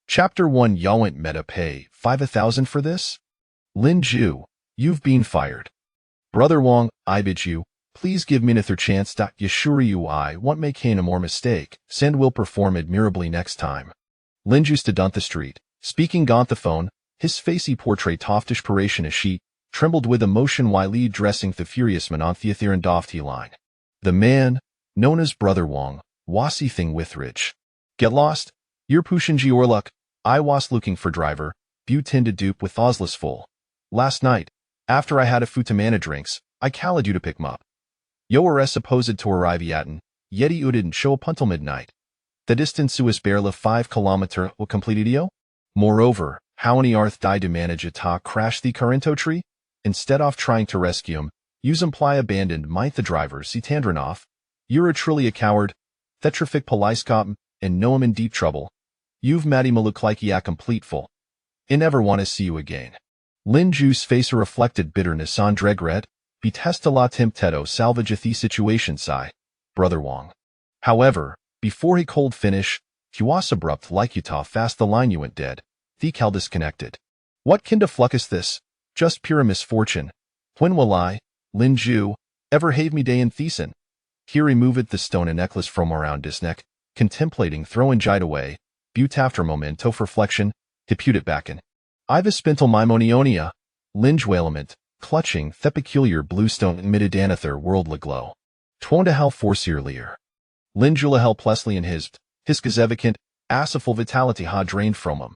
Chapter 1 Yawent Meta Pay 5,000 for this? Lin Ju, you've been fired. Brother Wong, I bid you, please give me another chance. Yashuri you I won't make no more mistake, Sand will perform admirably next time. Lin Ju stood on the street, speaking on the phone, his facey portrait toftish paration as she trembled with emotion while he dressing the furious man on the Ethereum Dofty line. The man, known as Brother Wong, was thing with rich. Get lost? You're Pushinji or luck. I was looking for driver, butin to dupe with Osless full. Last night, after I had a futamana drinks, I called you to pick 'em up. Yo are supposed to arrive yatin, yeti you didn't show up until midnight. The distance was barely 5 kilometer will completed yo? Moreover, how many arth died to manage a ta crash the Corinto tree? Instead of trying to rescue him, yous imply abandoned might the driver see Tandranov. You're truly a coward, thetrific police and know him in deep trouble. You've Matty Maluk like ya complete full. I never want to see you again. Lin Ju's face reflected bitterness on Dregret, betesta la timteto salvage the situation sigh. Brother Wong. However, before he cold finish, he was abrupt like Utah fast the line you went dead. The cal disconnected. What kind of fluck is this? Just pure misfortune. When will I, Lin Ju, ever have me day in Thiessen? He removed the stone and necklace from around his neck, contemplating throwing Jide away, but after a moment of reflection, he put it back in. I've a spintle mymonionia, Lin Ju element, clutching the peculiar blue stone emitted another worldly glow. Twonda how forcierlier. Lin Jula hel plesly in his gazevacant, asiful vitality ha drained from him.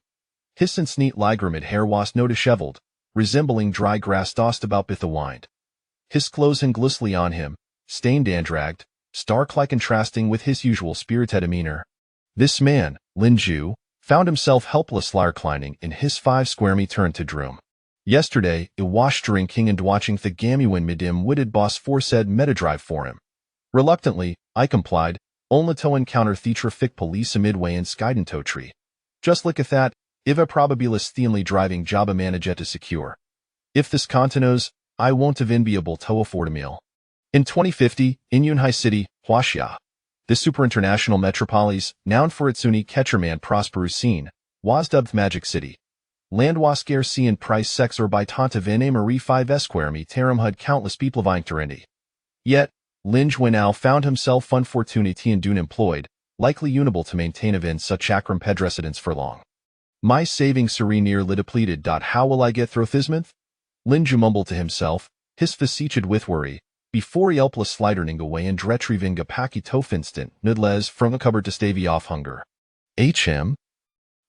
His since neat ligramid hair was no disheveled, resembling dry grass tossed about with the wind. His clothes hung glistly on him, stained and dragged, stark-like contrasting with his usual spirited demeanor. This man, Lin Ju, found himself helpless reclining in his 5 square me turn to droom. Yesterday, it was drinking and watching the gamuin midim-witted boss foresaid metadrive for him. Reluctantly, I complied, only to encounter the traffic police midway in Skydento tree. Just look at that, Iva probabilis theanly driving Jabba managet to secure. If this continues, I won't have enviable to afford a meal. In 2050, in Yunhai City, Huaxia, the super-international metropolis, known for its unique catcherman prosperous scene, was dubbed Magic City. Land was scarce and price sex or by tanta vene marie 5 esquare me terum had countless people vying terendi. Yet, Lin Ju now found himself unfortunity and dune employed, likely unable to maintain event such acrum pedrecidence for long. My savings serene nearly depleted. How will I get through this month? Lin Ju mumbled to himself, his facetious with worry, before he helpless slidering away and retrieving a packy tof instant, nudles from the cupboard to stave off hunger.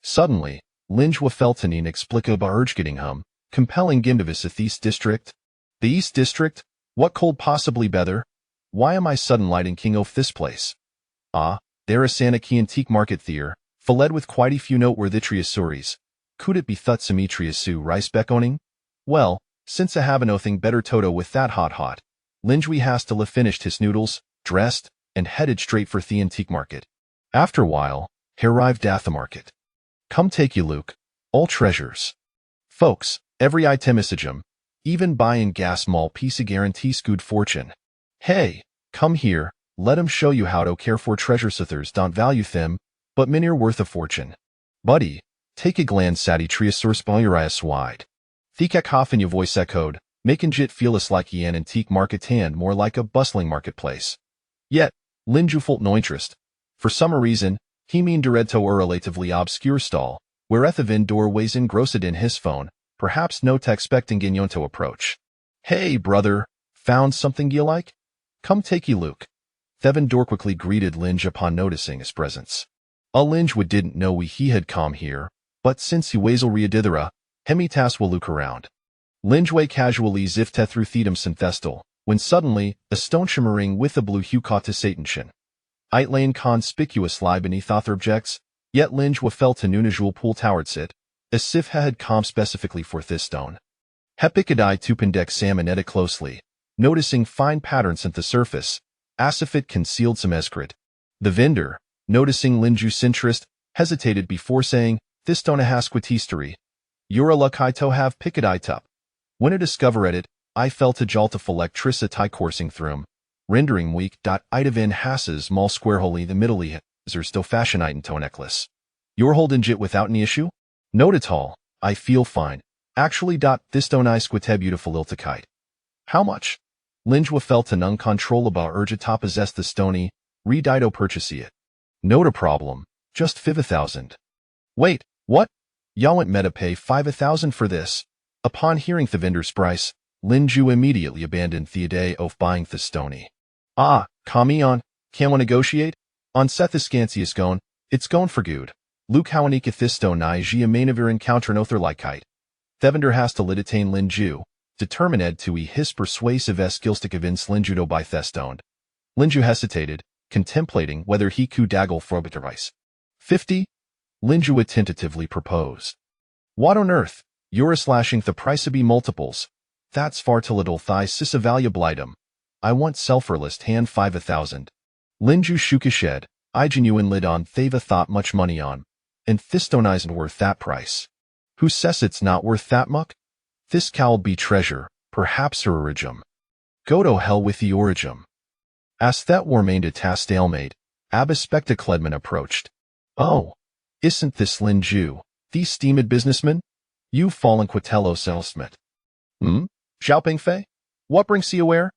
Suddenly, Lin Ju felt an inexplicable urge getting hum, compelling him to visit the East District. The East District? What cold possibly better? Why am I sudden lighting king of this place? Ah, there is Sanaki antique market there, filled with quite a few noteworthy triasuries. Could it be Thutsumitriasu rice beckoning? Well, since I have nothing better toto with that hot, Lin Ju hastily finished his noodles, dressed, and headed straight for the antique market. After a while, he arrived at the market. Come take you Luke, all treasures. Folks, every item is a gem, even buying gas mall piece guarantees good fortune. Hey, come here, let 'em show you how to care for treasures others don't value them, but many are worth a fortune. Buddy, take a glance at each resource boyurias wide. The cacophony voice echoed, making Jit feel less like an antique market and more like a bustling marketplace. Yet, Lin Ju felt no interest. For some reason, he meaned to a relatively obscure stall, where Ethevin doorways engrossed in his phone, perhaps no expecting Gignon to approach. Hey, brother, found something you like? Come take ye Luke. Thevin Dor quickly greeted Lin Ju upon noticing his presence. Lin Ju didn't know he had come here, but since he wazel readithera, hemitas will look around. Lin Ju casually zifte through thedum synthestal, when suddenly, a stone shimmering with a blue hue caught his attention. It lay conspicuous lie beneath other objects, yet Lin Ju felt an unusual pull towards it, as if he had come specifically for this stone. Hepicadi tupindex examined it closely, noticing fine patterns at the surface, as if it concealed some escrit. The vendor, noticing Lin Ju's interest, hesitated before saying, "This stone has history. You're a luck I to have Picadai tup." When I discovered it, I felt a jolt of electricity coursing through him, rendering weak. I'd have in hasses small square holy the middle are still fashion item to necklace. You're holding jit without any issue? Not at all. I feel fine. Actually, this don't I squite beautiful iltikite. How much? Linjua felt an uncontrollable urge to possess the stony, re-dido purchase it. Not a problem. Just 5,000. Wait, what? Y'all went meta pay 5,000 for this. Upon hearing the vendor's price, Linju immediately abandoned the idea of buying the stony. Ah, come on, can we negotiate? On set the scansius gone, it's gone for good. Luke howanika thisto ni gia mainavir encounter nother likite. Thevender has to liditain Linju, determined to his persuasive skillstick evince Linjudo by thestoned. Linju hesitated, contemplating whether he could daggle for device. 50? Linju tentatively proposed. What on earth? You're slashing the price of be multiples. That's far too little thigh sis a valuable item. I want self-list hand 5,000. Linju shukished, I genuine lid on thava thought much money on. And thistone isn't worth that price. Who says it's not worth that muck? This cow'll be treasure, perhaps her origin. Go to hell with the origin. As that remained a ta stalemate, Abbas Spectacledman approached. Oh, isn't this Linju, the steamed businessman? You've fallen quitello salesmet. Xiaoping Fei? What brings you aware?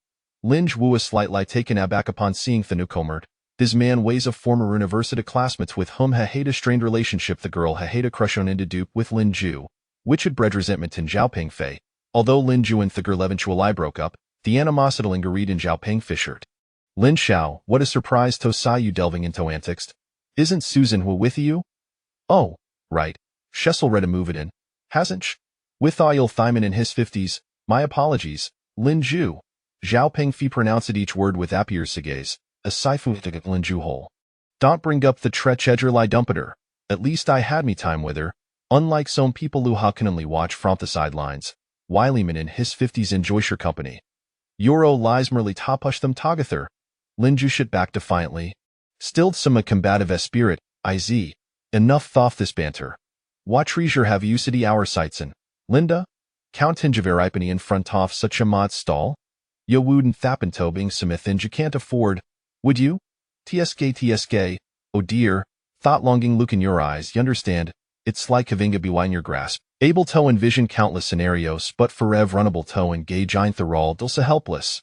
Linju was slightly taken aback upon seeing the newcomer. This man weighs a former university classmate with whom he had a strained relationship. The girl had a crush on into dupe with Linju, which had bred resentment in Xiaoping Fei. Although Linju and the girl eventually broke up, the animosity lingered in Xiaoping Fishered. Lin Xiao, what a surprise to see you delving into antics. Isn't Susan Wu with you? Oh, right. Shessel read a move it in, hasn't sh? With oil Thyman in his 50s, my apologies, Linju. Xiaoping Fei pronounced each word with apier sigaze, a saifu to get Linju whole. Don't bring up the trech edger lie dumpeter. At least I had me time with her. Unlike some people who can only watch from the sidelines, Wilyman in his 50s enjoys your company. Euro lies merely topush them togather. Linju shit back defiantly. Stilled some a combative spirit, iz. Enough thoff this banter. What treasure have you city our sights in? Linda? Count Tinjaveripany in front of such a mod stall? Yo wouldn't thapento being smith and you can't afford, would you? TSK, oh dear, thought longing look in your eyes, you understand, it's like having a bewind your grasp. Able to envision countless scenarios, but forever runnable to engage ain't the raw dulce helpless.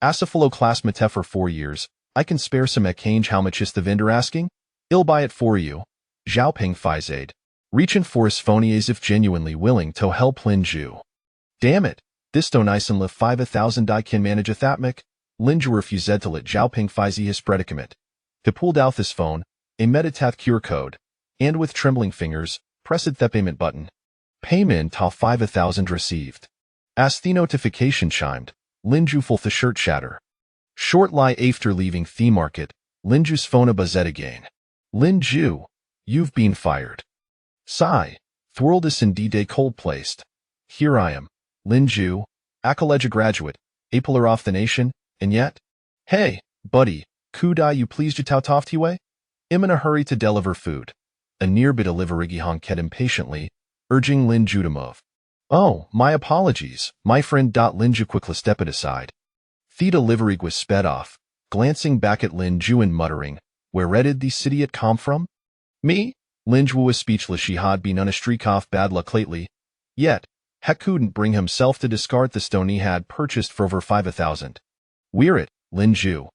Asafalo class mate for 4 years, I can spare some change. How much is the vendor asking? I'll buy it for you. Xiaoping Fizade. Reaching for his phony as if genuinely willing to help Linju. Damn it, this don't nice and live 5,000 I can manage a thatmic. Linju refused to let Xiaoping Fizi his predicament. He pulled out this phone, a Meditath cure code, and with trembling fingers, pressed the payment button. Payment to 5,000 received. As the notification chimed, Linju full the shirt shatter. Short lie after leaving the market, Linju's phone a buzzed again. Linju, you've been fired. Sigh, thworld is indeed a cold placed. Here I am, Linju, a college graduate, a pillar off the nation, and yet? Hey, buddy, could I you please tout off to way? I'm in a hurry to deliver food. A nearby delivery honked impatiently, urging Linju to move. Oh, my apologies, my friend. Linju quickly stepped aside. The delivery was sped off, glancing back at Linju and muttering, where did the city it come from? Me? Linju was speechless. She had been on a streak off bad luck lately. Yet, he couldn't bring himself to discard the stone he had purchased for over 5,000. We're it, Linju.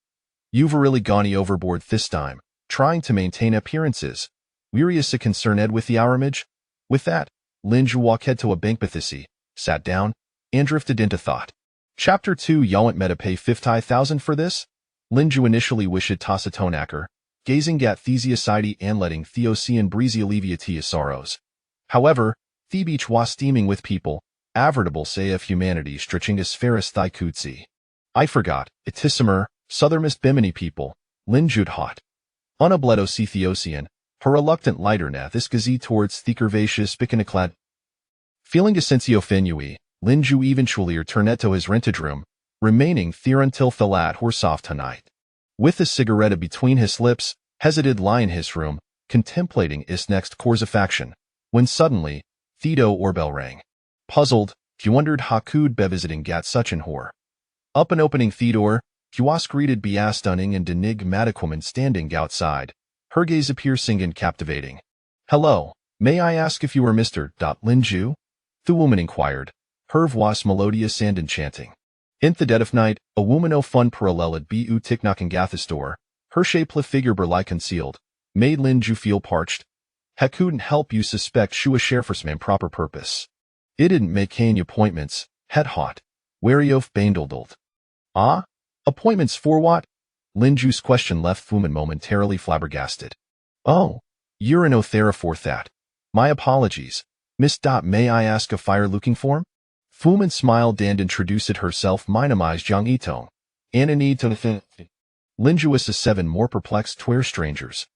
You've really gone overboard this time, trying to maintain appearances. Weary is a concerned with the our image? With that, Linju walked to a bank bathisi, sat down, and drifted into thought. Chapter 2 Yawant meta pay 50,000 for this? Linju initially wished Tossatonacker, gazing at Thesiosity and letting Theosian breezy alleviate his sorrows. However, the beach was steaming with people, avertable say of humanity stretching as fair as thy cootsie. I forgot, Itisimer, southermist Bimini people, Linju'd hot. Unabledo see Theosian, her reluctant lighter na this gazi towards the curvaceous bikinaclad. Feeling essentio finui, Linju eventually returned to his rented room, remaining there until the lad were soft tonight. With a cigarette between his lips, hesitated lie in his room, contemplating his next course of action, when suddenly, Thedo oorbell rang. Puzzled, he wondered how could be visiting gat such an whore. Up and opening Theodore, he was greeted by a stunning and enigmatic woman standing outside, her gaze piercing and captivating. Hello, may I ask if you are Mr. Lin Ju? The woman inquired, her voice melodious and enchanting. In the dead of night, a woman o fun paralleled bu tiknock in Gathas door, her shapely figure burly concealed, made Lin Ju feel parched. He couldn't help you suspect she was Scherfersman proper purpose. It didn't make any appointments, het hot, wary of bandoldeld. Ah? Appointments for what? Lin Ju's question left woman momentarily flabbergasted. Oh, you're an Othera for that. My apologies. Miss. May I ask a fire looking for? Fuman smiled and introduced herself minimized Zhang Yitong. Anani to Linju was the seven more perplexed twere strangers.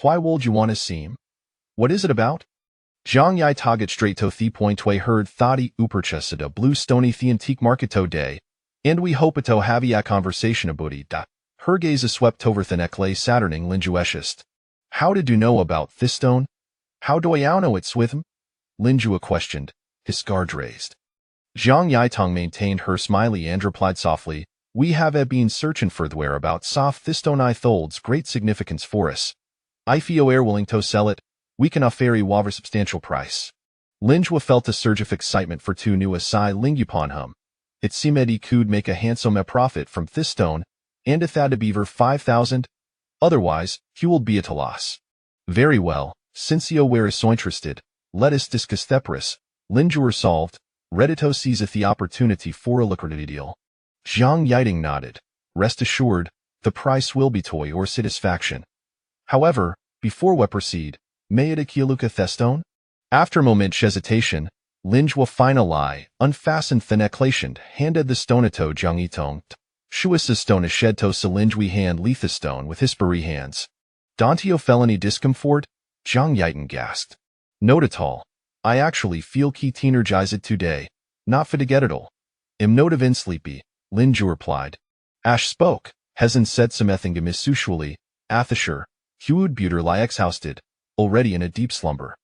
Why would you want to see him? What is it about? Zhang Yai target straight to the point we heard thoughty uperchesida blue stony the antique marketo day, and we hope to have a conversation about it. Her gaze is swept over the neck lay Saturning Linju eschist. How did you know about this stone? How do I know it's with him? Linju questioned, his guard raised. Zhang Yitong maintained her smiley and replied softly, we have been searching for the whereabouts of this stone I tholds great significance for us. I feel willing to sell it, we can offer a waver substantial price. Linju felt a surge of excitement for two new asai ling upon him. It seemed he could make a handsome profit from this stone, and if that beaver 5,000, otherwise, he will be at a loss. Very well, since you were so interested, let us discuss thepris. Linju resolved, ready to seize the opportunity for a lucrative deal. Zhang Yiting nodded. Rest assured, the price will be to your satisfaction. However, before we proceed, may it akiluka thestone? After a moment's hesitation, Linju finally unfastened the necklace and handed the stone to Zhang Yitong. Shua's stone shed to Linju hand Letha stone with his spurry hands. Dantio felony discomfort? Zhang Yiting gasped. Not at all. I actually feel key energized today. Not for to get it all. Am not of sleepy, Linju replied. Ash spoke, Hezen said something usually, Athasher, Huud Buter lie exhausted, already in a deep slumber.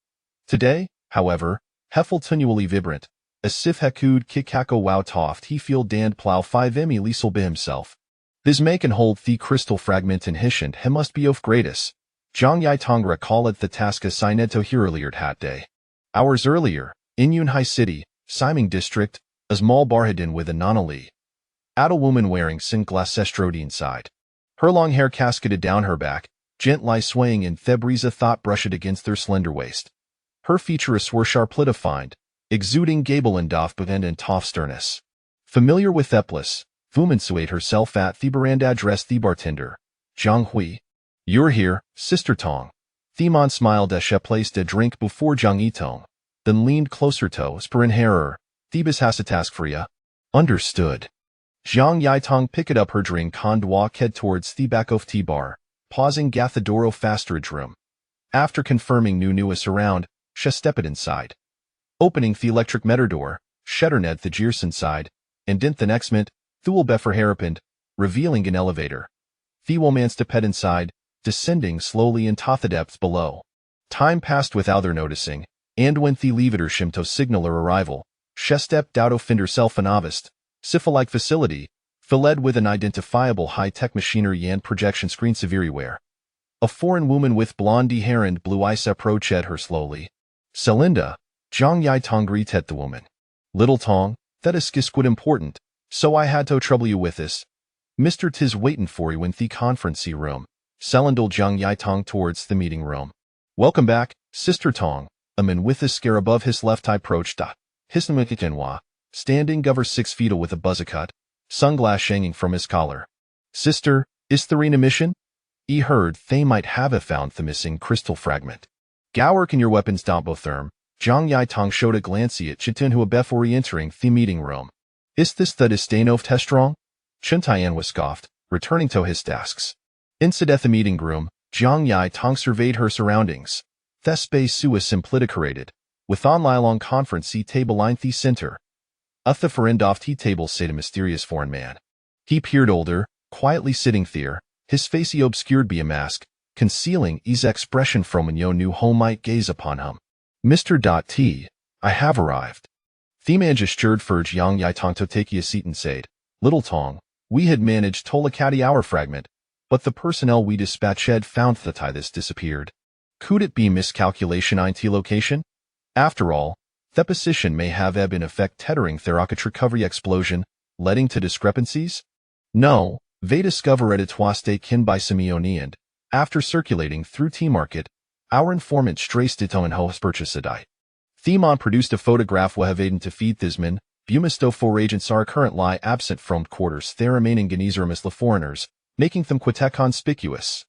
Today, however, Heffel tenually vibrant, as if Hekud kikako wow toft he feel dand plow 5 liesel be himself. This make and hold the crystal fragment in hishant he must be of greatest. Zhang Yitong recalled the task assigned to her earlier that day. Hours earlier, in Yunhai City, Siming District, a small barhadin with a nonali. At a woman wearing sunglasses strode inside. Her long hair cascaded down her back, gently swaying in Thebriza thought brushed against their slender waist. Her features were sharply defined, exuding gable and doff bevend and toff sternness. Familiar with Eplis, woman suade herself at the veranda addressed the bartender. Zhang Hui. You're here, Sister Tong. Themon smiled as she placed a drink before Zhang Yitong, then leaned closer to Sperinherer. Thebes has a task for ya. Understood. Zhang Yitong picked up her drink and walked towards the back of tea bar, pausing Gathadoro fasterage room. After confirming Nunuus around, she stepped inside. Opening the electric meter door, Shetterned the Gearson side, and dint the next minute, Thule Beffer harapened, revealing an elevator. Thewolman stepped inside, descending slowly into the depths below. Time passed without their noticing, and when the levator shimto signal her arrival, she stepped out of herself an avist, syphilike facility, filled with an identifiable high-tech machinery and projection screen everywhere. A foreign woman with blondie hair and blue eyes approached her slowly. Celinda, Zhang Yitong greeted the woman. Little Tong, that is quite important, so I had to trouble you with this. Mr. Tis waitin' for you in the conferencey room. Selindal Zhang Yitong towards the meeting room. Welcome back, Sister Tong. A man with a scare above his left eye approached. Hisnamikitenwa, standing over 6 feet with a buzzacut, sunglass hanging from his collar. Sister, is there a mission? He heard they might have found the missing crystal fragment. Gowerk in your weapons Dompotherm. Zhang Yitong showed a glance at Chitin who before entering the meeting room. Is this the Distainov Testrong? Chuntayan was scoffed, returning to his tasks. Inside the meeting room, Zhang Yitong surveyed her surroundings. The space was simply decorated, with online long conference table line the center. At the far end of the table sat a mysterious foreign man. He appeared older, quietly sitting there, his face obscured by a mask, concealing his expression from when no new home might gaze upon him. Mr. T, I have arrived. The man gestured for Zhang Yitong to take a seat and said, Little Tong, we had managed to locate our fragment, but the personnel we dispatched had found that this disappeared. Could it be miscalculation IT location? After all, the position may have been effect tethering therocket recovery explosion, leading to discrepancies? No, they discovered it was taken by Simeone and, after circulating through T-Market, our informant traced it on house purchase a die. Themon produced a photograph wherein to feed Thisman, Bumisto for agents are currently absent from quarters there remaining Ganezeramus la foreigners, making them quite conspicuous.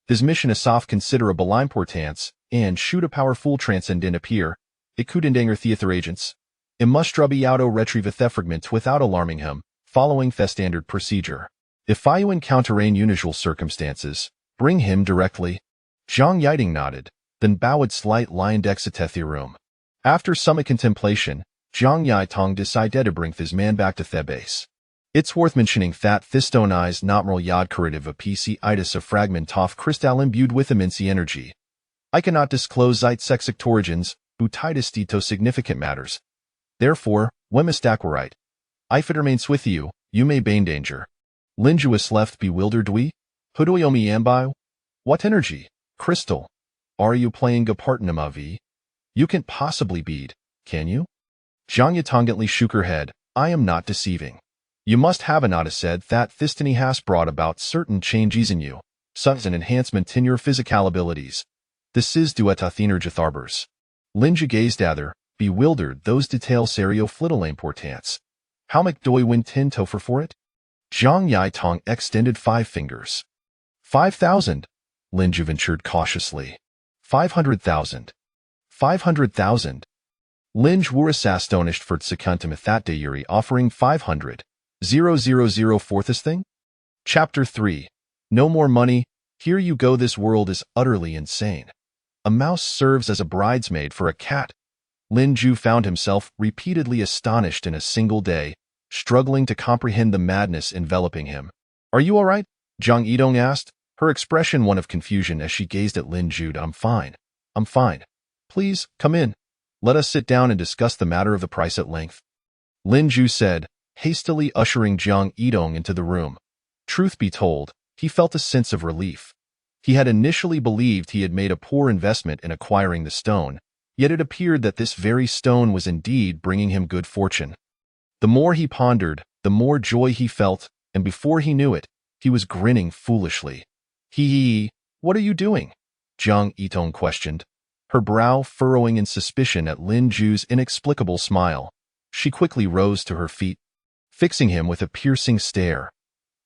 This mission is of considerable importance, and should a powerful transcendent appear, it could endanger theater agents. It must be auto retrieve the fragment without alarming him, following the standard procedure. If you encounter unusual circumstances, bring him directly. Zhang Yiding nodded, then bowed slight line exit room. After some contemplation, Zhang Yitong decided to bring this man back to the base. It's worth mentioning that this stone is not real yod curative a PC itis a fragment of crystal imbued with immense energy. I cannot disclose its exact origins, butitis to significant matters. Therefore, when mistaquarite, if it remains with you, you may be in danger. Linju is left bewildered. Hudoyomi ambi? What energy? Crystal. Are you playing a part in a You can't possibly bead, can you? Zhang Yitong shook her head. I am not deceiving. You must have not said that Thistony has brought about certain changes in you, such as an enhancement in your physical abilities. This is due to energeth arbors. Linju gazed at her, bewildered. Those details serio flittle importance. How much do I win tinto for it? Zhang Yitong extended 5 fingers. 5,000, Linju ventured cautiously. 500,000. 500,000. Linj were astonished for secundum that day Yuri offering 500,000 for this thing? Chapter 3. No more money. Here you go. This world is utterly insane. A mouse serves as a bridesmaid for a cat. Lin Ju found himself repeatedly astonished in a single day, struggling to comprehend the madness enveloping him. Are you all right? Zhang Yidong asked, her expression one of confusion as she gazed at Lin Ju. I'm fine. I'm fine. Please, come in. Let us sit down and discuss the matter of the price at length. Lin Ju said, hastily ushering Zhang Yidong into the room. Truth be told, he felt a sense of relief. He had initially believed he had made a poor investment in acquiring the stone, yet it appeared that this very stone was indeed bringing him good fortune. The more he pondered, the more joy he felt, and before he knew it, he was grinning foolishly. What are you doing? Zhang Yitong questioned, her brow furrowing in suspicion at Lin Ju's inexplicable smile. She quickly rose to her feet, fixing him with a piercing stare.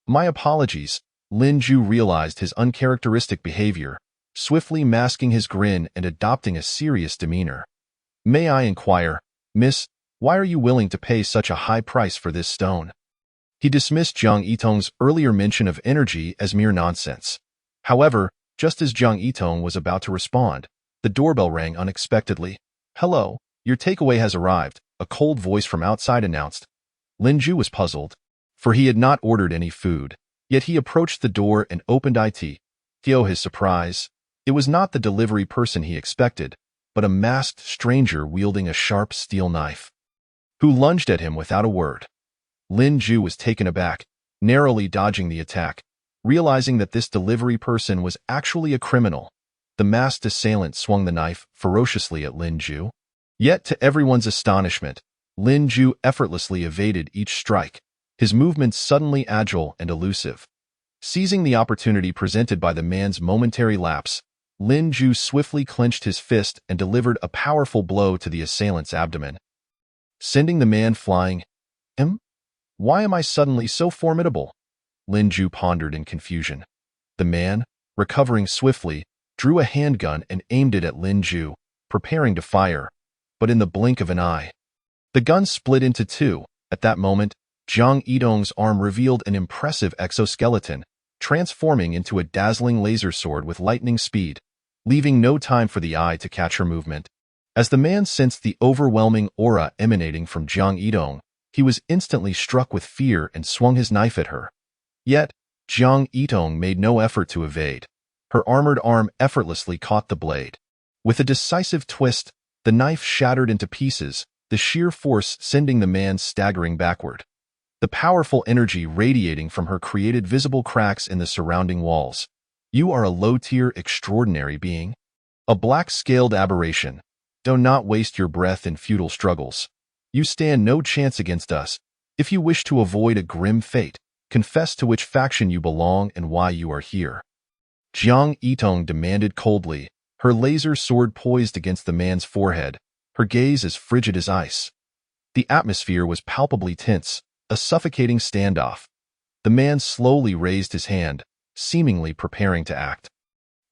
My apologies. Lin Ju realized his uncharacteristic behavior, swiftly masking his grin and adopting a serious demeanor. May I inquire, miss, why are you willing to pay such a high price for this stone? He dismissed Zhang Yitong's earlier mention of energy as mere nonsense. However, just as Zhang Yitong was about to respond, the doorbell rang unexpectedly. Hello, your takeaway has arrived, a cold voice from outside announced. Lin Ju was puzzled, for he had not ordered any food, yet he approached the door and opened it. To his surprise, it was not the delivery person he expected, but a masked stranger wielding a sharp steel knife, who lunged at him without a word. Lin Ju was taken aback, narrowly dodging the attack, realizing that this delivery person was actually a criminal. The masked assailant swung the knife ferociously at Lin Ju. Yet to everyone's astonishment, Lin Ju effortlessly evaded each strike, his movements suddenly agile and elusive. Seizing the opportunity presented by the man's momentary lapse, Lin Ju swiftly clenched his fist and delivered a powerful blow to the assailant's abdomen, sending the man flying. Why am I suddenly so formidable? Lin Ju pondered in confusion. The man, recovering swiftly, drew a handgun and aimed it at Lin Ju, preparing to fire, but in the blink of an eye, the gun split into two. At that moment, Zhang Yidong's arm revealed an impressive exoskeleton, transforming into a dazzling laser sword with lightning speed, leaving no time for the eye to catch her movement. As the man sensed the overwhelming aura emanating from Zhang Yidong, he was instantly struck with fear and swung his knife at her. Yet, Zhang Yidong made no effort to evade. Her armored arm effortlessly caught the blade. With a decisive twist, the knife shattered into pieces, the sheer force sending the man staggering backward. The powerful energy radiating from her created visible cracks in the surrounding walls. You are a low-tier extraordinary being. A black-scaled aberration. Do not waste your breath in futile struggles. You stand no chance against us. If you wish to avoid a grim fate, confess to which faction you belong and why you are here. Jiang Yitong demanded coldly, her laser sword poised against the man's forehead, her gaze as frigid as ice. The atmosphere was palpably tense, a suffocating standoff. The man slowly raised his hand, seemingly preparing to act.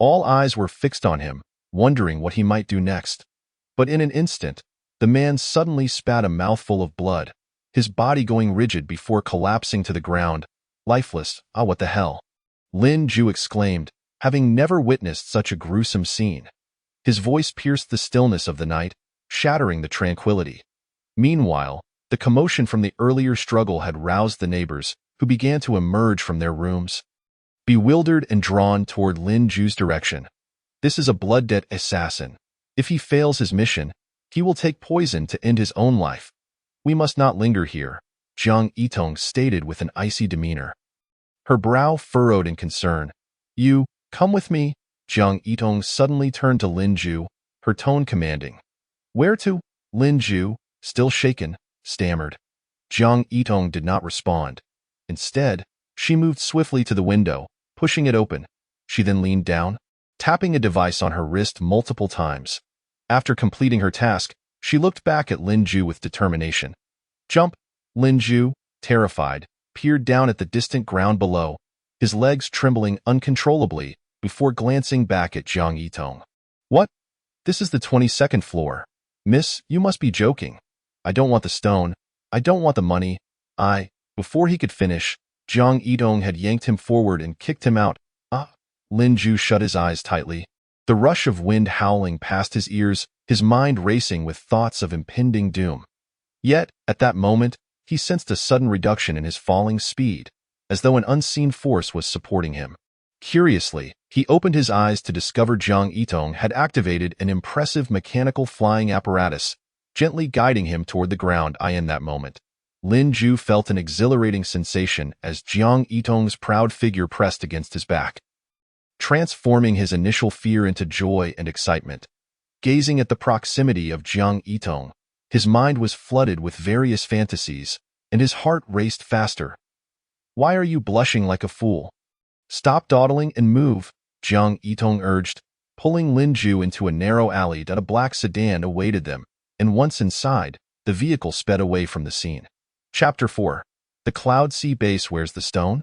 All eyes were fixed on him, wondering what he might do next. But in an instant, the man suddenly spat a mouthful of blood, his body going rigid before collapsing to the ground, lifeless. Ah, what the hell? Lin Ju exclaimed, having never witnessed such a gruesome scene. His voice pierced the stillness of the night, shattering the tranquility. Meanwhile, the commotion from the earlier struggle had roused the neighbors, who began to emerge from their rooms, bewildered and drawn toward Lin Ju's direction. This is a blood-debt assassin. If he fails his mission, he will take poison to end his own life. We must not linger here, Jiang Yitong stated with an icy demeanor. Her brow furrowed in concern. You, come with me. Jiang Yitong suddenly turned to Lin Ju, her tone commanding. Where to? Lin Ju, still shaken, stammered. Jiang Yitong did not respond. Instead, she moved swiftly to the window, pushing it open. She then leaned down, tapping a device on her wrist multiple times. After completing her task, she looked back at Lin Ju with determination. Jump! Lin Ju, terrified, peered down at the distant ground below, his legs trembling uncontrollably before glancing back at Jiang Yitong. What? This is the 22nd floor. Miss, you must be joking. I don't want the stone. I don't want the money. Before he could finish, Jiang Yitong had yanked him forward and kicked him out. Lin Ju shut his eyes tightly. The rush of wind howling past his ears, his mind racing with thoughts of impending doom. Yet, at that moment, he sensed a sudden reduction in his falling speed, as though an unseen force was supporting him. Curiously, he opened his eyes to discover Jiang Yitong had activated an impressive mechanical flying apparatus, gently guiding him toward the ground. In that moment, Lin Ju felt an exhilarating sensation as Jiang Yitong's proud figure pressed against his back, transforming his initial fear into joy and excitement. Gazing at the proximity of Jiang Yitong, his mind was flooded with various fantasies, and his heart raced faster. Why are you blushing like a fool? Stop dawdling and move, Jiang Yitong urged, pulling Lin Ju into a narrow alley that a black sedan awaited them, and once inside, the vehicle sped away from the scene. Chapter 4. The Cloud Sea Base. Where's the stone?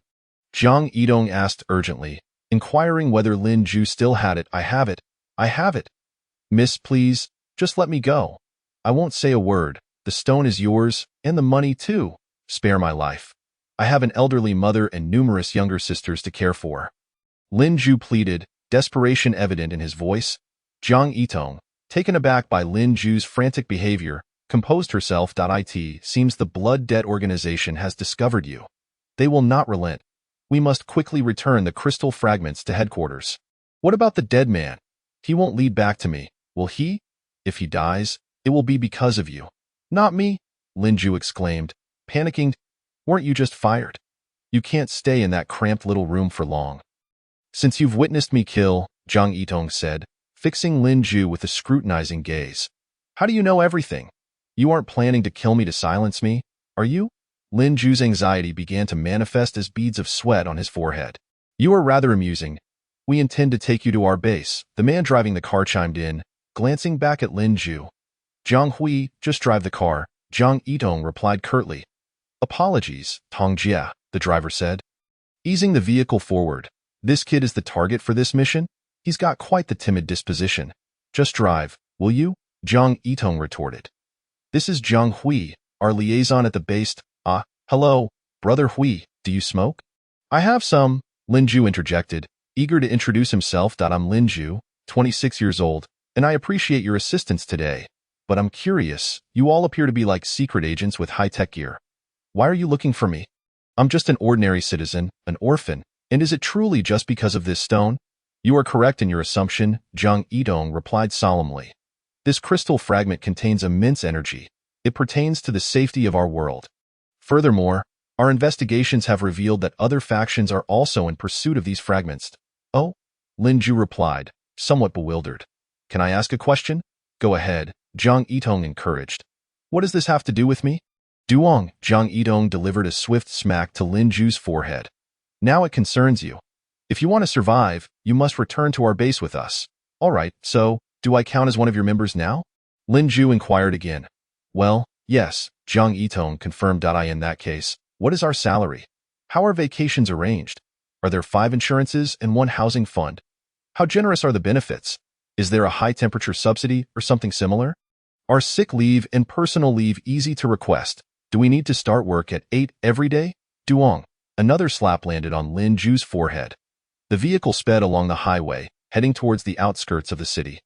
Jiang Yitong asked urgently, inquiring whether Lin Ju still had it. I have it. I have it. Miss, please, just let me go. I won't say a word. The stone is yours, and the money too. Spare my life. I have an elderly mother and numerous younger sisters to care for. Lin Ju pleaded, desperation evident in his voice. Jiang Yitong, taken aback by Lin Ju's frantic behavior, composed herself. It seems the Blood Debt Organization has discovered you. They will not relent. We must quickly return the crystal fragments to headquarters. What about the dead man? He won't lead back to me, will he? If he dies, it will be because of you. Not me, Lin Ju exclaimed, panicking. Weren't you just fired? You can't stay in that cramped little room for long. Since you've witnessed me kill, Jiang Yitong said, fixing Lin Ju with a scrutinizing gaze. How do you know everything? You aren't planning to kill me to silence me, are you? Lin Ju's anxiety began to manifest as beads of sweat on his forehead. You are rather amusing. We intend to take you to our base, the man driving the car chimed in, glancing back at Lin Ju. Jiang Hui, just drive the car, Jiang Yitong replied curtly. Apologies, Tong Jia, the driver said, easing the vehicle forward. This kid is the target for this mission? He's got quite the timid disposition. Just drive, will you? Jiang Yitong retorted. This is Jiang Hui, our liaison at the base. Hello, Brother Hui, do you smoke? I have some, Lin Ju interjected, eager to introduce himself. I'm Lin Ju, 26 years old, and I appreciate your assistance today. But I'm curious, you all appear to be like secret agents with high-tech gear. Why are you looking for me? I'm just an ordinary citizen, an orphan, and is it truly just because of this stone? You are correct in your assumption, Jiang Yitong replied solemnly. This crystal fragment contains immense energy. It pertains to the safety of our world. Furthermore, our investigations have revealed that other factions are also in pursuit of these fragments. Oh? Lin Ju replied, somewhat bewildered. Can I ask a question? Go ahead, Zhang Yitong encouraged. What does this have to do with me? Duong, Zhang Yitong delivered a swift smack to Lin Zhu's forehead. Now it concerns you. If you want to survive, you must return to our base with us. All right, so, do I count as one of your members now? Lin Zhu inquired again. Well, yes, Zhang Yitong confirmed. In that case, what is our salary? How are vacations arranged? Are there 5 insurances and 1 housing fund? How generous are the benefits? Is there a high-temperature subsidy or something similar? Are sick leave and personal leave easy to request? Do we need to start work at 8 every day? Duong. Another slap landed on Lin Zhu's forehead. The vehicle sped along the highway, heading towards the outskirts of the city.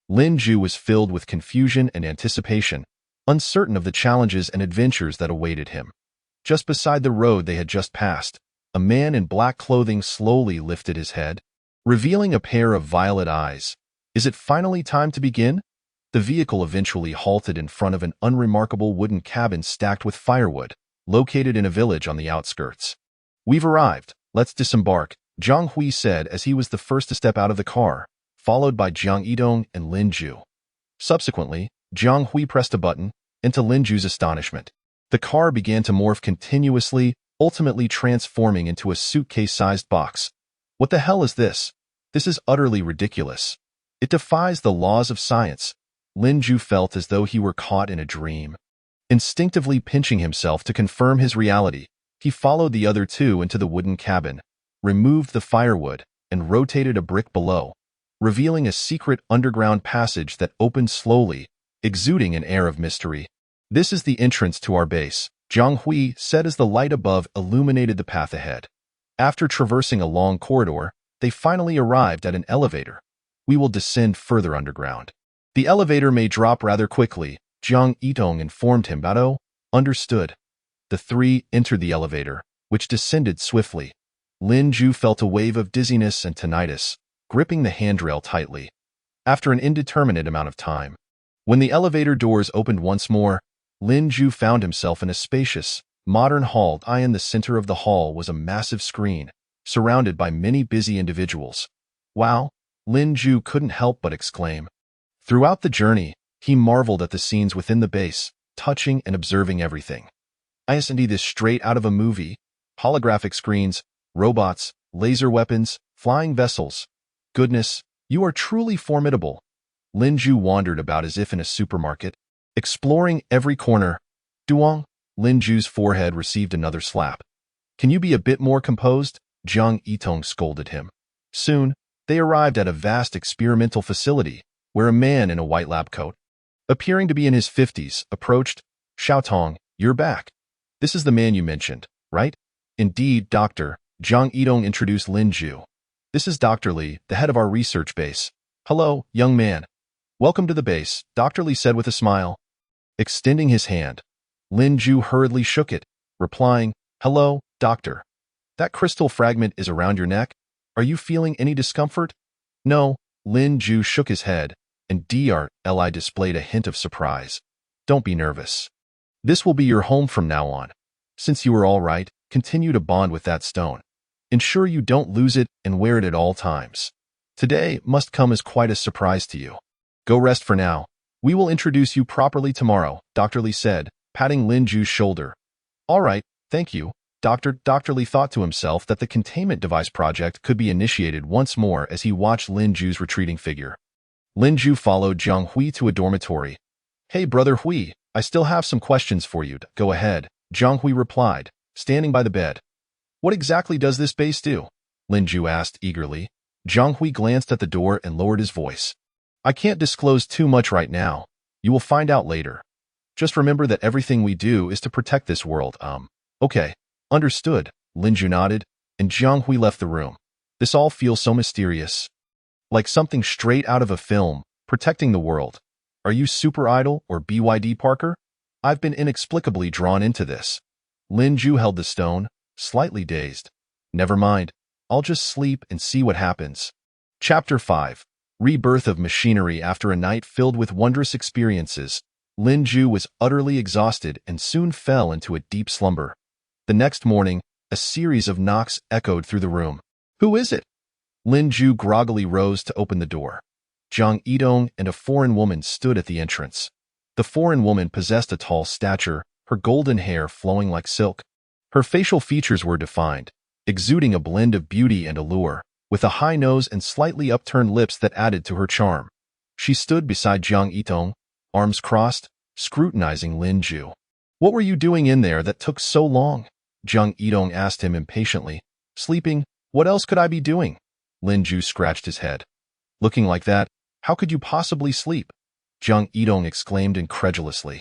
Lin Zhu was filled with confusion and anticipation, uncertain of the challenges and adventures that awaited him. Just beside the road they had just passed, a man in black clothing slowly lifted his head, revealing a pair of violet eyes. Is it finally time to begin? The vehicle eventually halted in front of an unremarkable wooden cabin stacked with firewood, located in a village on the outskirts. We've arrived. Let's disembark, Zhang Hui said as he was the first to step out of the car, followed by Zhang Yitong and Lin Zhu. Subsequently, Zhang Hui pressed a button, and to Lin Zhu's astonishment, the car began to morph continuously, ultimately transforming into a suitcase-sized box. What the hell is this? This is utterly ridiculous. It defies the laws of science. Lin Zhu felt as though he were caught in a dream. Instinctively pinching himself to confirm his reality, he followed the other two into the wooden cabin, removed the firewood, and rotated a brick below, revealing a secret underground passage that opened slowly, exuding an air of mystery. This is the entrance to our base, Zhang Hui said as the light above illuminated the path ahead. After traversing a long corridor, they finally arrived at an elevator. We will descend further underground. The elevator may drop rather quickly, Zhang Yitong informed him. Bado understood. The three entered the elevator, which descended swiftly. Lin Zhu felt a wave of dizziness and tinnitus, gripping the handrail tightly. After an indeterminate amount of time, when the elevator doors opened once more, Lin Zhu found himself in a spacious, modern hall. In the center of the hall was a massive screen, surrounded by many busy individuals. Wow, Lin Zhu couldn't help but exclaim. Throughout the journey, he marveled at the scenes within the base, touching and observing everything. Isn't this straight out of a movie? Holographic screens, robots, laser weapons, flying vessels. Goodness, you are truly formidable. Lin Zhu wandered about as if in a supermarket, exploring every corner. Duong, Lin Zhu's forehead received another slap. Can you be a bit more composed? Zhang Yitong scolded him. Soon, they arrived at a vast experimental facility, where a man in a white lab coat, appearing to be in his 50s, approached. Xiaotong, you're back. This is the man you mentioned, right? Indeed, Doctor, Zhang Yitong introduced Lin Zhu. This is Dr. Li, the head of our research base. Hello, young man. Welcome to the base, Dr. Li said with a smile. Extending his hand, Lin Zhu hurriedly shook it, replying, Hello, Doctor. That crystal fragment is around your neck? Are you feeling any discomfort? No, Lin Zhu shook his head, and Li displayed a hint of surprise. Don't be nervous. This will be your home from now on. Since you are all right, continue to bond with that stone. Ensure you don't lose it and wear it at all times. Today must come as quite a surprise to you. Go rest for now. We will introduce you properly tomorrow, Dr. Li said, patting Lin Zhu's shoulder. All right, thank you, Dr. Li thought to himself that the containment device project could be initiated once more as he watched Lin Zhu's retreating figure. Lin Zhu followed Zhang Hui to a dormitory. Hey, Brother Hui, I still have some questions for you. Go ahead, Zhang Hui replied, standing by the bed. What exactly does this base do? Lin Zhu asked eagerly. Zhang Hui glanced at the door and lowered his voice. I can't disclose too much right now. You will find out later. Just remember that everything we do is to protect this world. Okay. Understood, Lin Zhu nodded, and Zhang Hui left the room. This all feels so mysterious. Like something straight out of a film, protecting the world. Are you Super Idol or BYD Parker? I've been inexplicably drawn into this. Lin Zhu held the stone, slightly dazed. Never mind. I'll just sleep and see what happens. Chapter 5. Rebirth of Machinery. After a night filled with wondrous experiences, Lin Zhu was utterly exhausted and soon fell into a deep slumber. The next morning, a series of knocks echoed through the room. Who is it? Lin Zhu groggily rose to open the door. Jiang Yidong and a foreign woman stood at the entrance. The foreign woman possessed a tall stature, her golden hair flowing like silk. Her facial features were defined, exuding a blend of beauty and allure, with a high nose and slightly upturned lips that added to her charm. She stood beside Jiang Yidong, arms crossed, scrutinizing Lin Ju. "What were you doing in there that took so long?" Jiang Yidong asked him impatiently. "Sleeping. What else could I be doing?" Lin Ju scratched his head. "Looking like that, how could you possibly sleep?" Jiang Yidong exclaimed incredulously.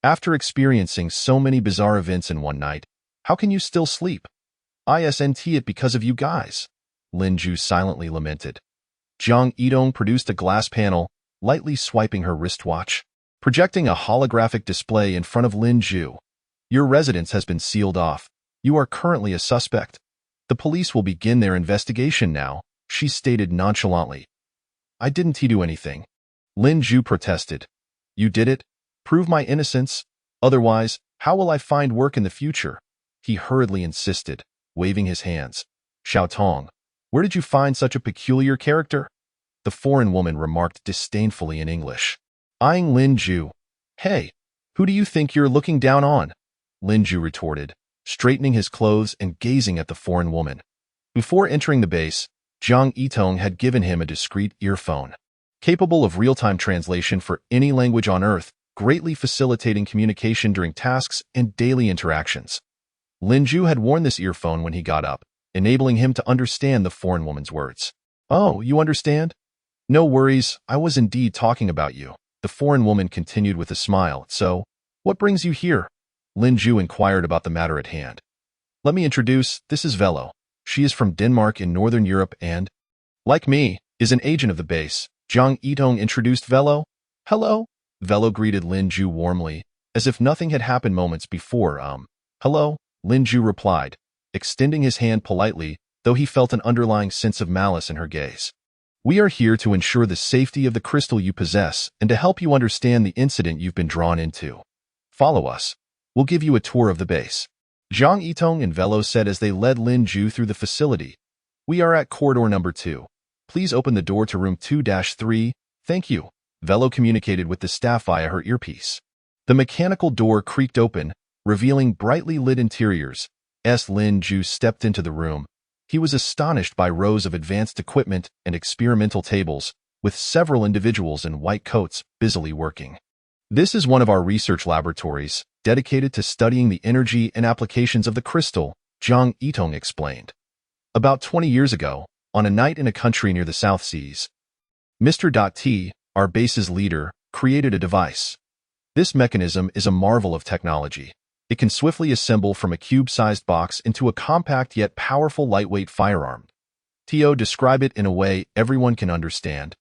"After experiencing so many bizarre events in one night, how can you still sleep?" "Isn't it because of you guys?" Lin Ju silently lamented. Jiang Yidong produced a glass panel, lightly swiping her wristwatch, projecting a holographic display in front of Lin Ju. "Your residence has been sealed off. You are currently a suspect. The police will begin their investigation now," she stated nonchalantly. "I didn't do anything." Lin Ju protested. "You did it? Prove my innocence. Otherwise, how will I find work in the future?" He hurriedly insisted, waving his hands. "Xiao Tong, where did you find such a peculiar character?" The foreign woman remarked disdainfully in English, eyeing Lin Ju. "Hey, who do you think you're looking down on?" Lin Ju retorted, straightening his clothes and gazing at the foreign woman. Before entering the base, Jiang Yitong had given him a discreet earphone, capable of real-time translation for any language on Earth, greatly facilitating communication during tasks and daily interactions. Lin Ju had worn this earphone when he got up, enabling him to understand the foreign woman's words. "Oh, you understand? No worries, I was indeed talking about you." The foreign woman continued with a smile. "So, what brings you here?" Lin Ju inquired about the matter at hand. "Let me introduce, this is Velo. She is from Denmark in Northern Europe and, like me, is an agent of the base." Jiang Yitong introduced Velo. "Hello." Velo greeted Lin Ju warmly, as if nothing had happened moments before. "Hello," Lin Ju replied, extending his hand politely, though he felt an underlying sense of malice in her gaze. "We are here to ensure the safety of the crystal you possess and to help you understand the incident you've been drawn into. Follow us. We'll give you a tour of the base," Jiang Yitong and Velo said as they led Lin Ju through the facility. "We are at corridor number 2. Please open the door to room 2-3. Thank you," Velo communicated with the staff via her earpiece. The mechanical door creaked open, revealing brightly lit interiors. As Lin Ju stepped into the room, he was astonished by rows of advanced equipment and experimental tables, with several individuals in white coats busily working. "This is one of our research laboratories, dedicated to studying the energy and applications of the crystal," Jiang Yitong explained. "About 20 years ago, on a night in a country near the South Seas, Mr. T, our base's leader, created a device. This mechanism is a marvel of technology. It can swiftly assemble from a cube-sized box into a compact yet powerful lightweight firearm. Tio described it in a way everyone can understand.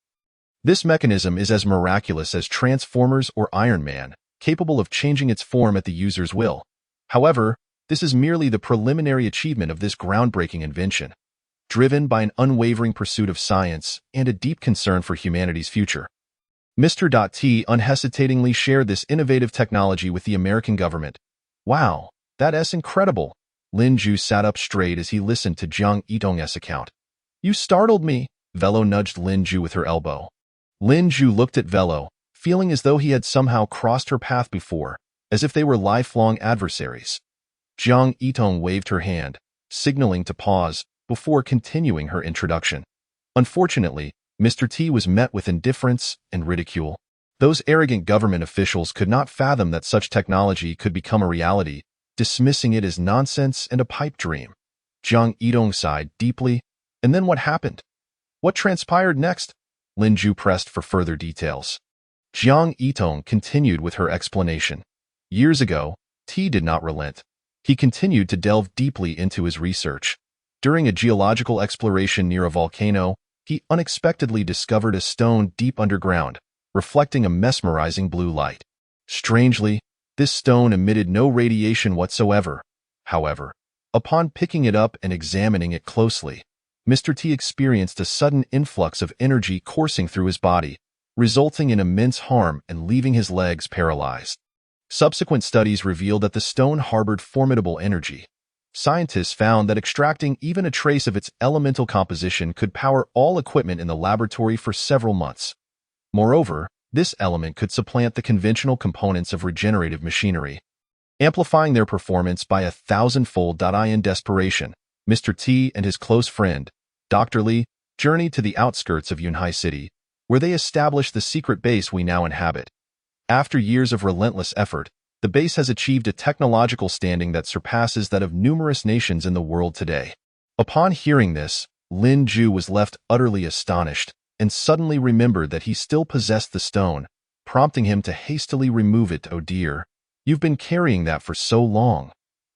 This mechanism is as miraculous as Transformers or Iron Man, capable of changing its form at the user's will. However, this is merely the preliminary achievement of this groundbreaking invention, driven by an unwavering pursuit of science and a deep concern for humanity's future. Mr. T unhesitatingly shared this innovative technology with the American government. Wow, that's incredible. Lin Ju sat up straight as he listened to Jiang Yitong's account. You startled me. Velo nudged Lin Ju with her elbow. Lin Ju looked at Velo, feeling as though he had somehow crossed her path before, as if they were lifelong adversaries. Jiang Yitong waved her hand, signaling to pause, before continuing her introduction. Unfortunately, Mr. T was met with indifference and ridicule. Those arrogant government officials could not fathom that such technology could become a reality, dismissing it as nonsense and a pipe dream. Jiang Yitong sighed deeply. And then what happened? What transpired next? Lin Ju pressed for further details. Jiang Yitong continued with her explanation. Years ago, T did not relent. He continued to delve deeply into his research. During a geological exploration near a volcano, he unexpectedly discovered a stone deep underground, reflecting a mesmerizing blue light. Strangely, this stone emitted no radiation whatsoever. However, upon picking it up and examining it closely, Mr. T experienced a sudden influx of energy coursing through his body, resulting in immense harm and leaving his legs paralyzed. Subsequent studies revealed that the stone harbored formidable energy. Scientists found that extracting even a trace of its elemental composition could power all equipment in the laboratory for several months. Moreover, this element could supplant the conventional components of regenerative machinery, amplifying their performance by 1,000-fold. In desperation, Mr. T and his close friend, Dr. Li, journeyed to the outskirts of Yunhai City, where they established the secret base we now inhabit. After years of relentless effort, the base has achieved a technological standing that surpasses that of numerous nations in the world today. Upon hearing this, Lin Ju was left utterly astonished and suddenly remembered that he still possessed the stone, prompting him to hastily remove it. Oh dear, you've been carrying that for so long.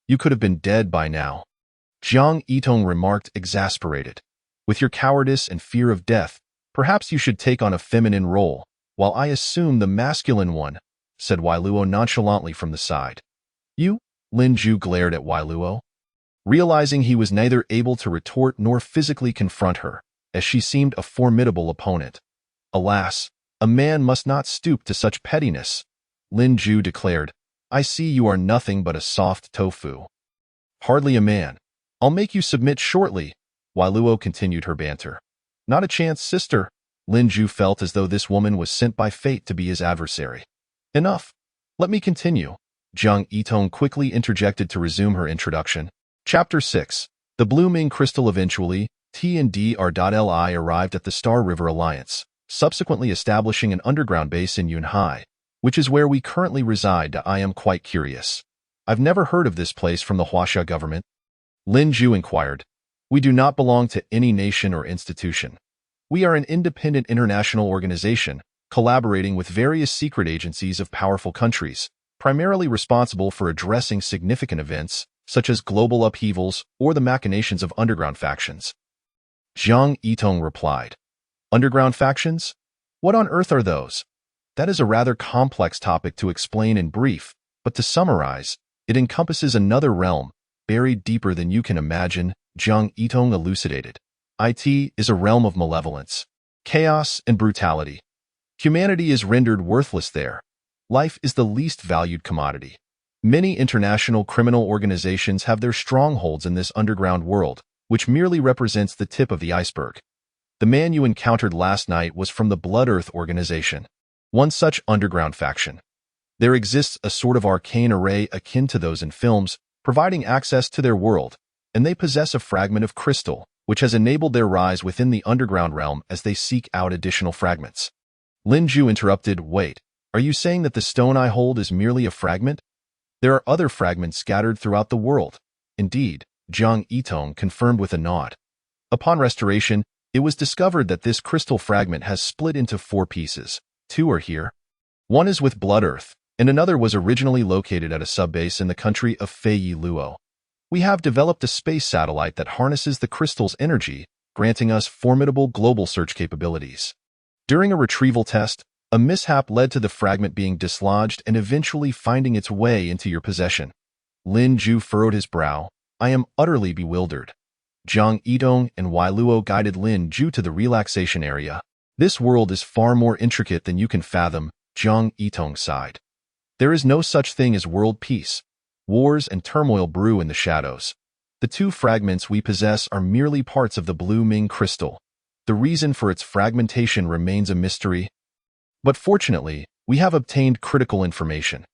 You could have been dead by now. Jiang Yitong remarked, exasperated. With your cowardice and fear of death, perhaps you should take on a feminine role, while I assume the masculine one, said Wailuo nonchalantly from the side. You? Lin Ju glared at Wailuo, realizing he was neither able to retort nor physically confront her, as she seemed a formidable opponent. Alas, a man must not stoop to such pettiness, Lin Ju declared. I see you are nothing but a soft tofu. Hardly a man. I'll make you submit shortly, Wailuo continued her banter. Not a chance, sister. Lin Ju felt as though this woman was sent by fate to be his adversary. Enough. Let me continue. Jiang Yitong quickly interjected to resume her introduction. Chapter 6. The Blue Ming Crystal. Eventually, T and Dr.Li arrived at the Star River Alliance, subsequently establishing an underground base in Yunhai, which is where we currently reside. I am quite curious. I've never heard of this place from the Huaxia government. Lin Ju inquired. We do not belong to any nation or institution. We are an independent international organization, collaborating with various secret agencies of powerful countries, primarily responsible for addressing significant events, such as global upheavals or the machinations of underground factions. Jiang Yitong replied. Underground factions? What on earth are those? That is a rather complex topic to explain in brief, but to summarize, it encompasses another realm, buried deeper than you can imagine, Jiang Yitong elucidated. It is a realm of malevolence, chaos, and brutality. Humanity is rendered worthless there. Life is the least valued commodity. Many international criminal organizations have their strongholds in this underground world, which merely represents the tip of the iceberg. The man you encountered last night was from the Blood Earth organization, one such underground faction. There exists a sort of arcane array akin to those in films, providing access to their world, and they possess a fragment of crystal, which has enabled their rise within the underground realm as they seek out additional fragments. Lin Ju interrupted, wait, are you saying that the stone I hold is merely a fragment? There are other fragments scattered throughout the world. Indeed, Jiang Yitong confirmed with a nod. Upon restoration, it was discovered that this crystal fragment has split into 4 pieces. 2 are here. One is with Blood Earth, and another was originally located at a subbase in the country of Feiyi Luo. We have developed a space satellite that harnesses the crystal's energy, granting us formidable global search capabilities. During a retrieval test, a mishap led to the fragment being dislodged and eventually finding its way into your possession. Lin Ju furrowed his brow. I am utterly bewildered. Jiang Yitong and Wailuo guided Lin Ju to the relaxation area. This world is far more intricate than you can fathom, Jiang Yitong sighed. There is no such thing as world peace. Wars and turmoil brew in the shadows. The 2 fragments we possess are merely parts of the Blue Ming crystal. The reason for its fragmentation remains a mystery. But fortunately, we have obtained critical information.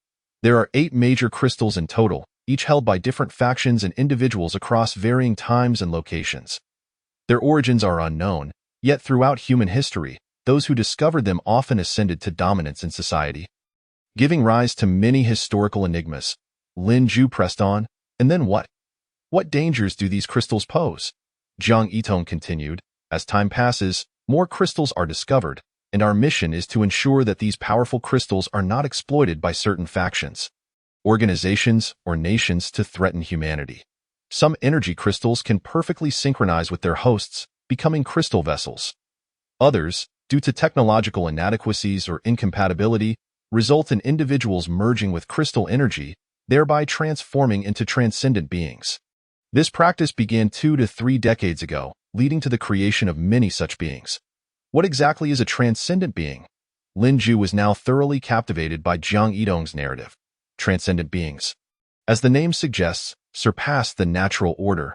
There are 8 major crystals in total, each held by different factions and individuals across varying times and locations. Their origins are unknown, yet throughout human history, those who discovered them often ascended to dominance in society, giving rise to many historical enigmas. Lin Ju pressed on, and then what? What dangers do these crystals pose? Jiang Yitong continued, as time passes, more crystals are discovered, and our mission is to ensure that these powerful crystals are not exploited by certain factions, organizations, or nations to threaten humanity. Some energy crystals can perfectly synchronize with their hosts, becoming crystal vessels. Others, due to technological inadequacies or incompatibility, result in individuals merging with crystal energy, thereby transforming into transcendent beings. This practice began 2 to 3 decades ago, leading to the creation of many such beings. What exactly is a transcendent being? Lin Ju was now thoroughly captivated by Jiang Yitong's narrative. Transcendent beings, as the name suggests, surpass the natural order.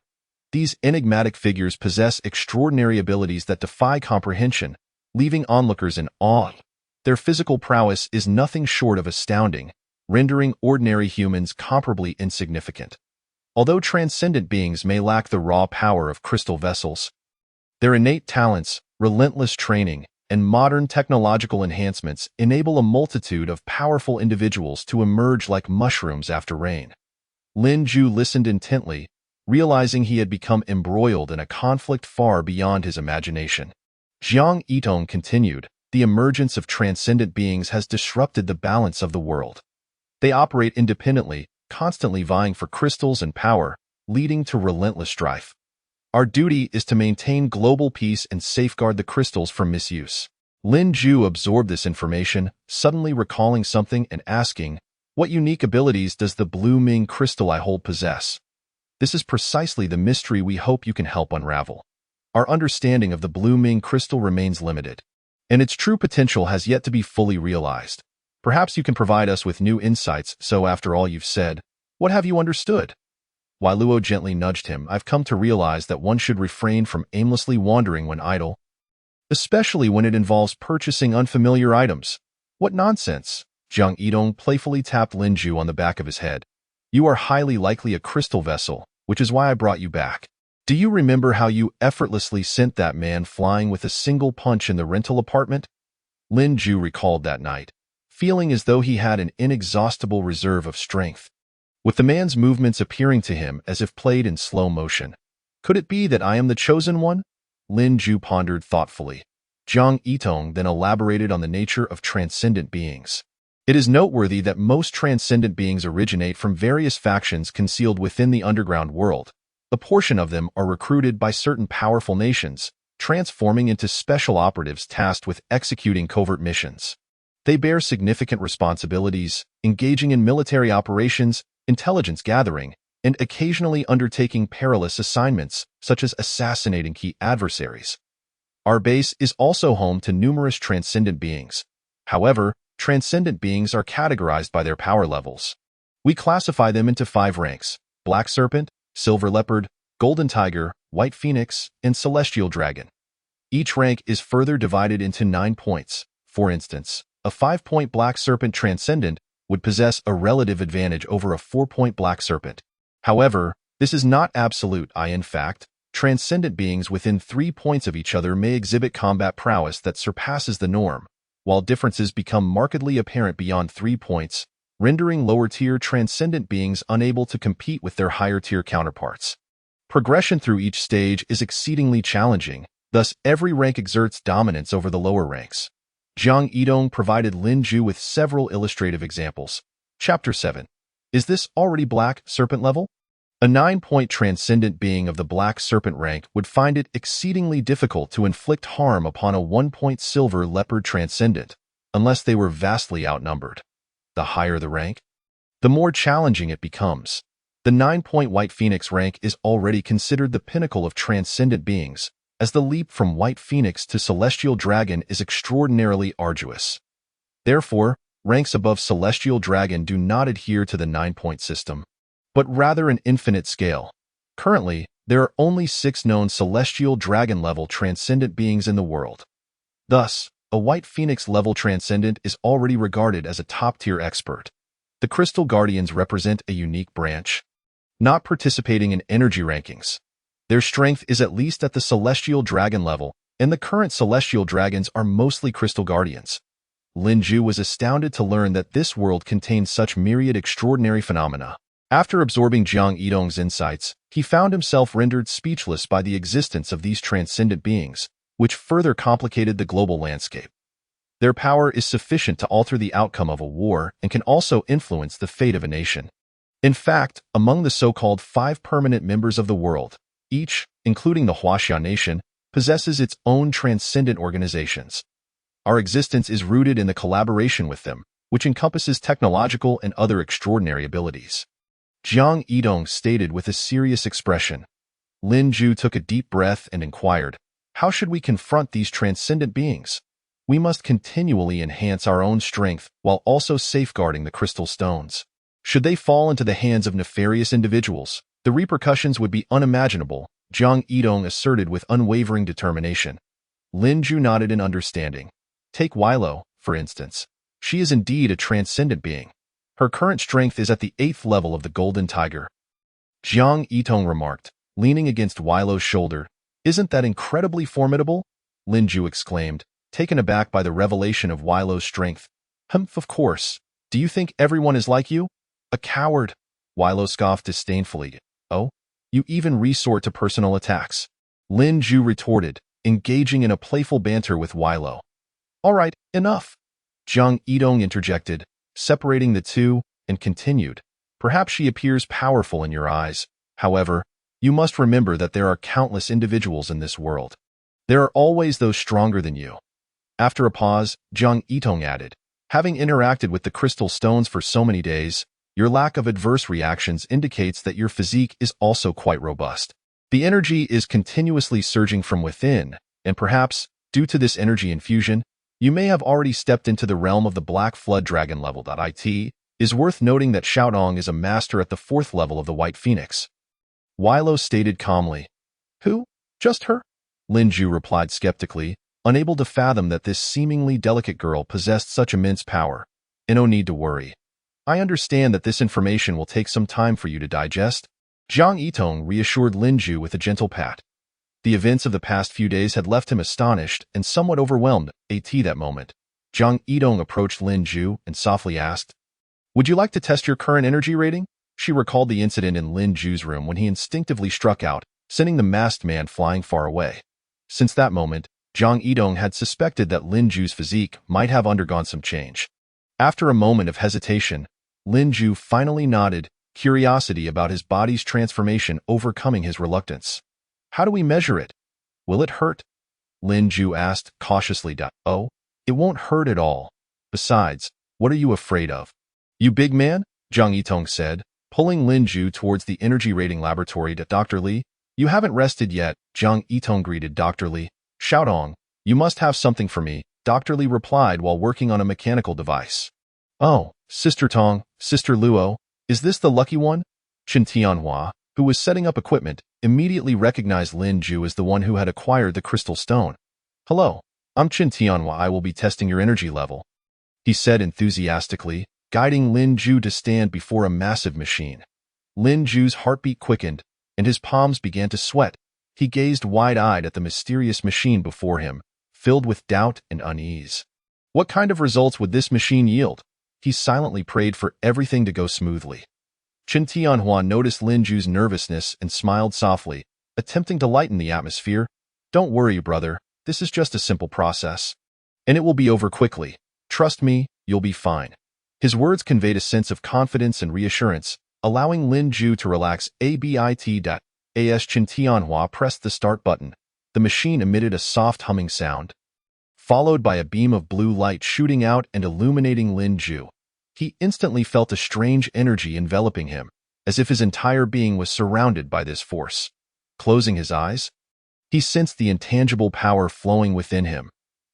These enigmatic figures possess extraordinary abilities that defy comprehension, leaving onlookers in awe. Their physical prowess is nothing short of astounding, rendering ordinary humans comparably insignificant. Although transcendent beings may lack the raw power of crystal vessels, their innate talents, relentless training, and modern technological enhancements enable a multitude of powerful individuals to emerge like mushrooms after rain. Lin Ju listened intently, realizing he had become embroiled in a conflict far beyond his imagination. Jiang Yitong continued, "The emergence of transcendent beings has disrupted the balance of the world. They operate independently, constantly vying for crystals and power, leading to relentless strife. Our duty is to maintain global peace and safeguard the crystals from misuse." Lin Ju absorbed this information, suddenly recalling something and asking, "What unique abilities does the Blue Ming crystal I hold possess?" This is precisely the mystery we hope you can help unravel. Our understanding of the Blue Ming crystal remains limited, and its true potential has yet to be fully realized. Perhaps you can provide us with new insights, so after all you've said, what have you understood? Wai Luo gently nudged him. "I've come to realize that one should refrain from aimlessly wandering when idle, especially when it involves purchasing unfamiliar items." "What nonsense!" Jiang Yitong playfully tapped Lin Ju on the back of his head. "You are highly likely a crystal vessel, which is why I brought you back. Do you remember how you effortlessly sent that man flying with a single punch in the rental apartment?" Lin Ju recalled that night, feeling as though he had an inexhaustible reserve of strength, with the man's movements appearing to him as if played in slow motion. "Could it be that I am the chosen one?" Lin Ju pondered thoughtfully. Jiang Yitong then elaborated on the nature of transcendent beings. "It is noteworthy that most transcendent beings originate from various factions concealed within the underground world. A portion of them are recruited by certain powerful nations, transforming into special operatives tasked with executing covert missions. They bear significant responsibilities, engaging in military operations, intelligence gathering, and occasionally undertaking perilous assignments, such as assassinating key adversaries. Our base is also home to numerous transcendent beings. However, transcendent beings are categorized by their power levels. We classify them into 5 ranks: Black Serpent, Silver Leopard, Golden Tiger, White Phoenix, and Celestial Dragon. Each rank is further divided into 9 points. For instance, a 5-point Black Serpent Transcendent would possess a relative advantage over a 4-point Black Serpent. However, this is not absolute. In fact, transcendent beings within 3 points of each other may exhibit combat prowess that surpasses the norm, while differences become markedly apparent beyond 3 points, rendering lower-tier transcendent beings unable to compete with their higher-tier counterparts. Progression through each stage is exceedingly challenging, thus every rank exerts dominance over the lower ranks. Jiang Yitong provided Lin Ju with several illustrative examples. Chapter 7. Is this already Black Serpent level? A 9-point transcendent being of the Black Serpent rank would find it exceedingly difficult to inflict harm upon a 1-point Silver Leopard Transcendent, unless they were vastly outnumbered. The higher the rank, the more challenging it becomes. The 9-point White Phoenix rank is already considered the pinnacle of transcendent beings, as the leap from White Phoenix to Celestial Dragon is extraordinarily arduous. Therefore, ranks above Celestial Dragon do not adhere to the 9-point system, but rather an infinite scale. Currently, there are only 6 known Celestial Dragon-level transcendent beings in the world. Thus, a White Phoenix-level transcendent is already regarded as a top-tier expert. The Crystal Guardians represent a unique branch, not participating in energy rankings. Their strength is at least at the Celestial Dragon level, and the current Celestial Dragons are mostly Crystal Guardians. Lin Ju was astounded to learn that this world contained such myriad extraordinary phenomena. After absorbing Jiang Yitong's insights, he found himself rendered speechless by the existence of these transcendent beings, which further complicated the global landscape. Their power is sufficient to alter the outcome of a war and can also influence the fate of a nation. In fact, among the so-called 5 permanent members of the world, each, including the Huaxia nation, possesses its own transcendent organizations. Our existence is rooted in the collaboration with them, which encompasses technological and other extraordinary abilities. Jiang Yitong stated with a serious expression. Lin Ju took a deep breath and inquired, "How should we confront these transcendent beings?" "We must continually enhance our own strength while also safeguarding the crystal stones. Should they fall into the hands of nefarious individuals, the repercussions would be unimaginable," Jiang Yitong asserted with unwavering determination. Lin Ju nodded in understanding. "Take Weilo, for instance. She is indeed a transcendent being. Her current strength is at the 8th level of the Golden Tiger. Jiang Yitong remarked, leaning against Weilo's shoulder. Isn't that incredibly formidable? Lin Ju exclaimed, taken aback by the revelation of Weilo's strength. Of course. Do you think everyone is like you? A coward. Weilo scoffed disdainfully. Oh? You even resort to personal attacks. Lin Ju retorted, engaging in a playful banter with Weilo. All right, enough. Jiang Yitong interjected, separating the two, and continued. Perhaps she appears powerful in your eyes. However, you must remember that there are countless individuals in this world. There are always those stronger than you. After a pause, Jiang Yitong added, having interacted with the crystal stones for so many days, your lack of adverse reactions indicates that your physique is also quite robust. The energy is continuously surging from within, and perhaps, due to this energy infusion, you may have already stepped into the realm of the Black Flood Dragon level. It is worth noting that Xiaodong is a master at the 4th level of the White Phoenix. Weilo stated calmly. Who? Just her? Lin Ju replied skeptically, unable to fathom that this seemingly delicate girl possessed such immense power. And no need to worry. I understand that this information will take some time for you to digest. Jiang Yitong reassured Lin Ju with a gentle pat. The events of the past few days had left him astonished and somewhat overwhelmed. At that moment, Jiang Yitong approached Lin Ju and softly asked, Would you like to test your current energy rating? She recalled the incident in Lin Ju's room when he instinctively struck out, sending the masked man flying far away. Since that moment, Jiang Yitong had suspected that Lin Ju's physique might have undergone some change. After a moment of hesitation, Lin Ju finally nodded, curiosity about his body's transformation overcoming his reluctance. How do we measure it? Will it hurt? Lin Ju asked cautiously. Oh, it won't hurt at all. Besides, what are you afraid of? You big man? Jiang Yitong said, pulling Lin Ju towards the energy rating laboratory. Dr. Li, you haven't rested yet, Jiang Yitong greeted Dr. Li. Xiaodong, you must have something for me, Dr. Li replied while working on a mechanical device. Oh, Sister Tong, Sister Luo, is this the lucky one? Chen Tianhua, who was setting up equipment, immediately recognized Lin Ju as the one who had acquired the crystal stone. Hello, I'm Chen Tianhua. I will be testing your energy level, he said enthusiastically, guiding Lin Ju to stand before a massive machine. Lin Ju's heartbeat quickened, and his palms began to sweat. He gazed wide-eyed at the mysterious machine before him, filled with doubt and unease. What kind of results would this machine yield? He silently prayed for everything to go smoothly. Chen Tianhua noticed Lin Ju's nervousness and smiled softly, attempting to lighten the atmosphere. Don't worry, brother. This is just a simple process. And it will be over quickly. Trust me, you'll be fine. His words conveyed a sense of confidence and reassurance, allowing Lin Ju to relax. As Chen Tianhua pressed the start button, the machine emitted a soft humming sound, followed by a beam of blue light shooting out and illuminating Lin Ju. He instantly felt a strange energy enveloping him, as if his entire being was surrounded by this force. Closing his eyes, he sensed the intangible power flowing within him.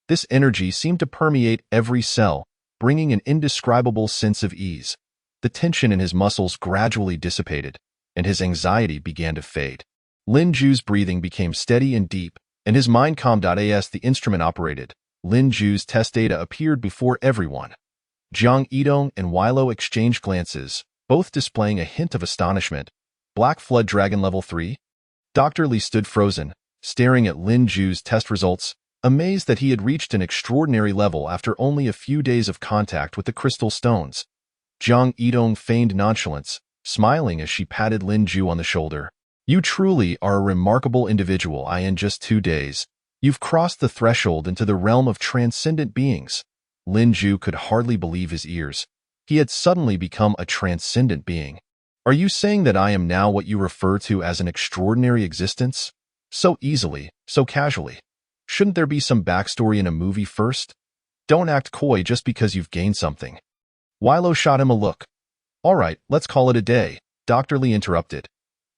This energy seemed to permeate every cell, bringing an indescribable sense of ease. The tension in his muscles gradually dissipated, and his anxiety began to fade. Lin Ju's breathing became steady and deep, and his mind calmed. As the instrument operated, Lin Ju's test data appeared before everyone. Jiang Yitong and Weilo exchanged glances, both displaying a hint of astonishment. Black Flood Dragon Level 3? Dr. Li stood frozen, staring at Lin Ju's test results, amazed that he had reached an extraordinary level after only a few days of contact with the crystal stones. Jiang Yitong feigned nonchalance, smiling as she patted Lin Ju on the shoulder. You truly are a remarkable individual. In just 2 days, you've crossed the threshold into the realm of transcendent beings. Lin Ju could hardly believe his ears. He had suddenly become a transcendent being. Are you saying that I am now what you refer to as an extraordinary existence? So easily, so casually. Shouldn't there be some backstory in a movie first? Don't act coy just because you've gained something. Weilo shot him a look. All right, let's call it a day, Dr. Li interrupted.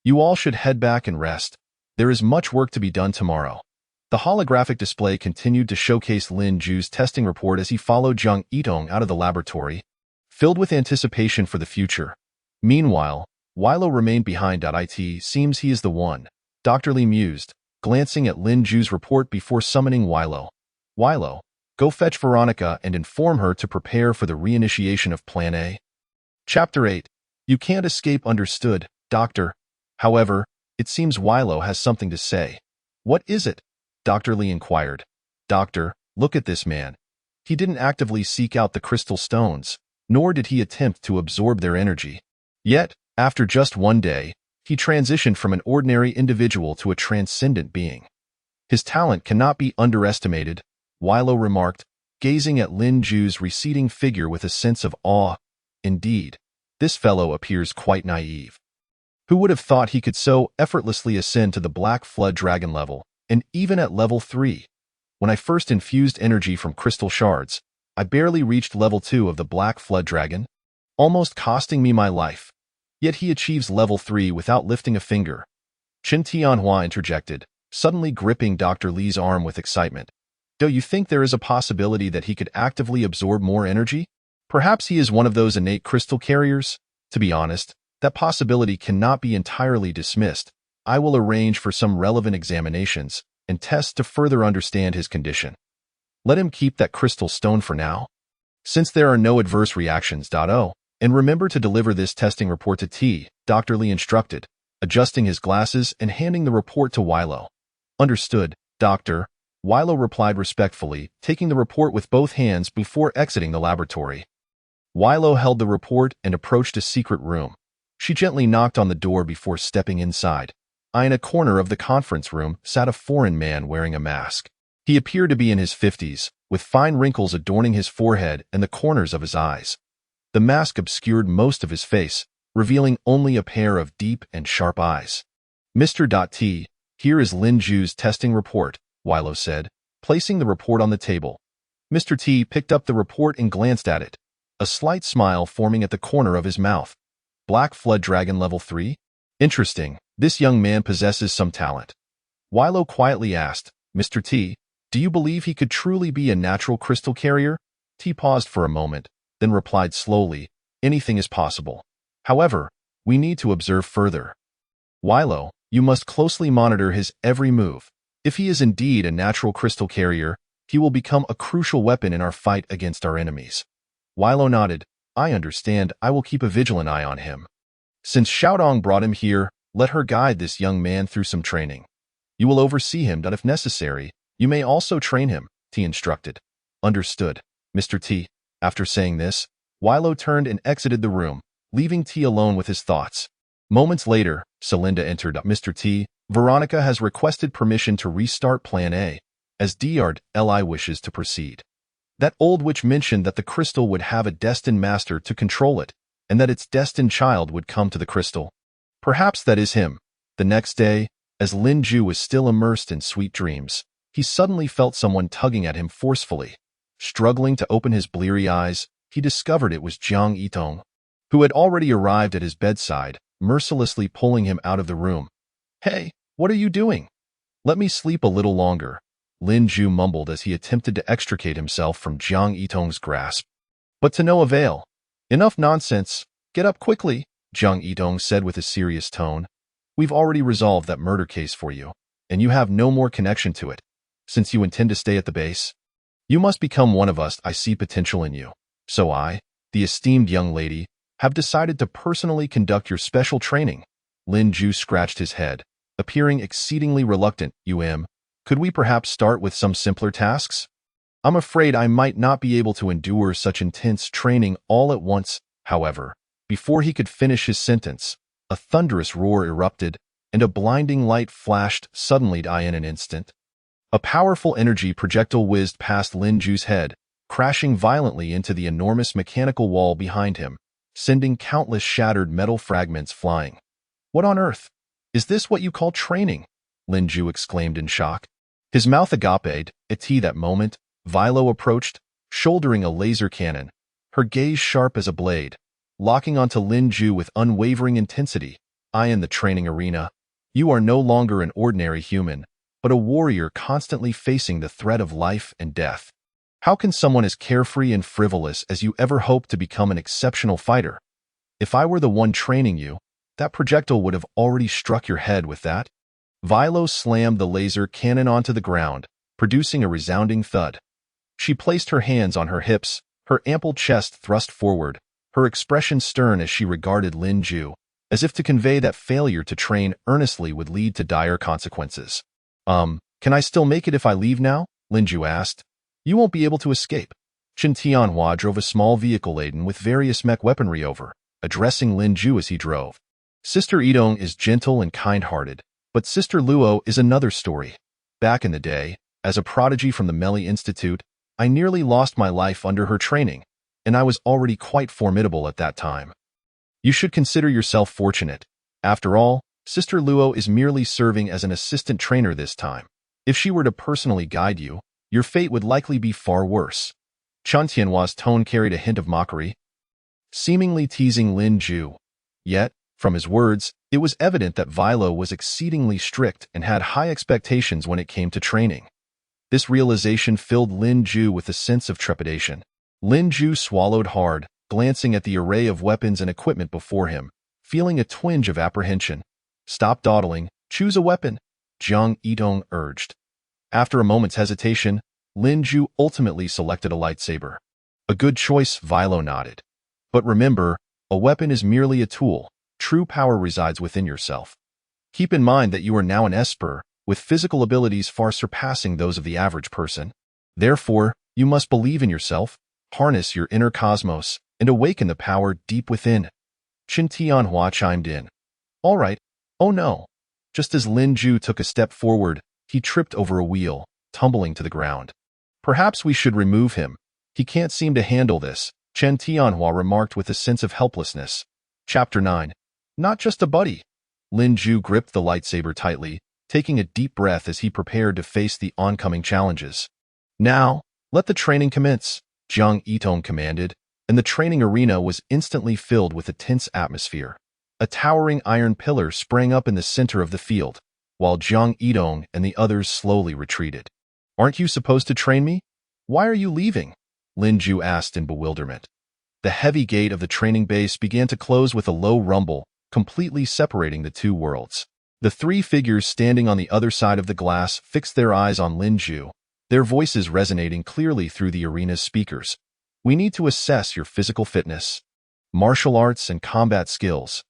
You all should head back and rest. There is much work to be done tomorrow. The holographic display continued to showcase Lin Ju's testing report as he followed Jiang Yitong out of the laboratory, filled with anticipation for the future. Meanwhile, Weilo remained behind. It seems he is the one, Dr. Li mused, glancing at Lin Ju's report before summoning Weilo. Weilo, Go fetch Veronica and inform her to prepare for the reinitiation of Plan A. Chapter 8. You can't escape. Understood, Doctor. However, it seems Weilo has something to say. What is it? Dr. Lee inquired. Doctor, look at this man. He didn't actively seek out the crystal stones, nor did he attempt to absorb their energy. Yet, after just one day, he transitioned from an ordinary individual to a transcendent being. His talent cannot be underestimated, Weilo remarked, gazing at Lin Ju's receding figure with a sense of awe. Indeed, this fellow appears quite naive. Who would have thought he could so effortlessly ascend to the Black Flood Dragon level, and even at level 3? When I first infused energy from crystal shards, I barely reached level 2 of the Black Flood Dragon, almost costing me my life. Yet he achieves level 3 without lifting a finger. Chen Tianhua interjected, suddenly gripping Dr. Li's arm with excitement. Do you think there is a possibility that he could actively absorb more energy? Perhaps he is one of those innate crystal carriers? To be honest, that possibility cannot be entirely dismissed. I will arrange for some relevant examinations and tests to further understand his condition. Let him keep that crystal stone for now. Since there are no adverse reactions. And remember to deliver this testing report to T, Dr. Lee instructed, adjusting his glasses and handing the report to Weilo. Understood, Doctor. Weilo replied respectfully, taking the report with both hands before exiting the laboratory. Weilo held the report and approached a secret room. She gently knocked on the door before stepping inside. In a corner of the conference room sat a foreign man wearing a mask. He appeared to be in his 50s, with fine wrinkles adorning his forehead and the corners of his eyes. The mask obscured most of his face, revealing only a pair of deep and sharp eyes. Mr. T, here is Lin Ju's testing report, Weilo said, placing the report on the table. Mr. T picked up the report and glanced at it, a slight smile forming at the corner of his mouth. Black Flood Dragon level 3? Interesting, this young man possesses some talent. Weilo quietly asked, Mr. T, do you believe he could truly be a natural crystal carrier? T paused for a moment, then replied slowly, anything is possible. However, we need to observe further. Weilo, you must closely monitor his every move. If he is indeed a natural crystal carrier, he will become a crucial weapon in our fight against our enemies. Weilo nodded. I understand. I will keep a vigilant eye on him. Since Xiaodong brought him here, let her guide this young man through some training. You will oversee him, and if necessary, you may also train him, T instructed. Understood, Mr. T. After saying this, Weilo turned and exited the room, leaving T alone with his thoughts. Moments later, Celinda entered. Mr. T, Veronica has requested permission to restart Plan A, as Dr. Li wishes to proceed. That old witch mentioned that the crystal would have a destined master to control it, and that its destined child would come to the crystal. Perhaps that is him. The next day, as Lin Ju was still immersed in sweet dreams, he suddenly felt someone tugging at him forcefully. Struggling to open his bleary eyes, he discovered it was Jiang Yitong, who had already arrived at his bedside, mercilessly pulling him out of the room. Hey, what are you doing? Let me sleep a little longer, Lin Ju mumbled as he attempted to extricate himself from Jiang Yitong's grasp. But to no avail. Enough nonsense. Get up quickly, Jiang Yitong said with a serious tone. We've already resolved that murder case for you, and you have no more connection to it. Since you intend to stay at the base, you must become one of us. I see potential in you. So I, the esteemed young lady, have decided to personally conduct your special training. Lin Ju scratched his head, appearing exceedingly reluctant. Could we perhaps start with some simpler tasks? I'm afraid I might not be able to endure such intense training all at once. However, before he could finish his sentence, a thunderous roar erupted, and a blinding light flashed suddenly in an instant. A powerful energy projectile whizzed past Lin Ju's head, crashing violently into the enormous mechanical wall behind him, sending countless shattered metal fragments flying. What on earth? Is this what you call training? Lin Ju exclaimed in shock. His mouth agaped. At that moment, Weilo approached, shouldering a laser cannon, her gaze sharp as a blade, locking onto Lin Ju with unwavering intensity. In the training arena, you are no longer an ordinary human, but a warrior constantly facing the threat of life and death. How can someone as carefree and frivolous as you ever hope to become an exceptional fighter? If I were the one training you, that projectile would have already struck your head with that. Weilo slammed the laser cannon onto the ground, producing a resounding thud. She placed her hands on her hips, her ample chest thrust forward, her expression stern as she regarded Lin Ju, as if to convey that failure to train earnestly would lead to dire consequences. Can I still make it if I leave now? Lin Ju asked. You won't be able to escape. Chen Tianhua drove a small vehicle laden with various mech weaponry over, addressing Lin Ju as he drove. Sister Yidong is gentle and kind-hearted, but Sister Luo is another story. Back in the day, as a prodigy from the Meli Institute, I nearly lost my life under her training, and I was already quite formidable at that time. You should consider yourself fortunate. After all, Sister Luo is merely serving as an assistant trainer this time. If she were to personally guide you, your fate would likely be far worse. Chen Tianhua's tone carried a hint of mockery, seemingly teasing Lin Ju. Yet, from his words, it was evident that Vilo was exceedingly strict and had high expectations when it came to training. This realization filled Lin Ju with a sense of trepidation. Lin Ju swallowed hard, glancing at the array of weapons and equipment before him, feeling a twinge of apprehension. Stop dawdling, choose a weapon, Jiang Yidong urged. After a moment's hesitation, Lin Ju ultimately selected a lightsaber. A good choice, Vilo nodded. But remember, a weapon is merely a tool. True power resides within yourself. Keep in mind that you are now an Esper, with physical abilities far surpassing those of the average person. Therefore, you must believe in yourself, harness your inner cosmos, and awaken the power deep within. Chen Tianhua chimed in. All right. Oh no. Just as Lin Ju took a step forward, he tripped over a wheel, tumbling to the ground. Perhaps we should remove him. He can't seem to handle this, Chen Tianhua remarked with a sense of helplessness. Chapter 9. Not just a buddy. Lin Ju gripped the lightsaber tightly, taking a deep breath as he prepared to face the oncoming challenges. Now, let the training commence, Jiang Yidong commanded, and the training arena was instantly filled with a tense atmosphere. A towering iron pillar sprang up in the center of the field, while Jiang Yidong and the others slowly retreated. Aren't you supposed to train me? Why are you leaving? Lin Ju asked in bewilderment. The heavy gate of the training base began to close with a low rumble, completely separating the two worlds. The three figures standing on the other side of the glass fixed their eyes on Lin Ju, their voices resonating clearly through the arena's speakers. We need to assess your physical fitness, martial arts, and combat skills.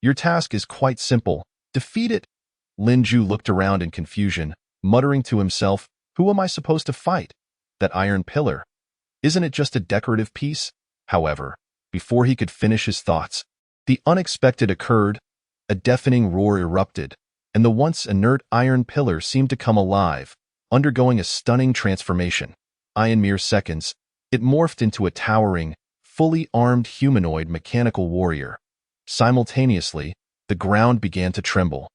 Your task is quite simple. Defeat it. Lin Ju looked around in confusion, muttering to himself, who am I supposed to fight? That iron pillar. Isn't it just a decorative piece? However, before he could finish his thoughts, the unexpected occurred. A deafening roar erupted, and the once inert iron pillar seemed to come alive, undergoing a stunning transformation. In mere seconds, it morphed into a towering, fully armed humanoid mechanical warrior. Simultaneously, the ground began to tremble,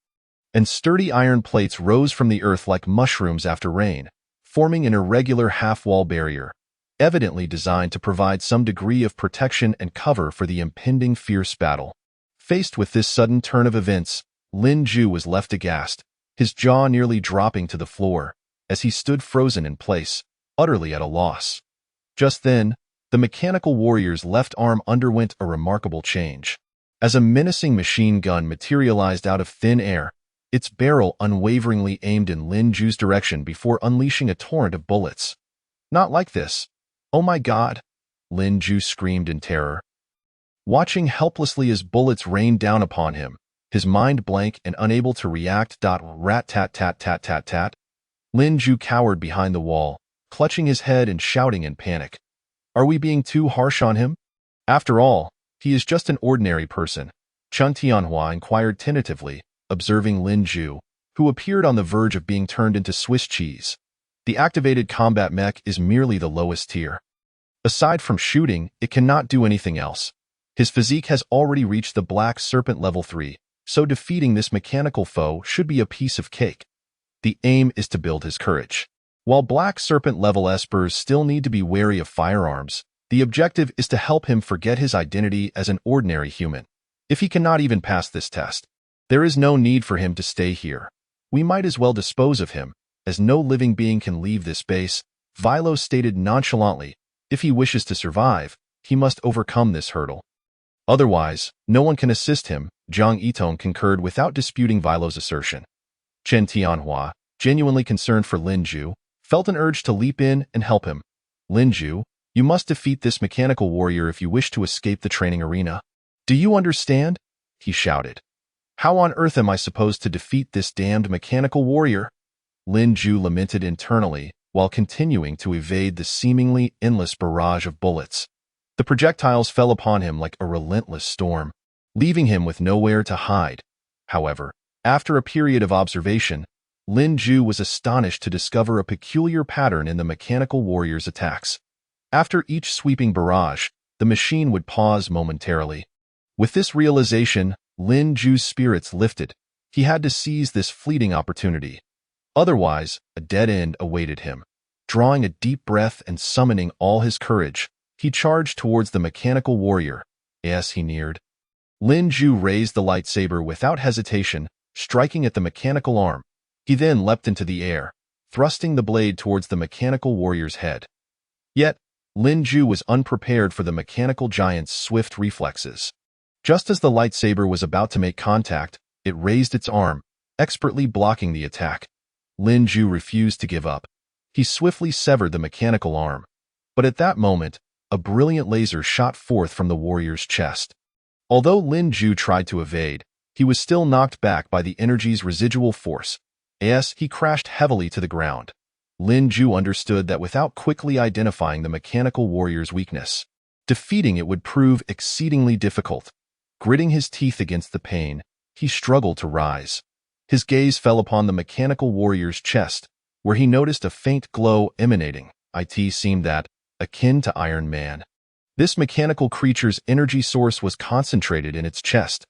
and sturdy iron plates rose from the earth like mushrooms after rain, forming an irregular half-wall barrier, evidently designed to provide some degree of protection and cover for the impending fierce battle. Faced with this sudden turn of events, Lin Ju was left aghast, his jaw nearly dropping to the floor, as he stood frozen in place, utterly at a loss. Just then, the mechanical warrior's left arm underwent a remarkable change. As a menacing machine gun materialized out of thin air, its barrel unwaveringly aimed in Lin Ju's direction before unleashing a torrent of bullets. Not like this. Oh my God! Lin Ju screamed in terror. Watching helplessly as bullets rained down upon him, his mind blank and unable to react. Rat-tat-tat-tat-tat-tat. Lin Ju cowered behind the wall, clutching his head and shouting in panic. Are we being too harsh on him? After all, he is just an ordinary person, Chen Tianhua inquired tentatively, observing Lin Ju, who appeared on the verge of being turned into Swiss cheese. The activated combat mech is merely the lowest tier. Aside from shooting, it cannot do anything else. His physique has already reached the Black Serpent level 3, so defeating this mechanical foe should be a piece of cake. The aim is to build his courage. While Black Serpent level espers still need to be wary of firearms, the objective is to help him forget his identity as an ordinary human. If he cannot even pass this test, there is no need for him to stay here. We might as well dispose of him, as no living being can leave this base, Vilo stated nonchalantly. If he wishes to survive, he must overcome this hurdle. Otherwise, no one can assist him, Jiang Yidong concurred without disputing Vilo's assertion. Chen Tianhua, genuinely concerned for Lin Ju, felt an urge to leap in and help him. Lin Ju, you must defeat this mechanical warrior if you wish to escape the training arena. Do you understand? He shouted. How on earth am I supposed to defeat this damned mechanical warrior? Lin Ju lamented internally while continuing to evade the seemingly endless barrage of bullets. The projectiles fell upon him like a relentless storm, leaving him with nowhere to hide. However, after a period of observation, Lin Ju was astonished to discover a peculiar pattern in the mechanical warrior's attacks. After each sweeping barrage, the machine would pause momentarily. With this realization, Lin Ju's spirits lifted. He had to seize this fleeting opportunity. Otherwise, a dead end awaited him. Drawing a deep breath and summoning all his courage, he charged towards the mechanical warrior. As he neared, Lin Ju raised the lightsaber without hesitation, striking at the mechanical arm. He then leapt into the air, thrusting the blade towards the mechanical warrior's head. Yet, Lin Ju was unprepared for the mechanical giant's swift reflexes. Just as the lightsaber was about to make contact, it raised its arm, expertly blocking the attack. Lin Ju refused to give up. He swiftly severed the mechanical arm. But at that moment, a brilliant laser shot forth from the warrior's chest. Although Lin Ju tried to evade, he was still knocked back by the energy's residual force. As he crashed heavily to the ground, Lin Ju understood that without quickly identifying the mechanical warrior's weakness, defeating it would prove exceedingly difficult. Gritting his teeth against the pain, he struggled to rise. His gaze fell upon the mechanical warrior's chest, where he noticed a faint glow emanating. It seemed that, akin to Iron Man, this mechanical creature's energy source was concentrated in its chest.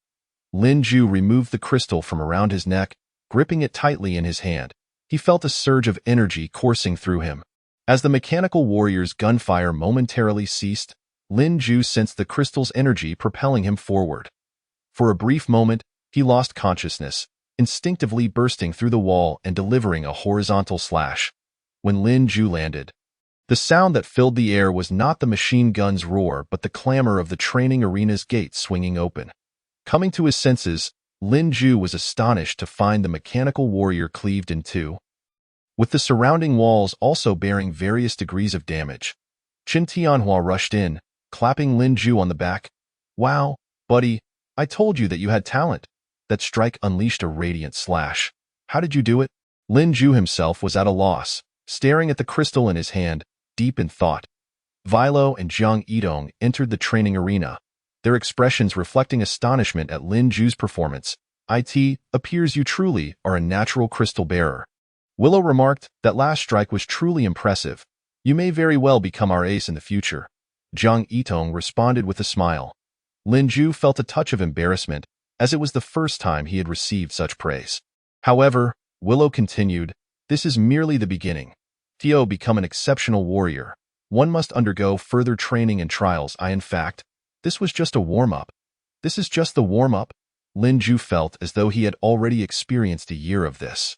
Lin Ju removed the crystal from around his neck, gripping it tightly in his hand. He felt a surge of energy coursing through him. As the mechanical warrior's gunfire momentarily ceased, Lin Ju sensed the crystal's energy propelling him forward. For a brief moment, he lost consciousness, instinctively bursting through the wall and delivering a horizontal slash. When Lin Ju landed, the sound that filled the air was not the machine gun's roar but the clamor of the training arena's gate swinging open. Coming to his senses, Lin Ju was astonished to find the mechanical warrior cleaved in two, with the surrounding walls also bearing various degrees of damage. Qin Tianhua rushed in, clapping Lin Ju on the back. Wow, buddy, I told you that you had talent. That strike unleashed a radiant slash. How did you do it? Lin Ju himself was at a loss, staring at the crystal in his hand, deep in thought. Vilo and Jiang Yidong entered the training arena, their expressions reflecting astonishment at Lin Ju's performance. It appears you truly are a natural crystal bearer. Willow remarked, that last strike was truly impressive. You may very well become our ace in the future. Jiang Yidong responded with a smile. Lin Ju felt a touch of embarrassment, as it was the first time he had received such praise. However, Willow continued, this is merely the beginning. To become an exceptional warrior, one must undergo further training and trials. In fact, this was just a warm-up. This is just the warm-up. Lin Ju felt as though he had already experienced a year of this.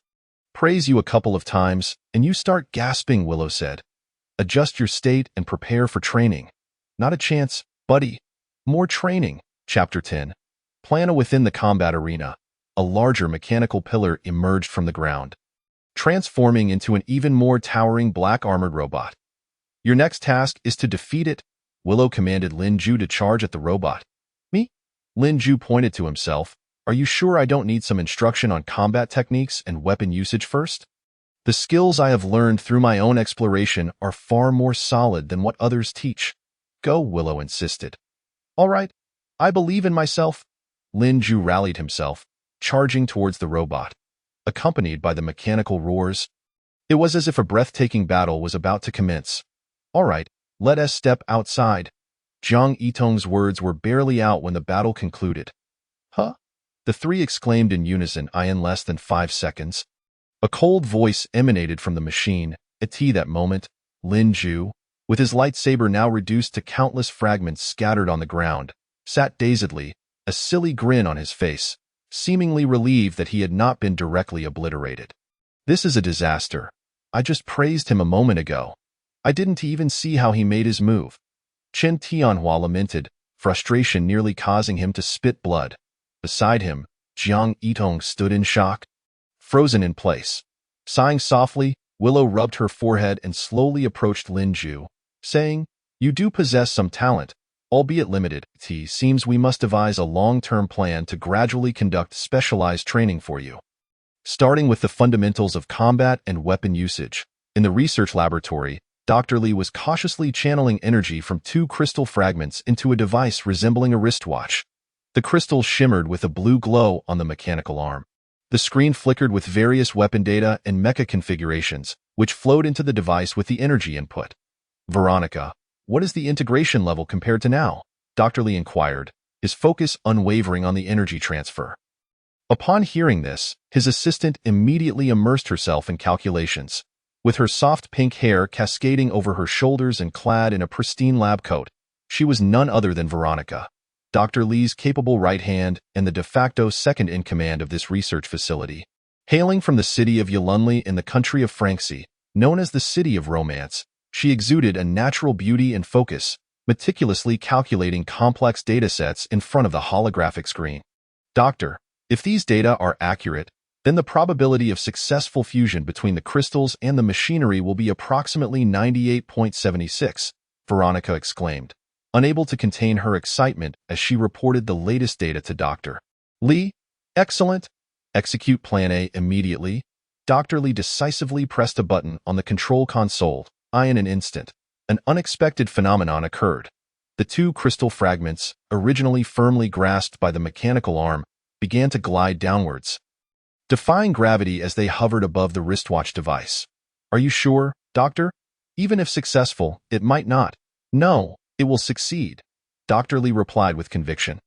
Praise you a couple of times, and you start gasping, Willow said. Adjust your state and prepare for training. Not a chance, buddy. More training. Chapter 10. Plana within the combat arena. A larger mechanical pillar emerged from the ground, transforming into an even more towering black armored robot. Your next task is to defeat it. Willow commanded Lin Ju to charge at the robot. Me? Lin Ju pointed to himself. Are you sure I don't need some instruction on combat techniques and weapon usage first? The skills I have learned through my own exploration are far more solid than what others teach. Go, Willow insisted. All right, I believe in myself. Lin Ju rallied himself, charging towards the robot, accompanied by the mechanical roars. It was as if a breathtaking battle was about to commence. All right, let us step outside. Jiang Yidong's words were barely out when the battle concluded. Huh? The three exclaimed in unison in less than 5 seconds. A cold voice emanated from the machine. At that moment, Lin Ju, with his lightsaber now reduced to countless fragments scattered on the ground, sat dazedly, a silly grin on his face, seemingly relieved that he had not been directly obliterated. This is a disaster. I just praised him a moment ago. I didn't even see how he made his move. Qin Tianhua lamented, frustration nearly causing him to spit blood. Beside him, Jiang Yidong stood in shock, frozen in place. Sighing softly, Willow rubbed her forehead and slowly approached Lin Ju. saying, "You do possess some talent, albeit limited. It seems we must devise a long-term plan to gradually conduct specialized training for you. Starting with the fundamentals of combat and weapon usage." In the research laboratory, Dr. Lee was cautiously channeling energy from 2 crystal fragments into a device resembling a wristwatch. The crystals shimmered with a blue glow on the mechanical arm. The screen flickered with various weapon data and mecha configurations, which flowed into the device with the energy input. "Veronica, what is the integration level compared to now?" Dr. Lee inquired, his focus unwavering on the energy transfer. Upon hearing this, his assistant immediately immersed herself in calculations. With her soft pink hair cascading over her shoulders and clad in a pristine lab coat, she was none other than Veronica, Dr. Lee's capable right hand and the de facto second-in-command of this research facility. Hailing from the city of Yulunli in the country of Franxi, known as the City of Romance, she exuded a natural beauty and focus, meticulously calculating complex datasets in front of the holographic screen. "Doctor, if these data are accurate, then the probability of successful fusion between the crystals and the machinery will be approximately 98.76, Veronica exclaimed, unable to contain her excitement as she reported the latest data to Dr. Lee. "Excellent. Execute Plan A immediately." Dr. Lee decisively pressed a button on the control console. In an instant, an unexpected phenomenon occurred. The 2 crystal fragments, originally firmly grasped by the mechanical arm, began to glide downwards, defying gravity as they hovered above the wristwatch device. "Are you sure, Doctor? Even if successful, it might not." "No, it will succeed," Dr. Lee replied with conviction.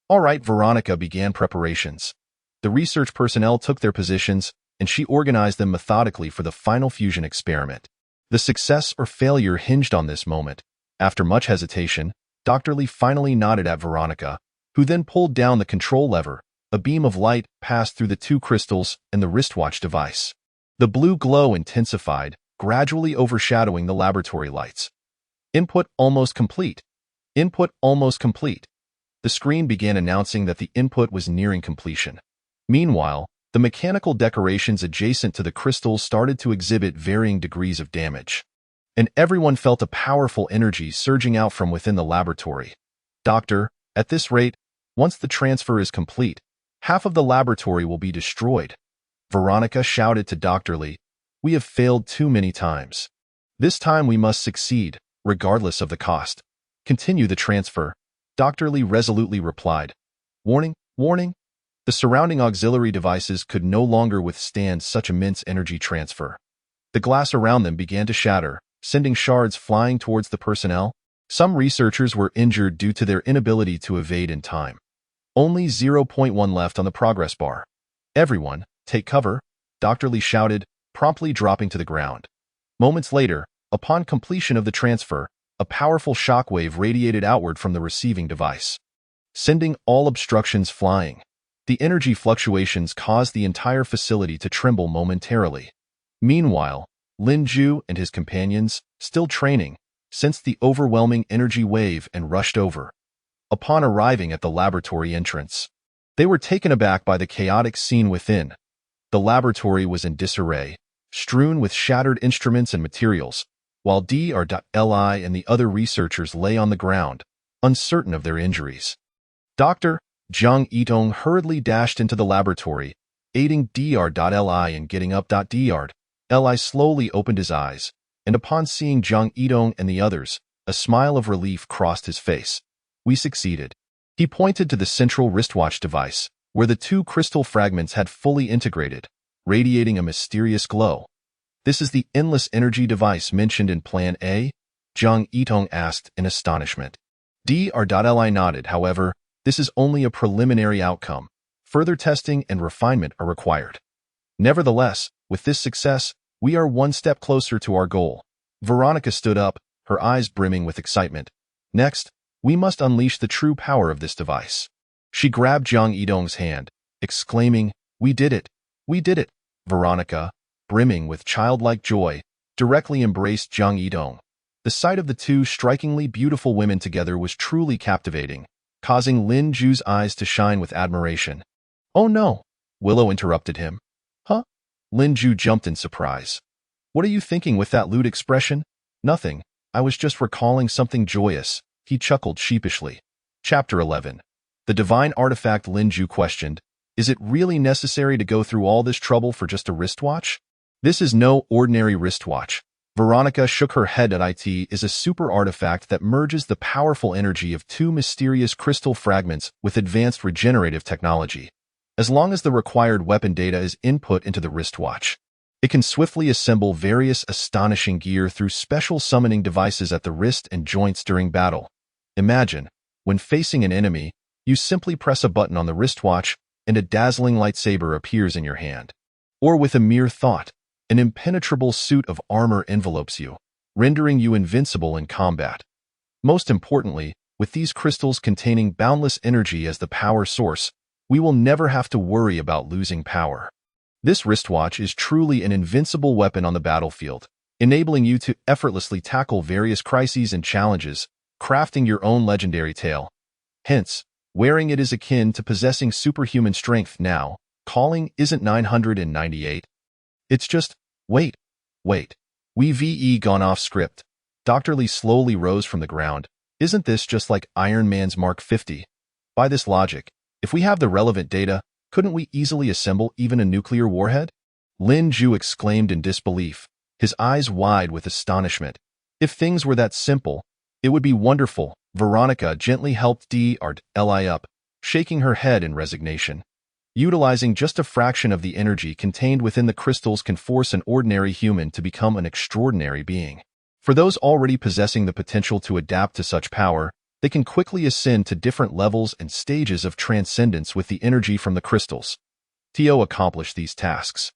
"All right." Veronica began preparations. The research personnel took their positions, and she organized them methodically for the final fusion experiment. The success or failure hinged on this moment. After much hesitation, Dr. Lee finally nodded at Veronica, who then pulled down the control lever. A beam of light passed through the 2 crystals and the wristwatch device. The blue glow intensified, gradually overshadowing the laboratory lights. "Input almost complete. Input almost complete." The screen began announcing that the input was nearing completion. Meanwhile, the mechanical decorations adjacent to the crystals started to exhibit varying degrees of damage, and everyone felt a powerful energy surging out from within the laboratory. "Doctor, at this rate, once the transfer is complete, half of the laboratory will be destroyed." Veronica shouted to Dr. Lee, "We have failed too many times. This time we must succeed, regardless of the cost. Continue the transfer." Dr. Lee resolutely replied, "Warning, warning." The surrounding auxiliary devices could no longer withstand such immense energy transfer. The glass around them began to shatter, sending shards flying towards the personnel. Some researchers were injured due to their inability to evade in time. Only 0.1 left on the progress bar. "Everyone, take cover," Dr. Lee shouted, promptly dropping to the ground. Moments later, upon completion of the transfer, a powerful shockwave radiated outward from the receiving device, sending all obstructions flying. The energy fluctuations caused the entire facility to tremble momentarily. Meanwhile, Lin Ju and his companions, still training, sensed the overwhelming energy wave and rushed over. Upon arriving at the laboratory entrance, they were taken aback by the chaotic scene within. The laboratory was in disarray, strewn with shattered instruments and materials, while Dr. and the other researchers lay on the ground, uncertain of their injuries. Dr. Zhang Yitong hurriedly dashed into the laboratory, aiding Dr. in getting up. Dr. Slowly opened his eyes, and upon seeing Zhang Yitong and the others, a smile of relief crossed his face. "We succeeded." He pointed to the central wristwatch device, where the 2 crystal fragments had fully integrated, radiating a mysterious glow. "This is the endless energy device mentioned in Plan A?" Zhang Yitong asked in astonishment. Dr. nodded. "However, this is only a preliminary outcome. Further testing and refinement are required. Nevertheless, with this success, we are one step closer to our goal." Veronica stood up, her eyes brimming with excitement. "Next, we must unleash the true power of this device." She grabbed Zhang Yitong's hand, exclaiming, "We did it! We did it!" Veronica, brimming with childlike joy, directly embraced Zhang Yitong. The sight of the 2 strikingly beautiful women together was truly captivating, causing Lin Ju's eyes to shine with admiration. "Oh no!" Willow interrupted him. "Huh?" Lin Ju jumped in surprise. "What are you thinking with that lewd expression?" "Nothing. I was just recalling something joyous, he chuckled sheepishly. Chapter 11. The divine artifact Lin Ju questioned, is it really necessary to go through all this trouble for just a wristwatch? This is no ordinary wristwatch. Veronica shook her head at it is a super artifact that merges the powerful energy of two mysterious crystal fragments with advanced regenerative technology. As long as the required weapon data is input into the wristwatch, it can swiftly assemble various astonishing gear through special summoning devices at the wrist and joints during battle. Imagine, when facing an enemy, you simply press a button on the wristwatch and a dazzling lightsaber appears in your hand. Or with a mere thought, an impenetrable suit of armor envelopes you, rendering you invincible in combat. Most importantly, with these crystals containing boundless energy as the power source, we will never have to worry about losing power. This wristwatch is truly an invincible weapon on the battlefield, enabling you to effortlessly tackle various crises and challenges, crafting your own legendary tale. Hence, wearing it is akin to possessing superhuman strength now. Calling isn't 998. It's just, wait. We've gone off script. Dr. Lee slowly rose from the ground. Isn't this just like Iron Man's Mark 50? By this logic, if we have the relevant data, couldn't we easily assemble even a nuclear warhead? Lin Ju exclaimed in disbelief, his eyes wide with astonishment. If things were that simple, it would be wonderful. Veronica gently helped Li up, shaking her head in resignation. Utilizing just a fraction of the energy contained within the crystals can force an ordinary human to become an extraordinary being. For those already possessing the potential to adapt to such power, they can quickly ascend to different levels and stages of transcendence with the energy from the crystals. To accomplish these tasks,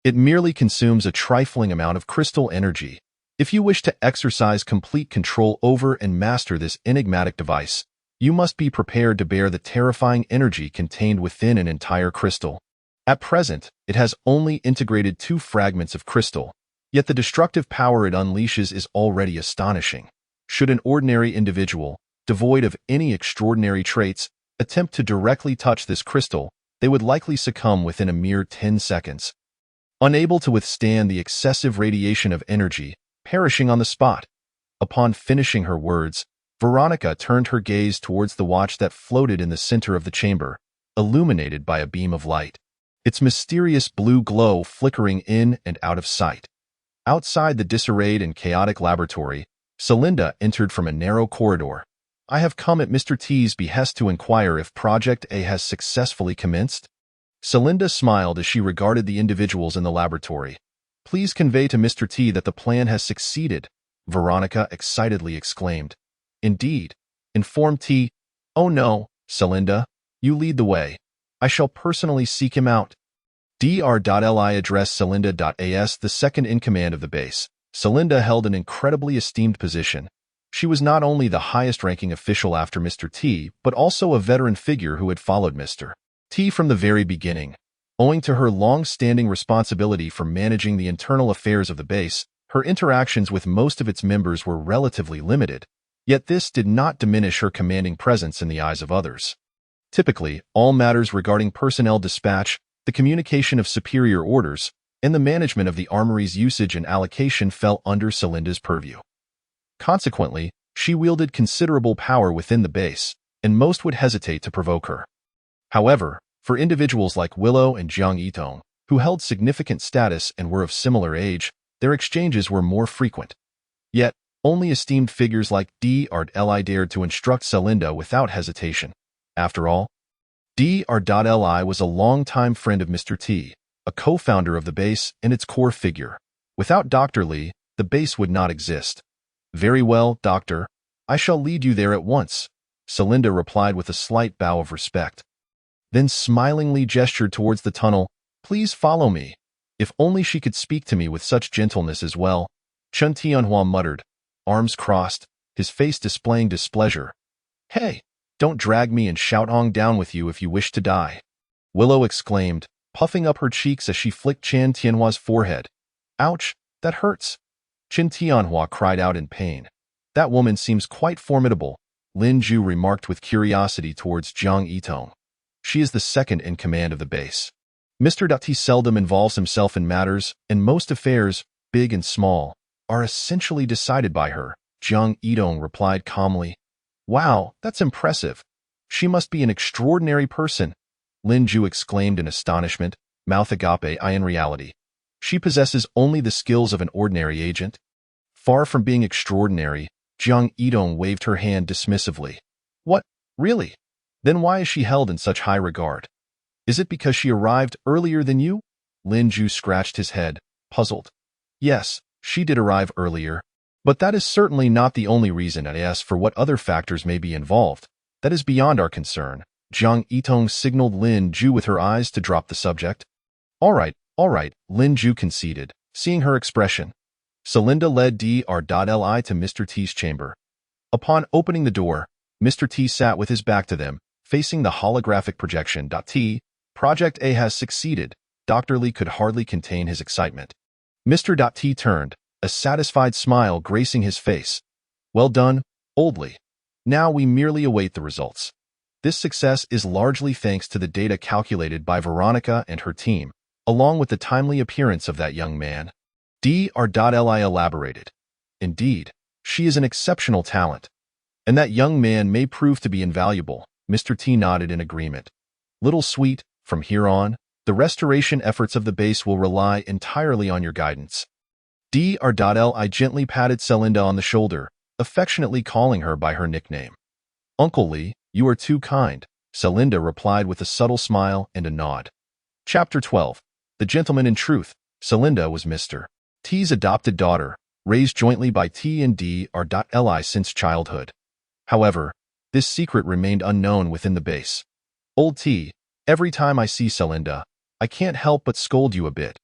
it merely consumes a trifling amount of crystal energy. If you wish to exercise complete control over and master this enigmatic device, you must be prepared to bear the terrifying energy contained within an entire crystal. At present, it has only integrated 2 fragments of crystal, yet the destructive power it unleashes is already astonishing. Should an ordinary individual, devoid of any extraordinary traits, attempt to directly touch this crystal, they would likely succumb within a mere 10 seconds. Unable to withstand the excessive radiation of energy, perishing on the spot. Upon finishing her words, Veronica turned her gaze towards the watch that floated in the center of the chamber, illuminated by a beam of light, its mysterious blue glow flickering in and out of sight. Outside the disarrayed and chaotic laboratory, Celinda entered from a narrow corridor. I have come at Mr. T's behest to inquire if Project A has successfully commenced. Celinda smiled as she regarded the individuals in the laboratory. Please convey to Mr. T that the plan has succeeded, Veronica excitedly exclaimed. Indeed, informed T. Oh no, Celinda, you lead the way. I shall personally seek him out. Dr.Li addressed Celinda.as, the second in command of the base. Celinda held an incredibly esteemed position. She was not only the highest-ranking official after Mr. T, but also a veteran figure who had followed Mr. T from the very beginning. Owing to her long-standing responsibility for managing the internal affairs of the base, her interactions with most of its members were relatively limited, yet this did not diminish her commanding presence in the eyes of others. Typically, all matters regarding personnel dispatch, the communication of superior orders, and the management of the armory's usage and allocation fell under Celinda's purview. Consequently, she wielded considerable power within the base, and most would hesitate to provoke her. However, for individuals like Willow and Jiang Yitong, who held significant status and were of similar age, their exchanges were more frequent. Yet, only esteemed figures like Dr.Li dared to instruct Celinda without hesitation. After all, Dr.Li was a longtime friend of Mr. T, a co-founder of the base and its core figure. Without Dr. Li, the base would not exist. Very well, Doctor. I shall lead you there at once, Celinda replied with a slight bow of respect. Then smilingly gestured towards the tunnel. Please follow me. If only she could speak to me with such gentleness as well, Chen Tianhua muttered, arms crossed, his face displaying displeasure. Hey, don't drag me and shout Hong down with you if you wish to die, Willow exclaimed, puffing up her cheeks as she flicked Chen Tianhua's forehead. Ouch, that hurts. Chen Tianhua cried out in pain. That woman seems quite formidable, Lin Ju remarked with curiosity towards Jiang Yitong. She is the second in command of the base. Mr. T seldom involves himself in matters, and most affairs, big and small, are essentially decided by her, Jiang Yidong replied calmly. Wow, that's impressive. She must be an extraordinary person, Lin Ju exclaimed in astonishment, mouth agape in reality. She possesses only the skills of an ordinary agent? Far from being extraordinary, Jiang Yidong waved her hand dismissively. What? Really? Then why is she held in such high regard? Is it because she arrived earlier than you? Lin Ju scratched his head, puzzled. Yes, she did arrive earlier. But that is certainly not the only reason. As for what other factors may be involved, that is beyond our concern. Jiang Yitong signaled Lin Ju with her eyes to drop the subject. All right, Lin Ju conceded, seeing her expression. Celinda led Dr. Li to Mr. T's chamber. Upon opening the door, Mr. T sat with his back to them, facing the holographic projection. Project A has succeeded. Dr. Li could hardly contain his excitement. Mr. T turned, a satisfied smile gracing his face. Well done, Old Li. Now we merely await the results. This success is largely thanks to the data calculated by Veronica and her team, along with the timely appearance of that young man. Dr. Li elaborated. Indeed, she is an exceptional talent. And that young man may prove to be invaluable. Mr. T nodded in agreement. Little Sweet, from here on, the restoration efforts of the base will rely entirely on your guidance. Dr. Li gently patted Celinda on the shoulder, affectionately calling her by her nickname. Uncle Li, you are too kind, Celinda replied with a subtle smile and a nod. Chapter 12. The Gentleman in Truth. Celinda was Mr. T's adopted daughter, raised jointly by T and Dr. Li since childhood. However, this secret remained unknown within the base. Old T, every time I see Celinda, I can't help but scold you a bit.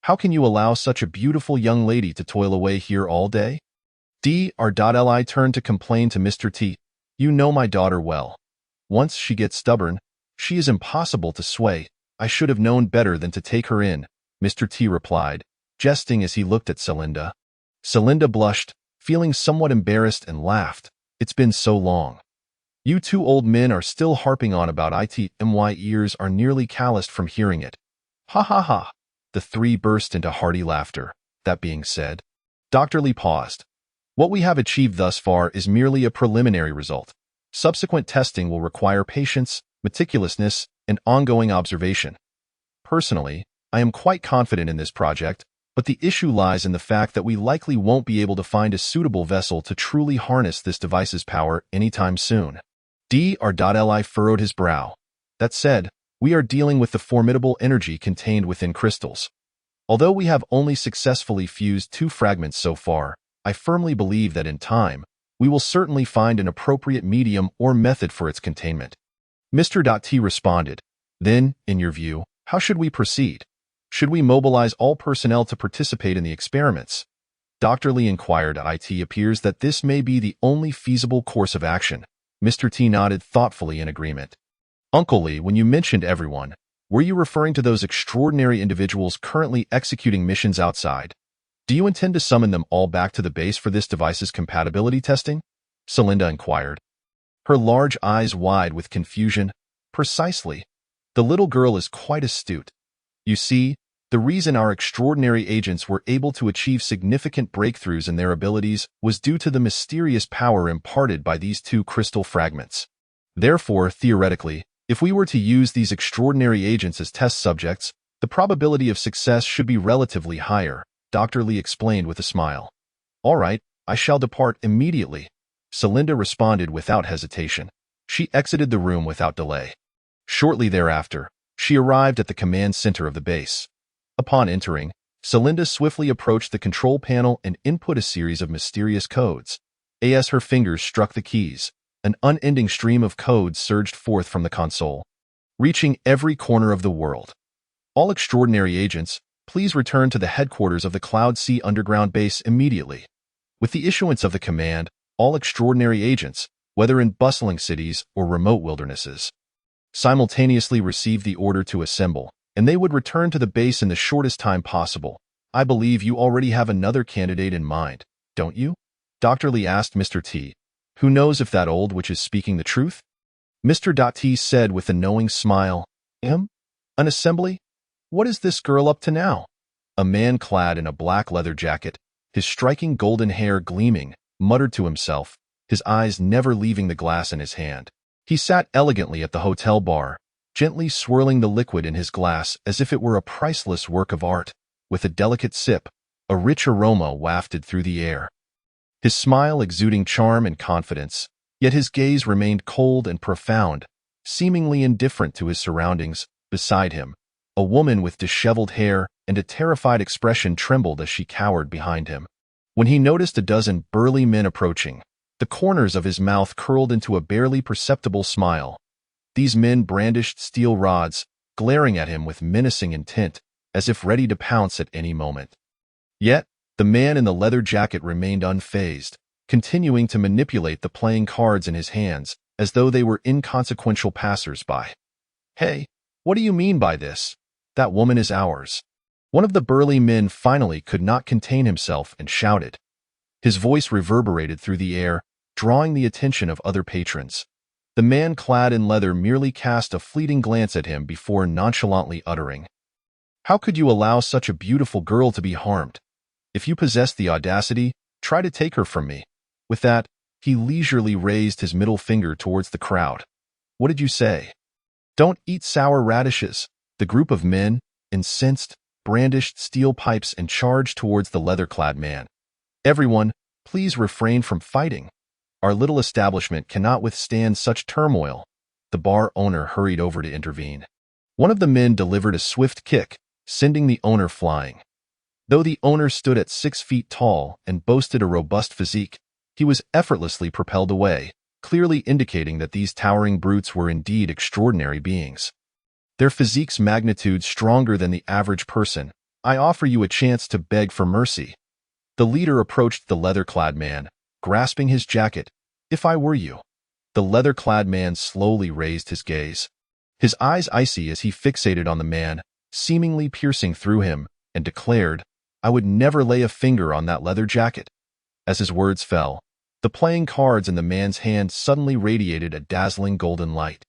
How can you allow such a beautiful young lady to toil away here all day? Dr. Li turned to complain to Mr. T. You know my daughter well. Once she gets stubborn, she is impossible to sway. I should have known better than to take her in, Mr. T replied, jesting as he looked at Celinda. Celinda blushed, feeling somewhat embarrassed, and laughed. It's been so long. You two old men are still harping on about it. My ears are nearly calloused from hearing it. Ha ha ha. The three burst into hearty laughter. That being said, Dr. Li paused. What we have achieved thus far is merely a preliminary result. Subsequent testing will require patience, meticulousness, and ongoing observation. Personally, I am quite confident in this project, but the issue lies in the fact that we likely won't be able to find a suitable vessel to truly harness this device's power anytime soon. Dr. Li furrowed his brow. That said, we are dealing with the formidable energy contained within crystals. Although we have only successfully fused 2 fragments so far, I firmly believe that in time, we will certainly find an appropriate medium or method for its containment. Mr. T responded. Then, in your view, how should we proceed? Should we mobilize all personnel to participate in the experiments? Dr. Li inquired. It appears that this may be the only feasible course of action. Mr. T nodded thoughtfully in agreement. Uncle Li, when you mentioned everyone, were you referring to those extraordinary individuals currently executing missions outside? Do you intend to summon them all back to the base for this device's compatibility testing? Celinda inquired. Her large eyes wide with confusion. Precisely. The little girl is quite astute. You see, the reason our extraordinary agents were able to achieve significant breakthroughs in their abilities was due to the mysterious power imparted by these 2 crystal fragments. Therefore, theoretically, if we were to use these extraordinary agents as test subjects, the probability of success should be relatively higher, Dr. Li explained with a smile. All right, I shall depart immediately, Celinda responded without hesitation. She exited the room without delay. Shortly thereafter, she arrived at the command center of the base. Upon entering, Celinda swiftly approached the control panel and input a series of mysterious codes. As her fingers struck the keys, an unending stream of codes surged forth from the console, reaching every corner of the world. All extraordinary agents, please return to the headquarters of the Cloud Sea Underground Base immediately. With the issuance of the command, all extraordinary agents, whether in bustling cities or remote wildernesses, simultaneously received the order to assemble, and they would return to the base in the shortest time possible. I believe you already have another candidate in mind, don't you? Dr. Li asked Mr. T. Who knows if that old witch is speaking the truth? Mr. T said with a knowing smile. An assembly? What is this girl up to now? A man clad in a black leather jacket, his striking golden hair gleaming, muttered to himself, his eyes never leaving the glass in his hand. He sat elegantly at the hotel bar, gently swirling the liquid in his glass as if it were a priceless work of art. With a delicate sip, a rich aroma wafted through the air. His smile exuding charm and confidence, yet his gaze remained cold and profound, seemingly indifferent to his surroundings. Beside him, a woman with disheveled hair and a terrified expression trembled as she cowered behind him. When he noticed a dozen burly men approaching, the corners of his mouth curled into a barely perceptible smile. These men brandished steel rods, glaring at him with menacing intent, as if ready to pounce at any moment. Yet, the man in the leather jacket remained unfazed, continuing to manipulate the playing cards in his hands as though they were inconsequential passers-by. "Hey, what do you mean by this? That woman is ours." One of the burly men finally could not contain himself and shouted. His voice reverberated through the air, drawing the attention of other patrons. The man clad in leather merely cast a fleeting glance at him before nonchalantly uttering, "How could you allow such a beautiful girl to be harmed? If you possess the audacity, try to take her from me." With that, he leisurely raised his middle finger towards the crowd. "What did you say?" "Don't eat sour radishes." The group of men, incensed, brandished steel pipes and charged towards the leather-clad man. "Everyone, please refrain from fighting. Our little establishment cannot withstand such turmoil." The bar owner hurried over to intervene. One of the men delivered a swift kick, sending the owner flying. Though the owner stood at 6 feet tall and boasted a robust physique, he was effortlessly propelled away, clearly indicating that these towering brutes were indeed extraordinary beings. Their physique's magnitude stronger than the average person. "I offer you a chance to beg for mercy." The leader approached the leather-clad man, grasping his jacket. "If I were you." The leather-clad man slowly raised his gaze, his eyes icy as he fixated on the man, seemingly piercing through him, and declared, "I would never lay a finger on that leather jacket." As his words fell, the playing cards in the man's hand suddenly radiated a dazzling golden light.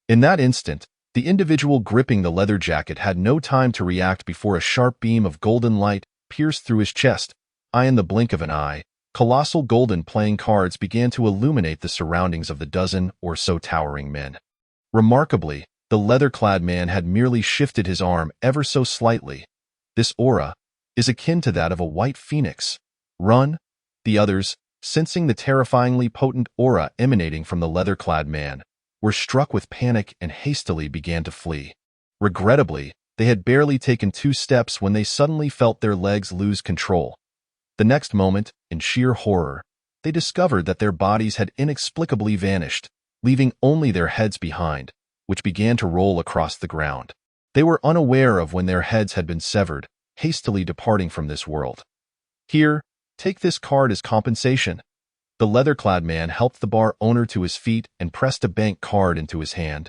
In that instant, the individual gripping the leather jacket had no time to react before a sharp beam of golden light pierced through his chest. In the blink of an eye, colossal golden playing cards began to illuminate the surroundings of the dozen or so towering men. Remarkably, the leather-clad man had merely shifted his arm ever so slightly. This aura is akin to that of a white phoenix. "Run!" The others, sensing the terrifyingly potent aura emanating from the leather-clad man, were struck with panic and hastily began to flee. Regrettably, they had barely taken 2 steps when they suddenly felt their legs lose control. The next moment, in sheer horror, they discovered that their bodies had inexplicably vanished, leaving only their heads behind, which began to roll across the ground. They were unaware of when their heads had been severed, hastily departing from this world. "Here, take this card as compensation." The leather-clad man helped the bar owner to his feet and pressed a bank card into his hand,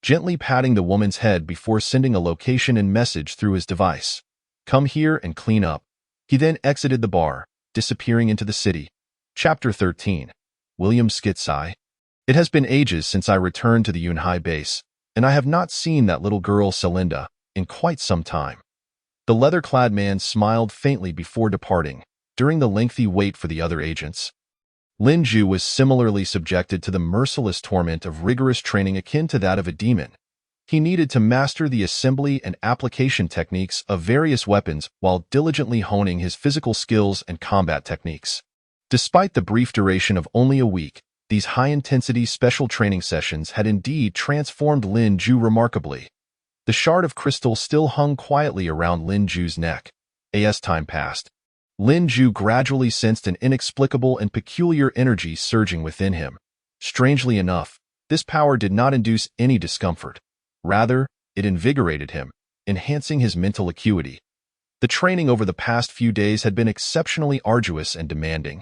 gently patting the woman's head before sending a location and message through his device. "Come here and clean up." He then exited the bar, disappearing into the city. Chapter 13. William Skitsai. It has been ages since I returned to the Yunhai base, and I have not seen that little girl Celinda in quite some time. The leather-clad man smiled faintly before departing, during the lengthy wait for the other agents. Lin Ju was similarly subjected to the merciless torment of rigorous training akin to that of a demon. He needed to master the assembly and application techniques of various weapons while diligently honing his physical skills and combat techniques. Despite the brief duration of only a week, these high-intensity special training sessions had indeed transformed Lin Ju remarkably. The shard of crystal still hung quietly around Lin Ju's neck. As time passed, Lin Ju gradually sensed an inexplicable and peculiar energy surging within him. Strangely enough, this power did not induce any discomfort. Rather, it invigorated him, enhancing his mental acuity. The training over the past few days had been exceptionally arduous and demanding.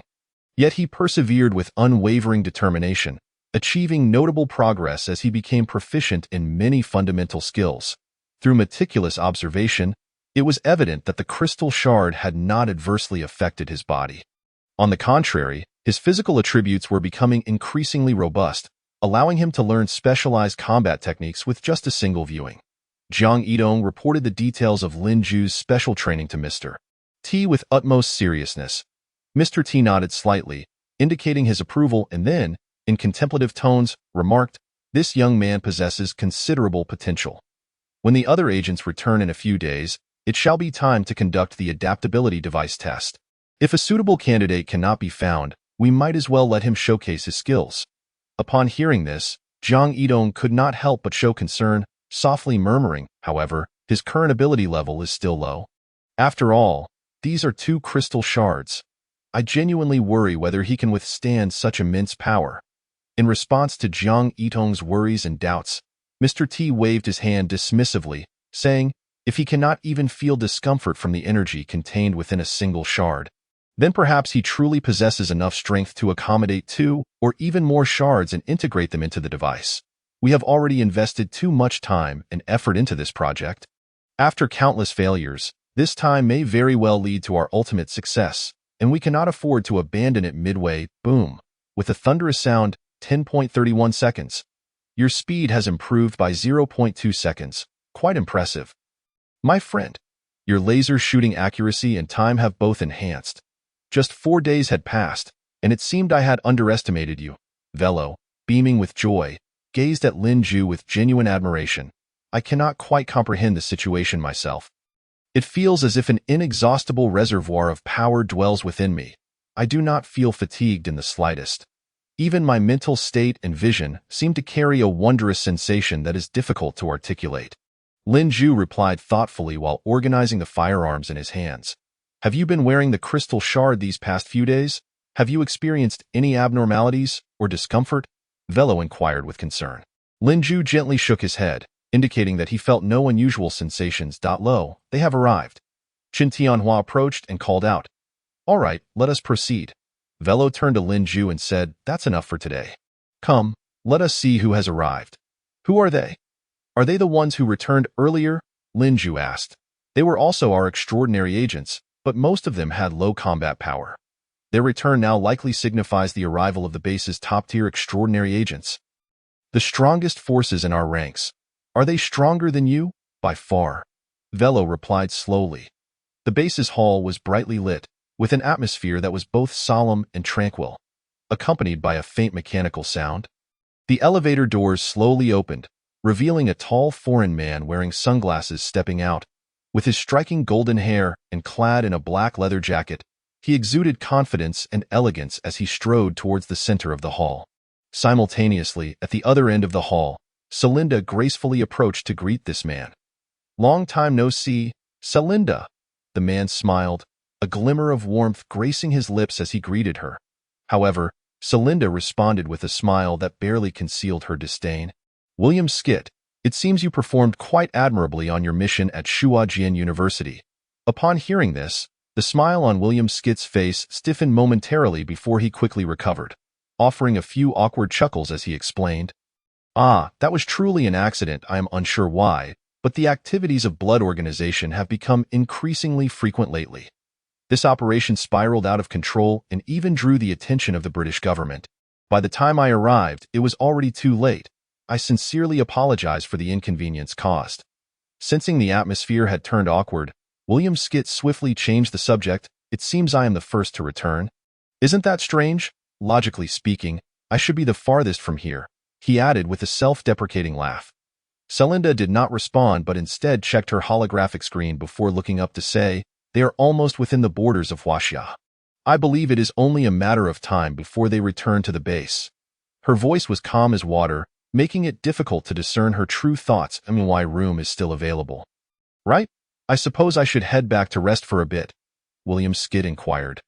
Yet he persevered with unwavering determination, achieving notable progress as he became proficient in many fundamental skills. Through meticulous observation, it was evident that the crystal shard had not adversely affected his body. On the contrary, his physical attributes were becoming increasingly robust, allowing him to learn specialized combat techniques with just a single viewing. Jiang Yidong reported the details of Lin Ju's special training to Mr. T with utmost seriousness. Mr. T nodded slightly, indicating his approval, and then, in contemplative tones, remarked, "This young man possesses considerable potential. When the other agents return in a few days, it shall be time to conduct the adaptability device test. If a suitable candidate cannot be found, we might as well let him showcase his skills." Upon hearing this, Jiang Yidong could not help but show concern, softly murmuring, however, his current ability level is still low. After all, these are 2 crystal shards. I genuinely worry whether he can withstand such immense power. In response to Jiang Yidong's worries and doubts, Mr. T waved his hand dismissively, saying, "If he cannot even feel discomfort from the energy contained within a single shard, then perhaps he truly possesses enough strength to accommodate 2 or even more shards and integrate them into the device. We have already invested too much time and effort into this project. After countless failures, this time may very well lead to our ultimate success, and we cannot afford to abandon it midway." Boom. With a thunderous sound, 10.31 seconds. Your speed has improved by 0.2 seconds. Quite impressive. My friend, your laser shooting accuracy and time have both enhanced. Just 4 days had passed, and it seemed I had underestimated you. Velo, beaming with joy, gazed at Lin Ju with genuine admiration. I cannot quite comprehend the situation myself. It feels as if an inexhaustible reservoir of power dwells within me. I do not feel fatigued in the slightest. Even my mental state and vision seem to carry a wondrous sensation that is difficult to articulate. Lin Ju replied thoughtfully while organizing the firearms in his hands. Have you been wearing the crystal shard these past few days? Have you experienced any abnormalities or discomfort? Velo inquired with concern. Lin Ju gently shook his head, indicating that he felt no unusual sensations. Lo, they have arrived. Qin Tianhua approached and called out, "All right, let us proceed." Velo turned to Lin Ju and said, "That's enough for today. Come, let us see who has arrived." "Who are they? Are they the ones who returned earlier?" Lin Ju asked. "They were also our extraordinary agents, but most of them had low combat power. Their return now likely signifies the arrival of the base's top-tier extraordinary agents. The strongest forces in our ranks. Are they stronger than you?" "By far," Velo replied slowly. The base's hall was brightly lit, with an atmosphere that was both solemn and tranquil, accompanied by a faint mechanical sound. The elevator doors slowly opened, revealing a tall foreign man wearing sunglasses stepping out. With his striking golden hair and clad in a black leather jacket, he exuded confidence and elegance as he strode towards the center of the hall. Simultaneously, at the other end of the hall, Celinda gracefully approached to greet this man. "Long time no see, Celinda." The man smiled, a glimmer of warmth gracing his lips as he greeted her. However, Celinda responded with a smile that barely concealed her disdain. "William Skit, it seems you performed quite admirably on your mission at Shuajian University." Upon hearing this, the smile on William Skit's face stiffened momentarily before he quickly recovered, offering a few awkward chuckles as he explained, "Ah, that was truly an accident. I am unsure why, but the activities of blood organization have become increasingly frequent lately. This operation spiraled out of control and even drew the attention of the British government. By the time I arrived, it was already too late. I sincerely apologize for the inconvenience caused." Sensing the atmosphere had turned awkward, William Skit swiftly changed the subject. "It seems I am the first to return. Isn't that strange? Logically speaking, I should be the farthest from here," he added with a self-deprecating laugh. Celinda did not respond but instead checked her holographic screen before looking up to say, "They are almost within the borders of Huaxia. I believe it is only a matter of time before they return to the base." Her voice was calm as water, making it difficult to discern her true thoughts and why room is still available. "Right? I suppose I should head back to rest for a bit?" William Skid inquired.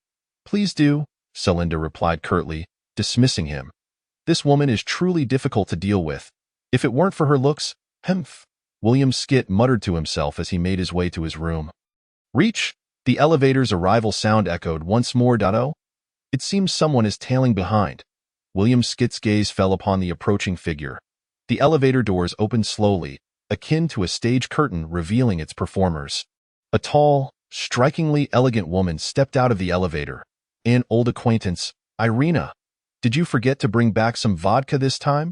"Please do," Celinda replied curtly, dismissing him. "This woman is truly difficult to deal with. If it weren't for her looks, hemph," William Skit muttered to himself as he made his way to his room. Reach! The elevator's arrival sound echoed once more. "Oh, it seems someone is tailing behind." William Skit's gaze fell upon the approaching figure. The elevator doors opened slowly, akin to a stage curtain revealing its performers. A tall, strikingly elegant woman stepped out of the elevator. "An old acquaintance, Irina. Did you forget to bring back some vodka this time?"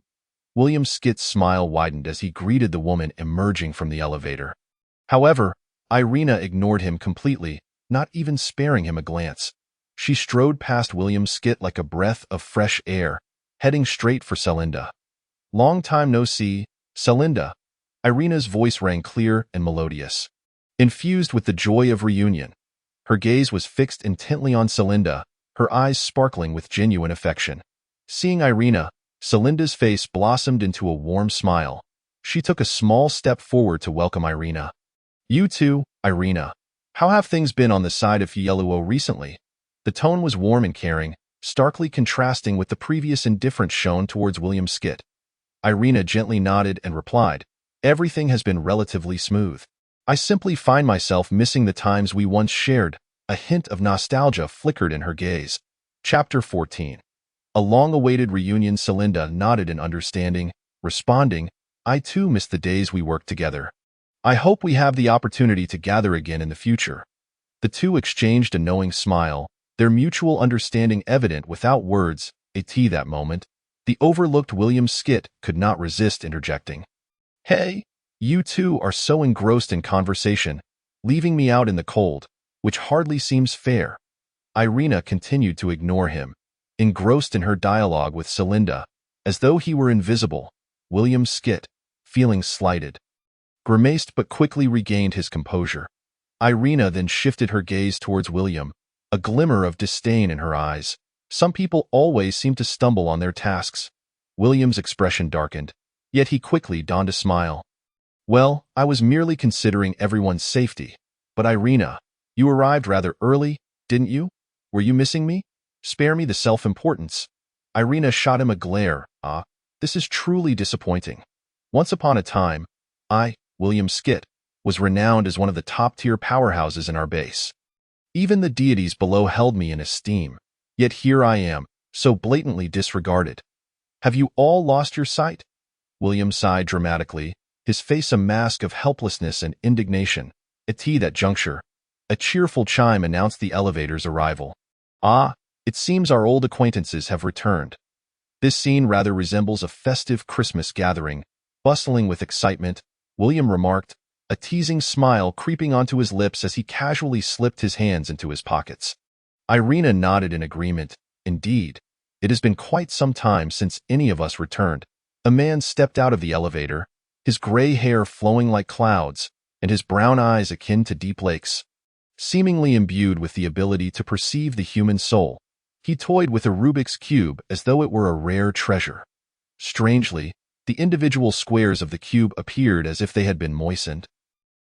William Skit's smile widened as he greeted the woman emerging from the elevator. However, Irina ignored him completely, not even sparing him a glance. She strode past William Skit like a breath of fresh air, heading straight for Celinda. "Long time no see, Celinda." Irina's voice rang clear and melodious, infused with the joy of reunion. Her gaze was fixed intently on Celinda, her eyes sparkling with genuine affection. Seeing Irina, Celinda's face blossomed into a warm smile. She took a small step forward to welcome Irina. "You too, Irina. How have things been on the side of Fieluo recently?" The tone was warm and caring, starkly contrasting with the previous indifference shown towards William Skit. Irina gently nodded and replied, "Everything has been relatively smooth. I simply find myself missing the times we once shared." A hint of nostalgia flickered in her gaze. Chapter 14. A long-awaited reunion. Celinda nodded in understanding, responding, "I too miss the days we worked together. I hope we have the opportunity to gather again in the future." The two exchanged a knowing smile, their mutual understanding evident without words. That moment, the overlooked William Skit could not resist interjecting, "Hey, you two are so engrossed in conversation, leaving me out in the cold, which hardly seems fair." Irina continued to ignore him, engrossed in her dialogue with Celinda, as though he were invisible. William Skit, feeling slighted, grimaced but quickly regained his composure. Irina then shifted her gaze towards William, a glimmer of disdain in her eyes. Some people always seem to stumble on their tasks. William's expression darkened, yet he quickly donned a smile. "Well, I was merely considering everyone's safety. But Irina, you arrived rather early, didn't you? Were you missing me? Spare me the self-importance." Irina shot him a glare. This is truly disappointing. Once upon a time, I, William Skit, was renowned as one of the top-tier powerhouses in our base. Even the deities below held me in esteem. Yet here I am, so blatantly disregarded. Have you all lost your sight?" William sighed dramatically, his face a mask of helplessness and indignation. At that juncture, a cheerful chime announced the elevator's arrival. It seems our old acquaintances have returned." This scene rather resembles a festive Christmas gathering, bustling with excitement, William remarked, a teasing smile creeping onto his lips as he casually slipped his hands into his pockets. Irina nodded in agreement. "Indeed, it has been quite some time since any of us returned." A man stepped out of the elevator, his gray hair flowing like clouds, and his brown eyes akin to deep lakes. Seemingly imbued with the ability to perceive the human soul, he toyed with a Rubik's Cube as though it were a rare treasure. Strangely, the individual squares of the cube appeared as if they had been moistened.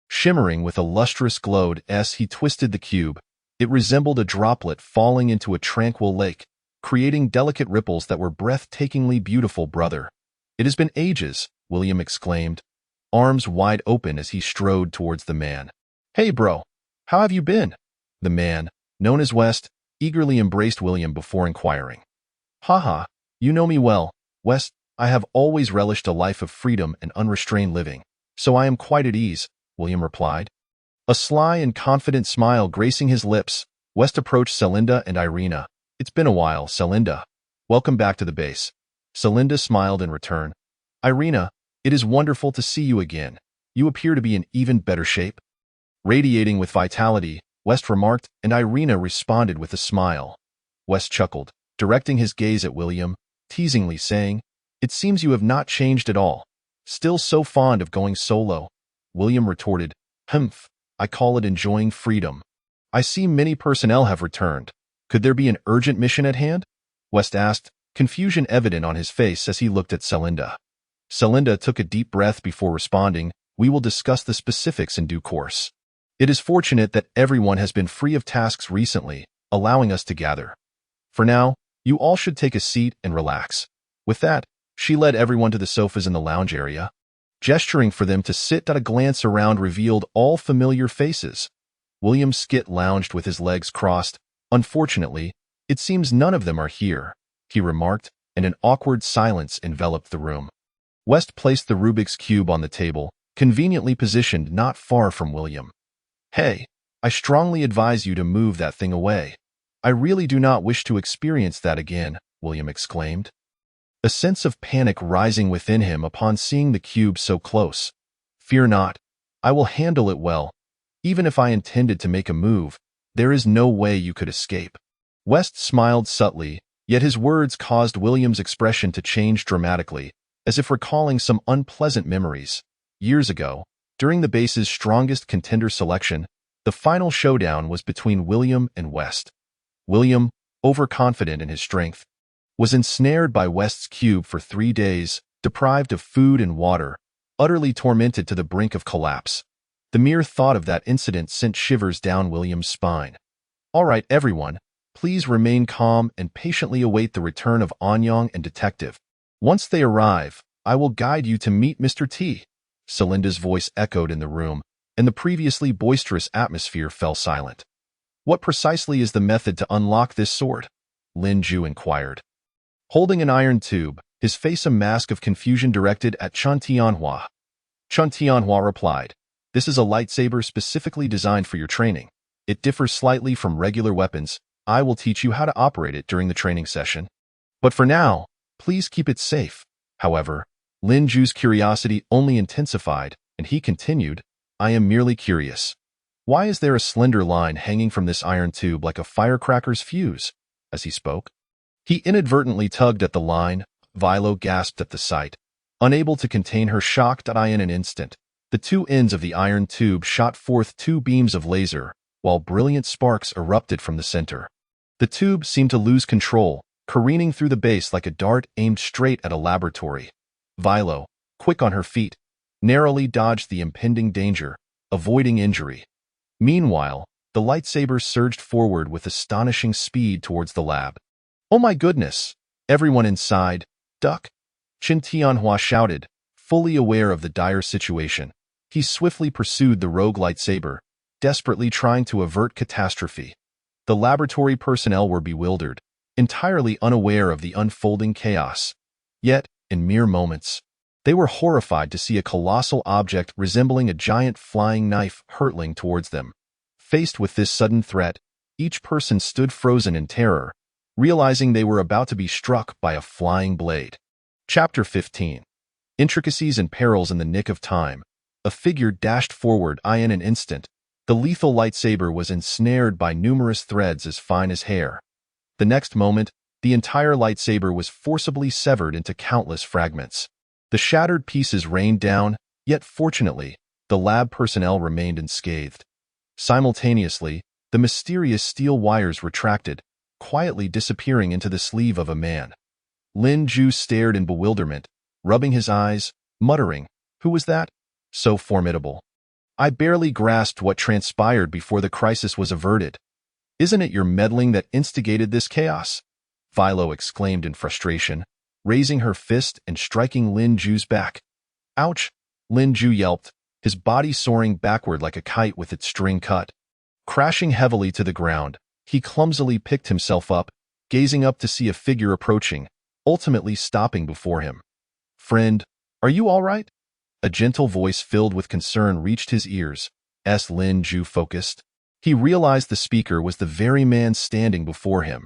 Shimmering with a lustrous glow as he twisted the cube, it resembled a droplet falling into a tranquil lake, creating delicate ripples that were breathtakingly beautiful. "Brother, it has been ages," William exclaimed, arms wide open as he strode towards the man. "Hey bro, how have you been?" The man, known as West, eagerly embraced William before inquiring. "Haha, you know me well, West. I have always relished a life of freedom and unrestrained living, so I am quite at ease," William replied. A sly and confident smile gracing his lips, West approached Celinda and Irina. "It's been a while, Celinda. Welcome back to the base." Celinda smiled in return. "Irina, it is wonderful to see you again. You appear to be in even better shape." Radiating with vitality, West remarked, and Irina responded with a smile. West chuckled, directing his gaze at William, teasingly saying, "It seems you have not changed at all. Still so fond of going solo." William retorted, "Humph, I call it enjoying freedom. I see many personnel have returned. Could there be an urgent mission at hand?" West asked, confusion evident on his face as he looked at Celinda. Celinda took a deep breath before responding, "We will discuss the specifics in due course. It is fortunate that everyone has been free of tasks recently, allowing us to gather. For now, you all should take a seat and relax." With that, she led everyone to the sofas in the lounge area. Gesturing for them to sit, a glance around revealed all familiar faces. William Skit lounged with his legs crossed. "Unfortunately, it seems none of them are here," he remarked, and an awkward silence enveloped the room. West placed the Rubik's Cube on the table, conveniently positioned not far from William. "Hey, I strongly advise you to move that thing away. I really do not wish to experience that again," William exclaimed, a sense of panic rising within him upon seeing the cube so close. "Fear not, I will handle it well. Even if I intended to make a move, there is no way you could escape." West smiled subtly, yet his words caused William's expression to change dramatically, as if recalling some unpleasant memories. Years ago, during the base's strongest contender selection, the final showdown was between William and West. William, overconfident in his strength, was ensnared by West's cube for 3 days, deprived of food and water, utterly tormented to the brink of collapse. The mere thought of that incident sent shivers down William's spine. "All right, everyone, please remain calm and patiently await the return of Anyang and Detective. Once they arrive, I will guide you to meet Mr. T." Celinda's voice echoed in the room, and the previously boisterous atmosphere fell silent. "What precisely is the method to unlock this sword?" Lin Ju inquired. Holding an iron tube, his face a mask of confusion directed at Chun Tianhua. Chun Tianhua replied, "This is a lightsaber specifically designed for your training. It differs slightly from regular weapons. I will teach you how to operate it during the training session. But for now, please keep it safe." However, Lin Ju's curiosity only intensified, and he continued, "I am merely curious. Why is there a slender line hanging from this iron tube like a firecracker's fuse?" As he spoke, he inadvertently tugged at the line. Vilo gasped at the sight. Unable to contain her shock in an instant, the two ends of the iron tube shot forth 2 beams of laser, while brilliant sparks erupted from the center. The tube seemed to lose control, careening through the base like a dart aimed straight at a laboratory. Vilo, quick on her feet, narrowly dodged the impending danger, avoiding injury. Meanwhile, the lightsaber surged forward with astonishing speed towards the lab. "Oh my goodness! Everyone inside, duck!" Qin Tianhua shouted, fully aware of the dire situation. He swiftly pursued the rogue lightsaber, desperately trying to avert catastrophe. The laboratory personnel were bewildered, entirely unaware of the unfolding chaos. Yet, in mere moments, they were horrified to see a colossal object resembling a giant flying knife hurtling towards them. Faced with this sudden threat, each person stood frozen in terror, realizing they were about to be struck by a flying blade. Chapter 15. Intricacies and perils in the nick of time. A figure dashed forward in an instant. The lethal lightsaber was ensnared by numerous threads as fine as hair. The next moment, the entire lightsaber was forcibly severed into countless fragments. The shattered pieces rained down, yet fortunately, the lab personnel remained unscathed. Simultaneously, the mysterious steel wires retracted, quietly disappearing into the sleeve of a man. Lin Ju stared in bewilderment, rubbing his eyes, muttering, "Who was that? So formidable. I barely grasped what transpired before the crisis was averted. Isn't it your meddling that instigated this chaos?" Vilo exclaimed in frustration, raising her fist and striking Lin Ju's back. "Ouch!" Lin Ju yelped, his body soaring backward like a kite with its string cut. Crashing heavily to the ground, he clumsily picked himself up, gazing up to see a figure approaching, ultimately stopping before him. "Friend, are you all right?" A gentle voice filled with concern reached his ears. As Lin Ju focused, he realized the speaker was the very man standing before him.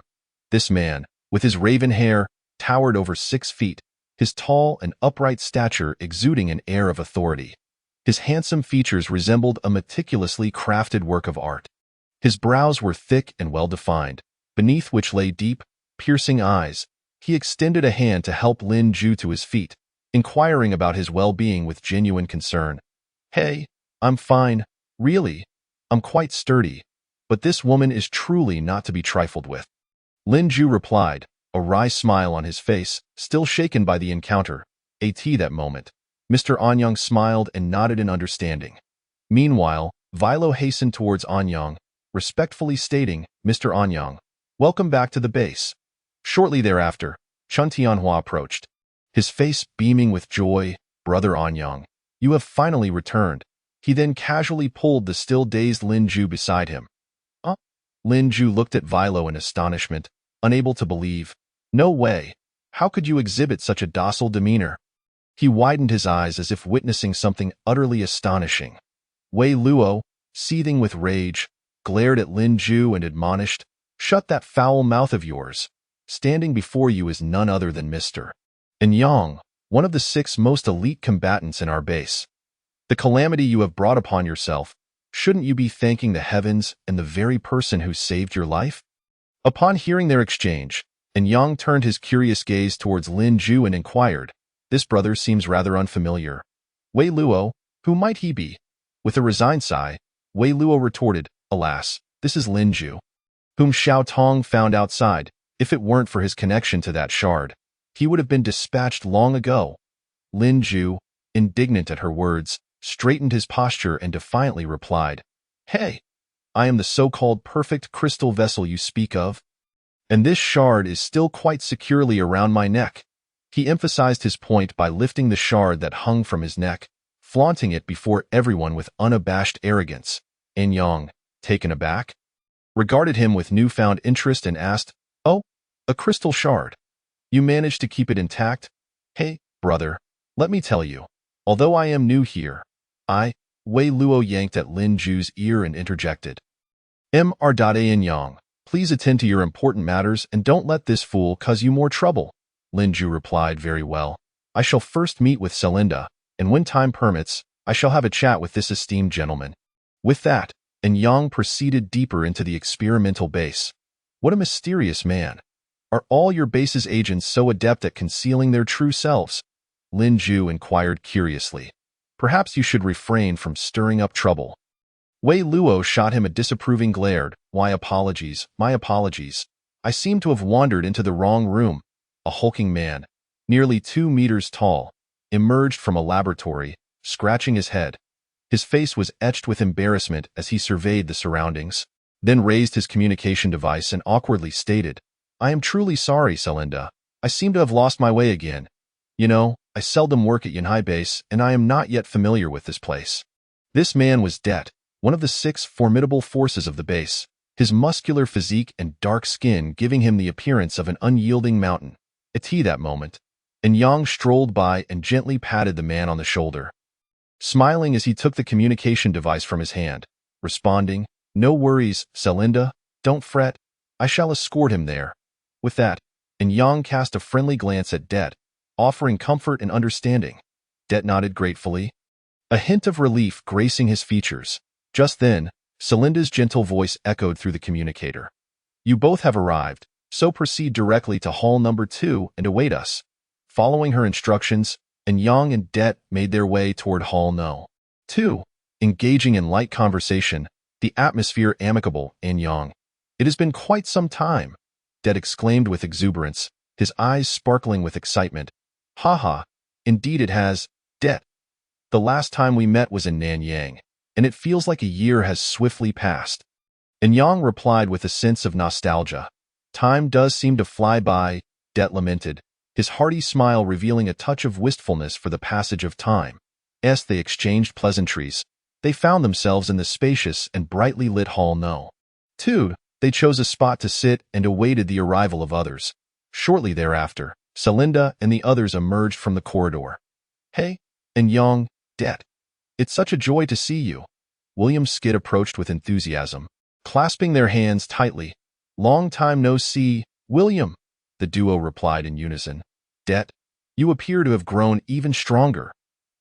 This man, with his raven hair, towered over 6 feet, his tall and upright stature exuding an air of authority. His handsome features resembled a meticulously crafted work of art. His brows were thick and well-defined, beneath which lay deep, piercing eyes. He extended a hand to help Lin Ju to his feet, inquiring about his well-being with genuine concern. "Hey, I'm fine. Really, I'm quite sturdy. But this woman is truly not to be trifled with." Lin Ju replied, a wry smile on his face, still shaken by the encounter. That moment, Mr. Anyang smiled and nodded in understanding. Meanwhile, Vilo hastened towards Anyang, respectfully stating, "Mr. Anyang, welcome back to the base." Shortly thereafter, Chun Tianhua approached, his face beaming with joy. "Brother Anyang, you have finally returned." He then casually pulled the still dazed Lin Ju beside him. Lin Ju looked at Vilo in astonishment, unable to believe. "No way. How could you exhibit such a docile demeanor?" He widened his eyes as if witnessing something utterly astonishing. Wei Luo, seething with rage, glared at Lin Ju and admonished, "Shut that foul mouth of yours. Standing before you is none other than Mr. Anyang, one of the 6 most elite combatants in our base. The calamity you have brought upon yourself, shouldn't you be thanking the heavens and the very person who saved your life?" Upon hearing their exchange, and Yang turned his curious gaze towards Lin Ju and inquired, "This brother seems rather unfamiliar. Wei Luo, who might he be?" With a resigned sigh, Wei Luo retorted, "Alas, this is Lin Ju, whom Xiao Tong found outside. If it weren't for his connection to that shard, he would have been dispatched long ago." Lin Ju, indignant at her words, straightened his posture and defiantly replied, "Hey, I am the so-called perfect crystal vessel you speak of, and this shard is still quite securely around my neck." He emphasized his point by lifting the shard that hung from his neck, flaunting it before everyone with unabashed arrogance. And Yang, taken aback, regarded him with newfound interest and asked, "Oh, a crystal shard. You managed to keep it intact? Hey, brother, let me tell you, although I am new here, Wei Luo yanked at Lin Ju's ear and interjected, "Mr. Yang, please attend to your important matters and don't let this fool cause you more trouble." Lin Ju replied, "Very well. I shall first meet with Celinda, and when time permits, I shall have a chat with this esteemed gentleman." With that, and Yang proceeded deeper into the experimental base. "What a mysterious man. Are all your base's agents so adept at concealing their true selves?" Lin Ju inquired curiously. "Perhaps you should refrain from stirring up trouble." Wei Luo shot him a disapproving glare. "Why, apologies, my apologies. I seem to have wandered into the wrong room." A hulking man, nearly 2 meters tall, emerged from a laboratory, scratching his head. His face was etched with embarrassment as he surveyed the surroundings, then raised his communication device and awkwardly stated, "I am truly sorry, Celinda. I seem to have lost my way again. You know, I seldom work at Yunhai Base, and I am not yet familiar with this place." This man was Det, one of the 6 formidable forces of the base, his muscular physique and dark skin giving him the appearance of an unyielding mountain. At that moment, and Yang strolled by and gently patted the man on the shoulder, smiling as he took the communication device from his hand, responding, "No worries, Celinda, don't fret, I shall escort him there." With that, and Yang cast a friendly glance at Det, offering comfort and understanding. Det nodded gratefully, a hint of relief gracing his features. Just then, Celinda's gentle voice echoed through the communicator. "You both have arrived, so proceed directly to Hall Number 2 and await us." Following her instructions, and Yang and Det made their way toward Hall No. 2. Engaging in light conversation, the atmosphere amicable, and Yang. "It has been quite some time," Det exclaimed with exuberance, his eyes sparkling with excitement. "Ha, indeed it has, Det. The last time we met was in Nanyang, and it feels like a year has swiftly passed." And Yang replied with a sense of nostalgia. "Time does seem to fly by," Det lamented, his hearty smile revealing a touch of wistfulness for the passage of time. As they exchanged pleasantries, they found themselves in the spacious and brightly lit Hall No. 2. They chose a spot to sit and awaited the arrival of others. Shortly thereafter, Celinda and the others emerged from the corridor. "Hey, and Yang, Det. It's such a joy to see you." William Skid approached with enthusiasm, clasping their hands tightly. "Long time no see, William," the duo replied in unison. "Det, you appear to have grown even stronger,"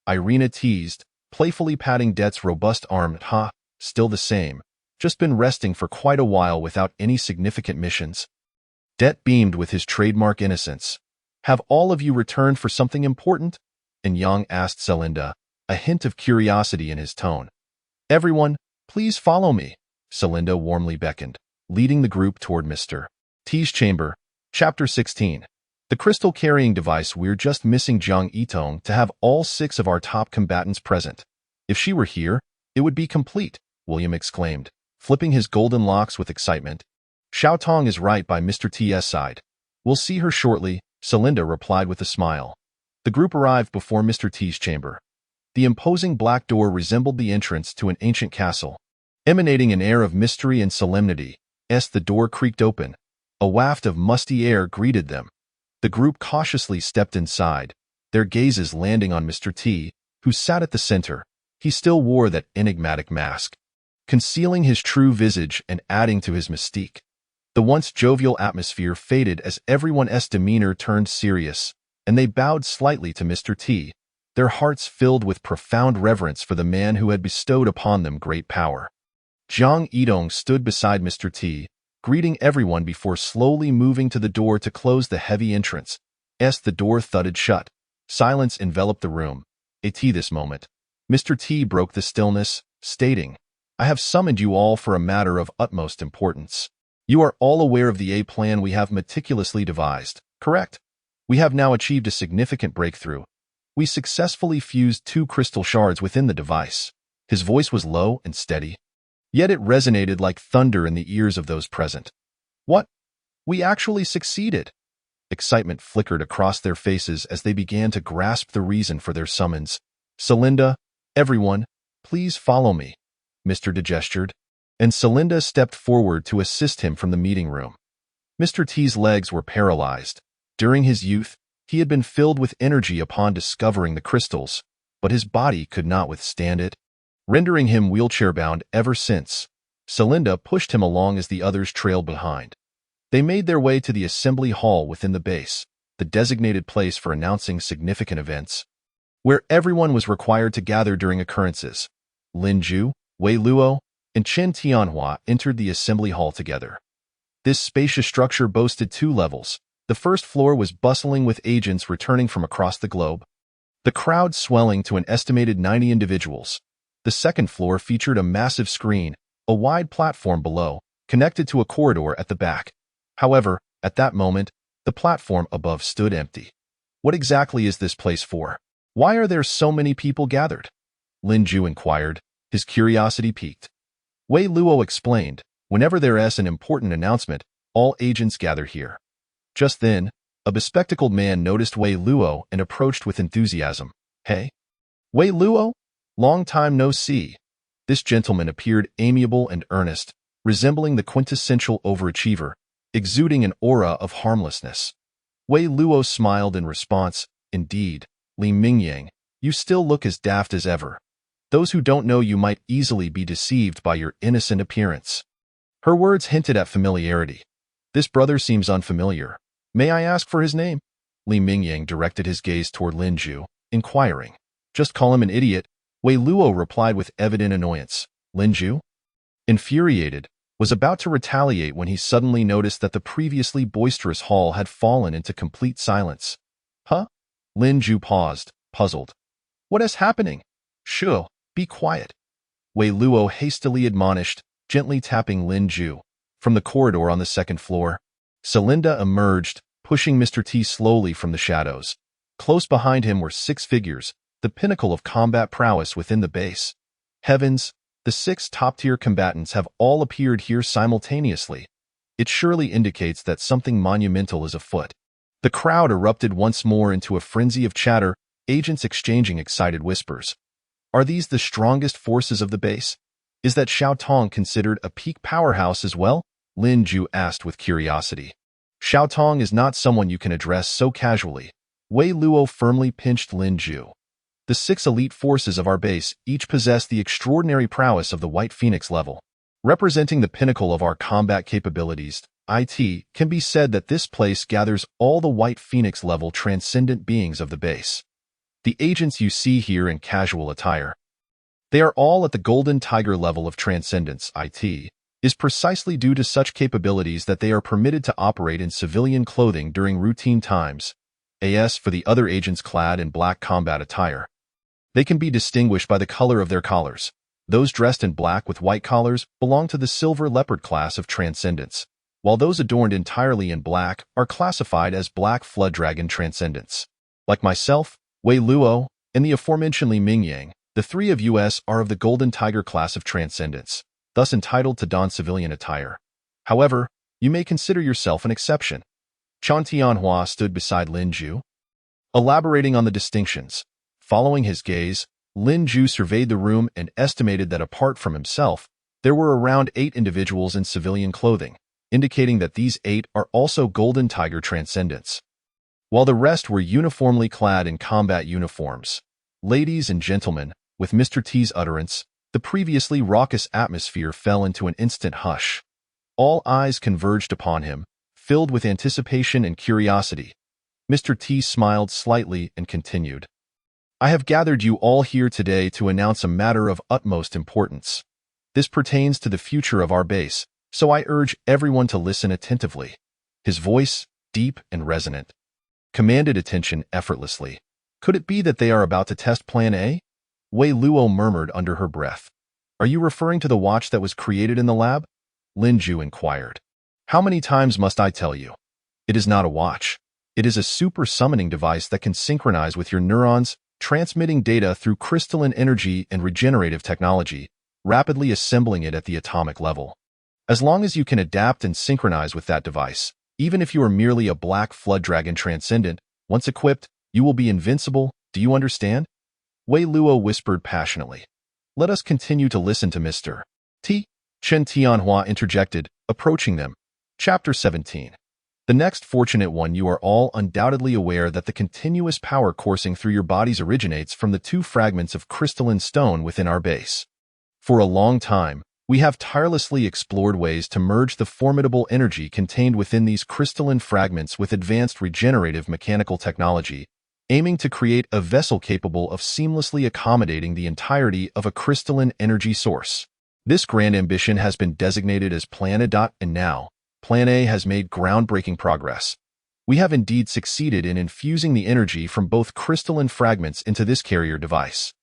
Irina teased, playfully patting Det's robust arm. "Ha, still the same. Just been resting for quite a while without any significant missions." Det beamed with his trademark innocence. "Have all of you returned for something important?" And Yang asked Celinda, a hint of curiosity in his tone. "Everyone, please follow me," Celinda warmly beckoned, leading the group toward Mr. T's chamber. Chapter 16. The crystal carrying device. "We're just missing Jiang Yitong to have all 6 of our top combatants present. If she were here, it would be complete," William exclaimed, flipping his golden locks with excitement. "Xiao Tong is right by Mr. T's side. We'll see her shortly," Celinda replied with a smile. The group arrived before Mr. T's chamber. The imposing black door resembled the entrance to an ancient castle, emanating an air of mystery and solemnity. As the door creaked open, a waft of musty air greeted them. The group cautiously stepped inside, their gazes landing on Mr. T, who sat at the center. He still wore that enigmatic mask, concealing his true visage and adding to his mystique. The once jovial atmosphere faded as everyone's demeanor turned serious, and they bowed slightly to Mr. T, their hearts filled with profound reverence for the man who had bestowed upon them great power. Jiang Yitong stood beside Mr. T, greeting everyone before slowly moving to the door to close the heavy entrance. As the door thudded shut, silence enveloped the room. This moment, Mr. T broke the stillness, stating, "I have summoned you all for a matter of utmost importance. You are all aware of the A plan we have meticulously devised, correct? We have now achieved a significant breakthrough. We successfully fused 2 crystal shards within the device." His voice was low and steady, yet it resonated like thunder in the ears of those present. "What? We actually succeeded!" Excitement flickered across their faces as they began to grasp the reason for their summons. "Celinda, everyone, please follow me," Mr. D gestured, and Celinda stepped forward to assist him from the meeting room. Mr. T's legs were paralyzed. During his youth, he had been filled with energy upon discovering the crystals, but his body could not withstand it, rendering him wheelchair-bound ever since. Celinda pushed him along as the others trailed behind. They made their way to the assembly hall within the base, the designated place for announcing significant events, where everyone was required to gather during occurrences. Lin Ju, Wei Luo, and Chen Tianhua entered the assembly hall together. This spacious structure boasted 2 levels. The first floor was bustling with agents returning from across the globe, the crowd swelling to an estimated 90 individuals. The second floor featured a massive screen, a wide platform below, connected to a corridor at the back. However, at that moment, the platform above stood empty. "What exactly is this place for? Why are there so many people gathered?" Lin Ju inquired, his curiosity piqued. Wei Luo explained, "Whenever there is an important announcement, all agents gather here." Just then, a bespectacled man noticed Wei Luo and approached with enthusiasm. "Hey, Wei Luo? Long time no see." This gentleman appeared amiable and earnest, resembling the quintessential overachiever, exuding an aura of harmlessness. Wei Luo smiled in response. "Indeed, Li Mingyang, you still look as daft as ever. Those who don't know you might easily be deceived by your innocent appearance." Her words hinted at familiarity. "This brother seems unfamiliar. May I ask for his name?" Li Mingyang directed his gaze toward Lin Ju, inquiring. "Just call him an idiot," Wei Luo replied with evident annoyance. Lin Ju, infuriated, was about to retaliate when he suddenly noticed that the previously boisterous hall had fallen into complete silence. "Huh?" Lin Ju paused, puzzled. "What is happening?" "Shh, be quiet," Wei Luo hastily admonished, gently tapping Lin Ju. From the corridor on the second floor, Celinda emerged, pushing Mr. T slowly from the shadows. Close behind him were 6 figures, the pinnacle of combat prowess within the base. Heavens, the 6 top-tier combatants have all appeared here simultaneously. It surely indicates that something monumental is afoot. The crowd erupted once more into a frenzy of chatter, agents exchanging excited whispers. Are these the strongest forces of the base? Is that Xiao Tong considered a peak powerhouse as well? Lin Ju asked with curiosity. Xiao Tong is not someone you can address so casually. Wei Luo firmly pinched Lin Ju. The 6 elite forces of our base each possess the extraordinary prowess of the White Phoenix level. Representing the pinnacle of our combat capabilities, it can be said that this place gathers all the White Phoenix level transcendent beings of the base. The agents you see here in casual attire, they are all at the Golden Tiger level of transcendence. It is precisely due to such capabilities that they are permitted to operate in civilian clothing during routine times. As for the other agents clad in black combat attire, they can be distinguished by the color of their collars. Those dressed in black with white collars belong to the Silver Leopard class of transcendence, while those adorned entirely in black are classified as Black Flood Dragon transcendence. Like myself, Wei Luo, and the aforementioned Li Mingyang, the 3 of us are of the Golden Tiger class of transcendence, thus entitled to don civilian attire. However, you may consider yourself an exception. Chen Tianhua stood beside Lin Ju, elaborating on the distinctions. Following his gaze, Lin Ju surveyed the room and estimated that apart from himself, there were around 8 individuals in civilian clothing, indicating that these 8 are also Golden Tiger transcendents, while the rest were uniformly clad in combat uniforms. Ladies and gentlemen, with Mr. T's utterance, the previously raucous atmosphere fell into an instant hush. All eyes converged upon him, filled with anticipation and curiosity. Mr. T smiled slightly and continued. "I have gathered you all here today to announce a matter of utmost importance. This pertains to the future of our base, So I urge everyone to listen attentively. His voice, deep and resonant, commanded attention effortlessly. Could it be that they are about to test Plan A? Wei Luo murmured under her breath. Are you referring to the watch that was created in the lab? Lin Ju inquired. How many times must I tell you? It is not a watch. It is a super summoning device that can synchronize with your neurons, transmitting data through crystalline energy and regenerative technology, rapidly assembling it at the atomic level. As long as you can adapt and synchronize with that device, even if you are merely a black flood dragon transcendent, once equipped, you will be invincible. Do you understand? Wei Luo whispered passionately. Let us continue to listen to Mr. T. Chen Tianhua interjected, approaching them. Chapter 17. The next fortunate one. You are all undoubtedly aware that the continuous power coursing through your bodies originates from the two fragments of crystalline stone within our base. For a long time, we have tirelessly explored ways to merge the formidable energy contained within these crystalline fragments with advanced regenerative mechanical technology, aiming to create a vessel capable of seamlessly accommodating the entirety of a crystalline energy source. This grand ambition has been designated as Plan A. And now, Plan A has made groundbreaking progress. We have indeed succeeded in infusing the energy from both crystalline fragments into this carrier device.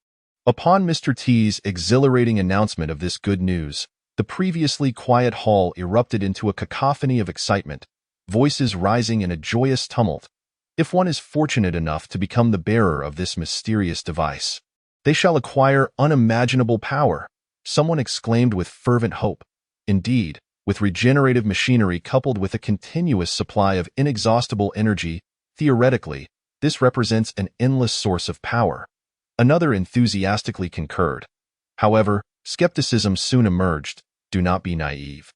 Upon Mr. T's exhilarating announcement of this good news, the previously quiet hall erupted into a cacophony of excitement, voices rising in a joyous tumult. If one is fortunate enough to become the bearer of this mysterious device, they shall acquire unimaginable power, someone exclaimed with fervent hope. Indeed, with regenerative machinery coupled with a continuous supply of inexhaustible energy, theoretically, this represents an endless source of power. Another enthusiastically concurred. However, skepticism soon emerged. Do not be naive.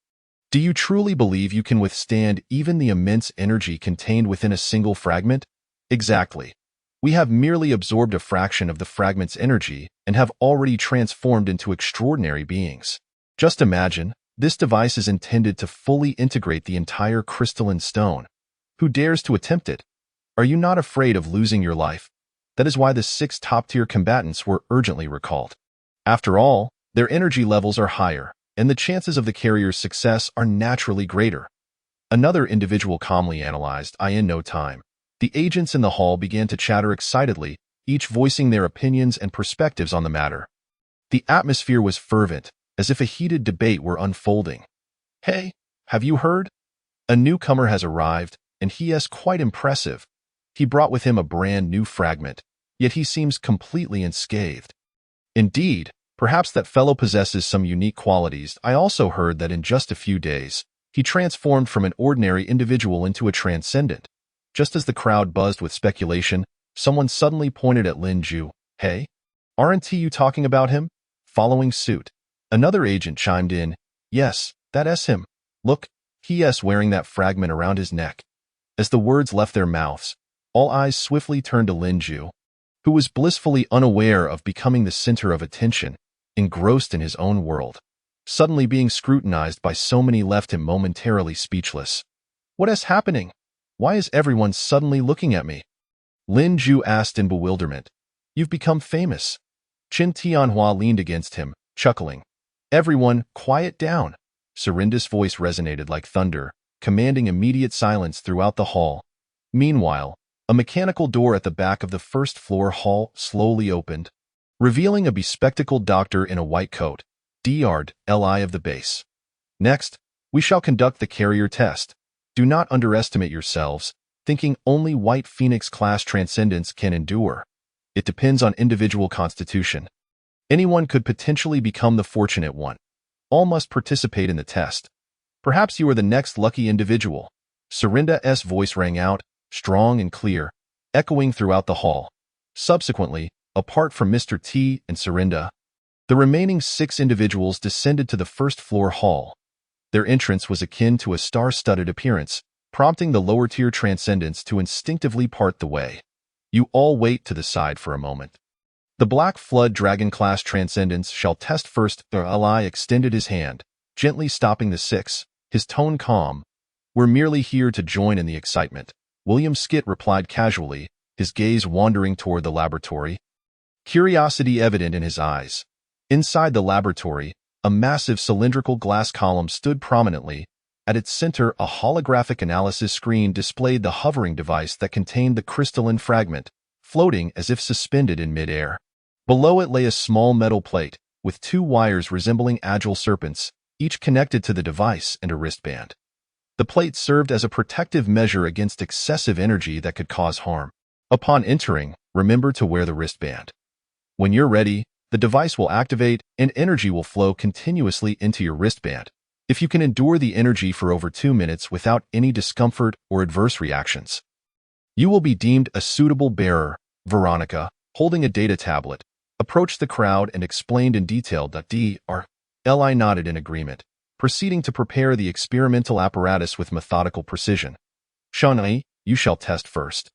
Do you truly believe you can withstand even the immense energy contained within a single fragment? Exactly. We have merely absorbed a fraction of the fragment's energy and have already transformed into extraordinary beings. Just imagine, this device is intended to fully integrate the entire crystalline stone. Who dares to attempt it? Are you not afraid of losing your life? That is why the 6 top-tier combatants were urgently recalled. After all, their energy levels are higher, and the chances of the carrier's success are naturally greater. Another individual calmly analyzed. In no time, the agents in the hall began to chatter excitedly, each voicing their opinions and perspectives on the matter. The atmosphere was fervent, as if a heated debate were unfolding. Hey, have you heard? A newcomer has arrived, and he is quite impressive. He brought with him a brand new fragment, yet he seems completely unscathed. Indeed, perhaps that fellow possesses some unique qualities. I also heard that in just a few days, he transformed from an ordinary individual into a transcendent. Just as the crowd buzzed with speculation, someone suddenly pointed at Lin Ju. Hey, aren't you talking about him? Following suit, another agent chimed in. Yes, that's him. Look, he is wearing that fragment around his neck. As the words left their mouths, all eyes swiftly turned to Lin Ju, who was blissfully unaware of becoming the center of attention, engrossed in his own world. Suddenly being scrutinized by so many left him momentarily speechless. What is happening? Why is everyone suddenly looking at me? Lin Ju asked in bewilderment. You've become famous. Chen Tianhua leaned against him, chuckling. Everyone, quiet down. Serinda's voice resonated like thunder, commanding immediate silence throughout the hall. Meanwhile, a mechanical door at the back of the first-floor hall slowly opened, revealing a bespectacled doctor in a white coat, Dr. Li of the base. Next, we shall conduct the carrier test. Do not underestimate yourselves, thinking only White Phoenix-class transcendents can endure. It depends on individual constitution. Anyone could potentially become the fortunate one. All must participate in the test. Perhaps you are the next lucky individual. Serinda's voice rang out, strong and clear, echoing throughout the hall. Subsequently, apart from Mr. T and Serinda, the remaining 6 individuals descended to the first-floor hall. Their entrance was akin to a star-studded appearance, prompting the lower-tier transcendents to instinctively part the way. You all wait to the side for a moment. The Black Flood Dragon-class transcendents shall test first. Li extended his hand, gently stopping the 6, his tone calm. We're merely here to join in the excitement. William Skit replied casually, his gaze wandering toward the laboratory. Curiosity evident in his eyes. Inside the laboratory, A massive cylindrical glass column stood prominently. At its center, a holographic analysis screen displayed the hovering device that contained the crystalline fragment, floating as if suspended in midair. Below it lay a small metal plate, with two wires resembling agile serpents, each connected to the device and a wristband. The plate served as a protective measure against excessive energy that could cause harm. Upon entering, remember to wear the wristband. When you're ready, the device will activate and energy will flow continuously into your wristband. If you can endure the energy for over 2 minutes without any discomfort or adverse reactions, you will be deemed a suitable bearer. Veronica, holding a data tablet, approached the crowd and explained in detail that Dr. nodded in agreement, proceeding to prepare the experimental apparatus with methodical precision. Shawnee, you shall test first.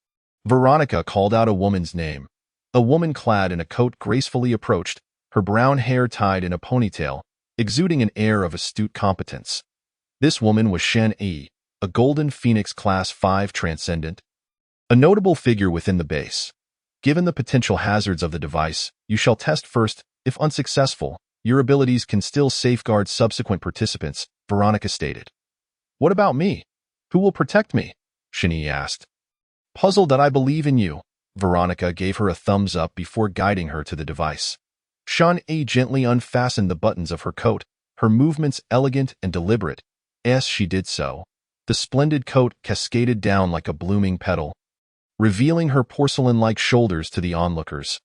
Veronica called out a woman's name. A woman clad in a coat gracefully approached, her brown hair tied in a ponytail, exuding an air of astute competence. This woman was Shen Yi, a Golden Phoenix Class 5 Transcendent, a notable figure within the base. Given the potential hazards of the device, you shall test first. If unsuccessful, your abilities can still safeguard subsequent participants, Veronica stated. What about me? Who will protect me? Shen Yi asked. Puzzled that I believe in you. Veronica gave her a thumbs up before guiding her to the device. Shen Yi gently unfastened the buttons of her coat, her movements elegant and deliberate. As she did so, the splendid coat cascaded down like a blooming petal, revealing her porcelain-like shoulders to the onlookers.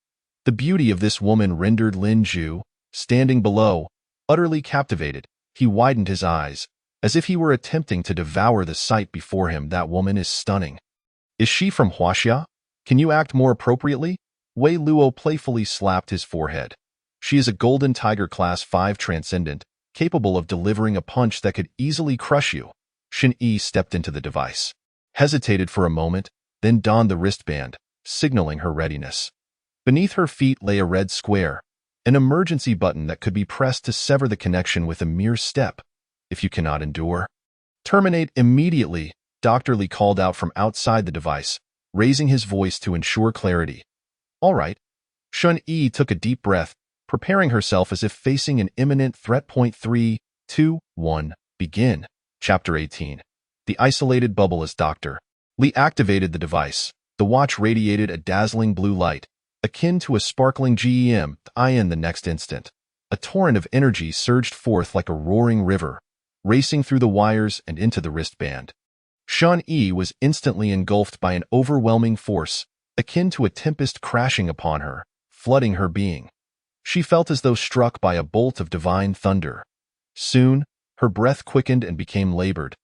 The beauty of this woman rendered Lin Zhu, standing below, utterly captivated. He widened his eyes, as if he were attempting to devour the sight before him. That woman is stunning. Is she from Huaxia? Can you act more appropriately? Wei Luo playfully slapped his forehead. She is a Golden Tiger Class 5 Transcendent, capable of delivering a punch that could easily crush you. Shen Yi stepped into the device, hesitated for a moment, then donned the wristband, signaling her readiness. Beneath her feet lay a red square, an emergency button that could be pressed to sever the connection with a mere step. If you cannot endure, terminate immediately, Dr. Li called out from outside the device, raising his voice to ensure clarity. All right. Shen Yi took a deep breath, preparing herself as if facing an imminent threat. 3, 2, 1, begin. Chapter 18. The isolated bubble. As Dr. Li activated the device, the watch radiated a dazzling blue light, akin to a sparkling gem. In the next instant, a torrent of energy surged forth like a roaring river, racing through the wires and into the wristband. Shen Yi was instantly engulfed by an overwhelming force, akin to a tempest crashing upon her, flooding her being. She felt as though struck by a bolt of divine thunder. Soon, her breath quickened and became labored,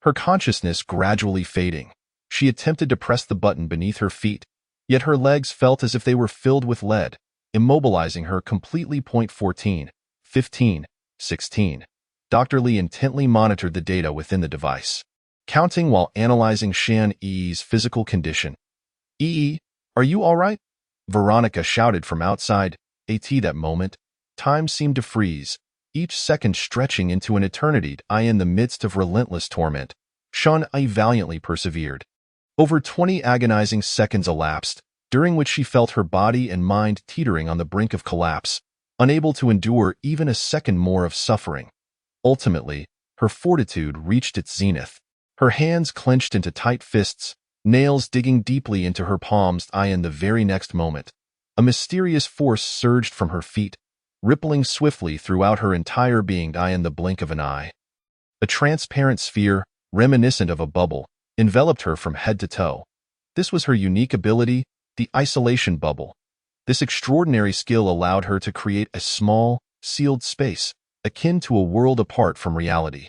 her consciousness gradually fading. She attempted to press the button beneath her feet, yet her legs felt as if they were filled with lead, immobilizing her completely. 14, 15, 16. Dr. Li intently monitored the data within the device, counting while analyzing Shen Yi's physical condition. "Yi, are you all right?" Veronica shouted from outside. That moment, time seemed to freeze, each second stretching into an eternity. In the midst of relentless torment, Shen Yi valiantly persevered. Over 20 agonizing seconds elapsed, during which she felt her body and mind teetering on the brink of collapse, unable to endure even a second more of suffering. Ultimately, her fortitude reached its zenith. Her hands clenched into tight fists, nails digging deeply into her palms. In the very next moment, a mysterious force surged from her feet, rippling swiftly throughout her entire being. In the blink of an eye, a transparent sphere, reminiscent of a bubble, enveloped her from head to toe. This was her unique ability, the isolation bubble. This extraordinary skill allowed her to create a small, sealed space, akin to a world apart from reality.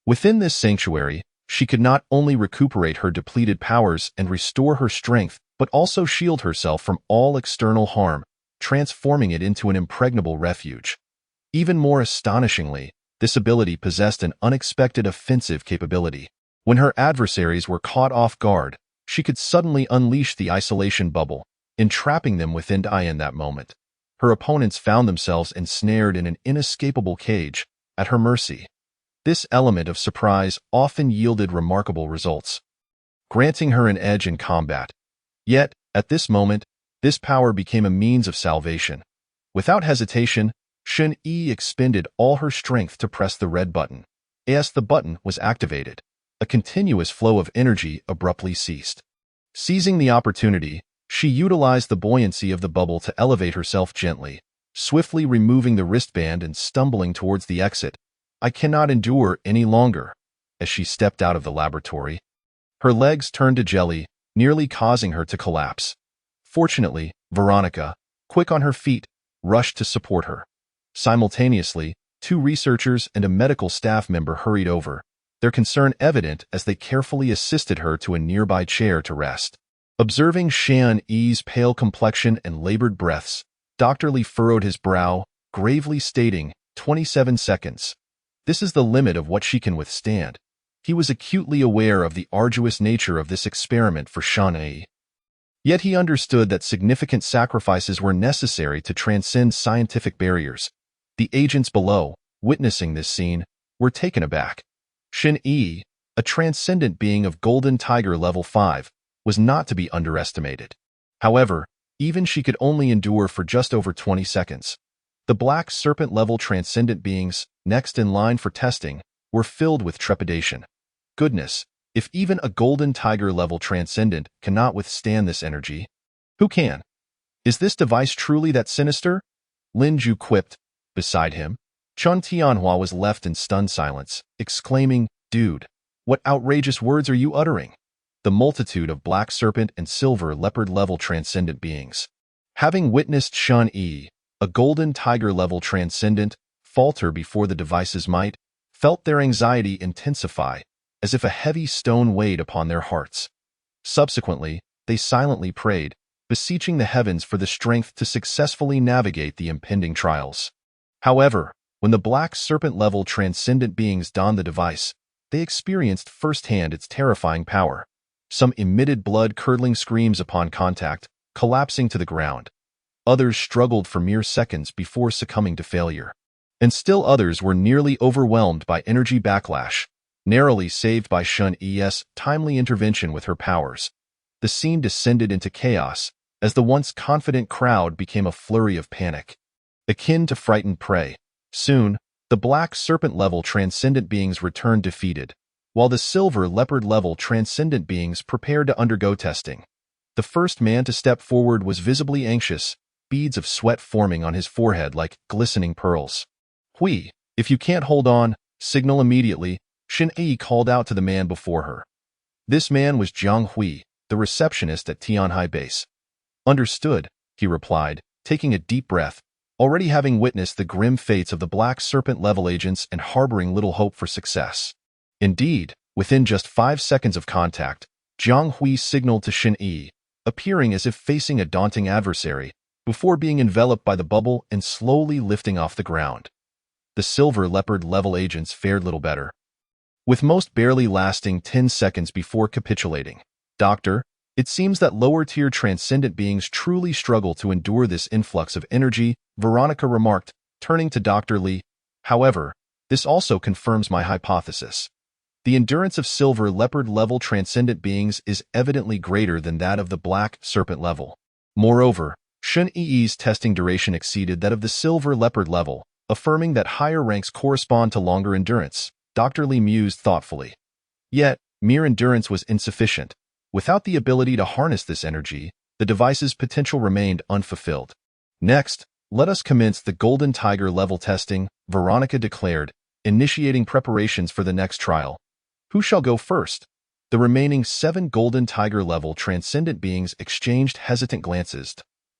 Within this sanctuary, she could not only recuperate her depleted powers and restore her strength, but also shield herself from all external harm, transforming it into an impregnable refuge. Even more astonishingly, this ability possessed an unexpected offensive capability. When her adversaries were caught off guard, she could suddenly unleash the isolation bubble, entrapping them within. In that moment, her opponents found themselves ensnared in an inescapable cage, at her mercy. This element of surprise often yielded remarkable results, granting her an edge in combat. Yet, at this moment, this power became a means of salvation. Without hesitation, Shen Yi expended all her strength to press the red button. As the button was activated, a continuous flow of energy abruptly ceased. Seizing the opportunity, she utilized the buoyancy of the bubble to elevate herself gently, swiftly removing the wristband and stumbling towards the exit. I cannot endure any longer. As she stepped out of the laboratory, her legs turned to jelly, nearly causing her to collapse. Fortunately, Veronica, quick on her feet, rushed to support her. Simultaneously, 2 researchers and a medical staff member hurried over, their concern evident as they carefully assisted her to a nearby chair to rest. Observing Shen Yi's pale complexion and labored breaths, Dr. Li furrowed his brow, gravely stating, 27 seconds. This is the limit of what she can withstand. He was acutely aware of the arduous nature of this experiment for Shen Yi. Yet he understood that significant sacrifices were necessary to transcend scientific barriers. The agents below, witnessing this scene, were taken aback. Shen Yi, a transcendent being of Golden Tiger level 5, was not to be underestimated. However, even she could only endure for just over 20 seconds. The Black Serpent level transcendent beings, next in line for testing, were filled with trepidation. Goodness, if even a Golden Tiger level transcendent cannot withstand this energy, who can? Is this device truly that sinister? Lin Ju quipped. Beside him, Chun Tianhua was left in stunned silence, exclaiming, Dude, what outrageous words are you uttering? The multitude of Black Serpent and Silver Leopard level transcendent beings, having witnessed Shen Yi, a Golden Tiger level transcendent, falter before the device's might, felt their anxiety intensify, as if a heavy stone weighed upon their hearts. Subsequently, they silently prayed, beseeching the heavens for the strength to successfully navigate the impending trials. However, when the Black Serpent-level transcendent beings donned the device, they experienced firsthand its terrifying power. Some emitted blood-curdling screams upon contact, collapsing to the ground. Others struggled for mere seconds before succumbing to failure. And still others were nearly overwhelmed by energy backlash, narrowly saved by Shen Yi's timely intervention with her powers. The scene descended into chaos, as the once confident crowd became a flurry of panic, akin to frightened prey. Soon, the Black Serpent-level transcendent beings returned defeated, while the Silver Leopard-level transcendent beings prepared to undergo testing. The first man to step forward was visibly anxious, beads of sweat forming on his forehead like glistening pearls. Hui, if you can't hold on, signal immediately, Shen Yi called out to the man before her. This man was Jiang Hui, the receptionist at Tianhai Base. Understood, he replied, taking a deep breath, already having witnessed the grim fates of the Black Serpent-level agents and harboring little hope for success. Indeed, within just 5 seconds of contact, Jiang Hui signaled to Shen Yi, appearing as if facing a daunting adversary, before being enveloped by the bubble and slowly lifting off the ground. The Silver Leopard-level agents fared little better, with most barely lasting 10 seconds before capitulating. Doctor, it seems that lower-tier transcendent beings truly struggle to endure this influx of energy, Veronica remarked, turning to Dr. Li. However, this also confirms my hypothesis. The endurance of Silver Leopard-level transcendent beings is evidently greater than that of the Black Serpent level. Moreover, Shen Yi's testing duration exceeded that of the Silver Leopard level, affirming that higher ranks correspond to longer endurance. Dr. Li mused thoughtfully. Yet, mere endurance was insufficient. Without the ability to harness this energy, the device's potential remained unfulfilled. Next, let us commence the Golden Tiger level testing, Veronica declared, initiating preparations for the next trial. Who shall go first? The remaining 7 Golden Tiger level transcendent beings exchanged hesitant glances.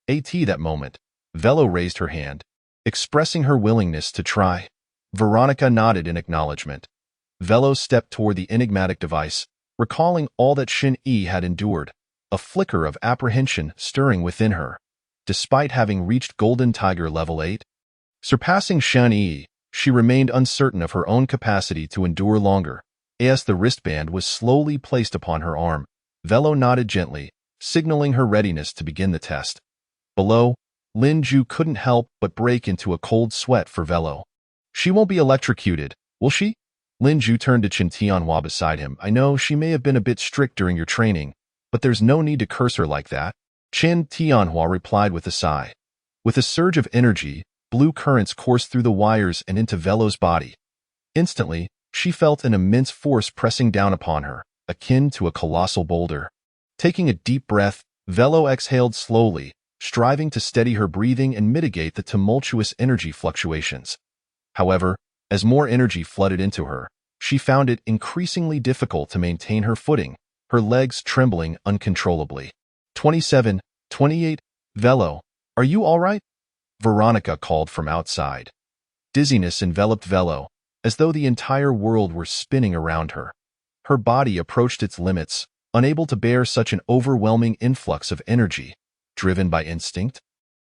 At that moment, Velo raised her hand, expressing her willingness to try. Veronica nodded in acknowledgement. Velo stepped toward the enigmatic device, recalling all that Shen Yi had endured, a flicker of apprehension stirring within her. Despite having reached Golden Tiger level 8, surpassing Shen Yi, she remained uncertain of her own capacity to endure longer. As the wristband was slowly placed upon her arm, Velo nodded gently, signaling her readiness to begin the test. Below, Lin Ju couldn't help but break into a cold sweat for Velo. She won't be electrocuted, will she? Lin Ju turned to Chen Tianhua beside him. I know she may have been a bit strict during your training, but there's no need to curse her like that. Chen Tianhua replied with a sigh. With a surge of energy, blue currents coursed through the wires and into Velo's body. Instantly, she felt an immense force pressing down upon her, akin to a colossal boulder. Taking a deep breath, Velo exhaled slowly, striving to steady her breathing and mitigate the tumultuous energy fluctuations. However, as more energy flooded into her, she found it increasingly difficult to maintain her footing, her legs trembling uncontrollably. 27, 28, Velo, are you all right? Veronica called from outside. Dizziness enveloped Velo, as though the entire world were spinning around her. Her body approached its limits, unable to bear such an overwhelming influx of energy. Driven by instinct,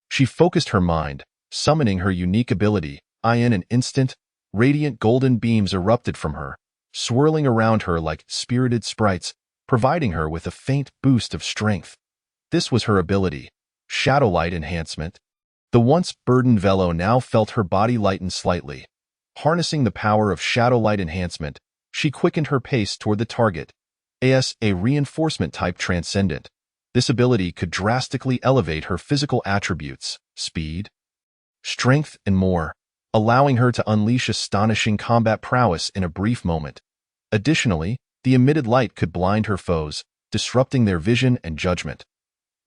she focused her mind, summoning her unique ability. In an instant, radiant golden beams erupted from her, swirling around her like spirited sprites, providing her with a faint boost of strength. This was her ability, Shadowlight Enhancement. The once burdened Velo now felt her body lighten slightly. Harnessing the power of Shadowlight Enhancement, she quickened her pace toward the target, a reinforcement-type transcendent. This ability could drastically elevate her physical attributes, speed, strength, and more, allowing her to unleash astonishing combat prowess in a brief moment. Additionally, the emitted light could blind her foes, disrupting their vision and judgment.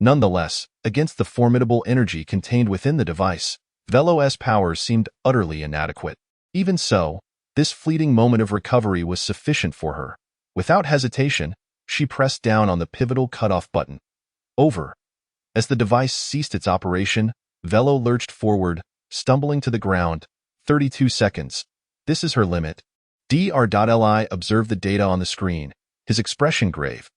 Nonetheless, against the formidable energy contained within the device, Velo's power seemed utterly inadequate. Even so, this fleeting moment of recovery was sufficient for her. Without hesitation, she pressed down on the pivotal cutoff button. Over. As the device ceased its operation, Velo lurched forward, stumbling to the ground. 32 seconds. This is her limit. Dr.Li observed the data on the screen, his expression grave.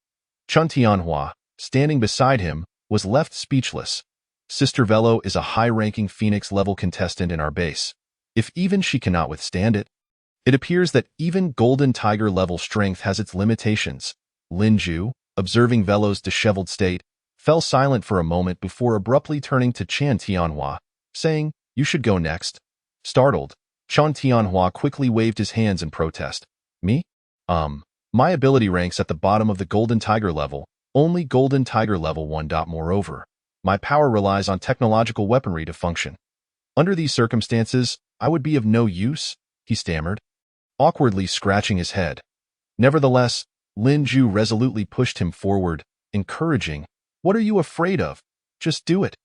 Chun Tianhua, standing beside him, was left speechless. Sister Velo is a high-ranking Phoenix-level contestant in our base. If even she cannot withstand it, it appears that even Golden Tiger-level strength has its limitations. Lin Ju, observing Velo's disheveled state, fell silent for a moment before abruptly turning to Chan Tianhua, saying, "You should go next." Startled, Chan Tianhua quickly waved his hands in protest. "Me? My ability ranks at the bottom of the Golden Tiger level, only Golden Tiger level 1. Moreover, my power relies on technological weaponry to function. Under these circumstances, I would be of no use," he stammered, awkwardly scratching his head. Nevertheless, Lin Ju resolutely pushed him forward, encouraging, "What are you afraid of? Just do it.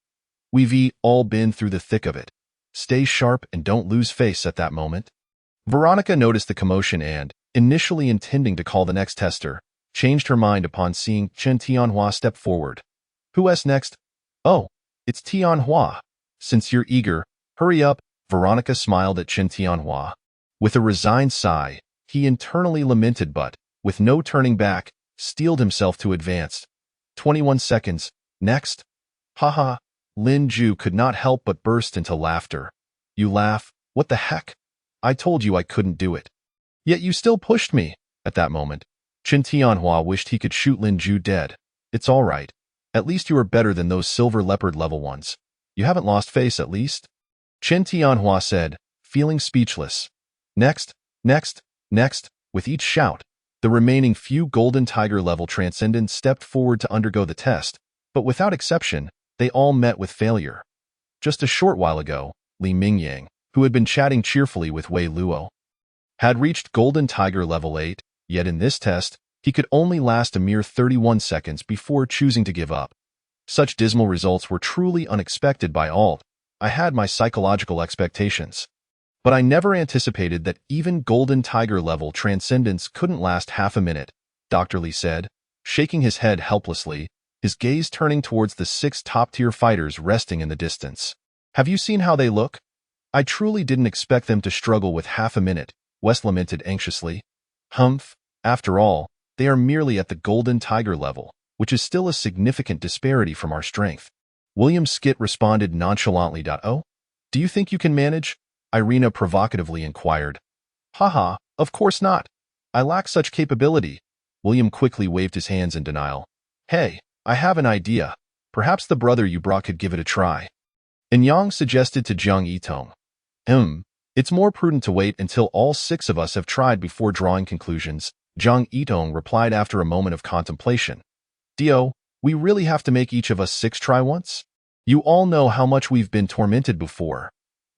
We've all been through the thick of it. Stay sharp and don't lose face at that moment." Veronica noticed the commotion and, initially intending to call the next tester, changed her mind upon seeing Chen Tianhua step forward. "Who's next?" "Oh, it's Tianhua. Since you're eager, hurry up." Veronica smiled at Chen Tianhua. With a resigned sigh, he internally lamented but, with no turning back, steeled himself to advance. 21 seconds. Next. Haha. Lin Ju could not help but burst into laughter. "You laugh? What the heck? I told you I couldn't do it. Yet you still pushed me." At that moment, Chen Tianhua wished he could shoot Lin Ju dead. "It's all right. At least you are better than those silver leopard level ones. You haven't lost face at least?" Chen Tianhua said, feeling speechless. Next, next, next. With each shout, the remaining few Golden Tiger level transcendents stepped forward to undergo the test, but without exception, they all met with failure. Just a short while ago, Li Mingyang, who had been chatting cheerfully with Wei Luo, had reached Golden Tiger level 8, yet in this test, he could only last a mere 31 seconds before choosing to give up. Such dismal results were truly unexpected by all. I had my psychological expectations, but I never anticipated that even Golden Tiger level transcendence couldn't last half a minute, Dr. Li said, shaking his head helplessly, his gaze turning towards the 6 top-tier fighters resting in the distance. "Have you seen how they look? I truly didn't expect them to struggle with half a minute," West lamented anxiously. "Humph, after all, they are merely at the Golden Tiger level, which is still a significant disparity from our strength." William Skit responded nonchalantly. "Oh? Do you think you can manage?" Irina provocatively inquired. "Haha, of course not. I lack such capability." William quickly waved his hands in denial. "Hey, I have an idea. Perhaps the brother you brought could give it a try." Yang suggested to Zhang Yitong. It's more prudent to wait until all 6 of us have tried before drawing conclusions," Zhang Yitong replied after a moment of contemplation. "Dio, we really have to make each of us 6 try once? You all know how much we've been tormented before."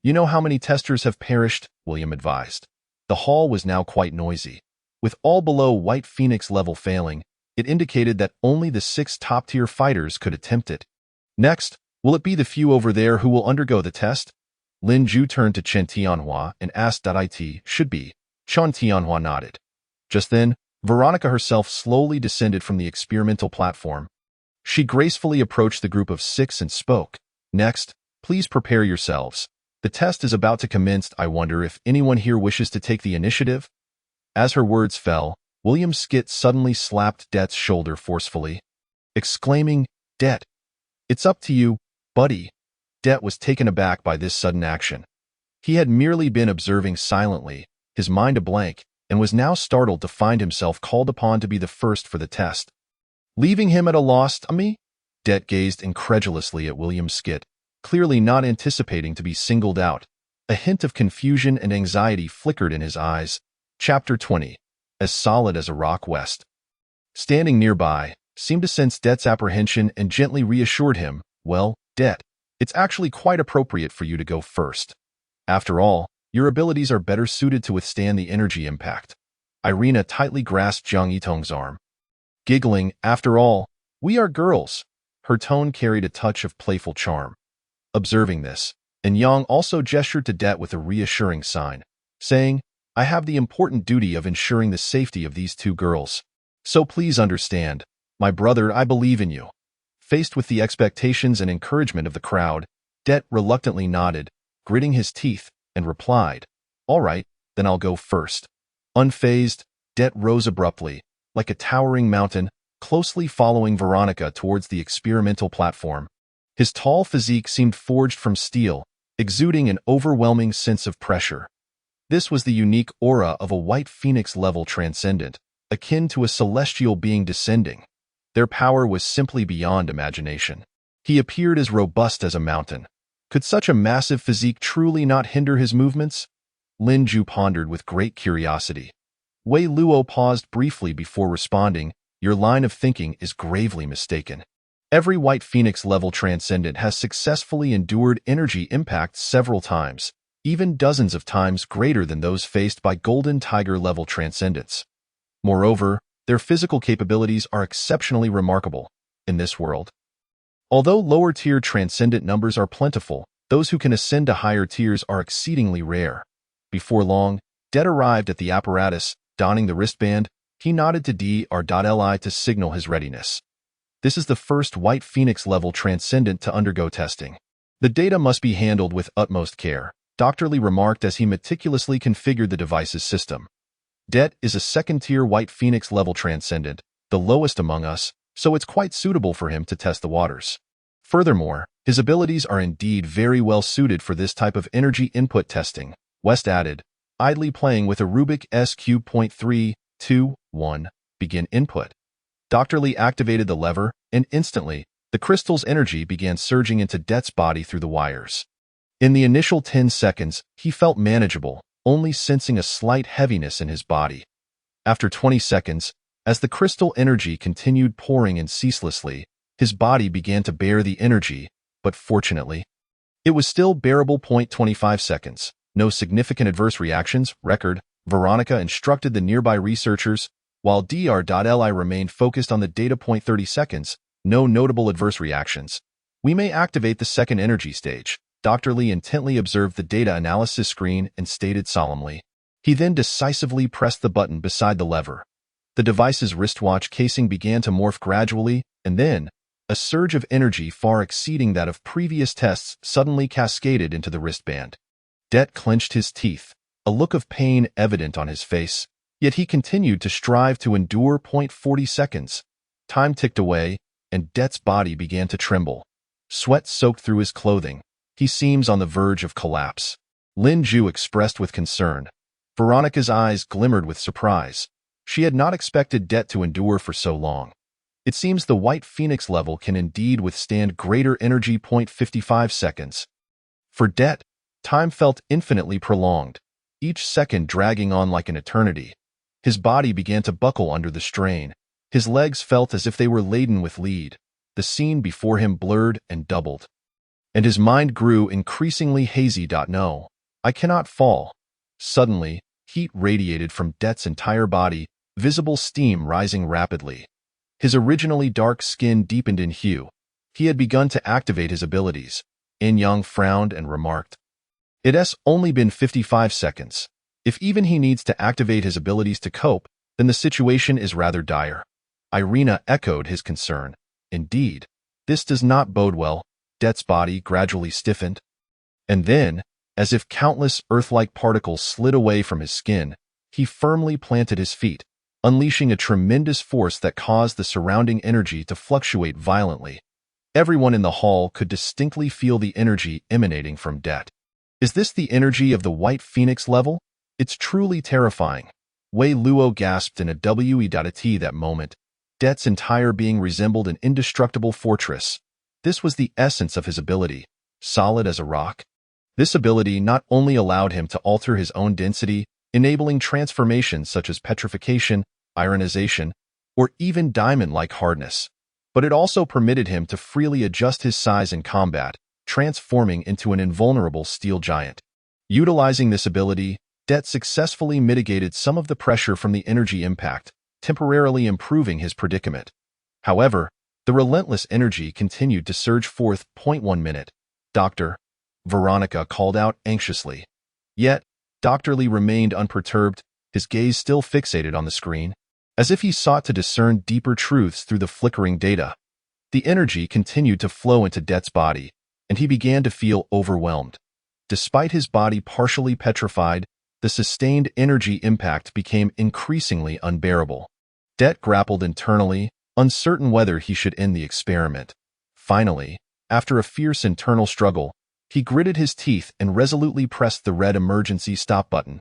You know how many testers have perished? William advised. The hall was now quite noisy. With all below White Phoenix level failing, it indicated that only the 6 top-tier fighters could attempt it. Next, will it be the few over there who will undergo the test? Lin Ju turned to Chen Tianhua and asked that it should be. Chen Tianhua nodded. Just then, Veronica herself slowly descended from the experimental platform. She gracefully approached the group of 6 and spoke. Next, please prepare yourselves. The test is about to commence. I wonder if anyone here wishes to take the initiative? As her words fell, William Skit suddenly slapped Det's shoulder forcefully, exclaiming, Det, it's up to you, buddy. Det was taken aback by this sudden action. He had merely been observing silently, his mind a blank, and was now startled to find himself called upon to be the first for the test. Leaving him at a loss, me? Det gazed incredulously at William Skit, clearly not anticipating to be singled out. A hint of confusion and anxiety flickered in his eyes. Chapter 20. As solid as a rock. West, standing nearby, seemed to sense Det's apprehension and gently reassured him, well, Det, it's actually quite appropriate for you to go first. After all, your abilities are better suited to withstand the energy impact. Irina tightly grasped Zhang Yitong's arm. Giggling, after all, we are girls. Her tone carried a touch of playful charm. Observing this, and Yang also gestured to Det with a reassuring sign, saying, I have the important duty of ensuring the safety of these 2 girls. So please understand, my brother, I believe in you. Faced with the expectations and encouragement of the crowd, Det reluctantly nodded, gritting his teeth, and replied, all right, then I'll go first. Unfazed, Det rose abruptly, like a towering mountain, closely following Veronica towards the experimental platform. His tall physique seemed forged from steel, exuding an overwhelming sense of pressure. This was the unique aura of a White Phoenix-level transcendent, akin to a celestial being descending. Their power was simply beyond imagination. He appeared as robust as a mountain. Could such a massive physique truly not hinder his movements? Lin Ju pondered with great curiosity. Wei Luo paused briefly before responding, your line of thinking is gravely mistaken. Every White Phoenix-level transcendent has successfully endured energy impacts several times, even dozens of times greater than those faced by Golden Tiger-level transcendents. Moreover, their physical capabilities are exceptionally remarkable in this world. Although lower-tier transcendent numbers are plentiful, those who can ascend to higher tiers are exceedingly rare. Before long, Det arrived at the apparatus, donning the wristband. He nodded to Dr.Li to signal his readiness. This is the first White Phoenix-level transcendent to undergo testing. The data must be handled with utmost care, Dr. Li remarked as he meticulously configured the device's system. Det is a second-tier White Phoenix-level transcendent, the lowest among us, so it's quite suitable for him to test the waters. Furthermore, his abilities are indeed very well suited for this type of energy input testing, West added, idly playing with a Rubik SQ.321, begin input. Dr. Li activated the lever, and instantly, the crystal's energy began surging into Det's body through the wires. In the initial 10 seconds, he felt manageable, only sensing a slight heaviness in his body. After 20 seconds, as the crystal energy continued pouring in ceaselessly, his body began to bear the energy, but fortunately, it was still bearable. 25 seconds. No significant adverse reactions, record, Veronica instructed the nearby researchers, while Dr.Li remained focused on the data. 30 seconds, no notable adverse reactions. We may activate the second energy stage. Dr. Li intently observed the data analysis screen and stated solemnly. He then decisively pressed the button beside the lever. The device's wristwatch casing began to morph gradually, and then, a surge of energy far exceeding that of previous tests suddenly cascaded into the wristband. Det clenched his teeth, a look of pain evident on his face, yet he continued to strive to endure. 40 seconds. Time ticked away, and Det's body began to tremble. Sweat soaked through his clothing. He seems on the verge of collapse. Lin Ju expressed with concern. Veronica's eyes glimmered with surprise. She had not expected Det to endure for so long. It seems the White Phoenix level can indeed withstand greater energy. 55 seconds. For Det, time felt infinitely prolonged, each second dragging on like an eternity. His body began to buckle under the strain. His legs felt as if they were laden with lead. The scene before him blurred and doubled. and his mind grew increasingly hazy. No, I cannot fall. Suddenly, heat radiated from Det's entire body, visible steam rising rapidly. His originally dark skin deepened in hue. He had begun to activate his abilities. In-Yang frowned and remarked, "It's only been 55 seconds. If even he needs to activate his abilities to cope, then the situation is rather dire." Irina echoed his concern. "Indeed, this does not bode well." Det's body gradually stiffened. And then, as if countless Earth-like particles slid away from his skin, he firmly planted his feet, unleashing a tremendous force that caused the surrounding energy to fluctuate violently. Everyone in the hall could distinctly feel the energy emanating from Det. "Is this the energy of the White Phoenix level? It's truly terrifying." Wei Luo gasped in a WET that moment. Det's entire being resembled an indestructible fortress. This was the essence of his ability, solid as a rock. This ability not only allowed him to alter his own density, enabling transformations such as petrification, ionization, or even diamond-like hardness, but it also permitted him to freely adjust his size in combat, transforming into an invulnerable steel giant. Utilizing this ability, Det successfully mitigated some of the pressure from the energy impact, temporarily improving his predicament. However, the relentless energy continued to surge forth. 1 minute. "Doctor," Veronica called out anxiously. Yet, Dr. Lee remained unperturbed, his gaze still fixated on the screen, as if he sought to discern deeper truths through the flickering data. The energy continued to flow into Det's body, and he began to feel overwhelmed. Despite his body partially petrified, the sustained energy impact became increasingly unbearable. Det grappled internally, uncertain whether he should end the experiment. Finally, after a fierce internal struggle, he gritted his teeth and resolutely pressed the red emergency stop button.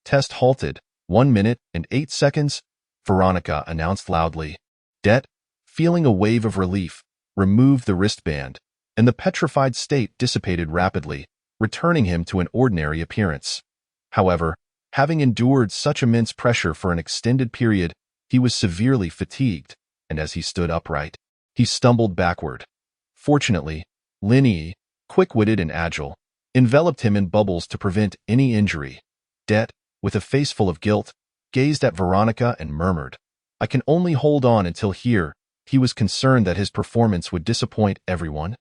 "Test halted. 1 minute and 8 seconds, Veronica announced loudly. Det, feeling a wave of relief, removed the wristband, and the petrified state dissipated rapidly, returning him to an ordinary appearance. However, having endured such immense pressure for an extended period, he was severely fatigued, and as he stood upright, he stumbled backward. Fortunately, Lin Yi, quick-witted and agile, enveloped him in bubbles to prevent any injury. Det, with a face full of guilt, gazed at Veronica and murmured, "I can only hold on until here." He was concerned that his performance would disappoint everyone,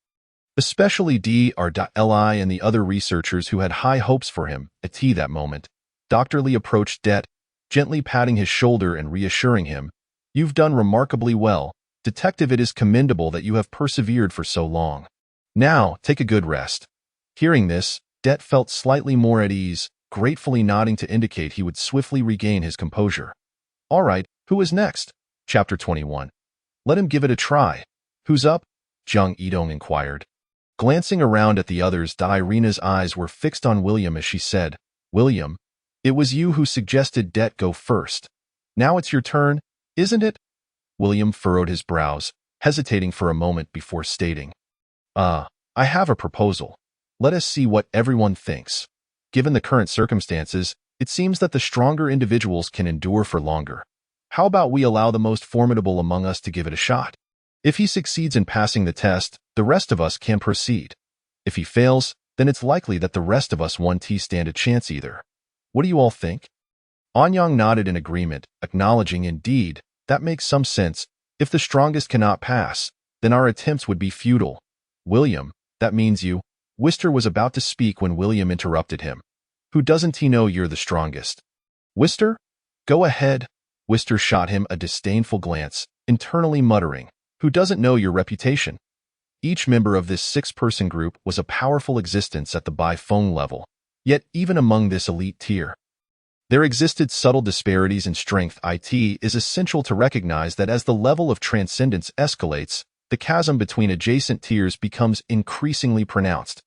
especially Dr. Li and the other researchers who had high hopes for him. At that moment, Dr. Lee approached Det, gently patting his shoulder and reassuring him, "You've done remarkably well, Detective. It is commendable that you have persevered for so long. Now, take a good rest." Hearing this, Det felt slightly more at ease, gratefully nodding to indicate he would swiftly regain his composure. "All right, who is next?" Chapter 21. "Let him give it a try." "Who's up?" Jung Yidong inquired. Glancing around at the others, Irina's eyes were fixed on William as she said, "William, it was you who suggested Det go first. Now it's your turn, isn't it?" William furrowed his brows, hesitating for a moment before stating, I have a proposal. Let us see what everyone thinks. Given the current circumstances, it seems that the stronger individuals can endure for longer. How about we allow the most formidable among us to give it a shot? If he succeeds in passing the test, the rest of us can proceed. If he fails, then it's likely that the rest of us won't stand a chance either. What do you all think?" Anyang nodded in agreement, acknowledging, "Indeed, that makes some sense. If the strongest cannot pass, then our attempts would be futile." "William, that means you." Wister was about to speak when William interrupted him. "Who doesn't he know you're the strongest?" "Wister? Go ahead." Wister shot him a disdainful glance, internally muttering, "Who doesn't know your reputation?" Each member of this 6-person group was a powerful existence at the Bai Feng level, yet even among this elite tier, there existed subtle disparities in strength. It is essential to recognize that as the level of transcendence escalates, the chasm between adjacent tiers becomes increasingly pronounced.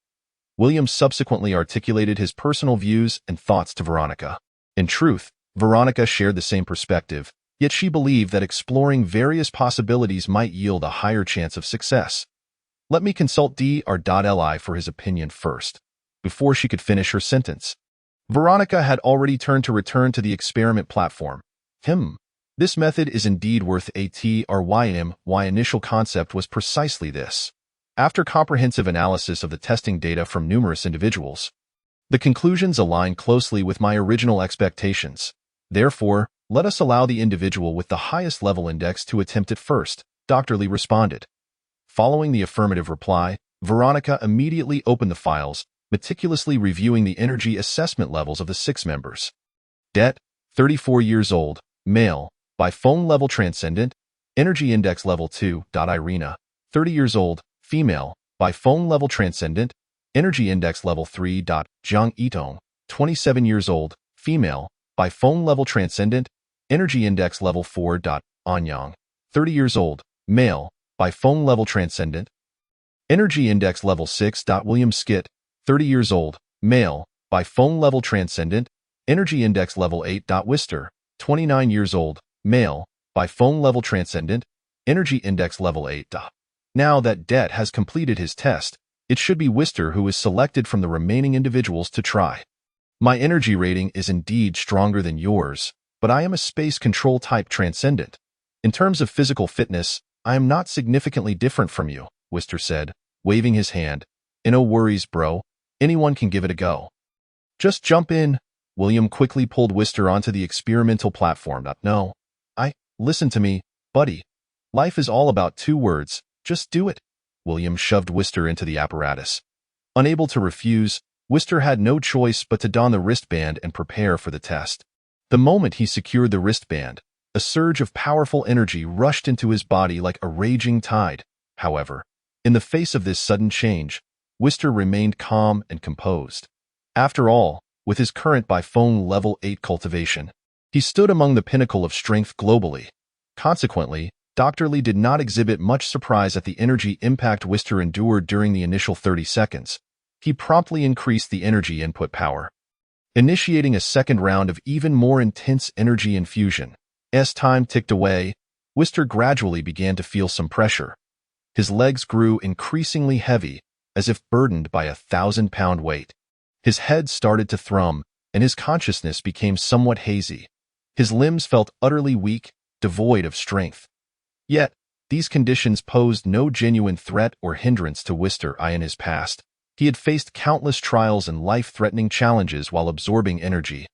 William subsequently articulated his personal views and thoughts to Veronica. In truth, Veronica shared the same perspective, yet she believed that exploring various possibilities might yield a higher chance of success. "Let me consult Dr. Li for his opinion first." Before she could finish her sentence, Veronica had already turned to return to the experiment platform. This method is indeed worth a try. My initial concept was precisely this. After comprehensive analysis of the testing data from numerous individuals, the conclusions align closely with my original expectations. Therefore, let us allow the individual with the highest level index to attempt it first, Dr. Lee responded. Following the affirmative reply, Veronica immediately opened the files, meticulously reviewing the energy assessment levels of the 6 members. Det, 34 years old, male, by phone level transcendent, energy index level 2. Irina, 30 years old, female, by phone level transcendent, energy index level 3. Zhang Yitong, 27 years old, female, by phone level transcendent, energy index level 4. Anyang, 30 years old, male, by phone level transcendent, energy index level 6. William Skit, 30 years old, male, by phone level transcendent, energy index level 8. Wister, 29 years old, male, by phone level transcendent, energy index level 8. Now that Det has completed his test, it should be Wister who is selected from the remaining individuals to try. My energy rating is indeed stronger than yours, but I am a space control type transcendent. In terms of physical fitness, I am not significantly different from you, Wister said, waving his hand. No worries, bro. Anyone can give it a go. Just jump in. William quickly pulled Wister onto the experimental platform. No. Listen to me, buddy. Life is all about 2 words. Just do it. William shoved Wister into the apparatus. Unable to refuse, Wister had no choice but to don the wristband and prepare for the test. The moment he secured the wristband, a surge of powerful energy rushed into his body like a raging tide. However, in the face of this sudden change, Wister remained calm and composed. After all, with his current by phone level 8 cultivation, he stood among the pinnacle of strength globally. Consequently, Dr. Lee did not exhibit much surprise at the energy impact Wister endured during the initial 30 seconds. He promptly increased the energy input power, initiating a second round of even more intense energy infusion. As time ticked away, Wister gradually began to feel some pressure. His legs grew increasingly heavy, as if burdened by a 1,000-pound weight. His head started to thrum, and his consciousness became somewhat hazy. His limbs felt utterly weak, devoid of strength. Yet, these conditions posed no genuine threat or hindrance to Wister in his past. He had faced countless trials and life-threatening challenges while absorbing energy,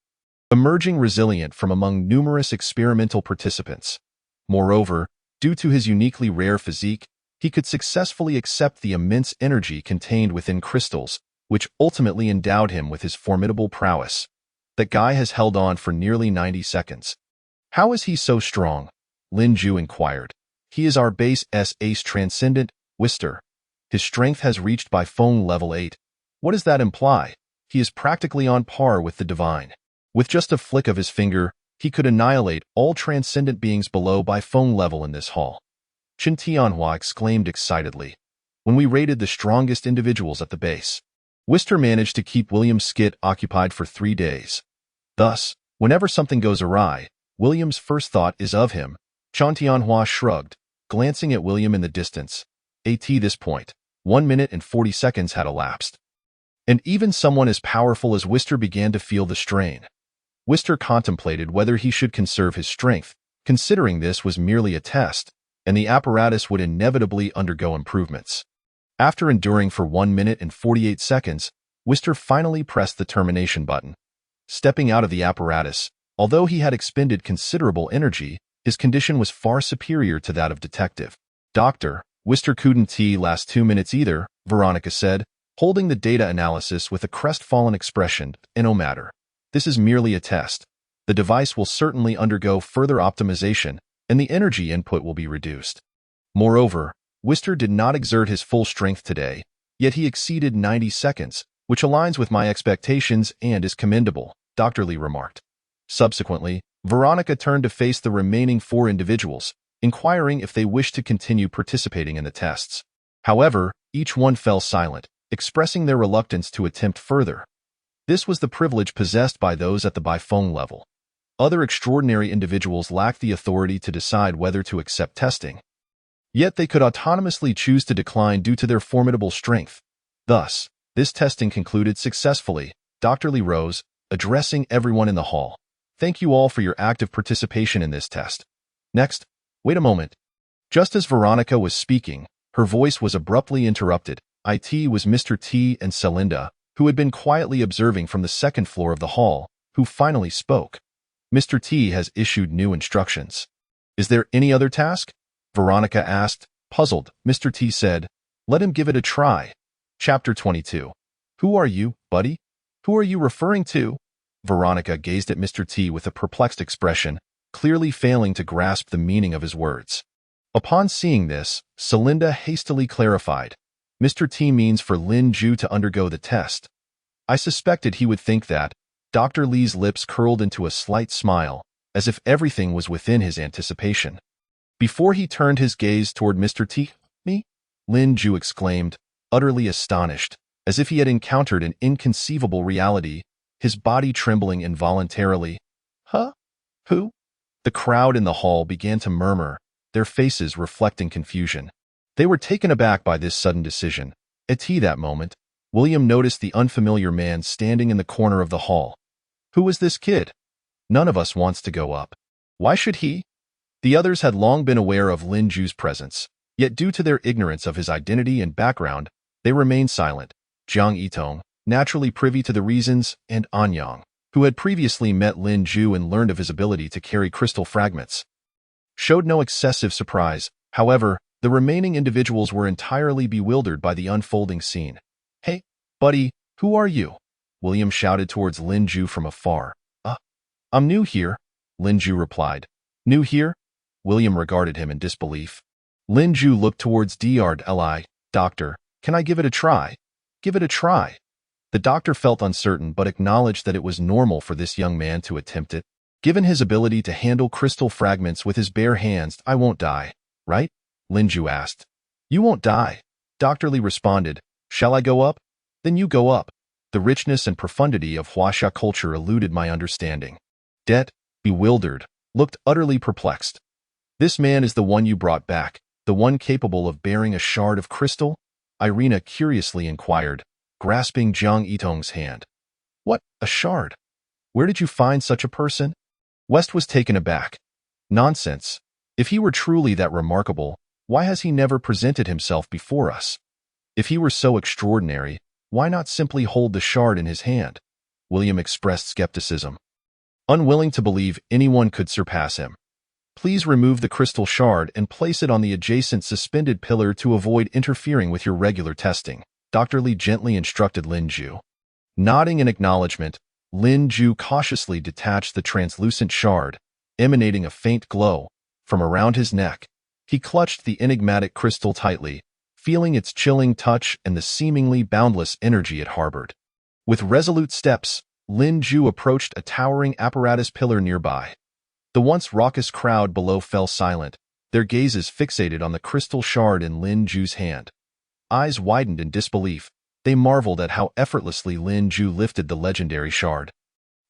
emerging resilient from among numerous experimental participants. Moreover, due to his uniquely rare physique, he could successfully accept the immense energy contained within crystals, which ultimately endowed him with his formidable prowess. That guy has held on for nearly 90 seconds. How is he so strong? Lin Ju inquired. He is our base ace transcendent, Wister. His strength has reached by phone level 8. What does that imply? He is practically on par with the divine. With just a flick of his finger, he could annihilate all transcendent beings below by phone level in this hall. Chen Tianhua exclaimed excitedly. When we raided the strongest individuals at the base, Wister managed to keep William Skit occupied for 3 days. Thus, whenever something goes awry, William's first thought is of him. Chen Tianhua shrugged, glancing at William in the distance. At this point, 1 minute and 40 seconds had elapsed. And even someone as powerful as Wister began to feel the strain. Wister contemplated whether he should conserve his strength, considering this was merely a test, and the apparatus would inevitably undergo improvements. After enduring for 1 minute and 48 seconds, Wister finally pressed the termination button. Stepping out of the apparatus, although he had expended considerable energy, his condition was far superior to that of Detective. Doctor, Wister couldn't last 2 minutes either, Veronica said, holding the data analysis with a crestfallen expression. No matter. This is merely a test. The device will certainly undergo further optimization, and the energy input will be reduced. Moreover, Wister did not exert his full strength today, yet he exceeded 90 seconds, which aligns with my expectations and is commendable, Dr. Lee remarked. Subsequently, Veronica turned to face the remaining 4 individuals, inquiring if they wished to continue participating in the tests. However, each one fell silent, expressing their reluctance to attempt further. This was the privilege possessed by those at the by-phone level. Other extraordinary individuals lacked the authority to decide whether to accept testing. Yet they could autonomously choose to decline due to their formidable strength. Thus, this testing concluded successfully. Dr. Lee rose, addressing everyone in the hall. Thank you all for your active participation in this test. Next, wait a moment. Just as Veronica was speaking, Her voice was abruptly interrupted. It was Mr. T and Celinda, who had been quietly observing from the second floor of the hall, who finally spoke. Mr. T has issued new instructions. Is there any other task? Veronica asked, puzzled. Mr. T said, let him give it a try. Chapter 22. Who are you, buddy? Who are you referring to? Veronica gazed at Mr. T with a perplexed expression, clearly failing to grasp the meaning of his words. Upon seeing this, Celinda hastily clarified. Mr. T means for Lin Ju to undergo the test. I suspected he would think that. Dr. Lee's lips curled into a slight smile, as if everything was within his anticipation. Before he turned his gaze toward Mr. T, me? Lin Ju exclaimed, utterly astonished, as if he had encountered an inconceivable reality, his body trembling involuntarily. Huh? Who? The crowd in the hall began to murmur, their faces reflecting confusion. They were taken aback by this sudden decision. At that moment, William noticed the unfamiliar man standing in the corner of the hall. Who is this kid? None of us wants to go up. Why should he? The others had long been aware of Lin Ju's presence, yet due to their ignorance of his identity and background, they remained silent. Jiang Yitong, naturally privy to the reasons, and Anyang, who had previously met Lin Ju and learned of his ability to carry crystal fragments, showed no excessive surprise. However, the remaining individuals were entirely bewildered by the unfolding scene. Hey, buddy, who are you? William shouted towards Lin Ju from afar. I'm new here, Lin Ju replied. New here? William regarded him in disbelief. Lin Ju looked towards Dr. Doctor, can I give it a try? Give it a try. The doctor felt uncertain but acknowledged that it was normal for this young man to attempt it. Given his ability to handle crystal fragments with his bare hands, I won't die, right? Lin Ju asked. You won't die, Dr. Lee responded. Shall I go up? Then you go up. The richness and profundity of Huaxia culture eluded my understanding. Det, bewildered, looked utterly perplexed. This man is the one you brought back, the one capable of bearing a shard of crystal? Irina curiously inquired, grasping Jiang Yitong's hand. What, a shard? Where did you find such a person? West was taken aback. Nonsense. If he were truly that remarkable, why has he never presented himself before us? If he were so extraordinary, why not simply hold the shard in his hand? William expressed skepticism, unwilling to believe anyone could surpass him. Please remove the crystal shard and place it on the adjacent suspended pillar to avoid interfering with your regular testing, Dr. Lee gently instructed Lin Ju. Nodding in acknowledgement, Lin Ju cautiously detached the translucent shard, emanating a faint glow, from around his neck. He clutched the enigmatic crystal tightly, feeling its chilling touch and the seemingly boundless energy it harbored. With resolute steps, Lin Ju approached a towering apparatus pillar nearby. The once raucous crowd below fell silent, their gazes fixated on the crystal shard in Lin Ju's hand. Eyes widened in disbelief, they marveled at how effortlessly Lin Ju lifted the legendary shard.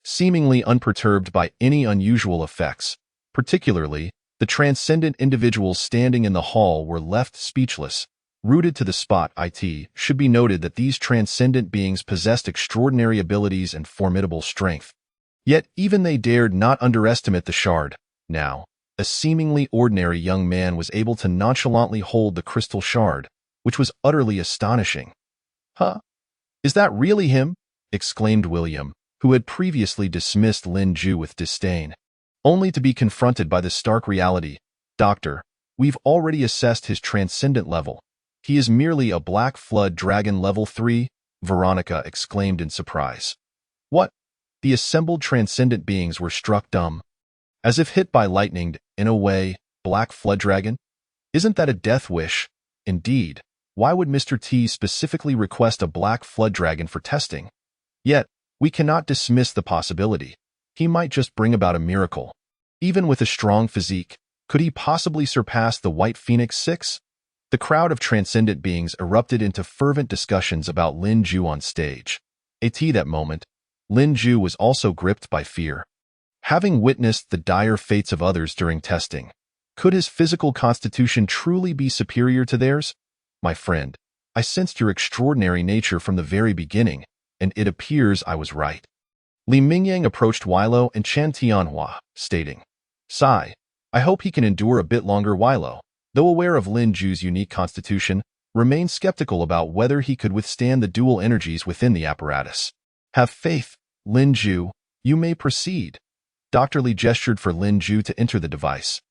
Seemingly unperturbed by any unusual effects, particularly, the transcendent individuals standing in the hall were left speechless, rooted to the spot. It should be noted that these transcendent beings possessed extraordinary abilities and formidable strength. Yet even they dared not underestimate the shard. Now, a seemingly ordinary young man was able to nonchalantly hold the crystal shard, which was utterly astonishing. Huh? Is that really him? Exclaimed William, who had previously dismissed Lin Ju with disdain, only to be confronted by the stark reality. Doctor, we've already assessed his transcendent level. He is merely a black flood dragon level 3, Veronica exclaimed in surprise. What? The assembled transcendent beings were struck dumb. As if hit by lightning, in a way, black flood dragon? Isn't that a death wish? Indeed, why would Mr. T specifically request a black flood dragon for testing? Yet, we cannot dismiss the possibility. He might just bring about a miracle. Even with a strong physique, could he possibly surpass the White Phoenix 6? The crowd of transcendent beings erupted into fervent discussions about Lin Ju on stage. At that moment, Lin Ju was also gripped by fear. Having witnessed the dire fates of others during testing, could his physical constitution truly be superior to theirs? My friend, I sensed your extraordinary nature from the very beginning, and it appears I was right. Li Mingyang approached Weilo and Chen Tianhua, stating, Sai, I hope he can endure a bit longer. Weilo, though aware of Lin Ju's unique constitution, remained skeptical about whether he could withstand the dual energies within the apparatus. Have faith, Lin Ju. You may proceed. Dr. Li gestured for Lin Ju to enter the device.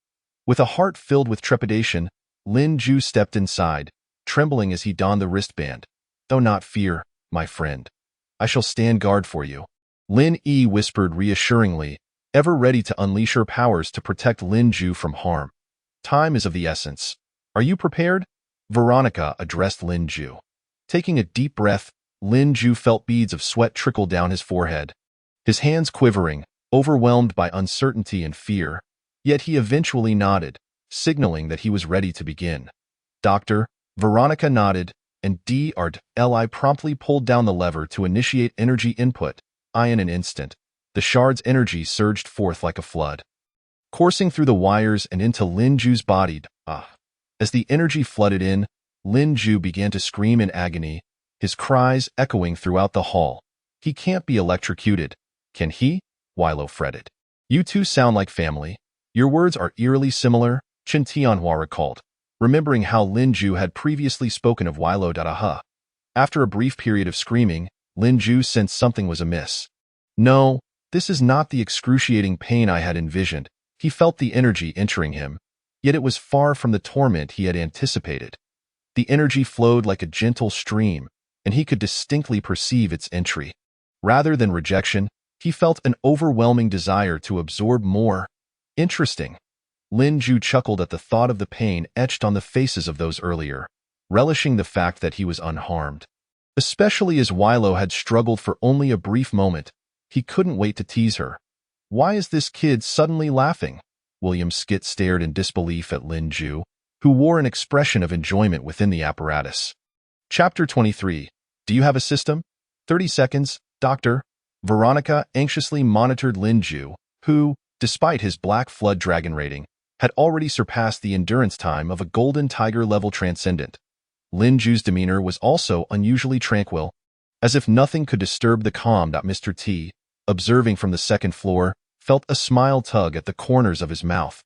With a heart filled with trepidation, Lin Ju stepped inside, trembling as he donned the wristband. Though not fear, my friend. I shall stand guard for you. Lin Yi whispered reassuringly, ever ready to unleash her powers to protect Lin Ju from harm. Time is of the essence. Are you prepared? Veronica addressed Lin Ju. Taking a deep breath, Lin Ju felt beads of sweat trickle down his forehead. His hands quivering, overwhelmed by uncertainty and fear, yet he eventually nodded, signaling that he was ready to begin. Doctor, Veronica nodded, and Dr. Li promptly pulled down the lever to initiate energy input. In an instant, the shard's energy surged forth like a flood, coursing through the wires and into Lin Ju's body. As the energy flooded in, Lin Ju began to scream in agony, his cries echoing throughout the hall. He can't be electrocuted, can he? Weilo fretted. You two sound like family. Your words are eerily similar, Chen Tianhua recalled, remembering how Lin Ju had previously spoken of Weilo. After a brief period of screaming, Lin Ju sensed something was amiss. No, this is not the excruciating pain I had envisioned. He felt the energy entering him, yet it was far from the torment he had anticipated. The energy flowed like a gentle stream, and he could distinctly perceive its entry. Rather than rejection, he felt an overwhelming desire to absorb more. Interesting. Lin Ju chuckled at the thought of the pain etched on the faces of those earlier, relishing the fact that he was unharmed. Especially as Weilo had struggled for only a brief moment, he couldn't wait to tease her. Why is this kid suddenly laughing? William Skit stared in disbelief at Lin Ju, who wore an expression of enjoyment within the apparatus. Chapter 23. Do you have a system? 30 seconds, Doctor. Veronica anxiously monitored Lin Ju, who, despite his Black Flood Dragon rating, had already surpassed the endurance time of a Golden Tiger-level Transcendent. Lin Ju's demeanor was also unusually tranquil, as if nothing could disturb the calm. Mr. T, observing from the second floor, felt a smile tug at the corners of his mouth.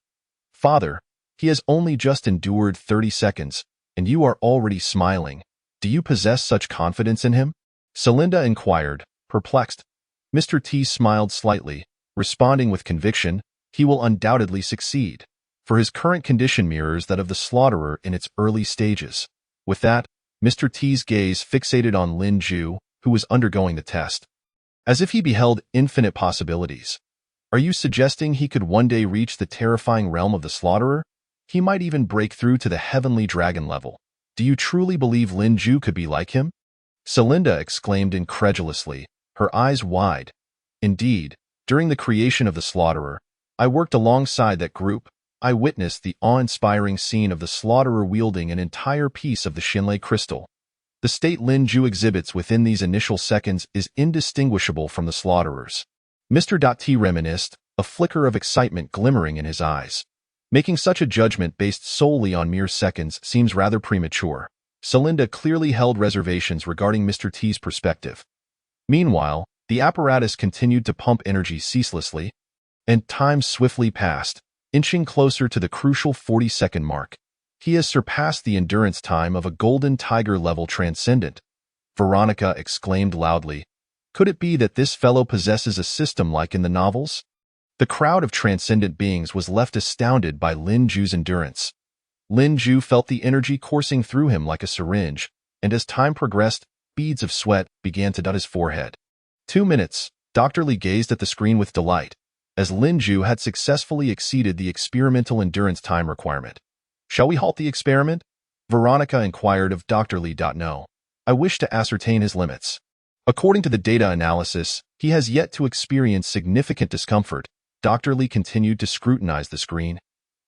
Father, he has only just endured 30 seconds, and you are already smiling. Do you possess such confidence in him? Celinda inquired, perplexed. Mr. T smiled slightly, responding with conviction, he will undoubtedly succeed, for his current condition mirrors that of the slaughterer in its early stages. With that, Mr. T's gaze fixated on Lin Ju, who was undergoing the test, as if he beheld infinite possibilities. Are you suggesting he could one day reach the terrifying realm of the slaughterer? He might even break through to the heavenly dragon level. Do you truly believe Lin Ju could be like him? Celinda exclaimed incredulously, her eyes wide. Indeed, during the creation of the slaughterer, I worked alongside that group. I witnessed the awe-inspiring scene of the slaughterer wielding an entire piece of the Xinlei crystal. The state Lin Ju exhibits within these initial seconds is indistinguishable from the slaughterer's. Mr. T reminisced, a flicker of excitement glimmering in his eyes. Making such a judgment based solely on mere seconds seems rather premature. Celinda clearly held reservations regarding Mr. T's perspective. Meanwhile, the apparatus continued to pump energy ceaselessly, and time swiftly passed, inching closer to the crucial 40-second mark. He has surpassed the endurance time of a Golden Tiger-level Transcendent. Veronica exclaimed loudly. Could it be that this fellow possesses a system like in the novels? The crowd of transcendent beings was left astounded by Lin Ju's endurance. Lin Ju felt the energy coursing through him like a syringe, and as time progressed, beads of sweat began to dot his forehead. 2 minutes. Dr. Li gazed at the screen with delight, as Lin Ju had successfully exceeded the experimental endurance time requirement. Shall we halt the experiment? Veronica inquired of Dr. Li. No. I wish to ascertain his limits. According to the data analysis, he has yet to experience significant discomfort. Dr. Li continued to scrutinize the screen.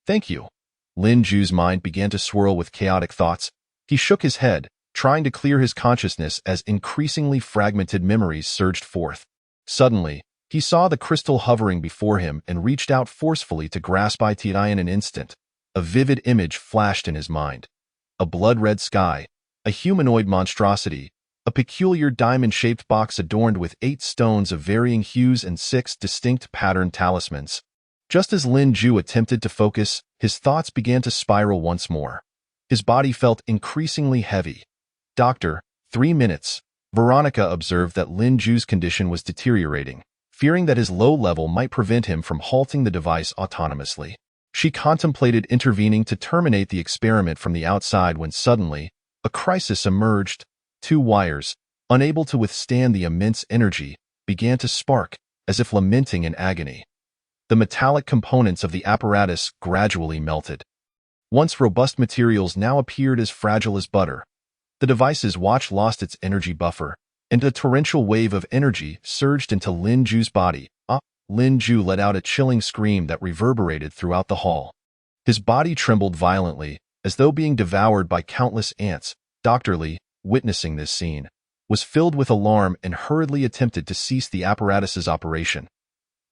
Thank you. Lin Ju's mind began to swirl with chaotic thoughts. He shook his head, trying to clear his consciousness as increasingly fragmented memories surged forth. Suddenly, he saw the crystal hovering before him and reached out forcefully to grasp it in an instant. A vivid image flashed in his mind. A blood-red sky, a humanoid monstrosity, a peculiar diamond-shaped box adorned with 8 stones of varying hues and 6 distinct patterned talismans. Just as Lin Ju attempted to focus, his thoughts began to spiral once more. His body felt increasingly heavy. "Doctor, 3 minutes." Veronica observed that Lin Ju's condition was deteriorating, fearing that his low level might prevent him from halting the device autonomously. She contemplated intervening to terminate the experiment from the outside when suddenly, a crisis emerged. 2 wires, unable to withstand the immense energy, began to spark, as if lamenting in agony. The metallic components of the apparatus gradually melted. Once robust materials now appeared as fragile as butter. The device's watch lost its energy buffer, and a torrential wave of energy surged into Lin Ju's body. Lin Ju let out a chilling scream that reverberated throughout the hall. His body trembled violently, as though being devoured by countless ants. Dr. Li, witnessing this scene, was filled with alarm and hurriedly attempted to cease the apparatus's operation.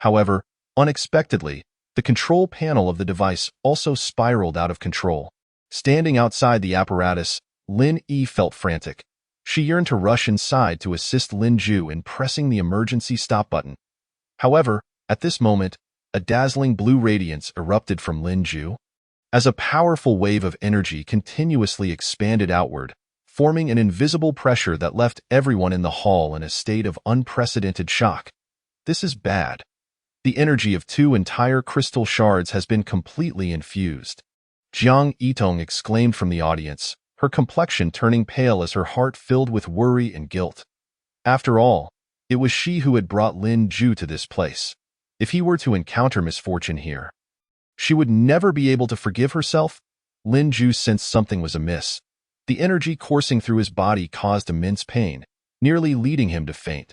However, unexpectedly, the control panel of the device also spiraled out of control. Standing outside the apparatus, Lin Yi felt frantic. She yearned to rush inside to assist Lin Ju in pressing the emergency stop button. However, at this moment, a dazzling blue radiance erupted from Lin Ju. As a powerful wave of energy continuously expanded outward, forming an invisible pressure that left everyone in the hall in a state of unprecedented shock. "This is bad. The energy of 2 entire crystal shards has been completely infused." Jiang Yitong exclaimed from the audience, her complexion turning pale as her heart filled with worry and guilt. After all, it was she who had brought Lin Ju to this place. If he were to encounter misfortune here, she would never be able to forgive herself. Lin Ju sensed something was amiss. The energy coursing through his body caused immense pain, nearly leading him to faint.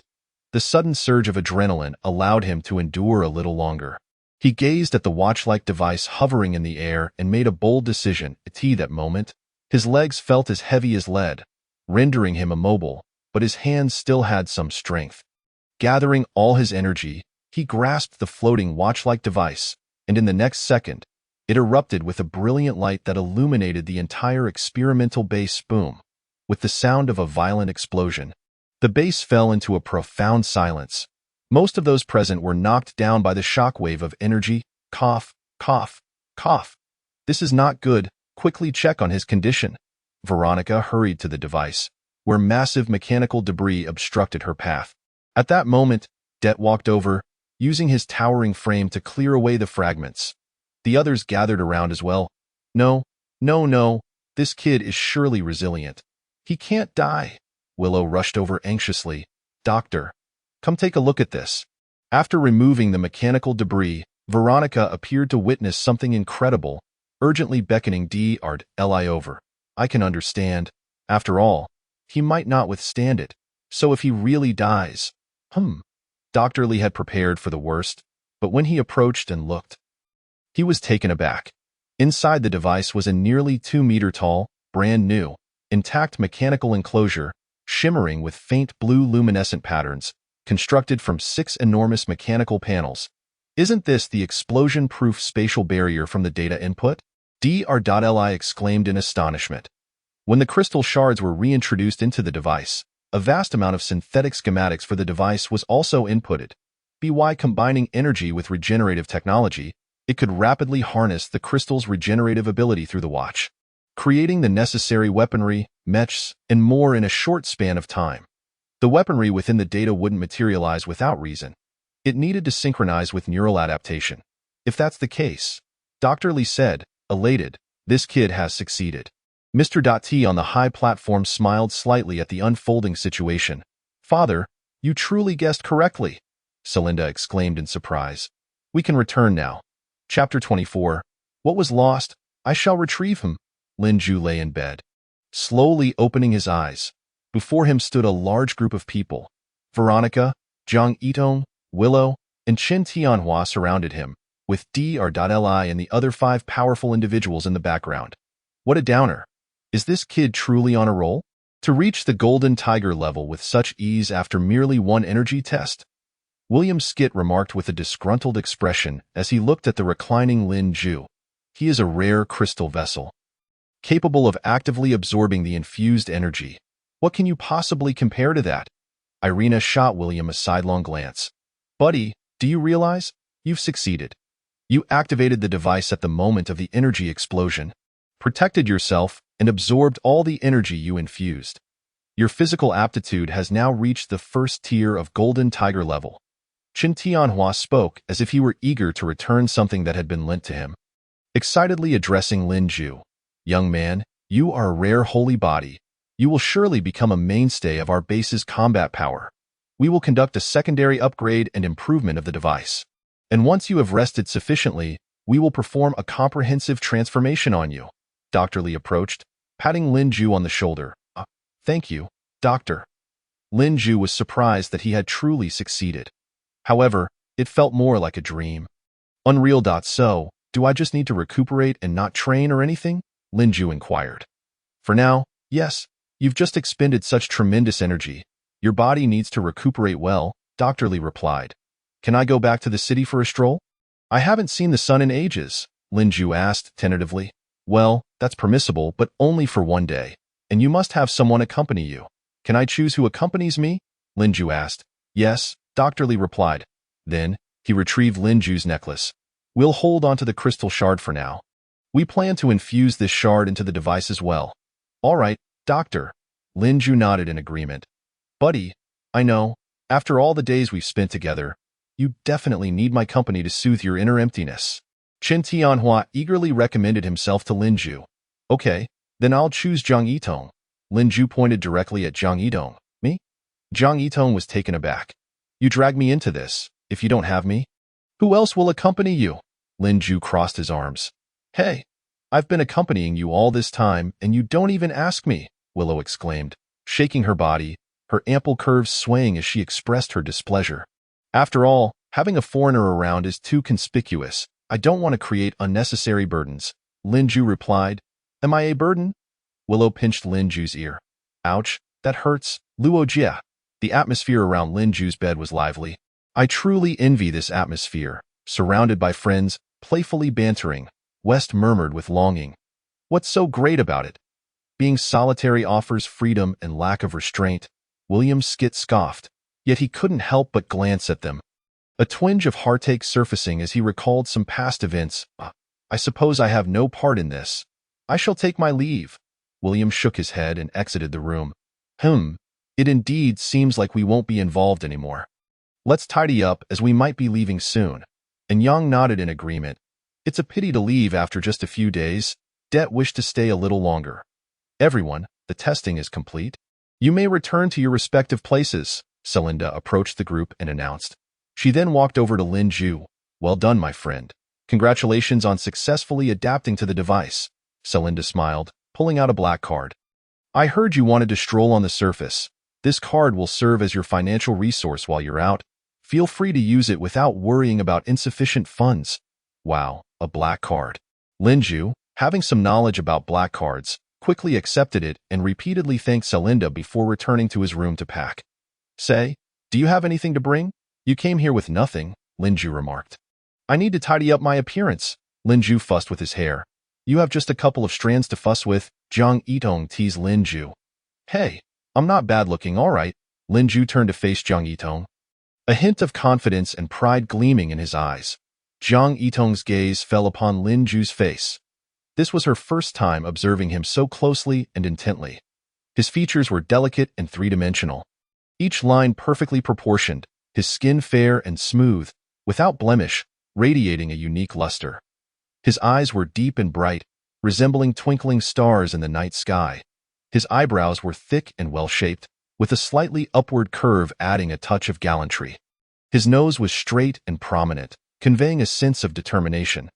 The sudden surge of adrenaline allowed him to endure a little longer. He gazed at the watch-like device hovering in the air and made a bold decision. At that moment, his legs felt as heavy as lead, rendering him immobile, but his hands still had some strength. Gathering all his energy, he grasped the floating watch-like device, and in the next second, it erupted with a brilliant light that illuminated the entire experimental base. Boom! With the sound of a violent explosion, the base fell into a profound silence. Most of those present were knocked down by the shockwave of energy. Cough, cough, cough. "This is not good. Quickly check on his condition." Veronica hurried to the device, where massive mechanical debris obstructed her path. At that moment, Det walked over, using his towering frame to clear away the fragments. The others gathered around as well. No, this kid is surely resilient. He can't die." Willow rushed over anxiously. "Doctor, come take a look at this." After removing the mechanical debris, Veronica appeared to witness something incredible, urgently beckoning Dr. over. "I can understand. After all, he might not withstand it. So if he really dies..." Dr. Li had prepared for the worst, but when he approached and looked, he was taken aback. Inside the device was a nearly 2-meter-tall, brand-new, intact mechanical enclosure, shimmering with faint blue luminescent patterns, constructed from 6 enormous mechanical panels. "Isn't this the explosion-proof spatial barrier from the data input?" Dr. exclaimed in astonishment. When the crystal shards were reintroduced into the device, a vast amount of synthetic schematics for the device was also inputted. By combining energy with regenerative technology, it could rapidly harness the crystal's regenerative ability through the watch, creating the necessary weaponry, mechs, and more in a short span of time. The weaponry within the data wouldn't materialize without reason. It needed to synchronize with neural adaptation. "If that's the case," Dr. Li said, elated, "this kid has succeeded." Mr. T on the high platform smiled slightly at the unfolding situation. "Father, you truly guessed correctly," Celinda exclaimed in surprise. "We can return now." Chapter 24. What was lost, I shall retrieve him. Lin Ju lay in bed, slowly opening his eyes. Before him stood a large group of people. Veronica, Jiang Yitong, Willow, and Chen Tianhua surrounded him, with Dr. and the other 5 powerful individuals in the background. What a downer. Is this kid truly on a roll? To reach the Golden Tiger level with such ease after merely 1 energy test? William Skit remarked with a disgruntled expression as he looked at the reclining Lin Ju. He is a rare crystal vessel, capable of actively absorbing the infused energy. What can you possibly compare to that? Irina shot William a sidelong glance. Buddy, do you realize? You've succeeded. You activated the device at the moment of the energy explosion, protected yourself, and absorbed all the energy you infused. Your physical aptitude has now reached the first tier of Golden Tiger level. Qin Tianhua spoke as if he were eager to return something that had been lent to him. Excitedly addressing Lin Ju, "Young man, you are a rare holy body. You will surely become a mainstay of our base's combat power. We will conduct a secondary upgrade and improvement of the device. And once you have rested sufficiently, we will perform a comprehensive transformation on you." Dr. Li approached, patting Lin Ju on the shoulder. Thank you, Doctor." Lin Ju was surprised that he had truly succeeded. However, it felt more like a dream. Unreal. So, do I just need to recuperate and not train or anything? Lin Ju inquired. For now, yes. You've just expended such tremendous energy. Your body needs to recuperate well, Dr. Li replied. Can I go back to the city for a stroll? I haven't seen the sun in ages, Lin Ju asked tentatively. Well, that's permissible, but only for one day. And you must have someone accompany you. Can I choose who accompanies me? Lin Ju asked. Yes, Dr. Li replied. Then, he retrieved Lin Ju's necklace. We'll hold onto the crystal shard for now. We plan to infuse this shard into the device as well. All right, Doctor. Lin Ju nodded in agreement. Buddy, I know, after all the days we've spent together, you definitely need my company to soothe your inner emptiness. Qin Tianhua eagerly recommended himself to Lin Ju. Okay, then I'll choose Zhang Yitong. Lin Ju pointed directly at Zhang Yitong. Me? Zhang Yitong was taken aback. You dragged me into this, if you don't have me? Who else will accompany you? Lin Ju crossed his arms. Hey, I've been accompanying you all this time, and you don't even ask me, Willow exclaimed, shaking her body, her ample curves swaying as she expressed her displeasure. After all, having a foreigner around is too conspicuous. I don't want to create unnecessary burdens, Lin Ju replied. Am I a burden? Willow pinched Lin Ju's ear. Ouch, that hurts, Luo Jia. The atmosphere around Lin Ju's bed was lively. I truly envy this atmosphere. Surrounded by friends, playfully bantering, West murmured with longing. What's so great about it? Being solitary offers freedom and lack of restraint. William Skit scoffed, yet he couldn't help but glance at them. A twinge of heartache surfacing as he recalled some past events. I suppose I have no part in this. I shall take my leave. William shook his head and exited the room. It indeed seems like we won't be involved anymore. Let's tidy up as we might be leaving soon. And Yang nodded in agreement. It's a pity to leave after just a few days. Det wished to stay a little longer. Everyone, the testing is complete. You may return to your respective places, Celinda approached the group and announced. She then walked over to Lin Ju. Well done, my friend. Congratulations on successfully adapting to the device. Celinda smiled, pulling out a black card. I heard you wanted to stroll on the surface. This card will serve as your financial resource while you're out. Feel free to use it without worrying about insufficient funds. Wow, a black card. Lin Ju, having some knowledge about black cards, quickly accepted it and repeatedly thanked Celinda before returning to his room to pack. Say, do you have anything to bring? You came here with nothing, Lin Ju remarked. I need to tidy up my appearance. Lin Ju fussed with his hair. You have just a couple of strands to fuss with, Zhang Yitong teased Lin Ju. Hey, I'm not bad looking, all right. Lin Ju turned to face Zhang Yitong. A hint of confidence and pride gleaming in his eyes. Zhang Yitong's gaze fell upon Lin Ju's face. This was her first time observing him so closely and intently. His features were delicate and three-dimensional. Each line perfectly proportioned, his skin fair and smooth, without blemish, radiating a unique luster. His eyes were deep and bright, resembling twinkling stars in the night sky. His eyebrows were thick and well-shaped, with a slightly upward curve adding a touch of gallantry. His nose was straight and prominent, conveying a sense of determination.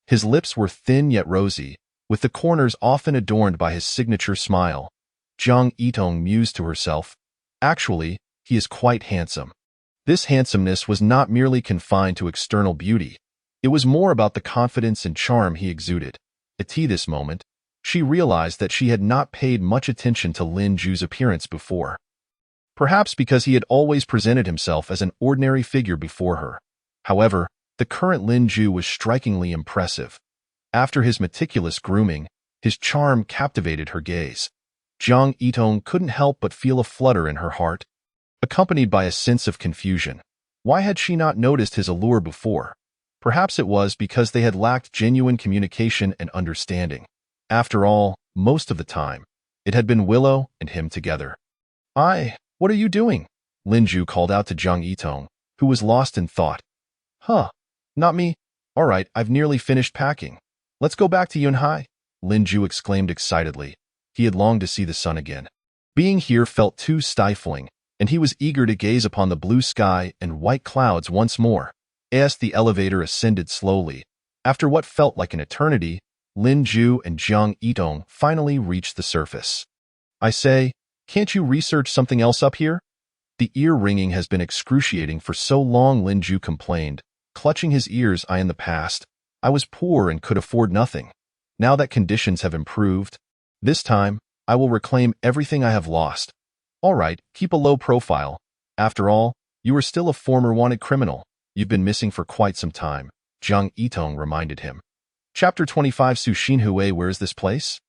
His lips were thin yet rosy, with the corners often adorned by his signature smile. Zhang Yitong mused to herself. Actually, he is quite handsome. This handsomeness was not merely confined to external beauty. It was more about the confidence and charm he exuded. At this moment, she realized that she had not paid much attention to Lin Ju's appearance before. Perhaps because he had always presented himself as an ordinary figure before her. However, the current Lin Ju was strikingly impressive. After his meticulous grooming, his charm captivated her gaze. Zhang Yitong couldn't help but feel a flutter in her heart, accompanied by a sense of confusion. Why had she not noticed his allure before? Perhaps it was because they had lacked genuine communication and understanding. After all, most of the time, it had been Willow and him together. What are you doing? Linju called out to Jung Yitong, who was lost in thought. Huh, not me. All right, I've nearly finished packing. Let's go back to Yunhai, Linju exclaimed excitedly. He had longed to see the sun again. Being here felt too stifling, and he was eager to gaze upon the blue sky and white clouds once more. As the elevator ascended slowly, after what felt like an eternity, Lin Ju and Jiang Yitong finally reached the surface. I say, can't you research something else up here? The ear ringing has been excruciating for so long, Lin Ju complained, clutching his ears. In the past, I was poor and could afford nothing. Now that conditions have improved, this time, I will reclaim everything I have lost. All right, keep a low profile. After all, you are still a former wanted criminal. You've been missing for quite some time, Jiang Yitong reminded him. Chapter 25 Su Xinhui, where is this place?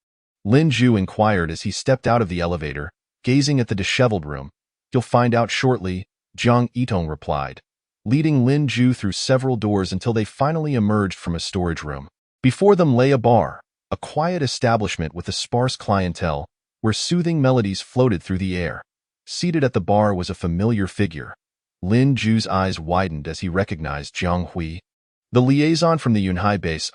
Lin Ju inquired as he stepped out of the elevator, gazing at the disheveled room. You'll find out shortly, Jiang Yitong replied, leading Lin Ju through several doors until they finally emerged from a storage room. Before them lay a bar, a quiet establishment with a sparse clientele, where soothing melodies floated through the air. Seated at the bar was a familiar figure. Lin Ju's eyes widened as he recognized Jiang Hui. The liaison from the Yunhai base.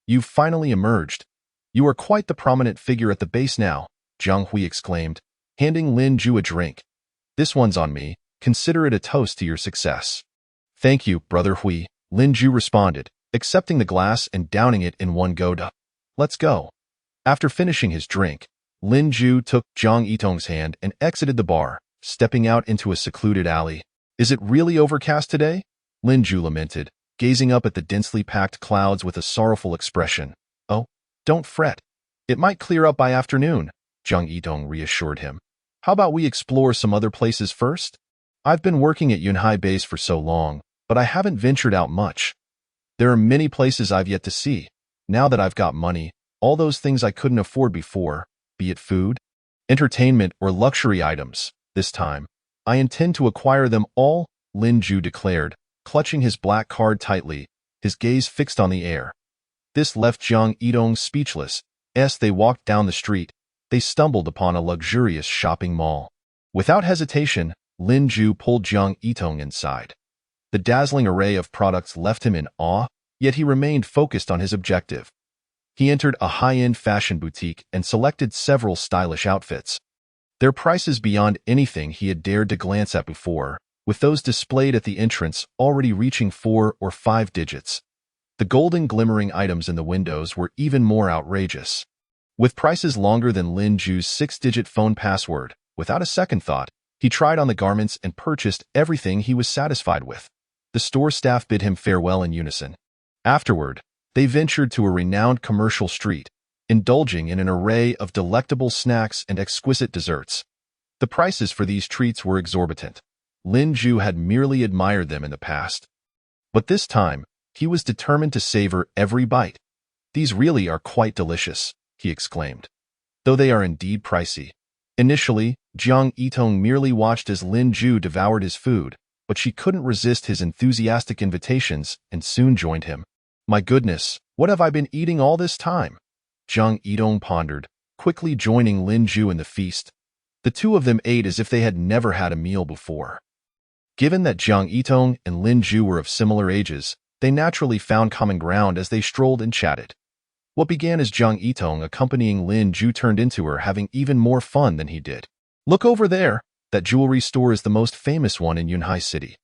You've finally emerged. You are quite the prominent figure at the base now, Jiang Hui exclaimed, handing Lin Ju a drink. This one's on me. Consider it a toast to your success. Thank you, Brother Hui, Lin Ju responded, accepting the glass and downing it in one go. Let's go. After finishing his drink, Lin Ju took Jiang Yitong's hand and exited the bar, stepping out into a secluded alley. Is it really overcast today? Lin Ju lamented, gazing up at the densely packed clouds with a sorrowful expression. Oh, don't fret. It might clear up by afternoon, Jiang Yitong reassured him. How about we explore some other places first? I've been working at Yunhai base for so long, but I haven't ventured out much. There are many places I've yet to see. Now that I've got money, all those things I couldn't afford before, be it food, entertainment, or luxury items, this time, I intend to acquire them all, Lin Ju declared, clutching his black card tightly, his gaze fixed on the air. This left Jiang Yitong speechless. As they walked down the street, they stumbled upon a luxurious shopping mall. Without hesitation, Lin Ju pulled Jiang Yitong inside. The dazzling array of products left him in awe, yet he remained focused on his objective. He entered a high-end fashion boutique and selected several stylish outfits. Their prices beyond anything he had dared to glance at before, with those displayed at the entrance already reaching 4 or 5 digits. The golden glimmering items in the windows were even more outrageous. With prices longer than Lin Ju's 6-digit phone password, without a second thought, he tried on the garments and purchased everything he was satisfied with. The store staff bid him farewell in unison. Afterward, they ventured to a renowned commercial street, indulging in an array of delectable snacks and exquisite desserts. The prices for these treats were exorbitant. Lin Ju had merely admired them in the past. But this time, he was determined to savor every bite. These really are quite delicious, he exclaimed. Though they are indeed pricey. Initially, Jiang Yitong merely watched as Lin Ju devoured his food, but she couldn't resist his enthusiastic invitations and soon joined him. My goodness, what have I been eating all this time? Jiang Yitong pondered, quickly joining Lin Ju in the feast. The two of them ate as if they had never had a meal before. Given that Jiang Yitong and Lin Ju were of similar ages, they naturally found common ground as they strolled and chatted. What began as Jiang Yitong accompanying Lin Ju turned into her having even more fun than he did. Look over there, that jewelry store is the most famous one in Yunhai City.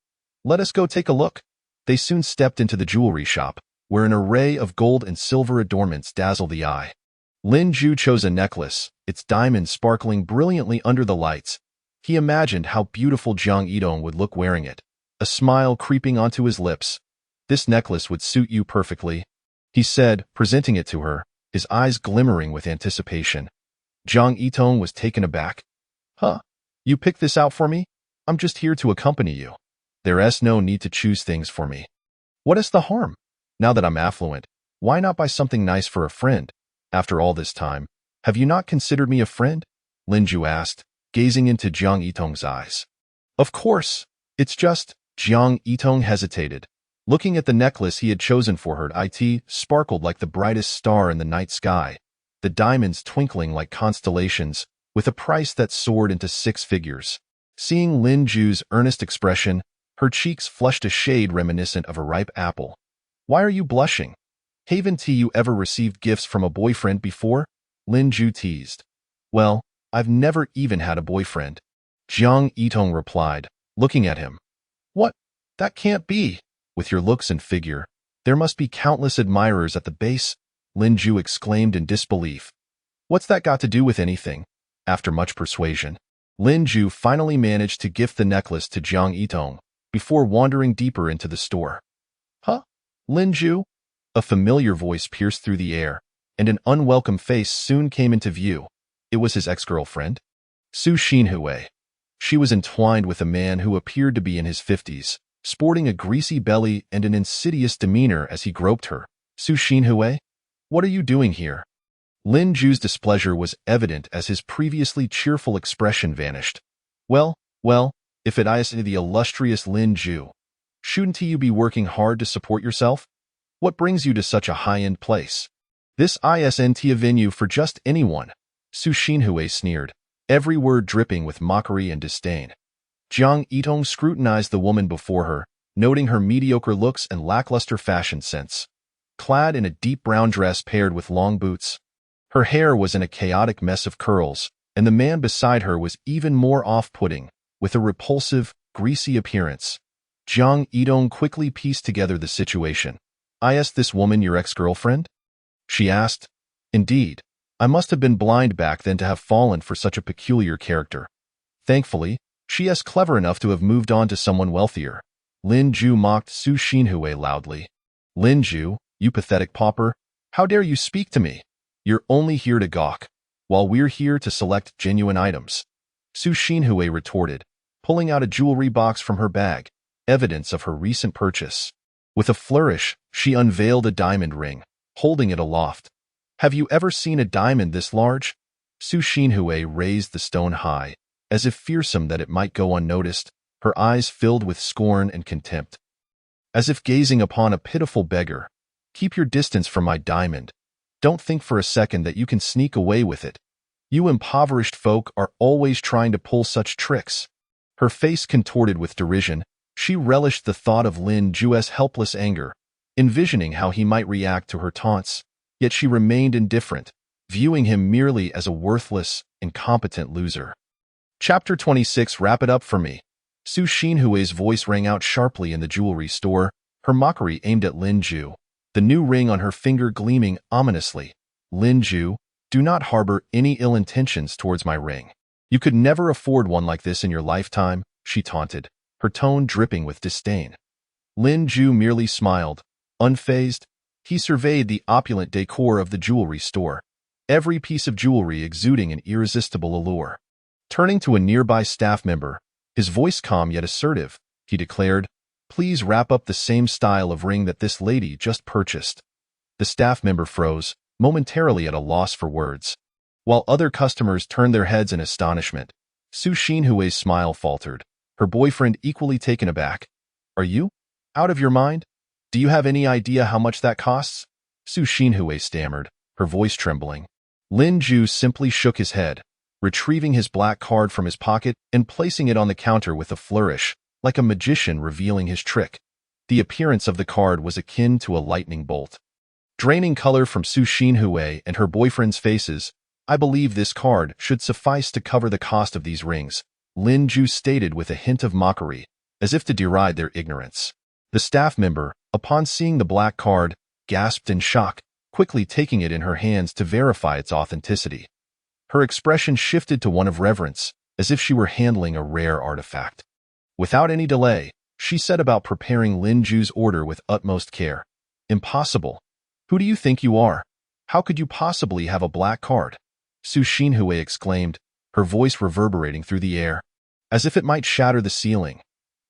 Let us go take a look. They soon stepped into the jewelry shop, where an array of gold and silver adornments dazzled the eye. Lin Ju chose a necklace, its diamonds sparkling brilliantly under the lights. He imagined how beautiful Jiang Yitong would look wearing it, a smile creeping onto his lips. This necklace would suit you perfectly, he said, presenting it to her, his eyes glimmering with anticipation. Jiang Yitong was taken aback. Huh? You picked this out for me? I'm just here to accompany you. There's no need to choose things for me. What is the harm? Now that I'm affluent, why not buy something nice for a friend? After all this time, have you not considered me a friend? Lin Ju asked, gazing into Jiang Yitong's eyes. Of course. It's just, Jiang Yitong hesitated. Looking at the necklace he had chosen for her, it sparkled like the brightest star in the night sky, the diamonds twinkling like constellations, with a price that soared into 6 figures. Seeing Lin Ju's earnest expression, her cheeks flushed a shade reminiscent of a ripe apple. Why are you blushing? Haven't you ever received gifts from a boyfriend before? Lin Ju teased. Well, I've never even had a boyfriend. Jiang Yitong replied, looking at him. What? That can't be. With your looks and figure, there must be countless admirers at the base, Lin Ju exclaimed in disbelief. What's that got to do with anything? After much persuasion, Lin Ju finally managed to gift the necklace to Jiang Yitong before wandering deeper into the store. Huh? Lin Ju? A familiar voice pierced through the air, and an unwelcome face soon came into view. It was his ex-girlfriend, Su Xinhui. She was entwined with a man who appeared to be in his 50s, sporting a greasy belly and an insidious demeanor as he groped her. Su Xinhui? What are you doing here? Lin Ju's displeasure was evident as his previously cheerful expression vanished. Well, if it is the illustrious Lin Ju, shouldn't you be working hard to support yourself? What brings you to such a high-end place? This isn't a venue for just anyone, Su Xinhui sneered, every word dripping with mockery and disdain. Jiang Yitong scrutinized the woman before her, noting her mediocre looks and lackluster fashion sense. Clad in a deep brown dress paired with long boots, her hair was in a chaotic mess of curls, and the man beside her was even more off-putting, with a repulsive, greasy appearance. Jiang Yitong quickly pieced together the situation. Is this woman your ex-girlfriend? She asked. Indeed. I must have been blind back then to have fallen for such a peculiar character. Thankfully, she is clever enough to have moved on to someone wealthier. Lin Ju mocked Su Xinhui loudly. Lin Ju, you pathetic pauper, how dare you speak to me? You're only here to gawk, while we're here to select genuine items. Su Xinhui retorted, pulling out a jewelry box from her bag, evidence of her recent purchase. With a flourish, she unveiled a diamond ring, holding it aloft. Have you ever seen a diamond this large? Su Xinhui raised the stone high, as if fearsome that it might go unnoticed, her eyes filled with scorn and contempt. As if gazing upon a pitiful beggar. Keep your distance from my diamond. Don't think for a second that you can sneak away with it. You impoverished folk are always trying to pull such tricks. Her face contorted with derision, she relished the thought of Lin Ju's helpless anger, envisioning how he might react to her taunts, yet she remained indifferent, viewing him merely as a worthless, incompetent loser. Chapter 26. Wrap it up for me. Su Xinhui's voice rang out sharply in the jewelry store, her mockery aimed at Lin Ju, the new ring on her finger gleaming ominously. Lin Ju, do not harbor any ill intentions towards my ring. You could never afford one like this in your lifetime, she taunted, her tone dripping with disdain. Lin Ju merely smiled, unfazed. He surveyed the opulent decor of the jewelry store, every piece of jewelry exuding an irresistible allure. Turning to a nearby staff member, his voice calm yet assertive, he declared, please wrap up the same style of ring that this lady just purchased. The staff member froze, momentarily at a loss for words. While other customers turned their heads in astonishment, Su Xinhui's smile faltered, her boyfriend equally taken aback. Are you out of your mind? Do you have any idea how much that costs? Su Xinhui stammered, her voice trembling. Lin Ju simply shook his head, retrieving his black card from his pocket and placing it on the counter with a flourish, like a magician revealing his trick. The appearance of the card was akin to a lightning bolt. Draining color from Su Xinhui and her boyfriend's faces, I believe this card should suffice to cover the cost of these rings, Lin Ju stated with a hint of mockery, as if to deride their ignorance. The staff member, upon seeing the black card, gasped in shock, quickly taking it in her hands to verify its authenticity. Her expression shifted to one of reverence, as if she were handling a rare artifact. Without any delay, she set about preparing Lin Ju's order with utmost care. Impossible. Who do you think you are? How could you possibly have a black card? Su Xinhui exclaimed, her voice reverberating through the air, as if it might shatter the ceiling.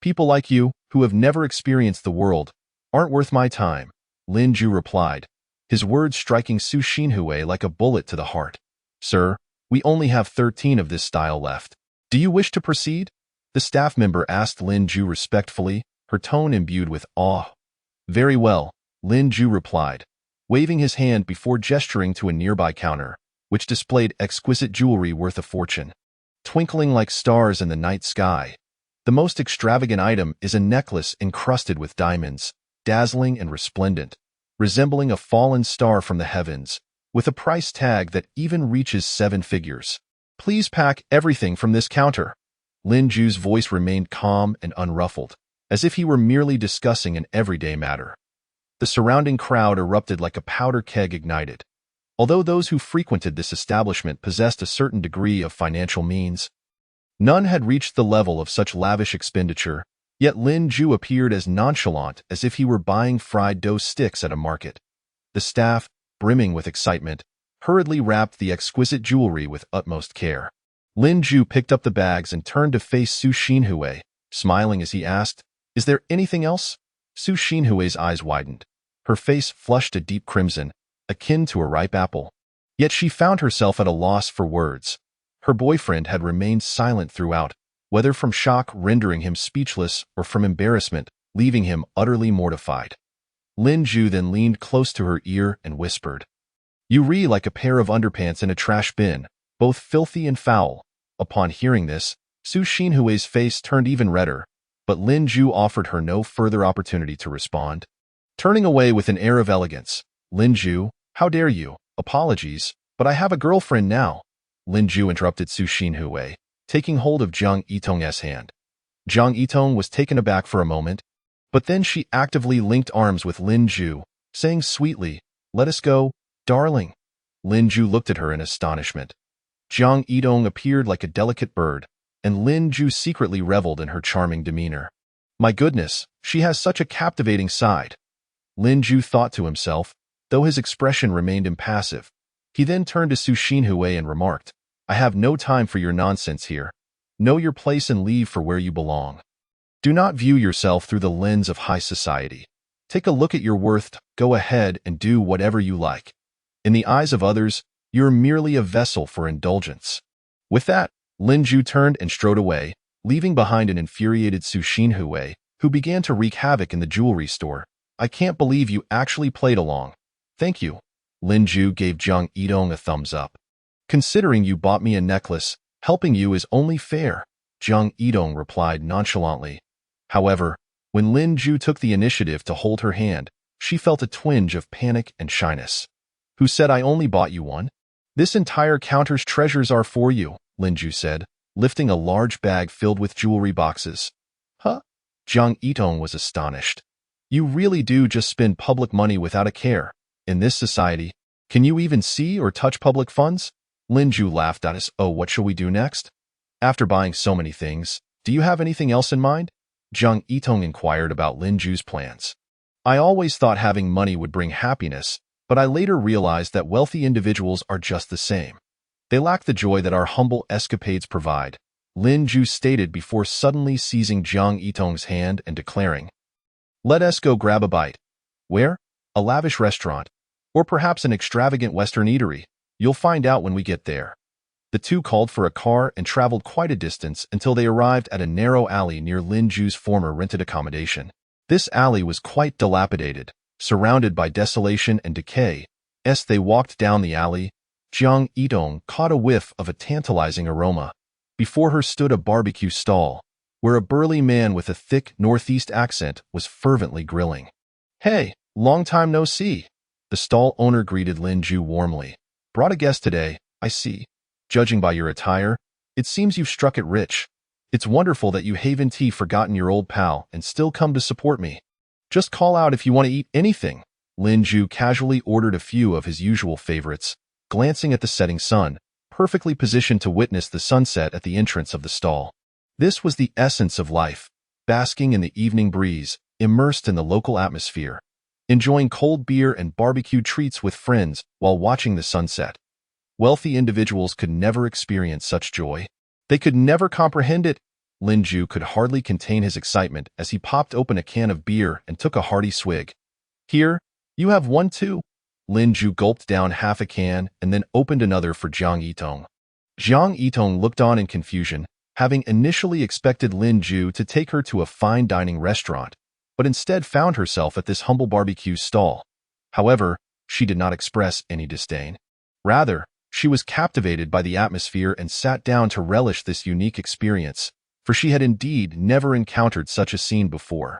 People like you, who have never experienced the world, aren't worth my time, Lin Ju replied, his words striking Su Xinhui like a bullet to the heart. Sir, we only have 13 of this style left. Do you wish to proceed? The staff member asked Lin Ju respectfully, her tone imbued with awe. Very well, Lin Ju replied, waving his hand before gesturing to a nearby counter, which displayed exquisite jewelry worth a fortune. Twinkling like stars in the night sky, the most extravagant item is a necklace encrusted with diamonds, dazzling and resplendent, resembling a fallen star from the heavens, with a price tag that even reaches 7 figures. Please pack everything from this counter. Lin Ju's voice remained calm and unruffled, as if he were merely discussing an everyday matter. The surrounding crowd erupted like a powder keg ignited. Although those who frequented this establishment possessed a certain degree of financial means, none had reached the level of such lavish expenditure, yet Lin Ju appeared as nonchalant as if he were buying fried dough sticks at a market. The staff, brimming with excitement, hurriedly wrapped the exquisite jewelry with utmost care. Lin Ju picked up the bags and turned to face Su Xinhui, smiling as he asked, "Is there anything else?" Su Xinhui's eyes widened. Her face flushed a deep crimson, akin to a ripe apple. Yet she found herself at a loss for words. Her boyfriend had remained silent throughout, whether from shock rendering him speechless or from embarrassment, leaving him utterly mortified. Lin Ju then leaned close to her ear and whispered, "You read like a pair of underpants in a trash bin, both filthy and foul." Upon hearing this, Su Xinhui's face turned even redder, but Lin Ju offered her no further opportunity to respond. Turning away with an air of elegance, "Lin Ju, how dare you? Apologies, but I have a girlfriend now." Lin Ju interrupted Su Xinhui, taking hold of Zhang Yitong's hand. Zhang Yitong was taken aback for a moment, but then she actively linked arms with Lin Ju, saying sweetly, "Let us go, darling." Lin Ju looked at her in astonishment. Zhang Yitong appeared like a delicate bird, and Lin Ju secretly reveled in her charming demeanor. My goodness, she has such a captivating side. Lin Ju thought to himself, though his expression remained impassive. He then turned to Su Xinhui and remarked, "I have no time for your nonsense here. Know your place and leave for where you belong. Do not view yourself through the lens of high society. Take a look at your worth, go ahead and do whatever you like. In the eyes of others, you're merely a vessel for indulgence." With that, Lin Ju turned and strode away, leaving behind an infuriated Su Xinhui, who began to wreak havoc in the jewelry store. "I can't believe you actually played along." "Thank you." Lin Ju gave Zhang Yitong a thumbs up. "Considering you bought me a necklace, helping you is only fair," Zhang Yitong replied nonchalantly. However, when Lin Ju took the initiative to hold her hand, she felt a twinge of panic and shyness. "Who said I only bought you one? This entire counter's treasures are for you," Lin Ju said, lifting a large bag filled with jewelry boxes. "Huh?" Zhang Yitong was astonished. "You really do just spend public money without a care. In this society, can you even see or touch public funds?" Lin Ju laughed at us. "Oh, what shall we do next? After buying so many things, do you have anything else in mind?" Zhang Yitong inquired about Lin Ju's plans. "I always thought having money would bring happiness, but I later realized that wealthy individuals are just the same. They lack the joy that our humble escapades provide," Lin Ju stated before suddenly seizing Zhang Yitong's hand and declaring, "Let us go grab a bite." "Where? A lavish restaurant, or perhaps an extravagant Western eatery. You'll find out when we get there." The two called for a car and traveled quite a distance until they arrived at a narrow alley near Lin Ju's former rented accommodation. This alley was quite dilapidated, surrounded by desolation and decay. As they walked down the alley, Zhang Yitong caught a whiff of a tantalizing aroma. Before her stood a barbecue stall, where a burly man with a thick Northeast accent was fervently grilling. "Hey, long time no see." The stall owner greeted Lin Ju warmly. "Brought a guest today, I see. Judging by your attire, it seems you've struck it rich. It's wonderful that you haven't forgotten your old pal and still come to support me. Just call out if you want to eat anything." Lin Ju casually ordered a few of his usual favorites, glancing at the setting sun, perfectly positioned to witness the sunset at the entrance of the stall. This was the essence of life, basking in the evening breeze, immersed in the local atmosphere, enjoying cold beer and barbecue treats with friends while watching the sunset. Wealthy individuals could never experience such joy. They could never comprehend it. Lin Ju could hardly contain his excitement as he popped open a can of beer and took a hearty swig. "Here, you have one too." Lin Ju gulped down half a can and then opened another for Zhang Yitong. Zhang Yitong looked on in confusion, having initially expected Lin Ju to take her to a fine dining restaurant. but instead found herself at this humble barbecue stall. However, she did not express any disdain. Rather, she was captivated by the atmosphere and sat down to relish this unique experience, for she had indeed never encountered such a scene before.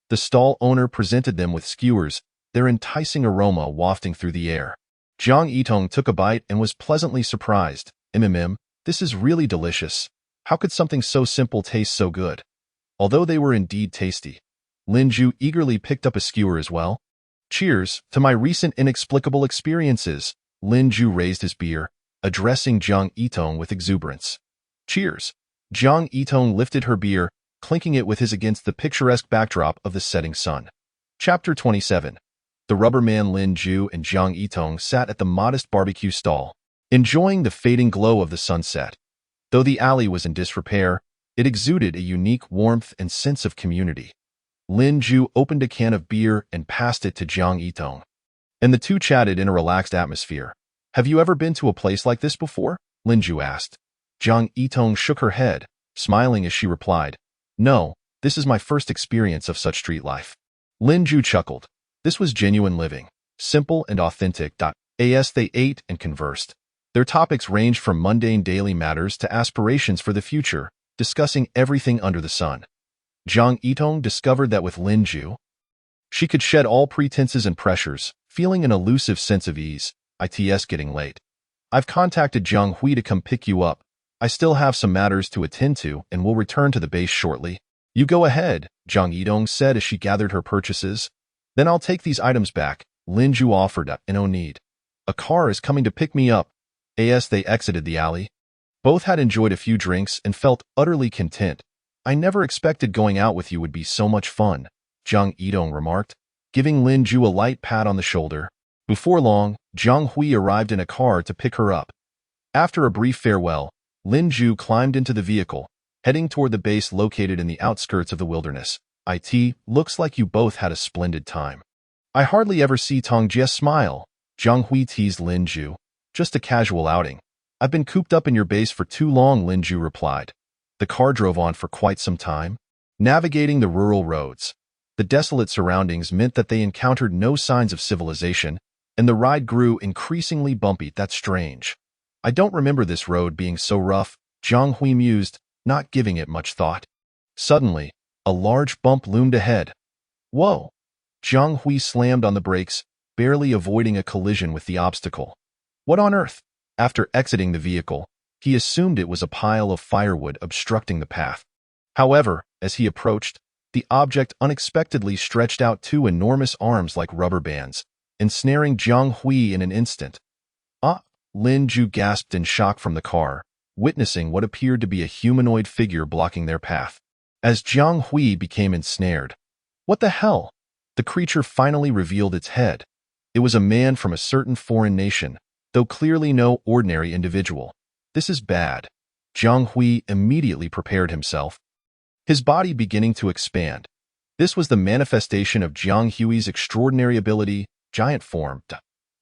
The stall owner presented them with skewers, their enticing aroma wafting through the air. Jiang Yitong took a bite and was pleasantly surprised. This is really delicious. How could something so simple taste so good? Although they were indeed tasty, Lin Ju eagerly picked up a skewer as well. Cheers to my recent inexplicable experiences. Lin Ju raised his beer, addressing Jiang Yitong with exuberance. Cheers. Jiang Yitong lifted her beer, clinking it with his against the picturesque backdrop of the setting sun. Chapter 27. The rubber man Lin Ju and Jiang Yitong sat at the modest barbecue stall, enjoying the fading glow of the sunset. Though the alley was in disrepair, it exuded a unique warmth and sense of community. Lin Ju opened a can of beer and passed it to Jiang Yitong, and the two chatted in a relaxed atmosphere. Have you ever been to a place like this before? Lin Ju asked. Jiang Yitong shook her head, smiling as she replied, No, this is my first experience of such street life. Lin Ju chuckled. This was genuine living, simple and authentic. As they ate and conversed, their topics ranged from mundane daily matters to aspirations for the future, discussing everything under the sun. Jiang Yitong discovered that with Lin Ju, she could shed all pretenses and pressures, feeling an elusive sense of ease. It's getting late. I've contacted Jiang Hui to come pick you up. I still have some matters to attend to and will return to the base shortly. You go ahead, Jiang Yitong said as she gathered her purchases. Then I'll take these items back, Lin Ju offered. No need. A car is coming to pick me up. As they exited the alley, both had enjoyed a few drinks and felt utterly content. I never expected going out with you would be so much fun, Jiang Yitong remarked, giving Lin Ju a light pat on the shoulder. Before long, Jiang Hui arrived in a car to pick her up. After a brief farewell, Lin Ju climbed into the vehicle, heading toward the base located in the outskirts of the wilderness. Looks like you both had a splendid time. I hardly ever see Tongjie smile, Jiang Hui teased Lin Ju. Just a casual outing. I've been cooped up in your base for too long, Lin Ju replied. The car drove on for quite some time, navigating the rural roads. The desolate surroundings meant that they encountered no signs of civilization, and the ride grew increasingly bumpy. That's strange. I don't remember this road being so rough, Jiang Hui mused, not giving it much thought. Suddenly, a large bump loomed ahead. Whoa! Jiang Hui slammed on the brakes, barely avoiding a collision with the obstacle. What on earth? After exiting the vehicle, he assumed it was a pile of firewood obstructing the path. However, as he approached, the object unexpectedly stretched out two enormous arms like rubber bands, ensnaring Jiang Hui in an instant. Ah! Lin Ju gasped in shock from the car, witnessing what appeared to be a humanoid figure blocking their path. As Jiang Hui became ensnared, what the hell? The creature finally revealed its head. It was a man from a certain foreign nation, though clearly no ordinary individual. This is bad. Jiang Hui immediately prepared himself, his body beginning to expand. This was the manifestation of Jiang Hui's extraordinary ability, giant form.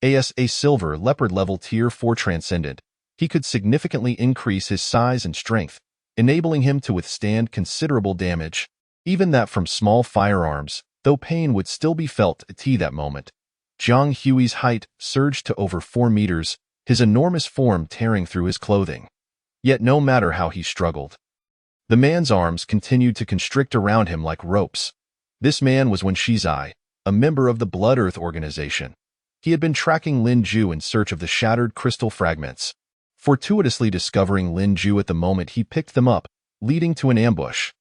As a silver leopard level tier 4 transcendent, he could significantly increase his size and strength, enabling him to withstand considerable damage, even that from small firearms, though pain would still be felt at that moment. Jiang Hui's height surged to over 4 meters, his enormous form tearing through his clothing. Yet no matter how he struggled, the man's arms continued to constrict around him like ropes. This man was Wen Shizai, a member of the Blood Earth organization. He had been tracking Lin Ju in search of the shattered crystal fragments, fortuitously discovering Lin Ju at the moment he picked them up, leading to an ambush.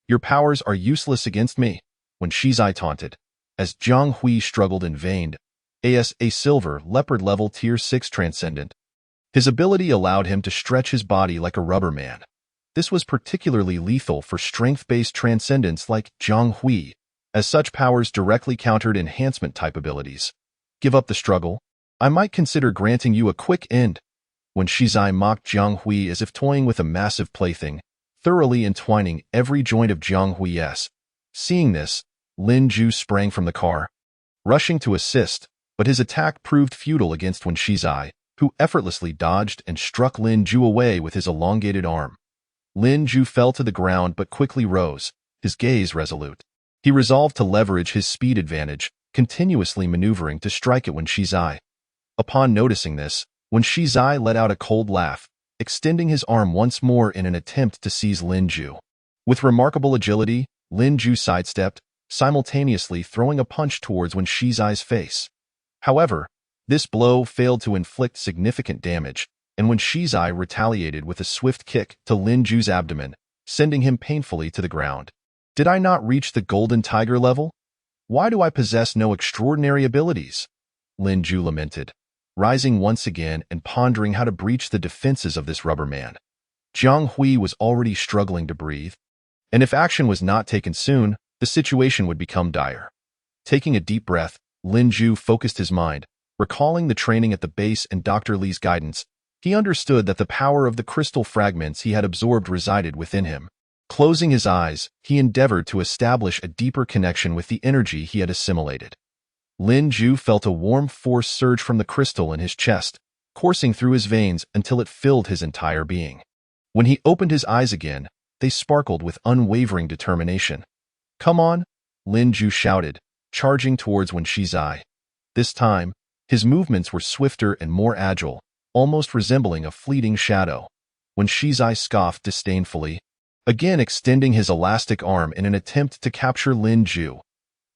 Your powers are useless against me, Wen Shizai taunted, as Jiang Hui struggled in vain. As a silver leopard level tier 6 transcendent, his ability allowed him to stretch his body like a rubber man. This was particularly lethal for strength-based transcendents like Jiang Hui, as such powers directly countered enhancement-type abilities. Give up the struggle. I might consider granting you a quick end. When Shizai mocked Jiang Hui as if toying with a massive plaything, thoroughly entwining every joint of Jiang Hui's. Seeing this, Lin Ju sprang from the car, rushing to assist, but his attack proved futile against Wen Shizai, who effortlessly dodged and struck Lin Ju away with his elongated arm. Lin Ju fell to the ground but quickly rose, his gaze resolute. He resolved to leverage his speed advantage, continuously maneuvering to strike at Wen Shizai. Upon noticing this, Wen Shizai let out a cold laugh, extending his arm once more in an attempt to seize Lin Ju. With remarkable agility, Lin Ju sidestepped, simultaneously throwing a punch towards Wen Shizai's face. However, this blow failed to inflict significant damage, and Wen Shizai retaliated with a swift kick to Lin Ju's abdomen, sending him painfully to the ground. Did I not reach the Golden Tiger level? Why do I possess no extraordinary abilities? Lin Ju lamented, rising once again and pondering how to breach the defenses of this rubber man. Jiang Hui was already struggling to breathe, and if action was not taken soon, the situation would become dire. Taking a deep breath, Lin Ju focused his mind, recalling the training at the base and Dr. Li's guidance. He understood that the power of the crystal fragments he had absorbed resided within him. Closing his eyes, he endeavored to establish a deeper connection with the energy he had assimilated. Lin Ju felt a warm force surge from the crystal in his chest, coursing through his veins until it filled his entire being. When he opened his eyes again, they sparkled with unwavering determination. "Come on," Lin Ju shouted, charging towards Wen Shizai. This time, his movements were swifter and more agile, almost resembling a fleeting shadow. Wen Shizai scoffed disdainfully, again extending his elastic arm in an attempt to capture Lin Ju.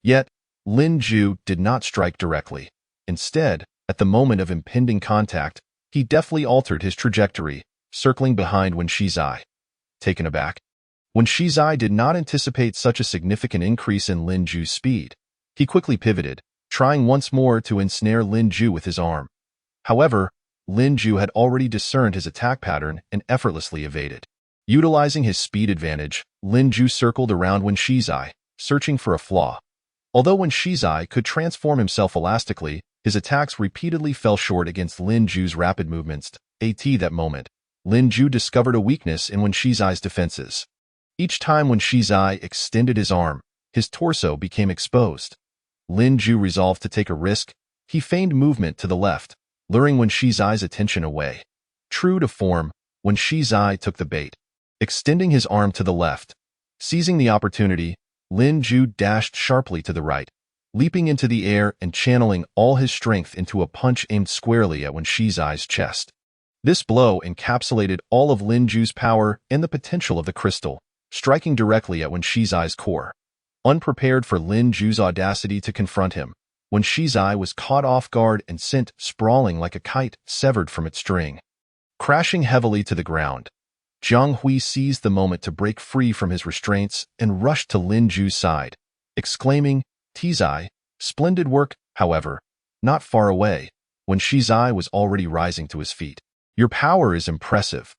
Yet, Lin Ju did not strike directly. Instead, at the moment of impending contact, he deftly altered his trajectory, circling behind Wen Shizai. Taken aback, Wen Shizai did not anticipate such a significant increase in Lin Ju's speed. He quickly pivoted, trying once more to ensnare Lin Ju with his arm. However, Lin Ju had already discerned his attack pattern and effortlessly evaded. Utilizing his speed advantage, Lin Ju circled around Wen Shizai, searching for a flaw. Although Wen Shizai could transform himself elastically, his attacks repeatedly fell short against Lin Ju's rapid movements. At that moment, Lin Ju discovered a weakness in Wen Shizai's defenses. Each time Wen Shizai extended his arm, his torso became exposed. Lin Ju resolved to take a risk. He feigned movement to the left, luring Wen Shizai's attention away. True to form, Wen Shizai took the bait, extending his arm to the left. Seizing the opportunity, Lin Ju dashed sharply to the right, leaping into the air and channeling all his strength into a punch aimed squarely at Wen Shizai's chest. This blow encapsulated all of Lin Ju's power and the potential of the crystal, striking directly at Wen Shizai's core. Unprepared for Lin Ju's audacity to confront him, Wen Shizai was caught off guard and sent sprawling like a kite severed from its string. Crashing heavily to the ground, Jiang Hui seized the moment to break free from his restraints and rushed to Lin Ju's side, exclaiming, "Tizai, splendid work." However, not far away, Wen Shizai was already rising to his feet. "Your power is impressive.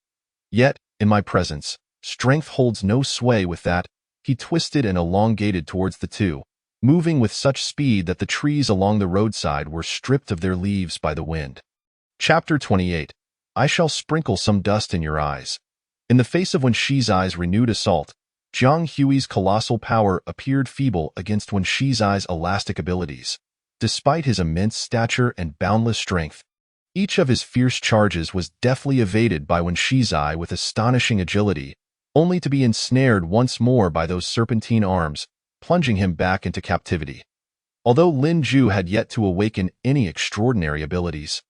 Yet, in my presence, strength holds no sway with that." He twisted and elongated towards the two, moving with such speed that the trees along the roadside were stripped of their leaves by the wind. Chapter 28. I shall sprinkle some dust in your eyes. In the face of Wen Shizai's renewed assault, Jiang Hui's colossal power appeared feeble against Wen Shizai's elastic abilities. Despite his immense stature and boundless strength, each of his fierce charges was deftly evaded by Wen Shizai with astonishing agility, only to be ensnared once more by those serpentine arms, plunging him back into captivity. Although Lin Ju had yet to awaken any extraordinary abilities,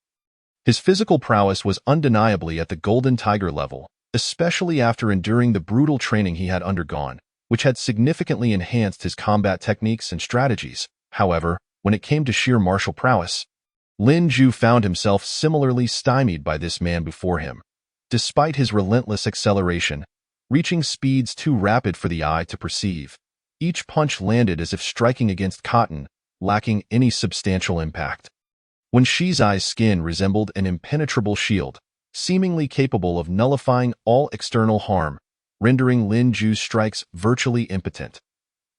his physical prowess was undeniably at the Golden Tiger level, especially after enduring the brutal training he had undergone, which had significantly enhanced his combat techniques and strategies. However, when it came to sheer martial prowess, Lin Ju found himself similarly stymied by this man before him. Despite his relentless acceleration, reaching speeds too rapid for the eye to perceive, each punch landed as if striking against cotton, lacking any substantial impact. Wen Shizai's skin resembled an impenetrable shield, seemingly capable of nullifying all external harm, rendering Lin Ju's strikes virtually impotent.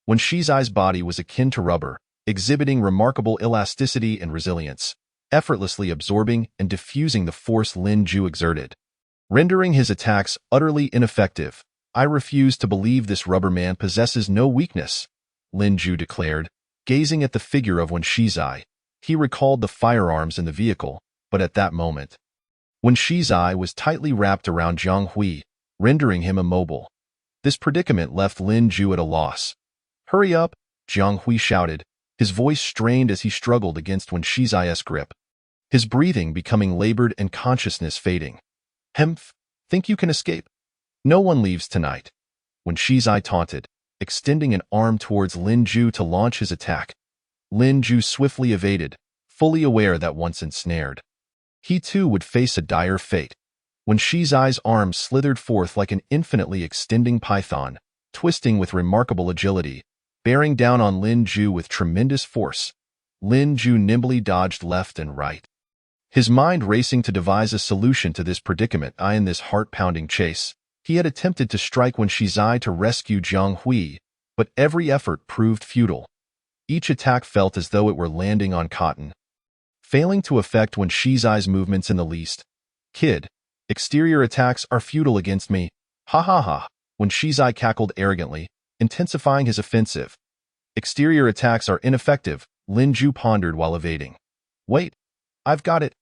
Wen Shizai's body was akin to rubber, exhibiting remarkable elasticity and resilience, effortlessly absorbing and diffusing the force Lin Ju exerted, rendering his attacks utterly ineffective. "I refuse to believe this rubber man possesses no weakness," Lin Ju declared, gazing at the figure of Wen Shizai. He recalled the firearms in the vehicle, but at that moment, Wen Shizai was tightly wrapped around Jiang Hui, rendering him immobile. This predicament left Lin Ju at a loss. "Hurry up," Jiang Hui shouted, his voice strained as he struggled against Wen Shizai's grip, his breathing becoming labored and consciousness fading. Hemph, think you can escape? No one leaves tonight. Wen Shizai taunted, extending an arm towards Lin Ju to launch his attack. Lin Ju swiftly evaded, fully aware that once ensnared, he too would face a dire fate. Wen Shizai's arm slithered forth like an infinitely extending python, twisting with remarkable agility, bearing down on Lin Ju with tremendous force. Lin Ju nimbly dodged left and right, his mind racing to devise a solution to this predicament. In this heart-pounding chase, he had attempted to strike Wen Shizai to rescue Jiang Hui, but every effort proved futile. Each attack felt as though it were landing on cotton, failing to affect Wen Shizai's movements in the least. Kid, exterior attacks are futile against me. Ha ha ha. Wen Shizai cackled arrogantly, intensifying his offensive. Exterior attacks are ineffective, Lin Ju pondered while evading. Wait, I've got it.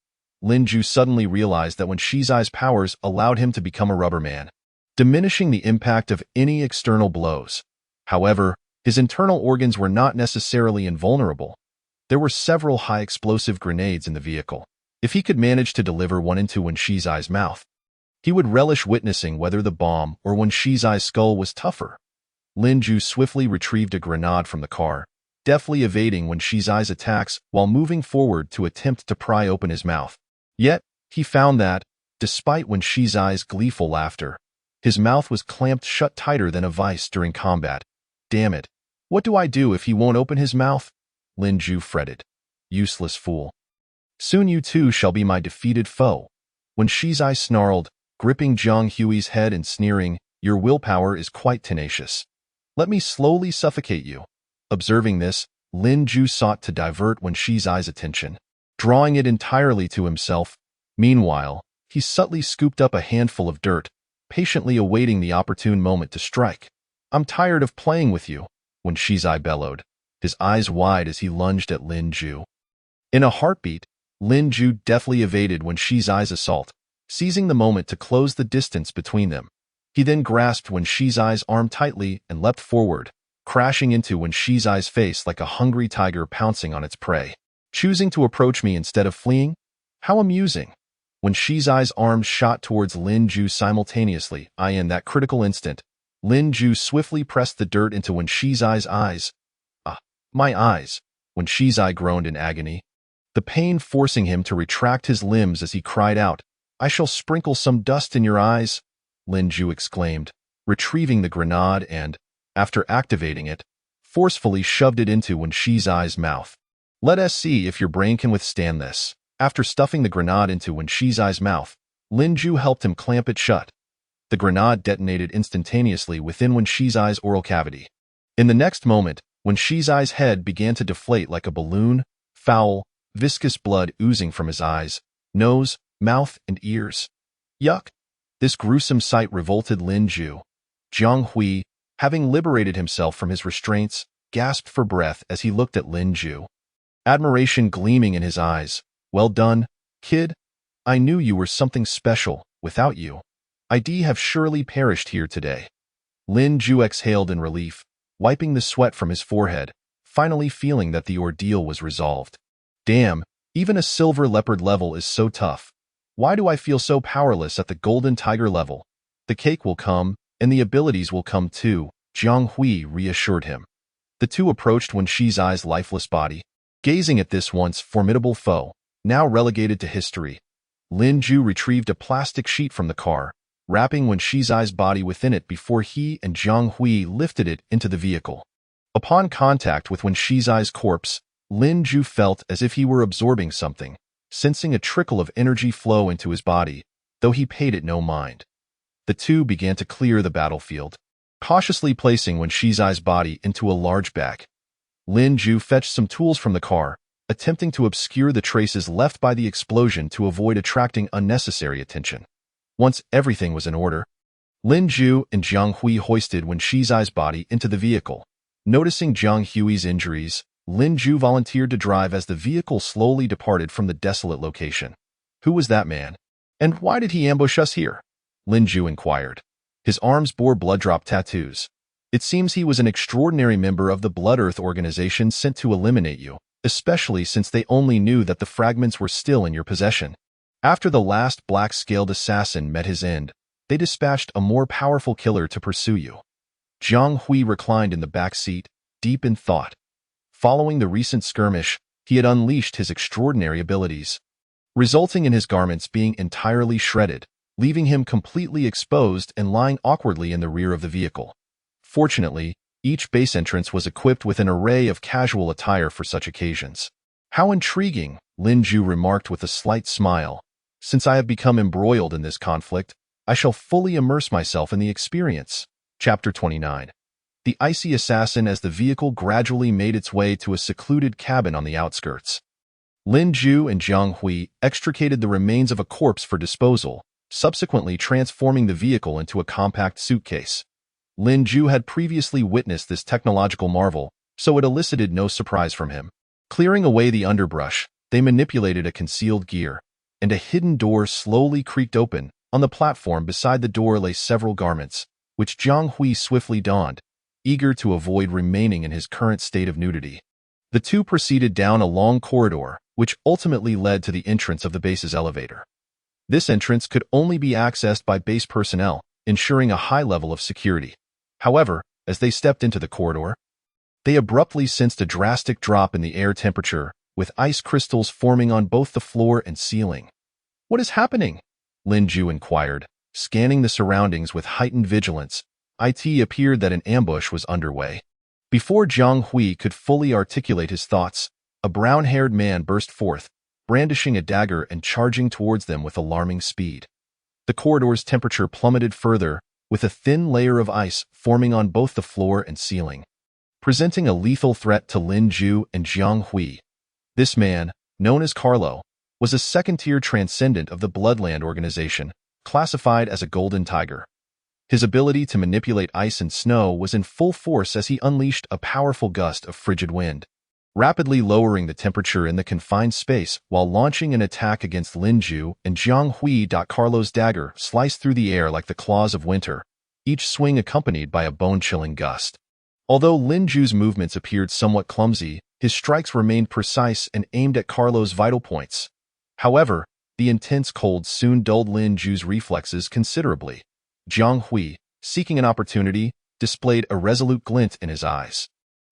Lin Ju suddenly realized that Wen Shizai's powers allowed him to become a rubber man, diminishing the impact of any external blows. However, his internal organs were not necessarily invulnerable. There were several high-explosive grenades in the vehicle. If he could manage to deliver one into Wen Shizai's mouth, he would relish witnessing whether the bomb or Wen Shizai's skull was tougher. Lin Ju swiftly retrieved a grenade from the car, deftly evading Wen Shizai's attacks while moving forward to attempt to pry open his mouth. Yet, he found that, despite Wen Shizai's gleeful laughter, his mouth was clamped shut tighter than a vice during combat. Damn it. What do I do if he won't open his mouth? Lin Ju fretted. Useless fool. Soon you too shall be my defeated foe. Wen Shizai snarled, gripping Jiang Hui's head and sneering, your willpower is quite tenacious. Let me slowly suffocate you. Observing this, Lin Ju sought to divert Wen Shizai's attention, drawing it entirely to himself. Meanwhile, he subtly scooped up a handful of dirt, patiently awaiting the opportune moment to strike. I'm tired of playing with you, Wen Shizai bellowed, his eyes wide as he lunged at Lin Ju. In a heartbeat, Lin Ju deftly evaded Wen Shizai's assault, seizing the moment to close the distance between them. He then grasped Wen Shizai's arm tightly and leapt forward, crashing into Wen Shizai's face like a hungry tiger pouncing on its prey. Choosing to approach me instead of fleeing? How amusing. Wen Shizai's arms shot towards Lin Ju simultaneously. In that critical instant, Lin Ju swiftly pressed the dirt into Wen Shizai's eyes. Ah, my eyes, Wen Shizai groaned in agony, the pain forcing him to retract his limbs as he cried out, I shall sprinkle some dust in your eyes, Lin Ju exclaimed, retrieving the grenade and, after activating it, forcefully shoved it into Wen Shizai's mouth. Let us see if your brain can withstand this. After stuffing the grenade into Wen Shizai's mouth, Lin Ju helped him clamp it shut. The grenade detonated instantaneously within Wen Shizai's oral cavity. In the next moment, Wen Shizai's head began to deflate like a balloon, foul, viscous blood oozing from his eyes, nose, mouth, and ears. Yuck! This gruesome sight revolted Lin Ju. Jiang Hui, having liberated himself from his restraints, gasped for breath as he looked at Lin Ju, admiration gleaming in his eyes. Well done, kid. I knew you were something special. Without you, I'd have surely perished here today. Lin Ju exhaled in relief, wiping the sweat from his forehead, finally feeling that the ordeal was resolved. Damn, even a silver leopard level is so tough. Why do I feel so powerless at the golden tiger level? The cake will come, and the abilities will come too, Jiang Hui reassured him. The two approached Wen Shizai's lifeless body, gazing at this once formidable foe, now relegated to history. Lin Ju retrieved a plastic sheet from the car, wrapping Wen Shizai's body within it before he and Jiang Hui lifted it into the vehicle. Upon contact with Wen Shizai's corpse, Lin Ju felt as if he were absorbing something, sensing a trickle of energy flow into his body, though he paid it no mind. The two began to clear the battlefield, cautiously placing Wen Shizai's body into a large bag. Lin Ju fetched some tools from the car, attempting to obscure the traces left by the explosion to avoid attracting unnecessary attention. Once everything was in order, Lin Ju and Jiang Hui hoisted Wen Shizai's body into the vehicle. Noticing Jiang Hui's injuries, Lin Ju volunteered to drive as the vehicle slowly departed from the desolate location. Who was that man? And why did he ambush us here? Lin Ju inquired. His arms bore blood-drop tattoos. It seems he was an extraordinary member of the Blood Earth organization sent to eliminate you, especially since they only knew that the fragments were still in your possession. After the last black-scaled assassin met his end, they dispatched a more powerful killer to pursue you. Jiang Hui reclined in the back seat, deep in thought. Following the recent skirmish, he had unleashed his extraordinary abilities, resulting in his garments being entirely shredded, leaving him completely exposed and lying awkwardly in the rear of the vehicle. Fortunately, each base entrance was equipped with an array of casual attire for such occasions. How intriguing, Lin Ju remarked with a slight smile. Since I have become embroiled in this conflict, I shall fully immerse myself in the experience. Chapter 29. The Icy Assassin. As the vehicle gradually made its way to a secluded cabin on the outskirts, Lin Ju and Jiang Hui extricated the remains of a corpse for disposal, subsequently transforming the vehicle into a compact suitcase. Lin Ju had previously witnessed this technological marvel, so it elicited no surprise from him. Clearing away the underbrush, they manipulated a concealed gear, and a hidden door slowly creaked open. On the platform beside the door lay several garments, which Jiang Hui swiftly donned, eager to avoid remaining in his current state of nudity. The two proceeded down a long corridor, which ultimately led to the entrance of the base's elevator. This entrance could only be accessed by base personnel, ensuring a high level of security. However, as they stepped into the corridor, they abruptly sensed a drastic drop in the air temperature, with ice crystals forming on both the floor and ceiling. "What is happening?" Lin Ju inquired, scanning the surroundings with heightened vigilance. It appeared that an ambush was underway. Before Jiang Hui could fully articulate his thoughts, a brown-haired man burst forth, brandishing a dagger and charging towards them with alarming speed. The corridor's temperature plummeted further, with a thin layer of ice forming on both the floor and ceiling, presenting a lethal threat to Lin Ju and Jiang Hui. This man, known as Carlo, was a second-tier transcendent of the Bloodland organization, classified as a Golden Tiger. His ability to manipulate ice and snow was in full force as he unleashed a powerful gust of frigid wind, rapidly lowering the temperature in the confined space while launching an attack against Lin Ju and Jiang Hui. Carlo's dagger sliced through the air like the claws of winter, each swing accompanied by a bone-chilling gust. Although Lin Ju's movements appeared somewhat clumsy, his strikes remained precise and aimed at Carlo's vital points. However, the intense cold soon dulled Lin Ju's reflexes considerably. Jiang Hui, seeking an opportunity, displayed a resolute glint in his eyes.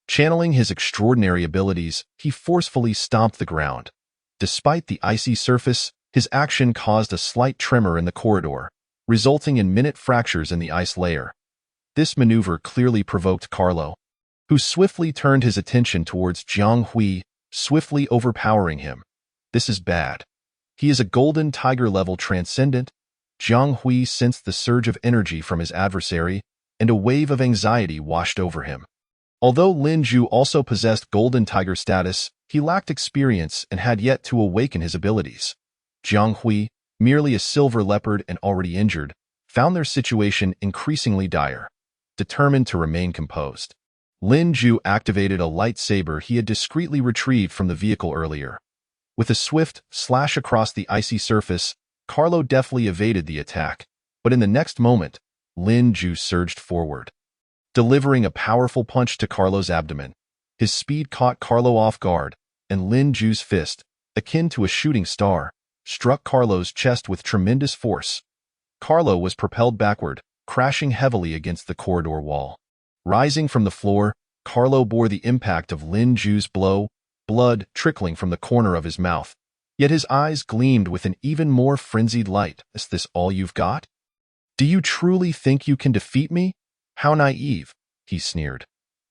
Channeling his extraordinary abilities, he forcefully stomped the ground. Despite the icy surface, his action caused a slight tremor in the corridor, resulting in minute fractures in the ice layer. This maneuver clearly provoked Carlo, who swiftly turned his attention towards Jiang Hui, swiftly overpowering him. "This is bad. He is a Golden Tiger-level transcendent." Jiang Hui sensed the surge of energy from his adversary, and a wave of anxiety washed over him. Although Lin Ju also possessed Golden Tiger status, he lacked experience and had yet to awaken his abilities. Jiang Hui, merely a silver leopard and already injured, found their situation increasingly dire. Determined to remain composed, Lin Ju activated a lightsaber he had discreetly retrieved from the vehicle earlier. With a swift slash across the icy surface, Carlo deftly evaded the attack, but in the next moment, Lin Ju surged forward, delivering a powerful punch to Carlo's abdomen. His speed caught Carlo off guard, and Lin Ju's fist, akin to a shooting star, struck Carlo's chest with tremendous force. Carlo was propelled backward, crashing heavily against the corridor wall. Rising from the floor, Carlo bore the impact of Lin Ju's blow, blood trickling from the corner of his mouth. Yet his eyes gleamed with an even more frenzied light. "Is this all you've got? Do you truly think you can defeat me? How naive," he sneered.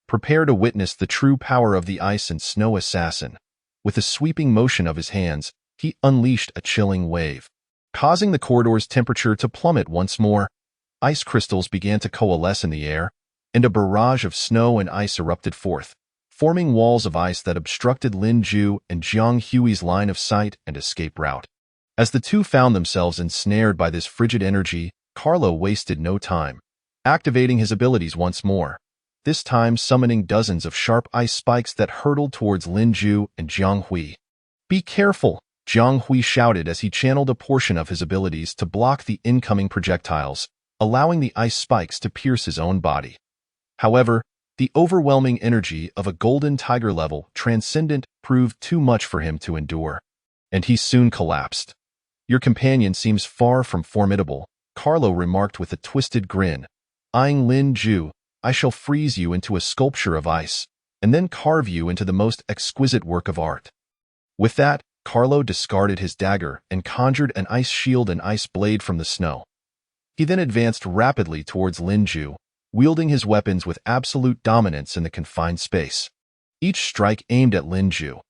Prepare to witness the true power of the ice and snow assassin. With a sweeping motion of his hands, he unleashed a chilling wave, causing the corridor's temperature to plummet once more. Ice crystals began to coalesce in the air, and a barrage of snow and ice erupted forth, forming walls of ice that obstructed Lin Ju and Jiang Hui's line of sight and escape route. As the two found themselves ensnared by this frigid energy, Carlo wasted no time, activating his abilities once more, this time summoning dozens of sharp ice spikes that hurtled towards Lin Ju and Jiang Hui. "Be careful," Jiang Hui shouted as he channeled a portion of his abilities to block the incoming projectiles, allowing the ice spikes to pierce his own body. However, the overwhelming energy of a golden tiger level transcendent proved too much for him to endure, and he soon collapsed. Your companion seems far from formidable, Carlo remarked with a twisted grin. Eyeing Lin Ju, I shall freeze you into a sculpture of ice, and then carve you into the most exquisite work of art. With that, Carlo discarded his dagger and conjured an ice shield and ice blade from the snow. He then advanced rapidly towards Lin Ju, wielding his weapons with absolute dominance in the confined space. Each strike aimed at Lin Ju.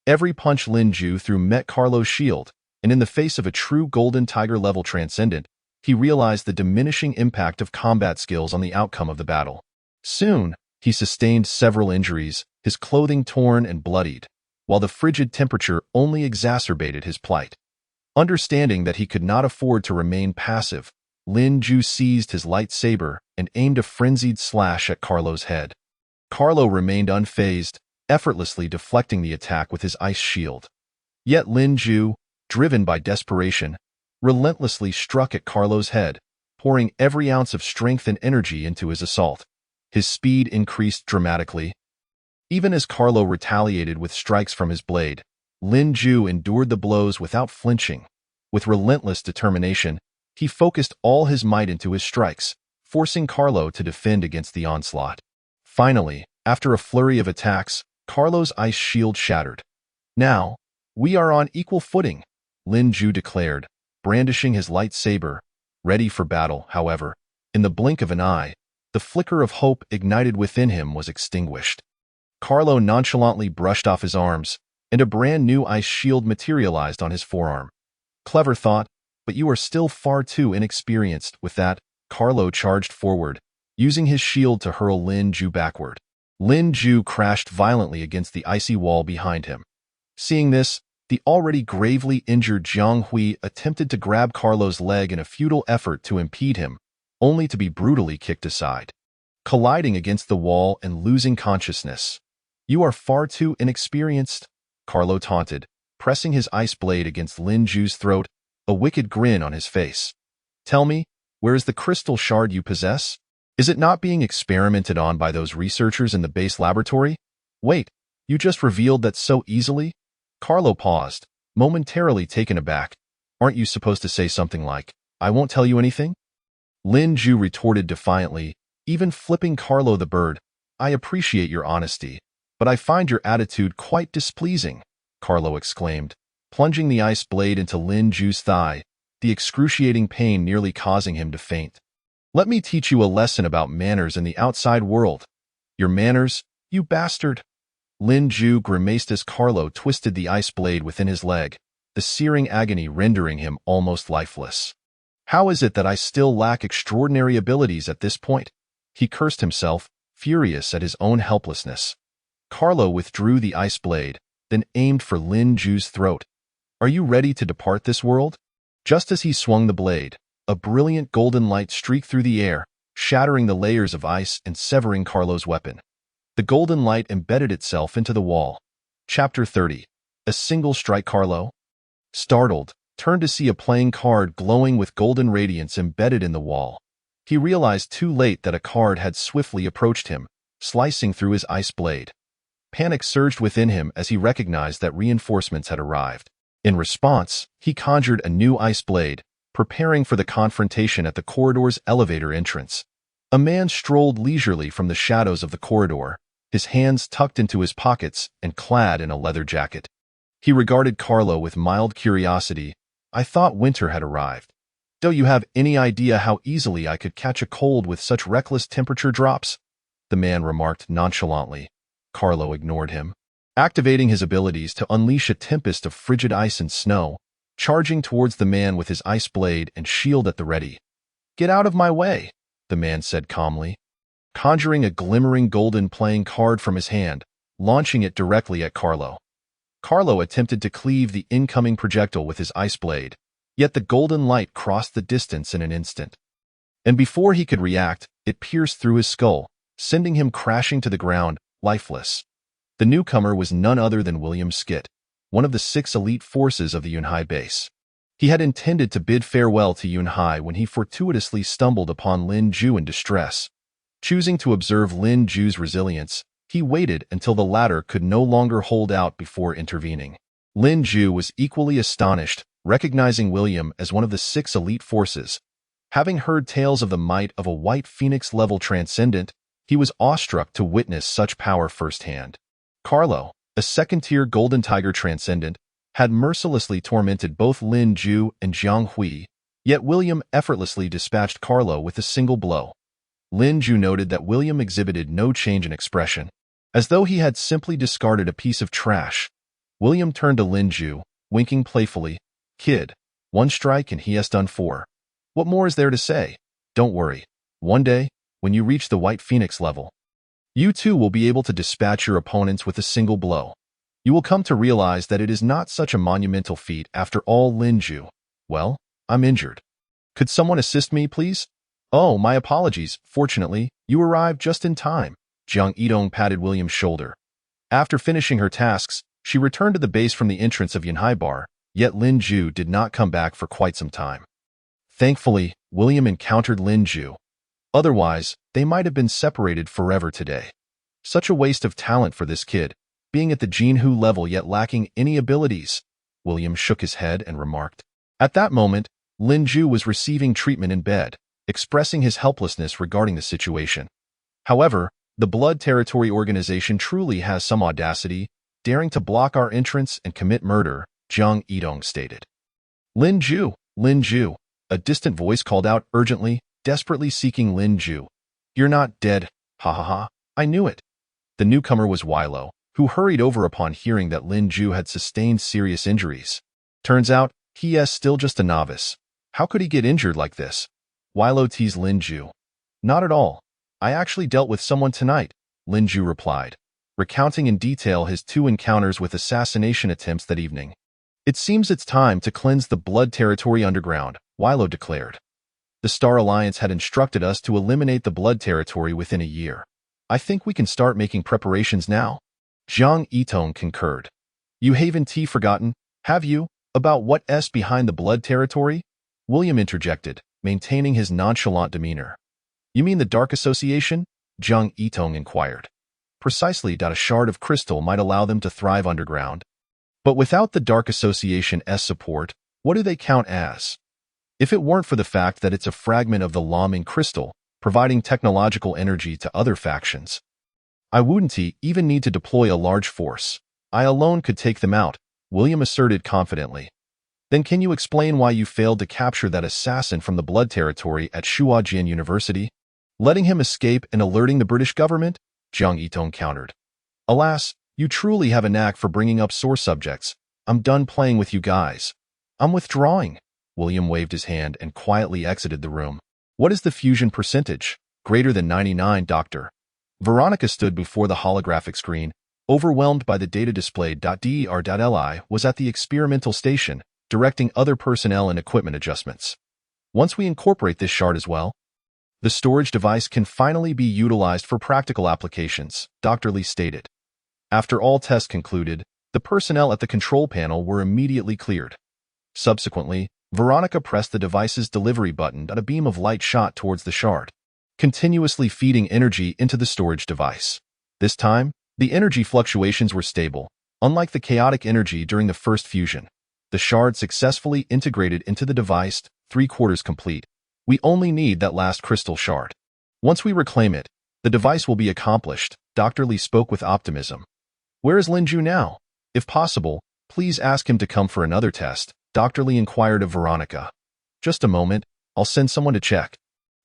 Every punch Lin Ju threw met Carlo's shield, and in the face of a true Golden Tiger-level transcendent, he realized the diminishing impact of combat skills on the outcome of the battle. Soon, he sustained several injuries, his clothing torn and bloodied, while the frigid temperature only exacerbated his plight. Understanding that he could not afford to remain passive, Lin Ju seized his lightsaber and aimed a frenzied slash at Carlo's head. Carlo remained unfazed, effortlessly deflecting the attack with his ice shield. Yet Lin Ju, driven by desperation, relentlessly struck at Carlo's head, pouring every ounce of strength and energy into his assault. His speed increased dramatically. Even as Carlo retaliated with strikes from his blade, Lin Ju endured the blows without flinching. With relentless determination, he focused all his might into his strikes, forcing Carlo to defend against the onslaught. Finally, after a flurry of attacks, Carlo's ice shield shattered. Now, we are on equal footing, Lin Ju declared, brandishing his lightsaber, ready for battle. However, in the blink of an eye, the flicker of hope ignited within him was extinguished. Carlo nonchalantly brushed off his arms, and a brand new ice shield materialized on his forearm. Clever thought, but you are still far too inexperienced. With that, Carlo charged forward, using his shield to hurl Lin Ju backward. Lin Ju crashed violently against the icy wall behind him. Seeing this, the already gravely injured Jiang Hui attempted to grab Carlo's leg in a futile effort to impede him, only to be brutally kicked aside. Colliding against the wall and losing consciousness. You are far too inexperienced, Carlo taunted, pressing his ice blade against Lin Ju's throat, a wicked grin on his face. Tell me, where is the crystal shard you possess? Is it not being experimented on by those researchers in the base laboratory? Wait, you just revealed that so easily? Carlo paused, momentarily taken aback. Aren't you supposed to say something like, I won't tell you anything? Lin Ju retorted defiantly, even flipping Carlo the bird. I appreciate your honesty, but I find your attitude quite displeasing, Carlo exclaimed, plunging the ice blade into Lin Ju's thigh, the excruciating pain nearly causing him to faint. Let me teach you a lesson about manners in the outside world. Your manners, you bastard. Lin Ju grimaced as Carlo twisted the ice blade within his leg, the searing agony rendering him almost lifeless. How is it that I still lack extraordinary abilities at this point? He cursed himself, furious at his own helplessness. Carlo withdrew the ice blade, then aimed for Lin Ju's throat. Are you ready to depart this world? Just as he swung the blade, a brilliant golden light streaked through the air, shattering the layers of ice and severing Carlo's weapon. The golden light embedded itself into the wall. Chapter 30. A single strike. Carlo, startled, turned to see a playing card glowing with golden radiance embedded in the wall. He realized too late that a card had swiftly approached him, slicing through his ice blade. Panic surged within him as he recognized that reinforcements had arrived. In response, he conjured a new ice blade, preparing for the confrontation at the corridor's elevator entrance. A man strolled leisurely from the shadows of the corridor, his hands tucked into his pockets and clad in a leather jacket. He regarded Carlo with mild curiosity. I thought winter had arrived. Do you have any idea how easily I could catch a cold with such reckless temperature drops? The man remarked nonchalantly. Carlo ignored him, activating his abilities to unleash a tempest of frigid ice and snow, charging towards the man with his ice blade and shield at the ready. Get out of my way, the man said calmly, conjuring a glimmering golden playing card from his hand, launching it directly at Carlo. Carlo attempted to cleave the incoming projectile with his ice blade, yet the golden light crossed the distance in an instant. And before he could react, it pierced through his skull, sending him crashing to the ground, lifeless. The newcomer was none other than William Skit, one of the 6 elite forces of the Yunhai base. He had intended to bid farewell to Yunhai when he fortuitously stumbled upon Lin Ju in distress. Choosing to observe Lin Ju's resilience, he waited until the latter could no longer hold out before intervening. Lin Ju was equally astonished, recognizing William as one of the 6 elite forces. Having heard tales of the might of a White Phoenix-level transcendent, he was awestruck to witness such power firsthand. Carlo, a second-tier Golden Tiger transcendent, had mercilessly tormented both Lin Ju and Jiang Hui, yet William effortlessly dispatched Carlo with a single blow. Lin Ju noted that William exhibited no change in expression, as though he had simply discarded a piece of trash. William turned to Lin Ju, winking playfully. "Kid, 1 strike and he has done 4. What more is there to say? Don't worry. One day, when you reach the White Phoenix level, you too will be able to dispatch your opponents with a single blow. You will come to realize that it is not such a monumental feat after all." Lin Ju. "Well, I'm injured. Could someone assist me, please?" "Oh, my apologies. Fortunately, you arrived just in time." Jiang Yidong patted William's shoulder. After finishing her tasks, she returned to the base from the entrance of Yanhai Bar, yet Lin Ju did not come back for quite some time. Thankfully, William encountered Lin Ju. Otherwise, they might have been separated forever today. Such a waste of talent for this kid, being at the Jinhu level yet lacking any abilities. William shook his head and remarked. At that moment, Lin Ju was receiving treatment in bed, expressing his helplessness regarding the situation. However, the Blood Territory organization truly has some audacity, daring to block our entrance and commit murder, Jiang Yidong stated. Lin Ju, Lin Ju, a distant voice called out urgently, desperately seeking Lin Ju. You're not dead, ha ha ha, I knew it. The newcomer was Weilo, who hurried over upon hearing that Lin Ju had sustained serious injuries. Turns out, he is still just a novice. How could he get injured like this? Weilo teased Lin Ju. Not at all. I actually dealt with someone tonight, Lin Ju replied, recounting in detail his 2 encounters with assassination attempts that evening. It seems it's time to cleanse the Blood Territory underground, Weilo declared. The Star Alliance had instructed us to eliminate the Blood Territory within a year. I think we can start making preparations now. Jiang Yitong concurred. You haven't forgotten, have you, about what's behind the Blood Territory? William interjected, maintaining his nonchalant demeanor. You mean the Dark Association? Jiang Yitong inquired. Precisely. A shard of crystal might allow them to thrive underground. But without the Dark Association's support, what do they count as? If it weren't for the fact that it's a fragment of the Laming crystal, providing technological energy to other factions, I wouldn't even need to deploy a large force. I alone could take them out, William asserted confidently. Then can you explain why you failed to capture that assassin from the Blood Territory at Shuajian University? Letting him escape and alerting the British government? Jiang Yitong countered. Alas, you truly have a knack for bringing up sore subjects. I'm done playing with you guys. I'm withdrawing. William waved his hand and quietly exited the room. What is the fusion percentage? Greater than 99, Doctor. Veronica stood before the holographic screen, overwhelmed by the data displayed. Der.li was at the experimental station, directing other personnel and equipment adjustments. Once we incorporate this shard as well, the storage device can finally be utilized for practical applications, Dr. Lee stated. After all tests concluded, the personnel at the control panel were immediately cleared. Subsequently, Veronica pressed the device's delivery button and a beam of light shot towards the shard, continuously feeding energy into the storage device. This time, the energy fluctuations were stable, unlike the chaotic energy during the first fusion. The shard successfully integrated into the device, 3/4 complete. We only need that last crystal shard. Once we reclaim it, the device will be accomplished, Dr. Lee spoke with optimism. Where is Lin Ju now? If possible, please ask him to come for another test, Dr. Lee inquired of Veronica. Just a moment, I'll send someone to check.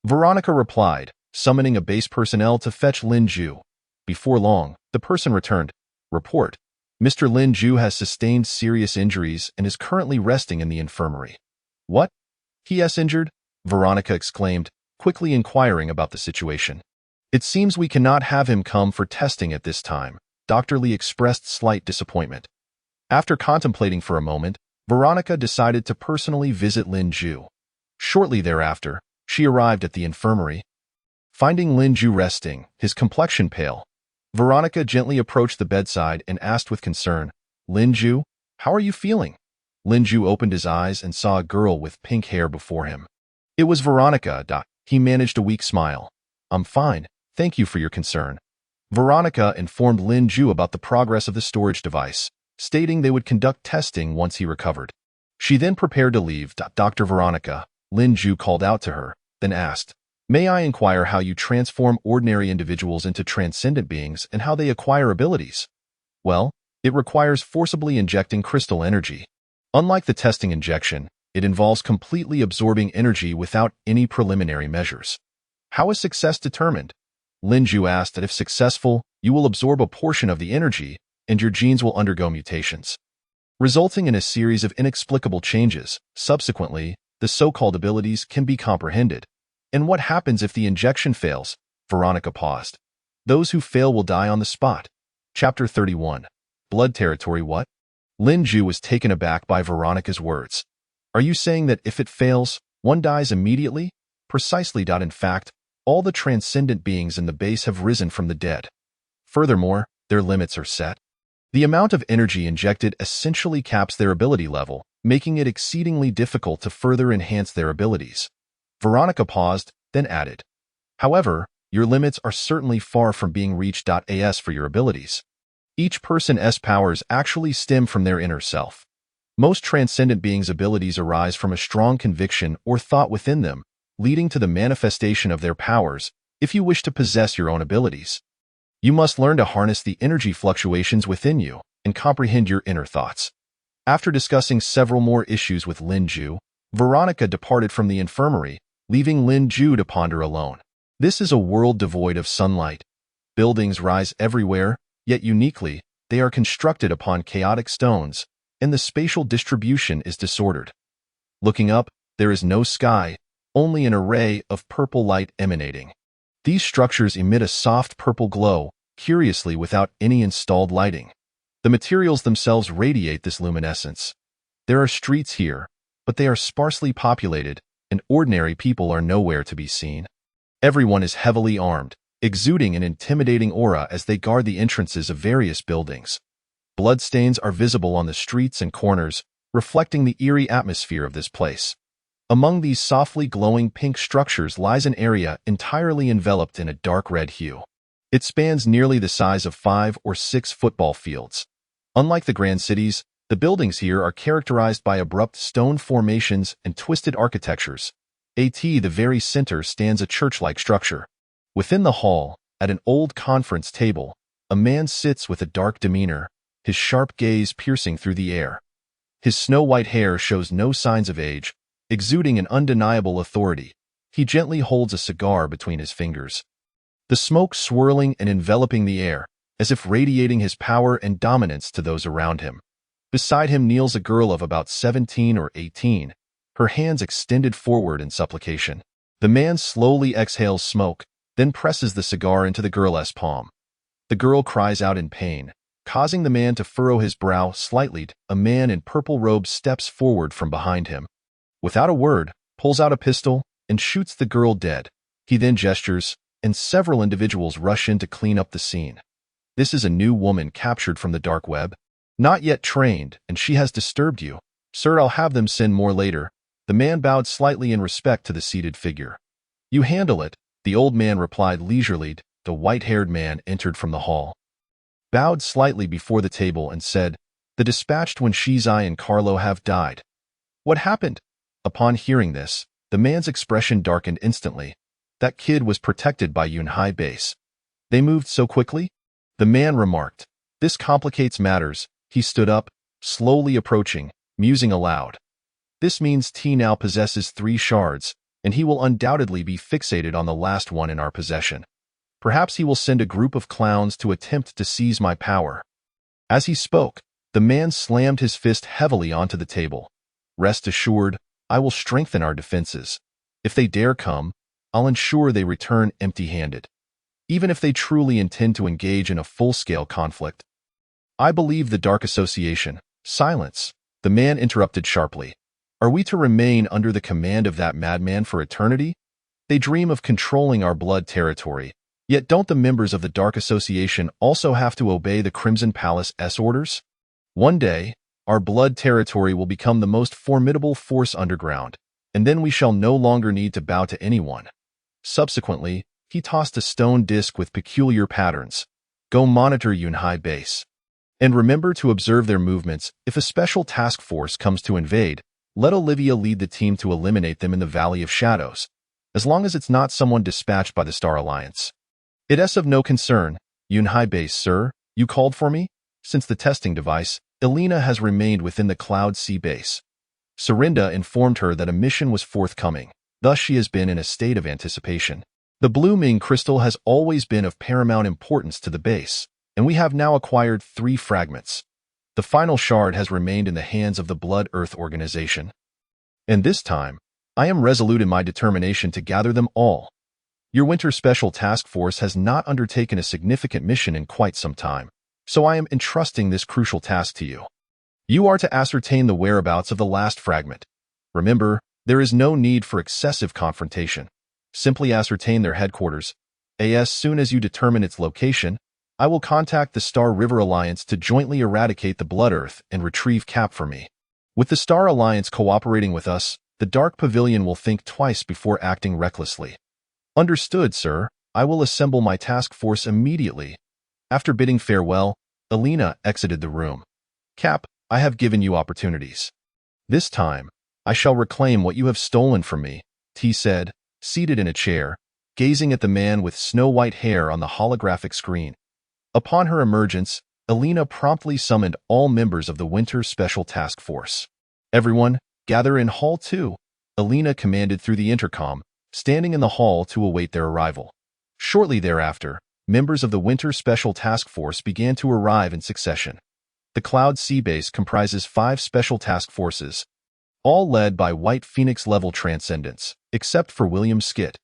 Veronica replied, summoning a base personnel to fetch Lin Ju. Before long, the person returned. Report. Mr. Lin Ju has sustained serious injuries and is currently resting in the infirmary. What? He is injured? Veronica exclaimed, quickly inquiring about the situation. It seems we cannot have him come for testing at this time. Dr. Lee expressed slight disappointment. After contemplating for a moment, Veronica decided to personally visit Lin Ju. Shortly thereafter, she arrived at the infirmary. Finding Lin Ju resting, his complexion pale, Veronica gently approached the bedside and asked with concern, Lin Ju, how are you feeling? Lin Ju opened his eyes and saw a girl with pink hair before him. It was Veronica. He managed a weak smile. I'm fine, Thank you for your concern. Veronica informed Lin Ju about the progress of the storage device, stating they would conduct testing once he recovered. She then prepared to leave. Dr. Veronica, Lin Ju called out to her, then asked, "May I inquire how you transform ordinary individuals into transcendent beings and how they acquire abilities?" "Well, it requires forcibly injecting crystal energy. Unlike the testing injection, it involves completely absorbing energy without any preliminary measures." "How is success determined?" Lin Ju asked. "That if successful, you will absorb a portion of the energy, and your genes will undergo mutations, resulting in a series of inexplicable changes. Subsequently, the so-called abilities can be comprehended." "And what happens if the injection fails?" Veronica paused. "Those who fail will die on the spot." Chapter 31. Blood Territory. What? Lin Ju was taken aback by Veronica's words. "Are you saying that if it fails, one dies immediately?" "Precisely. In fact, all the transcendent beings in the base have risen from the dead. Furthermore, their limits are set. The amount of energy injected essentially caps their ability level, making it exceedingly difficult to further enhance their abilities." Veronica paused, then added, "However, your limits are certainly far from being reached. As for your abilities, each person's powers actually stem from their inner self. Most transcendent beings' abilities arise from a strong conviction or thought within them, leading to the manifestation of their powers. If you wish to possess your own abilities, you must learn to harness the energy fluctuations within you and comprehend your inner thoughts." After discussing several more issues with Lin Ju, Veronica departed from the infirmary, leaving Lin Ju to ponder alone. This is a world devoid of sunlight. Buildings rise everywhere, yet uniquely, they are constructed upon chaotic stones, and the spatial distribution is disordered. Looking up, there is no sky, only an array of purple light emanating. These structures emit a soft purple glow, curiously without any installed lighting. The materials themselves radiate this luminescence. There are streets here, but they are sparsely populated, and ordinary people are nowhere to be seen. Everyone is heavily armed, exuding an intimidating aura as they guard the entrances of various buildings. Bloodstains are visible on the streets and corners, reflecting the eerie atmosphere of this place. Among these softly glowing pink structures lies an area entirely enveloped in a dark red hue. It spans nearly the size of 5 or 6 football fields. Unlike the grand cities, the buildings here are characterized by abrupt stone formations and twisted architectures. At the very center stands a church-like structure. Within the hall, at an old conference table, a man sits with a dark demeanor, his sharp gaze piercing through the air. His snow-white hair shows no signs of age, exuding an undeniable authority. He gently holds a cigar between his fingers, the smoke swirling and enveloping the air, as if radiating his power and dominance to those around him. Beside him kneels a girl of about 17 or 18, her hands extended forward in supplication. The man slowly exhales smoke, then presses the cigar into the girl's palm. The girl cries out in pain, causing the man to furrow his brow slightly. A man in purple robes steps forward from behind him. Without a word, pulls out a pistol and shoots the girl dead. He then gestures, and several individuals rush in to clean up the scene. This is a new woman captured from the dark web, not yet trained, and she has disturbed you. Sir, I'll have them send more later. The man bowed slightly in respect to the seated figure. You handle it, the old man replied leisurely. The white-haired man entered from the hall, bowed slightly before the table and said, The dispatched when Shizai and Carlo have died. What happened? Upon hearing this, the man's expression darkened instantly. That kid was protected by Yunhai base. They moved so quickly? The man remarked. This complicates matters. He stood up, slowly approaching, musing aloud. This means T now possesses 3 shards, and he will undoubtedly be fixated on the last one in our possession. Perhaps he will send a group of clowns to attempt to seize my power. As he spoke, the man slammed his fist heavily onto the table. Rest assured, I will strengthen our defenses. If they dare come, I'll ensure they return empty-handed. Even if they truly intend to engage in a full-scale conflict. I believe the Dark Association. Silence. The man interrupted sharply. Are we to remain under the command of that madman for eternity? They dream of controlling our blood territory. Yet don't the members of the Dark Association also have to obey the Crimson Palace's orders? One day, our blood territory will become the most formidable force underground, and then we shall no longer need to bow to anyone. Subsequently, he tossed a stone disc with peculiar patterns. Go monitor Yunhai base. And remember to observe their movements. If a special task force comes to invade, let Olivia lead the team to eliminate them in the Valley of Shadows, as long as it's not someone dispatched by the Star Alliance. It's of no concern. Yunhai base, sir, you called for me? Since the testing device, Elena has remained within the Cloud Sea base. Serinda informed her that a mission was forthcoming, thus she has been in a state of anticipation. The Blue Ming crystal has always been of paramount importance to the base, and we have now acquired 3 fragments. The final shard has remained in the hands of the Blood Earth organization. And this time, I am resolute in my determination to gather them all. Your Winter Special Task Force has not undertaken a significant mission in quite some time, so I am entrusting this crucial task to you. You are to ascertain the whereabouts of the last fragment. Remember, there is no need for excessive confrontation. Simply ascertain their headquarters. As soon as you determine its location, I will contact the Star River Alliance to jointly eradicate the Blood Earth and retrieve Cap for me. With the Star Alliance cooperating with us, the Dark Pavilion will think twice before acting recklessly. Understood, sir. I will assemble my task force immediately. After bidding farewell, Elena exited the room. Cap, I have given you opportunities. This time, I shall reclaim what you have stolen from me, T said, seated in a chair, gazing at the man with snow-white hair on the holographic screen. Upon her emergence, Elena promptly summoned all members of the Winter Special Task Force. Everyone, gather in Hall 2, Elena commanded through the intercom, standing in the hall to await their arrival. Shortly thereafter, members of the Winter Special Task Force began to arrive in succession. The Cloud Sea Base comprises 5 special task forces, all led by White Phoenix-level transcendents, except for William Skit.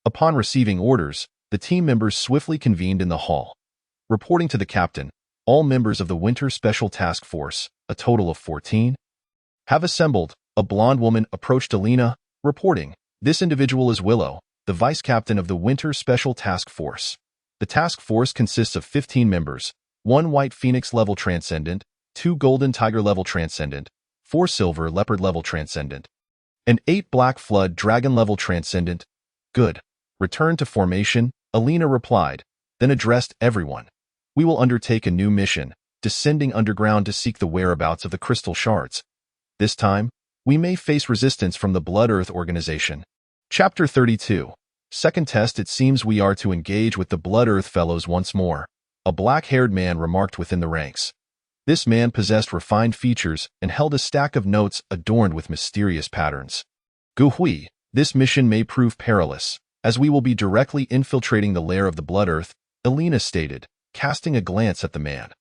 Upon receiving orders, the team members swiftly convened in the hall. Reporting to the captain, all members of the Winter Special Task Force, a total of 14, have assembled. A blonde woman approached Elena, reporting, "This individual is Willow, the vice captain of the Winter Special Task Force. The task force consists of 15 members, 1 White Phoenix-level transcendent, 2 Golden Tiger-level transcendent, 4 Silver Leopard-level transcendent, and 8 Black Flood Dragon-level transcendent." Good. Return to formation, Elena replied, then addressed everyone. We will undertake a new mission, descending underground to seek the whereabouts of the crystal shards. This time, we may face resistance from the Blood Earth organization. Chapter 32. Second test. It seems we are to engage with the Blood Earth fellows once more, a black-haired man remarked within the ranks. This man possessed refined features and held a stack of notes adorned with mysterious patterns. Gu Hui, this mission may prove perilous, as we will be directly infiltrating the lair of the Blood Earth, Elena stated, casting a glance at the man.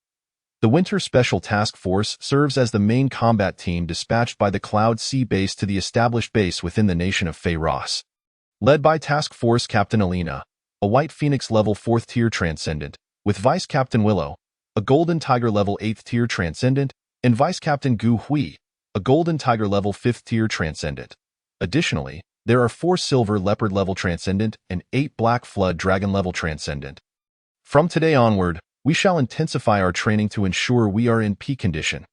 The Winter Special Task Force serves as the main combat team dispatched by the Cloud Sea Base to the established base within the nation of Feyros. Led by Task Force Captain Elena, a White Phoenix level 4th tier transcendent, with Vice Captain Willow, a Golden Tiger level 8th tier transcendent, and Vice Captain Gu Hui, a Golden Tiger level 5th tier transcendent. Additionally, there are 4 Silver Leopard level transcendent and 8 Black Flood Dragon level transcendent. From today onward, we shall intensify our training to ensure we are in peak condition.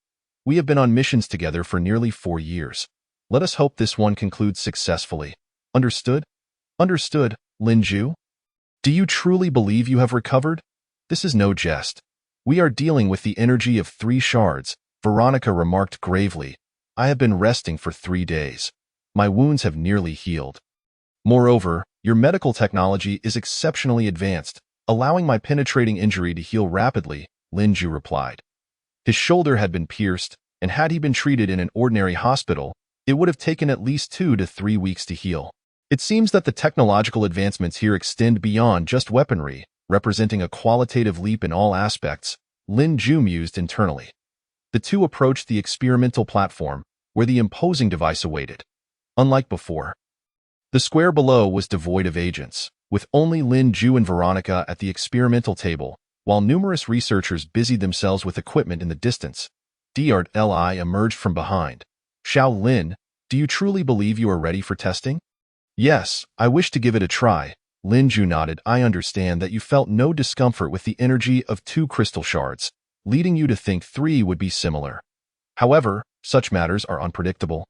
We have been on missions together for nearly 4 years. Let us hope this one concludes successfully. Understood? Understood, Lin Ju? Do you truly believe you have recovered? This is no jest. We are dealing with the energy of 3 shards, Veronica remarked gravely. I have been resting for 3 days. My wounds have nearly healed. Moreover, your medical technology is exceptionally advanced, allowing my penetrating injury to heal rapidly, Lin Ju replied. His shoulder had been pierced, and had he been treated in an ordinary hospital, it would have taken at least 2 to 3 weeks to heal. It seems that the technological advancements here extend beyond just weaponry, representing a qualitative leap in all aspects, Lin Ju mused internally. The two approached the experimental platform, where the imposing device awaited. Unlike before, the square below was devoid of agents, with only Lin Ju and Veronica at the experimental table, while numerous researchers busied themselves with equipment in the distance. Drt. Li emerged from behind. Xiao Lin, do you truly believe you are ready for testing? Yes, I wish to give it a try. Lin Ju nodded. I understand that you felt no discomfort with the energy of 2 crystal shards, leading you to think 3 would be similar. However, such matters are unpredictable.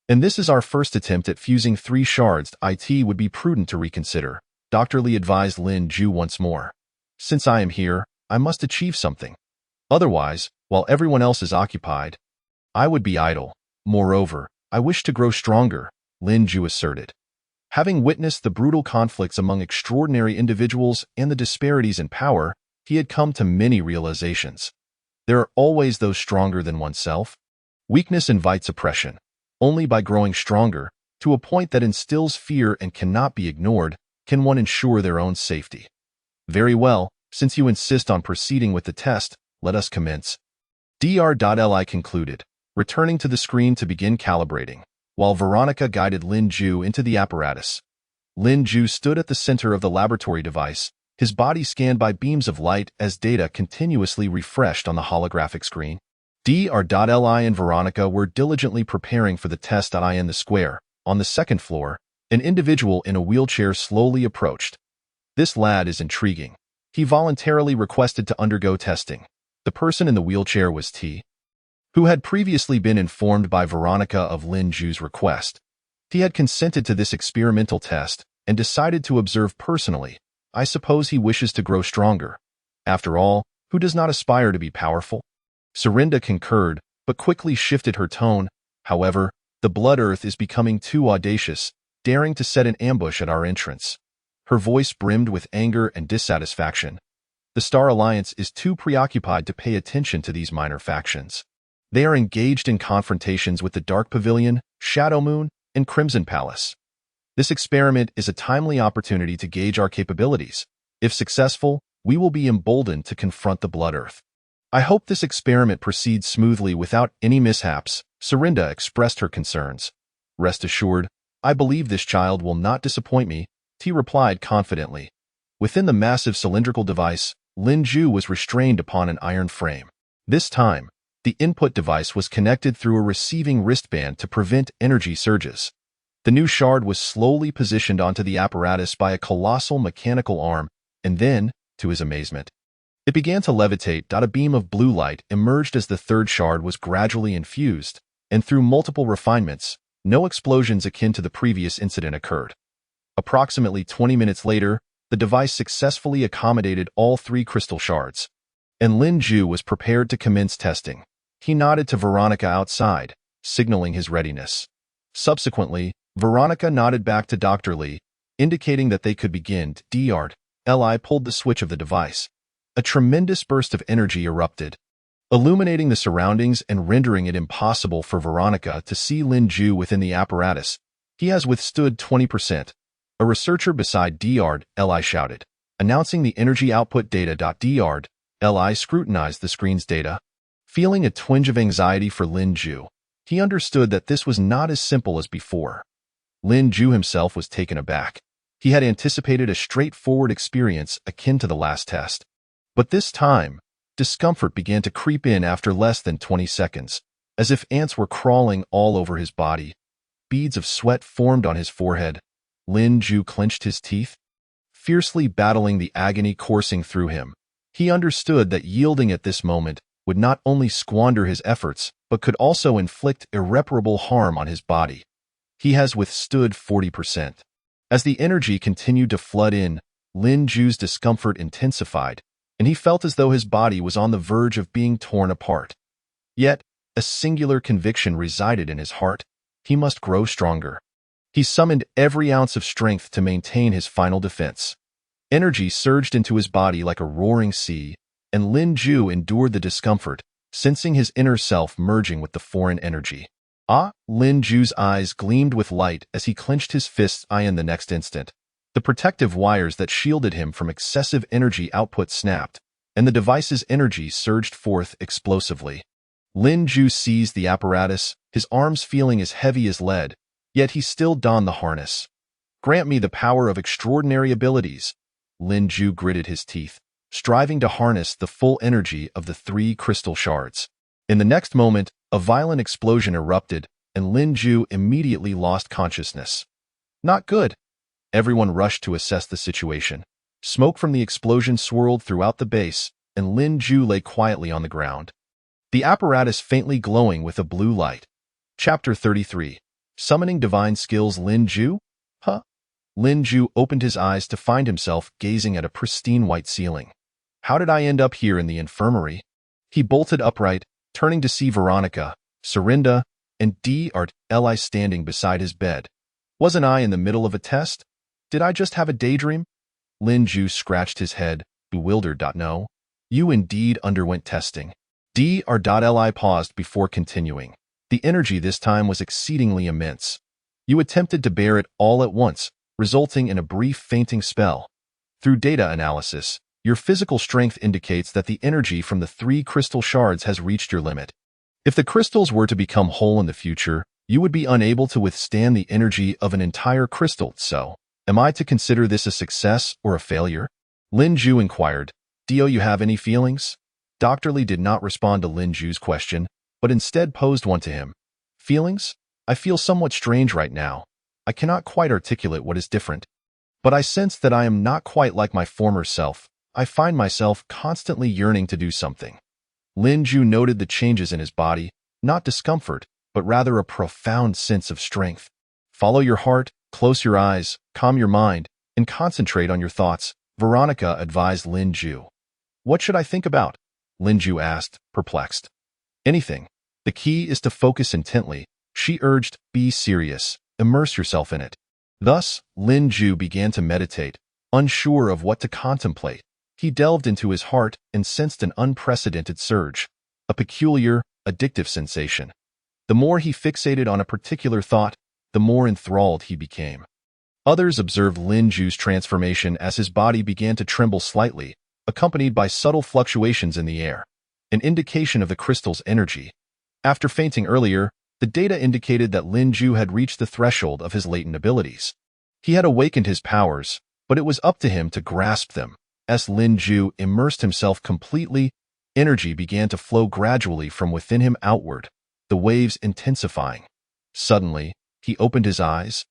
And this is our first attempt at fusing 3 shards. It would be prudent to reconsider. Dr. Li advised Lin Ju once more. Since I am here, I must achieve something. Otherwise, while everyone else is occupied, I would be idle. Moreover, I wish to grow stronger, Lin Ju asserted. Having witnessed the brutal conflicts among extraordinary individuals and the disparities in power, he had come to many realizations. There are always those stronger than oneself. Weakness invites oppression. Only by growing stronger, to a point that instills fear and cannot be ignored, can one ensure their own safety. Very well, since you insist on proceeding with the test, let us commence. Dr.Li concluded, returning to the screen to begin calibrating, while Veronica guided Lin Ju into the apparatus. Lin Ju stood at the center of the laboratory device, his body scanned by beams of light as data continuously refreshed on the holographic screen. Dr.Li and Veronica were diligently preparing for the test. In the square, on the second floor, an individual in a wheelchair slowly approached. This lad is intriguing. He voluntarily requested to undergo testing. The person in the wheelchair was T, who had previously been informed by Veronica of Lin Ju's request. He had consented to this experimental test and decided to observe personally. I suppose he wishes to grow stronger. After all, who does not aspire to be powerful? Serinda concurred, but quickly shifted her tone. However, the Blood Earth is becoming too audacious, daring to set an ambush at our entrance. Her voice brimmed with anger and dissatisfaction. The Star Alliance is too preoccupied to pay attention to these minor factions. They are engaged in confrontations with the Dark Pavilion, Shadow Moon, and Crimson Palace. This experiment is a timely opportunity to gauge our capabilities. If successful, we will be emboldened to confront the Blood Earth. I hope this experiment proceeds smoothly without any mishaps, Serinda expressed her concerns. Rest assured, I believe this child will not disappoint me, T replied confidently. Within the massive cylindrical device, Lin Ju was restrained upon an iron frame. This time, the input device was connected through a receiving wristband to prevent energy surges. The new shard was slowly positioned onto the apparatus by a colossal mechanical arm, and then, to his amazement, it began to levitate. A beam of blue light emerged as the third shard was gradually infused, and through multiple refinements, no explosions akin to the previous incident occurred. Approximately 20 minutes later, the device successfully accommodated all three crystal shards, and Lin Ju was prepared to commence testing. He nodded to Veronica outside, signaling his readiness. Subsequently, Veronica nodded back to Dr. Li, indicating that they could begin. Dr.Li pulled the switch of the device. A tremendous burst of energy erupted, illuminating the surroundings and rendering it impossible for Veronica to see Lin Ju within the apparatus. He has withstood 20%. A researcher beside Dr.Li shouted, announcing the energy output data. Dr.Li scrutinized the screen's data. Feeling a twinge of anxiety for Lin Ju, he understood that this was not as simple as before. Lin Ju himself was taken aback. He had anticipated a straightforward experience akin to the last test. But this time, discomfort began to creep in after less than 20 seconds, as if ants were crawling all over his body. Beads of sweat formed on his forehead. Lin Ju clenched his teeth, fiercely battling the agony coursing through him. He understood that yielding at this moment would not only squander his efforts, but could also inflict irreparable harm on his body. He has withstood 40%. As the energy continued to flood in, Lin Ju's discomfort intensified, and he felt as though his body was on the verge of being torn apart. Yet, a singular conviction resided in his heart. He must grow stronger. He summoned every ounce of strength to maintain his final defense. Energy surged into his body like a roaring sea, and Lin Ju endured the discomfort, sensing his inner self merging with the foreign energy. Lin Ju's eyes gleamed with light as he clenched his fists. In the next instant, the protective wires that shielded him from excessive energy output snapped, and the device's energy surged forth explosively. Lin Ju seized the apparatus, his arms feeling as heavy as lead, yet he still donned the harness. Grant me the power of extraordinary abilities. Lin Ju gritted his teeth, striving to harness the full energy of the three crystal shards. In the next moment, a violent explosion erupted, and Lin Ju immediately lost consciousness. Not good. Everyone rushed to assess the situation. Smoke from the explosion swirled throughout the base, and Lin Ju lay quietly on the ground, the apparatus faintly glowing with a blue light. Chapter 33. Summoning Divine Skills. Lin Ju? Lin Ju opened his eyes to find himself gazing at a pristine white ceiling. How did I end up here in the infirmary? He bolted upright, turning to see Veronica, Serinda, and Dr. Li standing beside his bed. Wasn't I in the middle of a test? Did I just have a daydream? Lin Ju scratched his head, bewildered. No, you indeed underwent testing. Dr. Li paused before continuing. The energy this time was exceedingly immense. You attempted to bear it all at once, resulting in a brief fainting spell. Through data analysis, your physical strength indicates that the energy from the 3 crystal shards has reached your limit. If the crystals were to become whole in the future, you would be unable to withstand the energy of an entire crystal. So, am I to consider this a success or a failure? Lin Ju inquired. Do you have any feelings? Dr. Li did not respond to Lin Ju's question, but instead posed one to him. Feelings? I feel somewhat strange right now. I cannot quite articulate what is different. But I sense that I am not quite like my former self. I find myself constantly yearning to do something. Lin Ju noted the changes in his body, not discomfort, but rather a profound sense of strength. Follow your heart, close your eyes, calm your mind, and concentrate on your thoughts, Veronica advised Lin Ju. What should I think about? Lin Ju asked, perplexed. Anything. The key is to focus intently, she urged. Be serious, immerse yourself in it. Thus, Lin Ju began to meditate, unsure of what to contemplate. He delved into his heart and sensed an unprecedented surge, a peculiar, addictive sensation. The more he fixated on a particular thought, the more enthralled he became. Others observed Lin Ju's transformation as his body began to tremble slightly, accompanied by subtle fluctuations in the air, an indication of the crystal's energy. After fainting earlier, the data indicated that Lin Ju had reached the threshold of his latent abilities. He had awakened his powers, but it was up to him to grasp them. As Lin Ju immersed himself completely, energy began to flow gradually from within him outward, the waves intensifying. Suddenly, he opened his eyes,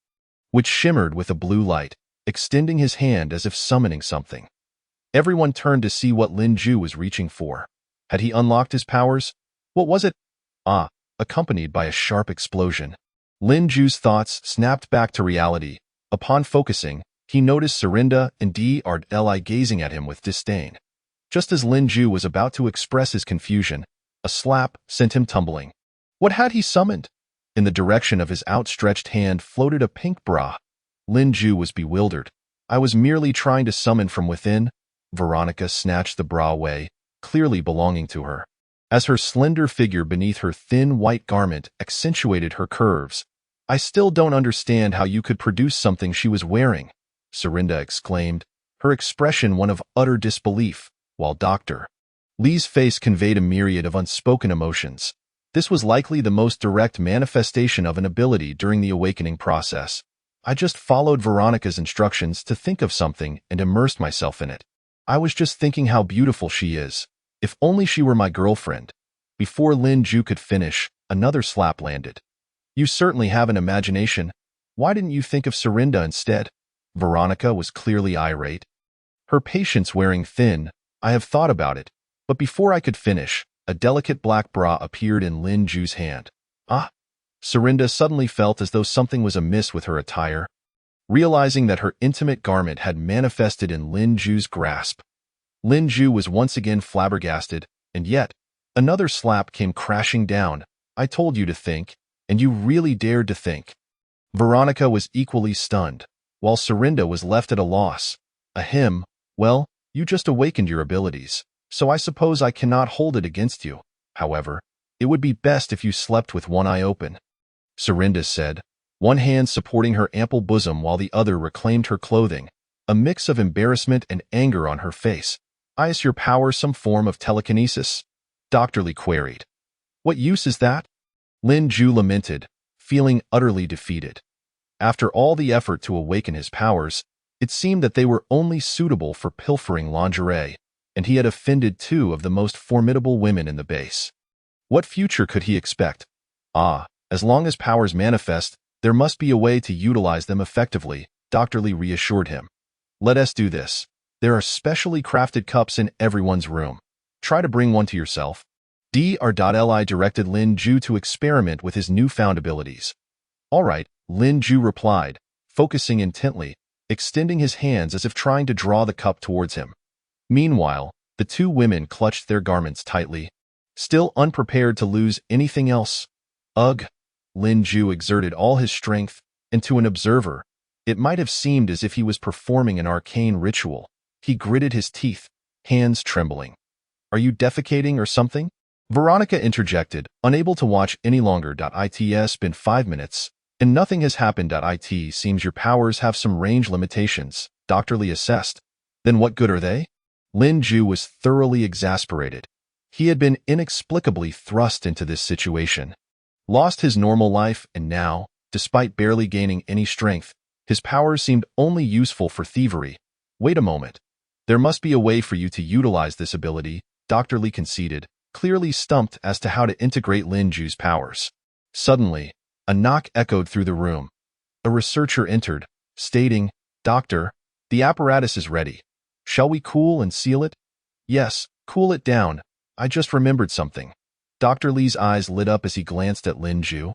which shimmered with a blue light, extending his hand as if summoning something. Everyone turned to see what Lin Ju was reaching for. Had he unlocked his powers? What was it? Accompanied by a sharp explosion. Lin Ju's thoughts snapped back to reality. Upon focusing, he noticed Serinda and Dr. Li gazing at him with disdain. Just as Lin Ju was about to express his confusion, a slap sent him tumbling. What had he summoned? In the direction of his outstretched hand floated a pink bra. Lin Ju was bewildered. I was merely trying to summon from within. Veronica snatched the bra away, clearly belonging to her. As her slender figure beneath her thin white garment accentuated her curves, I still don't understand how you could produce something she was wearing, Serinda exclaimed, her expression one of utter disbelief, while Dr. Li's face conveyed a myriad of unspoken emotions. This was likely the most direct manifestation of an ability during the awakening process. I just followed Veronica's instructions to think of something and immersed myself in it. I was just thinking how beautiful she is. If only she were my girlfriend. Before Lin Ju could finish, another slap landed. You certainly have an imagination. Why didn't you think of Serinda instead? Veronica was clearly irate. Her patience wearing thin. I have thought about it. But before I could finish, a delicate black bra appeared in Lin Ju's hand. Serinda suddenly felt as though something was amiss with her attire. Realizing that her intimate garment had manifested in Lin Ju's grasp, Lin Ju was once again flabbergasted, and yet, another slap came crashing down. I told you to think, and you really dared to think. Veronica was equally stunned, while Serinda was left at a loss. Ahem, well, you just awakened your abilities, so I suppose I cannot hold it against you. However, it would be best if you slept with one eye open, Serinda said, one hand supporting her ample bosom while the other reclaimed her clothing, a mix of embarrassment and anger on her face. Is your power some form of telekinesis? Dr. Li queried. What use is that? Lin Ju lamented, feeling utterly defeated. After all the effort to awaken his powers, it seemed that they were only suitable for pilfering lingerie, and he had offended 2 of the most formidable women in the base. What future could he expect? As long as powers manifest, there must be a way to utilize them effectively, Dr. Li reassured him. Let us do this. There are specially crafted cups in everyone's room. Try to bring one to yourself. Dr. Li directed Lin Ju to experiment with his newfound abilities. All right, Lin Ju replied, focusing intently. extending his hands as if trying to draw the cup towards him. Meanwhile, the two women clutched their garments tightly, still unprepared to lose anything else. Ugh! Lin Ju exerted all his strength, and to an observer, it might have seemed as if he was performing an arcane ritual. He gritted his teeth, hands trembling. "Are you defecating or something?" Veronica interjected, unable to watch any longer. It's been 5 minutes, and nothing has happened. It seems your powers have some range limitations, Dr. Lee assessed. Then what good are they? Lin Ju was thoroughly exasperated. He had been inexplicably thrust into this situation, lost his normal life, and now, despite barely gaining any strength, his powers seemed only useful for thievery. Wait a moment. There must be a way for you to utilize this ability, Dr. Lee conceded, clearly stumped as to how to integrate Lin Ju's powers. Suddenly, a knock echoed through the room. A researcher entered, stating, "Doctor, the apparatus is ready. Shall we cool and seal it?" "Yes, cool it down. I just remembered something." Dr. Lee's eyes lit up as he glanced at Lin Ju,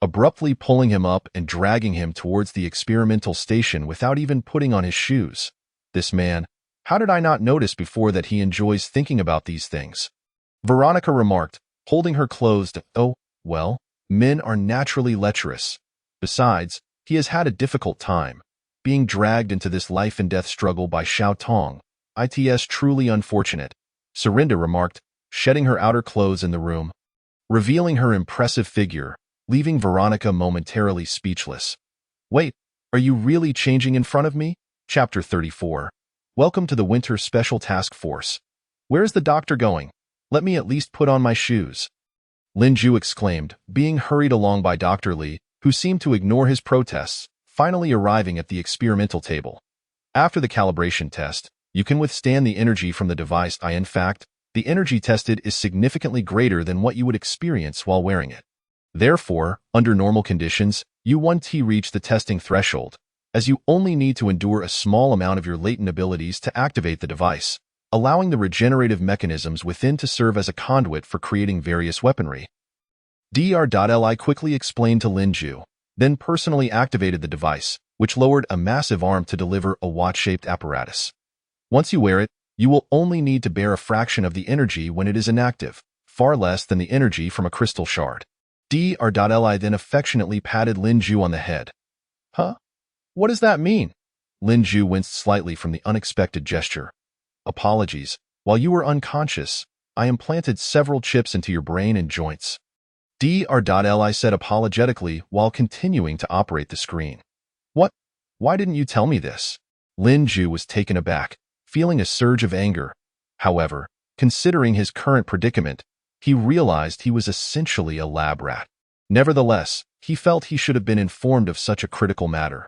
abruptly pulling him up and dragging him towards the experimental station without even putting on his shoes. This man, how did I not notice before that he enjoys thinking about these things? Veronica remarked, holding her closed. "Oh, well, men are naturally lecherous. Besides, he has had a difficult time, being dragged into this life-and-death struggle by Xiao Tong. It's truly unfortunate," Serinda remarked, shedding her outer clothes in the room, revealing her impressive figure, leaving Veronica momentarily speechless. "Wait, are you really changing in front of me?" Chapter 34. Welcome to the Winter Special Task Force. Where's the doctor going? Let me at least put on my shoes. Lin Ju exclaimed, being hurried along by Dr. Lee, who seemed to ignore his protests, finally arriving at the experimental table. After the calibration test, you can withstand the energy from the device. In fact, the energy tested is significantly greater than what you would experience while wearing it. Therefore, under normal conditions, you won't reach the testing threshold, as you only need to endure a small amount of your latent abilities to activate the device, allowing the regenerative mechanisms within to serve as a conduit for creating various weaponry. Dr. quickly explained to Lin Ju, then personally activated the device, which lowered a massive arm to deliver a watch-shaped apparatus. Once you wear it, you will only need to bear a fraction of the energy when it is inactive, far less than the energy from a crystal shard. Dr. then affectionately patted Lin Ju on the head. "Huh? What does that mean?" Lin Ju winced slightly from the unexpected gesture. "Apologies. While you were unconscious, I implanted several chips into your brain and joints," Dr. said apologetically while continuing to operate the screen. "What? Why didn't you tell me this?" Lin Ju was taken aback, feeling a surge of anger. However, considering his current predicament, he realized he was essentially a lab rat. Nevertheless, he felt he should have been informed of such a critical matter.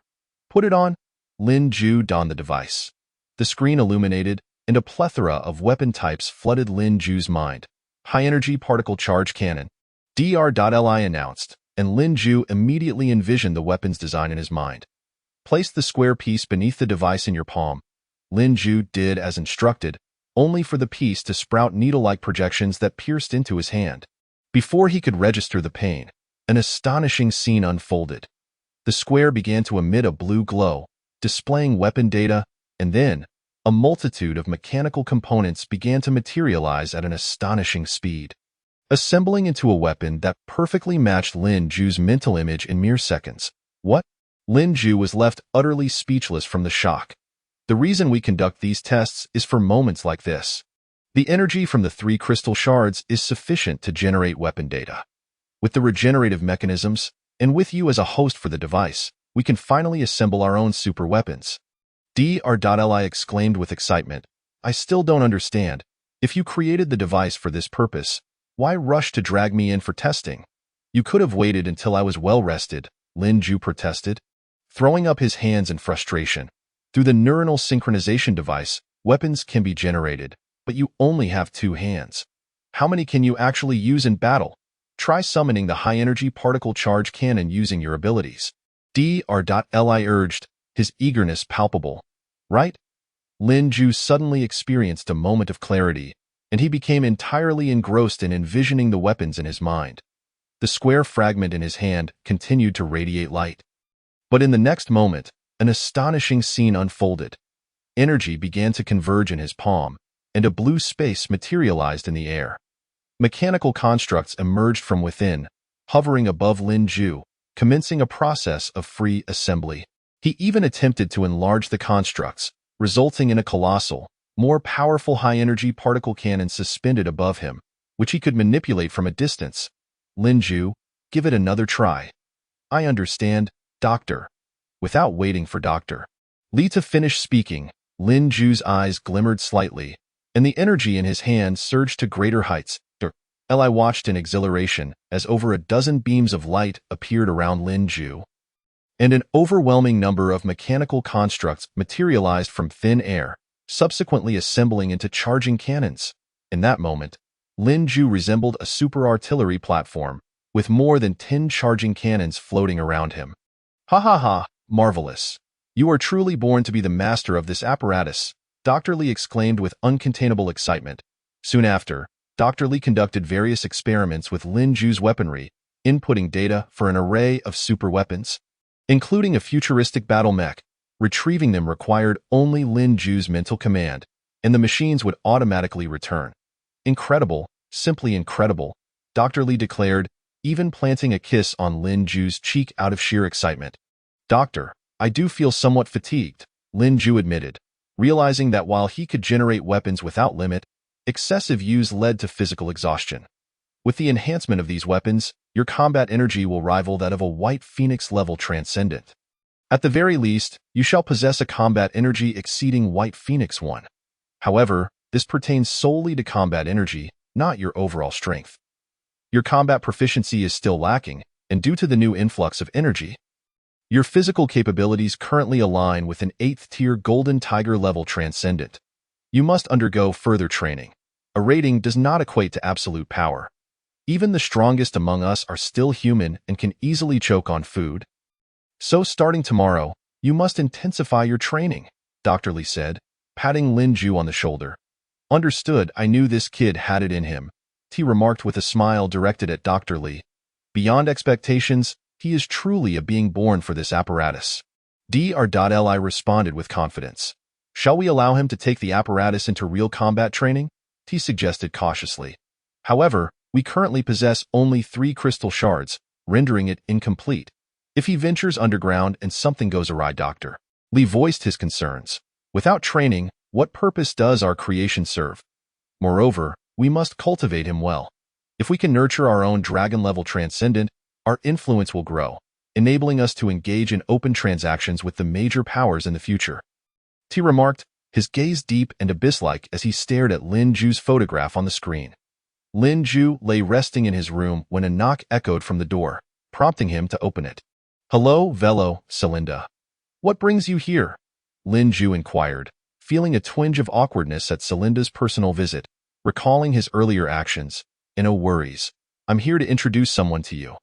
"Put it on." Lin Ju donned the device. The screen illuminated, and a plethora of weapon types flooded Lin Ju's mind. "High-energy particle charge cannon," Dr. announced, and Lin Ju immediately envisioned the weapon's design in his mind. "Place the square piece beneath the device in your palm." Lin Ju did as instructed, only for the piece to sprout needle-like projections that pierced into his hand. Before he could register the pain, an astonishing scene unfolded. The square began to emit a blue glow, displaying weapon data, and then a multitude of mechanical components began to materialize at an astonishing speed, assembling into a weapon that perfectly matched Lin Ju's mental image in mere seconds. "What?" Lin Ju was left utterly speechless from the shock. "The reason we conduct these tests is for moments like this. The energy from the 3 crystal shards is sufficient to generate weapon data. With the regenerative mechanisms, and with you as a host for the device, we can finally assemble our own super weapons." Dr. exclaimed with excitement. "I still don't understand. If you created the device for this purpose, why rush to drag me in for testing? You could have waited until I was well rested," Lin Ju protested, throwing up his hands in frustration. "Through the neuronal synchronization device, weapons can be generated, but you only have 2 hands. How many can you actually use in battle? Try summoning the high-energy particle charge cannon using your abilities," Dr. urged, his eagerness palpable. "Right?" Lin Ju suddenly experienced a moment of clarity, and he became entirely engrossed in envisioning the weapons in his mind. The square fragment in his hand continued to radiate light. But in the next moment, an astonishing scene unfolded. Energy began to converge in his palm, and a blue space materialized in the air. Mechanical constructs emerged from within, hovering above Lin Ju, commencing a process of free assembly. He even attempted to enlarge the constructs, resulting in a colossal, more powerful high-energy particle cannon suspended above him, which he could manipulate from a distance. Lin Ju, give it another try. I understand, Doctor. Without waiting for Dr. Li to finish speaking, Lin Ju's eyes glimmered slightly, and the energy in his hand surged to greater heights. Li watched in exhilaration as over a dozen beams of light appeared around Lin Ju, and an overwhelming number of mechanical constructs materialized from thin air, subsequently assembling into charging cannons. In that moment, Lin Ju resembled a super artillery platform, with more than 10 charging cannons floating around him. Ha ha ha, marvelous. You are truly born to be the master of this apparatus, Dr. Li exclaimed with uncontainable excitement. Soon after, Dr. Li conducted various experiments with Lin Ju's weaponry, inputting data for an array of super weapons, including a futuristic battle mech. Retrieving them required only Lin Ju's mental command, and the machines would automatically return. Incredible, simply incredible, Dr. Li declared, even planting a kiss on Lin Ju's cheek out of sheer excitement. Doctor, I do feel somewhat fatigued, Lin Ju admitted, realizing that while he could generate weapons without limit, excessive use led to physical exhaustion. With the enhancement of these weapons, your combat energy will rival that of a White Phoenix-level transcendent. At the very least, you shall possess a combat energy exceeding White Phoenix 1. However, this pertains solely to combat energy, not your overall strength. Your combat proficiency is still lacking, and due to the new influx of energy, your physical capabilities currently align with an 8th-tier Golden Tiger-level transcendent. You must undergo further training. A rating does not equate to absolute power. Even the strongest among us are still human and can easily choke on food. So starting tomorrow, you must intensify your training, Dr. Li said, patting Lin Ju on the shoulder. Understood, I knew this kid had it in him, T remarked with a smile directed at Dr. Li. Beyond expectations, he is truly a being born for this apparatus. Dr. Li responded with confidence. Shall we allow him to take the apparatus into real combat training? T suggested cautiously. However, we currently possess only 3 crystal shards, rendering it incomplete. If he ventures underground and something goes awry, Dr. Li voiced his concerns. Without training, what purpose does our creation serve? Moreover, we must cultivate him well. If we can nurture our own dragon-level transcendent, our influence will grow, enabling us to engage in open transactions with the major powers in the future. T remarked, his gaze deep and abyss-like as he stared at Lin Ju's photograph on the screen. Lin Ju lay resting in his room when a knock echoed from the door, prompting him to open it. Hello, Velo, Celinda. What brings you here? Lin Ju inquired, feeling a twinge of awkwardness at Celinda's personal visit, recalling his earlier actions. No worries. I'm here to introduce someone to you.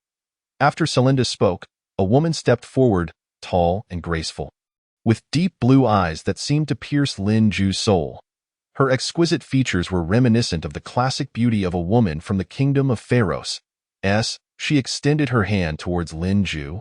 After Celinda spoke, a woman stepped forward, tall and graceful, with deep blue eyes that seemed to pierce Lin Ju's soul. Her exquisite features were reminiscent of the classic beauty of a woman from the kingdom of Pharaohs. She extended her hand towards Lin Ju.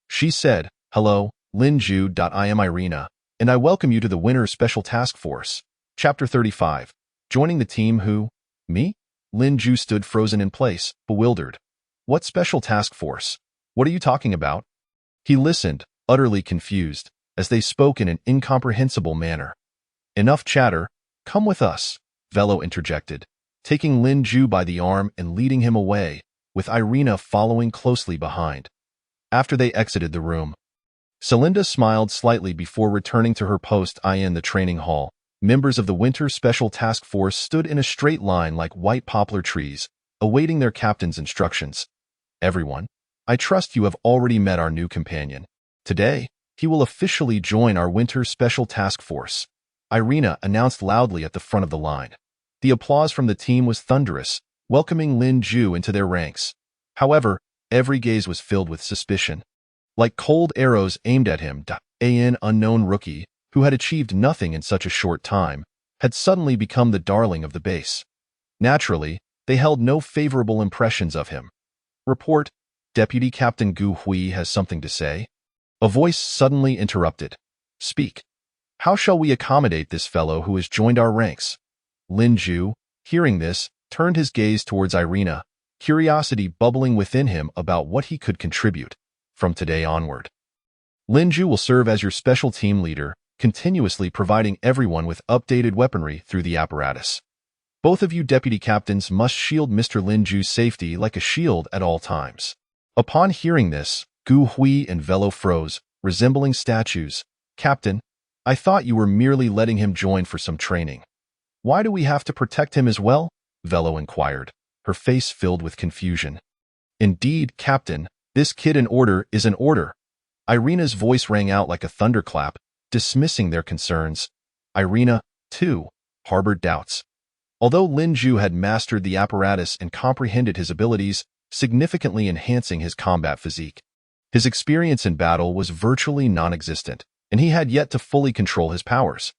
She said, Hello, Lin Ju. I am Irina, and I welcome you to the Winter Special Task Force. Chapter 35. Joining the team who? Me? Lin Ju stood frozen in place, bewildered. What special task force? What are you talking about? He listened, utterly confused, as they spoke in an incomprehensible manner. Enough chatter. Come with us, Velo interjected, taking Lin Ju by the arm and leading him away, with Irina following closely behind. After they exited the room, Celinda smiled slightly before returning to her post in the training hall. Members of the Winter Special Task Force stood in a straight line like white poplar trees, awaiting their captain's instructions. Everyone, I trust you have already met our new companion. Today, he will officially join our Winter Special Task Force, Irina announced loudly at the front of the line. The applause from the team was thunderous, welcoming Lin Ju into their ranks. However, every gaze was filled with suspicion. Like cold arrows aimed at him, an unknown rookie, who had achieved nothing in such a short time, had suddenly become the darling of the base. Naturally, they held no favorable impressions of him. Report, Deputy Captain Gu Hui has something to say. A voice suddenly interrupted. Speak. How shall we accommodate this fellow who has joined our ranks? Lin Ju, hearing this, turned his gaze towards Irina, curiosity bubbling within him about what he could contribute. From today onward, Lin Ju will serve as your special team leader, continuously providing everyone with updated weaponry through the apparatus. Both of you deputy captains must shield Mr. Lin Ju's safety like a shield at all times. Upon hearing this, Gu Hui and Velo froze, resembling statues. Captain, I thought you were merely letting him join for some training. Why do we have to protect him as well? Velo inquired, her face filled with confusion. Indeed, Captain, this kid in order is an order. Irina's voice rang out like a thunderclap, dismissing their concerns. Irina, too, harbored doubts. Although Lin Ju had mastered the apparatus and comprehended his abilities, significantly enhancing his combat physique, his experience in battle was virtually non-existent, and he had yet to fully control his powers.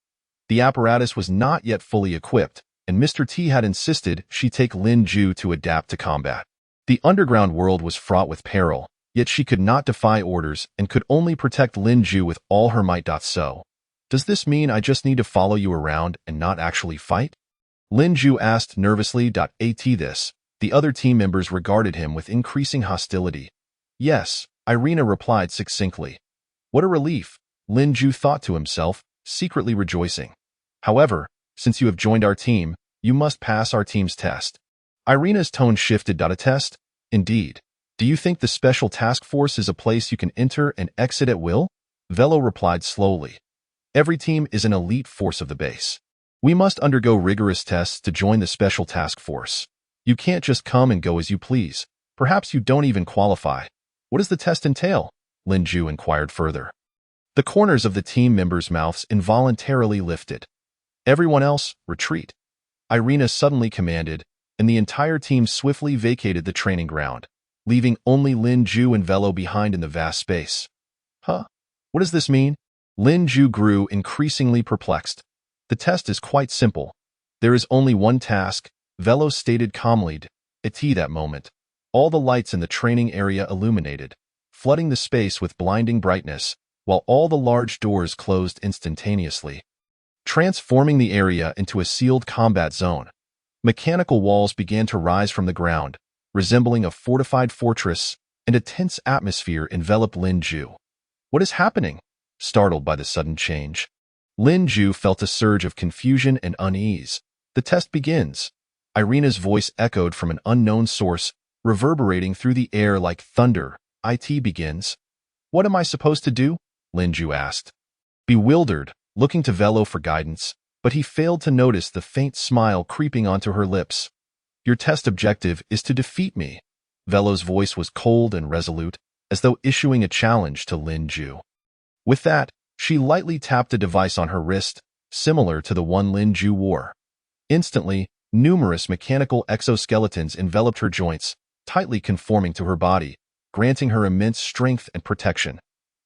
The apparatus was not yet fully equipped, and Mr. T had insisted she take Lin Ju to adapt to combat. The underground world was fraught with peril, yet she could not defy orders and could only protect Lin Ju with all her might. So, does this mean I just need to follow you around and not actually fight? Lin Ju asked nervously. At this, the other team members regarded him with increasing hostility. Yes, Irina replied succinctly. What a relief, Lin Ju thought to himself, secretly rejoicing. However, since you have joined our team, you must pass our team's test. Irina's tone shifted. A test? Indeed. Do you think the Special Task Force is a place you can enter and exit at will? Velo replied slowly. Every team is an elite force of the base. We must undergo rigorous tests to join the Special Task Force. You can't just come and go as you please. Perhaps you don't even qualify. What does the test entail? Lin Ju inquired further. The corners of the team members' mouths involuntarily lifted. Everyone else, retreat. Irina suddenly commanded, and the entire team swiftly vacated the training ground, leaving only Lin Ju and Velo behind in the vast space. Huh? What does this mean? Lin Ju grew increasingly perplexed. The test is quite simple. There is only one task, Velo stated calmly. At that moment, all the lights in the training area illuminated, flooding the space with blinding brightness, while all the large doors closed instantaneously, transforming the area into a sealed combat zone. Mechanical walls began to rise from the ground, resembling a fortified fortress, and a tense atmosphere enveloped Lin Ju. What is happening? Startled by the sudden change, Lin Ju felt a surge of confusion and unease. The test begins. Irina's voice echoed from an unknown source, reverberating through the air like thunder. It begins. What am I supposed to do? Lin Ju asked. Bewildered, looking to Velo for guidance, but he failed to notice the faint smile creeping onto her lips. Your test objective is to defeat me. Velo's voice was cold and resolute, as though issuing a challenge to Lin Ju. With that, she lightly tapped a device on her wrist, similar to the one Lin Ju wore. Instantly, numerous mechanical exoskeletons enveloped her joints, tightly conforming to her body, granting her immense strength and protection.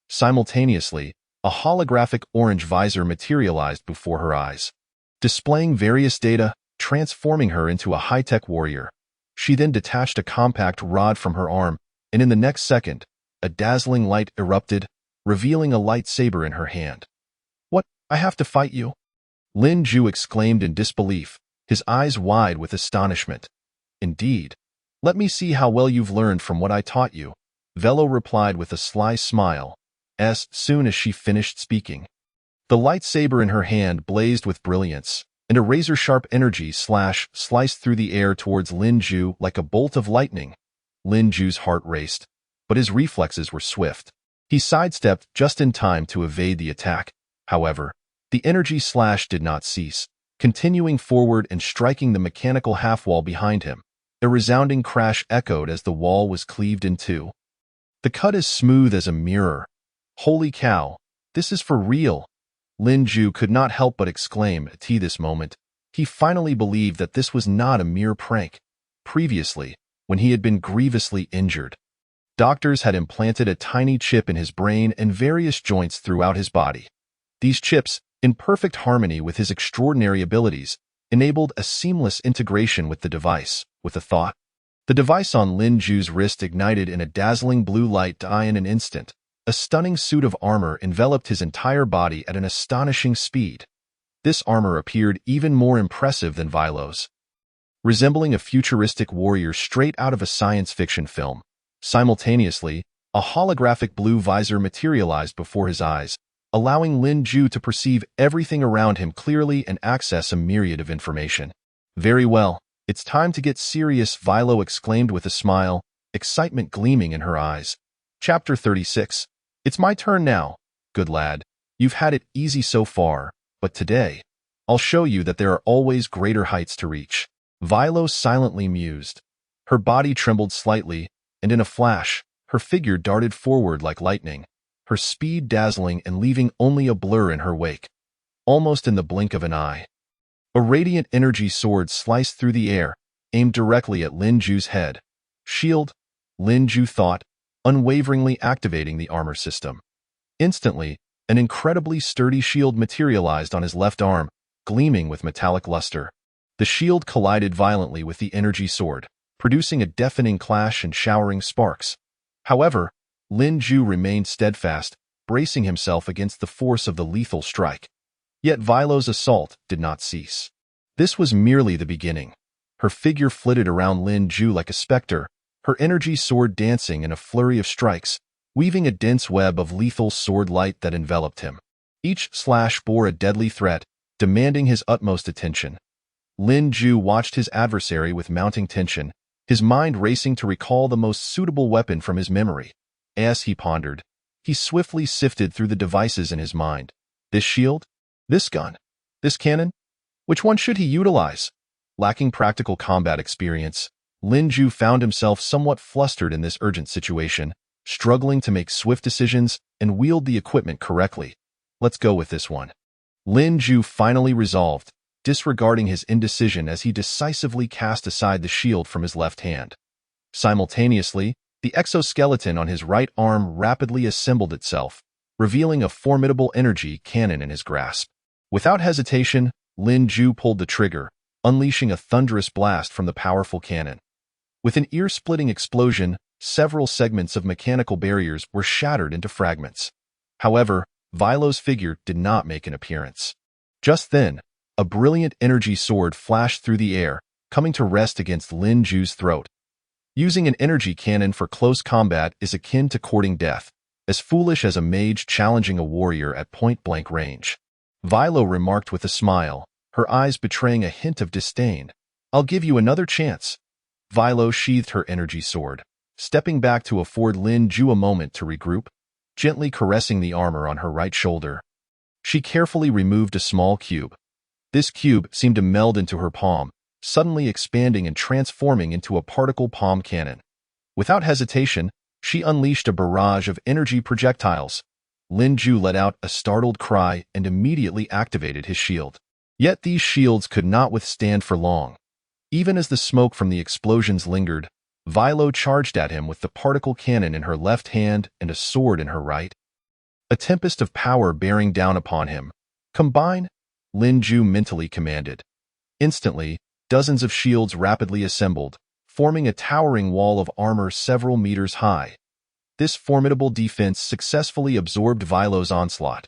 Simultaneously, a holographic orange visor materialized before her eyes, displaying various data, transforming her into a high-tech warrior. She then detached a compact rod from her arm, and in the next second, a dazzling light erupted, revealing a lightsaber in her hand. What? I have to fight you? Lin Ju exclaimed in disbelief, his eyes wide with astonishment. Indeed. Let me see how well you've learned from what I taught you, Velo replied with a sly smile, as soon as she finished speaking. The lightsaber in her hand blazed with brilliance, and a razor-sharp energy slash sliced through the air towards Lin Ju like a bolt of lightning. Lin Ju's heart raced, but his reflexes were swift. He sidestepped just in time to evade the attack. However, the energy slash did not cease, continuing forward and striking the mechanical half-wall behind him. A resounding crash echoed as the wall was cleaved in two. The cut is smooth as a mirror. Holy cow, this is for real. Lin Ju could not help but exclaim at this moment. He finally believed that this was not a mere prank. Previously, when he had been grievously injured, doctors had implanted a tiny chip in his brain and various joints throughout his body. These chips, in perfect harmony with his extraordinary abilities, enabled a seamless integration with the device. With a thought, the device on Lin Ju's wrist ignited in a dazzling blue light in an instant. A stunning suit of armor enveloped his entire body at an astonishing speed. This armor appeared even more impressive than Vilo's, resembling a futuristic warrior straight out of a science fiction film. Simultaneously, a holographic blue visor materialized before his eyes, allowing Lin Ju to perceive everything around him clearly and access a myriad of information. Very well, it's time to get serious, Vilo exclaimed with a smile, excitement gleaming in her eyes. Chapter 36. It's my turn now. Good lad. You've had it easy so far, but today, I'll show you that there are always greater heights to reach. Vilo silently mused. Her body trembled slightly, and in a flash, her figure darted forward like lightning, her speed dazzling and leaving only a blur in her wake. Almost in the blink of an eye, a radiant energy sword sliced through the air, aimed directly at Lin Ju's head. Shield, Lin Ju thought, unwaveringly activating the armor system. Instantly, an incredibly sturdy shield materialized on his left arm, gleaming with metallic luster. The shield collided violently with the energy sword, producing a deafening clash and showering sparks. However, Lin Ju remained steadfast, bracing himself against the force of the lethal strike. Yet Vilo's assault did not cease. This was merely the beginning. Her figure flitted around Lin Ju like a specter, her energy sword dancing in a flurry of strikes, weaving a dense web of lethal sword light that enveloped him. Each slash bore a deadly threat, demanding his utmost attention. Lin Ju watched his adversary with mounting tension, his mind racing to recall the most suitable weapon from his memory. As he pondered, he swiftly sifted through the devices in his mind. This shield? This gun? This cannon? Which one should he utilize? Lacking practical combat experience, Lin Ju found himself somewhat flustered in this urgent situation, struggling to make swift decisions and wield the equipment correctly. Let's go with this one. Lin Ju finally resolved, disregarding his indecision as he decisively cast aside the shield from his left hand. Simultaneously, the exoskeleton on his right arm rapidly assembled itself, revealing a formidable energy cannon in his grasp. Without hesitation, Lin Ju pulled the trigger, unleashing a thunderous blast from the powerful cannon. With an ear-splitting explosion, several segments of mechanical barriers were shattered into fragments. However, Vilo's figure did not make an appearance. Just then, a brilliant energy sword flashed through the air, coming to rest against Lin Ju's throat. Using an energy cannon for close combat is akin to courting death, as foolish as a mage challenging a warrior at point-blank range. Vilo remarked with a smile, her eyes betraying a hint of disdain. I'll give you another chance. Vilo sheathed her energy sword, stepping back to afford Lin Ju a moment to regroup, gently caressing the armor on her right shoulder. She carefully removed a small cube. This cube seemed to meld into her palm, suddenly expanding and transforming into a particle palm cannon. Without hesitation, she unleashed a barrage of energy projectiles. Lin Ju let out a startled cry and immediately activated his shield. Yet these shields could not withstand for long. Even as the smoke from the explosions lingered, Vilo charged at him with the particle cannon in her left hand and a sword in her right. A tempest of power bearing down upon him. Combine, Lin Ju mentally commanded. Instantly, dozens of shields rapidly assembled, forming a towering wall of armor several meters high. This formidable defense successfully absorbed Vilo's onslaught.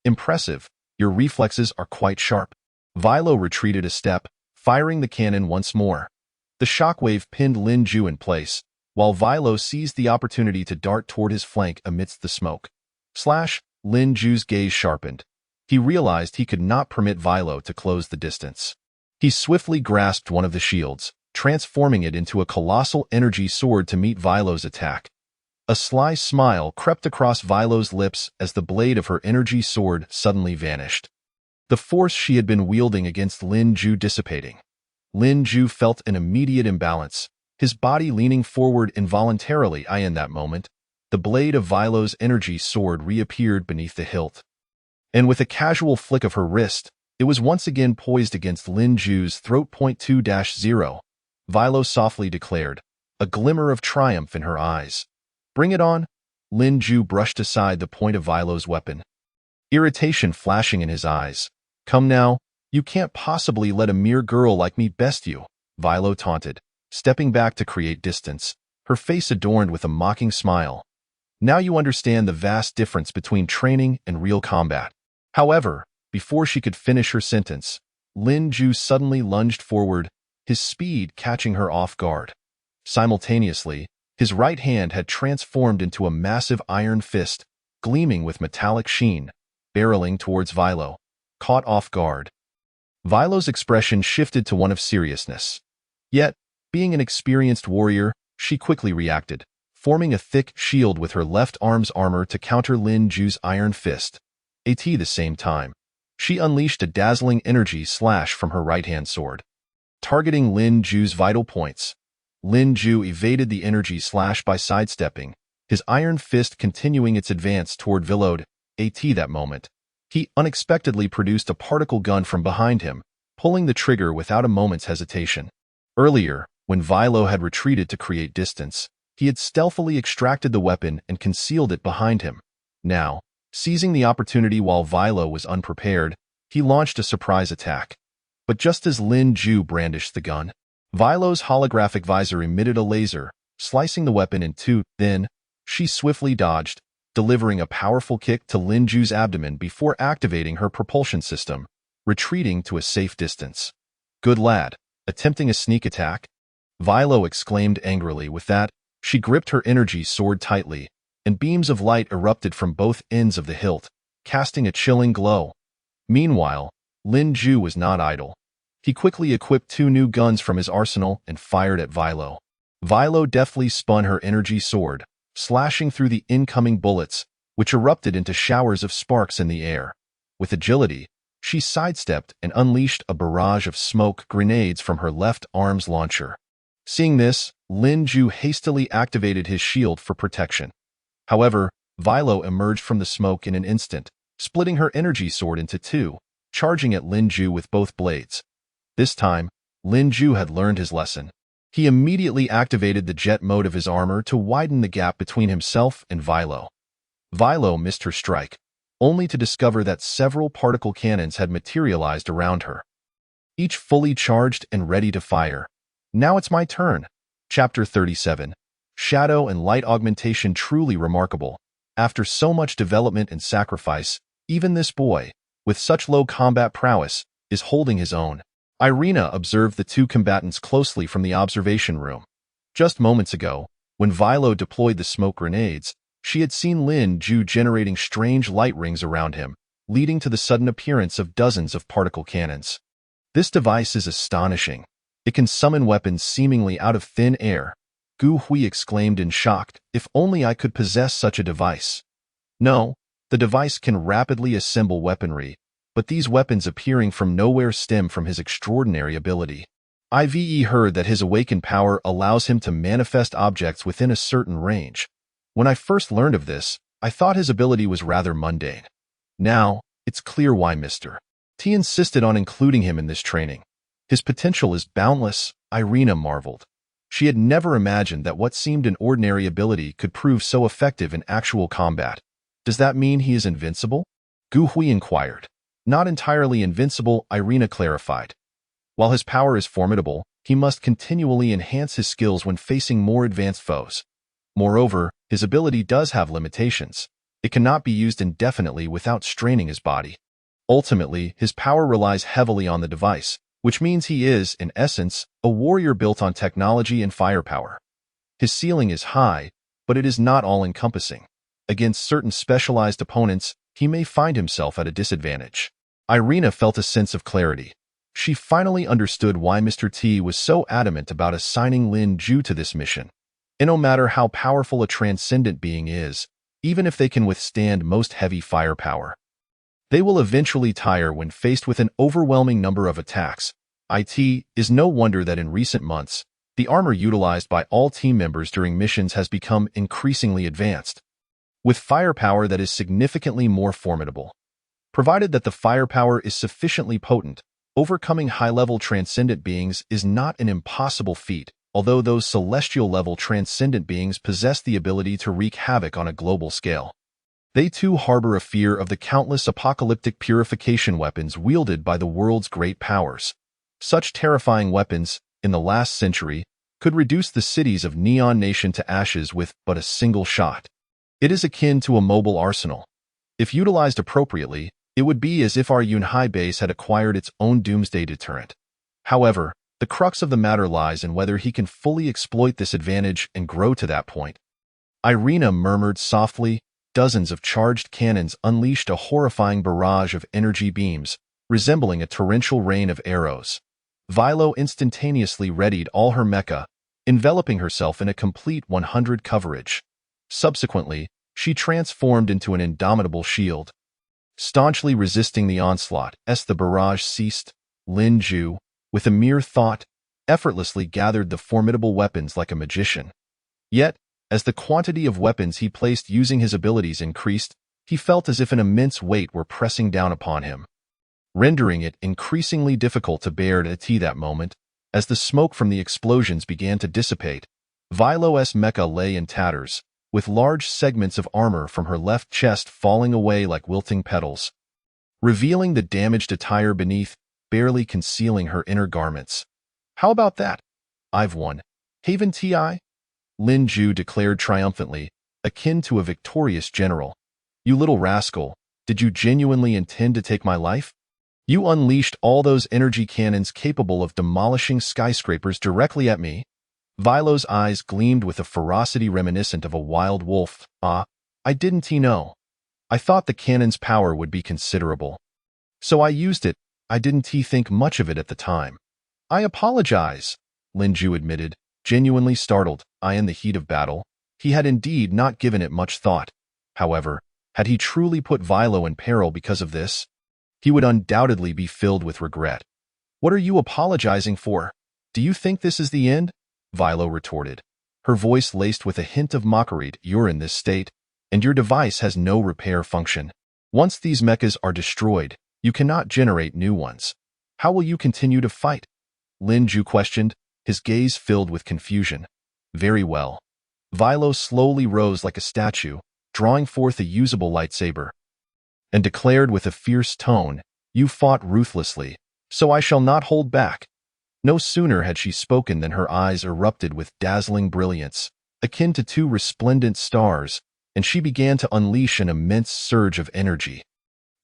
Impressive, your reflexes are quite sharp. Vilo retreated a step, firing the cannon once more. The shockwave pinned Lin Ju in place, while Vilo seized the opportunity to dart toward his flank amidst the smoke. Lin Ju's gaze sharpened. He realized he could not permit Vilo to close the distance. He swiftly grasped one of the shields, transforming it into a colossal energy sword to meet Vilo's attack. A sly smile crept across Vilo's lips as the blade of her energy sword suddenly vanished. The force she had been wielding against Lin Ju dissipating. Lin Ju felt an immediate imbalance, his body leaning forward involuntarily. In that moment, the blade of Vilo's energy sword reappeared beneath the hilt. And with a casual flick of her wrist, it was once again poised against Lin Ju's throat. 2-0, Vilo softly declared, a glimmer of triumph in her eyes. Bring it on. Lin Ju brushed aside the point of Vilo's weapon, irritation flashing in his eyes. Come now, you can't possibly let a mere girl like me best you, Vilo taunted, stepping back to create distance, her face adorned with a mocking smile. Now you understand the vast difference between training and real combat. However, before she could finish her sentence, Lin Ju suddenly lunged forward, his speed catching her off guard. Simultaneously, his right hand had transformed into a massive iron fist, gleaming with metallic sheen, barreling towards Vilo. Caught off guard, Vilo's expression shifted to one of seriousness. Yet, being an experienced warrior, she quickly reacted, forming a thick shield with her left arm's armor to counter Lin Ju's iron fist. At the same time, she unleashed a dazzling energy slash from her right-hand sword, targeting Lin Ju's vital points. Lin Ju evaded the energy slash by sidestepping, his iron fist continuing its advance toward Vilo. At that moment, he unexpectedly produced a particle gun from behind him, pulling the trigger without a moment's hesitation. Earlier, when Vilo had retreated to create distance, he had stealthily extracted the weapon and concealed it behind him. Now, seizing the opportunity while Vilo was unprepared, he launched a surprise attack. But just as Lin Ju brandished the gun, Vilo's holographic visor emitted a laser, slicing the weapon in two. Then, she swiftly dodged, delivering a powerful kick to Lin Ju's abdomen before activating her propulsion system, retreating to a safe distance. "Good lad, attempting a sneak attack?" Vilo exclaimed angrily. With that, she gripped her energy sword tightly, and beams of light erupted from both ends of the hilt, casting a chilling glow. Meanwhile, Lin Ju was not idle. He quickly equipped two new guns from his arsenal and fired at Vilo. Vilo deftly spun her energy sword, slashing through the incoming bullets, which erupted into showers of sparks in the air. With agility, she sidestepped and unleashed a barrage of smoke grenades from her left arm's launcher. Seeing this, Lin Ju hastily activated his shield for protection. However, Vilo emerged from the smoke in an instant, splitting her energy sword into two, charging at Lin Ju with both blades. This time, Lin Ju had learned his lesson. He immediately activated the jet mode of his armor to widen the gap between himself and Vilo. Vilo missed her strike, only to discover that several particle cannons had materialized around her, each fully charged and ready to fire. Now it's my turn. Chapter 37. Shadow and light augmentation truly remarkable. After so much development and sacrifice, even this boy, with such low combat prowess, is holding his own. Irina observed the two combatants closely from the observation room. Just moments ago, when Vilo deployed the smoke grenades, she had seen Lin Ju generating strange light rings around him, leading to the sudden appearance of dozens of particle cannons. This device is astonishing. It can summon weapons seemingly out of thin air. Gu Hui exclaimed in shock, "If only I could possess such a device." No, the device can rapidly assemble weaponry, but these weapons appearing from nowhere stem from his extraordinary ability. I've heard that his awakened power allows him to manifest objects within a certain range. When I first learned of this, I thought his ability was rather mundane. Now, it's clear why Mr. T insisted on including him in this training. His potential is boundless, Irina marveled. She had never imagined that what seemed an ordinary ability could prove so effective in actual combat. Does that mean he is invincible? Gu Hui inquired. Not entirely invincible, Irina clarified. While his power is formidable, he must continually enhance his skills when facing more advanced foes. Moreover, his ability does have limitations. It cannot be used indefinitely without straining his body. Ultimately, his power relies heavily on the device, which means he is, in essence, a warrior built on technology and firepower. His ceiling is high, but it is not all-encompassing. Against certain specialized opponents, he may find himself at a disadvantage. Irina felt a sense of clarity. She finally understood why Mr. T was so adamant about assigning Lin Ju to this mission. And no matter how powerful a transcendent being is, even if they can withstand most heavy firepower, they will eventually tire when faced with an overwhelming number of attacks. It is no wonder that in recent months, the armor utilized by all team members during missions has become increasingly advanced, with firepower that is significantly more formidable. Provided that the firepower is sufficiently potent, overcoming high-level transcendent beings is not an impossible feat, although those celestial-level transcendent beings possess the ability to wreak havoc on a global scale. They too harbor a fear of the countless apocalyptic purification weapons wielded by the world's great powers. Such terrifying weapons, in the last century, could reduce the cities of Neon Nation to ashes with but a single shot. It is akin to a mobile arsenal. If utilized appropriately, it would be as if our Yunhai base had acquired its own doomsday deterrent. However, the crux of the matter lies in whether he can fully exploit this advantage and grow to that point. Irina murmured softly. Dozens of charged cannons unleashed a horrifying barrage of energy beams, resembling a torrential rain of arrows. Vilo instantaneously readied all her mecha, enveloping herself in a complete 100 coverage. Subsequently, she transformed into an indomitable shield. Staunchly resisting the onslaught, as the barrage ceased, Lin Ju, with a mere thought, effortlessly gathered the formidable weapons like a magician. Yet, as the quantity of weapons he placed using his abilities increased, he felt as if an immense weight were pressing down upon him, rendering it increasingly difficult to bear at that moment. As the smoke from the explosions began to dissipate, Vilo's mecha lay in tatters, with large segments of armor from her left chest falling away like wilting petals, revealing the damaged attire beneath, barely concealing her inner garments. "How about that? I've won. Haven Ti?" Lin Ju declared triumphantly, akin to a victorious general. "You little rascal, did you genuinely intend to take my life? You unleashed all those energy cannons capable of demolishing skyscrapers directly at me?" Vilo's eyes gleamed with a ferocity reminiscent of a wild wolf. "Ah, I didn't know. I thought the cannon's power would be considerable. So I used it. I didn't think much of it at the time." "I apologize," Lin Ju admitted, genuinely startled. In the heat of battle, he had indeed not given it much thought. However, had he truly put Vilo in peril because of this? He would undoubtedly be filled with regret. "What are you apologizing for? Do you think this is the end?" Vilo retorted, her voice laced with a hint of mockery. "You're in this state, and your device has no repair function. Once these mechas are destroyed, you cannot generate new ones. How will you continue to fight?" Lin Ju questioned, his gaze filled with confusion. "Very well." Vilo slowly rose like a statue, drawing forth a usable lightsaber, and declared with a fierce tone, "You fought ruthlessly, so I shall not hold back." No sooner had she spoken than her eyes erupted with dazzling brilliance, akin to two resplendent stars, and she began to unleash an immense surge of energy.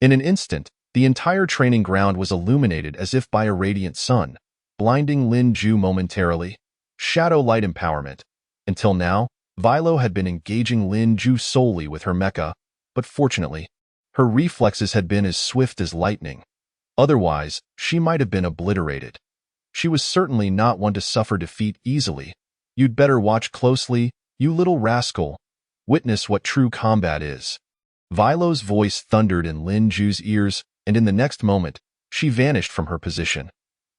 In an instant, the entire training ground was illuminated as if by a radiant sun, blinding Lin Ju momentarily. Shadow light empowerment. Until now, Vilo had been engaging Lin Ju solely with her mecha, but fortunately, her reflexes had been as swift as lightning. Otherwise, she might have been obliterated. She was certainly not one to suffer defeat easily. "You'd better watch closely, you little rascal. Witness what true combat is." Vilo's voice thundered in Lin Ju's ears, and in the next moment, she vanished from her position.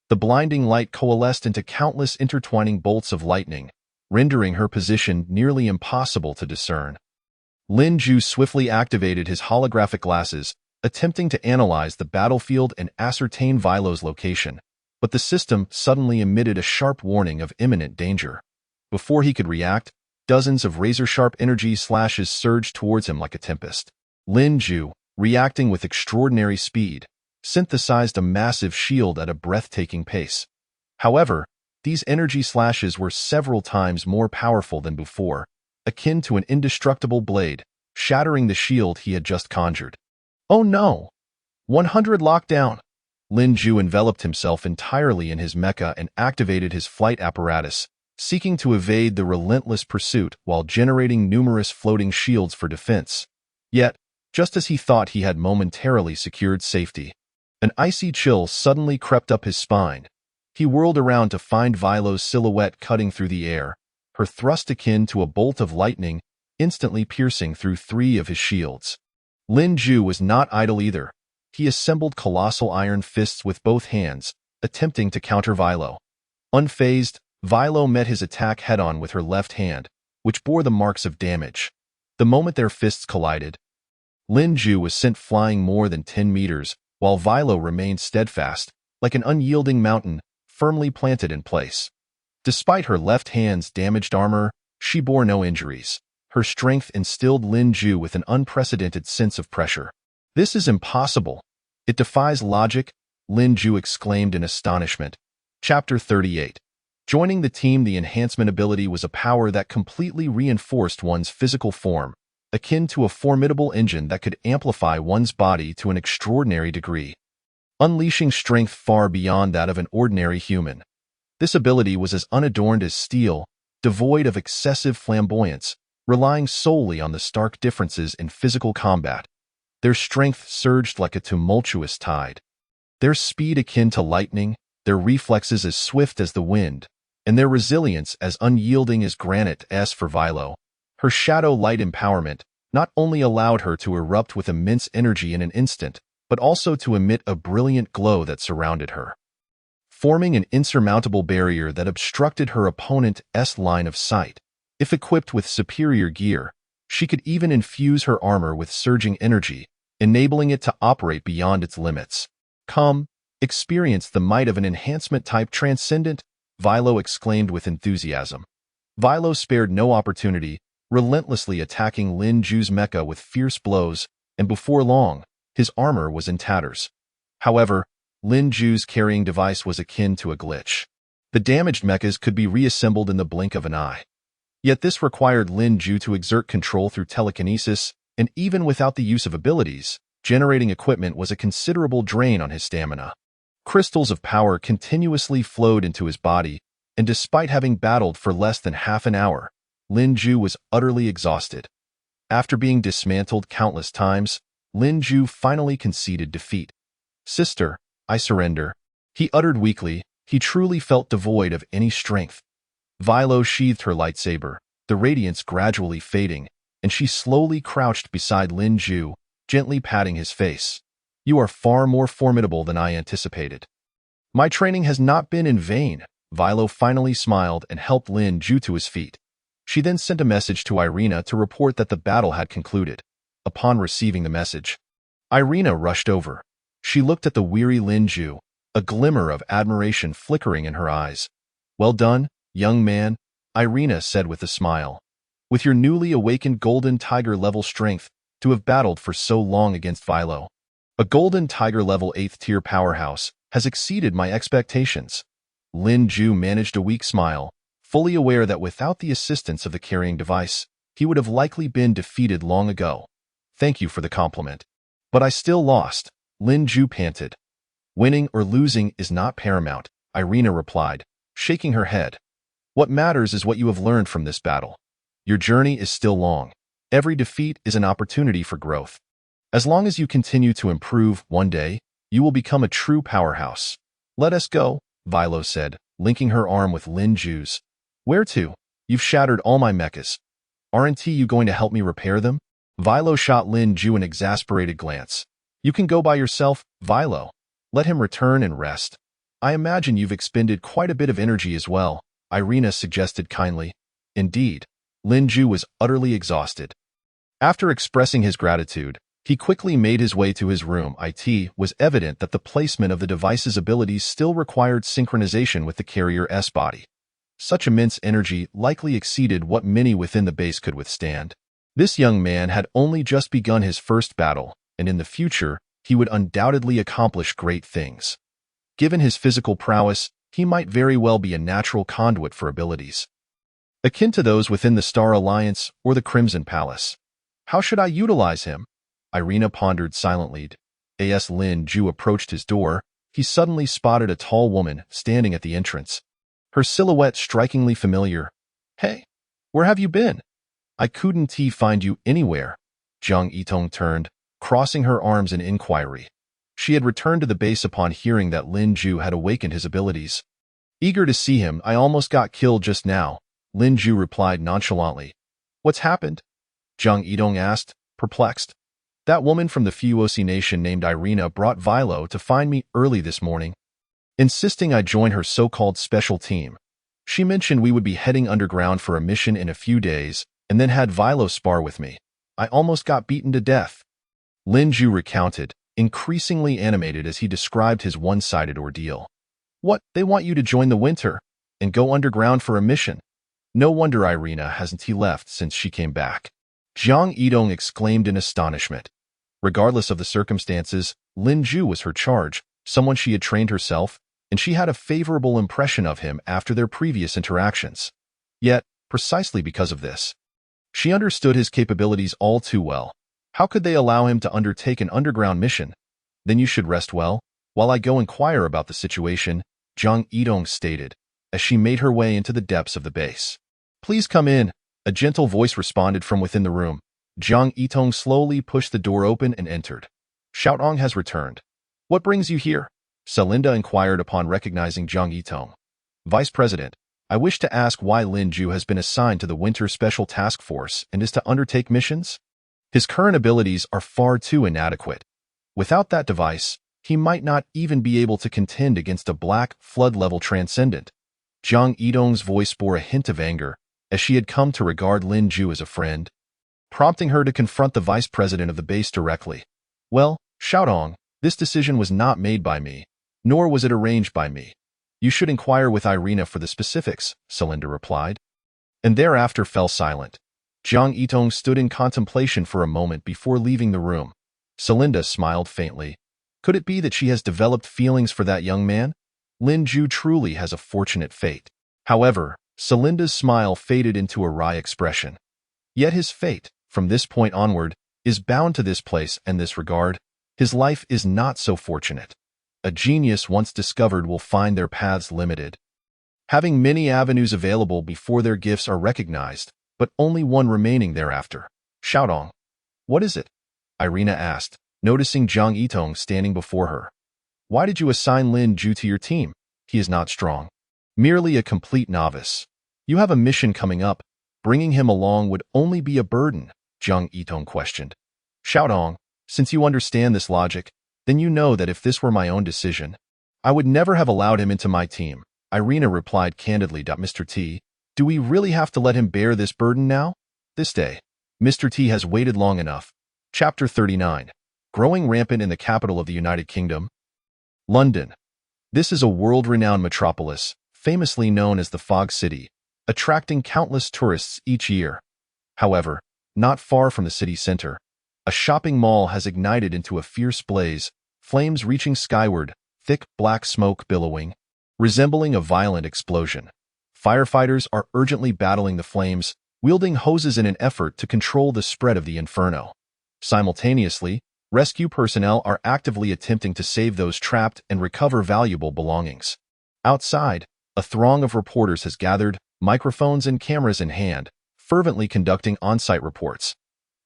The blinding light coalesced into countless intertwining bolts of lightning, rendering her position nearly impossible to discern. Lin Ju swiftly activated his holographic glasses, attempting to analyze the battlefield and ascertain Vilo's location, but the system suddenly emitted a sharp warning of imminent danger. Before he could react, dozens of razor-sharp energy slashes surged towards him like a tempest. Lin Ju, reacting with extraordinary speed, synthesized a massive shield at a breathtaking pace. However, these energy slashes were several times more powerful than before, akin to an indestructible blade, shattering the shield he had just conjured. "Oh no! 100 lockdown!" Lin Ju enveloped himself entirely in his mecha and activated his flight apparatus, seeking to evade the relentless pursuit while generating numerous floating shields for defense. Yet, just as he thought he had momentarily secured safety, an icy chill suddenly crept up his spine. He whirled around to find Vilo's silhouette cutting through the air, her thrust akin to a bolt of lightning, instantly piercing through 3 of his shields. Lin Ju was not idle either. He assembled colossal iron fists with both hands, attempting to counter Vilo. Unfazed, Vilo met his attack head-on with her left hand, which bore the marks of damage. The moment their fists collided, Lin Ju was sent flying more than 10 meters, while Vilo remained steadfast, like an unyielding mountain, firmly planted in place. Despite her left hand's damaged armor, she bore no injuries. Her strength instilled Lin Ju with an unprecedented sense of pressure. "This is impossible. It defies logic," Lin Ju exclaimed in astonishment. Chapter 38. Joining the team, the enhancement ability was a power that completely reinforced one's physical form, akin to a formidable engine that could amplify one's body to an extraordinary degree, unleashing strength far beyond that of an ordinary human. This ability was as unadorned as steel, devoid of excessive flamboyance, relying solely on the stark differences in physical combat. Their strength surged like a tumultuous tide, their speed akin to lightning, their reflexes as swift as the wind, and their resilience as unyielding as granite. As for Vilo, her shadow-light empowerment not only allowed her to erupt with immense energy in an instant, but also to emit a brilliant glow that surrounded her, forming an insurmountable barrier that obstructed her opponent's line of sight. If equipped with superior gear, she could even infuse her armor with surging energy, enabling it to operate beyond its limits. "Come, experience the might of an enhancement-type transcendent," Vilo exclaimed with enthusiasm. Vilo spared no opportunity, relentlessly attacking Lin Ju's mecha with fierce blows, and before long, his armor was in tatters. However, Lin Ju's carrying device was akin to a glitch. The damaged mechas could be reassembled in the blink of an eye. Yet this required Lin Ju to exert control through telekinesis, and even without the use of abilities, generating equipment was a considerable drain on his stamina. Crystals of power continuously flowed into his body, and despite having battled for less than half an hour, Lin Ju was utterly exhausted. After being dismantled countless times, Lin Ju finally conceded defeat. "Sister, I surrender," he uttered weakly. He truly felt devoid of any strength. Vilo sheathed her lightsaber, the radiance gradually fading, and she slowly crouched beside Lin Ju, gently patting his face. "You are far more formidable than I anticipated." "My training has not been in vain," Vilo finally smiled and helped Lin Ju to his feet. She then sent a message to Irina to report that the battle had concluded. Upon receiving the message, Irina rushed over. She looked at the weary Lin Ju, a glimmer of admiration flickering in her eyes. "Well done, young man," Irina said with a smile. "With your newly awakened Golden Tiger-level strength, to have battled for so long against Vilo, a Golden Tiger-level 8th-tier powerhouse, has exceeded my expectations." Lin Ju managed a weak smile, fully aware that without the assistance of the carrying device, he would have likely been defeated long ago. "Thank you for the compliment. But I still lost," Lin Ju panted. "Winning or losing is not paramount," Irina replied, shaking her head. "What matters is what you have learned from this battle. Your journey is still long. Every defeat is an opportunity for growth. As long as you continue to improve, one day, you will become a true powerhouse." "Let us go," Vilo said, linking her arm with Lin Ju's. "Where to? You've shattered all my mechas. Aren't you going to help me repair them?" Vilo shot Lin Ju an exasperated glance. "You can go by yourself, Vilo. Let him return and rest. I imagine you've expended quite a bit of energy as well," Irina suggested kindly. Indeed, Lin Ju was utterly exhausted. After expressing his gratitude, he quickly made his way to his room. It was evident that the placement of the device's abilities still required synchronization with the carrier's body. Such immense energy likely exceeded what many within the base could withstand. This young man had only just begun his first battle, and in the future, he would undoubtedly accomplish great things. Given his physical prowess, he might very well be a natural conduit for abilities akin to those within the Star Alliance or the Crimson Palace. "How should I utilize him?" Irina pondered silently. As Lin Ju approached his door, he suddenly spotted a tall woman standing at the entrance, her silhouette strikingly familiar. "Hey, where have you been? I couldn't find you anywhere." Zhang Yitong turned, crossing her arms in inquiry. She had returned to the base upon hearing that Lin Ju had awakened his abilities. "Eager to see him, I almost got killed just now," Lin Ju replied nonchalantly. "What's happened?" Zhang Yitong asked, perplexed. "That woman from the Fuosi nation named Irina brought Vilo to find me early this morning, insisting I join her so-called special team. She mentioned we would be heading underground for a mission in a few days, and then had Vilo spar with me. I almost got beaten to death." Lin Ju recounted, increasingly animated as he described his one-sided ordeal. "What, they want you to join the winter and go underground for a mission? No wonder Irina hasn't left since she came back." Zhang Yidong exclaimed in astonishment. Regardless of the circumstances, Lin Ju was her charge, someone she had trained herself, and she had a favorable impression of him after their previous interactions. Yet, precisely because of this, She understood his capabilities all too well. How could they allow him to undertake an underground mission? Then you should rest well, while I go inquire about the situation, Zhang Yidong stated, as she made her way into the depths of the base. Please come in, a gentle voice responded from within the room. Zhang Yitong slowly pushed the door open and entered. Xiaotong has returned. What brings you here? Celinda inquired upon recognizing Zhang Yitong. Vice President, I wish to ask why Lin Ju has been assigned to the Winter Special Task Force and is to undertake missions? His current abilities are far too inadequate. Without that device, he might not even be able to contend against a black flood-level transcendent. Zhang Yidong's voice bore a hint of anger, as she had come to regard Lin Ju as a friend, prompting her to confront the vice president of the base directly. Well, Xiaotong, this decision was not made by me, nor was it arranged by me. You should inquire with Irina for the specifics, Celinda replied, and thereafter fell silent. Zhang Yitong stood in contemplation for a moment before leaving the room. Celinda smiled faintly. Could it be that she has developed feelings for that young man? Lin Ju truly has a fortunate fate. However, Celinda's smile faded into a wry expression. Yet his fate, from this point onward, is bound to this place and this regard. His life is not so fortunate. A genius once discovered will find their paths limited, having many avenues available before their gifts are recognized, but only one remaining thereafter. Xiaotong. What is it? Irina asked, noticing Zhang Yitong standing before her. Why did you assign Lin Ju to your team? He is not strong. Merely a complete novice. You have a mission coming up. Bringing him along would only be a burden, Zhang Yitong questioned. Xiaotong, since you understand this logic, then you know that if this were my own decision, I would never have allowed him into my team. Irina replied candidly. Mr. T, do we really have to let him bear this burden now? This day, Mr. T has waited long enough. Chapter 39. Growing rampant in the capital of the United Kingdom. London. This is a world-renowned metropolis, famously known as the Fog City, attracting countless tourists each year. However, not far from the city center, a shopping mall has ignited into a fierce blaze, flames reaching skyward, thick black smoke billowing, resembling a violent explosion. Firefighters are urgently battling the flames, wielding hoses in an effort to control the spread of the inferno. Simultaneously, rescue personnel are actively attempting to save those trapped and recover valuable belongings. Outside, a throng of reporters has gathered, microphones and cameras in hand, fervently conducting on-site reports.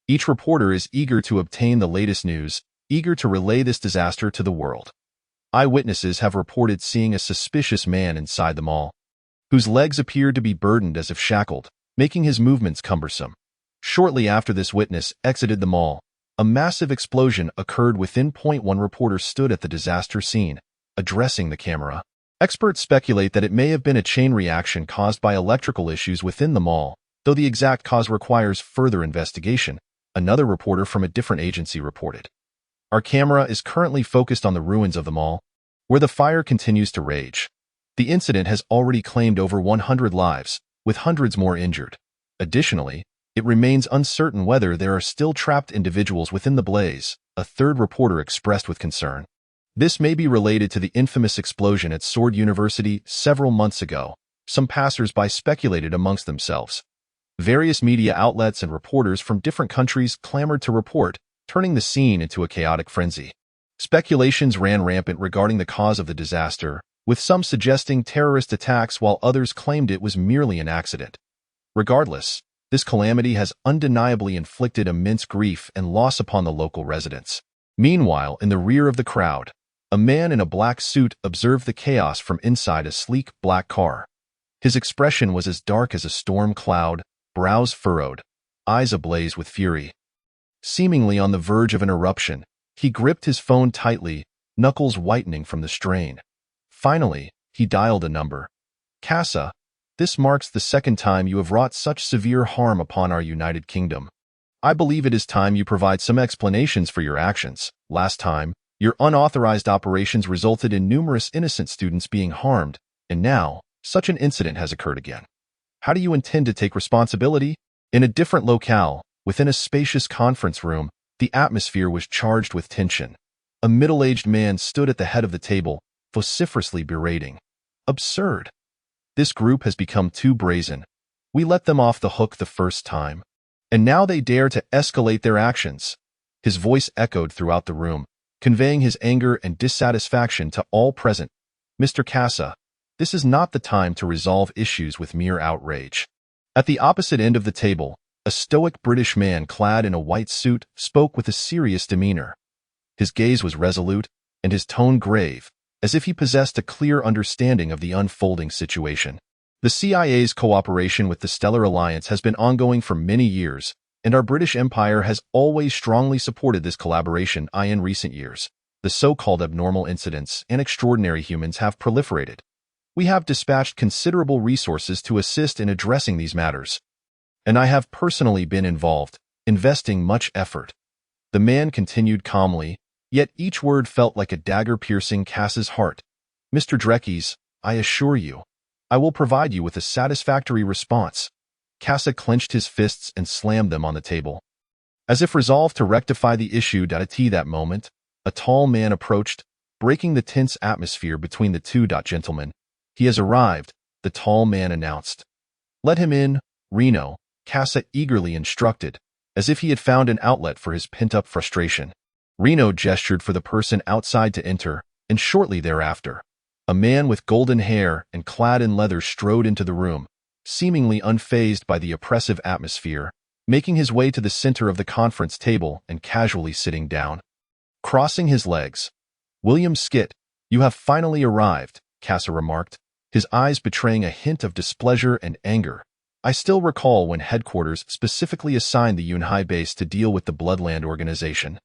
Each reporter is eager to obtain the latest news, eager to relay this disaster to the world. Eyewitnesses have reported seeing a suspicious man inside the mall, whose legs appeared to be burdened as if shackled, making his movements cumbersome. Shortly after this witness exited the mall, a massive explosion occurred within point. One reporter stood at the disaster scene, addressing the camera. Experts speculate that it may have been a chain reaction caused by electrical issues within the mall, though the exact cause requires further investigation, another reporter from a different agency reported. Our camera is currently focused on the ruins of the mall, where the fire continues to rage. The incident has already claimed over 100 lives, with hundreds more injured. Additionally, it remains uncertain whether there are still trapped individuals within the blaze, a third reporter expressed with concern. This may be related to the infamous explosion at Sword University several months ago. Some passers-by speculated amongst themselves. Various media outlets and reporters from different countries clamored to report, turning the scene into a chaotic frenzy. Speculations ran rampant regarding the cause of the disaster, with some suggesting terrorist attacks while others claimed it was merely an accident. Regardless, this calamity has undeniably inflicted immense grief and loss upon the local residents. Meanwhile, in the rear of the crowd, a man in a black suit observed the chaos from inside a sleek black car. His expression was as dark as a storm cloud, brows furrowed, eyes ablaze with fury. Seemingly on the verge of an eruption, he gripped his phone tightly, knuckles whitening from the strain. Finally, he dialed a number. Casa, this marks the second time you have wrought such severe harm upon our United Kingdom. I believe it is time you provide some explanations for your actions. Last time, your unauthorized operations resulted in numerous innocent students being harmed, and now, such an incident has occurred again. How do you intend to take responsibility? In a different locale, within a spacious conference room, the atmosphere was charged with tension. A middle-aged man stood at the head of the table, vociferously berating. Absurd. This group has become too brazen. We let them off the hook the first time. And now they dare to escalate their actions. His voice echoed throughout the room, conveying his anger and dissatisfaction to all present. Mr. Casa, this is not the time to resolve issues with mere outrage. At the opposite end of the table, a stoic British man clad in a white suit spoke with a serious demeanor. His gaze was resolute, and his tone grave, as if he possessed a clear understanding of the unfolding situation. The CIA's cooperation with the Stellar Alliance has been ongoing for many years, and our British Empire has always strongly supported this collaboration. In recent years, the so-called abnormal incidents and extraordinary humans have proliferated. We have dispatched considerable resources to assist in addressing these matters, and I have personally been involved, investing much effort. The man continued calmly, yet each word felt like a dagger piercing Cass's heart. Mr. Drekes, I assure you, I will provide you with a satisfactory response. Casa clenched his fists and slammed them on the table. As if resolved to rectify the issue. At that moment, a tall man approached, breaking the tense atmosphere between the two. Gentlemen, he has arrived, the tall man announced. Let him in, Reno, Casa eagerly instructed, as if he had found an outlet for his pent-up frustration. Reno gestured for the person outside to enter, and shortly thereafter, a man with golden hair and clad in leather strode into the room, seemingly unfazed by the oppressive atmosphere, making his way to the center of the conference table and casually sitting down. Crossing his legs, William Skit, you have finally arrived, Casa remarked, his eyes betraying a hint of displeasure and anger. I still recall when headquarters specifically assigned the Yunhai base to deal with the Bloodland organization,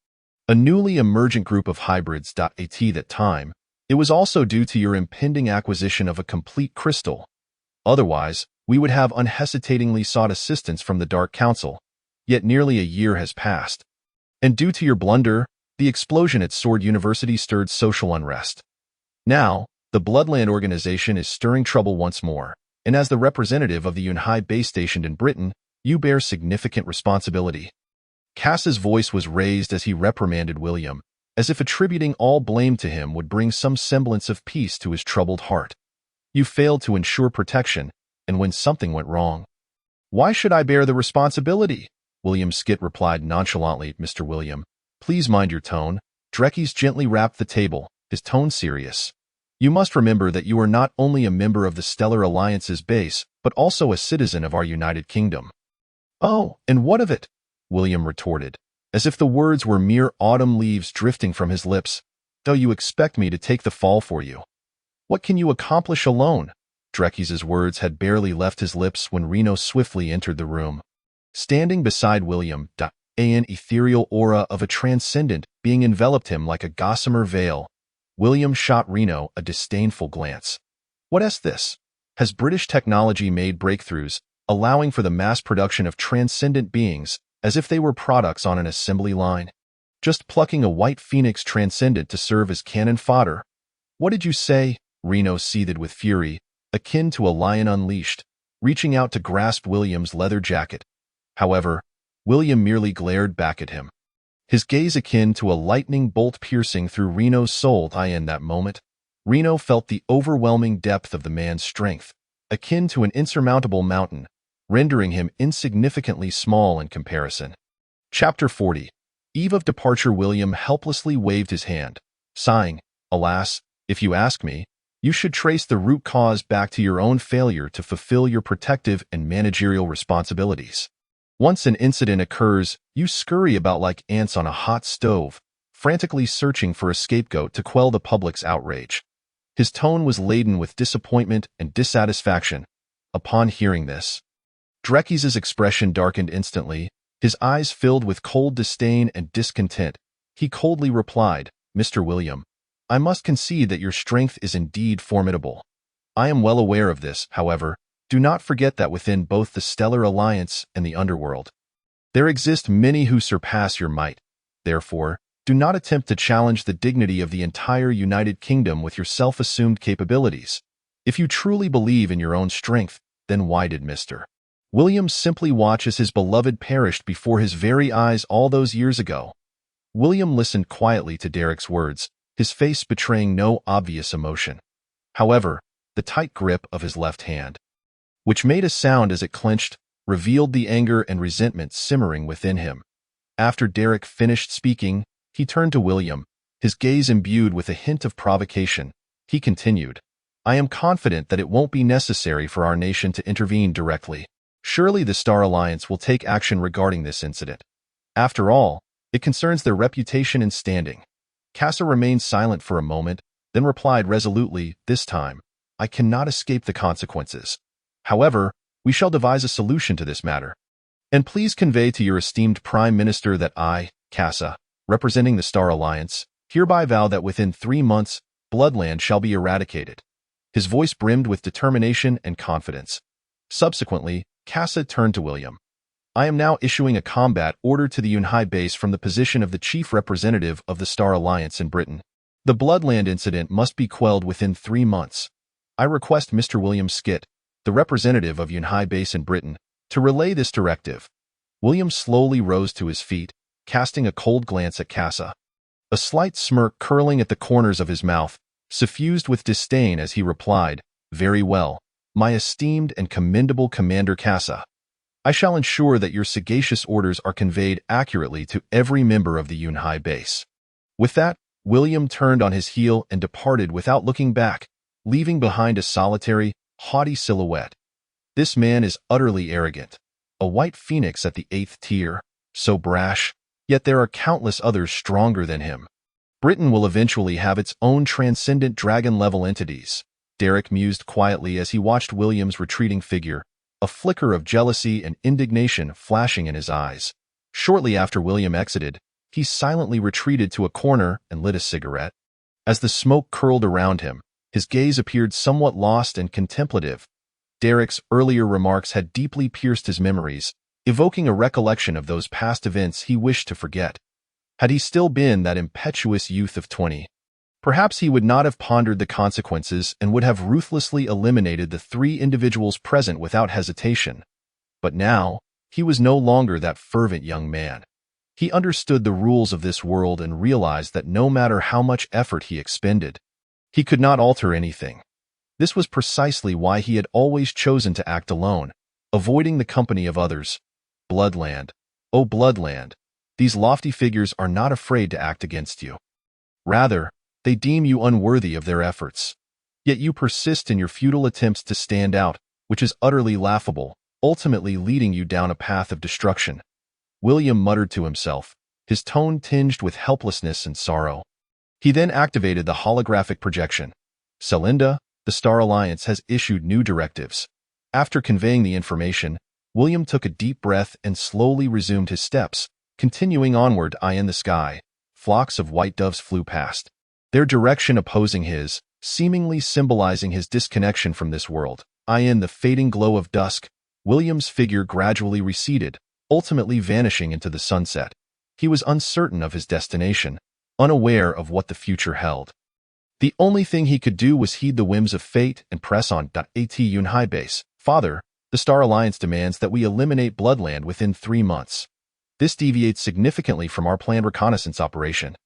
a newly emergent group of hybrids. At that time, it was also due to your impending acquisition of a complete crystal. Otherwise, we would have unhesitatingly sought assistance from the Dark Council, yet nearly a year has passed. And due to your blunder, the explosion at Sword University stirred social unrest. Now, the Bloodland organization is stirring trouble once more, and as the representative of the Yunhai base stationed in Britain, you bear significant responsibility. Cass's voice was raised as he reprimanded William, as if attributing all blame to him would bring some semblance of peace to his troubled heart. You failed to ensure protection, and when something went wrong. Why should I bear the responsibility? William Skit replied nonchalantly. Mr. William, please mind your tone. Drekes gently rapped the table, his tone serious. You must remember that you are not only a member of the Stellar Alliance's base, but also a citizen of our United Kingdom. Oh, and what of it? William retorted, as if the words were mere autumn leaves drifting from his lips. Do you expect me to take the fall for you? What can you accomplish alone? Drekes' words had barely left his lips when Reno swiftly entered the room. Standing beside William, an ethereal aura of a transcendent being enveloped him like a gossamer veil. William shot Reno a disdainful glance. What is this? Has British technology made breakthroughs, allowing for the mass production of transcendent beings, as if they were products on an assembly line? Just plucking a white phoenix transcendent to serve as cannon fodder? What did you say? Reno seethed with fury, akin to a lion unleashed, reaching out to grasp William's leather jacket. However, William merely glared back at him, his gaze akin to a lightning bolt piercing through Reno's soul. In that moment, Reno felt the overwhelming depth of the man's strength, akin to an insurmountable mountain, rendering him insignificantly small in comparison. Chapter 40. Eve of departure. William helplessly waved his hand, sighing, alas, if you ask me, you should trace the root cause back to your own failure to fulfill your protective and managerial responsibilities. Once an incident occurs, you scurry about like ants on a hot stove, frantically searching for a scapegoat to quell the public's outrage. His tone was laden with disappointment and dissatisfaction. Upon hearing this, Drekes' expression darkened instantly, his eyes filled with cold disdain and discontent. He coldly replied, Mr. William, I must concede that your strength is indeed formidable. I am well aware of this, however. Do not forget that within both the Stellar Alliance and the Underworld, there exist many who surpass your might. Therefore, do not attempt to challenge the dignity of the entire United Kingdom with your self-assumed capabilities. If you truly believe in your own strength, then why did Mr. William simply watch as his beloved perished before his very eyes all those years ago? William listened quietly to Derek's words, his face betraying no obvious emotion. However, the tight grip of his left hand, which made a sound as it clenched, revealed the anger and resentment simmering within him. After Derek finished speaking, he turned to William, his gaze imbued with a hint of provocation. He continued, "I am confident that it won't be necessary for our nation to intervene directly. Surely the Star Alliance will take action regarding this incident. After all, it concerns their reputation and standing." Casa remained silent for a moment, then replied resolutely, "This time, I cannot escape the consequences. However, we shall devise a solution to this matter. And please convey to your esteemed Prime Minister that I, Casa, representing the Star Alliance, hereby vow that within 3 months, Bloodland shall be eradicated." His voice brimmed with determination and confidence. Subsequently, Casa turned to William. "I am now issuing a combat order to the Yunhai base from the position of the chief representative of the Star Alliance in Britain. The Bloodland incident must be quelled within 3 months. I request Mr. William Skit, the representative of Yunhai base in Britain, to relay this directive." William slowly rose to his feet, casting a cold glance at Casa. A slight smirk curling at the corners of his mouth, suffused with disdain as he replied, "Very well, my esteemed and commendable Commander Casa. I shall ensure that your sagacious orders are conveyed accurately to every member of the Yunhai base." With that, William turned on his heel and departed without looking back, leaving behind a solitary, haughty silhouette. This man is utterly arrogant, a white phoenix at the 8th tier, so brash, yet there are countless others stronger than him. Britain will eventually have its own transcendent dragon-level entities, Derek mused quietly as he watched William's retreating figure, a flicker of jealousy and indignation flashing in his eyes. Shortly after William exited, he silently retreated to a corner and lit a cigarette. As the smoke curled around him, his gaze appeared somewhat lost and contemplative. Derek's earlier remarks had deeply pierced his memories, evoking a recollection of those past events he wished to forget. Had he still been that impetuous youth of 20, perhaps he would not have pondered the consequences and would have ruthlessly eliminated the 3 individuals present without hesitation. But now, he was no longer that fervent young man. He understood the rules of this world and realized that no matter how much effort he expended, he could not alter anything. This was precisely why he had always chosen to act alone, avoiding the company of others. Bloodland, oh Bloodland, these lofty figures are not afraid to act against you. Rather, they deem you unworthy of their efforts. Yet you persist in your futile attempts to stand out, which is utterly laughable, ultimately leading you down a path of destruction. William muttered to himself, his tone tinged with helplessness and sorrow. He then activated the holographic projection. "Celinda, the Star Alliance has issued new directives." After conveying the information, William took a deep breath and slowly resumed his steps, continuing onward. Eye in the sky, flocks of white doves flew past, their direction opposing his, seemingly symbolizing his disconnection from this world. Eye in the fading glow of dusk, William's figure gradually receded, ultimately vanishing into the sunset. He was uncertain of his destination, unaware of what the future held. The only thing he could do was heed the whims of fate and press on. At Yunhai base, "Father, the Star Alliance demands that we eliminate Bloodland within 3 months. This deviates significantly from our planned reconnaissance operation.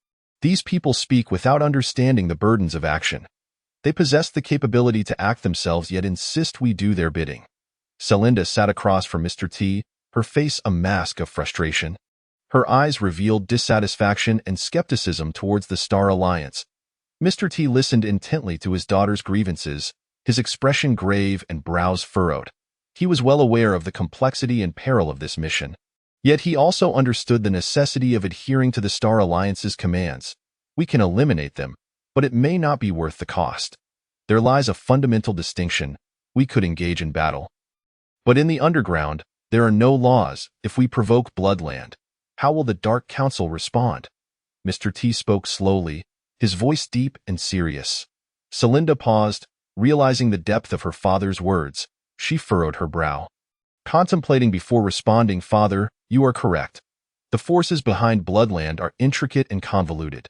These people speak without understanding the burdens of action. They possess the capability to act themselves yet insist we do their bidding." Celinda sat across from Mr. T, her face a mask of frustration. Her eyes revealed dissatisfaction and skepticism towards the Star Alliance. Mr. T listened intently to his daughter's grievances, his expression grave and brows furrowed. He was well aware of the complexity and peril of this mission. Yet he also understood the necessity of adhering to the Star Alliance's commands. We can eliminate them, but it may not be worth the cost. There lies a fundamental distinction. We could engage in battle. But in the underground, there are no laws. If we provoke Bloodland, how will the Dark Council respond? Mr. T spoke slowly, his voice deep and serious. Celinda paused, realizing the depth of her father's words. She furrowed her brow. Contemplating before responding, "Father, you are correct. The forces behind Bloodland are intricate and convoluted.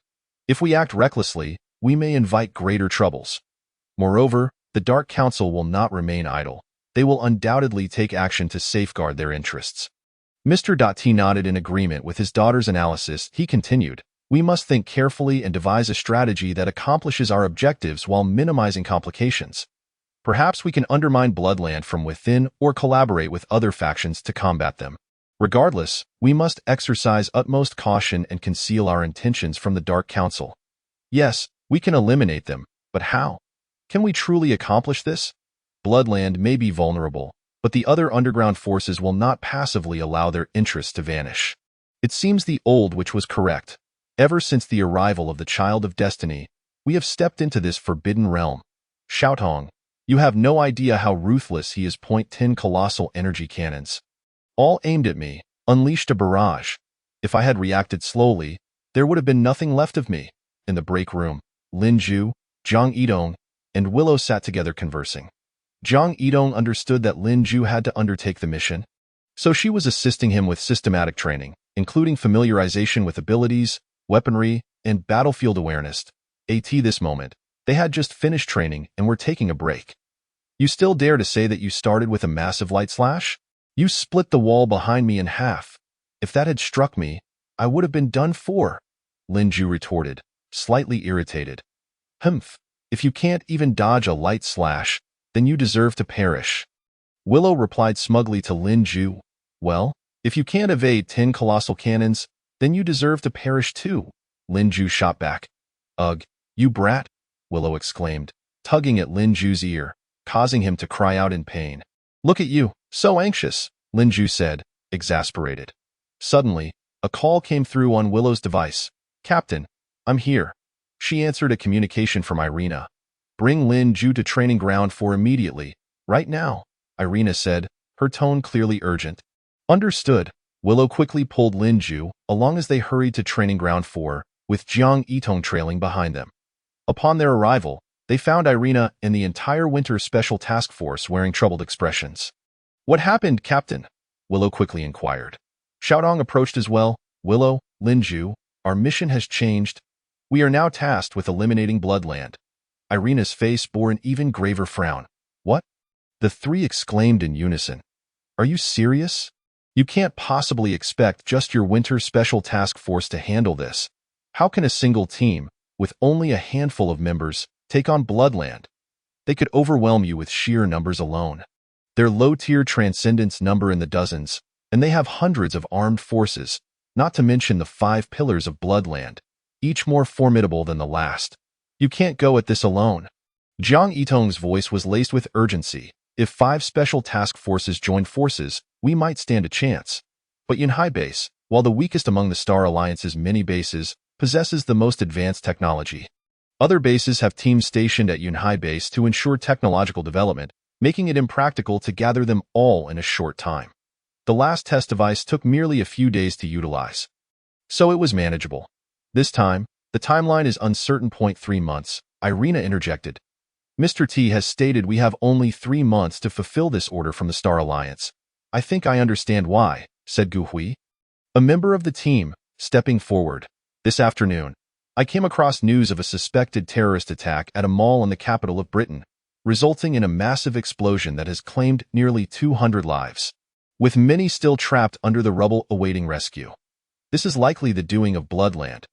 If we act recklessly, we may invite greater troubles. Moreover, the Dark Council will not remain idle. They will undoubtedly take action to safeguard their interests." Mr. T nodded in agreement with his daughter's analysis. He continued, "We must think carefully and devise a strategy that accomplishes our objectives while minimizing complications. Perhaps we can undermine Bloodland from within or collaborate with other factions to combat them. Regardless, we must exercise utmost caution and conceal our intentions from the Dark Council. Yes, we can eliminate them, but how? Can we truly accomplish this? Bloodland may be vulnerable, but the other underground forces will not passively allow their interests to vanish. It seems the old witch was correct. Ever since the arrival of the Child of Destiny, we have stepped into this forbidden realm. Xiaotong, you have no idea how ruthless he is. 10 colossal energy cannons, all aimed at me, unleashed a barrage. If I had reacted slowly, there would have been nothing left of me. In the break room, Lin Ju, Zhang Yidong, and Willow sat together conversing. Zhang Yidong understood that Lin Ju had to undertake the mission, so she was assisting him with systematic training, including familiarization with abilities, weaponry, and battlefield awareness. At this moment, they had just finished training and were taking a break. You still dare to say that you started with a massive light slash? You split the wall behind me in half. If that had struck me, I would have been done for, Lin Ju retorted, slightly irritated. Humph, if you can't even dodge a light slash, then you deserve to perish. Willow replied smugly to Lin Ju, well, if you can't evade 10 colossal cannons, then you deserve to perish too, Lin Ju shot back. Ugh, you brat, Willow exclaimed, tugging at Lin Ju's ear, causing him to cry out in pain. Look at you, so anxious, Lin Ju said, exasperated. Suddenly, a call came through on Willow's device. Captain, I'm here. She answered a communication from Irina. Bring Lin Ju to training ground 4 immediately, right now, Irina said, her tone clearly urgent. Understood. Willow quickly pulled Lin Ju, along as they hurried to training ground 4, with Zhang Yitong trailing behind them. Upon their arrival, they found Irina and the entire Winter Special Task Force wearing troubled expressions. What happened, Captain? Willow quickly inquired. Xiaotong approached as well. Willow, Lin Ju, our mission has changed. We are now tasked with eliminating Bloodland. Irina's face bore an even graver frown. What? The three exclaimed in unison. Are you serious? You can't possibly expect just your Winter Special Task Force to handle this. How can a single team, with only a handful of members, take on Bloodland? They could overwhelm you with sheer numbers alone. Their low-tier transcendence number in the dozens, and they have hundreds of armed forces, not to mention the 5 pillars of Bloodland, each more formidable than the last. You can't go at this alone. Zhang Yitong's voice was laced with urgency. If 5 special task forces joined forces, we might stand a chance. But Yunhai Base, while the weakest among the Star Alliance's many bases, possesses the most advanced technology. Other bases have teams stationed at Yunhai Base to ensure technological development, making it impractical to gather them all in a short time. The last test device took merely a few days to utilize, so it was manageable. This time, the timeline is uncertain. 3 months, Irina interjected. Mr. T has stated we have only 3 months to fulfill this order from the Star Alliance. I think I understand why, said Gu Hui, a member of the team, stepping forward. This afternoon, I came across news of a suspected terrorist attack at a mall in the capital of Britain, resulting in a massive explosion that has claimed nearly 200 lives, with many still trapped under the rubble awaiting rescue. This is likely the doing of Bloodland.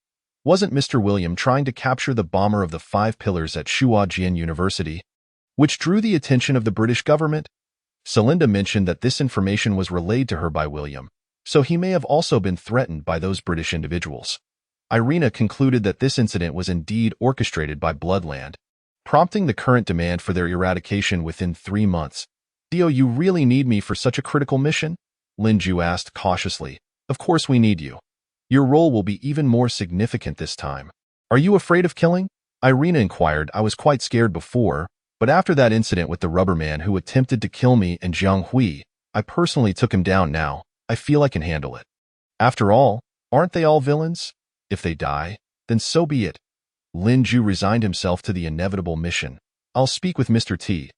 Wasn't Mr. William trying to capture the bomber of the 5 pillars at Shuajian University, which drew the attention of the British government? Celinda mentioned that this information was relayed to her by William, so he may have also been threatened by those British individuals. Irina concluded that this incident was indeed orchestrated by Bloodland, prompting the current demand for their eradication within 3 months. Dio, you really need me for such a critical mission? Lin Ju asked cautiously. Of course we need you. Your role will be even more significant this time. Are you afraid of killing? Irina inquired. I was quite scared before, but after that incident with the rubber man who attempted to kill me and Jiang Hui, I personally took him down now. I feel I can handle it. After all, aren't they all villains? If they die, then so be it. Lin Ju resigned himself to the inevitable mission. I'll speak with Mr. T.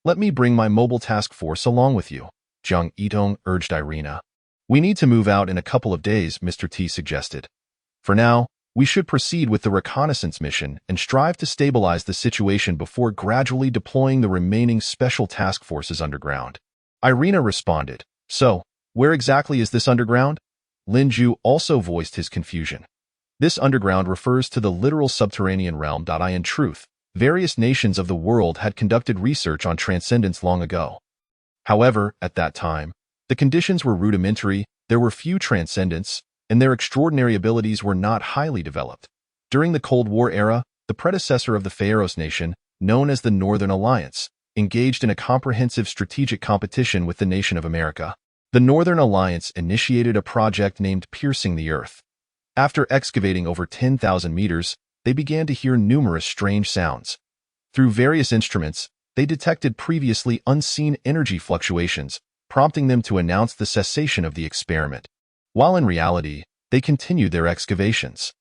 Let me bring my mobile task force along with you, Zhang Yitong urged Irina. We need to move out in a couple of days, Mr. T suggested. For now, we should proceed with the reconnaissance mission and strive to stabilize the situation before gradually deploying the remaining special task forces underground. Irina responded. So, where exactly is this underground? Lin Ju also voiced his confusion. This underground refers to the literal subterranean realm. In truth, Various nations of the world had conducted research on transcendence long ago. However, at that time, the conditions were rudimentary, there were few transcendents, and their extraordinary abilities were not highly developed. During the Cold War era, the predecessor of the Faeros nation, known as the Northern Alliance, engaged in a comprehensive strategic competition with the nation of America. The Northern Alliance initiated a project named Piercing the Earth. After excavating over 10,000 meters, they began to hear numerous strange sounds. Through various instruments, they detected previously unseen energy fluctuations, prompting them to announce the cessation of the experiment. While in reality, they continued their excavations.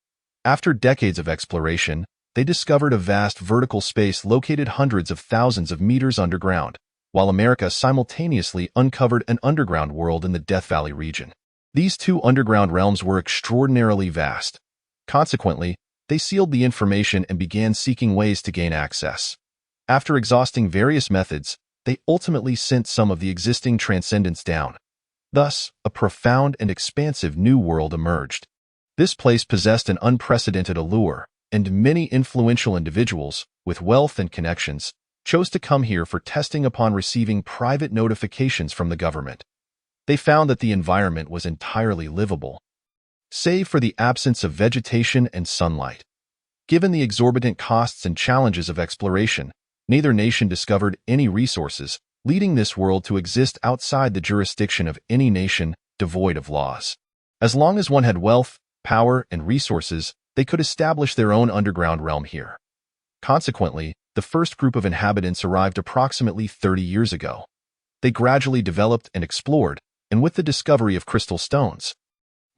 After decades of exploration, they discovered a vast vertical space located hundreds of thousands of meters underground, while America simultaneously uncovered an underground world in the Death Valley region. These two underground realms were extraordinarily vast. Consequently, they sealed the information and began seeking ways to gain access. After exhausting various methods, they ultimately sent some of the existing transcendents down. Thus, a profound and expansive new world emerged. This place possessed an unprecedented allure, and many influential individuals, with wealth and connections, chose to come here for testing upon receiving private notifications from the government. They found that the environment was entirely livable, save for the absence of vegetation and sunlight. Given the exorbitant costs and challenges of exploration, neither nation discovered any resources, leading this world to exist outside the jurisdiction of any nation devoid of laws. As long as one had wealth, power, and resources, they could establish their own underground realm here. Consequently, the first group of inhabitants arrived approximately 30 years ago. They gradually developed and explored, and with the discovery of crystal stones,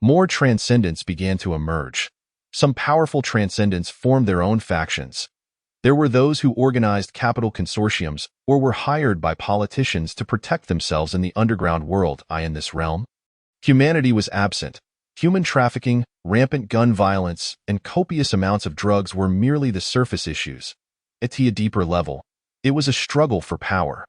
more transcendents began to emerge. Some powerful transcendents formed their own factions. There were those who organized capital consortiums or were hired by politicians to protect themselves in the underground world. In this realm, humanity was absent. Human trafficking, rampant gun violence, and copious amounts of drugs were merely the surface issues. At a deeper level, it was a struggle for power.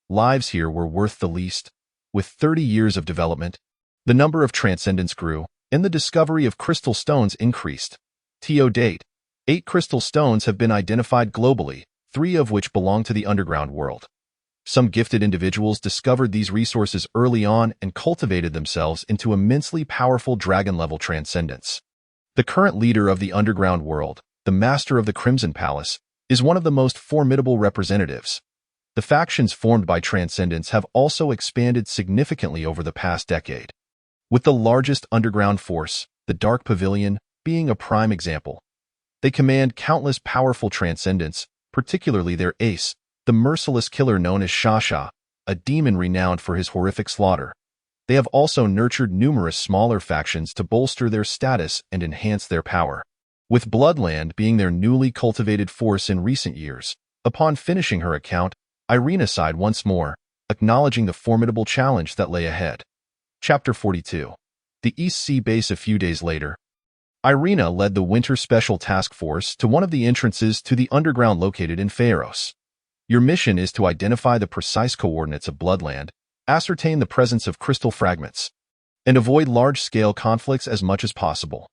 Lives here were worth the least. With 30 years of development, the number of transcendents grew, and the discovery of crystal stones increased. To date, 8 crystal stones have been identified globally, 3 of which belong to the underground world. Some gifted individuals discovered these resources early on and cultivated themselves into immensely powerful dragon-level transcendents. The current leader of the underground world, the Master of the Crimson Palace, is one of the most formidable representatives. The factions formed by transcendents have also expanded significantly over the past decade, with the largest underground force, the Dark Pavilion, being a prime example. They command countless powerful transcendents, particularly their ace, the merciless killer known as Shasha, a demon renowned for his horrific slaughter. They have also nurtured numerous smaller factions to bolster their status and enhance their power. With Bloodland being their newly cultivated force in recent years, upon finishing her account, Irina sighed once more, acknowledging the formidable challenge that lay ahead. Chapter 42. The East Sea Base. A few days later, Irina led the Winter Special Task Force to one of the entrances to the underground located in Faeros. Your mission is to identify the precise coordinates of Bloodland, ascertain the presence of crystal fragments, and avoid large-scale conflicts as much as possible.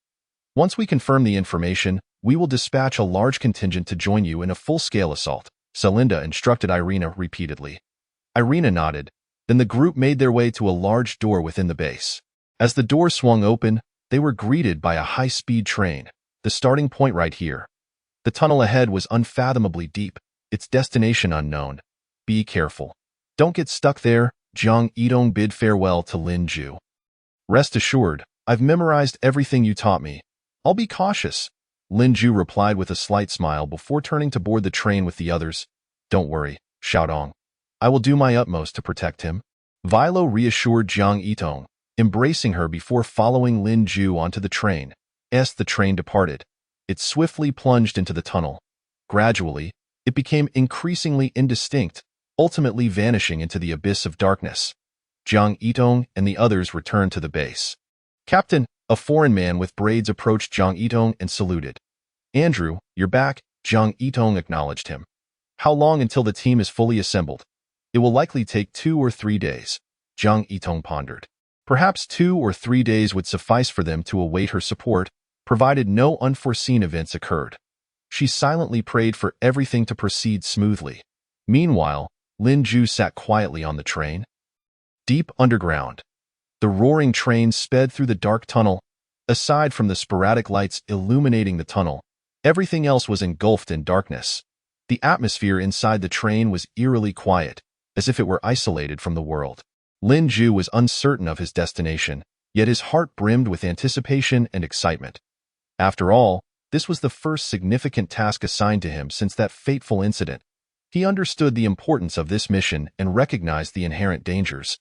Once we confirm the information, we will dispatch a large contingent to join you in a full-scale assault, Celinda instructed Irina repeatedly. Irina nodded. Then the group made their way to a large door within the base. As the door swung open, they were greeted by a high-speed train, the starting point right here. The tunnel ahead was unfathomably deep, its destination unknown. Be careful. Don't get stuck there, Jiang Yidong bid farewell to Lin Ju. Rest assured, I've memorized everything you taught me. I'll be cautious, Lin Ju replied with a slight smile before turning to board the train with the others. Don't worry, Xiaodong. I will do my utmost to protect him. Vilo reassured Jiang Yitong, embracing her before following Lin Ju onto the train. As the train departed, it swiftly plunged into the tunnel. Gradually, it became increasingly indistinct, ultimately vanishing into the abyss of darkness. Jiang Yitong and the others returned to the base. Captain, a foreign man with braids approached Jiang Yitong and saluted. Andrew, you're back, Jiang Yitong acknowledged him. How long until the team is fully assembled? It will likely take 2 or 3 days, Jiang Yitong pondered. Perhaps 2 or 3 days would suffice for them to await her support, provided no unforeseen events occurred. She silently prayed for everything to proceed smoothly. Meanwhile, Lin Ju sat quietly on the train. Deep underground, the roaring train sped through the dark tunnel. Aside from the sporadic lights illuminating the tunnel, everything else was engulfed in darkness. The atmosphere inside the train was eerily quiet, as if it were isolated from the world. Lin Ju was uncertain of his destination, yet his heart brimmed with anticipation and excitement. After all, this was the first significant task assigned to him since that fateful incident. He understood the importance of this mission and recognized the inherent dangers.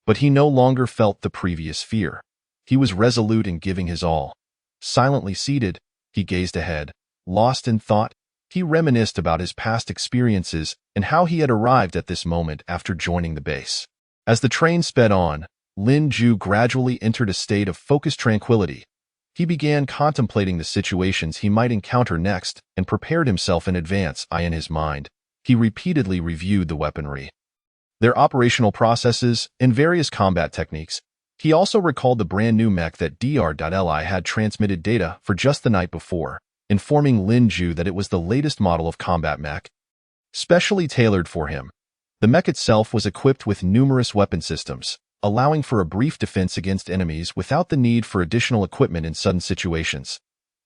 But he no longer felt the previous fear. He was resolute in giving his all. Silently seated, he gazed ahead. Lost in thought, he reminisced about his past experiences and how he had arrived at this moment after joining the base. As the train sped on, Lin Ju gradually entered a state of focused tranquility. He began contemplating the situations he might encounter next and prepared himself in advance. In his mind, he repeatedly reviewed the weaponry, their operational processes, and various combat techniques. He also recalled the brand new mech that Dr.Li had transmitted data for just the night before, informing Lin Ju that it was the latest model of combat mech, specially tailored for him. The mech itself was equipped with numerous weapon systems, allowing for a brief defense against enemies without the need for additional equipment in sudden situations.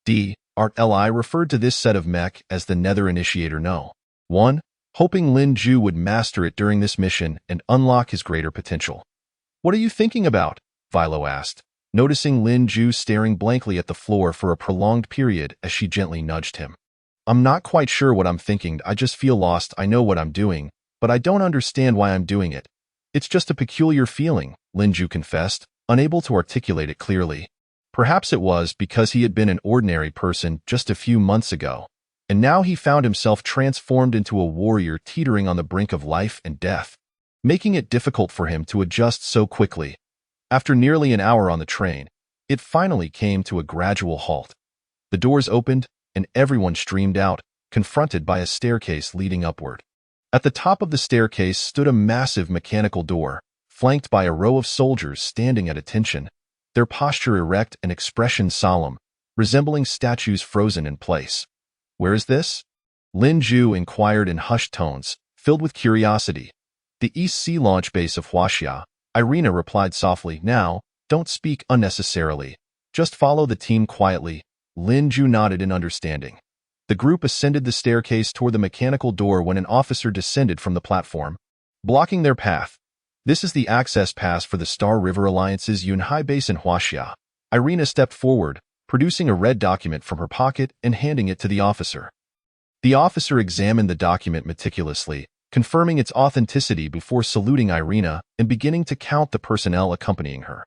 Dr.Li referred to this set of mech as the Nether Initiator No. 1, hoping Lin Ju would master it during this mission and unlock his greater potential. "What are you thinking about?" Vilo asked, noticing Lin Ju staring blankly at the floor for a prolonged period as she gently nudged him. "I'm not quite sure what I'm thinking. I just feel lost. I know what I'm doing, but I don't understand why I'm doing it. It's just a peculiar feeling," Lin Ju confessed, unable to articulate it clearly. Perhaps it was because he had been an ordinary person just a few months ago, and now he found himself transformed into a warrior teetering on the brink of life and death, making it difficult for him to adjust so quickly. After nearly an hour on the train, it finally came to a gradual halt. The doors opened, and everyone streamed out, confronted by a staircase leading upward. At the top of the staircase stood a massive mechanical door, flanked by a row of soldiers standing at attention, their posture erect and expression solemn, resembling statues frozen in place. "Where is this?" Lin Ju inquired in hushed tones, filled with curiosity. "The East Sea launch base of Huaxia," Irina replied softly. "Now, don't speak unnecessarily. Just follow the team quietly." Lin Ju nodded in understanding. The group ascended the staircase toward the mechanical door when an officer descended from the platform, blocking their path. "This is the access pass for the Star River Alliance's Yunhai base in Huaxia." Irina stepped forward, producing a red document from her pocket and handing it to the officer. The officer examined the document meticulously, confirming its authenticity before saluting Irina and beginning to count the personnel accompanying her.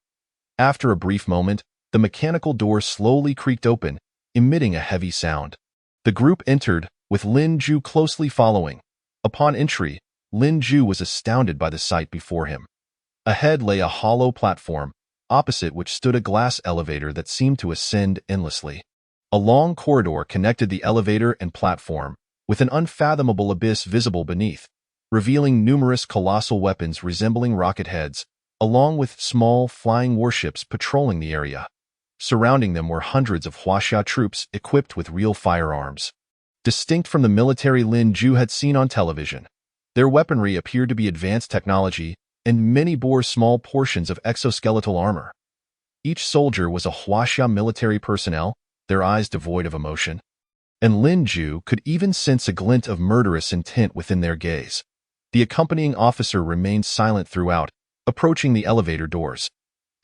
After a brief moment, the mechanical door slowly creaked open, emitting a heavy sound. The group entered, with Lin Ju closely following. Upon entry, Lin Ju was astounded by the sight before him. Ahead lay a hollow platform, opposite which stood a glass elevator that seemed to ascend endlessly. A long corridor connected the elevator and platform, with an unfathomable abyss visible beneath, revealing numerous colossal weapons resembling rocket heads, along with small, flying warships patrolling the area. Surrounding them were hundreds of Huaxia troops equipped with real firearms, distinct from the military Lin Ju had seen on television. Their weaponry appeared to be advanced technology, and many bore small portions of exoskeletal armor. Each soldier was a Huaxia military personnel, their eyes devoid of emotion, and Lin Ju could even sense a glint of murderous intent within their gaze. The accompanying officer remained silent throughout, approaching the elevator doors.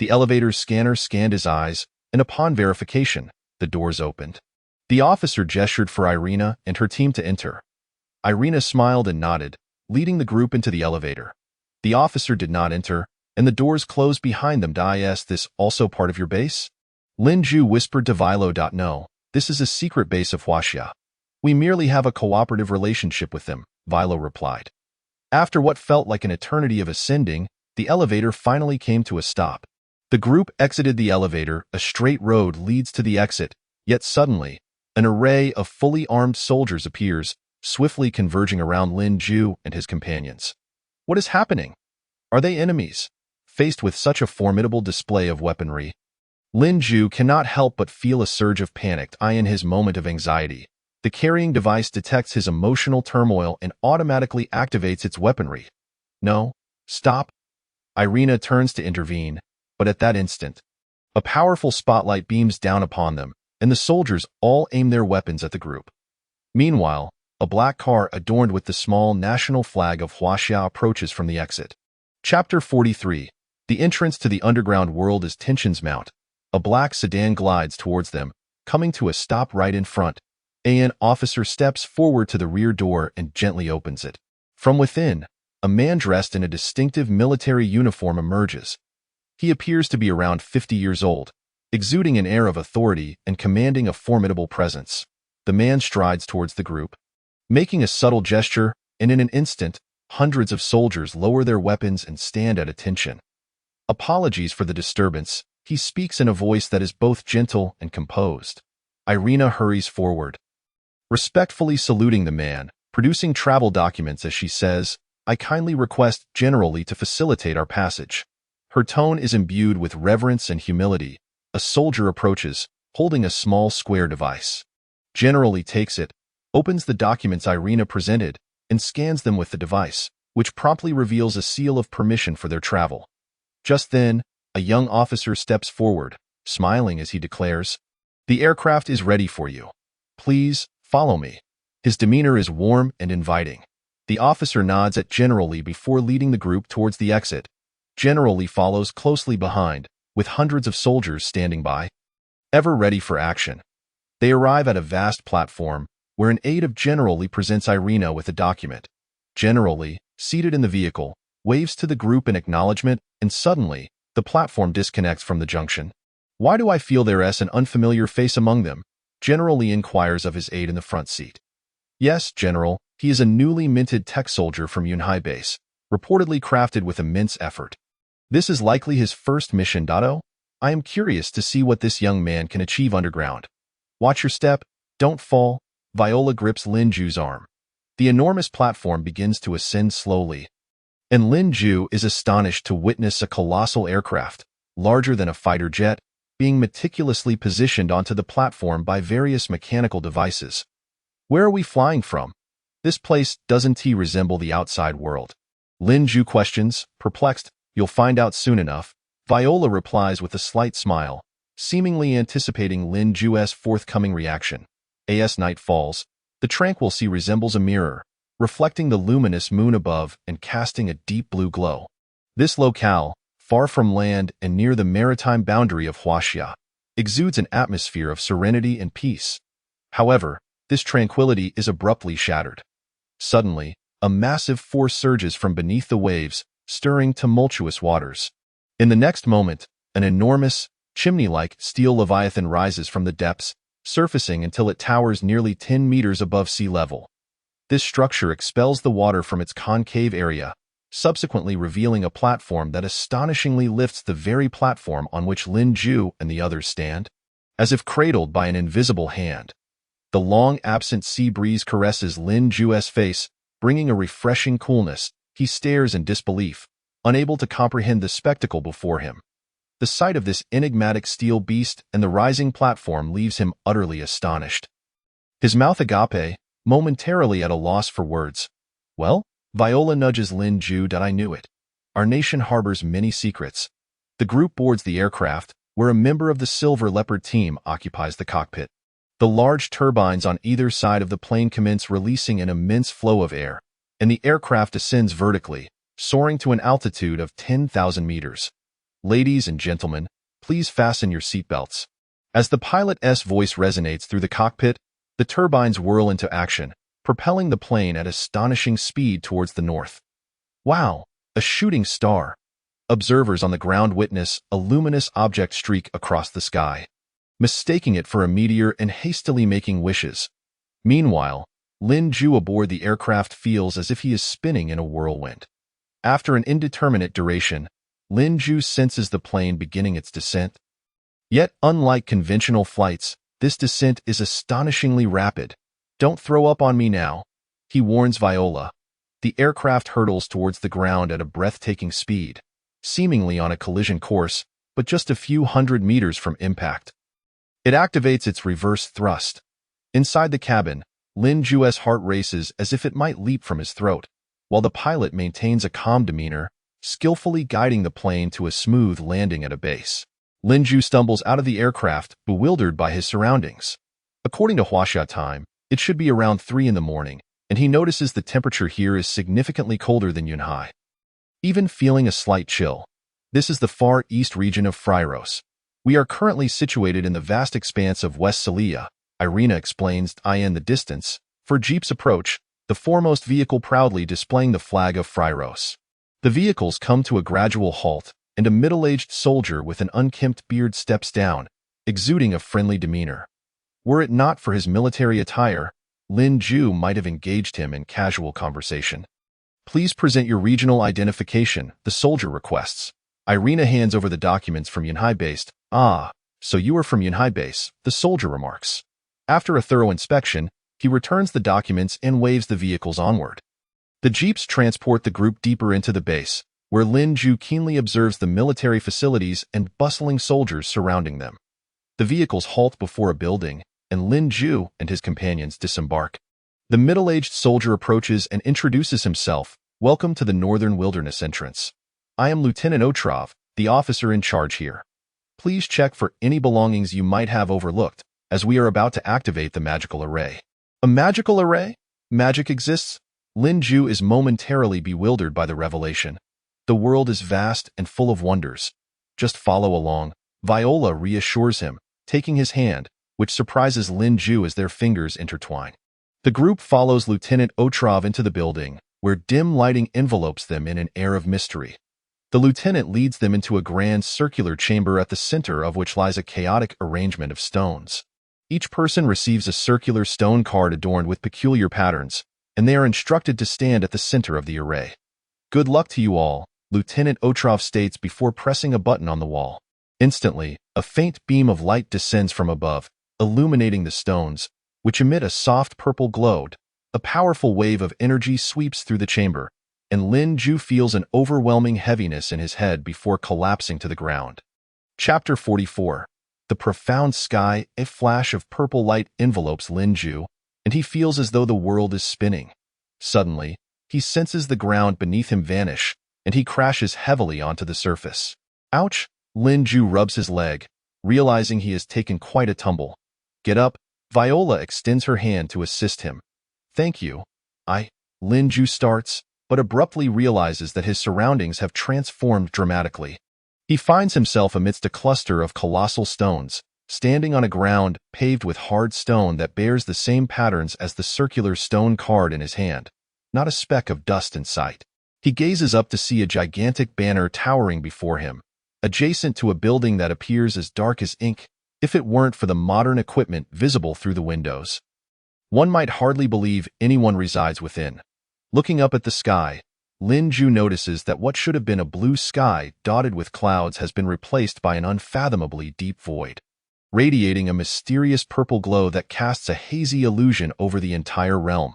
The elevator's scanner scanned his eyes, and upon verification, the doors opened. The officer gestured for Irina and her team to enter. Irina smiled and nodded, leading the group into the elevator. The officer did not enter, and the doors closed behind them. "Is this also part of your base?" Lin Ju whispered to Vilo. "No, this is a secret base of Huaxia. We merely have a cooperative relationship with them," Vilo replied. After what felt like an eternity of ascending, the elevator finally came to a stop. The group exited the elevator. A straight road leads to the exit, yet suddenly, an array of fully armed soldiers appears, swiftly converging around Lin Ju and his companions. What is happening? Are they enemies? Faced with such a formidable display of weaponry, Lin Ju cannot help but feel a surge of panic in his moment of anxiety. The carrying device detects his emotional turmoil and automatically activates its weaponry. No, stop. Irina turns to intervene, but at that instant, a powerful spotlight beams down upon them, and the soldiers all aim their weapons at the group. Meanwhile, a black car adorned with the small national flag of Huaxia approaches from the exit. Chapter 43. The entrance to the underground world as tensions mount. A black sedan glides towards them, coming to a stop right in front. An officer steps forward to the rear door and gently opens it. From within, a man dressed in a distinctive military uniform emerges. He appears to be around 50 years old, exuding an air of authority and commanding a formidable presence. The man strides towards the group, making a subtle gesture, and in an instant, hundreds of soldiers lower their weapons and stand at attention. Apologies for the disturbance, he speaks in a voice that is both gentle and composed. Irina hurries forward, respectfully saluting the man, producing travel documents as she says, "I kindly request General Li to facilitate our passage." Her tone is imbued with reverence and humility. A soldier approaches, holding a small square device. General Li takes it, opens the documents Irina presented, and scans them with the device, which promptly reveals a seal of permission for their travel. Just then, a young officer steps forward, smiling as he declares, "The aircraft is ready for you. Please, follow me." His demeanor is warm and inviting. The officer nods at General Li before leading the group towards the exit. General Li follows closely behind, with hundreds of soldiers standing by, ever ready for action. They arrive at a vast platform, where an aide of General Li presents Irina with a document. General Li, seated in the vehicle, waves to the group in acknowledgement, and suddenly, the platform disconnects from the junction. "Why do I feel there's an unfamiliar face among them?" General Li inquires of his aide in the front seat. "Yes, General, he is a newly minted tech soldier from Yunhai base, reportedly crafted with immense effort. This is likely his first mission. I am curious to see what this young man can achieve underground. Watch your step, don't fall." Viola grips Lin Ju's arm. The enormous platform begins to ascend slowly, and Lin Ju is astonished to witness a colossal aircraft, larger than a fighter jet, being meticulously positioned onto the platform by various mechanical devices. "Where are we flying from? This place doesn't resemble the outside world?" Lin Ju questions, perplexed. "You'll find out soon enough," Viola replies with a slight smile, seemingly anticipating Lin Ju's forthcoming reaction. As night falls, the tranquil sea resembles a mirror, reflecting the luminous moon above and casting a deep blue glow. This locale, far from land and near the maritime boundary of Huaxia, exudes an atmosphere of serenity and peace. However, this tranquility is abruptly shattered. Suddenly, a massive force surges from beneath the waves, stirring tumultuous waters. In the next moment, an enormous, chimney-like steel leviathan rises from the depths, surfacing until it towers nearly 10 meters above sea level. This structure expels the water from its concave area, subsequently revealing a platform that astonishingly lifts the very platform on which Lin Ju and the others stand, as if cradled by an invisible hand. The long-absent sea breeze caresses Lin Ju's face, bringing a refreshing coolness. He stares in disbelief, unable to comprehend the spectacle before him. The sight of this enigmatic steel beast and the rising platform leaves him utterly astonished. His mouth agape, momentarily at a loss for words. "Well," Viola nudges Lin Ju, "that I knew it. Our nation harbors many secrets." The group boards the aircraft, where a member of the Silver Leopard team occupies the cockpit. The large turbines on either side of the plane commence releasing an immense flow of air, and the aircraft ascends vertically, soaring to an altitude of 10,000 meters. "Ladies and gentlemen, please fasten your seatbelts." As the pilot's voice resonates through the cockpit, the turbines whirl into action, propelling the plane at astonishing speed towards the north. "Wow, a shooting star!" Observers on the ground witness a luminous object streak across the sky, mistaking it for a meteor and hastily making wishes. Meanwhile, Lin Ju aboard the aircraft feels as if he is spinning in a whirlwind. After an indeterminate duration, Lin Ju senses the plane beginning its descent. Yet, unlike conventional flights, this descent is astonishingly rapid. "Don't throw up on me now," he warns Viola. The aircraft hurtles towards the ground at a breathtaking speed, seemingly on a collision course, but just a few hundred meters from impact. It activates its reverse thrust. Inside the cabin, Lin Ju's heart races as if it might leap from his throat, while the pilot maintains a calm demeanor, skillfully guiding the plane to a smooth landing at a base. Lin Ju stumbles out of the aircraft, bewildered by his surroundings. According to Huaxia time, it should be around 3 in the morning, and he notices the temperature here is significantly colder than Yunhai. Even feeling a slight chill. This is the far east region of Fryros. We are currently situated in the vast expanse of West Celia, Irina explains in the distance. For jeeps approach, the foremost vehicle proudly displaying the flag of Fryros. The vehicles come to a gradual halt, and a middle-aged soldier with an unkempt beard steps down, exuding a friendly demeanor. Were it not for his military attire, Lin Ju might have engaged him in casual conversation. Please present your regional identification, the soldier requests. Irina hands over the documents from Yunhai base. Ah, so you are from Yunhai base, the soldier remarks. After a thorough inspection, he returns the documents and waves the vehicles onward. The jeeps transport the group deeper into the base, where Lin Ju keenly observes the military facilities and bustling soldiers surrounding them. The vehicles halt before a building, and Lin Ju and his companions disembark. The middle-aged soldier approaches and introduces himself. Welcome to the Northern Wilderness entrance. I am Lieutenant Otrov, the officer in charge here. Please check for any belongings you might have overlooked, as we are about to activate the magical array. A magical array? Magic exists? Lin Ju is momentarily bewildered by the revelation. The world is vast and full of wonders. Just follow along, Viola reassures him, taking his hand, which surprises Lin Ju as their fingers intertwine. The group follows Lieutenant Otrov into the building, where dim lighting envelopes them in an air of mystery. The lieutenant leads them into a grand circular chamber at the center of which lies a chaotic arrangement of stones. Each person receives a circular stone card adorned with peculiar patterns, and they are instructed to stand at the center of the array. Good luck to you all, Lieutenant Otrov states before pressing a button on the wall. Instantly, a faint beam of light descends from above, illuminating the stones, which emit a soft purple glow. A powerful wave of energy sweeps through the chamber, and Lin Ju feels an overwhelming heaviness in his head before collapsing to the ground. Chapter 44. The profound sky, a flash of purple light envelopes Lin Ju, and he feels as though the world is spinning. Suddenly, he senses the ground beneath him vanish, and he crashes heavily onto the surface. Ouch! Lin Ju rubs his leg, realizing he has taken quite a tumble. Get up, Viola extends her hand to assist him. Thank you. Lin Ju starts, but abruptly realizes that his surroundings have transformed dramatically. He finds himself amidst a cluster of colossal stones, standing on a ground paved with hard stone that bears the same patterns as the circular stone card in his hand. Not a speck of dust in sight. He gazes up to see a gigantic banner towering before him, adjacent to a building that appears as dark as ink, if it weren't for the modern equipment visible through the windows. One might hardly believe anyone resides within. Looking up at the sky, Lin Ju notices that what should have been a blue sky dotted with clouds has been replaced by an unfathomably deep void, radiating a mysterious purple glow that casts a hazy illusion over the entire realm.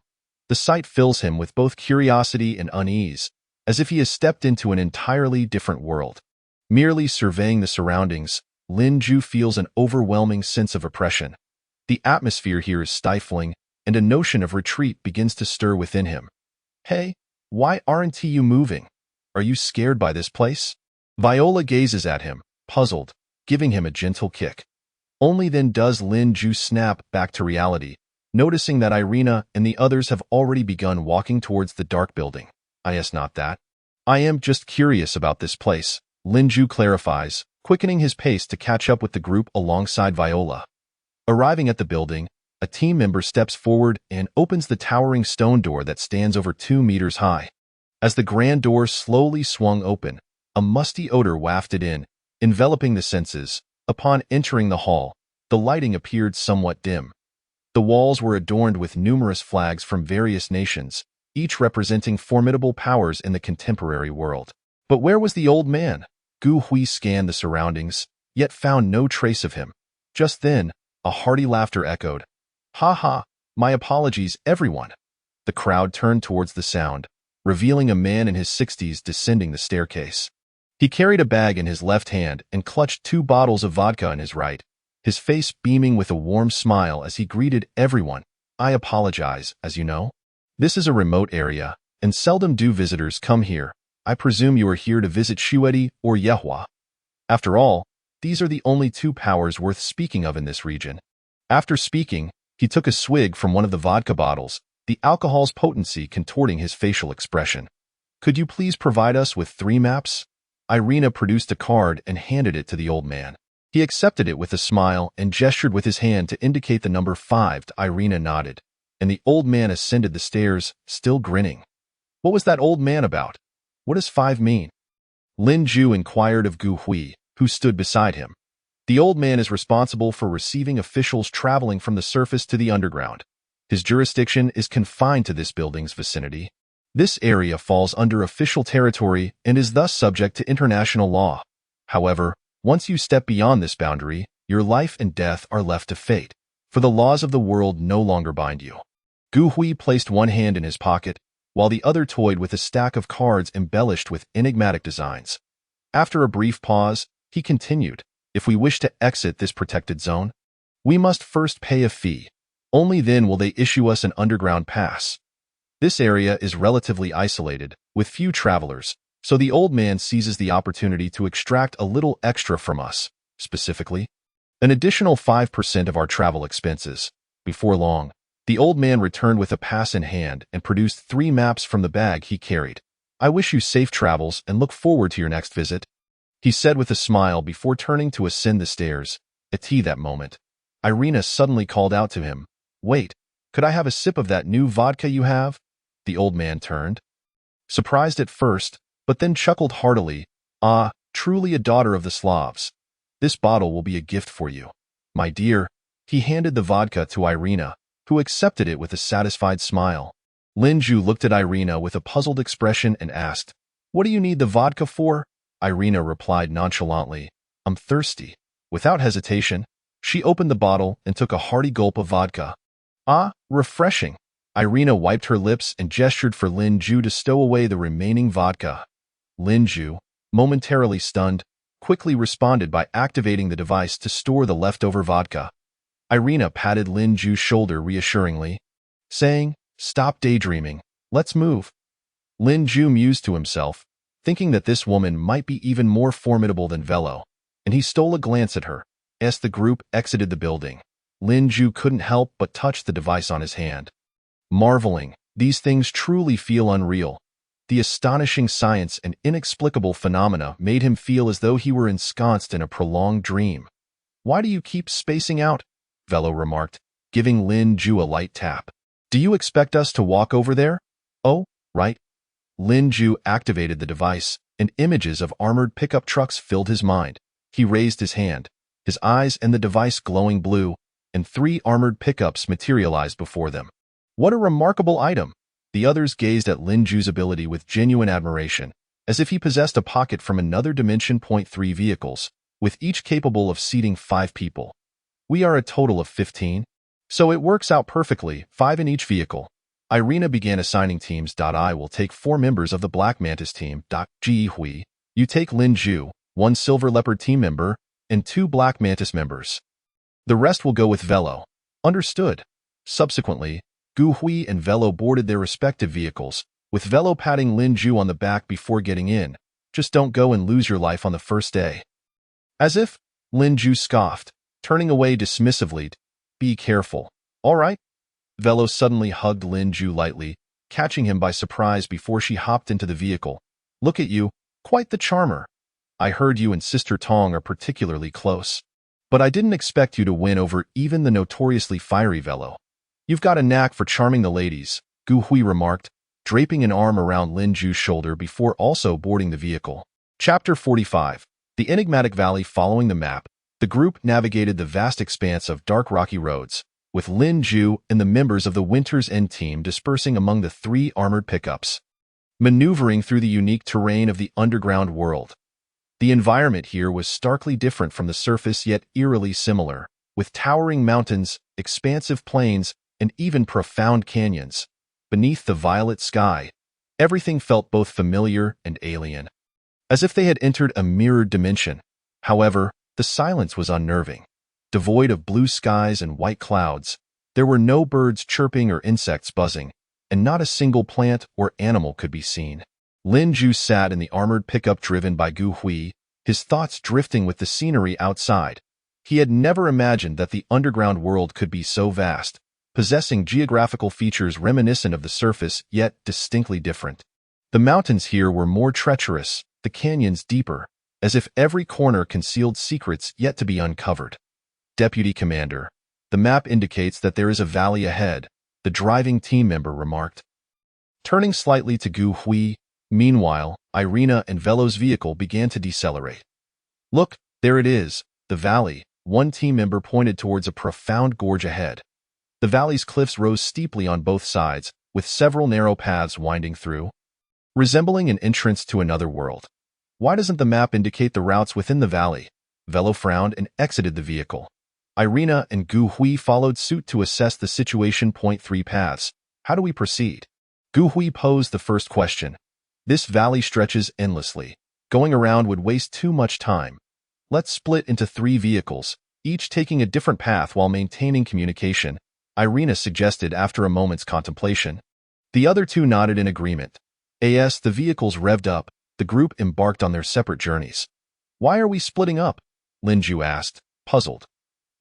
The sight fills him with both curiosity and unease, as if he has stepped into an entirely different world. Merely surveying the surroundings, Lin Ju feels an overwhelming sense of oppression. The atmosphere here is stifling, and a notion of retreat begins to stir within him. Hey, why aren't you moving? Are you scared by this place? Viola gazes at him, puzzled, giving him a gentle kick. Only then does Lin Ju snap back to reality, noticing that Irina and the others have already begun walking towards the dark building. Is not that. I am just curious about this place, Lin Ju clarifies, quickening his pace to catch up with the group alongside Viola. Arriving at the building, a team member steps forward and opens the towering stone door that stands over 2 meters high. As the grand door slowly swung open, a musty odor wafted in, enveloping the senses. Upon entering the hall, the lighting appeared somewhat dim. The walls were adorned with numerous flags from various nations, each representing formidable powers in the contemporary world. But where was the old man? Gu Hui scanned the surroundings, yet found no trace of him. Just then, a hearty laughter echoed. Ha ha, my apologies, everyone. The crowd turned towards the sound, revealing a man in his 60s descending the staircase. He carried a bag in his left hand and clutched 2 bottles of vodka in his right, his face beaming with a warm smile as he greeted everyone. I apologize, as you know. This is a remote area, and seldom do visitors come here. I presume you are here to visit Shuedi or Yehua. After all, these are the only two powers worth speaking of in this region. After speaking, he took a swig from one of the vodka bottles, the alcohol's potency contorting his facial expression. Could you please provide us with 3 maps? Irina produced a card and handed it to the old man. He accepted it with a smile and gestured with his hand to indicate the number 5. Irina nodded, and the old man ascended the stairs, still grinning. What was that old man about? What does 5 mean? Lin Ju inquired of Gu Hui, who stood beside him. The old man is responsible for receiving officials traveling from the surface to the underground. His jurisdiction is confined to this building's vicinity. This area falls under official territory and is thus subject to international law. However, once you step beyond this boundary, your life and death are left to fate, for the laws of the world no longer bind you. Gu Hui placed one hand in his pocket, while the other toyed with a stack of cards embellished with enigmatic designs. After a brief pause, he continued, if we wish to exit this protected zone, we must first pay a fee. Only then will they issue us an underground pass. This area is relatively isolated, with few travelers, so the old man seizes the opportunity to extract a little extra from us, specifically, an additional 5% of our travel expenses. Before long, the old man returned with a pass in hand and produced 3 maps from the bag he carried. I wish you safe travels and look forward to your next visit, he said with a smile before turning to ascend the stairs. At that moment, Irina suddenly called out to him, Wait, could I have a sip of that new vodka you have? The old man turned, surprised at first, but then chuckled heartily. Ah, truly a daughter of the Slavs. This bottle will be a gift for you, my dear. He handed the vodka to Irina, who accepted it with a satisfied smile. Lin Ju looked at Irina with a puzzled expression and asked, What do you need the vodka for? Irina replied nonchalantly, I'm thirsty. Without hesitation, she opened the bottle and took a hearty gulp of vodka. Ah, refreshing. Irina wiped her lips and gestured for Lin Ju to stow away the remaining vodka. Lin Ju, momentarily stunned, quickly responded by activating the device to store the leftover vodka. Irina patted Lin Ju's shoulder reassuringly, saying, Stop daydreaming, let's move. Lin Ju mused to himself, thinking that this woman might be even more formidable than Velo, and he stole a glance at her. As the group exited the building, Lin Ju couldn't help but touch the device on his hand. Marveling, these things truly feel unreal. The astonishing science and inexplicable phenomena made him feel as though he were ensconced in a prolonged dream. Why do you keep spacing out? Velo remarked, giving Lin Ju a light tap. Do you expect us to walk over there? Oh, right. Lin Ju activated the device, and images of armored pickup trucks filled his mind. He raised his hand, his eyes and the device glowing blue, and 3 armored pickups materialized before them. What a remarkable item! The others gazed at Lin Ju's ability with genuine admiration, as if he possessed a pocket from another dimension. 3 vehicles, with each capable of seating 5 people. We are a total of 15, so it works out perfectly, 5 in each vehicle. Irina began assigning teams. I will take 4 members of the Black Mantis team. Ji Hui, you take Lin Ju, 1 Silver Leopard team member, and 2 Black Mantis members. The rest will go with Velo. Understood. Subsequently, Gu Hui and Velo boarded their respective vehicles, with Velo patting Lin Ju on the back before getting in. Just don't go and lose your life on the first day. As if, Lin Ju scoffed, turning away dismissively. Be careful. All right? Velo suddenly hugged Lin Ju lightly, catching him by surprise before she hopped into the vehicle. Look at you, quite the charmer. I heard you and Sister Tong are particularly close. But I didn't expect you to win over even the notoriously fiery Velo. You've got a knack for charming the ladies, Gu Hui remarked, draping an arm around Lin Ju's shoulder before also boarding the vehicle. Chapter 45. The Enigmatic Valley. Following the map, the group navigated the vast expanse of dark rocky roads, with Lin Ju and the members of the Winter's End team dispersing among the 3 armored pickups, maneuvering through the unique terrain of the underground world. The environment here was starkly different from the surface, yet eerily similar, with towering mountains, expansive plains, and even profound canyons. Beneath the violet sky, everything felt both familiar and alien, as if they had entered a mirrored dimension. However, the silence was unnerving. Devoid of blue skies and white clouds, There were no birds chirping or insects buzzing, and not a single plant or animal could be seen. Lin Ju sat in the armored pickup driven by Gu Hui, his thoughts drifting with the scenery outside. He had never imagined that the underground world could be so vast, possessing geographical features reminiscent of the surface yet distinctly different. The mountains here were more treacherous, the canyons deeper, as if every corner concealed secrets yet to be uncovered. Deputy Commander, the map indicates that there is a valley ahead, the driving team member remarked. Turning slightly to Gu Hui, meanwhile, Irina and Velo's vehicle began to decelerate. Look, there it is, the valley. One team member pointed towards a profound gorge ahead. The valley's cliffs rose steeply on both sides, with several narrow paths winding through, resembling an entrance to another world. Why doesn't the map indicate the routes within the valley? Velo frowned and exited the vehicle. Irina and Gu Hui followed suit to assess the situation. 3 paths. How do we proceed? Gu Hui posed the first question. This valley stretches endlessly. Going around would waste too much time. Let's split into 3 vehicles, each taking a different path while maintaining communication, Irina suggested after a moment's contemplation. The other 2 nodded in agreement. As the vehicles revved up, the group embarked on their separate journeys. Why are we splitting up? Lin Ju asked, puzzled.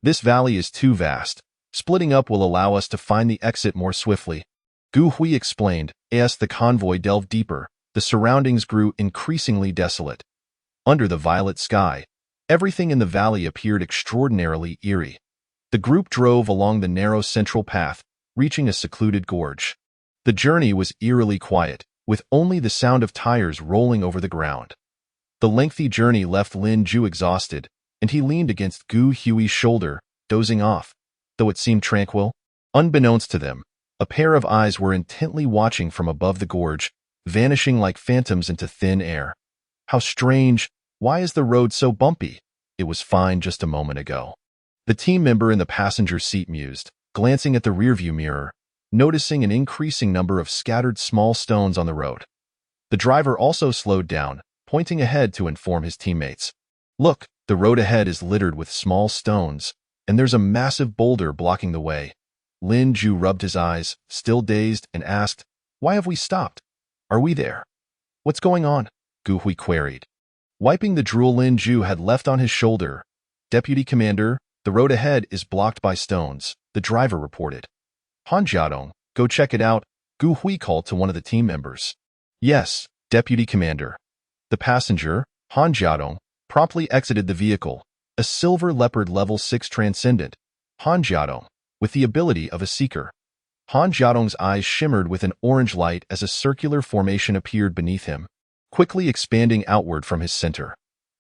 This valley is too vast. Splitting up will allow us to find the exit more swiftly. Gu Hui explained. As the convoy delved deeper, the surroundings grew increasingly desolate. Under the violet sky, everything in the valley appeared extraordinarily eerie. The group drove along the narrow central path, reaching a secluded gorge. The journey was eerily quiet, with only the sound of tires rolling over the ground. The lengthy journey left Lin Ju exhausted, and he leaned against Gu Hui's shoulder, dozing off. Though it seemed tranquil, unbeknownst to them, a pair of eyes were intently watching from above the gorge, vanishing like phantoms into thin air. How strange! Why is the road so bumpy? It was fine just a moment ago. The team member in the passenger seat mused, glancing at the rearview mirror, noticing an increasing number of scattered small stones on the road. The driver also slowed down, pointing ahead to inform his teammates. Look, the road ahead is littered with small stones, and there's a massive boulder blocking the way. Lin Ju rubbed his eyes, still dazed, and asked, Why have we stopped? Are we there? What's going on? Gu Hui queried. Wiping the drool Lin Ju had left on his shoulder. Deputy Commander, the road ahead is blocked by stones, the driver reported. Han Jiadong, go check it out, Gu Hui called to one of the team members. Yes, Deputy Commander. The passenger, Han Jiadong, promptly exited the vehicle, a silver leopard level 6 transcendent, Han Jiadong, with the ability of a seeker. Han Jiadong's eyes shimmered with an orange light as a circular formation appeared beneath him, quickly expanding outward from his center.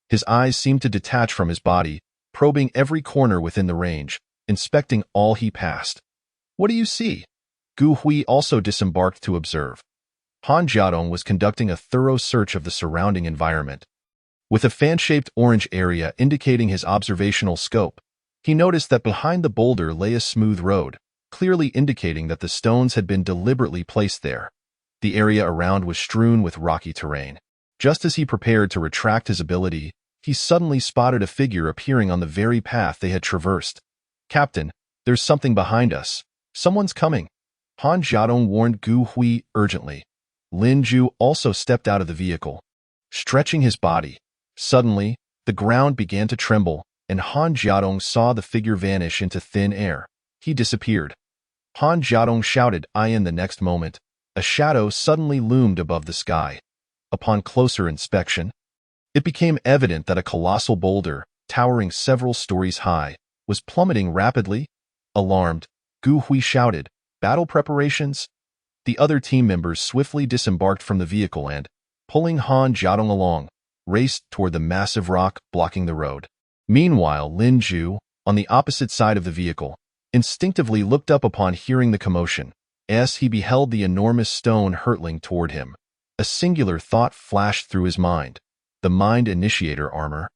His eyes seemed to detach from his body, probing every corner within the range, inspecting all he passed. What do you see? Gu Hui also disembarked to observe. Han Jiadong was conducting a thorough search of the surrounding environment. With a fan-shaped orange area indicating his observational scope, he noticed that behind the boulder lay a smooth road, clearly indicating that the stones had been deliberately placed there. The area around was strewn with rocky terrain. Just as he prepared to retract his ability, he suddenly spotted a figure appearing on the very path they had traversed. Captain, there's something behind us. Someone's coming. Han Jiadong warned Gu Hui urgently. Lin Ju also stepped out of the vehicle, stretching his body. Suddenly, the ground began to tremble, and Han Jiadong saw the figure vanish into thin air. He disappeared. Han Jiadong shouted, in the next moment, a shadow suddenly loomed above the sky. Upon closer inspection, it became evident that a colossal boulder, towering several stories high, was plummeting rapidly. Alarmed, Gu Hui shouted, Battle preparations? The other team members swiftly disembarked from the vehicle and, pulling Han Jiadong along, raced toward the massive rock blocking the road. Meanwhile, Lin Ju, on the opposite side of the vehicle, instinctively looked up upon hearing the commotion, as he beheld the enormous stone hurtling toward him. A singular thought flashed through his mind: the Mind Initiator armor.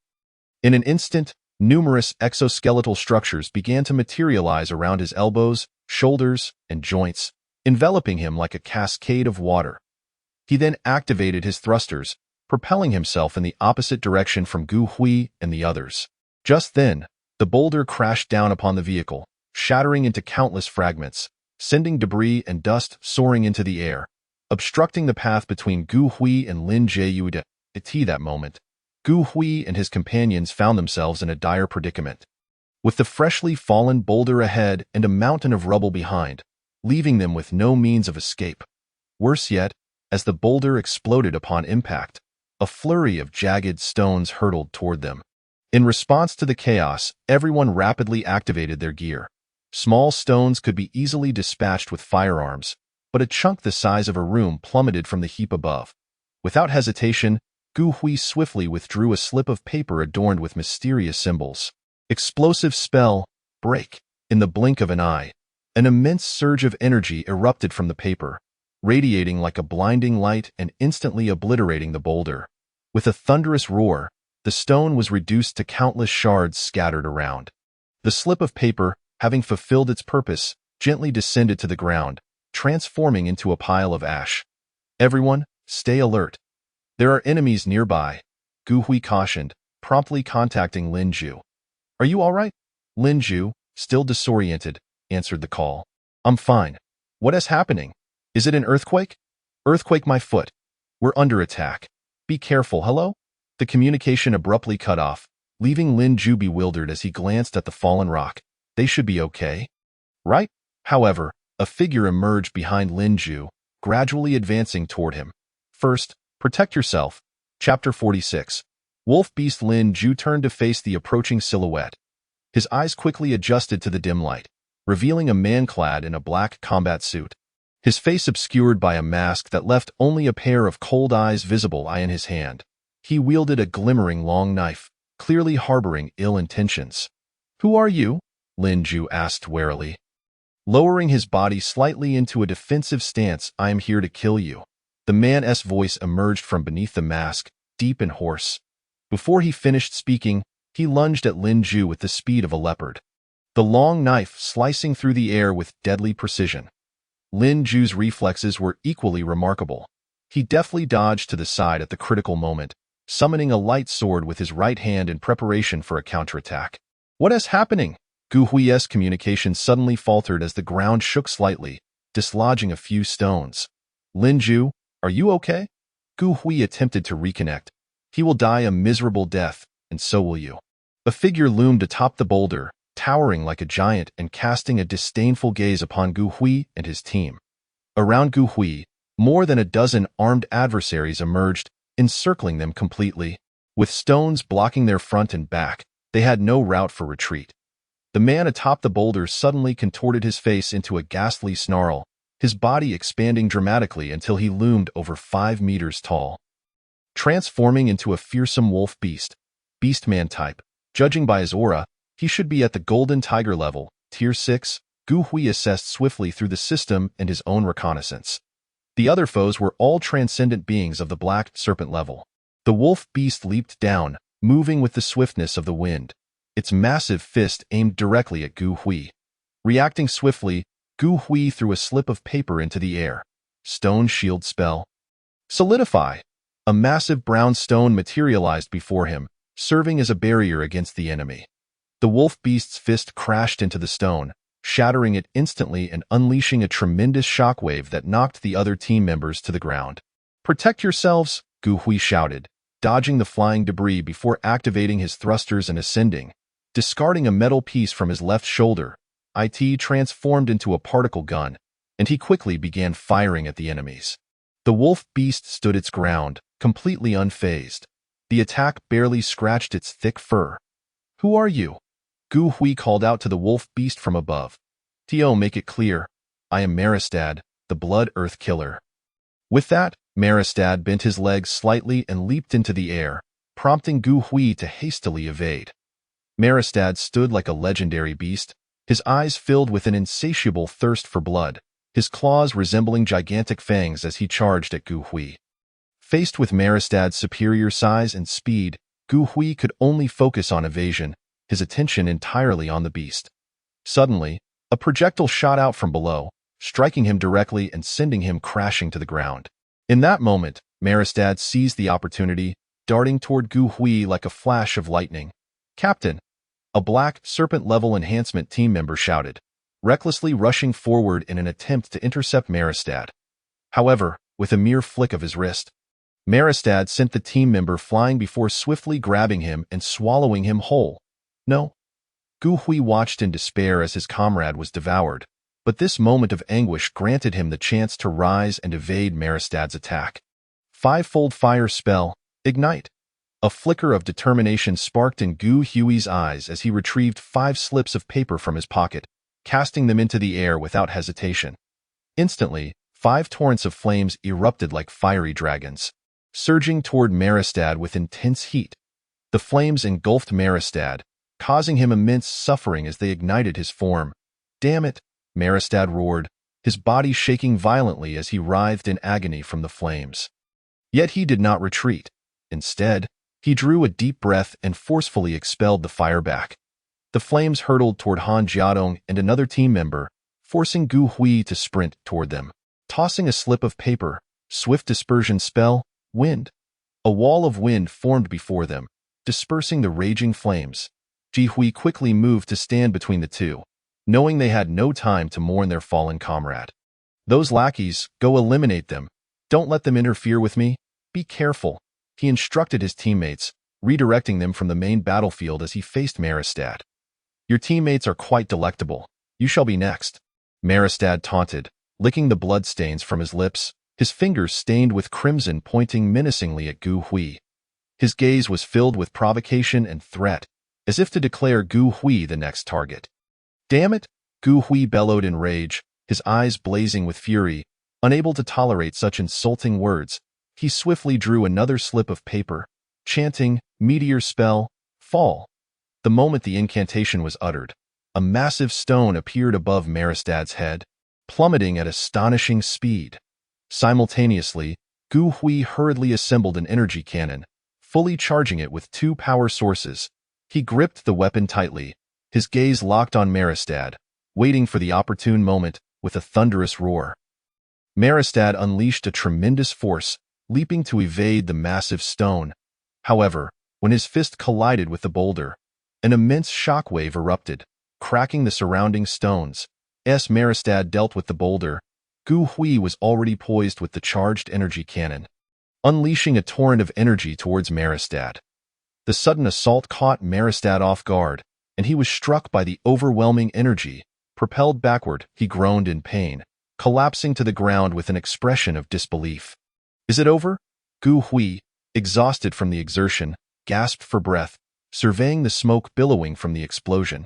In an instant, numerous exoskeletal structures began to materialize around his elbows, shoulders, and joints, enveloping him like a cascade of water. He then activated his thrusters, propelling himself in the opposite direction from Gu Hui and the others. Just then, the boulder crashed down upon the vehicle, shattering into countless fragments, sending debris and dust soaring into the air, obstructing the path between Gu Hui and Lin Jiu. At that moment, Gu Hui and his companions found themselves in a dire predicament. With the freshly fallen boulder ahead and a mountain of rubble behind, leaving them with no means of escape. Worse yet, as the boulder exploded upon impact, a flurry of jagged stones hurtled toward them. In response to the chaos, everyone rapidly activated their gear. Small stones could be easily dispatched with firearms, but a chunk the size of a room plummeted from the heap above. Without hesitation, Gu Hui swiftly withdrew a slip of paper adorned with mysterious symbols. Explosive spell, break. In the blink of an eye, an immense surge of energy erupted from the paper, radiating like a blinding light and instantly obliterating the boulder. With a thunderous roar, the stone was reduced to countless shards scattered around. The slip of paper, having fulfilled its purpose, gently descended to the ground, transforming into a pile of ash. Everyone, stay alert. There are enemies nearby, Gu Hui cautioned, promptly contacting Lin Jiu. Are you all right? Lin Jiu, still disoriented, answered the call. I'm fine. What is happening? Is it an earthquake? Earthquake my foot. We're under attack. Be careful, hello? The communication abruptly cut off, leaving Lin Jiu bewildered as he glanced at the fallen rock. They should be okay. Right? However, a figure emerged behind Lin Jiu, gradually advancing toward him. First, protect yourself. Chapter 46. Wolf Beast Lin Jiu turned to face the approaching silhouette. His eyes quickly adjusted to the dim light, revealing a man clad in a black combat suit. His face obscured by a mask that left only a pair of cold eyes visible in his hand. He wielded a glimmering long knife, clearly harboring ill intentions. Who are you? Lin Jiu asked warily. Lowering his body slightly into a defensive stance, I am here to kill you. The man's voice emerged from beneath the mask, deep and hoarse. Before he finished speaking, he lunged at Lin Jiu with the speed of a leopard, the long knife slicing through the air with deadly precision. Lin Jiu's reflexes were equally remarkable. He deftly dodged to the side at the critical moment, summoning a light sword with his right hand in preparation for a counterattack. What is happening? Gu Hui's communication suddenly faltered as the ground shook slightly, dislodging a few stones. Lin Jiu, are you okay? Gu Hui attempted to reconnect. He will die a miserable death, and so will you. A figure loomed atop the boulder, towering like a giant and casting a disdainful gaze upon Gu Hui and his team. Around Gu Hui, more than a dozen armed adversaries emerged, encircling them completely. With stones blocking their front and back, they had no route for retreat. The man atop the boulder suddenly contorted his face into a ghastly snarl, his body expanding dramatically until he loomed over 5 meters tall. Transforming into a fearsome wolf beast, beastman type, judging by his aura, he should be at the golden tiger level, tier 6, Gu Hui assessed swiftly through the system and his own reconnaissance. The other foes were all transcendent beings of the black serpent level. The wolf beast leaped down, moving with the swiftness of the wind, its massive fist aimed directly at Gu Hui. Reacting swiftly, Gu Hui threw a slip of paper into the air. Stone shield spell. Solidify. A massive brown stone materialized before him, serving as a barrier against the enemy. The wolf beast's fist crashed into the stone, shattering it instantly and unleashing a tremendous shockwave that knocked the other team members to the ground. Protect yourselves, Gu Hui shouted, dodging the flying debris before activating his thrusters and ascending. Discarding a metal piece from his left shoulder, it transformed into a particle gun, and he quickly began firing at the enemies. The wolf beast stood its ground, completely unfazed. The attack barely scratched its thick fur. Who are you? Gu Hui called out to the wolf beast from above. Tio, make it clear. I am Maristad, the Blood Earth Killer. With that, Maristad bent his legs slightly and leaped into the air, prompting Gu Hui to hastily evade. Maristad stood like a legendary beast, his eyes filled with an insatiable thirst for blood, his claws resembling gigantic fangs as he charged at Gu Hui. Faced with Maristad's superior size and speed, Gu Hui could only focus on evasion, his attention entirely on the beast. Suddenly, a projectile shot out from below, striking him directly and sending him crashing to the ground. In that moment, Maristad seized the opportunity, darting toward Gu Hui like a flash of lightning. Captain! A black, serpent-level enhancement team member shouted, recklessly rushing forward in an attempt to intercept Maristad. However, with a mere flick of his wrist, Maristad sent the team member flying before swiftly grabbing him and swallowing him whole. No. Gu Hui watched in despair as his comrade was devoured, but this moment of anguish granted him the chance to rise and evade Maristad's attack. Five-fold fire spell, ignite. A flicker of determination sparked in Gu Hui's eyes as he retrieved 5 slips of paper from his pocket, casting them into the air without hesitation. Instantly, 5 torrents of flames erupted like fiery dragons, surging toward Maristad with intense heat. The flames engulfed Maristad, causing him immense suffering as they ignited his form. "Damn it!" Maristad roared, his body shaking violently as he writhed in agony from the flames. Yet he did not retreat. Instead, he drew a deep breath and forcefully expelled the fire back. The flames hurtled toward Han Jiadong and another team member, forcing Gu Hui to sprint toward them. Tossing a slip of paper, swift dispersion spell, wind. A wall of wind formed before them, dispersing the raging flames. Ji Hui quickly moved to stand between the two, knowing they had no time to mourn their fallen comrade. "Those lackeys, go eliminate them. Don't let them interfere with me. Be careful," he instructed his teammates, redirecting them from the main battlefield as he faced Maristad. "Your teammates are quite delectable. You shall be next," Maristad taunted, licking the bloodstains from his lips, his fingers stained with crimson pointing menacingly at Gu Hui. His gaze was filled with provocation and threat, as if to declare Gu Hui the next target. "Damn it!" Gu Hui bellowed in rage, his eyes blazing with fury. Unable to tolerate such insulting words, he swiftly drew another slip of paper, chanting, "Meteor spell, fall." The moment the incantation was uttered, a massive stone appeared above Maristad's head, plummeting at astonishing speed. Simultaneously, Gu Hui hurriedly assembled an energy cannon, fully charging it with 2 power sources. He gripped the weapon tightly, his gaze locked on Maristad, waiting for the opportune moment with a thunderous roar. Maristad unleashed a tremendous force, leaping to evade the massive stone. However, when his fist collided with the boulder, an immense shockwave erupted, cracking the surrounding stones. As Maristad dealt with the boulder, Gu Hui was already poised with the charged energy cannon, unleashing a torrent of energy towards Maristad. The sudden assault caught Maristad off guard, and he was struck by the overwhelming energy. Propelled backward, he groaned in pain, collapsing to the ground with an expression of disbelief. "Is it over?" Gu Hui, exhausted from the exertion, gasped for breath, surveying the smoke billowing from the explosion.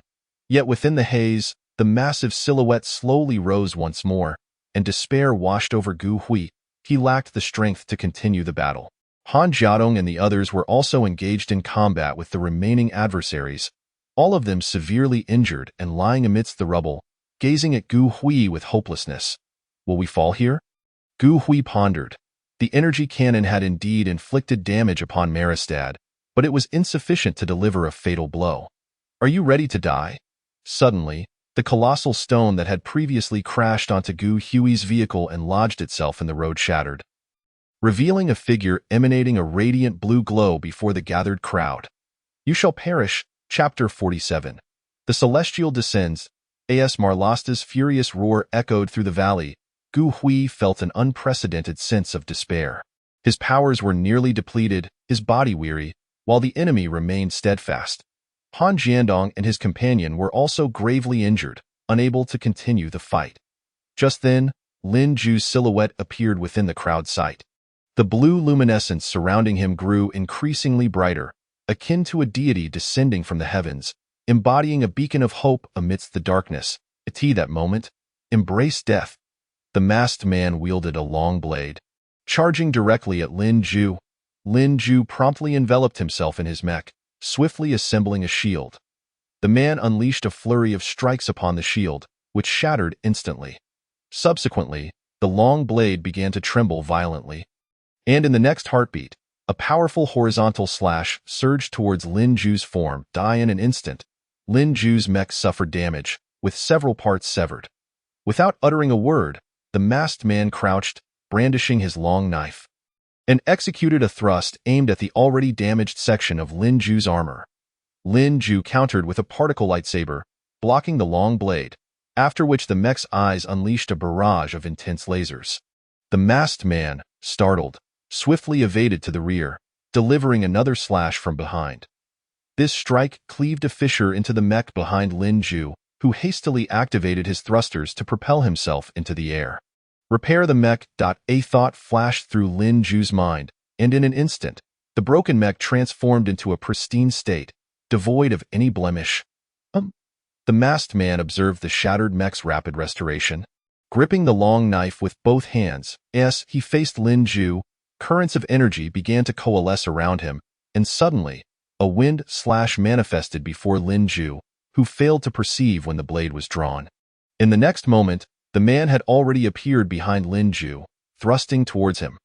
Yet within the haze, the massive silhouette slowly rose once more, and despair washed over Gu Hui. He lacked the strength to continue the battle. Han Jiadong and the others were also engaged in combat with the remaining adversaries, all of them severely injured and lying amidst the rubble, gazing at Gu Hui with hopelessness. "Will we fall here?" Gu Hui pondered. The energy cannon had indeed inflicted damage upon Maristad, but it was insufficient to deliver a fatal blow. "Are you ready to die?" Suddenly, the colossal stone that had previously crashed onto Gu Hui's vehicle and lodged itself in the road shattered, revealing a figure emanating a radiant blue glow before the gathered crowd. "You shall perish." Chapter 47. The Celestial descends. As Marlasta's furious roar echoed through the valley, Gu Hui felt an unprecedented sense of despair. His powers were nearly depleted, his body weary, while the enemy remained steadfast. Han Jiandong and his companion were also gravely injured, unable to continue the fight. Just then, Lin Ju's silhouette appeared within the crowd's sight. The blue luminescence surrounding him grew increasingly brighter, akin to a deity descending from the heavens, embodying a beacon of hope amidst the darkness. At that moment, embrace death. The masked man wielded a long blade, charging directly at Lin Ju. Lin Ju promptly enveloped himself in his mech, swiftly assembling a shield. The man unleashed a flurry of strikes upon the shield, which shattered instantly. Subsequently, the long blade began to tremble violently. And in the next heartbeat, a powerful horizontal slash surged towards Lin Ju's form. In an instant, Lin Ju's mech suffered damage, with several parts severed. Without uttering a word, the masked man crouched, brandishing his long knife, and executed a thrust aimed at the already damaged section of Lin Ju's armor. Lin Ju countered with a particle lightsaber, blocking the long blade, after which the mech's eyes unleashed a barrage of intense lasers. The masked man, startled, swiftly evaded to the rear, delivering another slash from behind. This strike cleaved a fissure into the mech behind Lin Ju, who hastily activated his thrusters to propel himself into the air. Repair the mech. A thought flashed through Lin Ju's mind, and in an instant, the broken mech transformed into a pristine state, devoid of any blemish. The masked man observed the shattered mech's rapid restoration. Gripping the long knife with both hands, as he faced Lin Ju, currents of energy began to coalesce around him, and suddenly, a wind slash manifested before Lin Ju, who failed to perceive when the blade was drawn. In the next moment, the man had already appeared behind Lin Ju, thrusting towards him.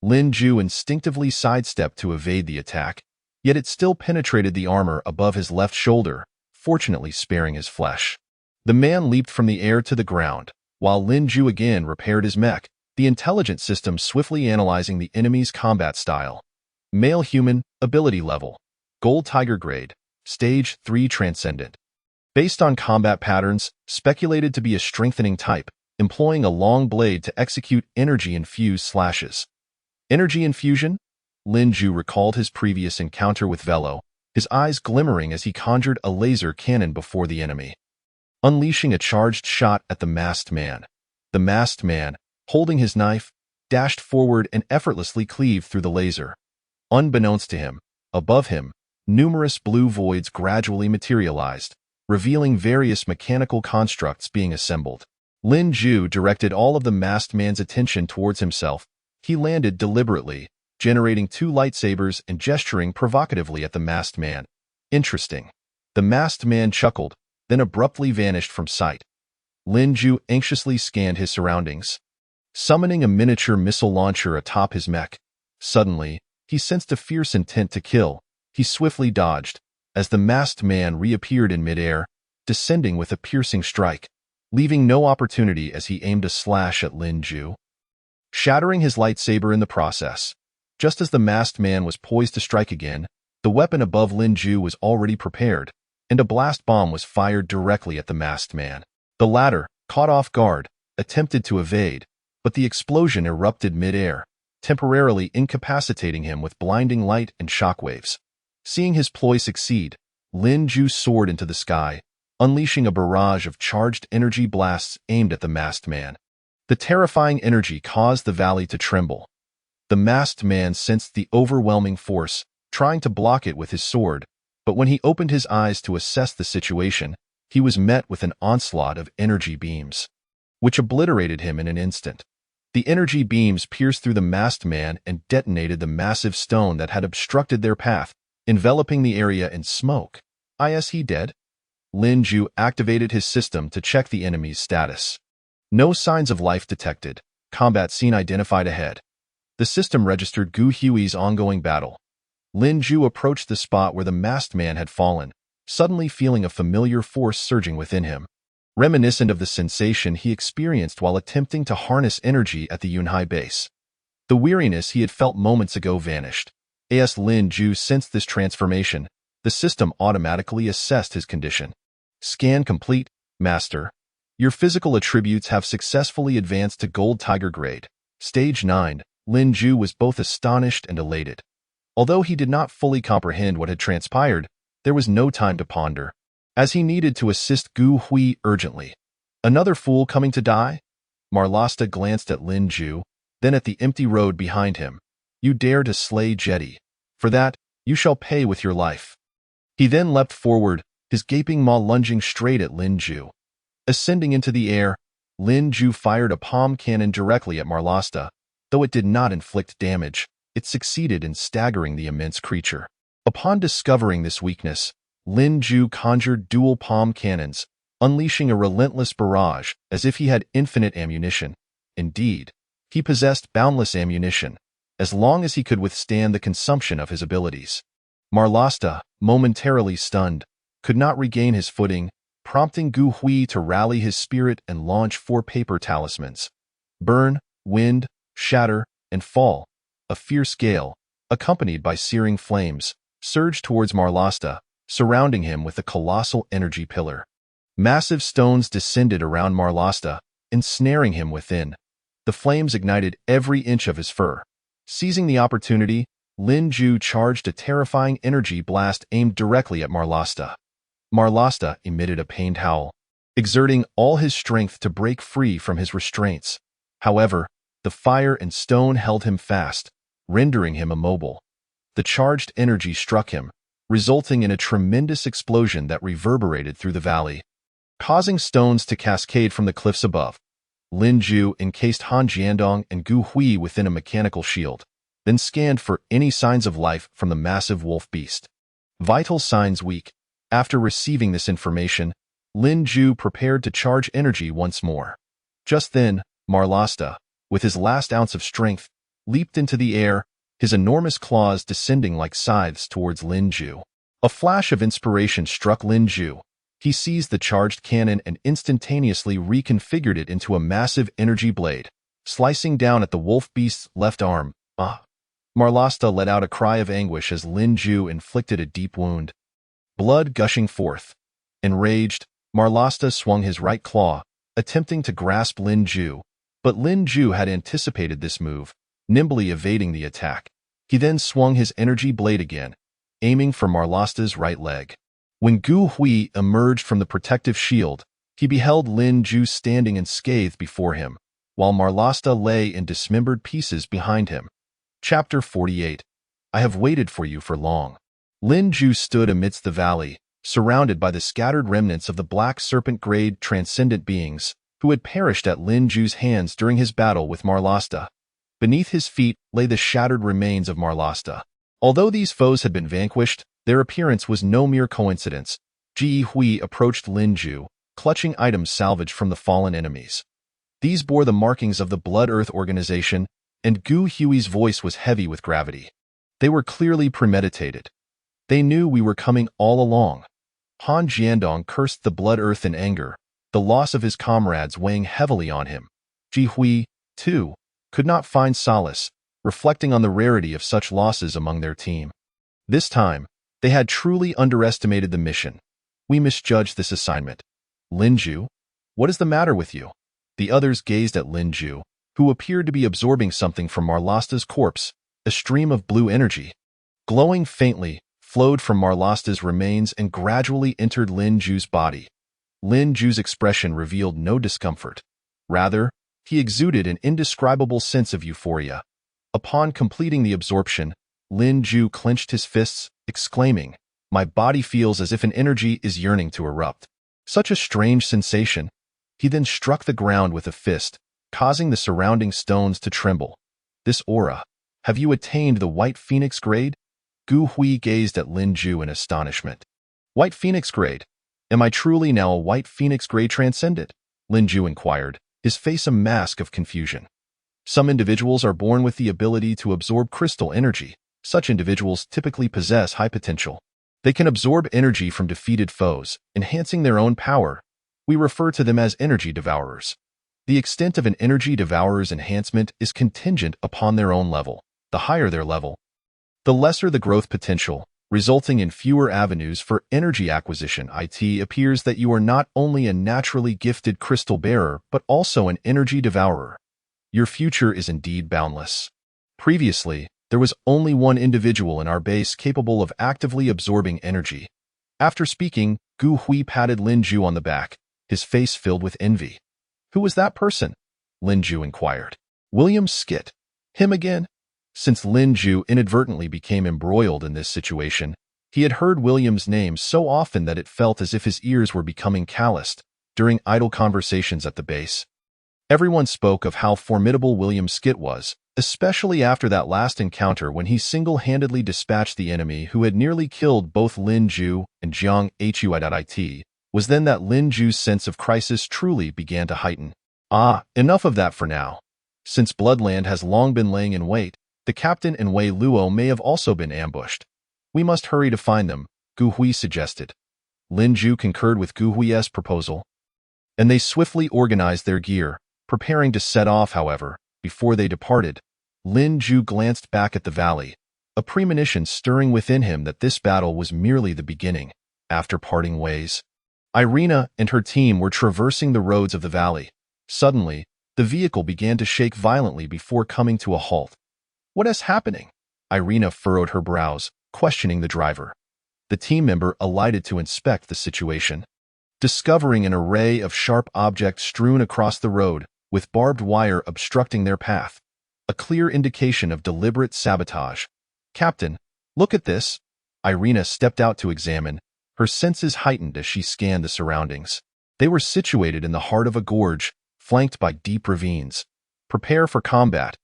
Lin Ju instinctively sidestepped to evade the attack, yet it still penetrated the armor above his left shoulder, fortunately sparing his flesh. The man leaped from the air to the ground, while Lin Ju again repaired his mech, the intelligence system swiftly analyzing the enemy's combat style. Male human, ability level, Gold Tiger grade, Stage 3 Transcendent. Based on combat patterns, speculated to be a strengthening type, employing a long blade to execute energy-infused slashes. Energy infusion? Lin Ju recalled his previous encounter with Velo, his eyes glimmering as he conjured a laser cannon before the enemy. Unleashing a charged shot at the masked man. The masked man, holding his knife, dashed forward and effortlessly cleaved through the laser. Unbeknownst to him, above him, numerous blue voids gradually materialized, revealing various mechanical constructs being assembled. Lin Ju directed all of the masked man's attention towards himself. He landed deliberately, generating 2 lightsabers and gesturing provocatively at the masked man. Interesting. The masked man chuckled, then abruptly vanished from sight. Lin Ju anxiously scanned his surroundings. Summoning a miniature missile launcher atop his mech. Suddenly, he sensed a fierce intent to kill. He swiftly dodged, as the masked man reappeared in midair, descending with a piercing strike, leaving no opportunity as he aimed a slash at Lin Ju, shattering his lightsaber in the process. Just as the masked man was poised to strike again, the weapon above Lin Ju was already prepared, and a blast bomb was fired directly at the masked man. The latter, caught off guard, attempted to evade, but the explosion erupted midair, temporarily incapacitating him with blinding light and shockwaves. Seeing his ploy succeed, Lin Ju soared into the sky, unleashing a barrage of charged energy blasts aimed at the masked man. The terrifying energy caused the valley to tremble. The masked man sensed the overwhelming force, trying to block it with his sword, but when he opened his eyes to assess the situation, he was met with an onslaught of energy beams, which obliterated him in an instant. The energy beams pierced through the masked man and detonated the massive stone that had obstructed their path, enveloping the area in smoke. Is he dead? Lin Ju activated his system to check the enemy's status. No signs of life detected. Combat scene identified ahead. The system registered Gu Hui's ongoing battle. Lin Ju approached the spot where the masked man had fallen, suddenly feeling a familiar force surging within him, reminiscent of the sensation he experienced while attempting to harness energy at the Yunhai base. The weariness he had felt moments ago vanished. As Lin Ju sensed this transformation, the system automatically assessed his condition. Scan complete, Master. Your physical attributes have successfully advanced to Gold Tiger grade. Stage 9. Lin Ju was both astonished and elated. Although he did not fully comprehend what had transpired, there was no time to ponder, as he needed to assist Gu Hui urgently. Another fool coming to die? Marlasta glanced at Lin Ju, then at the empty road behind him. You dare to slay Jedi. For that, you shall pay with your life. He then leapt forward, his gaping maw lunging straight at Lin Ju. Ascending into the air, Lin Ju fired a palm cannon directly at Marlasta. Though it did not inflict damage, it succeeded in staggering the immense creature. Upon discovering this weakness, Lin Ju conjured dual palm cannons, unleashing a relentless barrage as if he had infinite ammunition. Indeed, he possessed boundless ammunition, as long as he could withstand the consumption of his abilities. Marlasta, momentarily stunned, could not regain his footing, prompting Gu Hui to rally his spirit and launch 4 paper talismans. Burn, wind, shatter, and fall. A fierce gale, accompanied by searing flames, surged towards Marlasta, surrounding him with a colossal energy pillar. Massive stones descended around Marlasta, ensnaring him within. The flames ignited every inch of his fur. Seizing the opportunity, Lin Ju charged a terrifying energy blast aimed directly at Marlasta. Marlasta emitted a pained howl, exerting all his strength to break free from his restraints. However, the fire and stone held him fast, rendering him immobile. The charged energy struck him, resulting in a tremendous explosion that reverberated through the valley, causing stones to cascade from the cliffs above. Lin Ju encased Han Jiandong and Gu Hui within a mechanical shield, then scanned for any signs of life from the massive wolf beast. Vital signs weak. After receiving this information, Lin Ju prepared to charge energy once more. Just then, Marlasta, with his last ounce of strength, leaped into the air, his enormous claws descending like scythes towards Lin Ju. A flash of inspiration struck Lin Ju. He seized the charged cannon and instantaneously reconfigured it into a massive energy blade, slicing down at the wolf beast's left arm. Marlasta let out a cry of anguish as Lin Ju inflicted a deep wound, blood gushing forth. Enraged, Marlasta swung his right claw, attempting to grasp Lin Ju, but Lin Ju had anticipated this move, nimbly evading the attack. He then swung his energy blade again, aiming for Marlasta's right leg. When Gu Hui emerged from the protective shield, he beheld Lin Ju standing unscathed before him, while Marlasta lay in dismembered pieces behind him. Chapter 48. I have waited for you for long. Lin Ju stood amidst the valley, surrounded by the scattered remnants of the black serpent-grade transcendent beings who had perished at Lin Ju's hands during his battle with Marlasta. Beneath his feet lay the shattered remains of Marlasta. Although these foes had been vanquished, their appearance was no mere coincidence. Ji Hui approached Lin Ju, clutching items salvaged from the fallen enemies. These bore the markings of the Blood Earth organization, and Gu Hui's voice was heavy with gravity. They were clearly premeditated. They knew we were coming all along. Han Jiandong cursed the Blood Earth in anger, the loss of his comrades weighing heavily on him. Ji Hui, too, could not find solace, reflecting on the rarity of such losses among their team. This time, they had truly underestimated the mission. We misjudged this assignment. Lin Ju, what is the matter with you? The others gazed at Lin Ju, who appeared to be absorbing something from Marlasta's corpse. A stream of blue energy, glowing faintly, flowed from Marlasta's remains and gradually entered Lin Ju's body. Lin Ju's expression revealed no discomfort. Rather, he exuded an indescribable sense of euphoria. Upon completing the absorption, Lin Ju clenched his fists, exclaiming, "My body feels as if an energy is yearning to erupt." Such a strange sensation. He then struck the ground with a fist, causing the surrounding stones to tremble. This aura. Have you attained the White Phoenix grade? Gu Hui gazed at Lin Ju in astonishment. White Phoenix grade? Am I truly now a White Phoenix grade transcendent? Lin Ju inquired, his face a mask of confusion. Some individuals are born with the ability to absorb crystal energy. Such individuals typically possess high potential. They can absorb energy from defeated foes, enhancing their own power. We refer to them as energy devourers. The extent of an energy devourer's enhancement is contingent upon their own level. The higher their level, the lesser the growth potential, resulting in fewer avenues for energy acquisition. It appears that you are not only a naturally gifted crystal bearer, but also an energy devourer. Your future is indeed boundless. Previously, there was only one individual in our base capable of actively absorbing energy. After speaking, Gu Hui patted Lin Ju on the back, his face filled with envy. Who was that person? Lin Ju inquired. William Skit. Him again? Since Lin Ju inadvertently became embroiled in this situation, he had heard William's name so often that it felt as if his ears were becoming calloused during idle conversations at the base. Everyone spoke of how formidable William Skit was, especially after that last encounter when he single-handedly dispatched the enemy who had nearly killed both Lin Ju and Jiang Hui. It was then that Lin Ju's sense of crisis truly began to heighten. Enough of that for now. Since Bloodland has long been laying in wait, the captain and Wei Luo may have also been ambushed. We must hurry to find them, Gu Hui suggested. Lin Ju concurred with Gu Hui's proposal, and they swiftly organized their gear, preparing to set off. However, before they departed, Lin Ju glanced back at the valley, a premonition stirring within him that this battle was merely the beginning. After parting ways, Irina and her team were traversing the roads of the valley. Suddenly, the vehicle began to shake violently before coming to a halt. What is happening? Irina furrowed her brows, questioning the driver. The team member alighted to inspect the situation, discovering an array of sharp objects strewn across the road, with barbed wire obstructing their path. A clear indication of deliberate sabotage. Captain, look at this. Irina stepped out to examine, her senses heightened as she scanned the surroundings. They were situated in the heart of a gorge, flanked by deep ravines. Prepare for combat.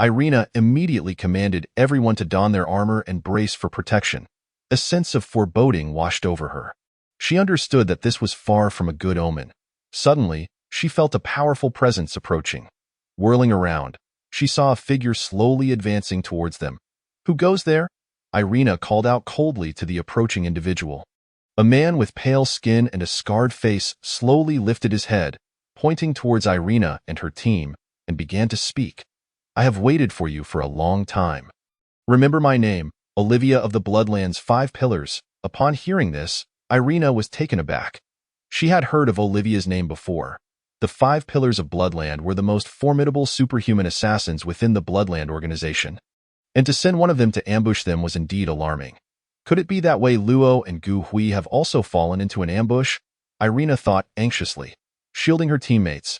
Irina immediately commanded everyone to don their armor and brace for protection. A sense of foreboding washed over her. She understood that this was far from a good omen. Suddenly, she felt a powerful presence approaching. Whirling around, she saw a figure slowly advancing towards them. Who goes there? Irina called out coldly to the approaching individual. A man with pale skin and a scarred face slowly lifted his head, pointing towards Irina and her team, and began to speak. I have waited for you for a long time. Remember my name, Olivia of the Bloodland's 5 Pillars. Upon hearing this, Irina was taken aback. She had heard of Olivia's name before. The 5 Pillars of Bloodland were the most formidable superhuman assassins within the Bloodland organization, and to send one of them to ambush them was indeed alarming. Could it be that Wei Luo and Gu Hui have also fallen into an ambush? Irina thought anxiously, shielding her teammates.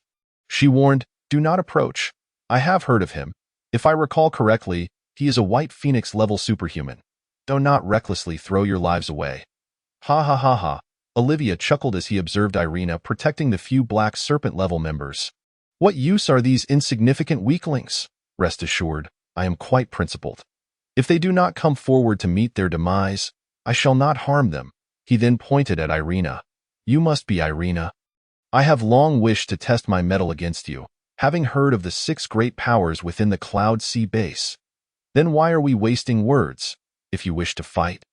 She warned, do not approach. I have heard of him. If I recall correctly, he is a White Phoenix-level superhuman. Do not recklessly throw your lives away. Ha ha ha ha. Olivia chuckled as he observed Irina protecting the few Black Serpent-level members. What use are these insignificant weaklings? Rest assured, I am quite principled. If they do not come forward to meet their demise, I shall not harm them. He then pointed at Irina. You must be Irina. I have long wished to test my mettle against you, having heard of the 6 great powers within the Cloud Sea base. Then why are we wasting words? If you wish to fight,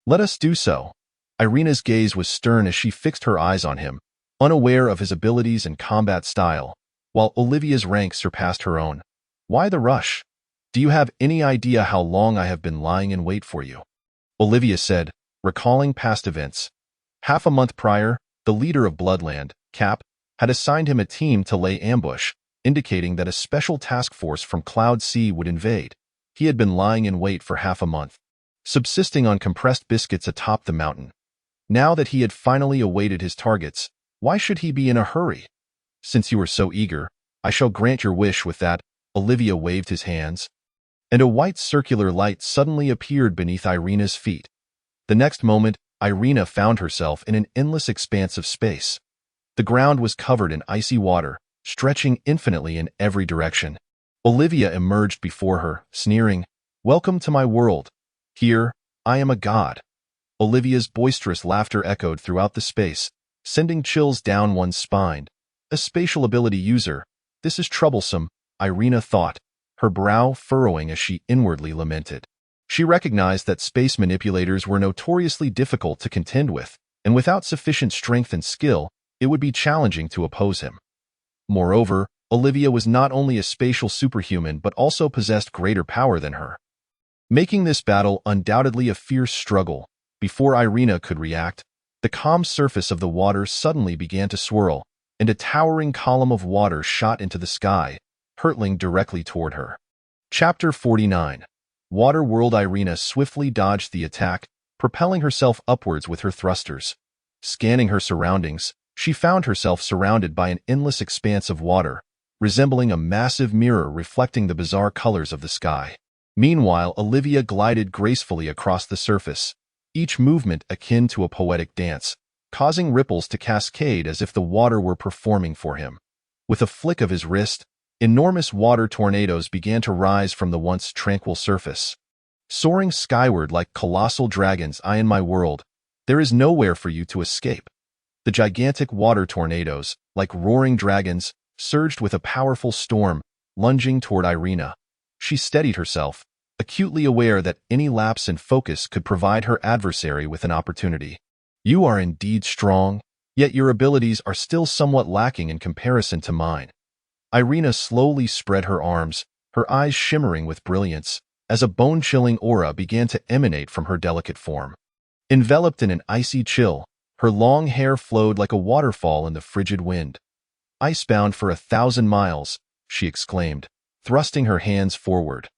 let us do so. Irina's gaze was stern as she fixed her eyes on him, unaware of his abilities and combat style, while Olivia's rank surpassed her own. Why the rush? Do you have any idea how long I have been lying in wait for you? Olivia said, recalling past events. Half a month prior, the leader of Bloodland, Cap, had assigned him a team to lay ambush, indicating that a special task force from Cloud Sea would invade. He had been lying in wait for half a month, subsisting on compressed biscuits atop the mountain. Now that he had finally awaited his targets, why should he be in a hurry? Since you are so eager, I shall grant your wish. With that, Olivia waved his hands, and a white circular light suddenly appeared beneath Irina's feet. The next moment, Irina found herself in an endless expanse of space. The ground was covered in icy water, stretching infinitely in every direction. Olivia emerged before her, sneering, Welcome to my world. Here, I am a god. Olivia's boisterous laughter echoed throughout the space, sending chills down one's spine. A spatial ability user. This is troublesome, Irina thought, her brow furrowing as she inwardly lamented. She recognized that space manipulators were notoriously difficult to contend with, and without sufficient strength and skill, it would be challenging to oppose him. Moreover, Olivia was not only a spatial superhuman but also possessed greater power than her, making this battle undoubtedly a fierce struggle. Before Irina could react, the calm surface of the water suddenly began to swirl, and a towering column of water shot into the sky, hurtling directly toward her. Chapter 49. Water World. Irina swiftly dodged the attack, propelling herself upwards with her thrusters. Scanning her surroundings, she found herself surrounded by an endless expanse of water, resembling a massive mirror reflecting the bizarre colors of the sky. Meanwhile, Olivia glided gracefully across the surface, each movement akin to a poetic dance, causing ripples to cascade as if the water were performing for him. With a flick of his wrist, enormous water tornadoes began to rise from the once tranquil surface, soaring skyward like colossal dragons. I in my world, there is nowhere for you to escape. The gigantic water tornadoes, like roaring dragons, surged with a powerful storm, lunging toward Irina. She steadied herself, acutely aware that any lapse in focus could provide her adversary with an opportunity. You are indeed strong, yet your abilities are still somewhat lacking in comparison to mine. Irina slowly spread her arms, her eyes shimmering with brilliance, as a bone-chilling aura began to emanate from her delicate form. Enveloped in an icy chill, her long hair flowed like a waterfall in the frigid wind. "Icebound for 1,000 miles," she exclaimed, thrusting her hands forward.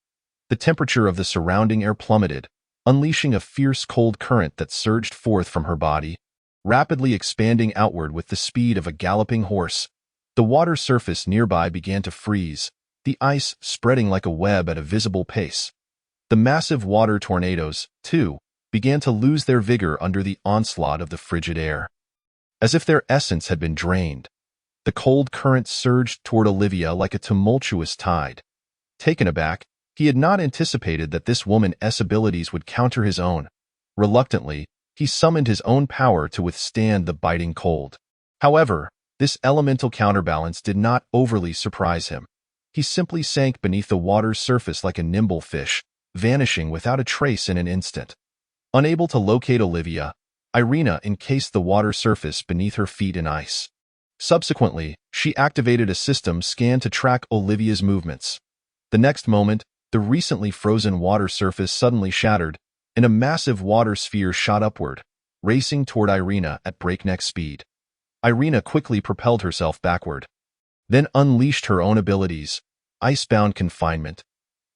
The temperature of the surrounding air plummeted, unleashing a fierce cold current that surged forth from her body, rapidly expanding outward with the speed of a galloping horse. The water surface nearby began to freeze, the ice spreading like a web at a visible pace. The massive water tornadoes, too, began to lose their vigor under the onslaught of the frigid air. As if their essence had been drained, the cold current surged toward Olivia like a tumultuous tide. Taken aback, he had not anticipated that this woman's abilities would counter his own. Reluctantly, he summoned his own power to withstand the biting cold. However, this elemental counterbalance did not overly surprise him. He simply sank beneath the water's surface like a nimble fish, vanishing without a trace in an instant. Unable to locate Olivia, Irina encased the water surface beneath her feet in ice. Subsequently, she activated a system scan to track Olivia's movements. The next moment, the recently frozen water surface suddenly shattered, and a massive water sphere shot upward, racing toward Irina at breakneck speed. Irina quickly propelled herself backward, then unleashed her own abilities, icebound confinement.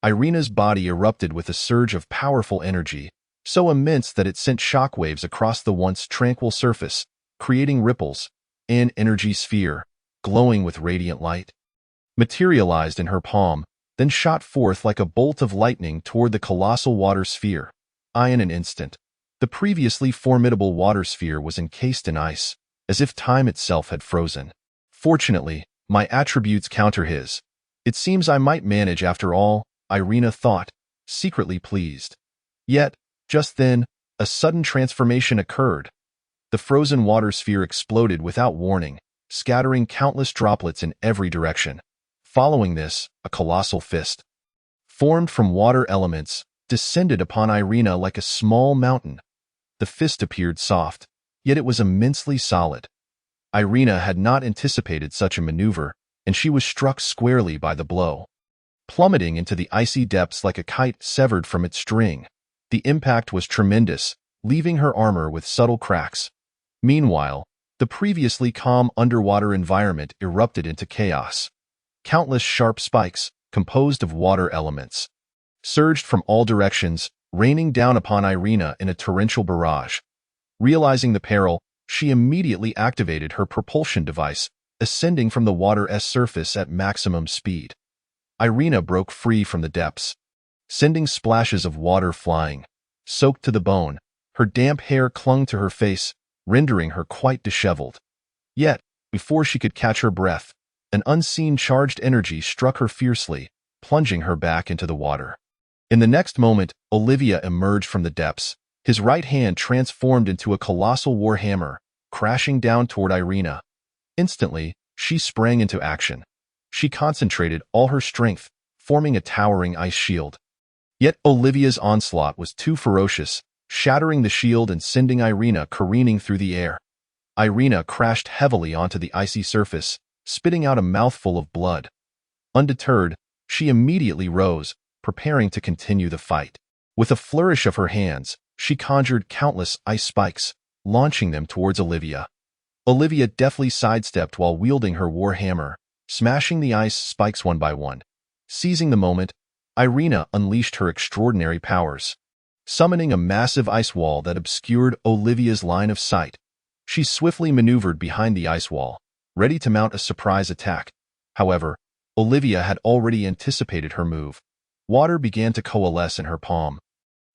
Irina's body erupted with a surge of powerful energy, so immense that it sent shockwaves across the once tranquil surface, creating ripples. An energy sphere, glowing with radiant light, materialized in her palm, then shot forth like a bolt of lightning toward the colossal water sphere. In an instant, the previously formidable water sphere was encased in ice, as if time itself had frozen. "Fortunately, my attributes counter his. It seems I might manage after all," Irina thought, secretly pleased. Yet, just then, a sudden transformation occurred. The frozen water sphere exploded without warning, scattering countless droplets in every direction. Following this, a colossal fist, formed from water elements, descended upon Irina like a small mountain. The fist appeared soft, yet it was immensely solid. Irina had not anticipated such a maneuver, and she was struck squarely by the blow. Plummeting into the icy depths like a kite severed from its string, the impact was tremendous, leaving her armor with subtle cracks. Meanwhile, the previously calm underwater environment erupted into chaos. Countless sharp spikes, composed of water elements, surged from all directions, raining down upon Irina in a torrential barrage. Realizing the peril, she immediately activated her propulsion device, ascending from the water's surface at maximum speed. Irina broke free from the depths, sending splashes of water flying. Soaked to the bone, her damp hair clung to her face, rendering her quite disheveled. Yet, before she could catch her breath, an unseen charged energy struck her fiercely, plunging her back into the water. In the next moment, Olivia emerged from the depths, his right hand transformed into a colossal war hammer, crashing down toward Irina. Instantly, she sprang into action. She concentrated all her strength, forming a towering ice shield. Yet Olivia's onslaught was too ferocious, shattering the shield and sending Irina careening through the air. Irina crashed heavily onto the icy surface, spitting out a mouthful of blood. Undeterred, she immediately rose, preparing to continue the fight. With a flourish of her hands, she conjured countless ice spikes, launching them towards Olivia. Olivia deftly sidestepped while wielding her war hammer, smashing the ice spikes one by one. Seizing the moment, Irina unleashed her extraordinary powers. Summoning a massive ice wall that obscured Olivia's line of sight, she swiftly maneuvered behind the ice wall, ready to mount a surprise attack. However, Olivia had already anticipated her move. Water began to coalesce in her palm,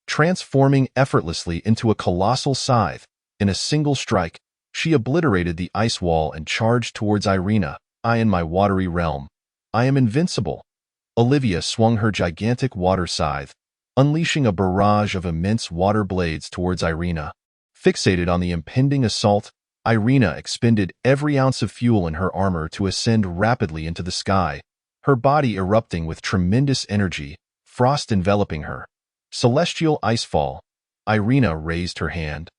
transforming effortlessly into a colossal scythe. In a single strike, she obliterated the ice wall and charged towards Irina. In my watery realm, I am invincible." Olivia swung her gigantic water scythe, unleashing a barrage of immense water blades towards Irina. Fixated on the impending assault, Irina expended every ounce of fuel in her armor to ascend rapidly into the sky, her body erupting with tremendous energy, frost enveloping her. Celestial icefall. Irina raised her hand.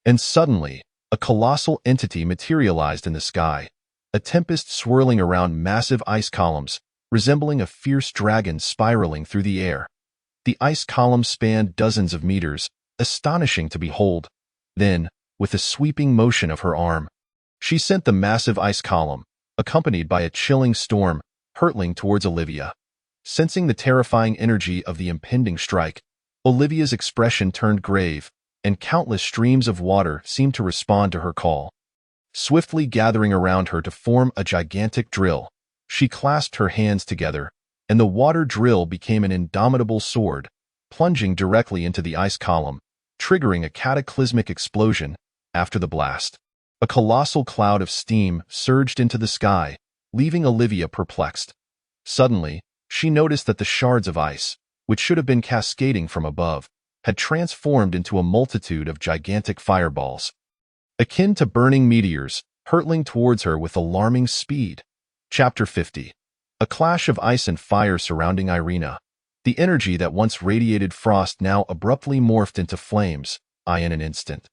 And suddenly, a colossal entity materialized in the sky, a tempest swirling around massive ice columns, resembling a fierce dragon spiraling through the air. The ice column spanned dozens of meters, astonishing to behold. Then, with a sweeping motion of her arm, she sent the massive ice column, accompanied by a chilling storm, hurtling towards Olivia. Sensing the terrifying energy of the impending strike, Olivia's expression turned grave, and countless streams of water seemed to respond to her call. Swiftly gathering around her to form a gigantic drill, she clasped her hands together, and the water drill became an indomitable sword, plunging directly into the ice column, triggering a cataclysmic explosion. After the blast, a colossal cloud of steam surged into the sky, leaving Olivia perplexed. Suddenly, she noticed that the shards of ice, which should have been cascading from above, had transformed into a multitude of gigantic fireballs, akin to burning meteors, hurtling towards her with alarming speed. Chapter 50. A clash of ice and fire surrounding Irina. The energy that once radiated frost now abruptly morphed into flames, in an instant.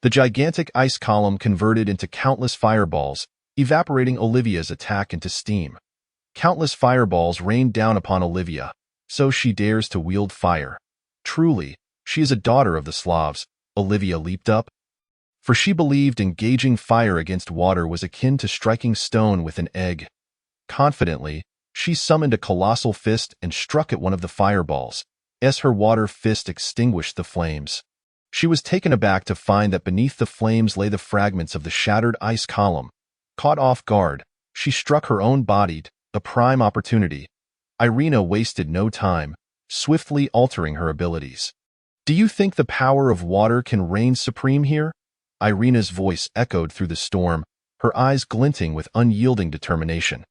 The gigantic ice column converted into countless fireballs, evaporating Olivia's attack into steam. Countless fireballs rained down upon Olivia, so she dares to wield fire. Truly, she is a daughter of the Slavs. Olivia leaped up, for she believed engaging fire against water was akin to striking stone with an egg. Confidently, she summoned a colossal fist and struck at one of the fireballs, as her water fist extinguished the flames. She was taken aback to find that beneath the flames lay the fragments of the shattered ice column. Caught off guard, she struck her own body, a prime opportunity. Irina wasted no time, swiftly altering her abilities. "Do you think the power of water can reign supreme here?" Irina's voice echoed through the storm, her eyes glinting with unyielding determination.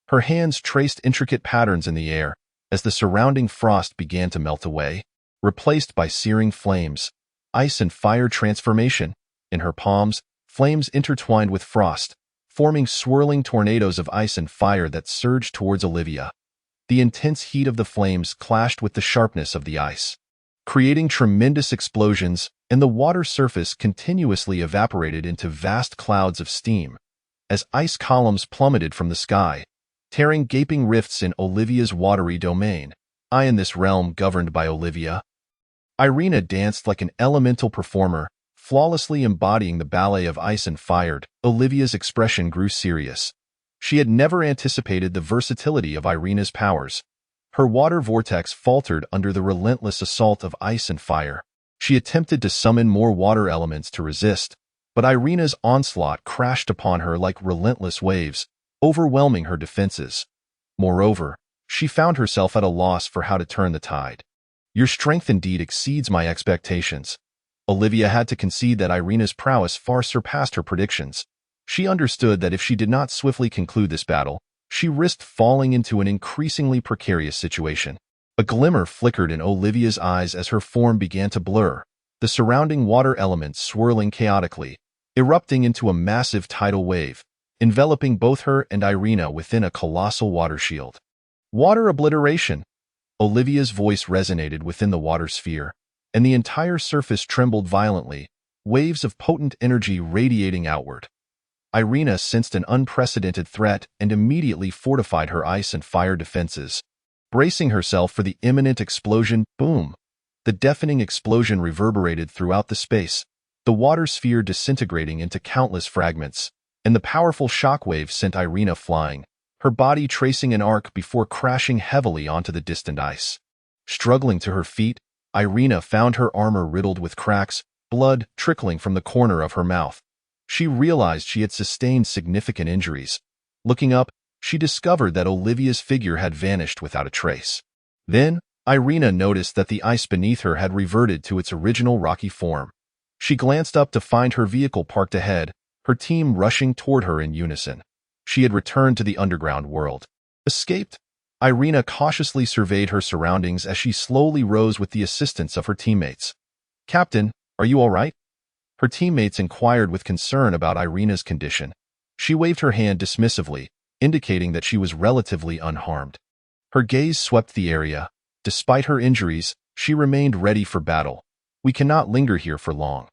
Her hands traced intricate patterns in the air as the surrounding frost began to melt away, replaced by searing flames. Ice and fire transformation. In her palms, flames intertwined with frost, forming swirling tornadoes of ice and fire that surged towards Olivia. The intense heat of the flames clashed with the sharpness of the ice, creating tremendous explosions, and the water surface continuously evaporated into vast clouds of steam, as ice columns plummeted from the sky, tearing gaping rifts in Olivia's watery domain. In this realm governed by Olivia, Irina danced like an elemental performer, flawlessly embodying the ballet of ice and fire. Olivia's expression grew serious. She had never anticipated the versatility of Irina's powers. Her water vortex faltered under the relentless assault of ice and fire. She attempted to summon more water elements to resist, but Irina's onslaught crashed upon her like relentless waves, overwhelming her defenses. Moreover, she found herself at a loss for how to turn the tide. "Your strength indeed exceeds my expectations." Olivia had to concede that Irina's prowess far surpassed her predictions. She understood that if she did not swiftly conclude this battle, she risked falling into an increasingly precarious situation. A glimmer flickered in Olivia's eyes as her form began to blur, the surrounding water elements swirling chaotically, erupting into a massive tidal wave, enveloping both her and Irina within a colossal water shield. "Water obliteration!" Olivia's voice resonated within the water sphere, and the entire surface trembled violently, waves of potent energy radiating outward. Irina sensed an unprecedented threat and immediately fortified her ice and fire defenses, bracing herself for the imminent explosion. Boom! The deafening explosion reverberated throughout the space, the water sphere disintegrating into countless fragments, and the powerful shockwave sent Irina flying, her body tracing an arc before crashing heavily onto the distant ice. Struggling to her feet, Irina found her armor riddled with cracks, blood trickling from the corner of her mouth. She realized she had sustained significant injuries. Looking up, she discovered that Olivia's figure had vanished without a trace. Then, Irina noticed that the ice beneath her had reverted to its original rocky form. She glanced up to find her vehicle parked ahead, her team rushing toward her in unison. She had returned to the underground world. Escaped? Irina cautiously surveyed her surroundings as she slowly rose with the assistance of her teammates. "Captain, are you all right?" Her teammates inquired with concern about Irina's condition. She waved her hand dismissively, indicating that she was relatively unharmed. Her gaze swept the area. Despite her injuries, she remained ready for battle. "We cannot linger here for long.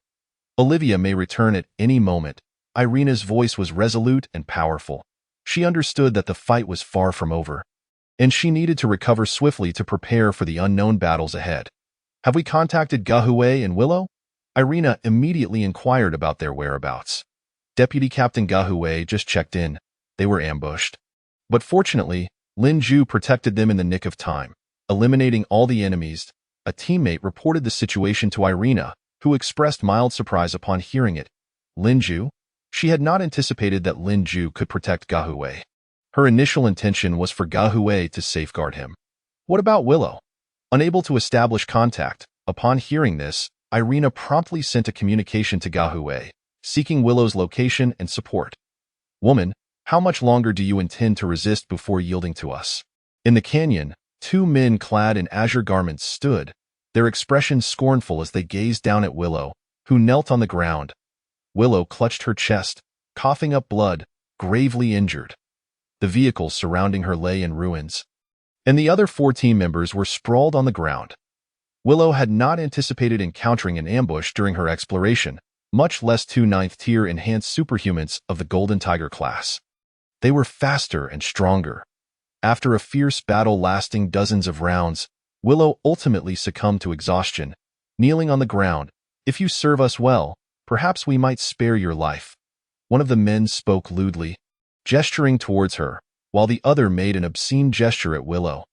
Olivia may return at any moment." Irina's voice was resolute and powerful. She understood that the fight was far from over. and she needed to recover swiftly to prepare for the unknown battles ahead. Have we contacted Gahui and Willow? Irina immediately inquired about their whereabouts. Deputy Captain Gahui just checked in. They were ambushed. But fortunately, Lin Ju protected them in the nick of time, eliminating all the enemies. A teammate reported the situation to Irina, who expressed mild surprise upon hearing it. Lin Ju? She had not anticipated that Lin Ju could protect Gahui. Her initial intention was for Gahui to safeguard him. What about Willow? Unable to establish contact, upon hearing this, Irina promptly sent a communication to Gahui, seeking Willow's location and support. Woman, how much longer do you intend to resist before yielding to us? In the canyon, two men clad in azure garments stood, their expressions scornful as they gazed down at Willow, who knelt on the ground. Willow clutched her chest, coughing up blood, gravely injured. The vehicles surrounding her lay in ruins, and the other 4 team members were sprawled on the ground. Willow had not anticipated encountering an ambush during her exploration, much less 2 9th-tier enhanced superhumans of the Golden Tiger class. They were faster and stronger. After a fierce battle lasting dozens of rounds, Willow ultimately succumbed to exhaustion, kneeling on the ground. If you serve us well, perhaps we might spare your life. One of the men spoke lewdly, gesturing towards her, while the other made an obscene gesture at Willow.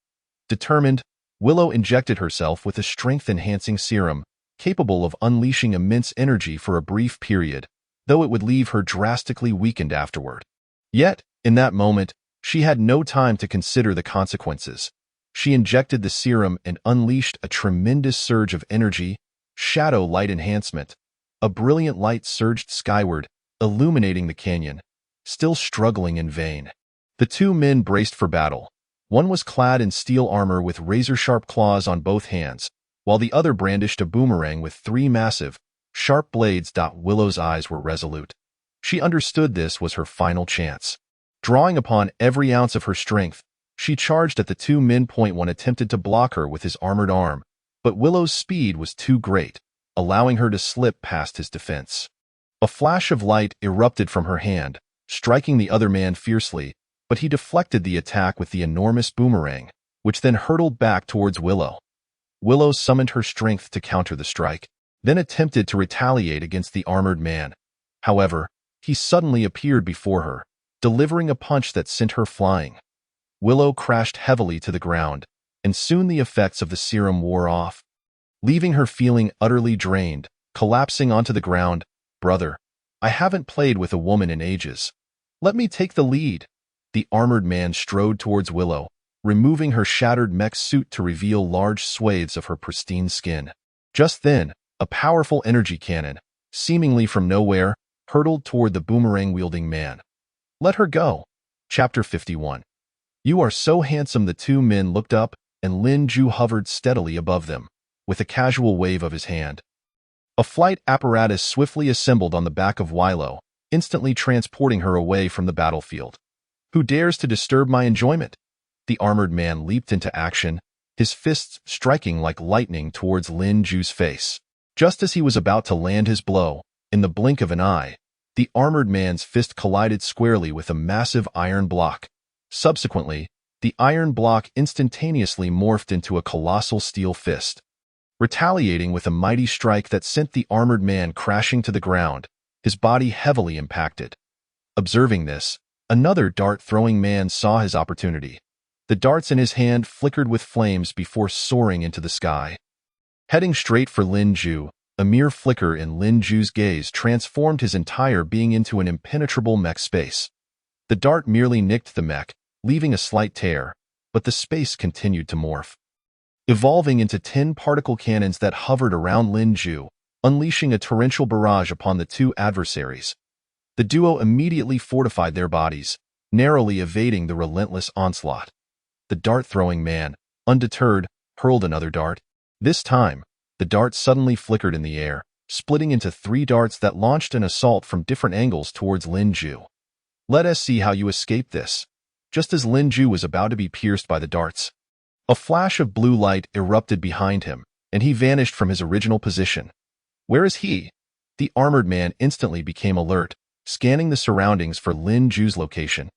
Determined, Willow injected herself with a strength-enhancing serum, capable of unleashing immense energy for a brief period, though it would leave her drastically weakened afterward. Yet, in that moment, she had no time to consider the consequences. She injected the serum and unleashed a tremendous surge of energy, shadow light enhancement. A brilliant light surged skyward, illuminating the canyon, still struggling in vain. The 2 men braced for battle. One was clad in steel armor with razor-sharp claws on both hands, while the other brandished a boomerang with 3 massive, sharp blades. Willow's eyes were resolute. She understood this was her final chance. Drawing upon every ounce of her strength, she charged at the 2 men. One attempted to block her with his armored arm, but Willow's speed was too great, allowing her to slip past his defense. A flash of light erupted from her hand, striking the other man fiercely, but he deflected the attack with the enormous boomerang, which then hurtled back towards Willow. Willow summoned her strength to counter the strike, then attempted to retaliate against the armored man. However, he suddenly appeared before her, delivering a punch that sent her flying. Willow crashed heavily to the ground, and soon the effects of the serum wore off, leaving her feeling utterly drained, collapsing onto the ground. Brother, I haven't played with a woman in ages. Let me take the lead. The armored man strode towards Willow, removing her shattered mech suit to reveal large swathes of her pristine skin. Just then, a powerful energy cannon, seemingly from nowhere, hurtled toward the boomerang-wielding man. Let her go. Chapter 51. You are so handsome. The 2 men looked up, and Lin Ju hovered steadily above them, with a casual wave of his hand. A flight apparatus swiftly assembled on the back of Willow, instantly transporting her away from the battlefield. Who dares to disturb my enjoyment? The armored man leaped into action, his fists striking like lightning towards Lin Ju's face. Just as he was about to land his blow, in the blink of an eye, the armored man's fist collided squarely with a massive iron block. Subsequently, the iron block instantaneously morphed into a colossal steel fist, retaliating with a mighty strike that sent the armored man crashing to the ground, his body heavily impacted. Observing this, another dart-throwing man saw his opportunity. The darts in his hand flickered with flames before soaring into the sky. Heading straight for Lin Ju, a mere flicker in Lin Ju's gaze transformed his entire being into an impenetrable mech space. The dart merely nicked the mech, leaving a slight tear, but the space continued to morph, evolving into 10 particle cannons that hovered around Lin Ju, unleashing a torrential barrage upon the 2 adversaries. The duo immediately fortified their bodies, narrowly evading the relentless onslaught. The dart-throwing man, undeterred, hurled another dart. This time, the dart suddenly flickered in the air, splitting into 3 darts that launched an assault from different angles towards Lin Ju. Let us see how you escape this. Just as Lin Ju was about to be pierced by the darts, a flash of blue light erupted behind him, and he vanished from his original position. Where is he? The armored man instantly became alert, scanning the surroundings for Lin Ju's location.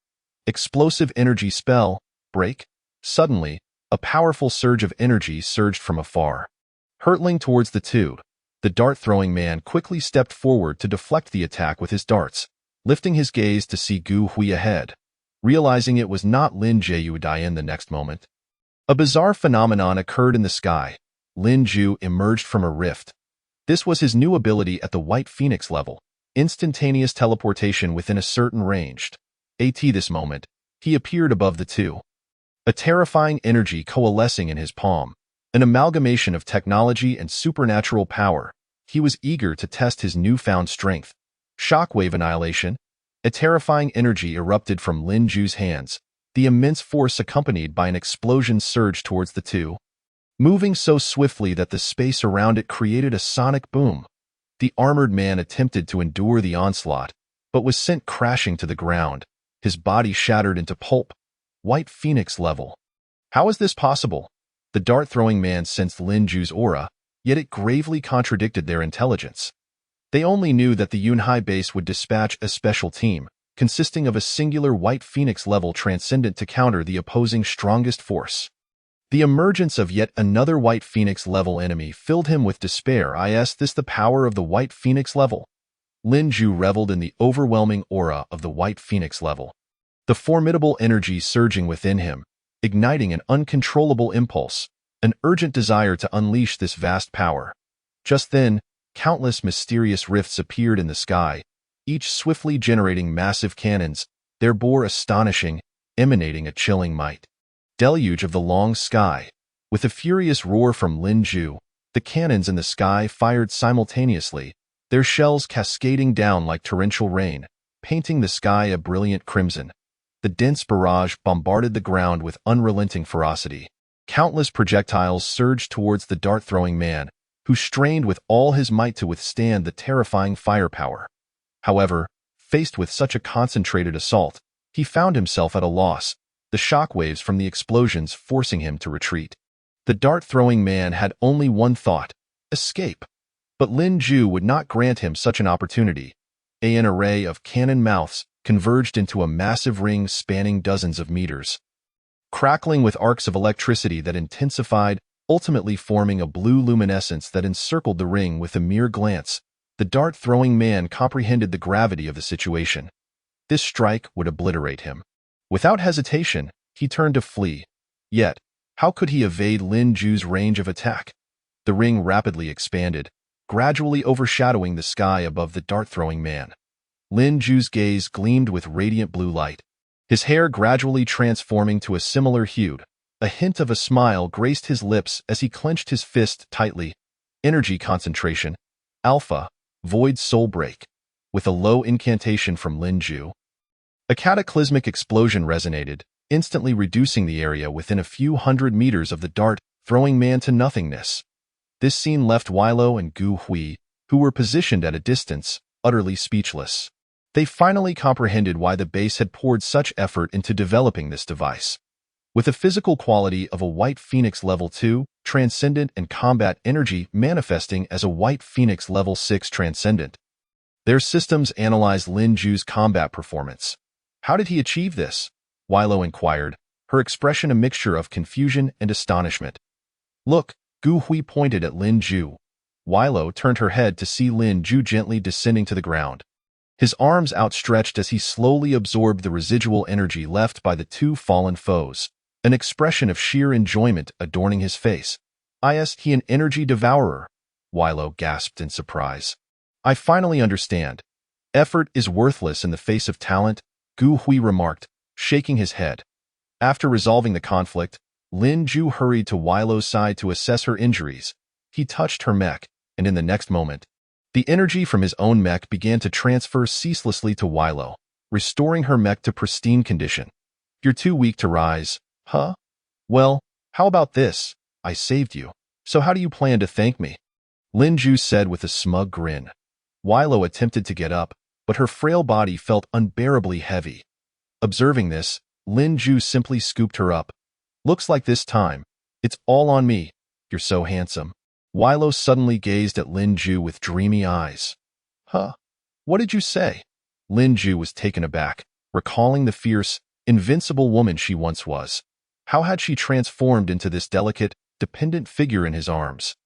Explosive energy spell, break. Suddenly, a powerful surge of energy surged from afar. Hurtling towards the two, the dart-throwing man quickly stepped forward to deflect the attack with his darts, lifting his gaze to see Gu Hui ahead. Realizing it was not Lin Jiu Dian the next moment, a bizarre phenomenon occurred in the sky. Lin Jiu emerged from a rift. This was his new ability at the White Phoenix level, instantaneous teleportation within a certain range. At this moment, he appeared above the two. A terrifying energy coalescing in his palm, an amalgamation of technology and supernatural power. He was eager to test his newfound strength. Shockwave annihilation. A terrifying energy erupted from Lin Jiu's hands, the immense force accompanied by an explosion surged towards the two, moving so swiftly that the space around it created a sonic boom. The armored man attempted to endure the onslaught, but was sent crashing to the ground, his body shattered into pulp. White Phoenix level. How is this possible? The dart-throwing man sensed Lin Jiu's aura, yet it gravely contradicted their intelligence. They only knew that the Yunhai base would dispatch a special team, consisting of a singular White Phoenix level transcendent to counter the opposing strongest force. The emergence of yet another White Phoenix level enemy filled him with despair. Is this the power of the White Phoenix level? Lin Jiu reveled in the overwhelming aura of the White Phoenix level, the formidable energy surging within him, igniting an uncontrollable impulse, an urgent desire to unleash this vast power. Just then, countless mysterious rifts appeared in the sky, each swiftly generating massive cannons, their bore astonishing, emanating a chilling might. Deluge of the long sky. With a furious roar from Lin Jiu, the cannons in the sky fired simultaneously, their shells cascading down like torrential rain, painting the sky a brilliant crimson. The dense barrage bombarded the ground with unrelenting ferocity. Countless projectiles surged towards the dart-throwing man, who strained with all his might to withstand the terrifying firepower. However, faced with such a concentrated assault, he found himself at a loss, the shockwaves from the explosions forcing him to retreat. The dart-throwing man had only one thought: escape. But Lin Jiu would not grant him such an opportunity. An array of cannon mouths converged into a massive ring spanning dozens of meters, crackling with arcs of electricity that intensified, ultimately forming a blue luminescence that encircled the ring with a mere glance. The dart-throwing man comprehended the gravity of the situation. This strike would obliterate him. Without hesitation, he turned to flee. Yet, how could he evade Lin Jiu's range of attack? The ring rapidly expanded, gradually overshadowing the sky above the dart-throwing man. Lin Jiu's gaze gleamed with radiant blue light, his hair gradually transforming to a similar hue. A hint of a smile graced his lips as he clenched his fist tightly. Energy concentration. Alpha. Void Soul Break. With a low incantation from Lin Jiu, a cataclysmic explosion resonated, instantly reducing the area within a few hundred meters of the dart-throwing man to nothingness. This scene left Weilo and Gu Hui, who were positioned at a distance, utterly speechless. They finally comprehended why the base had poured such effort into developing this device. With the physical quality of a White Phoenix Level 2, Transcendent and combat energy manifesting as a White Phoenix Level 6 Transcendent, their systems analyzed Lin Jiu's combat performance. How did he achieve this? Weilo inquired, her expression a mixture of confusion and astonishment. Look, Gu Hui pointed at Lin Jiu. Weilo turned her head to see Lin Jiu gently descending to the ground, his arms outstretched as he slowly absorbed the residual energy left by the two fallen foes, an expression of sheer enjoyment adorning his face. Is he an energy devourer? Weilo gasped in surprise. I finally understand. Effort is worthless in the face of talent, Gu Hui remarked, shaking his head. After resolving the conflict, Lin Jiu hurried to Weilo's side to assess her injuries. He touched her mech, and in the next moment, the energy from his own mech began to transfer ceaselessly to Weilo, restoring her mech to pristine condition. You're too weak to rise, huh? Well, how about this? I saved you. So how do you plan to thank me? Lin Jiu said with a smug grin. Weilo attempted to get up, but her frail body felt unbearably heavy. Observing this, Lin Jiu simply scooped her up. Looks like this time, it's all on me. You're so handsome. Weilo suddenly gazed at Lin Jiu with dreamy eyes. Huh? What did you say? Lin Jiu was taken aback, recalling the fierce, invincible woman she once was. How had she transformed into this delicate, dependent figure in his arms?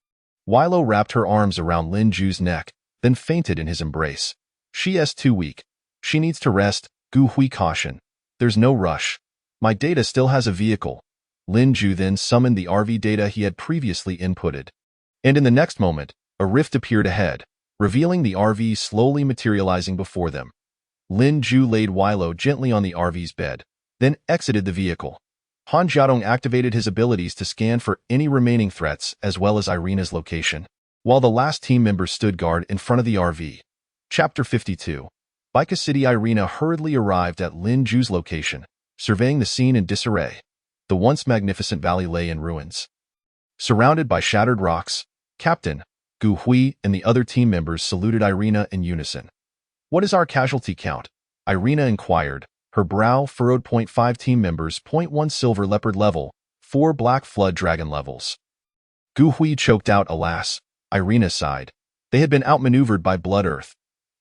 Weilo wrapped her arms around Lin Ju's neck, then fainted in his embrace. She is too weak. She needs to rest, Gu Hui cautioned. There's no rush. My data still has a vehicle. Lin Ju then summoned the RV data he had previously inputted. And in the next moment, a rift appeared ahead, revealing the RV slowly materializing before them. Lin Ju laid Weilo gently on the RV's bed, then exited the vehicle. Han Jiadong activated his abilities to scan for any remaining threats as well as Irina's location, while the last team member stood guard in front of the RV. Chapter 52. Baika City. Irina hurriedly arrived at Lin Ju's location, surveying the scene in disarray. The once magnificent valley lay in ruins. Surrounded by shattered rocks, Captain Gu Hui and the other team members saluted Irina in unison. What is our casualty count? Irina inquired, her brow furrowed. 0.5 team members, 0.1 silver leopard level, 4 black flood dragon levels. Gu Hui choked out, alas. Irina sighed. They had been outmaneuvered by Blood Earth.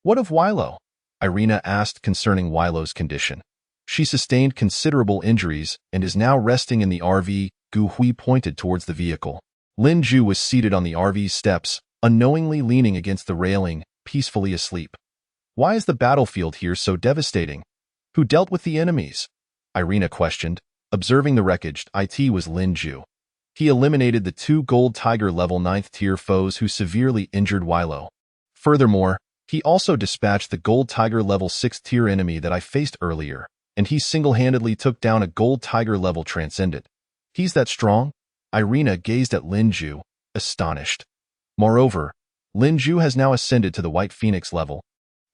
What of Weilo? Irina asked concerning Weilo's condition. She sustained considerable injuries and is now resting in the RV. Gu Hui pointed towards the vehicle. Lin Ju was seated on the RV's steps, unknowingly leaning against the railing, peacefully asleep. Why is the battlefield here so devastating? Who dealt with the enemies? Irina questioned. Observing the wreckage, it was Lin Ju. He eliminated the 2 Gold Tiger level 9th tier foes who severely injured Weilo. Furthermore, he also dispatched the Gold Tiger level 6th tier enemy that I faced earlier, and he single-handedly took down a Gold Tiger level Transcendent. He's that strong? Irina gazed at Lin Ju, astonished. Moreover, Lin Ju has now ascended to the White Phoenix level,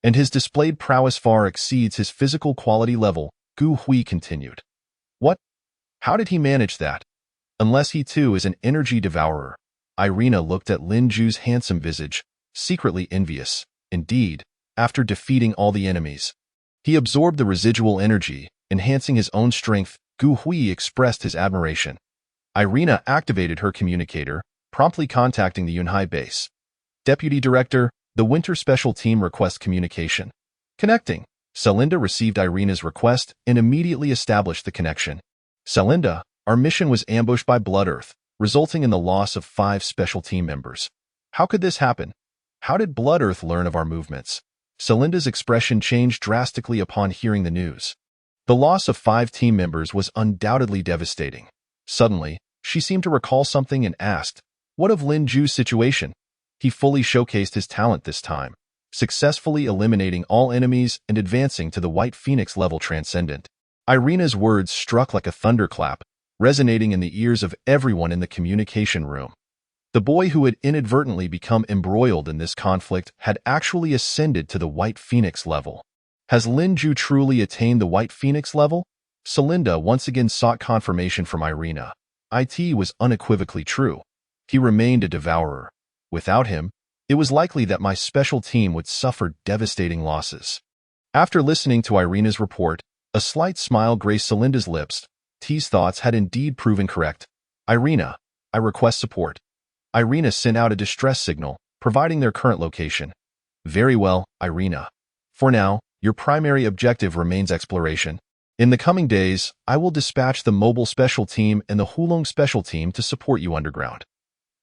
and his displayed prowess far exceeds his physical quality level, Gu Hui continued. What? How did he manage that? Unless he too is an energy devourer. Irina looked at Lin Ju's handsome visage, secretly envious. Indeed, after defeating all the enemies, he absorbed the residual energy, enhancing his own strength. Gu Hui expressed his admiration. Irina activated her communicator, promptly contacting the Yunhai base. Deputy Director, the Winter Special Team requests communication. Connecting. Celinda received Irina's request and immediately established the connection. Celinda, our mission was ambushed by Blood Earth, resulting in the loss of 5 special team members. How could this happen? How did Blood Earth learn of our movements? Celinda's expression changed drastically upon hearing the news. The loss of 5 team members was undoubtedly devastating. Suddenly, she seemed to recall something and asked, what of Lin Ju's situation? He fully showcased his talent this time, successfully eliminating all enemies and advancing to the White Phoenix level Transcendent. Irina's words struck like a thunderclap, resonating in the ears of everyone in the communication room. The boy who had inadvertently become embroiled in this conflict had actually ascended to the White Phoenix level. Has Lin Ju truly attained the White Phoenix level? Celinda once again sought confirmation from Irina. It was unequivocally true. He remained a devourer. Without him, it was likely that my special team would suffer devastating losses. After listening to Irina's report, a slight smile graced Celinda's lips. T's thoughts had indeed proven correct. Irina, I request support. Irina sent out a distress signal, providing their current location. Very well, Irina. For now, your primary objective remains exploration. In the coming days, I will dispatch the Mobile Special Team and the Hulong Special Team to support you underground.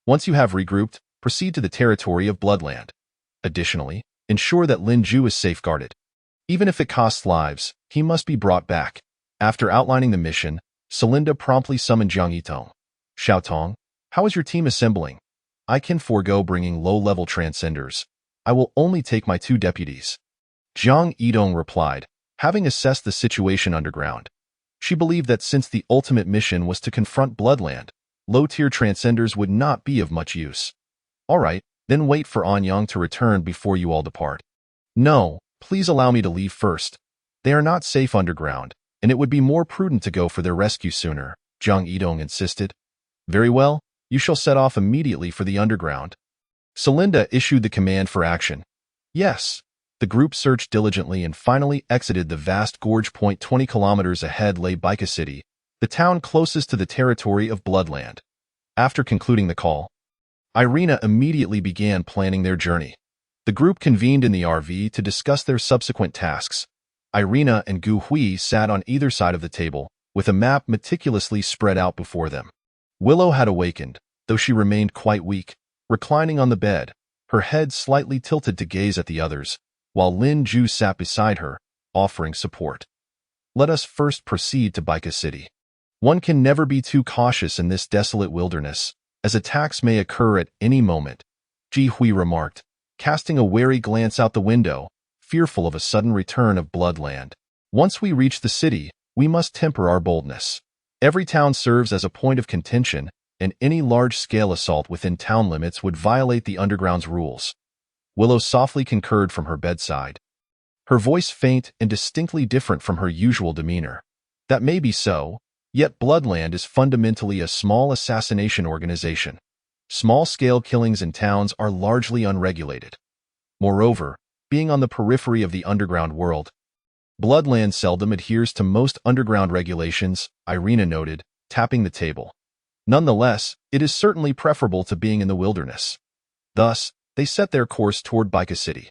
Once you have regrouped, proceed to the territory of Bloodland. Additionally, ensure that Lin Ju is safeguarded. Even if it costs lives, he must be brought back. After outlining the mission, Celinda promptly summoned Jiang Yitong. Xiaotong, how is your team assembling? I can forego bringing low-level transcenders. I will only take my 2 deputies. Jiang Yitong replied, having assessed the situation underground. She believed that since the ultimate mission was to confront Bloodland, low-tier transcenders would not be of much use. All right, then wait for Anyang to return before you all depart. No, please allow me to leave first. They are not safe underground, and it would be more prudent to go for their rescue sooner, Jiang Yitong insisted. Very well, you shall set off immediately for the underground. Celinda issued the command for action. Yes. The group searched diligently and finally exited the vast gorge. 20 kilometers ahead lay Baika City, the town closest to the territory of Bloodland. After concluding the call, Irina immediately began planning their journey. The group convened in the RV to discuss their subsequent tasks. Irina and Gu Hui sat on either side of the table, with a map meticulously spread out before them. Willow had awakened, though she remained quite weak, reclining on the bed, her head slightly tilted to gaze at the others, while Lin Ju sat beside her, offering support. Let us first proceed to Baika City. One can never be too cautious in this desolate wilderness, as attacks may occur at any moment, Ji Hui remarked, casting a wary glance out the window, fearful of a sudden return of Bloodland. Once we reach the city, we must temper our boldness. Every town serves as a point of contention, and any large-scale assault within town limits would violate the underground's rules. Willow softly concurred from her bedside, her voice faint and distinctly different from her usual demeanor. That may be so, yet Bloodland is fundamentally a small assassination organization. Small-scale killings in towns are largely unregulated. Moreover, being on the periphery of the underground world, Bloodland seldom adheres to most underground regulations, Irina noted, tapping the table. Nonetheless, it is certainly preferable to being in the wilderness. Thus, they set their course toward Baika City.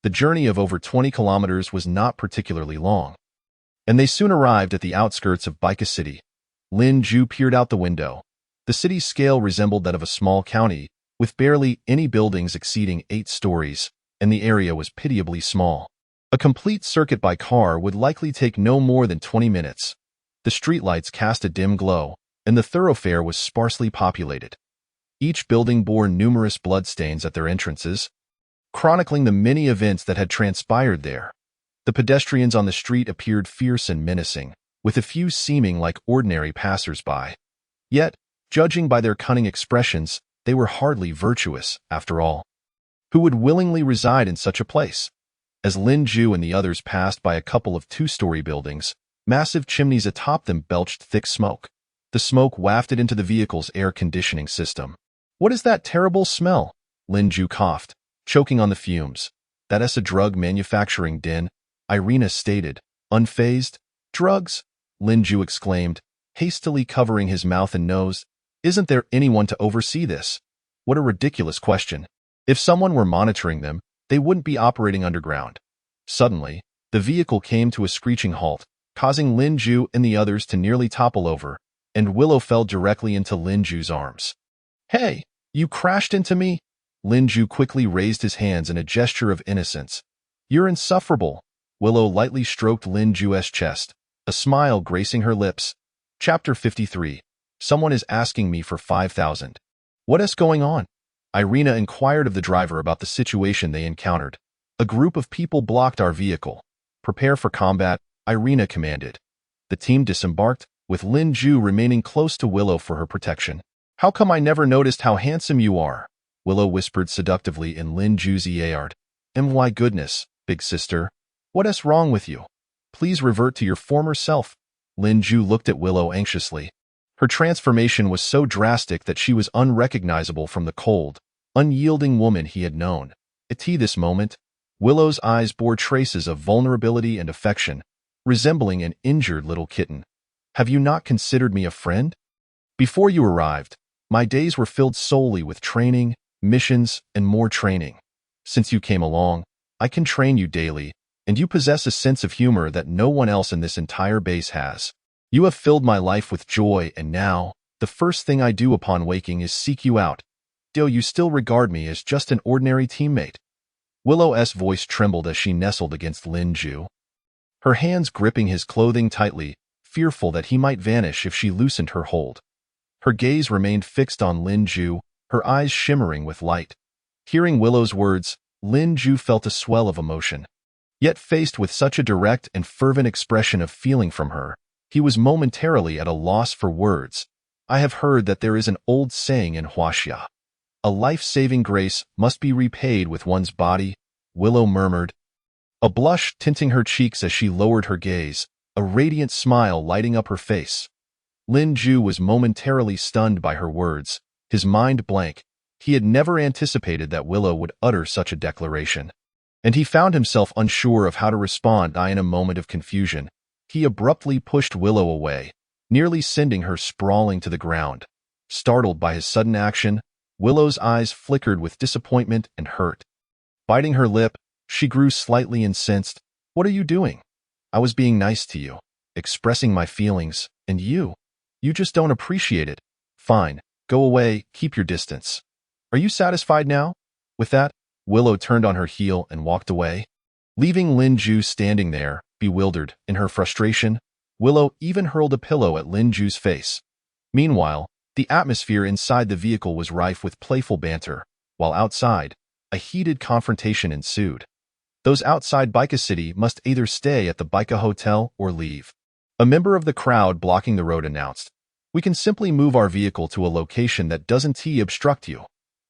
The journey of over 20 kilometers was not particularly long, and they soon arrived at the outskirts of Baika City. Lin Ju peered out the window. The city's scale resembled that of a small county, with barely any buildings exceeding 8 stories, and the area was pitiably small. A complete circuit by car would likely take no more than 20 minutes. The streetlights cast a dim glow, and the thoroughfare was sparsely populated. Each building bore numerous bloodstains at their entrances, chronicling the many events that had transpired there. The pedestrians on the street appeared fierce and menacing, with a few seeming like ordinary passers-by. Yet, judging by their cunning expressions, they were hardly virtuous, after all. Who would willingly reside in such a place? As Lin Ju and the others passed by a couple of 2-story buildings, massive chimneys atop them belched thick smoke. The smoke wafted into the vehicle's air conditioning system. What is that terrible smell? Lin Ju coughed, choking on the fumes. That's a drug manufacturing den, Irina stated, unfazed. Drugs? Lin Ju exclaimed, hastily covering his mouth and nose. Isn't there anyone to oversee this? What a ridiculous question. If someone were monitoring them, they wouldn't be operating underground. Suddenly, the vehicle came to a screeching halt, causing Lin Ju and the others to nearly topple over, and Willow fell directly into Lin Ju's arms. Hey, you crashed into me? Lin Ju quickly raised his hands in a gesture of innocence. You're insufferable. Willow lightly stroked Lin Ju's chest, a smile gracing her lips. Chapter 53. Someone is asking me for 5,000. What is going on? Irina inquired of the driver about the situation they encountered. A group of people blocked our vehicle. Prepare for combat, Irina commanded. The team disembarked, with Lin Ju remaining close to Willow for her protection. How come I never noticed how handsome you are? Willow whispered seductively in Lin Ju's ear. My goodness, big sister. What is wrong with you? Please revert to your former self. Lin Ju looked at Willow anxiously. Her transformation was so drastic that she was unrecognizable from the cold, unyielding woman he had known. At this moment, Willow's eyes bore traces of vulnerability and affection, resembling an injured little kitten. Have you not considered me a friend? Before you arrived, my days were filled solely with training, missions, and more training. Since you came along, I can train you daily, and you possess a sense of humor that no one else in this entire base has. You have filled my life with joy, and now, the first thing I do upon waking is seek you out. Do you still regard me as just an ordinary teammate? Willow's voice trembled as she nestled against Lin Ju, her hands gripping his clothing tightly, fearful that he might vanish if she loosened her hold. Her gaze remained fixed on Lin Ju, her eyes shimmering with light. Hearing Willow's words, Lin Ju felt a swell of emotion. Yet faced with such a direct and fervent expression of feeling from her, he was momentarily at a loss for words. I have heard that there is an old saying in Huaxia. A life-saving grace must be repaid with one's body, Willow murmured, a blush tinting her cheeks as she lowered her gaze, a radiant smile lighting up her face. Lin Ju was momentarily stunned by her words, his mind blank. He had never anticipated that Willow would utter such a declaration, and he found himself unsure of how to respond. In a moment of confusion, he abruptly pushed Willow away, nearly sending her sprawling to the ground. Startled by his sudden action, Willow's eyes flickered with disappointment and hurt. Biting her lip, she grew slightly incensed. What are you doing? I was being nice to you, expressing my feelings, And you just don't appreciate it. Fine, go away, keep your distance. Are you satisfied now? With that, Willow turned on her heel and walked away, leaving Lin Ju standing there, bewildered. In her frustration, Willow even hurled a pillow at Lin Ju's face. Meanwhile, the atmosphere inside the vehicle was rife with playful banter, while outside, a heated confrontation ensued. Those outside Bika City must either stay at the Bika Hotel or leave. A member of the crowd blocking the road announced, "We can simply move our vehicle to a location that doesn't obstruct you."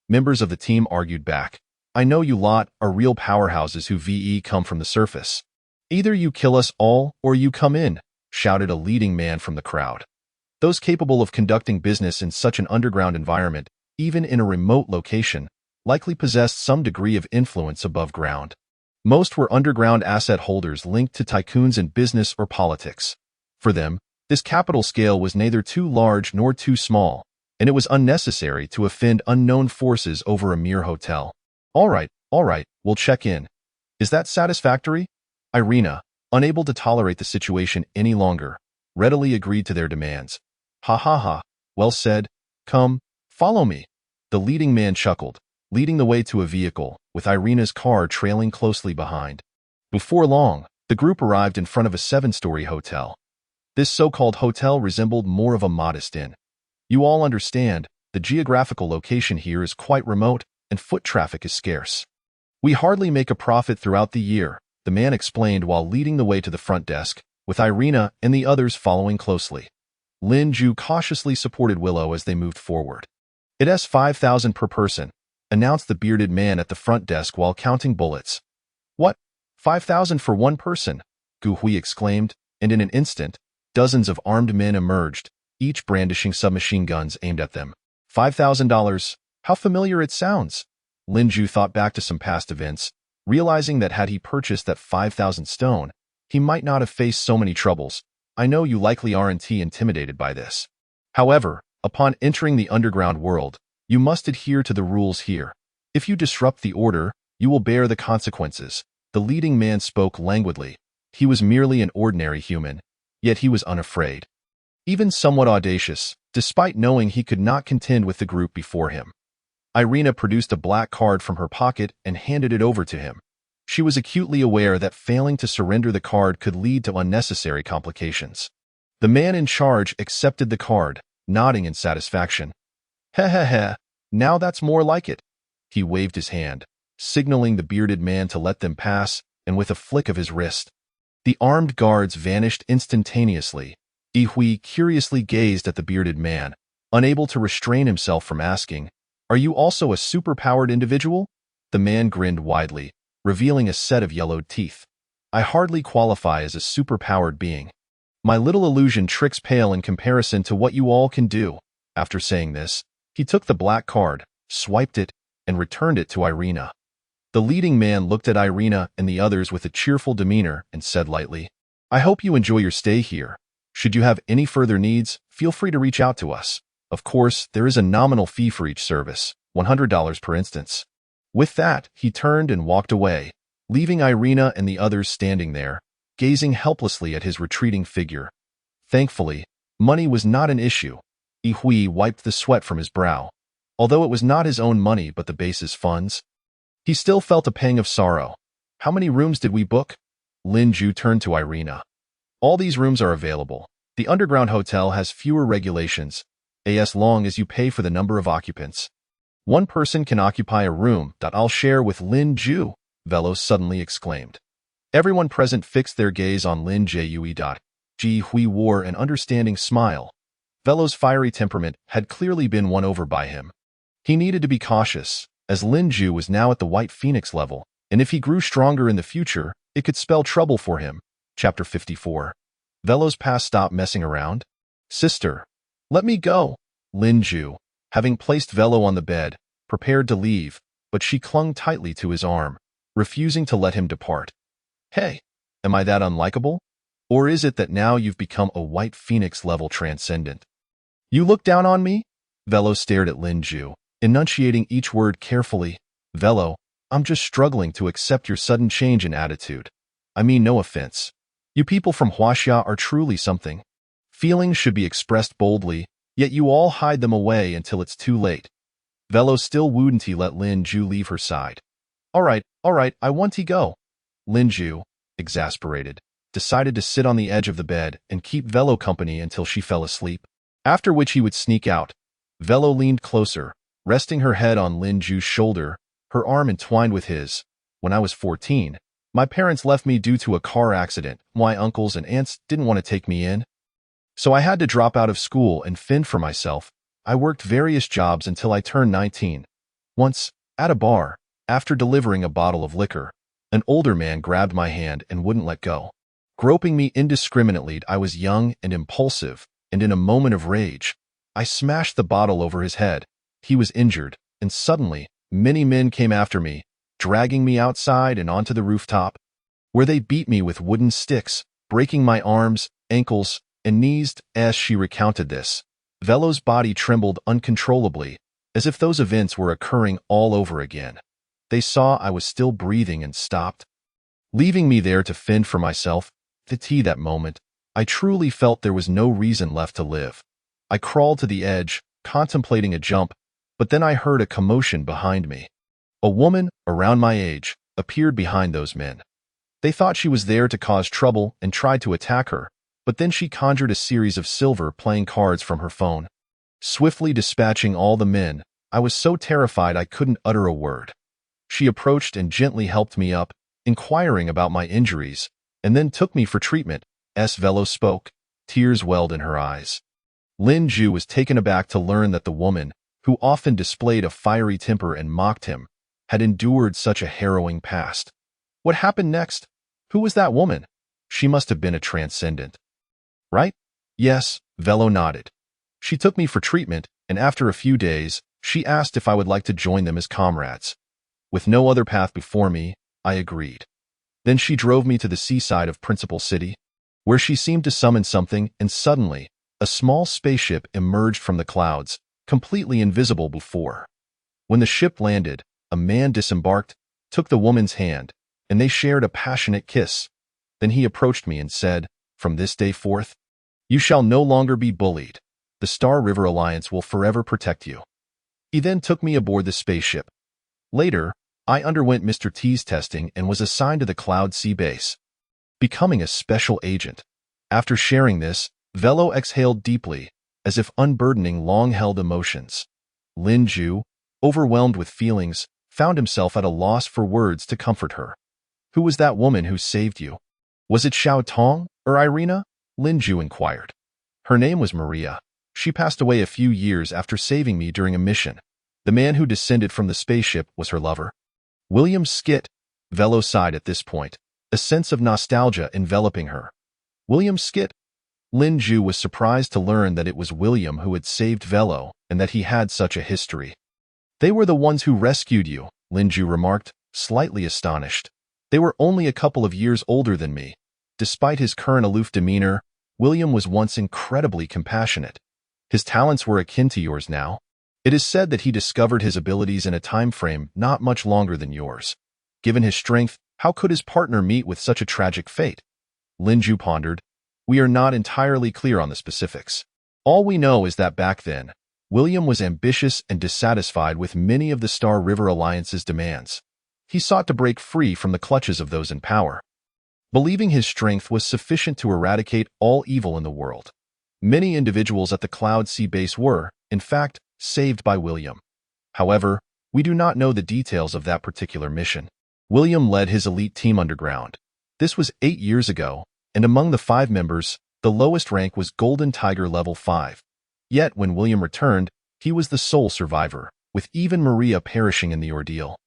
Members of the team argued back, "I know you lot are real powerhouses who come from the surface. Either you kill us all or you come in," shouted a leading man from the crowd. Those capable of conducting business in such an underground environment, even in a remote location, likely possessed some degree of influence above ground. Most were underground asset holders linked to tycoons in business or politics. For them, this capital scale was neither too large nor too small, and it was unnecessary to offend unknown forces over a mere hotel. All right, we'll check in. Is that satisfactory?" Irina, unable to tolerate the situation any longer, readily agreed to their demands. "Ha ha ha, well said. Come, follow me." The leading man chuckled, leading the way to a vehicle, with Irina's car trailing closely behind. Before long, the group arrived in front of a 7-story hotel. This so-called hotel resembled more of a modest inn. You all understand, the geographical location here is quite remote, and foot traffic is scarce. "We hardly make a profit throughout the year," the man explained while leading the way to the front desk, with Irina and the others following closely. Lin Ju cautiously supported Willow as they moved forward. "It's 5,000 per person," announced the bearded man at the front desk while counting bullets. "What? 5,000 for one person?" Gu Hui exclaimed, and in an instant, dozens of armed men emerged, each brandishing submachine guns aimed at them. $5,000, how familiar it sounds. Lin Ju thought back to some past events, realizing that had he purchased that 5,000 stone, he might not have faced so many troubles. "I know you likely aren't intimidated by this. However, upon entering the underground world, you must adhere to the rules here. If you disrupt the order, you will bear the consequences." The leading man spoke languidly. He was merely an ordinary human, yet he was unafraid. Even somewhat audacious, despite knowing he could not contend with the group before him. Irina produced a black card from her pocket and handed it over to him. She was acutely aware that failing to surrender the card could lead to unnecessary complications. The man in charge accepted the card, nodding in satisfaction. "Heh, now that's more like it." He waved his hand, signaling the bearded man to let them pass, and with a flick of his wrist, the armed guards vanished instantaneously. Yi Hui curiously gazed at the bearded man, unable to restrain himself from asking, "Are you also a super-powered individual?" The man grinned widely, revealing a set of yellowed teeth. "I hardly qualify as a super-powered being. My little illusion tricks pale in comparison to what you all can do." After saying this, he took the black card, swiped it, and returned it to Irina. The leading man looked at Irina and the others with a cheerful demeanor and said lightly, "I hope you enjoy your stay here. Should you have any further needs, feel free to reach out to us. Of course, there is a nominal fee for each service, $100 per instance." With that, he turned and walked away, leaving Irina and the others standing there, gazing helplessly at his retreating figure. Thankfully, money was not an issue. Yi Hui wiped the sweat from his brow. Although it was not his own money but the base's funds, he still felt a pang of sorrow. "How many rooms did we book?" Lin Ju turned to Irina. "All these rooms are available. The underground hotel has fewer regulations, as long as you pay for the number of occupants. One person can occupy a room that I'll share with Lin Ju," Velos suddenly exclaimed. Everyone present fixed their gaze on Lin Jue. Ji Hui wore an understanding smile. Velos' fiery temperament had clearly been won over by him. He needed to be cautious, as Lin Ju was now at the White Phoenix level, and if he grew stronger in the future, it could spell trouble for him. Chapter 54. Velos past stop messing around? "Sister, let me go." Lin Ju, having placed Velo on the bed, prepared to leave, but she clung tightly to his arm, refusing to let him depart. "Hey, am I that unlikable? Or is it that now you've become a White Phoenix level transcendent? You look down on me?" Velo stared at Lin Ju, enunciating each word carefully. "Velo, I'm just struggling to accept your sudden change in attitude. I mean no offense. You people from Huaxia are truly something." Feelings should be expressed boldly, yet you all hide them away until it's too late. Velo still wouldn't let Lin Ju leave her side. All right, I want to go. Lin Ju, exasperated, decided to sit on the edge of the bed and keep Velo company until she fell asleep, after which he would sneak out. Velo leaned closer, resting her head on Lin Ju's shoulder, her arm entwined with his. When I was 14, my parents left me due to a car accident. My uncles and aunts didn't want to take me in, so I had to drop out of school and fend for myself. I worked various jobs until I turned 19. Once, at a bar, after delivering a bottle of liquor, an older man grabbed my hand and wouldn't let go. Groping me indiscriminately, I was young and impulsive, and in a moment of rage, I smashed the bottle over his head. He was injured, and suddenly, many men came after me, dragging me outside and onto the rooftop, where they beat me with wooden sticks, breaking my arms, ankles, and knees. As she recounted this, Velo's body trembled uncontrollably, as if those events were occurring all over again. They saw I was still breathing and stopped, leaving me there to fend for myself. That moment, I truly felt there was no reason left to live. I crawled to the edge, contemplating a jump, but then I heard a commotion behind me. A woman, around my age, appeared behind those men. They thought she was there to cause trouble and tried to attack her, but then she conjured a series of silver playing cards from her phone. Swiftly dispatching all the men, I was so terrified I couldn't utter a word. She approached and gently helped me up, inquiring about my injuries, and then took me for treatment. As Velo spoke, tears welled in her eyes. Lin Ju was taken aback to learn that the woman, who often displayed a fiery temper and mocked him, had endured such a harrowing past. What happened next? Who was that woman? She must have been a transcendent, right? Yes, Velo nodded. She took me for treatment, and after a few days, she asked if I would like to join them as comrades. With no other path before me, I agreed. Then she drove me to the seaside of Principal City, where she seemed to summon something, and suddenly, a small spaceship emerged from the clouds, completely invisible before. When the ship landed, a man disembarked, took the woman's hand, and they shared a passionate kiss. Then he approached me and said, "From this day forth, you shall no longer be bullied. The Star River Alliance will forever protect you." He then took me aboard the spaceship. Later, I underwent Mr. T's testing and was assigned to the Cloud Sea base, becoming a special agent. After sharing this, Velo exhaled deeply, as if unburdening long-held emotions. Lin Ju, overwhelmed with feelings, found himself at a loss for words to comfort her. "Who was that woman who saved you? Was it Xiao Tong or Irina?" Lin Ju inquired. "Her name was Maria. She passed away a few years after saving me during a mission. The man who descended from the spaceship was her lover." William Skit. Velo sighed at this point, a sense of nostalgia enveloping her. William Skit? Lin Ju was surprised to learn that it was William who had saved Velo and that he had such a history. "They were the ones who rescued you," Lin Ju remarked, slightly astonished. "They were only a couple of years older than me." Despite his current aloof demeanor, William was once incredibly compassionate. "His talents were akin to yours now. It is said that he discovered his abilities in a time frame not much longer than yours. Given his strength, how could his partner meet with such a tragic fate?" Lin Ju pondered. "We are not entirely clear on the specifics. All we know is that back then, William was ambitious and dissatisfied with many of the Star River Alliance's demands. He sought to break free from the clutches of those in power, believing his strength was sufficient to eradicate all evil in the world. Many individuals at the Cloud Sea base were, in fact, saved by William. However, we do not know the details of that particular mission. William led his elite team underground. This was 8 years ago, and among the 5 members, the lowest rank was Golden Tiger level 5. Yet when William returned, he was the sole survivor, with even Maria perishing in the ordeal.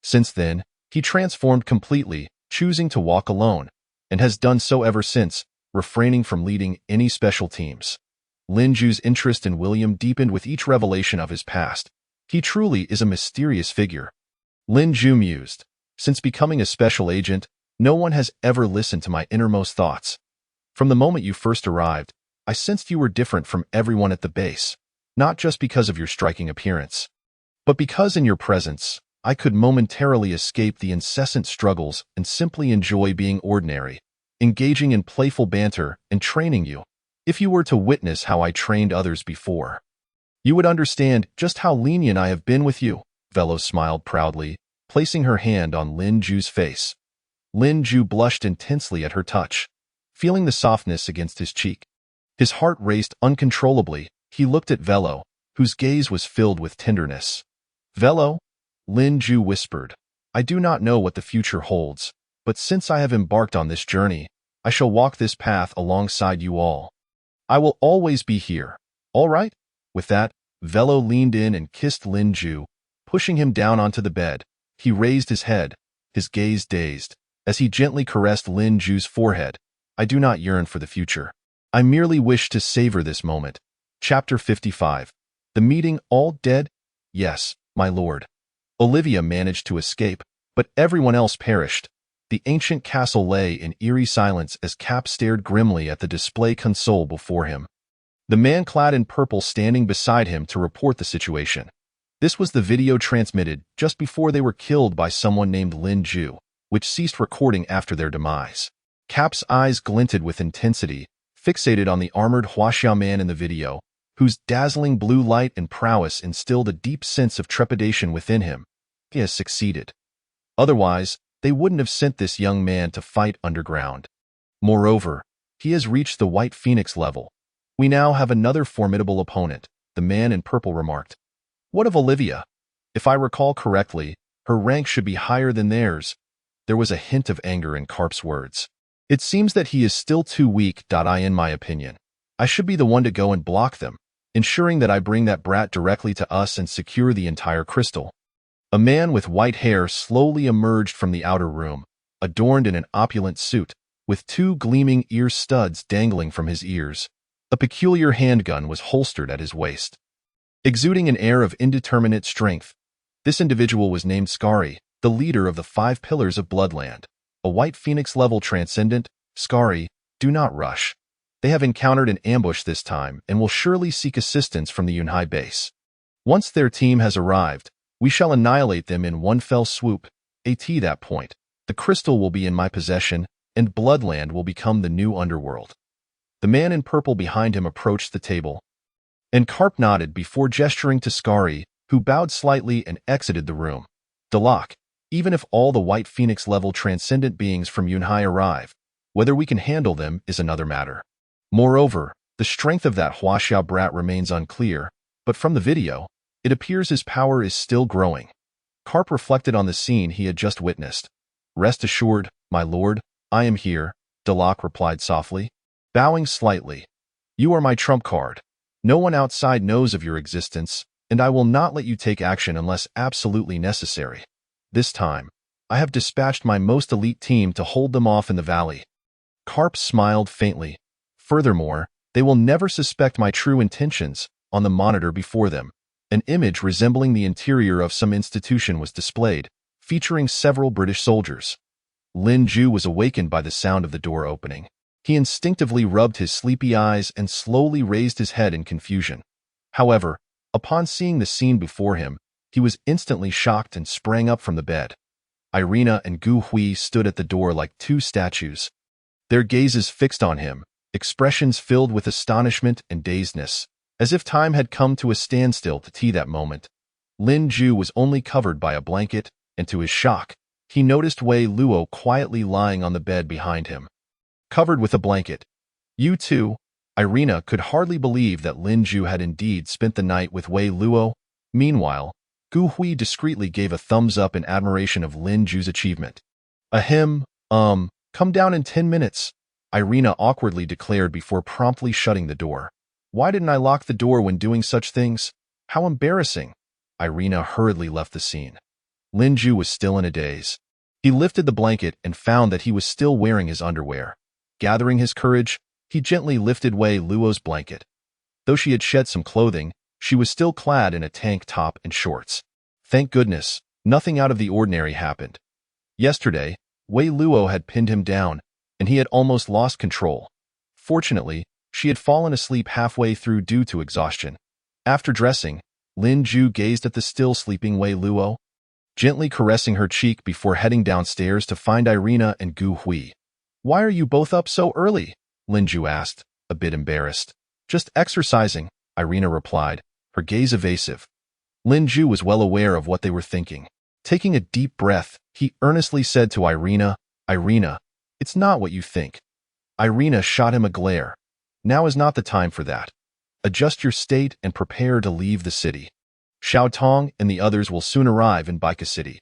Since then, he transformed completely, choosing to walk alone, and has done so ever since, refraining from leading any special teams. Lin Ju's interest in William deepened with each revelation of his past. He truly is a mysterious figure. Lin Ju mused. "Since becoming a special agent, no one has ever listened to my innermost thoughts. From the moment you first arrived, I sensed you were different from everyone at the base, not just because of your striking appearance, but because in your presence, I could momentarily escape the incessant struggles and simply enjoy being ordinary, engaging in playful banter and training you. If you were to witness how I trained others before, you would understand just how lenient I have been with you. Velo smiled proudly, placing her hand on Lin Ju's face. Lin Ju blushed intensely at her touch, feeling the softness against his cheek. His heart raced uncontrollably. He looked at Velo, whose gaze was filled with tenderness. Velo, Lin Ju whispered, I do not know what the future holds, but since I have embarked on this journey, I shall walk this path alongside you all. I will always be here. All right? With that, Velo leaned in and kissed Lin Ju, pushing him down onto the bed. He raised his head, his gaze dazed, as he gently caressed Lin Ju's forehead. I do not yearn for the future. I merely wish to savor this moment. Chapter 55. The meeting all dead? Yes, my lord. Olivia managed to escape, but everyone else perished. The ancient castle lay in eerie silence as Cap stared grimly at the display console before him. The man clad in purple standing beside him to report the situation. This was the video transmitted just before they were killed by someone named Lin Ju, which ceased recording after their demise. Cap's eyes glinted with intensity, fixated on the armored Huaxiao man in the video, whose dazzling blue light and prowess instilled a deep sense of trepidation within him. He has succeeded. Otherwise, they wouldn't have sent this young man to fight underground. Moreover, he has reached the White Phoenix level. We now have another formidable opponent, the man in purple remarked. What of Olivia? If I recall correctly, her rank should be higher than theirs. There was a hint of anger in Carp's words. It seems that he is still too weak. In my opinion, I should be the one to go and block them, ensuring that I bring that brat directly to us and secure the entire crystal. A man with white hair slowly emerged from the outer room, adorned in an opulent suit, with two gleaming ear studs dangling from his ears. A peculiar handgun was holstered at his waist. Exuding an air of indeterminate strength, this individual was named Skari, the leader of the 5 Pillars of Bloodland. A White Phoenix-level transcendent. Skari, do not rush. They have encountered an ambush this time and will surely seek assistance from the Yunhai base. Once their team has arrived, we shall annihilate them in one fell swoop. At that point, the crystal will be in my possession, and Bloodland will become the new underworld. The man in purple behind him approached the table, and Carp nodded before gesturing to Skari, who bowed slightly and exited the room. Dalak, even if all the White Phoenix-level transcendent beings from Yunhai arrive, whether we can handle them is another matter. Moreover, the strength of that Huaxiao brat remains unclear, but from the video, it appears his power is still growing. Carp reflected on the scene he had just witnessed. Rest assured, my lord, I am here, Dalak replied softly, bowing slightly. You are my trump card. No one outside knows of your existence, and I will not let you take action unless absolutely necessary. This time, I have dispatched my most elite team to hold them off in the valley. Carp smiled faintly. Furthermore, they will never suspect my true intentions. On the monitor before them, an image resembling the interior of some institution was displayed, featuring several British soldiers. Lin Ju was awakened by the sound of the door opening. He instinctively rubbed his sleepy eyes and slowly raised his head in confusion. However, upon seeing the scene before him, he was instantly shocked and sprang up from the bed. Irina and Gu Hui stood at the door like two statues, their gazes fixed on him, expressions filled with astonishment and dazedness, as if time had come to a standstill to that moment. Lin Ju was only covered by a blanket, and to his shock, he noticed Wei Luo quietly lying on the bed behind him, covered with a blanket. You too? Irina could hardly believe that Lin Ju had indeed spent the night with Wei Luo. Meanwhile, Gu Hui discreetly gave a thumbs up in admiration of Lin Ju's achievement. Ahem, come down in 10 minutes, Irina awkwardly declared before promptly shutting the door. Why didn't I lock the door when doing such things? How embarrassing. Irina hurriedly left the scene. Lin Ju was still in a daze. He lifted the blanket and found that he was still wearing his underwear. Gathering his courage, he gently lifted Wei Luo's blanket. Though she had shed some clothing, she was still clad in a tank top and shorts. Thank goodness, nothing out of the ordinary happened. Yesterday, Wei Luo had pinned him down, and he had almost lost control. Fortunately, she had fallen asleep halfway through due to exhaustion. After dressing, Lin Ju gazed at the still sleeping Wei Luo, gently caressing her cheek before heading downstairs to find Irina and Gu Hui. Why are you both up so early? Lin Ju asked, a bit embarrassed. Just exercising, Irina replied, her gaze evasive. Lin Ju was well aware of what they were thinking. Taking a deep breath, he earnestly said to Irina, Irina, it's not what you think. Irina shot him a glare. Now is not the time for that. Adjust your state and prepare to leave the city. Xiao Tong and the others will soon arrive in Baika City.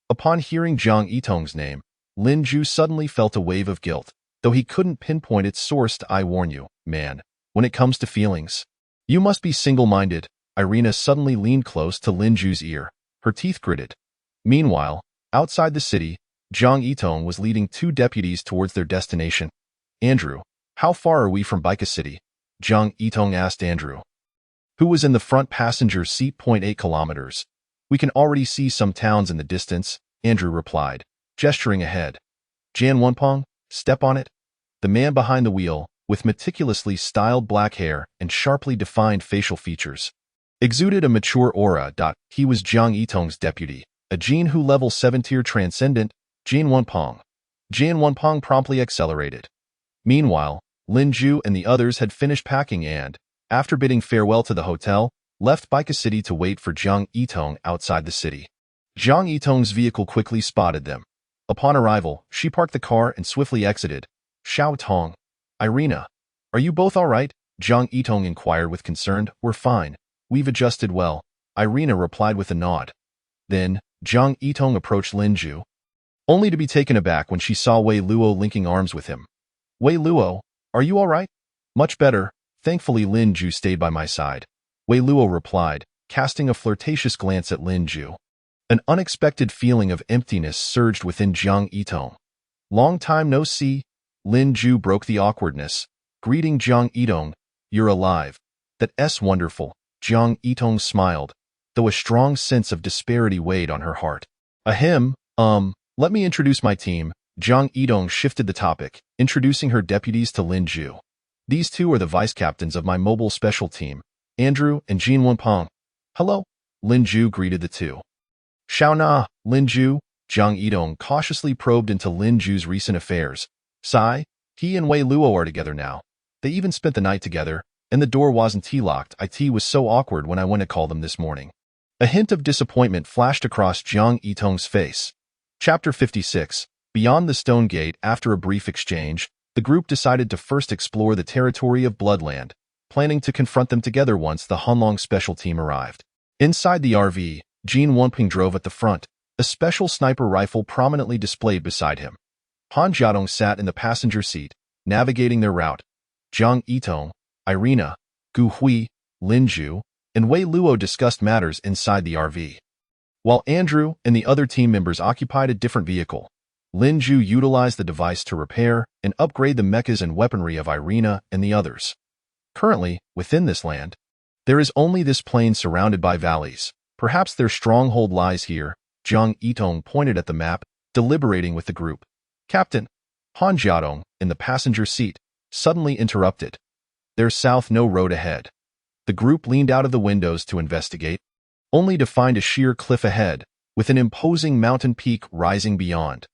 Upon hearing Zhang Yitong's name, Lin Ju suddenly felt a wave of guilt, though he couldn't pinpoint its source. I warn you, man, when it comes to feelings, you must be single-minded. Irina suddenly leaned close to Lin Ju's ear, her teeth gritted. Meanwhile, outside the city, Zhang Yitong was leading two deputies towards their destination. Andrew, how far are we from Baika City? Zhang Yitong asked Andrew, who was in the front passenger seat. 8 kilometers. We can already see some towns in the distance, Andrew replied, gesturing ahead. Jan Wunpeng, step on it. The man behind the wheel, with meticulously styled black hair and sharply defined facial features, exuded a mature aura. He was Zhang Yitong's deputy, a Jin Hu level 7 tier transcendent, Jan Wunpeng. Jan Wunpeng promptly accelerated. Meanwhile, Lin Ju and the others had finished packing and, after bidding farewell to the hotel, left Baika City to wait for Zhang Yitong outside the city. Zhang Yitong's vehicle quickly spotted them. Upon arrival, she parked the car and swiftly exited. Xiao Tong, Irina, are you both all right? Zhang Yitong inquired with concern. We're fine. We've adjusted well, Irina replied with a nod. Then, Zhang Yitong approached Lin Ju, only to be taken aback when she saw Wei Luo linking arms with him. Wei Luo, are you all right? Much better. Thankfully Lin Ju stayed by my side, Wei Luo replied, casting a flirtatious glance at Lin Ju. An unexpected feeling of emptiness surged within Zhang Yitong. Long time no see, Lin Ju broke the awkwardness, greeting Zhang Yitong, you're alive. That's wonderful, Zhang Yitong smiled, though a strong sense of disparity weighed on her heart. Ahem, let me introduce my team. Zhang Yitong shifted the topic, introducing her deputies to Lin Ju. These two are the vice-captains of my mobile special team, Andrew and Jin Wunpeng. Hello, Lin Ju greeted the two. Xiao Na, Lin Ju, Zhang Yitong cautiously probed into Lin Ju's recent affairs. Sai, he and Wei Luo are together now. They even spent the night together, and the door wasn't locked. It was so awkward when I went to call them this morning. A hint of disappointment flashed across Zhang Yitong's face. Chapter 56. Beyond the stone gate. After a brief exchange, the group decided to first explore the territory of Bloodland, planning to confront them together once the Hunlong special team arrived. Inside the RV, Jin Wunping drove at the front, a special sniper rifle prominently displayed beside him. Han Jiadong sat in the passenger seat, navigating their route. Zhang Yitong, Irina, Gu Hui, Lin Ju, and Wei Luo discussed matters inside the RV. While Andrew and the other team members occupied a different vehicle, Lin Ju utilized the device to repair and upgrade the mechas and weaponry of Irina and the others. Currently, within this land, there is only this plain surrounded by valleys. Perhaps their stronghold lies here. Zhang Yitong pointed at the map, deliberating with the group. Captain, Han Jiadong, in the passenger seat, suddenly interrupted. There's south no road ahead. The group leaned out of the windows to investigate, only to find a sheer cliff ahead, with an imposing mountain peak rising beyond.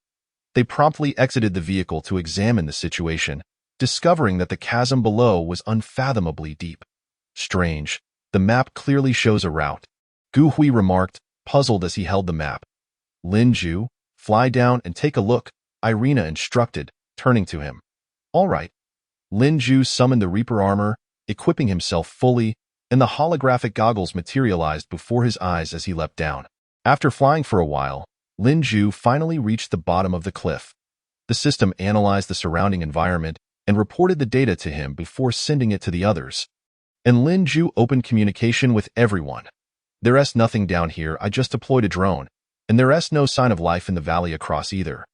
They promptly exited the vehicle to examine the situation, discovering that the chasm below was unfathomably deep. Strange, the map clearly shows a route, Gu Hui remarked, puzzled as he held the map. Lin Ju, fly down and take a look, Irina instructed, turning to him. All right. Lin Ju summoned the Reaper armor, equipping himself fully, and the holographic goggles materialized before his eyes as he leapt down. After flying for a while, Lin Ju finally reached the bottom of the cliff. The system analyzed the surrounding environment and reported the data to him before sending it to the others. And Lin Ju opened communication with everyone. There's nothing down here. I just deployed a drone, and there's no sign of life in the valley across either.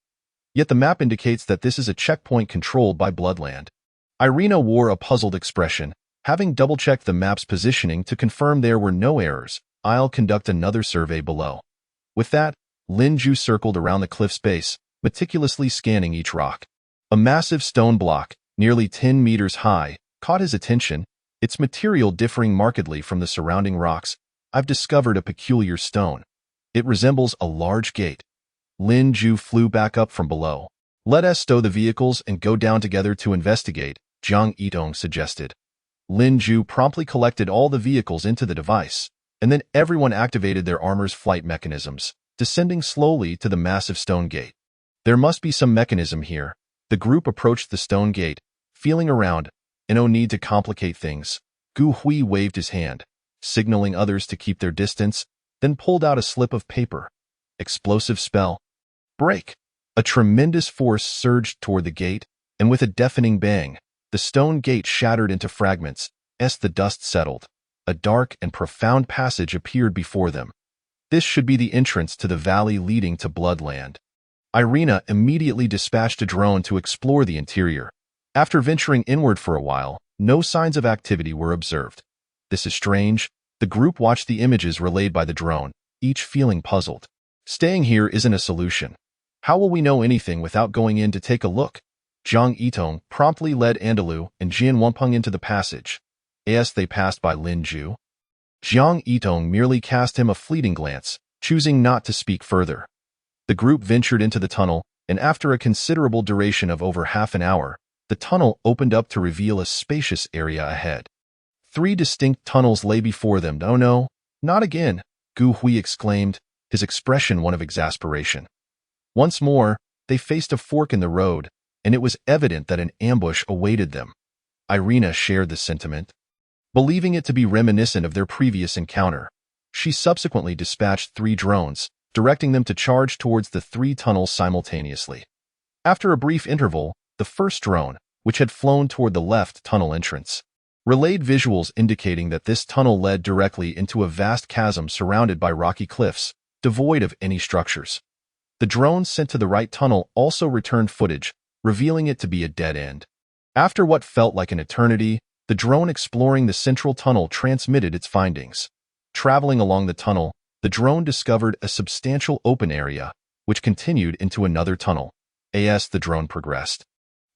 Yet the map indicates that this is a checkpoint controlled by Bloodland. Irina wore a puzzled expression, having double-checked the map's positioning to confirm there were no errors. I'll conduct another survey below. With that, Lin Ju circled around the cliff's base, meticulously scanning each rock. A massive stone block, nearly 10 meters high, caught his attention, its material differing markedly from the surrounding rocks. I've discovered a peculiar stone. It resembles a large gate. Lin Ju flew back up from below. Let us stow the vehicles and go down together to investigate, Jiang Yitong suggested. Lin Ju promptly collected all the vehicles into the device, and then everyone activated their armor's flight mechanisms, descending slowly to the massive stone gate. There must be some mechanism here. The group approached the stone gate, feeling around, and no need to complicate things. Gu Hui waved his hand, signaling others to keep their distance, then pulled out a slip of paper. Explosive spell. Break! A tremendous force surged toward the gate, and with a deafening bang, the stone gate shattered into fragments. As the dust settled, a dark and profound passage appeared before them. This should be the entrance to the valley leading to Bloodland. Irina immediately dispatched a drone to explore the interior. After venturing inward for a while, no signs of activity were observed. This is strange. The group watched the images relayed by the drone, each feeling puzzled. Staying here isn't a solution. How will we know anything without going in to take a look? Jiang Yitong promptly led Andalou and Jian Wenpeng into the passage. As they passed by Lin Ju, Jiang Yitong merely cast him a fleeting glance, choosing not to speak further. The group ventured into the tunnel, and after a considerable duration of over half an hour, the tunnel opened up to reveal a spacious area ahead. 3 distinct tunnels lay before them. "Oh no, not again," Gu Hui exclaimed, his expression one of exasperation. Once more, they faced a fork in the road, and it was evident that an ambush awaited them. Irina shared the sentiment. Believing it to be reminiscent of their previous encounter, she subsequently dispatched 3 drones, directing them to charge towards the 3 tunnels simultaneously. After a brief interval, the first drone, which had flown toward the left tunnel entrance, relayed visuals indicating that this tunnel led directly into a vast chasm surrounded by rocky cliffs, devoid of any structures. The drones sent to the right tunnel also returned footage, revealing it to be a dead end. After what felt like an eternity, the drone exploring the central tunnel transmitted its findings. Traveling along the tunnel, the drone discovered a substantial open area, which continued into another tunnel. As the drone progressed,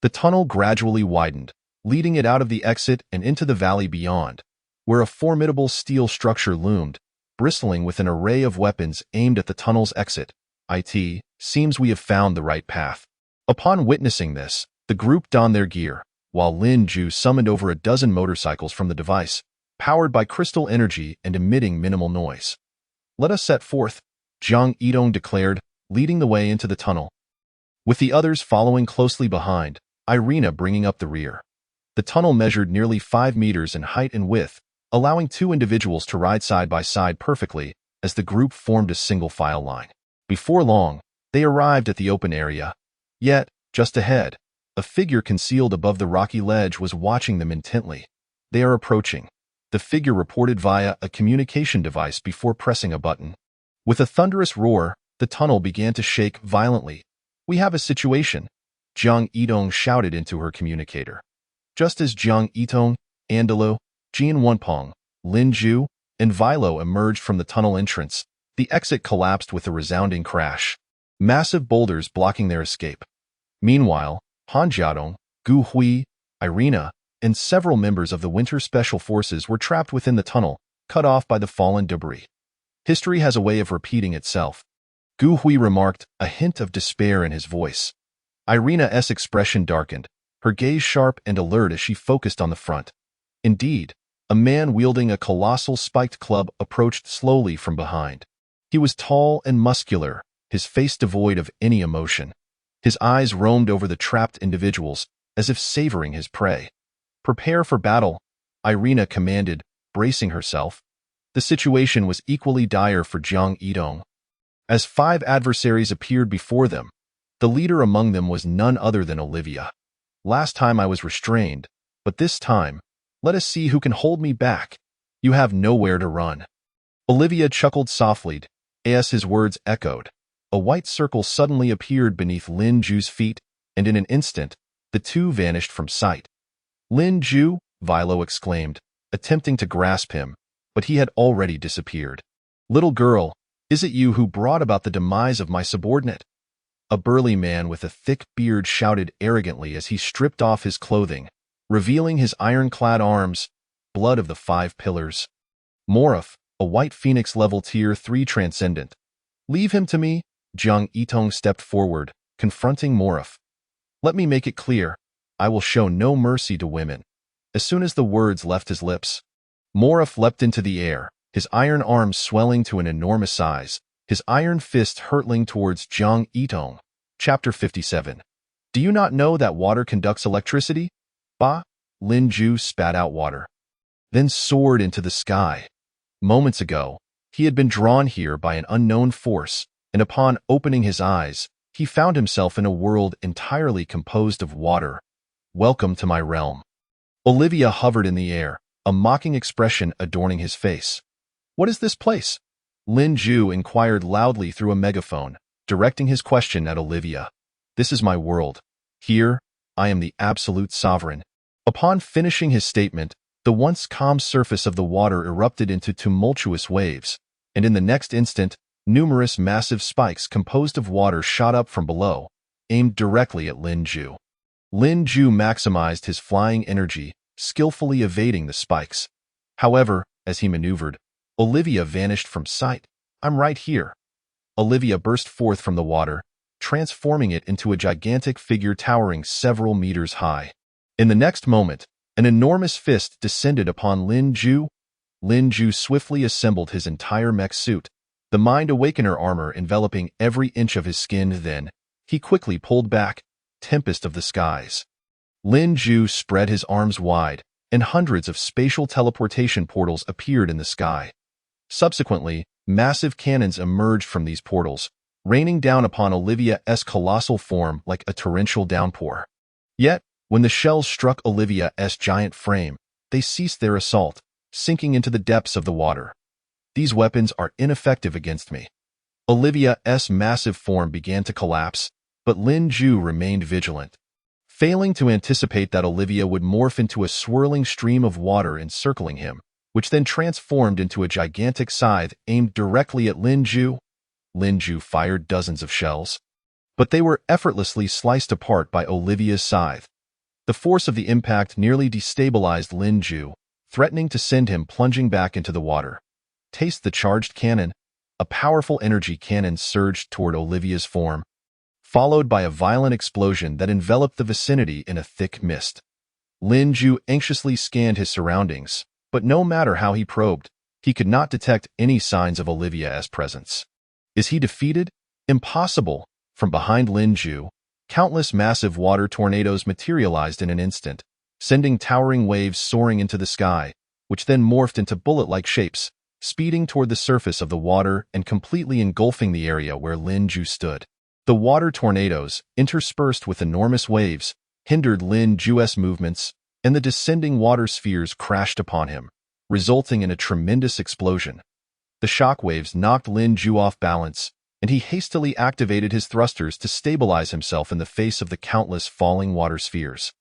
the tunnel gradually widened, leading it out of the exit and into the valley beyond, where a formidable steel structure loomed, bristling with an array of weapons aimed at the tunnel's exit. "It seems we have found the right path." Upon witnessing this, the group donned their gear, while Lin Ju summoned over a dozen motorcycles from the device, powered by crystal energy and emitting minimal noise. "Let us set forth," Jiang Yitong declared, leading the way into the tunnel. With the others following closely behind, Irina bringing up the rear. The tunnel measured nearly 5 meters in height and width, allowing 2 individuals to ride side by side perfectly as the group formed a single file line. Before long, they arrived at the open area. Yet, just ahead, a figure concealed above the rocky ledge was watching them intently. "They are approaching," the figure reported via a communication device before pressing a button. With a thunderous roar, the tunnel began to shake violently. "We have a situation," Jiang Yitong shouted into her communicator. Just as Jiang Yitong, Andalou, Jian Wenpeng, Lin Ju, and Vilo emerged from the tunnel entrance, the exit collapsed with a resounding crash, massive boulders blocking their escape. Meanwhile, Han Jiadong, Gu Hui, Irina, and several members of the Winter Special Forces were trapped within the tunnel, cut off by the fallen debris. History has a way of repeating itself, Gu Hui remarked, a hint of despair in his voice. Irina's expression darkened, her gaze sharp and alert as she focused on the front. Indeed, a man wielding a colossal spiked club approached slowly from behind. He was tall and muscular, his face devoid of any emotion. His eyes roamed over the trapped individuals, as if savoring his prey. "Prepare for battle," Irina commanded, bracing herself. The situation was equally dire for Jiang Yitong. As 5 adversaries appeared before them, the leader among them was none other than Olivia. "Last time I was restrained, but this time, let us see who can hold me back. You have nowhere to run." Olivia chuckled softly, as his words echoed. A white circle suddenly appeared beneath Lin Ju's feet, and in an instant, the 2 vanished from sight. "Lin Ju," Vilo exclaimed, attempting to grasp him, but he had already disappeared. "Little girl, is it you who brought about the demise of my subordinate?" A burly man with a thick beard shouted arrogantly as he stripped off his clothing, revealing his iron-clad arms, blood of the 5 pillars. Moraph, a white phoenix level tier 3 transcendent. "Leave him to me," Jiang Yitong stepped forward, confronting Moraph. "Let me make it clear, I will show no mercy to women." As soon as the words left his lips, Moraph leapt into the air, his iron arms swelling to an enormous size, his iron fist hurtling towards Jiang Yitong. Chapter 57. Do you not know that water conducts electricity? Bah! Lin Ju spat out water, then soared into the sky. Moments ago, he had been drawn here by an unknown force, and upon opening his eyes, he found himself in a world entirely composed of water. Welcome to my realm. Olivia hovered in the air, a mocking expression adorning his face. What is this place? Lin Ju inquired loudly through a megaphone, directing his question at Olivia. This is my world. Here, I am the absolute sovereign. Upon finishing his statement, the once calm surface of the water erupted into tumultuous waves, and in the next instant, numerous massive spikes composed of water shot up from below, aimed directly at Lin Ju. Lin Ju maximized his flying energy, skillfully evading the spikes. However, as he maneuvered, Olivia vanished from sight. I'm right here. Olivia burst forth from the water, transforming it into a gigantic figure towering several meters high. In the next moment, an enormous fist descended upon Lin Ju. Lin Ju swiftly assembled his entire mech suit, the Mind Awakener armor enveloping every inch of his skin. Then, he quickly pulled back, Tempest of the Skies. Lin Ju spread his arms wide, and hundreds of spatial teleportation portals appeared in the sky. Subsequently, massive cannons emerged from these portals, raining down upon Olivia's colossal form like a torrential downpour. Yet, when the shells struck Olivia's giant frame, they ceased their assault, sinking into the depths of the water. These weapons are ineffective against me. Olivia's massive form began to collapse, but Lin Ju remained vigilant. Failing to anticipate that Olivia would morph into a swirling stream of water encircling him, which then transformed into a gigantic scythe aimed directly at Lin Ju. Lin Ju fired dozens of shells, but they were effortlessly sliced apart by Olivia's scythe. The force of the impact nearly destabilized Lin Ju, threatening to send him plunging back into the water. Taste the charged cannon. A powerful energy cannon surged toward Olivia's form, followed by a violent explosion that enveloped the vicinity in a thick mist. Lin Ju anxiously scanned his surroundings, but no matter how he probed, he could not detect any signs of Olivia's presence. Is he defeated? Impossible! From behind Lin Ju, countless massive water tornadoes materialized in an instant, sending towering waves soaring into the sky, which then morphed into bullet-like shapes, speeding toward the surface of the water and completely engulfing the area where Lin Ju stood. The water tornadoes, interspersed with enormous waves, hindered Lin Ju's movements, and the descending water spheres crashed upon him, resulting in a tremendous explosion. The shockwaves knocked Lin Ju off balance, and he hastily activated his thrusters to stabilize himself in the face of the countless falling water spheres.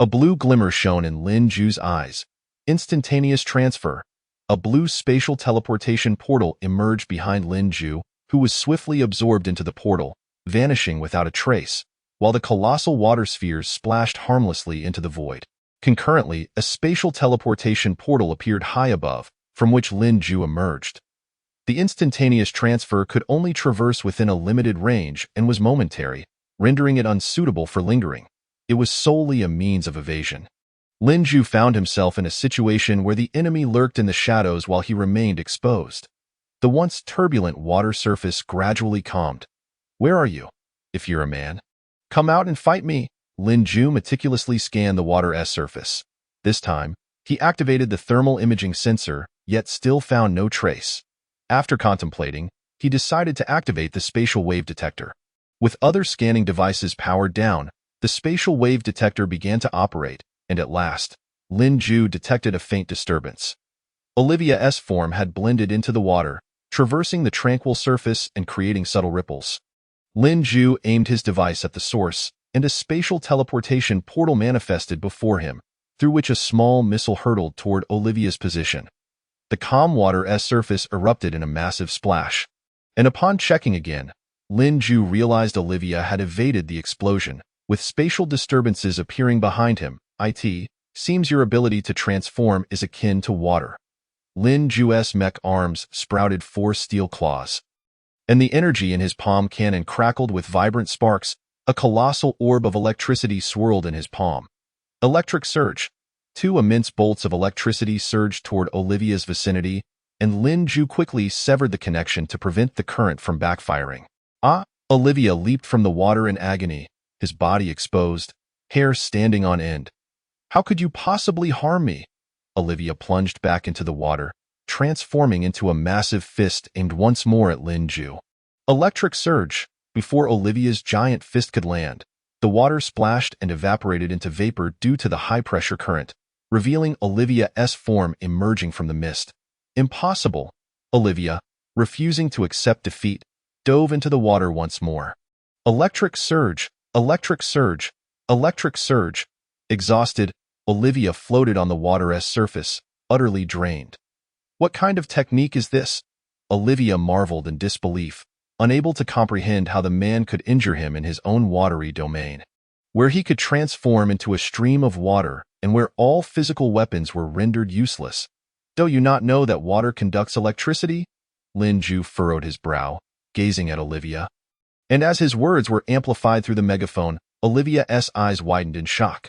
A blue glimmer shone in Lin Ju's eyes. Instantaneous transfer. A blue spatial teleportation portal emerged behind Lin Ju, who was swiftly absorbed into the portal, vanishing without a trace, while the colossal water spheres splashed harmlessly into the void. Concurrently, a spatial teleportation portal appeared high above, from which Lin Ju emerged. The instantaneous transfer could only traverse within a limited range and was momentary, rendering it unsuitable for lingering. It was solely a means of evasion. Lin Ju found himself in a situation where the enemy lurked in the shadows while he remained exposed. The once turbulent water surface gradually calmed. Where are you? If you're a man, come out and fight me. Lin Ju meticulously scanned the water's surface. This time, he activated the thermal imaging sensor, yet still found no trace. After contemplating, he decided to activate the spatial wave detector. With other scanning devices powered down, the spatial wave detector began to operate, and at last, Lin Ju detected a faint disturbance. Olivia's form had blended into the water, traversing the tranquil surface and creating subtle ripples. Lin Ju aimed his device at the source, and a spatial teleportation portal manifested before him, through which a small missile hurtled toward Olivia's position. The calm water's surface erupted in a massive splash, and upon checking again, Lin Ju realized Olivia had evaded the explosion, with spatial disturbances appearing behind him. It seems your ability to transform is akin to water. Lin Ju's mech arms sprouted 4 steel claws, and the energy in his palm cannon crackled with vibrant sparks. A colossal orb of electricity swirled in his palm, Electric surge. Two immense bolts of electricity surged toward Olivia's vicinity, and Lin Ju quickly severed the connection to prevent the current from backfiring. Ah! Olivia leaped from the water in agony, his body exposed, hair standing on end. How could you possibly harm me? Olivia plunged back into the water, transforming into a massive fist aimed once more at Lin Ju. Electric surge. Before Olivia's giant fist could land, the water splashed and evaporated into vapor due to the high-pressure current, revealing Olivia's form emerging from the mist. Impossible! Olivia, refusing to accept defeat, dove into the water once more. Electric surge! Electric surge! Electric surge! Exhausted, Olivia floated on the water's surface, utterly drained. What kind of technique is this? Olivia marveled in disbelief, unable to comprehend how the man could injure him in his own watery domain, where he could transform into a stream of water and where all physical weapons were rendered useless. Do you not know that water conducts electricity? Lin Ju furrowed his brow, gazing at Olivia. And as his words were amplified through the megaphone, Olivia's eyes widened in shock.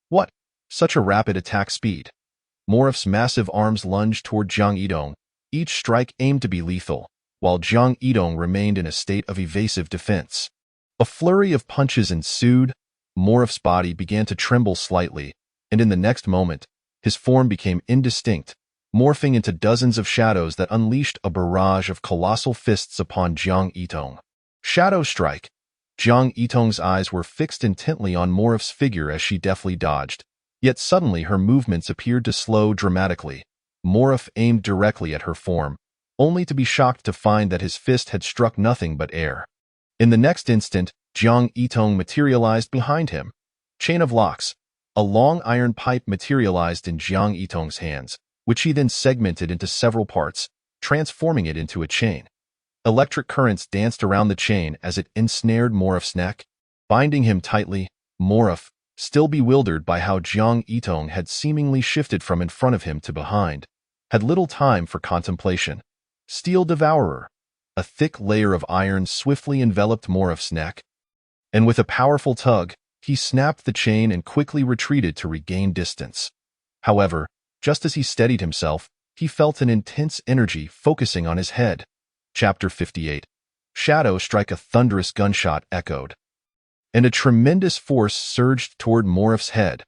What? Such a rapid attack speed. Morph's massive arms lunged toward Jiang Yidong, each strike aimed to be lethal, while Jiang Yidong remained in a state of evasive defense. A flurry of punches ensued, Morph's body began to tremble slightly, and in the next moment, his form became indistinct, morphing into dozens of shadows that unleashed a barrage of colossal fists upon Jiang Yidong. Shadow strike! Jiang Yidong's eyes were fixed intently on Morph's figure as she deftly dodged, yet suddenly her movements appeared to slow dramatically. Morph aimed directly at her form, only to be shocked to find that his fist had struck nothing but air. In the next instant, Jiang Yidong materialized behind him. Chain of locks. A long iron pipe materialized in Jiang Yidong's hands, which he then segmented into several parts, transforming it into a chain. Electric currents danced around the chain as it ensnared Morph's neck, binding him tightly. Morph, still bewildered by how Jiang Yidong had seemingly shifted from in front of him to behind, had little time for contemplation. Steel Devourer. A thick layer of iron swiftly enveloped Morph's neck, and with a powerful tug, he snapped the chain and quickly retreated to regain distance. However, just as he steadied himself, he felt an intense energy focusing on his head. Chapter 58. Shadow strike. A thunderous gunshot echoed, and a tremendous force surged toward Morph's head.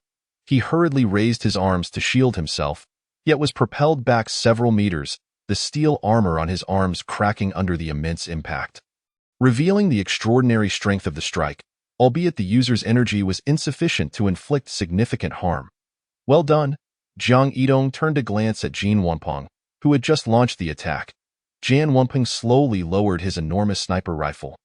He hurriedly raised his arms to shield himself, yet was propelled back several meters, the steel armor on his arms cracking under the immense impact, revealing the extraordinary strength of the strike, albeit the user's energy was insufficient to inflict significant harm. Well done. Jiang Yidong turned to glance at Jin Wanpeng, who had just launched the attack. Jian Wanpeng slowly lowered his enormous sniper rifle.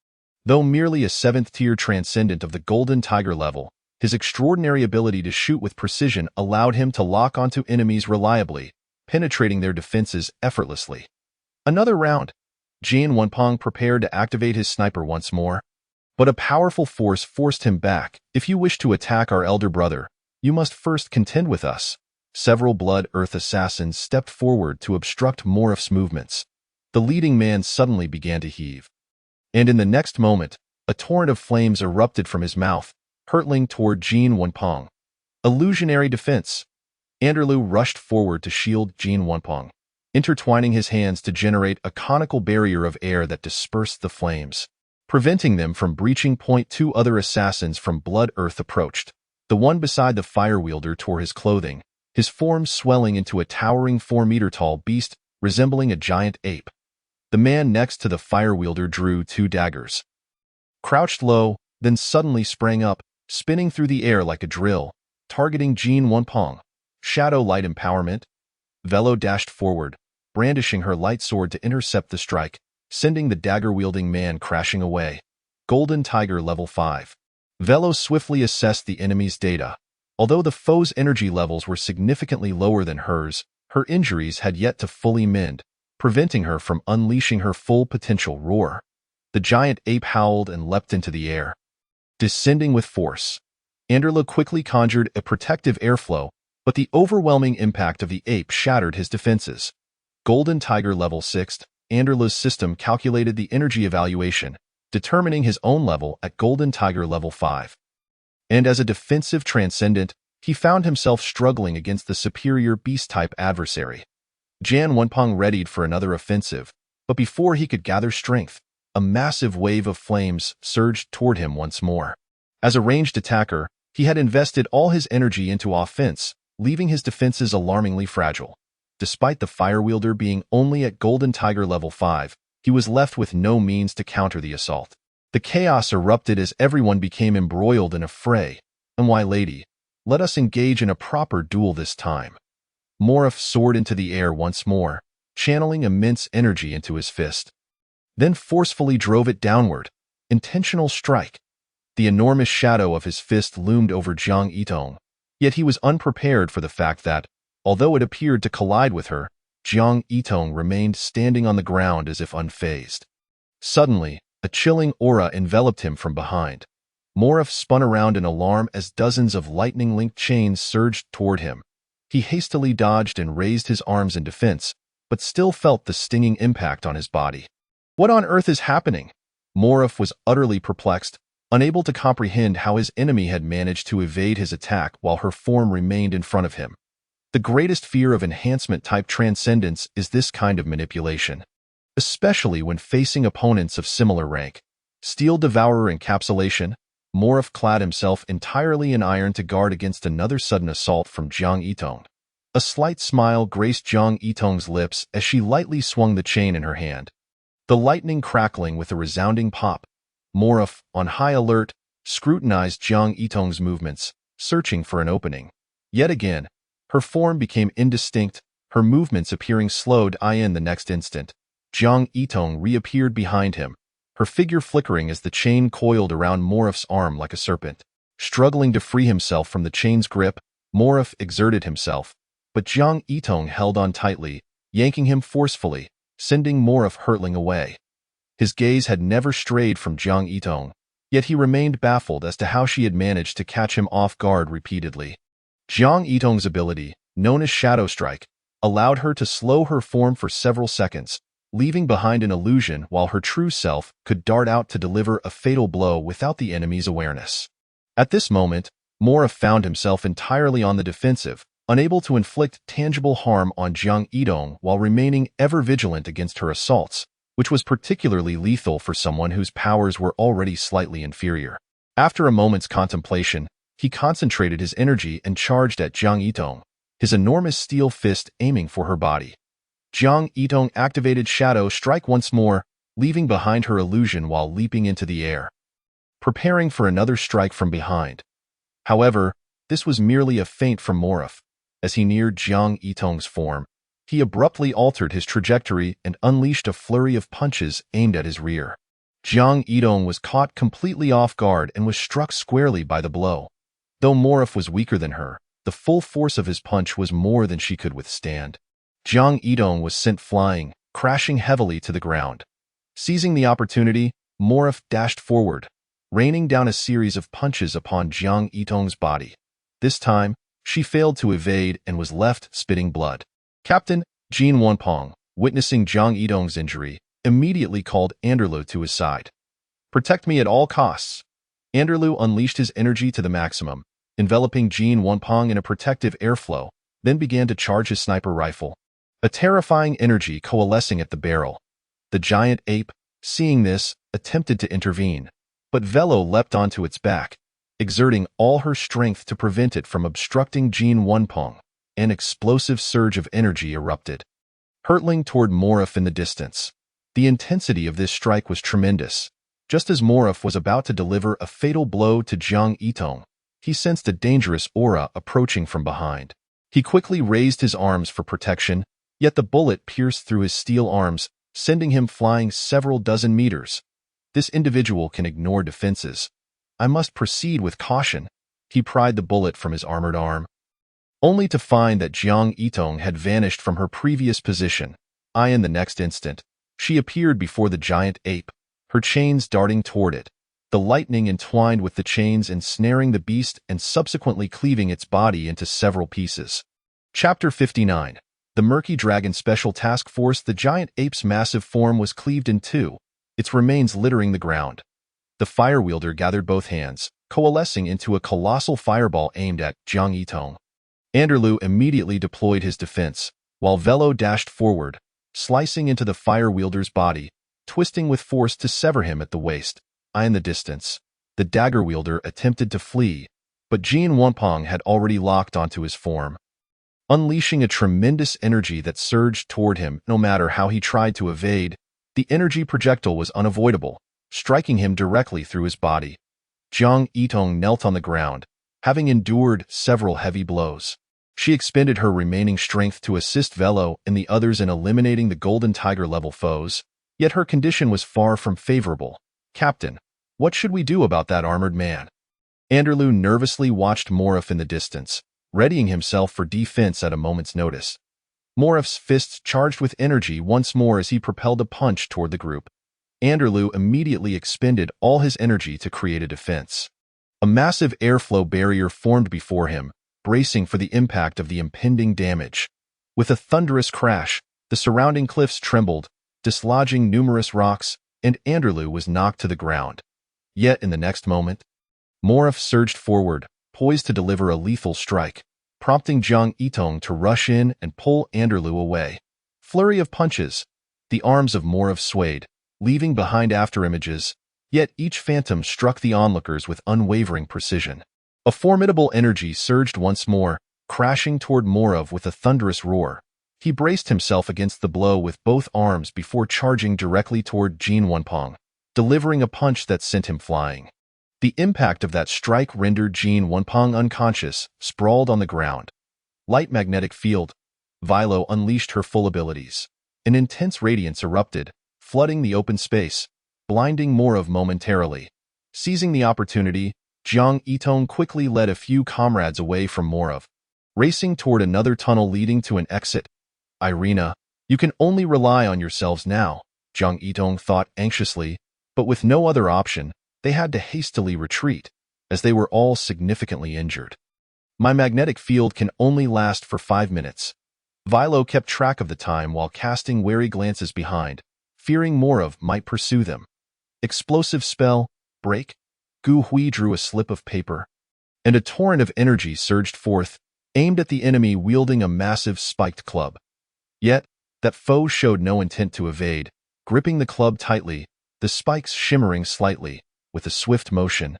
Though merely a 7th-tier transcendent of the Golden Tiger level, his extraordinary ability to shoot with precision allowed him to lock onto enemies reliably, penetrating their defenses effortlessly. Another round. Jian Wanpeng prepared to activate his sniper once more, but a powerful force forced him back. If you wish to attack our elder brother, you must first contend with us. Several Blood Earth assassins stepped forward to obstruct Morph's movements. The leading man suddenly began to heave, and in the next moment, a torrent of flames erupted from his mouth, hurtling toward Jin Wanpeng. Illusionary defense. Anderlu rushed forward to shield Jin Wanpeng, intertwining his hands to generate a conical barrier of air that dispersed the flames, preventing them from breaching. Two other assassins from Blood Earth approached. The one beside the fire wielder tore his clothing, his form swelling into a towering 4-meter-tall beast resembling a giant ape. The man next to the fire wielder drew 2 daggers, crouched low, then suddenly sprang up, spinning through the air like a drill, targeting Jin Wanpeng. Shadow Light Empowerment. Velo dashed forward, brandishing her light sword to intercept the strike, sending the dagger-wielding man crashing away. Golden Tiger Level 5. Velo swiftly assessed the enemy's data. Although the foe's energy levels were significantly lower than hers, her injuries had yet to fully mend, preventing her from unleashing her full potential roar. The giant ape howled and leapt into the air, descending with force. Anderla quickly conjured a protective airflow, but the overwhelming impact of the ape shattered his defenses. Golden Tiger Level 6. Anderla's system calculated the energy evaluation, determining his own level at Golden Tiger Level 5. And as a defensive transcendent, he found himself struggling against the superior beast-type adversary. Jan Wenpeng readied for another offensive, but before he could gather strength, a massive wave of flames surged toward him once more. As a ranged attacker, he had invested all his energy into offense, leaving his defenses alarmingly fragile. Despite the fire wielder being only at Golden Tiger level 5, he was left with no means to counter the assault. The chaos erupted as everyone became embroiled in a fray. And why, lady, let us engage in a proper duel this time. Morph soared into the air once more, channeling immense energy into his fist. Then forcefully drove it downward. Intentional strike. The enormous shadow of his fist loomed over Jiang Yitong, yet he was unprepared for the fact that, although it appeared to collide with her, Jiang Yitong remained standing on the ground as if unfazed. Suddenly, a chilling aura enveloped him from behind. Morph spun around in alarm as dozens of lightning-linked chains surged toward him. He hastily dodged and raised his arms in defense, but still felt the stinging impact on his body. What on earth is happening? Morph was utterly perplexed, unable to comprehend how his enemy had managed to evade his attack while her form remained in front of him. The greatest fear of enhancement-type transcendence is this kind of manipulation, especially when facing opponents of similar rank. Steel Devourer Encapsulation, Morph clad himself entirely in iron to guard against another sudden assault from Jiang Yitong. A slight smile graced Jiang Yitong's lips as she lightly swung the chain in her hand. The lightning crackling with a resounding pop. Morph, on high alert, scrutinized Jiang Yitong's movements, searching for an opening. Yet again, her form became indistinct, her movements appearing slowed in the next instant. Jiang Yitong reappeared behind him, her figure flickering as the chain coiled around Morph's arm like a serpent. Struggling to free himself from the chain's grip, Morph exerted himself, but Jiang Yitong held on tightly, yanking him forcefully, sending Morph hurtling away. His gaze had never strayed from Jiang Yitong, yet he remained baffled as to how she had managed to catch him off guard repeatedly. Jiang Yitong's ability, known as Shadow Strike, allowed her to slow her form for several seconds, leaving behind an illusion while her true self could dart out to deliver a fatal blow without the enemy's awareness. At this moment, Morph found himself entirely on the defensive, unable to inflict tangible harm on Jiang Yitong while remaining ever vigilant against her assaults, which was particularly lethal for someone whose powers were already slightly inferior. After a moment's contemplation, he concentrated his energy and charged at Jiang Yitong, his enormous steel fist aiming for her body. Jiang Yitong activated Shadow Strike once more, leaving behind her illusion while leaping into the air, preparing for another strike from behind. However, this was merely a feint from Morph. As he neared Jiang Yitong's form, he abruptly altered his trajectory and unleashed a flurry of punches aimed at his rear. Jiang Yitong was caught completely off guard and was struck squarely by the blow. Though Morph was weaker than her, the full force of his punch was more than she could withstand. Jiang Yitong was sent flying, crashing heavily to the ground. Seizing the opportunity, Morph dashed forward, raining down a series of punches upon Jiang Yitong's body. This time, she failed to evade and was left spitting blood. Captain Jin Wenpeng, witnessing Jiang Yitong's injury, immediately called Anderlu to his side. "Protect me at all costs." Anderlu unleashed his energy to the maximum, enveloping Jin Wenpeng in a protective airflow, then began to charge his sniper rifle. A terrifying energy coalescing at the barrel. The giant ape, seeing this, attempted to intervene, but Velo leapt onto its back, exerting all her strength to prevent it from obstructing Jin Wenpeng. An explosive surge of energy erupted, hurtling toward Morph in the distance. The intensity of this strike was tremendous. Just as Morph was about to deliver a fatal blow to Jiang Yitong, he sensed a dangerous aura approaching from behind. He quickly raised his arms for protection, yet the bullet pierced through his steel arms, sending him flying several dozen meters. This individual can ignore defenses. I must proceed with caution. He pried the bullet from his armored arm, only to find that Jiang Yitong had vanished from her previous position. In the next instant, she appeared before the giant ape, her chains darting toward it, the lightning entwined with the chains ensnaring the beast and subsequently cleaving its body into several pieces. Chapter 59. The Murky Dragon Special Task Force. The giant ape's massive form was cleaved in two, its remains littering the ground. The fire wielder gathered both hands, coalescing into a colossal fireball aimed at Jiang Yitong. Anderlu immediately deployed his defense, while Velo dashed forward, slicing into the fire wielder's body, twisting with force to sever him at the waist. In the distance, the dagger wielder attempted to flee, but Jin Wanpong had already locked onto his form, unleashing a tremendous energy that surged toward him. No matter how he tried to evade, the energy projectile was unavoidable, striking him directly through his body. Jiang Yitong knelt on the ground, having endured several heavy blows. She expended her remaining strength to assist Velo and the others in eliminating the Golden Tiger-level foes, yet her condition was far from favorable. "Captain, what should we do about that armored man?" Anderlu nervously watched Morov in the distance, readying himself for defense at a moment's notice. Morov's fists charged with energy once more as he propelled a punch toward the group. Anderlu immediately expended all his energy to create a defense. A massive airflow barrier formed before him, bracing for the impact of the impending damage. With a thunderous crash, the surrounding cliffs trembled, dislodging numerous rocks, and Anderlu was knocked to the ground. Yet in the next moment, Morov surged forward, poised to deliver a lethal strike, prompting Jiang Yitong to rush in and pull Anderlu away. Flurry of punches. The arms of Morov swayed, leaving behind afterimages, yet each phantom struck the onlookers with unwavering precision. A formidable energy surged once more, crashing toward Morov with a thunderous roar. He braced himself against the blow with both arms before charging directly toward Jin Wanpong, delivering a punch that sent him flying. The impact of that strike rendered Jin Wanpong unconscious, sprawled on the ground. Light magnetic field. Vilo unleashed her full abilities. An intense radiance erupted, flooding the open space, blinding Morov momentarily. Seizing the opportunity, Jiang Yitong quickly led a few comrades away from Morov, racing toward another tunnel leading to an exit. "Irina, you can only rely on yourselves now," Jiang Yitong thought anxiously, but with no other option, they had to hastily retreat, as they were all significantly injured. "My magnetic field can only last for 5 minutes. Vilo kept track of the time while casting wary glances behind, fearing Morov might pursue them. Explosive spell, break. Gu Hui drew a slip of paper, and a torrent of energy surged forth, aimed at the enemy wielding a massive spiked club. Yet, that foe showed no intent to evade, gripping the club tightly, the spikes shimmering slightly. With a swift motion,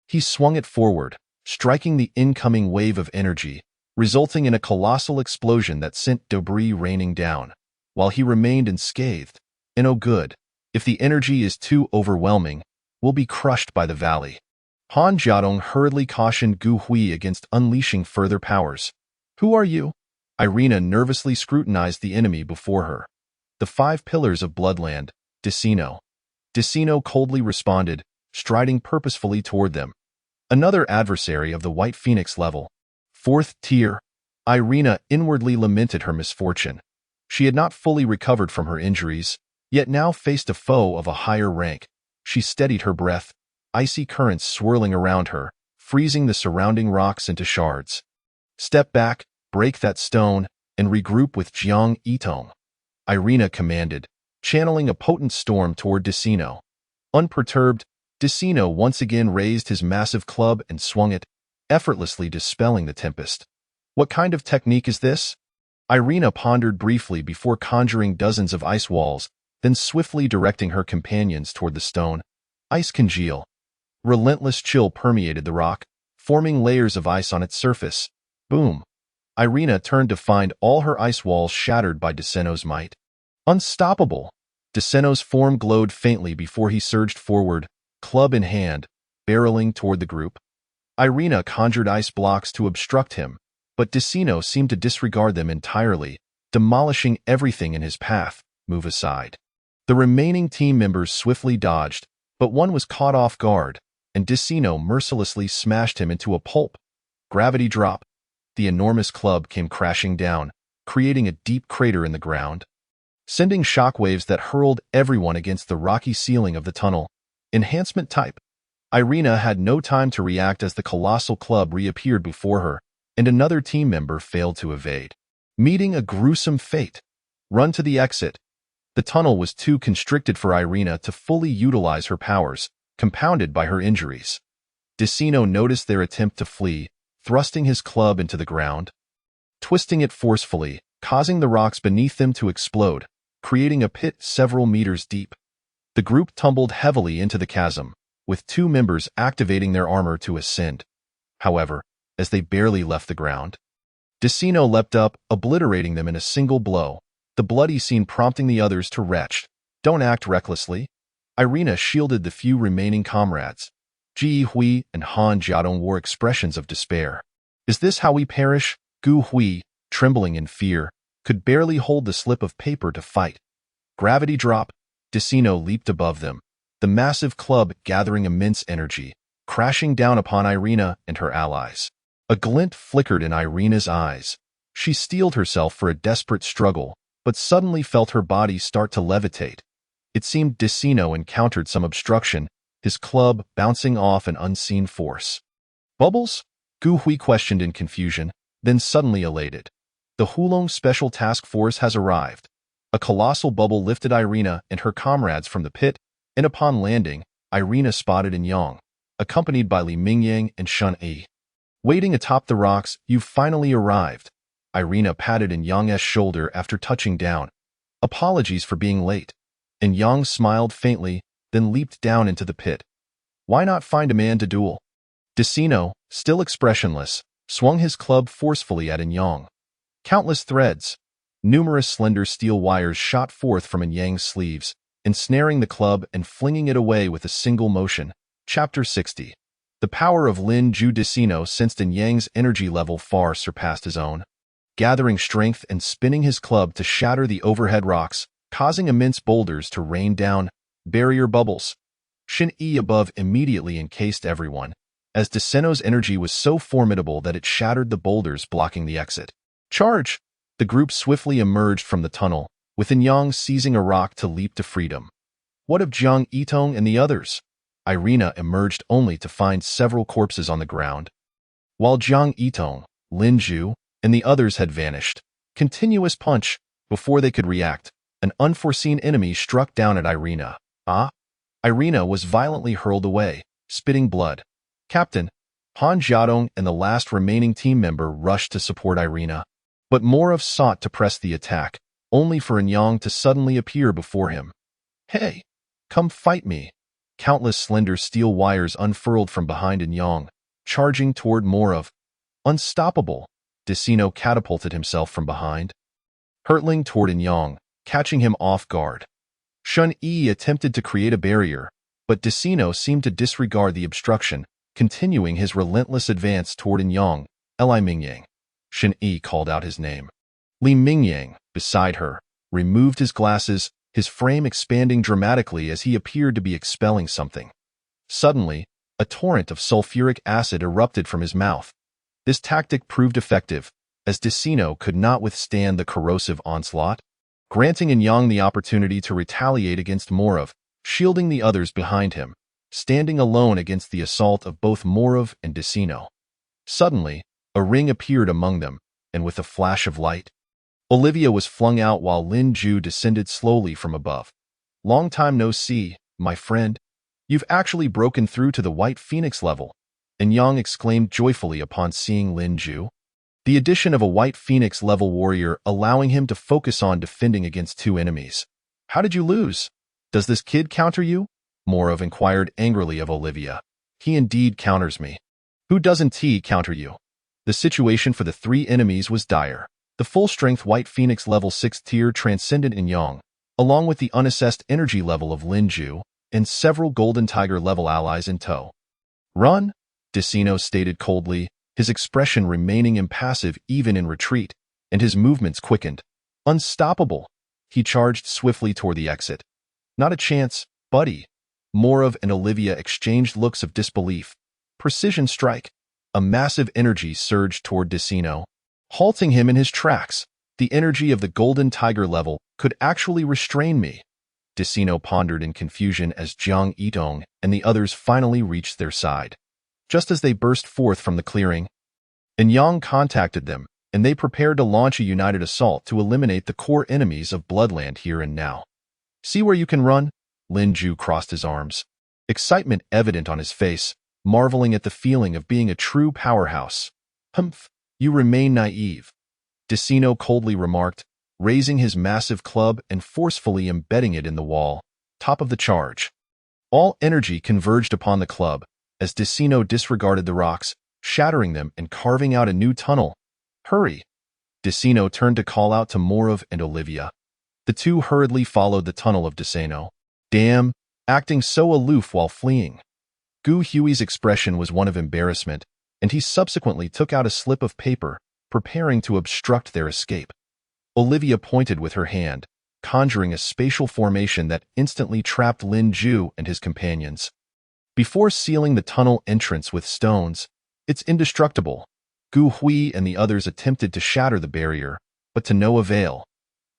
he swung it forward, striking the incoming wave of energy, resulting in a colossal explosion that sent debris raining down. While he remained unscathed, and oh good, if the energy is too overwhelming, we'll be crushed by the valley. Han Jiadong hurriedly cautioned Gu Hui against unleashing further powers. "Who are you?" Irina nervously scrutinized the enemy before her. "The 5 pillars of Bloodland, Decino." Decino coldly responded, striding purposefully toward them. "Another adversary of the White Phoenix level. 4th tier." Irina inwardly lamented her misfortune. She had not fully recovered from her injuries, yet now faced a foe of a higher rank. She steadied her breath, icy currents swirling around her, freezing the surrounding rocks into shards. "Step back, break that stone, and regroup with Jiang Yitong," Irina commanded, channeling a potent storm toward Decino. Unperturbed, Decino once again raised his massive club and swung it, effortlessly dispelling the tempest. "What kind of technique is this?" Irina pondered briefly before conjuring dozens of ice walls, then swiftly directing her companions toward the stone. Ice congeal. Relentless chill permeated the rock, forming layers of ice on its surface. Boom. Irina turned to find all her ice walls shattered by Decino's might. Unstoppable. Decino's form glowed faintly before he surged forward, club in hand, barreling toward the group. Irina conjured ice blocks to obstruct him, but Decino seemed to disregard them entirely, demolishing everything in his path. "Move aside." The remaining team members swiftly dodged, but one was caught off guard, and Decino mercilessly smashed him into a pulp. Gravity drop. The enormous club came crashing down, creating a deep crater in the ground, sending shockwaves that hurled everyone against the rocky ceiling of the tunnel. Enhancement type. Irina had no time to react as the colossal club reappeared before her, and another team member failed to evade. Meeting a gruesome fate. Run to the exit. The tunnel was too constricted for Irina to fully utilize her powers, compounded by her injuries. Decino noticed their attempt to flee, thrusting his club into the ground, twisting it forcefully, causing the rocks beneath them to explode, creating a pit several meters deep. The group tumbled heavily into the chasm, with 2 members activating their armor to ascend. However, as they barely left the ground, Decino leapt up, obliterating them in a single blow, the bloody scene prompting the others to retch. Don't act recklessly. Irina shielded the few remaining comrades. Ji Hui and Han Jiadong wore expressions of despair. Is this how we perish? Gu Hui, trembling in fear, could barely hold the slip of paper to fight. Gravity drop. Decino leaped above them, the massive club gathering immense energy, crashing down upon Irina and her allies. A glint flickered in Irina's eyes. She steeled herself for a desperate struggle, but suddenly felt her body start to levitate. It seemed Decino encountered some obstruction, his club bouncing off an unseen force. Bubbles? Gu Hui questioned in confusion, then suddenly elated. The Hulong Special Task Force has arrived. A colossal bubble lifted Irina and her comrades from the pit, and upon landing, Irina spotted Yang, accompanied by Li Mingyang and Shun Yi. Waiting atop the rocks, you've finally arrived. Irina patted Yang's shoulder after touching down. Apologies for being late. Yang smiled faintly, then leaped down into the pit. Why not find a man to duel? Decino, still expressionless, swung his club forcefully at Yang. Countless threads, numerous slender steel wires shot forth from Yang's sleeves, ensnaring the club and flinging it away with a single motion. Chapter 60. The power of Lin Ju. Decino sensed Yang's energy level far surpassed his own. Gathering strength and spinning his club to shatter the overhead rocks, causing immense boulders to rain down, barrier bubbles. Shin Yi above immediately encased everyone, as Decino's energy was so formidable that it shattered the boulders blocking the exit. Charge! The group swiftly emerged from the tunnel, with Yang seizing a rock to leap to freedom. What of Jiang Yitong and the others? Irina emerged only to find several corpses on the ground. While Jiang Yitong, Lin Ju, and the others had vanished, continuous punch, before they could react, an unforeseen enemy struck down at Irina. Irina was violently hurled away, spitting blood. Captain, Han Jiadong and the last remaining team member rushed to support Irina, but Morov sought to press the attack, only for Yang to suddenly appear before him. Hey, come fight me. Countless slender steel wires unfurled from behind Yang, charging toward Morov. Unstoppable, Decino catapulted himself from behind, hurtling toward Yang, catching him off guard. Shun Yi attempted to create a barrier, but Decino seemed to disregard the obstruction, continuing his relentless advance toward Yang. Li Mingyang. Shin Yi called out his name. Li Mingyang, beside her, removed his glasses, his frame expanding dramatically as he appeared to be expelling something. Suddenly, a torrent of sulfuric acid erupted from his mouth. This tactic proved effective, as Decino could not withstand the corrosive onslaught, granting Yang the opportunity to retaliate against Morov, shielding the others behind him, standing alone against the assault of both Morov and Decino. Suddenly, a ring appeared among them, and with a flash of light, Olivia was flung out while Lin Ju descended slowly from above. Long time no see, my friend. You've actually broken through to the White Phoenix level, Yang exclaimed joyfully upon seeing Lin Ju. The addition of a White Phoenix level warrior allowing him to focus on defending against 2 enemies. How did you lose? Does this kid counter you? Morov inquired angrily of Olivia. He indeed counters me. Who doesn't he counter you? The situation for the 3 enemies was dire. The full-strength White Phoenix level 6 tier transcendent Yang, along with the unassessed energy level of Lin Ju, and several Golden Tiger level allies in tow. Run, Decino stated coldly, his expression remaining impassive even in retreat, and his movements quickened. Unstoppable. He charged swiftly toward the exit. Not a chance, buddy. Morov and Olivia exchanged looks of disbelief. Precision strike. A massive energy surged toward Decino, halting him in his tracks. The energy of the Golden Tiger level could actually restrain me. Decino pondered in confusion as Jiang Yitong and the others finally reached their side. Just as they burst forth from the clearing, Yang contacted them, and they prepared to launch a united assault to eliminate the core enemies of Bloodland here and now. See where you can run? Lin Ju crossed his arms, excitement evident on his face. marveling at the feeling of being a true powerhouse. Humph, you remain naive, Decino coldly remarked, raising his massive club and forcefully embedding it in the wall, top of the charge. All energy converged upon the club, as Decino disregarded the rocks, shattering them and carving out a new tunnel. Hurry! Decino turned to call out to Morov and Olivia. The two hurriedly followed the tunnel of Decino. Damn, acting so aloof while fleeing. Gu Hui's expression was one of embarrassment, and he subsequently took out a slip of paper, preparing to obstruct their escape. Olivia pointed with her hand, conjuring a spatial formation that instantly trapped Lin Ju and his companions. Before sealing the tunnel entrance with stones, it's indestructible. Gu Hui and the others attempted to shatter the barrier, but to no avail.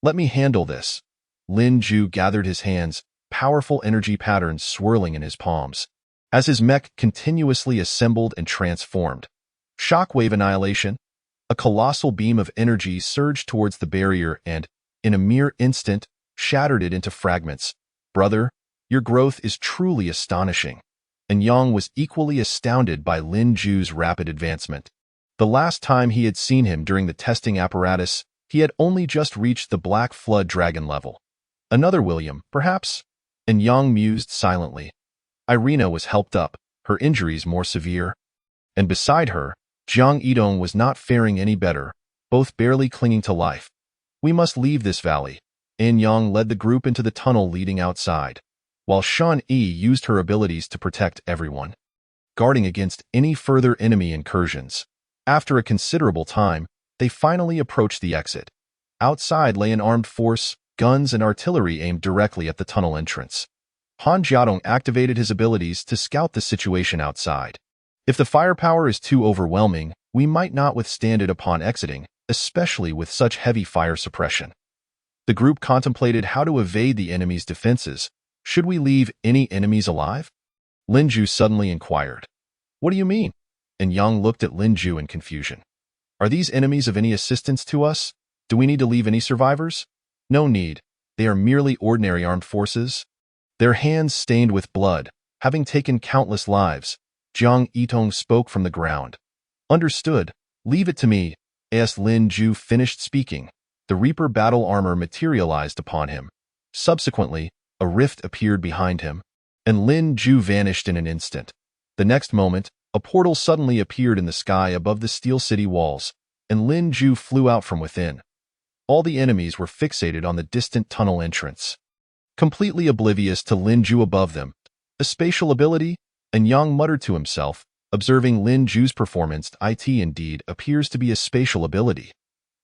Let me handle this. Lin Ju gathered his hands, powerful energy patterns swirling in his palms, as his mech continuously assembled and transformed. Shockwave annihilation. A colossal beam of energy surged towards the barrier and, in a mere instant, shattered it into fragments. Brother, your growth is truly astonishing. And Yang was equally astounded by Lin Ju's rapid advancement. The last time he had seen him during the testing apparatus, he had only just reached the Black Flood Dragon level. Another William, perhaps? And Yang mused silently. Irina was helped up, her injuries more severe. And beside her, Jiang Yidong was not faring any better, both barely clinging to life. We must leave this valley. An Yang led the group into the tunnel leading outside, while Shan Yi used her abilities to protect everyone, guarding against any further enemy incursions. After a considerable time, they finally approached the exit. Outside lay an armed force, guns and artillery aimed directly at the tunnel entrance. Han Jiadong activated his abilities to scout the situation outside. If the firepower is too overwhelming, we might not withstand it upon exiting, especially with such heavy fire suppression. The group contemplated how to evade the enemy's defenses. Should we leave any enemies alive? Lin Ju suddenly inquired. What do you mean? And Yang looked at Lin Ju in confusion. Are these enemies of any assistance to us? Do we need to leave any survivors? No need. They are merely ordinary armed forces. Their hands stained with blood, having taken countless lives. Jiang Yitong spoke from the ground. Understood. Leave it to me. As Lin Ju finished speaking, the Reaper battle armor materialized upon him. Subsequently, a rift appeared behind him, and Lin Ju vanished in an instant. The next moment, a portal suddenly appeared in the sky above the Steel City walls, and Lin Ju flew out from within. All the enemies were fixated on the distant tunnel entrance. Completely oblivious to Lin Ju above them, a spatial ability, and Yang muttered to himself, observing Lin Ju's performance. It indeed appears to be a spatial ability.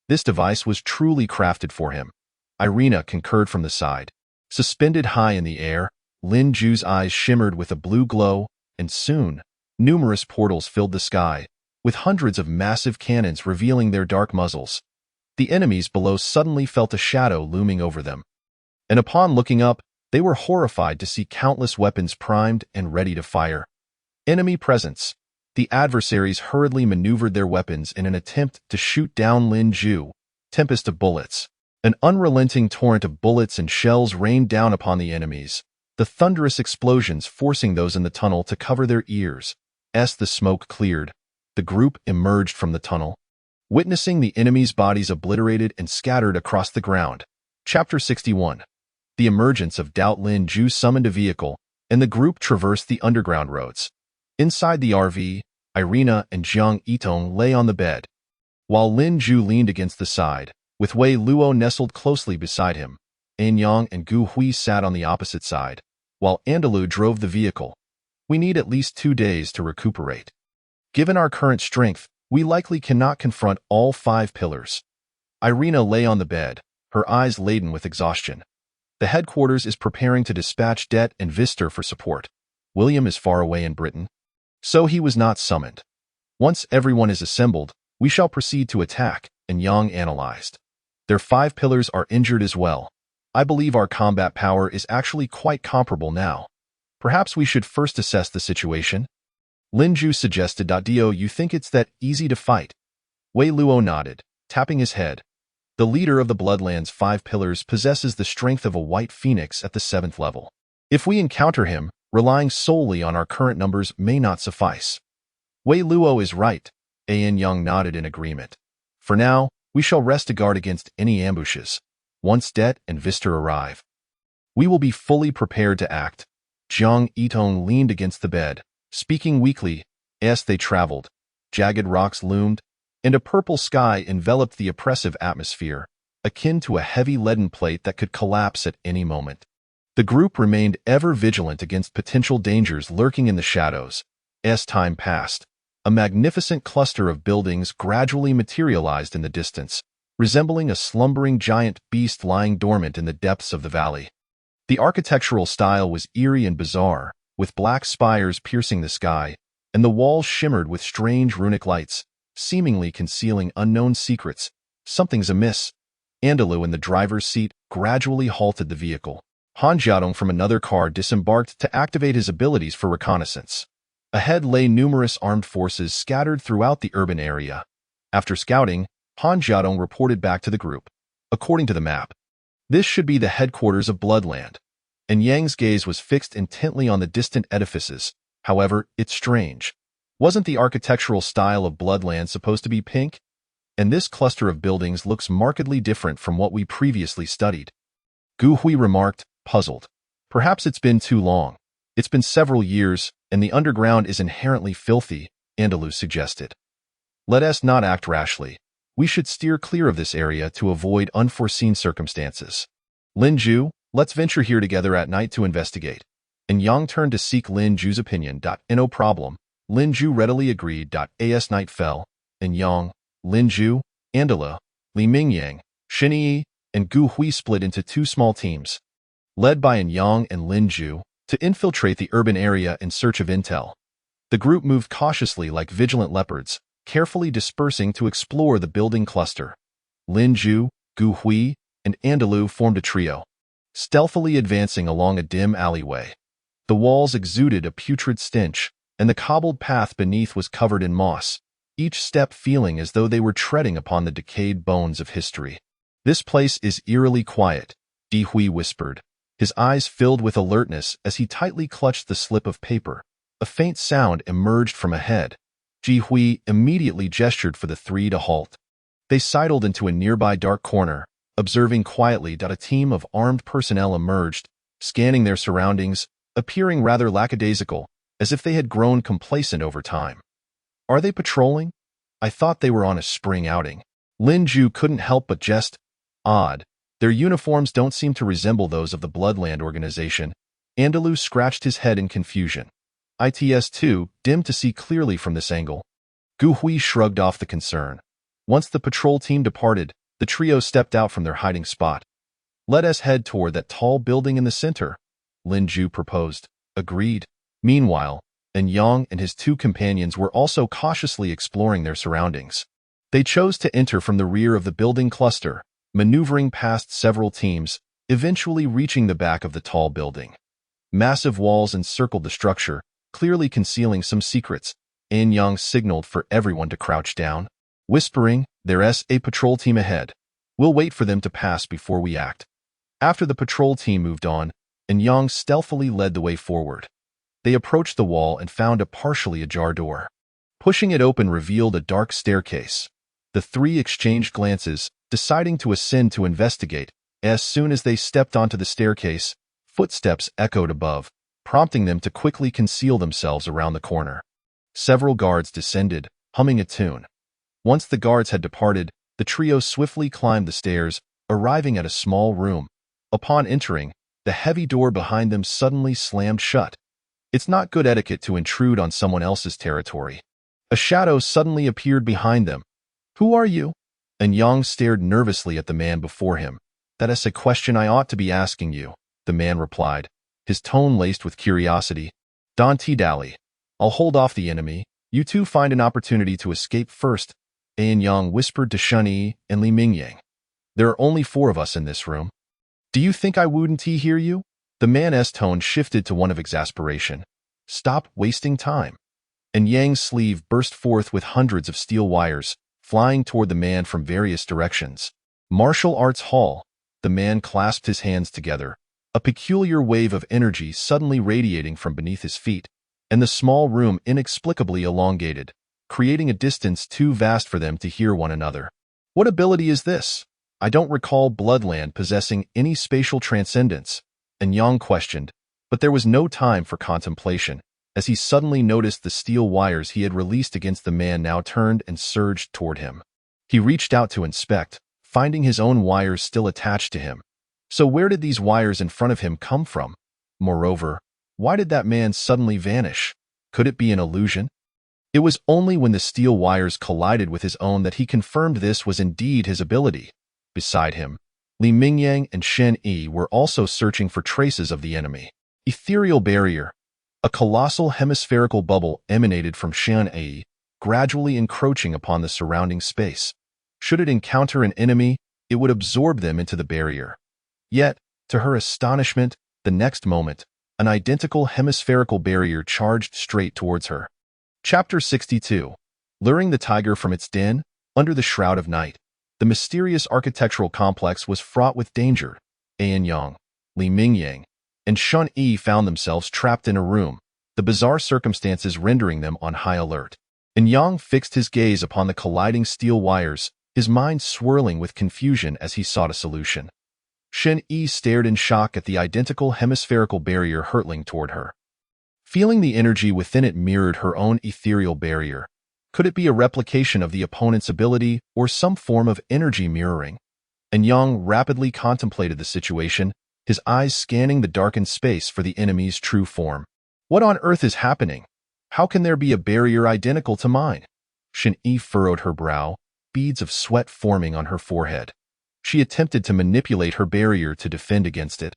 This device was truly crafted for him. Irina concurred from the side. Suspended high in the air, Lin Ju's eyes shimmered with a blue glow, and soon, numerous portals filled the sky, with hundreds of massive cannons revealing their dark muzzles. The enemies below suddenly felt a shadow looming over them. And upon looking up, they were horrified to see countless weapons primed and ready to fire. Enemy presence. The adversaries hurriedly maneuvered their weapons in an attempt to shoot down Lin Ju. Tempest of bullets. An unrelenting torrent of bullets and shells rained down upon the enemies, the thunderous explosions forcing those in the tunnel to cover their ears. As the smoke cleared, the group emerged from the tunnel, witnessing the enemy's bodies obliterated and scattered across the ground. Chapter 61. The emergence of Doubt. Lin Ju summoned a vehicle, and the group traversed the underground roads. Inside the RV, Irina and Jiang Yitong lay on the bed, while Lin Ju leaned against the side, with Wei Luo nestled closely beside him. An Yang and Gu Hui sat on the opposite side, while Andalou drove the vehicle. We need at least 2 days to recuperate. Given our current strength, we likely cannot confront all 5 pillars. Irina lay on the bed, her eyes laden with exhaustion. The headquarters is preparing to dispatch Det and Vister for support. William is far away in Britain, so he was not summoned. Once everyone is assembled, we shall proceed to attack, and Yang analyzed. Their 5 pillars are injured as well. I believe our combat power is actually quite comparable now. Perhaps we should first assess the situation. Lin Ju suggested. Do you think it's that easy to fight? Wei Luo nodded, tapping his head. The leader of the Bloodlands' 5 pillars possesses the strength of a white phoenix at the 7th level. If we encounter him, Relying solely on our current numbers may not suffice. Wei Luo is right, An Yang nodded in agreement. For now, we shall rest a guard against any ambushes. Once Det and Vister arrive, we will be fully prepared to act. Jiang Yitong leaned against the bed, speaking weakly. As they traveled, jagged rocks loomed, and a purple sky enveloped the oppressive atmosphere, akin to a heavy leaden plate that could collapse at any moment. The group remained ever vigilant against potential dangers lurking in the shadows. As time passed, a magnificent cluster of buildings gradually materialized in the distance, resembling a slumbering giant beast lying dormant in the depths of the valley. The architectural style was eerie and bizarre, with black spires piercing the sky, and the walls shimmered with strange runic lights, seemingly concealing unknown secrets. Something's amiss. Andalou in the driver's seat gradually halted the vehicle. Han Jiadong from another car disembarked to activate his abilities for reconnaissance. Ahead lay numerous armed forces scattered throughout the urban area. After scouting, Han Jiadong reported back to the group. According to the map, this should be the headquarters of Bloodland. And Yang's gaze was fixed intently on the distant edifices. However, it's strange. Wasn't the architectural style of Bloodland supposed to be pink? And this cluster of buildings looks markedly different from what we previously studied. Gu Hui remarked, puzzled. Perhaps it's been too long. It's been several years, and the underground is inherently filthy, Andalou suggested. Let us not act rashly. We should steer clear of this area to avoid unforeseen circumstances. Lin Ju, let's venture here together at night to investigate. And Yang turned to seek Lin Ju's opinion. No problem. Lin Ju readily agreed. As night fell, and Yang, Lin Ju, Andala, Li Mingyang, Shin Yi, and Gu Hui split into two small teams, led by Yang and Lin Ju, to infiltrate the urban area in search of intel. The group moved cautiously like vigilant leopards, carefully dispersing to explore the building cluster. Lin Ju, Gu Hui, and Andalou formed a trio, stealthily advancing along a dim alleyway. The walls exuded a putrid stench, and the cobbled path beneath was covered in moss, each step feeling as though they were treading upon the decayed bones of history. This place is eerily quiet, Di Hui whispered, his eyes filled with alertness as he tightly clutched the slip of paper. A faint sound emerged from ahead. Ji Hui immediately gestured for the three to halt. They sidled into a nearby dark corner, observing quietly. A team of armed personnel emerged, scanning their surroundings, appearing rather lackadaisical, as if they had grown complacent over time. Are they patrolling? I thought they were on a spring outing. Lin Ju couldn't help but jest. Odd. Their uniforms don't seem to resemble those of the Bloodland organization. Andalou scratched his head in confusion. It's too dim to see clearly from this angle. Gu Hui shrugged off the concern. Once the patrol team departed, the trio stepped out from their hiding spot. Let us head toward that tall building in the center, Lin Ju proposed. Agreed. Meanwhile, Yang and his two companions were also cautiously exploring their surroundings. They chose to enter from the rear of the building cluster, maneuvering past several teams, eventually reaching the back of the tall building. Massive walls encircled the structure, clearly concealing some secrets. Yang signaled for everyone to crouch down, whispering, "There's a patrol team ahead. We'll wait for them to pass before we act." After the patrol team moved on, Yang stealthily led the way forward. They approached the wall and found a partially ajar door. Pushing it open revealed a dark staircase. The three exchanged glances, deciding to ascend to investigate. As soon as they stepped onto the staircase, footsteps echoed above, prompting them to quickly conceal themselves around the corner. Several guards descended, humming a tune. Once the guards had departed, the trio swiftly climbed the stairs, arriving at a small room. Upon entering, the heavy door behind them suddenly slammed shut. It's not good etiquette to intrude on someone else's territory. A shadow suddenly appeared behind them. "Who are you?" Yang stared nervously at the man before him. "That is a question I ought to be asking you," the man replied, his tone laced with curiosity. "Don T. Dally. I'll hold off the enemy. You two find an opportunity to escape first," Yang whispered to Shun Yi and Li Mingyang. "There are only 4 of us in this room. Do you think I wouldn't hear you?" The man's tone shifted to one of exasperation. "Stop wasting time." And Yang's sleeve burst forth with hundreds of steel wires, flying toward the man from various directions. "Martial Arts Hall." The man clasped his hands together, a peculiar wave of energy suddenly radiating from beneath his feet, and the small room inexplicably elongated, creating a distance too vast for them to hear one another. What ability is this? I don't recall Bloodland possessing any spatial transcendence, and Yang questioned, but there was no time for contemplation, as he suddenly noticed the steel wires he had released against the man now turned and surged toward him. He reached out to inspect, finding his own wires still attached to him. So where did these wires in front of him come from? Moreover, why did that man suddenly vanish? Could it be an illusion? It was only when the steel wires collided with his own that he confirmed this was indeed his ability. Beside him, Li Mingyang and Shen Yi were also searching for traces of the enemy. Ethereal barrier. A colossal hemispherical bubble emanated from Shen Yi, gradually encroaching upon the surrounding space. Should it encounter an enemy, it would absorb them into the barrier. Yet, to her astonishment, the next moment, an identical hemispherical barrier charged straight towards her. Chapter 62. Luring the tiger from its den, under the shroud of night. The mysterious architectural complex was fraught with danger. An Yang, Li Mingyang, and Shun Yi found themselves trapped in a room, the bizarre circumstances rendering them on high alert. And Yang fixed his gaze upon the colliding steel wires, his mind swirling with confusion as he sought a solution. Shen Yi stared in shock at the identical hemispherical barrier hurtling toward her. Feeling the energy within it mirrored her own ethereal barrier. Could it be a replication of the opponent's ability or some form of energy mirroring? And Yang rapidly contemplated the situation, his eyes scanning the darkened space for the enemy's true form. What on earth is happening? How can there be a barrier identical to mine? Shen Yi furrowed her brow, beads of sweat forming on her forehead. She attempted to manipulate her barrier to defend against it,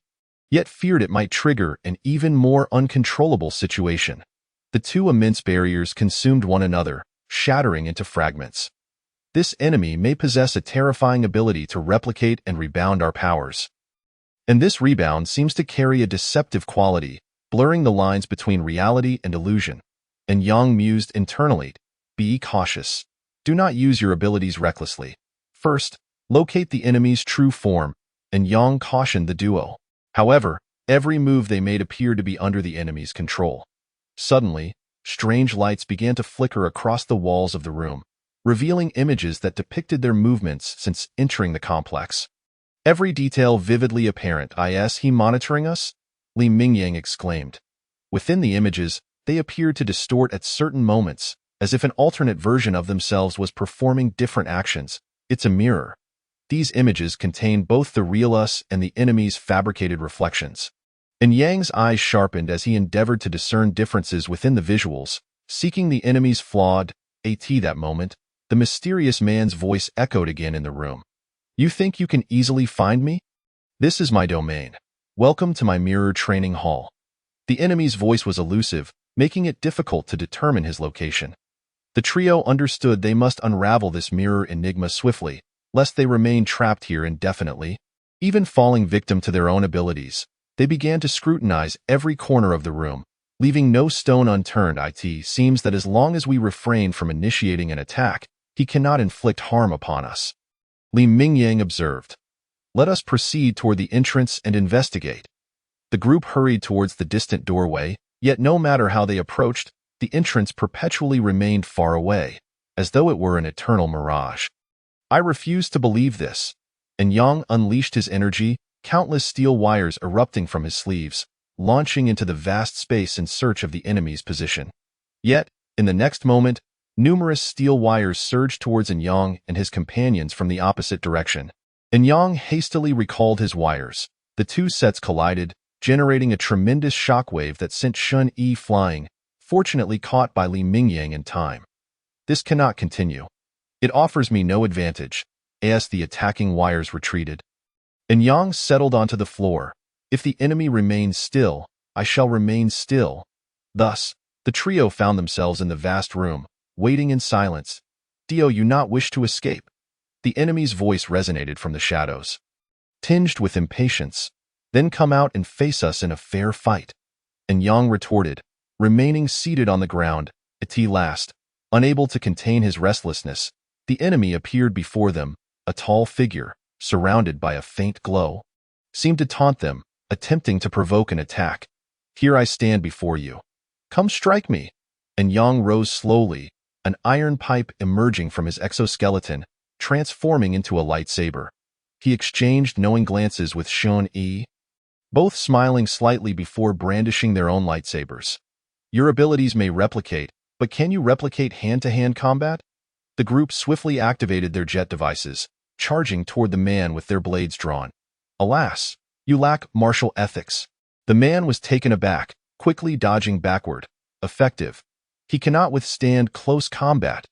yet feared it might trigger an even more uncontrollable situation. The two immense barriers consumed one another, shattering into fragments. This enemy may possess a terrifying ability to replicate and rebound our powers. And this rebound seems to carry a deceptive quality, blurring the lines between reality and illusion. And Yang mused internally, be cautious. Do not use your abilities recklessly. First, locate the enemy's true form, and Yang cautioned the duo. However, every move they made appeared to be under the enemy's control. Suddenly, strange lights began to flicker across the walls of the room, revealing images that depicted their movements since entering the complex. Every detail vividly apparent. Is he monitoring us? Li Mingyang exclaimed. Within the images, they appeared to distort at certain moments, as if an alternate version of themselves was performing different actions. It's a mirror. These images contain both the real us and the enemy's fabricated reflections. And Yang's eyes sharpened as he endeavored to discern differences within the visuals, seeking the enemy's flawed that moment, the mysterious man's voice echoed again in the room. You think you can easily find me? This is my domain. Welcome to my mirror training hall. The enemy's voice was elusive, making it difficult to determine his location. The trio understood they must unravel this mirror enigma swiftly, lest they remain trapped here indefinitely. Even falling victim to their own abilities, they began to scrutinize every corner of the room, leaving no stone unturned. It seems that as long as we refrain from initiating an attack, he cannot inflict harm upon us. Li Mingyang observed. Let us proceed toward the entrance and investigate. The group hurried towards the distant doorway, yet no matter how they approached, the entrance perpetually remained far away, as though it were an eternal mirage. I refused to believe this, and Yang unleashed his energy, countless steel wires erupting from his sleeves, launching into the vast space in search of the enemy's position. Yet, in the next moment, numerous steel wires surged towards Yang and his companions from the opposite direction. Yang hastily recalled his wires. The two sets collided, generating a tremendous shockwave that sent Shun Yi flying, fortunately caught by Li Mingyang in time. This cannot continue. It offers me no advantage, as the attacking wires retreated. Yang settled onto the floor. If the enemy remains still, I shall remain still. Thus, the trio found themselves in the vast room, waiting in silence. Do you not wish to escape? The enemy's voice resonated from the shadows, tinged with impatience. Then come out and face us in a fair fight. And Yang retorted, remaining seated on the ground, at last, unable to contain his restlessness. The enemy appeared before them, a tall figure, surrounded by a faint glow, seemed to taunt them. attempting to provoke an attack. Here I stand before you. Come strike me. And Yang rose slowly, an iron pipe emerging from his exoskeleton, transforming into a lightsaber. He exchanged knowing glances with Shun Yi, both smiling slightly before brandishing their own lightsabers. Your abilities may replicate, but can you replicate hand-to-hand combat? The group swiftly activated their jet devices, charging toward the man with their blades drawn. Alas, you lack martial ethics. The man was taken aback, quickly dodging backward. Effective. He cannot withstand close combat.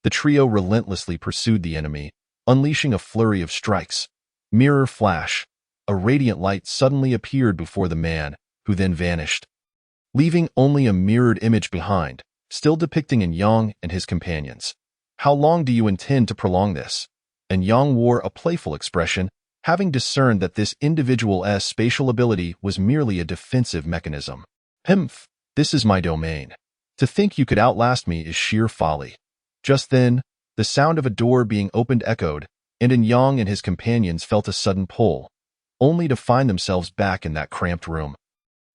The trio relentlessly pursued the enemy, unleashing a flurry of strikes. Mirror flash. A radiant light suddenly appeared before the man, who then vanished, leaving only a mirrored image behind, still depicting Yang and his companions. How long do you intend to prolong this? And Yang wore a playful expression, having discerned that this individual's spatial ability was merely a defensive mechanism. Humph, this is my domain. To think you could outlast me is sheer folly. Just then, the sound of a door being opened echoed, and Yang and his companions felt a sudden pull, only to find themselves back in that cramped room.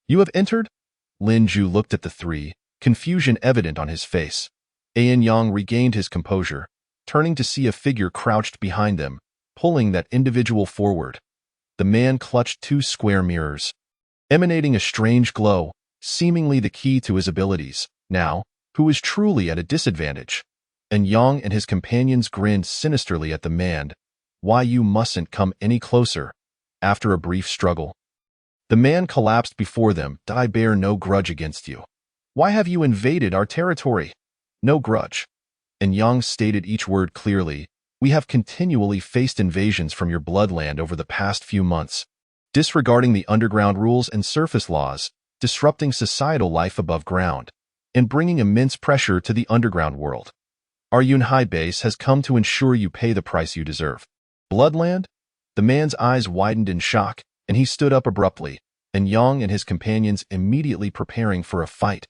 You have entered? Lin Ju looked at the three, confusion evident on his face. Yang regained his composure, turning to see a figure crouched behind them, pulling that individual forward. The man clutched two square mirrors, emanating a strange glow, seemingly the key to his abilities. Now, who is truly at a disadvantage? Yang and his companions grinned sinisterly at the man. Why, you mustn't come any closer. After a brief struggle, the man collapsed before them. I bear no grudge against you. Why have you invaded our territory? No grudge. Yang stated each word clearly. We have continually faced invasions from your bloodland over the past few months, disregarding the underground rules and surface laws, disrupting societal life above ground, and bringing immense pressure to the underground world. Our Yunhai base has come to ensure you pay the price you deserve. Bloodland? The man's eyes widened in shock, and he stood up abruptly, Yang and his companions immediately preparing for a fight.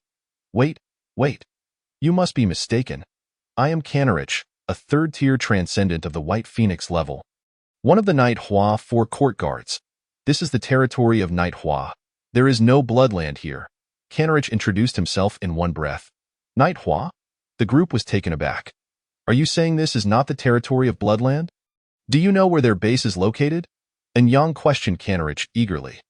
Wait. You must be mistaken. I am Canarich, a third-tier transcendent of the White Phoenix level. One of the Night Hua 4 court guards. This is the territory of Night Hua. There is no bloodland here. Canarich introduced himself in one breath. Night Hua? The group was taken aback. Are you saying this is not the territory of bloodland? Do you know where their base is located? Yang questioned Canarich eagerly.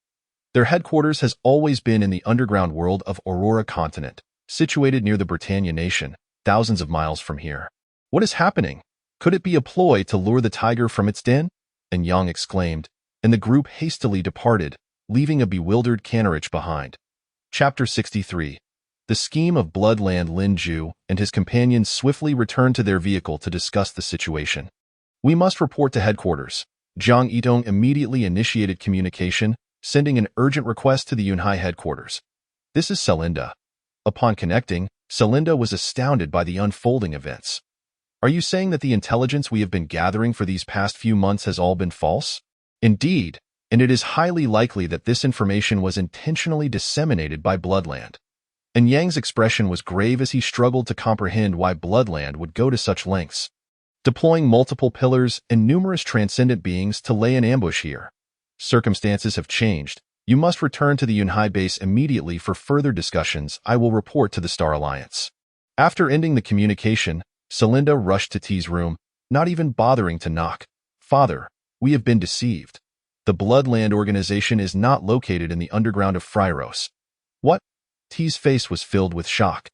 Their headquarters has always been in the underground world of Aurora Continent, situated near the Britannia nation, thousands of miles from here. What is happening? Could it be a ploy to lure the tiger from its den? Yang exclaimed, and the group hastily departed, leaving a bewildered Canarich behind. Chapter 63. The scheme of Bloodland. Lin Ju and his companions swiftly returned to their vehicle to discuss the situation. We must report to headquarters. Zhang Yitong immediately initiated communication, sending an urgent request to the Yunhai headquarters. This is Celinda. Upon connecting, Celinda was astounded by the unfolding events. Are you saying that the intelligence we have been gathering for these past few months has all been false? Indeed, and it is highly likely that this information was intentionally disseminated by Bloodland. And Yang's expression was grave as he struggled to comprehend why Bloodland would go to such lengths, deploying multiple pillars and numerous transcendent beings to lay an ambush here. Circumstances have changed. You must return to the Yunhai base immediately for further discussions. I will report to the Star Alliance. After ending the communication, Celinda rushed to T's room, not even bothering to knock. Father, we have been deceived. The Bloodland organization is not located in the underground of Fryros. What? T's face was filled with shock.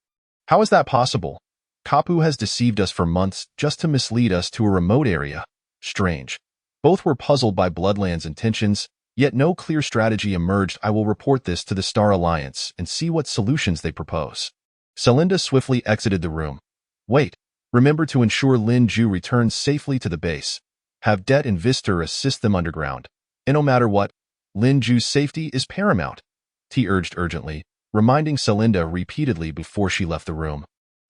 How is that possible? Kapu has deceived us for months just to mislead us to a remote area. Strange. Both were puzzled by Bloodland's intentions, yet no clear strategy emerged. I will report this to the Star Alliance and see what solutions they propose. Celinda swiftly exited the room. Wait, remember to ensure Lin Ju returns safely to the base. Have Det and Vistor assist them underground. And no matter what, Lin Ju's safety is paramount. T urged urgently, reminding Celinda repeatedly before she left the room.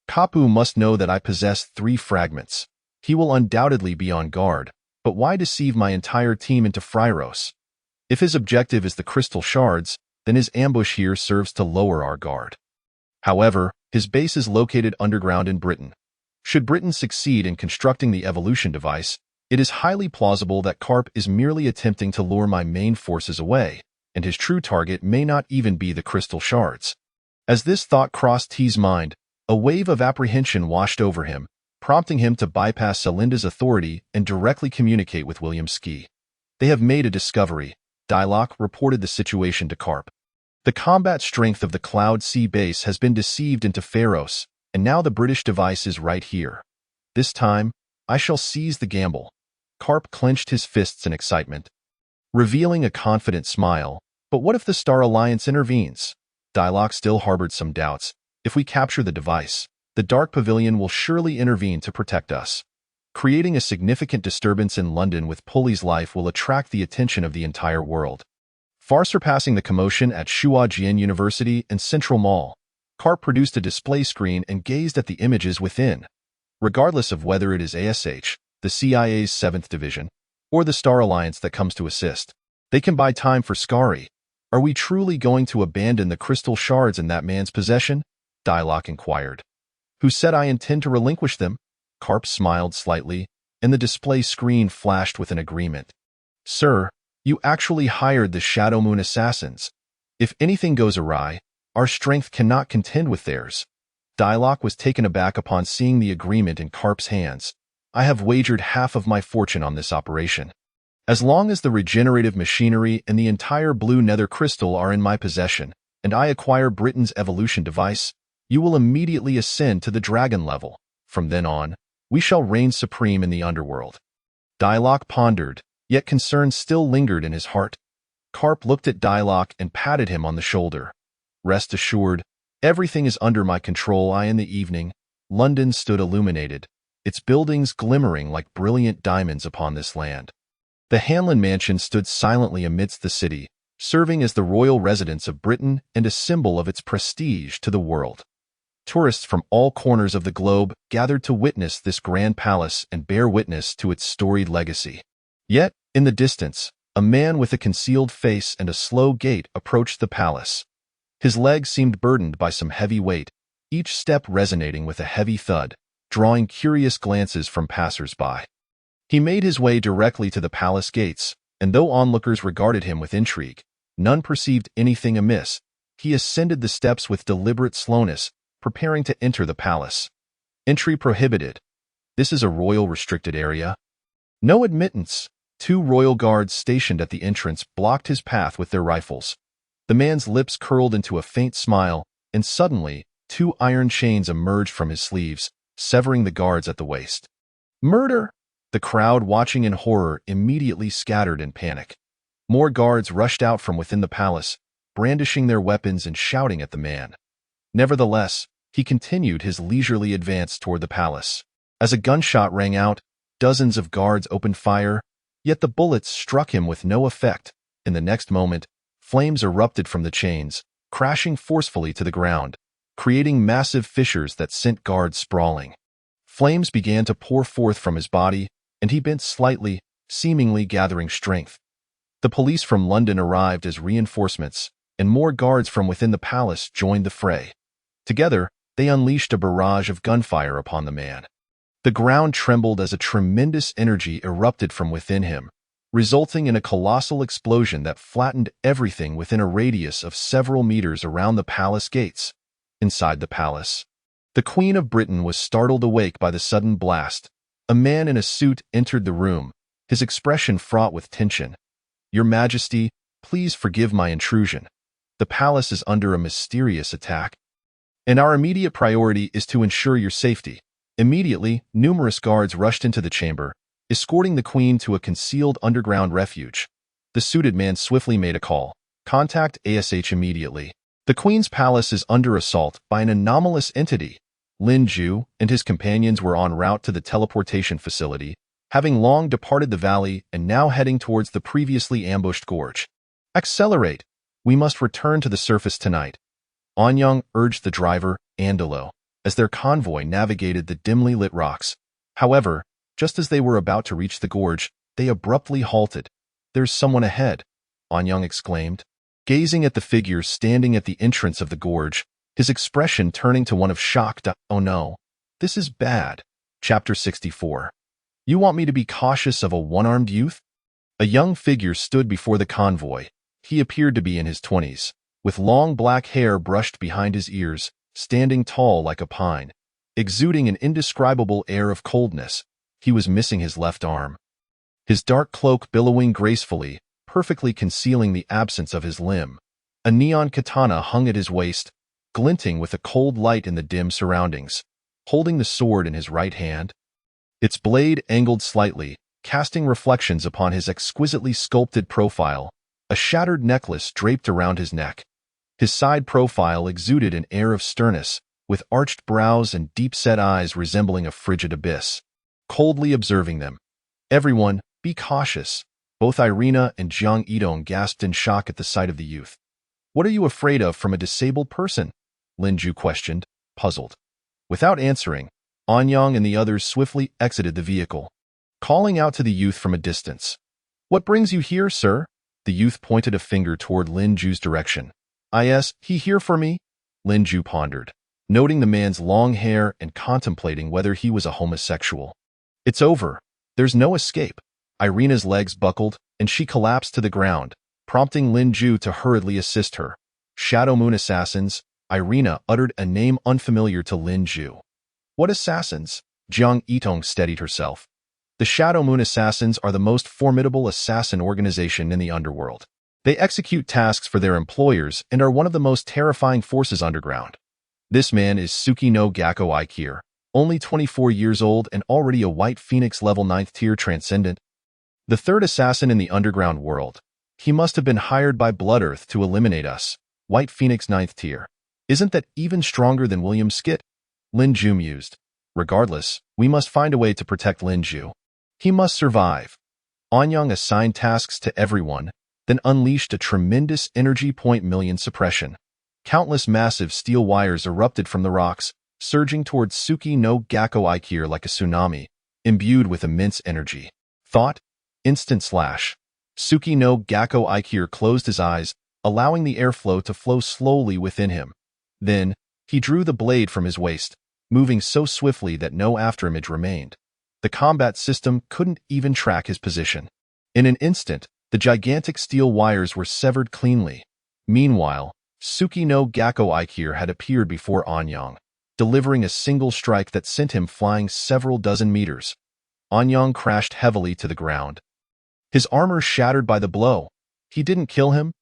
Kapu must know that I possess 3 fragments. He will undoubtedly be on guard, but why deceive my entire team into Fryros? If his objective is the crystal shards, then his ambush here serves to lower our guard. However, his base is located underground in Britain. Should Britain succeed in constructing the evolution device, it is highly plausible that Karp is merely attempting to lure my main forces away. and his true target may not even be the crystal shards. As this thought crossed T's mind, a wave of apprehension washed over him, prompting him to bypass Celinda's authority and directly communicate with William Ski. They have made a discovery. Dialogue reported the situation to Karp. The combat strength of the Cloud Sea base has been deceived into Pharos, and now the British device is right here. This time, I shall seize the gamble. Karp clenched his fists in excitement, revealing a confident smile. But what if the Star Alliance intervenes? Dialogue still harbored some doubts. If we capture the device, the Dark Pavilion will surely intervene to protect us. Creating a significant disturbance in London with Pulley's life will attract the attention of the entire world, far surpassing the commotion at Shuajian University and Central Mall. Karp produced a display screen and gazed at the images within. Regardless of whether it is ASH, the CIA's 7th Division, or the Star Alliance that comes to assist, they can buy time for Skari. Are we truly going to abandon the crystal shards in that man's possession? Dialogue inquired. Who said I intend to relinquish them? Karp smiled slightly, and the display screen flashed with an agreement. Sir, you actually hired the Shadow Moon assassins. If anything goes awry, our strength cannot contend with theirs. Dialogue was taken aback upon seeing the agreement in Karp's hands. I have wagered half of my fortune on this operation. As long as the regenerative machinery and the entire blue nether crystal are in my possession, and I acquire Britain's evolution device, you will immediately ascend to the dragon level. From then on, we shall reign supreme in the underworld. Dialogue pondered, yet concern still lingered in his heart. Karp looked at Dialogue and patted him on the shoulder. Rest assured, everything is under my control. In the evening, London stood illuminated, its buildings glimmering like brilliant diamonds upon this land. The Hanlon mansion stood silently amidst the city, serving as the royal residence of Britain and a symbol of its prestige to the world. Tourists from all corners of the globe gathered to witness this grand palace and bear witness to its storied legacy. Yet, in the distance, a man with a concealed face and a slow gait approached the palace. His legs seemed burdened by some heavy weight, each step resonating with a heavy thud, drawing curious glances from passers-by. He made his way directly to the palace gates, and though onlookers regarded him with intrigue, none perceived anything amiss. He ascended the steps with deliberate slowness, preparing to enter the palace. Entry prohibited. This is a royal restricted area. No admittance. 2 royal guards stationed at the entrance blocked his path with their rifles. The man's lips curled into a faint smile, and suddenly, 2 iron chains emerged from his sleeves, severing the guards at the waist. Murder! The crowd watching in horror immediately scattered in panic. More guards rushed out from within the palace, brandishing their weapons and shouting at the man. Nevertheless, he continued his leisurely advance toward the palace. As a gunshot rang out, dozens of guards opened fire, yet the bullets struck him with no effect. In the next moment, flames erupted from the chains, crashing forcefully to the ground, creating massive fissures that sent guards sprawling. Flames began to pour forth from his body, and he bent slightly, seemingly gathering strength. The police from London arrived as reinforcements, and more guards from within the palace joined the fray. Together, they unleashed a barrage of gunfire upon the man. The ground trembled as a tremendous energy erupted from within him, resulting in a colossal explosion that flattened everything within a radius of several meters around the palace gates. Inside the palace, the Queen of Britain was startled awake by the sudden blast. A man in a suit entered the room, his expression fraught with tension. Your Majesty, please forgive my intrusion. The palace is under a mysterious attack, and our immediate priority is to ensure your safety. Immediately, numerous guards rushed into the chamber, escorting the Queen to a concealed underground refuge. The suited man swiftly made a call. Contact ASH immediately. The Queen's palace is under assault by an anomalous entity. Lin Ju and his companions were en route to the teleportation facility, having long departed the valley and now heading towards the previously ambushed gorge. Accelerate! We must return to the surface tonight. Anyang urged the driver, Andalo, as their convoy navigated the dimly lit rocks. However, just as they were about to reach the gorge, they abruptly halted. There's someone ahead, Anyang exclaimed, gazing at the figure standing at the entrance of the gorge, his expression turning to one of shock. Oh no, this is bad. Chapter 64. You want me to be cautious of a one-armed youth? A young figure stood before the convoy. He appeared to be in his 20s, with long black hair brushed behind his ears, standing tall like a pine, exuding an indescribable air of coldness. He was missing his left arm, his dark cloak billowing gracefully, perfectly concealing the absence of his limb. A neon katana hung at his waist, glinting with a cold light in the dim surroundings. Holding the sword in his right hand, its blade angled slightly, casting reflections upon his exquisitely sculpted profile. A shattered necklace draped around his neck. His side profile exuded an air of sternness, with arched brows and deep-set eyes resembling a frigid abyss. Coldly observing them, "Everyone, be cautious." Both Irina and Jiang Yidong gasped in shock at the sight of the youth. "What are you afraid of from a disabled person?" Lin Ju questioned, puzzled. Without answering, Anyang and the others swiftly exited the vehicle, calling out to the youth from a distance. "What brings you here, sir?" The youth pointed a finger toward Lin Ju's direction. "Is he here for me?" Lin Ju pondered, noting the man's long hair and contemplating whether he was a homosexual. "It's over. There's no escape." Irina's legs buckled, and she collapsed to the ground, prompting Lin Ju to hurriedly assist her. "Shadow Moon Assassins." Irina uttered a name unfamiliar to Lin Ju. "What assassins?" Jiang Yitong steadied herself. "The Shadow Moon Assassins are the most formidable assassin organization in the underworld. They execute tasks for their employers and are one of the most terrifying forces underground. This man is Suki no Gakko Ikir, only 24 years old and already a White Phoenix level 9th tier transcendent. The third assassin in the underground world. He must have been hired by Blood Earth to eliminate us. White Phoenix 9th tier. Isn't that even stronger than William Skit?" Lin Ju mused. "Regardless, we must find a way to protect Lin Ju. He must survive." Anyang assigned tasks to everyone, then unleashed a tremendous energy point million suppression. Countless massive steel wires erupted from the rocks, surging towards Suki no Gakko Ikir like a tsunami, imbued with immense energy. Thought. Instant slash. Suki no Gakko Ikir closed his eyes, allowing the airflow to flow slowly within him. Then, he drew the blade from his waist, moving so swiftly that no afterimage remained. The combat system couldn't even track his position. In an instant, the gigantic steel wires were severed cleanly. Meanwhile, Suki no Gakko Ikir had appeared before Anyang, delivering a single strike that sent him flying several dozen meters. Anyang crashed heavily to the ground, his armor shattered by the blow. He didn't kill him?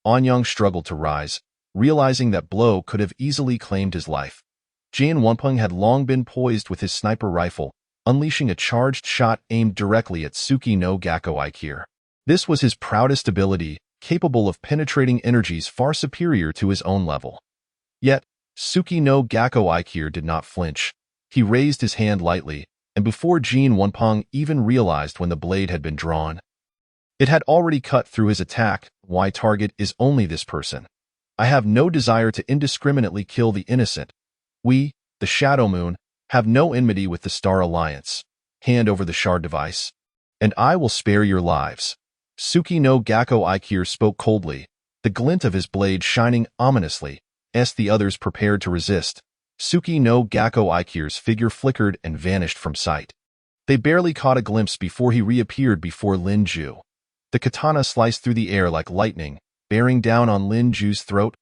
Anyang struggled to rise, realizing that blow could have easily claimed his life. Jian Wenpeng had long been poised with his sniper rifle, unleashing a charged shot aimed directly at Suki no Gakko Ikir. This was his proudest ability, capable of penetrating energies far superior to his own level. Yet, Suki no Gakko Ikir did not flinch. He raised his hand lightly, and before Jian Wenpeng even realized when the blade had been drawn, it had already cut through his attack. "My target is only this person. I have no desire to indiscriminately kill the innocent. We, the Shadow Moon, have no enmity with the Star Alliance. Hand over the shard device, and I will spare your lives." Suki no Gakko Ikir spoke coldly, the glint of his blade shining ominously, as the others prepared to resist. Suki no Gakko Ikir's figure flickered and vanished from sight. They barely caught a glimpse before he reappeared before Lin Ju. The katana sliced through the air like lightning, bearing down on Lin Ju's throat.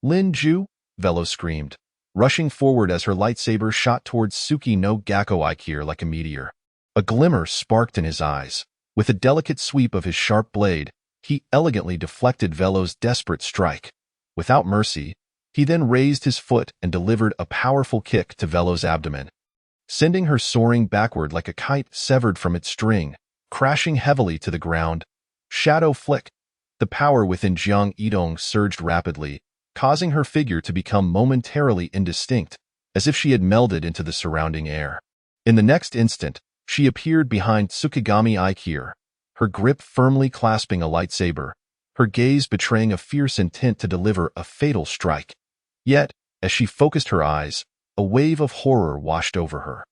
"Lin Ju!" Velo screamed, rushing forward as her lightsaber shot towards Suki no Gakko Ikir like a meteor. A glimmer sparked in his eyes. With a delicate sweep of his sharp blade, he elegantly deflected Velo's desperate strike. Without mercy, he then raised his foot and delivered a powerful kick to Velo's abdomen, sending her soaring backward like a kite severed from its string, crashing heavily to the ground. Shadow flick. The power within Jiang Yidong surged rapidly, causing her figure to become momentarily indistinct, as if she had melded into the surrounding air. In the next instant, she appeared behind Tsukigami Ikir, her grip firmly clasping a lightsaber, her gaze betraying a fierce intent to deliver a fatal strike. Yet, as she focused her eyes, a wave of horror washed over her.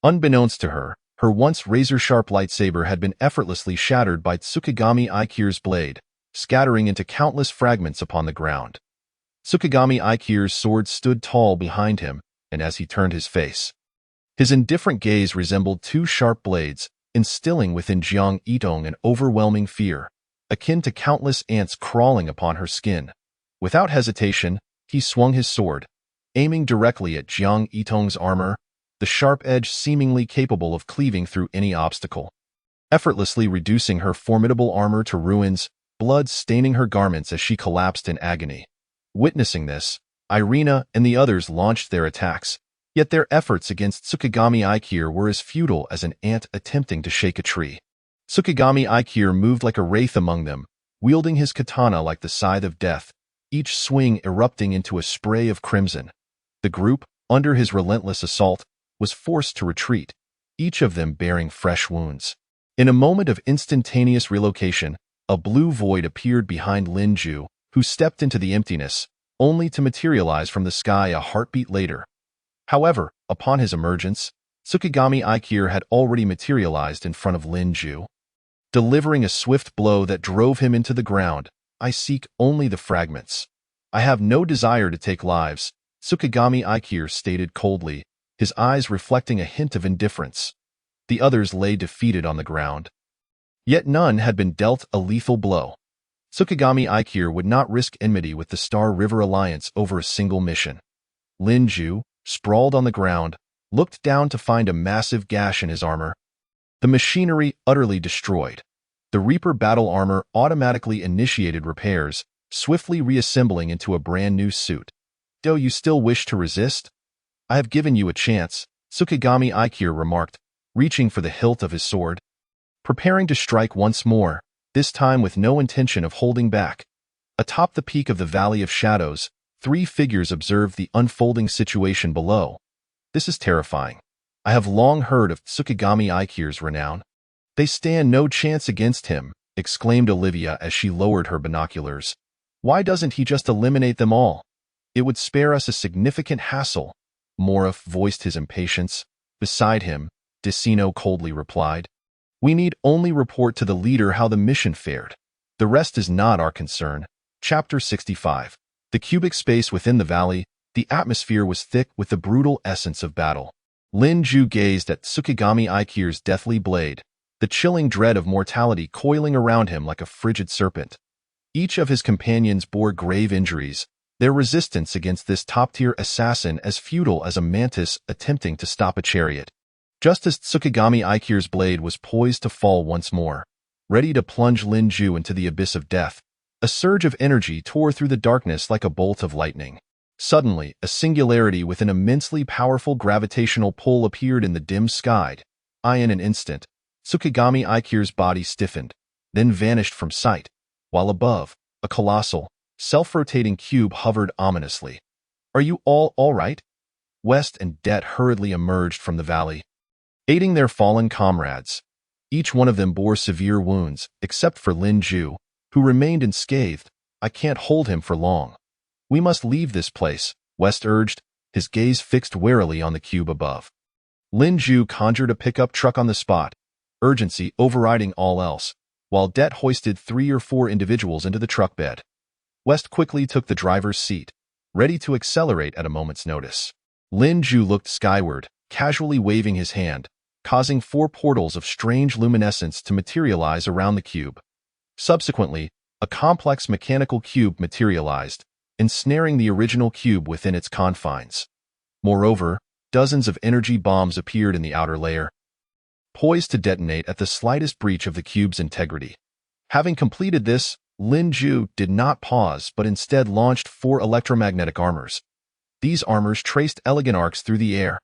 Unbeknownst to her, her once razor-sharp lightsaber had been effortlessly shattered by Tsukigami Ikir's blade, scattering into countless fragments upon the ground. Tsukigami Ikir's sword stood tall behind him, and as he turned his face, his indifferent gaze resembled two sharp blades, instilling within Jiang Yidong an overwhelming fear. akin to countless ants crawling upon her skin. Without hesitation, he swung his sword, aiming directly at Jiang Yitong's armor, the sharp edge seemingly capable of cleaving through any obstacle. Effortlessly reducing her formidable armor to ruins, blood staining her garments as she collapsed in agony. Witnessing this, Irina and the others launched their attacks, yet their efforts against Tsukigami Ikir were as futile as an ant attempting to shake a tree. Tsukigami Ikir moved like a wraith among them, wielding his katana like the scythe of death, each swing erupting into a spray of crimson. The group, under his relentless assault, was forced to retreat, each of them bearing fresh wounds. In a moment of instantaneous relocation, a blue void appeared behind Lin Ju, who stepped into the emptiness, only to materialize from the sky a heartbeat later. However, upon his emergence, Tsukigami Ikir had already materialized in front of Lin Ju. Delivering a swift blow that drove him into the ground, "I seek only the fragments. I have no desire to take lives," Tsukigami Ikir stated coldly, his eyes reflecting a hint of indifference. The others lay defeated on the ground. Yet none had been dealt a lethal blow. Tsukigami Ikir would not risk enmity with the Star River Alliance over a single mission. Lin Ju, sprawled on the ground, looked down to find a massive gash in his armor. The machinery utterly destroyed. The Reaper battle armor automatically initiated repairs, swiftly reassembling into a brand new suit. "Do you still wish to resist? I have given you a chance," Tsukigami Ikir remarked, reaching for the hilt of his sword. Preparing to strike once more, this time with no intention of holding back. Atop the peak of the Valley of Shadows, three figures observed the unfolding situation below. "This is terrifying. I have long heard of Tsukigami Ikir's renown. They stand no chance against him," exclaimed Olivia as she lowered her binoculars. "Why doesn't he just eliminate them all? It would spare us a significant hassle." Morif voiced his impatience. Beside him, Decino coldly replied, "We need only report to the leader how the mission fared. The rest is not our concern." Chapter 65. The cubic space within the valley, the atmosphere was thick with the brutal essence of battle. Lin Ju gazed at Tsukigami Ikir's deathly blade, the chilling dread of mortality coiling around him like a frigid serpent. Each of his companions bore grave injuries, their resistance against this top-tier assassin as futile as a mantis attempting to stop a chariot. Just as Tsukigami Ikir's blade was poised to fall once more, ready to plunge Lin Ju into the abyss of death, a surge of energy tore through the darkness like a bolt of lightning. Suddenly, a singularity with an immensely powerful gravitational pull appeared in the dim sky. In an instant, Tsukigami Ikir's body stiffened, then vanished from sight, while above, a colossal, self-rotating cube hovered ominously. "Are you all right?" West and Det hurriedly emerged from the valley, aiding their fallen comrades. Each one of them bore severe wounds, except for Lin Ju, who remained unscathed. "I can't hold him for long. We must leave this place," West urged, his gaze fixed warily on the cube above. Lin Ju conjured a pickup truck on the spot, urgency overriding all else, while Det hoisted 3 or 4 individuals into the truck bed. West quickly took the driver's seat, ready to accelerate at a moment's notice. Lin Ju looked skyward, casually waving his hand, causing 4 portals of strange luminescence to materialize around the cube. Subsequently, a complex mechanical cube materialized, ensnaring the original cube within its confines. Moreover, dozens of energy bombs appeared in the outer layer, poised to detonate at the slightest breach of the cube's integrity. Having completed this, Lin Ju did not pause but instead launched 4 electromagnetic armors. These armors traced elegant arcs through the air,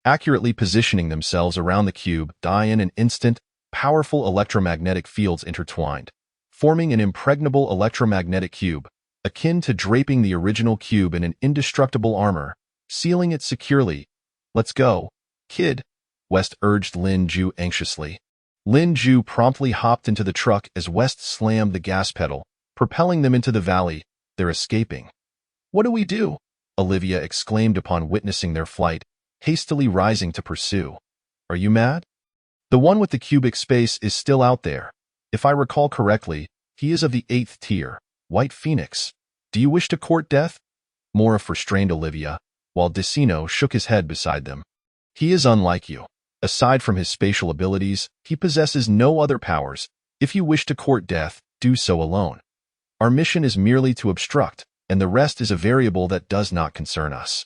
accurately positioning themselves around the cube. In an instant, powerful electromagnetic fields intertwined, forming an impregnable electromagnetic cube, akin to draping the original cube in an indestructible armor, sealing it securely. "Let's go, kid," West urged Lin Ju anxiously. Lin Ju promptly hopped into the truck as West slammed the gas pedal, propelling them into the valley. "They're escaping." "What do we do?" Olivia exclaimed upon witnessing their flight, hastily rising to pursue. "Are you mad? The one with the cubic space is still out there. If I recall correctly, he is of the 8th tier, White Phoenix. Do you wish to court death?" Morif restrained Olivia, while Decino shook his head beside them. "He is unlike you. Aside from his spatial abilities, he possesses no other powers. If you wish to court death, do so alone. Our mission is merely to obstruct, and the rest is a variable that does not concern us.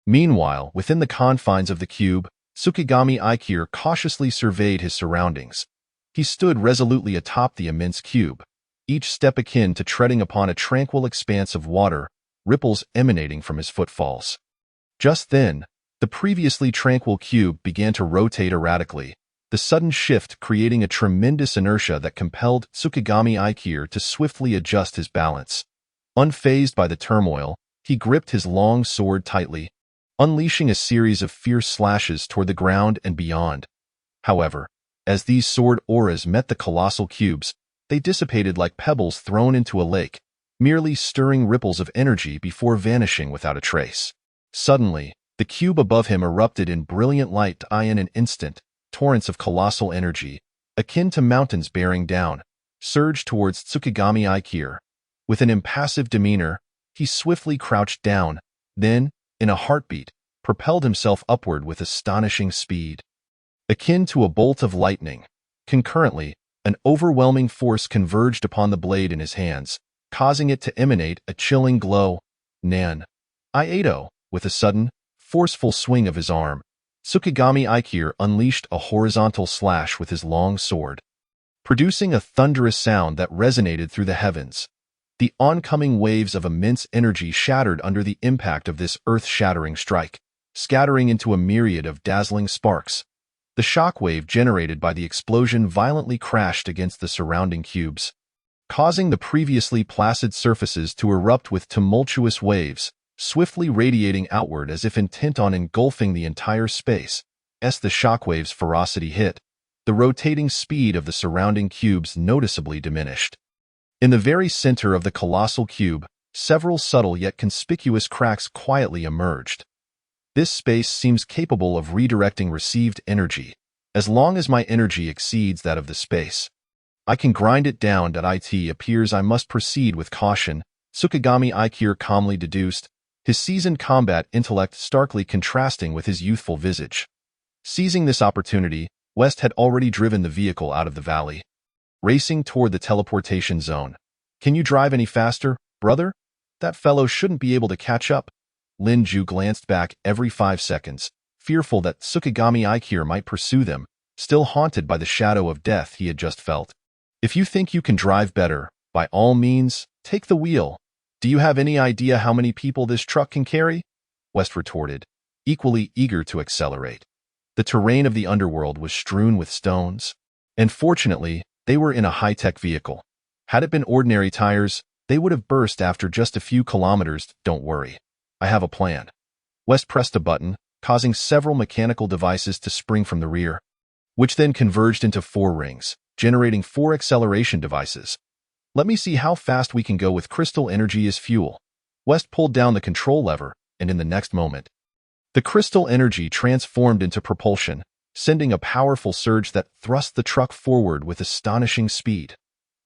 Meanwhile, within the confines of the cube, Tsukigami Ikir cautiously surveyed his surroundings. He stood resolutely atop the immense cube, each step akin to treading upon a tranquil expanse of water, ripples emanating from his footfalls. Just then, the previously tranquil cube began to rotate erratically, the sudden shift creating a tremendous inertia that compelled Tsukigami Ikir to swiftly adjust his balance. Unfazed by the turmoil, he gripped his long sword tightly, unleashing a series of fierce slashes toward the ground and beyond. However, as these sword auras met the colossal cubes, they dissipated like pebbles thrown into a lake, merely stirring ripples of energy before vanishing without a trace. Suddenly, the cube above him erupted in brilliant light. In an instant, torrents of colossal energy, akin to mountains bearing down, surged towards Tsukigami Ikir. With an impassive demeanor, he swiftly crouched down, then, in a heartbeat, propelled himself upward with astonishing speed. Akin to a bolt of lightning, concurrently, an overwhelming force converged upon the blade in his hands, causing it to emanate a chilling glow. Nan. Iato, with a sudden, forceful swing of his arm, Tsukigami Ikir unleashed a horizontal slash with his long sword, producing a thunderous sound that resonated through the heavens. The oncoming waves of immense energy shattered under the impact of this earth-shattering strike, scattering into a myriad of dazzling sparks. The shockwave generated by the explosion violently crashed against the surrounding cubes, causing the previously placid surfaces to erupt with tumultuous waves, swiftly radiating outward as if intent on engulfing the entire space. As the shockwave's ferocity hit, the rotating speed of the surrounding cubes noticeably diminished. In the very center of the colossal cube, several subtle yet conspicuous cracks quietly emerged. This space seems capable of redirecting received energy, as long as my energy exceeds that of the space. I can grind it down. It appears I must proceed with caution, Tsukigami Ikir calmly deduced, his seasoned combat intellect starkly contrasting with his youthful visage. Seizing this opportunity, West had already driven the vehicle out of the valley, racing toward the teleportation zone. Can you drive any faster, brother? That fellow shouldn't be able to catch up. Lin Ju glanced back every 5 seconds, fearful that Tsukigami Ikir might pursue them, still haunted by the shadow of death he had just felt. If you think you can drive better, by all means, take the wheel. Do you have any idea how many people this truck can carry? West retorted, equally eager to accelerate. The terrain of the underworld was strewn with stones, and fortunately, they were in a high-tech vehicle. Had it been ordinary tires, they would have burst after just a few kilometers. Don't worry. I have a plan. West pressed a button, causing several mechanical devices to spring from the rear, which then converged into 4 rings, generating 4 acceleration devices. Let me see how fast we can go with crystal energy as fuel. West pulled down the control lever, and in the next moment, the crystal energy transformed into propulsion, sending a powerful surge that thrust the truck forward with astonishing speed.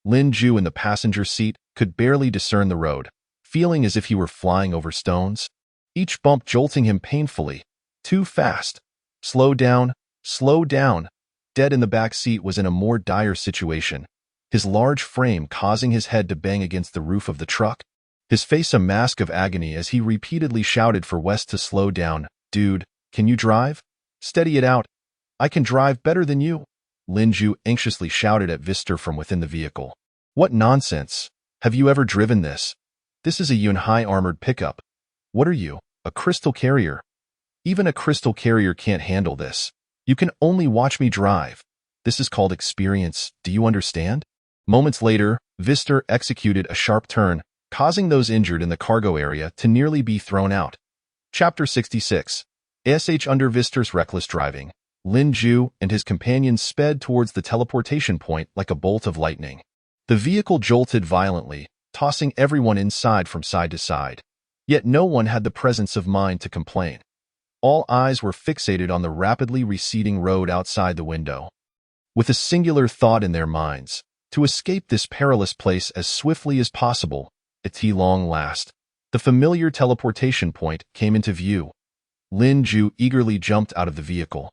Lin Ju in the passenger seat could barely discern the road, feeling as if he were flying over stones, each bump jolting him painfully. Too fast. Slow down, slow down. Dead in the back seat was in a more dire situation, his large frame causing his head to bang against the roof of the truck, his face a mask of agony as he repeatedly shouted for West to slow down. Dude, can you drive? Steady it out. I can drive better than you. Lin Ju anxiously shouted at Vister from within the vehicle. What nonsense. Have you ever driven this? This is a Yunhai armored pickup. What are you, a crystal carrier? Even a crystal carrier can't handle this. You can only watch me drive. This is called experience, do you understand? Moments later, Vister executed a sharp turn, causing those injured in the cargo area to nearly be thrown out. Chapter 66. Under Vister's reckless driving, Lin Ju and his companions sped towards the teleportation point like a bolt of lightning. The vehicle jolted violently, tossing everyone inside from side to side. Yet no one had the presence of mind to complain. All eyes were fixated on the rapidly receding road outside the window. With a singular thought in their minds, to escape this perilous place as swiftly as possible, at long last, the familiar teleportation point came into view. Lin Ju eagerly jumped out of the vehicle.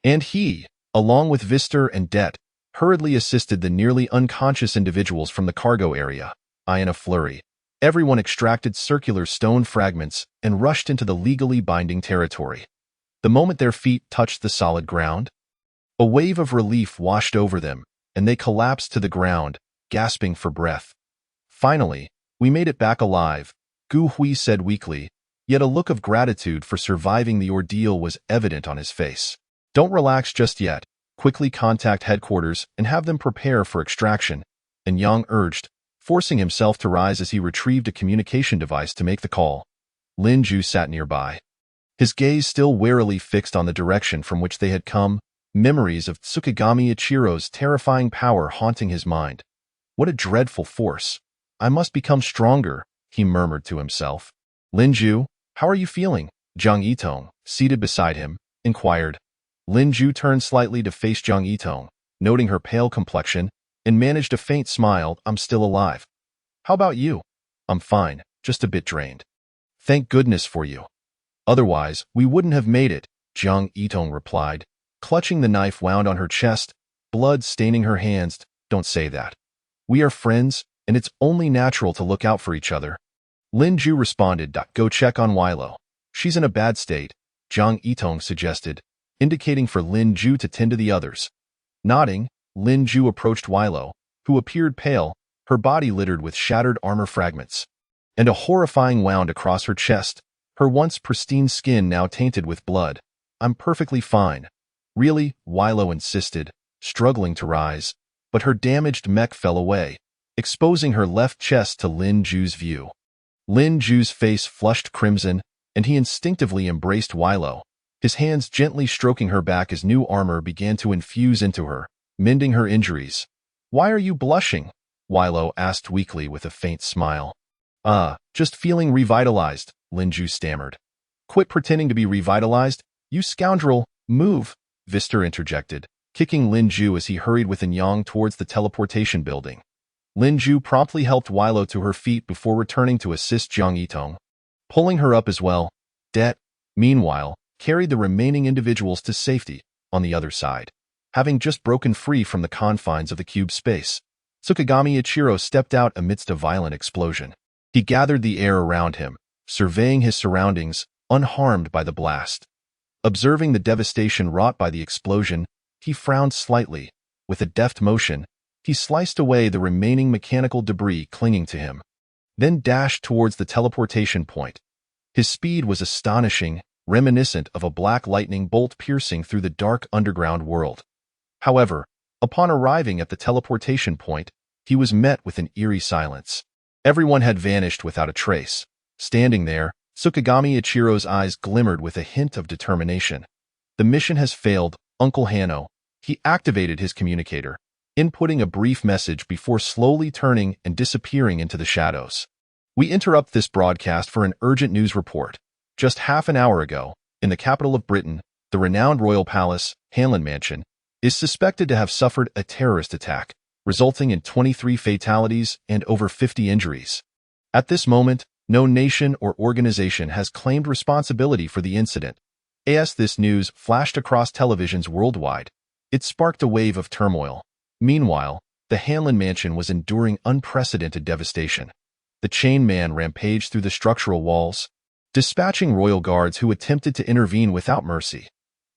And he, along with Vister and Det, hurriedly assisted the nearly unconscious individuals from the cargo area. In a flurry, everyone extracted circular stone fragments and rushed into the legally binding territory. The moment their feet touched the solid ground, a wave of relief washed over them, and they collapsed to the ground, gasping for breath. Finally, we made it back alive, Gu Hui said weakly, yet a look of gratitude for surviving the ordeal was evident on his face. Don't relax just yet. Quickly contact headquarters and have them prepare for extraction, and Yang urged, forcing himself to rise as he retrieved a communication device to make the call. Lin Ju sat nearby, his gaze still warily fixed on the direction from which they had come, memories of Tsukigami Ichiro's terrifying power haunting his mind. What a dreadful force. I must become stronger, he murmured to himself. Lin Ju, how are you feeling? Zhang Yitong, seated beside him, inquired. Lin Ju turned slightly to face Zhang Yitong, noting her pale complexion, and managed a faint smile. I'm still alive. How about you? I'm fine, just a bit drained. Thank goodness for you. Otherwise, we wouldn't have made it, Zhang Yitong replied, clutching the knife wound on her chest, blood staining her hands. Don't say that. We are friends, and it's only natural to look out for each other. Lin Ju responded. Go check on Weilo. She's in a bad state, Zhang Yitong suggested, indicating for Lin Ju to tend to the others. Nodding, Lin Ju approached Weilo, who appeared pale, her body littered with shattered armor fragments, and a horrifying wound across her chest, her once pristine skin now tainted with blood. I'm perfectly fine. Really, Weilo insisted, struggling to rise, but her damaged mech fell away, exposing her left chest to Lin Ju's view. Lin Ju's face flushed crimson, and he instinctively embraced Weilo, his hands gently stroking her back as new armor began to infuse into her, mending her injuries. Why are you blushing? Weilo asked weakly with a faint smile. Just feeling revitalized, Lin Ju stammered. Quit pretending to be revitalized, you scoundrel, move, Vister interjected, kicking Lin Ju as he hurried with Yang towards the teleportation building. Lin Ju promptly helped Weilo to her feet before returning to assist Zhang Yitong, pulling her up as well. Det, meanwhile, carried the remaining individuals to safety, on the other side. Having just broken free from the confines of the cube space, Tsukigami Ichiro stepped out amidst a violent explosion. He gathered the air around him, surveying his surroundings, unharmed by the blast. Observing the devastation wrought by the explosion, he frowned slightly. With a deft motion, he sliced away the remaining mechanical debris clinging to him, then dashed towards the teleportation point. His speed was astonishing, reminiscent of a black lightning bolt piercing through the dark underground world. However, upon arriving at the teleportation point, he was met with an eerie silence. Everyone had vanished without a trace. Standing there, Tsukigami Ichiro's eyes glimmered with a hint of determination. The mission has failed, Uncle Hanno. He activated his communicator, inputting a brief message before slowly turning and disappearing into the shadows. We interrupt this broadcast for an urgent news report. Just half an hour ago, in the capital of Britain, the renowned royal palace, Hanlon Mansion, is suspected to have suffered a terrorist attack, resulting in 23 fatalities and over 50 injuries. At this moment, no nation or organization has claimed responsibility for the incident. As this news flashed across televisions worldwide, it sparked a wave of turmoil. Meanwhile, the Hanlon Mansion was enduring unprecedented devastation. The Chain Man rampaged through the structural walls, dispatching royal guards who attempted to intervene without mercy.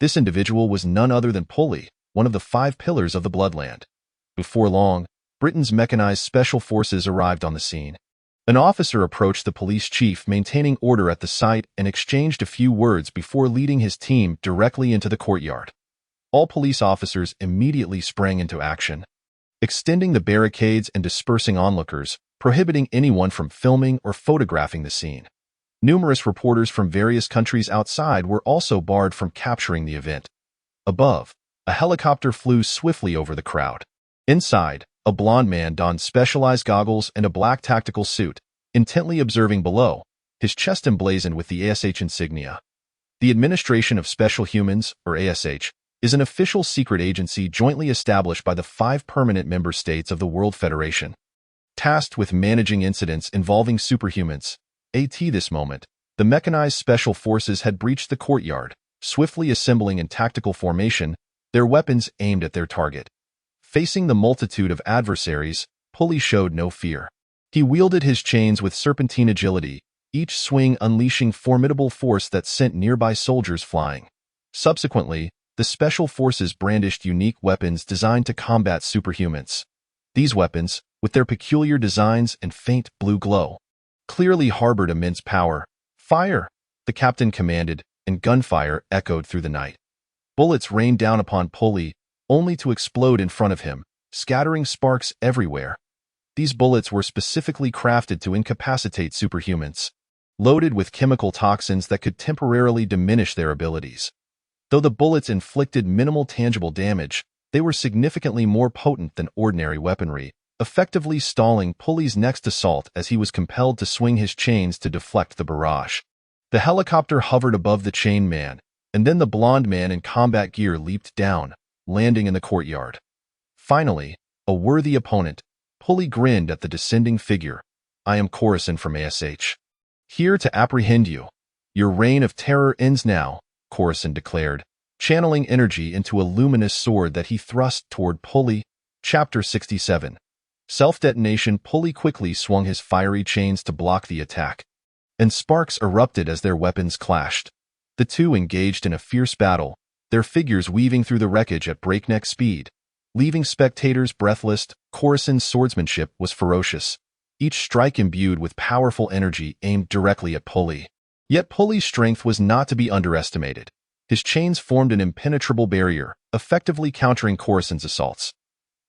This individual was none other than Poli, one of the 5 pillars of the Bloodland. Before long, Britain's mechanized special forces arrived on the scene. An officer approached the police chief maintaining order at the site and exchanged a few words before leading his team directly into the courtyard. All police officers immediately sprang into action, extending the barricades and dispersing onlookers, prohibiting anyone from filming or photographing the scene. Numerous reporters from various countries outside were also barred from capturing the event. Above, a helicopter flew swiftly over the crowd. Inside, a blond man donned specialized goggles and a black tactical suit, intently observing below, his chest emblazoned with the ASH insignia. The Administration of Special Humans, or ASH, is an official secret agency jointly established by the 5 permanent member states of the World Federation. Tasked with managing incidents involving superhumans, this moment, the mechanized special forces had breached the courtyard, swiftly assembling in tactical formation, their weapons aimed at their target. Facing the multitude of adversaries, Pulley showed no fear. He wielded his chains with serpentine agility, each swing unleashing formidable force that sent nearby soldiers flying. Subsequently, the Special Forces brandished unique weapons designed to combat superhumans. These weapons, with their peculiar designs and faint blue glow, clearly harbored immense power. "Fire!" the captain commanded, and gunfire echoed through the night. Bullets rained down upon Pulley, only to explode in front of him, scattering sparks everywhere. These bullets were specifically crafted to incapacitate superhumans, loaded with chemical toxins that could temporarily diminish their abilities. Though the bullets inflicted minimal tangible damage, they were significantly more potent than ordinary weaponry, effectively stalling Pulley's next assault as he was compelled to swing his chains to deflect the barrage. The helicopter hovered above the chained man, and then the blond man in combat gear leaped down, landing in the courtyard. Finally, a worthy opponent, Pulley grinned at the descending figure. "I am Coruscant from ASH. Here to apprehend you. Your reign of terror ends now," Coruscant declared, channeling energy into a luminous sword that he thrust toward Pulley. Chapter 67. Self-detonation. Pulley quickly swung his fiery chains to block the attack, and sparks erupted as their weapons clashed. The two engaged in a fierce battle, their figures weaving through the wreckage at breakneck speed, leaving spectators breathless. Coruscant's swordsmanship was ferocious, each strike imbued with powerful energy aimed directly at Pulley. Yet Pulley's strength was not to be underestimated. His chains formed an impenetrable barrier, effectively countering Coruscant's assaults.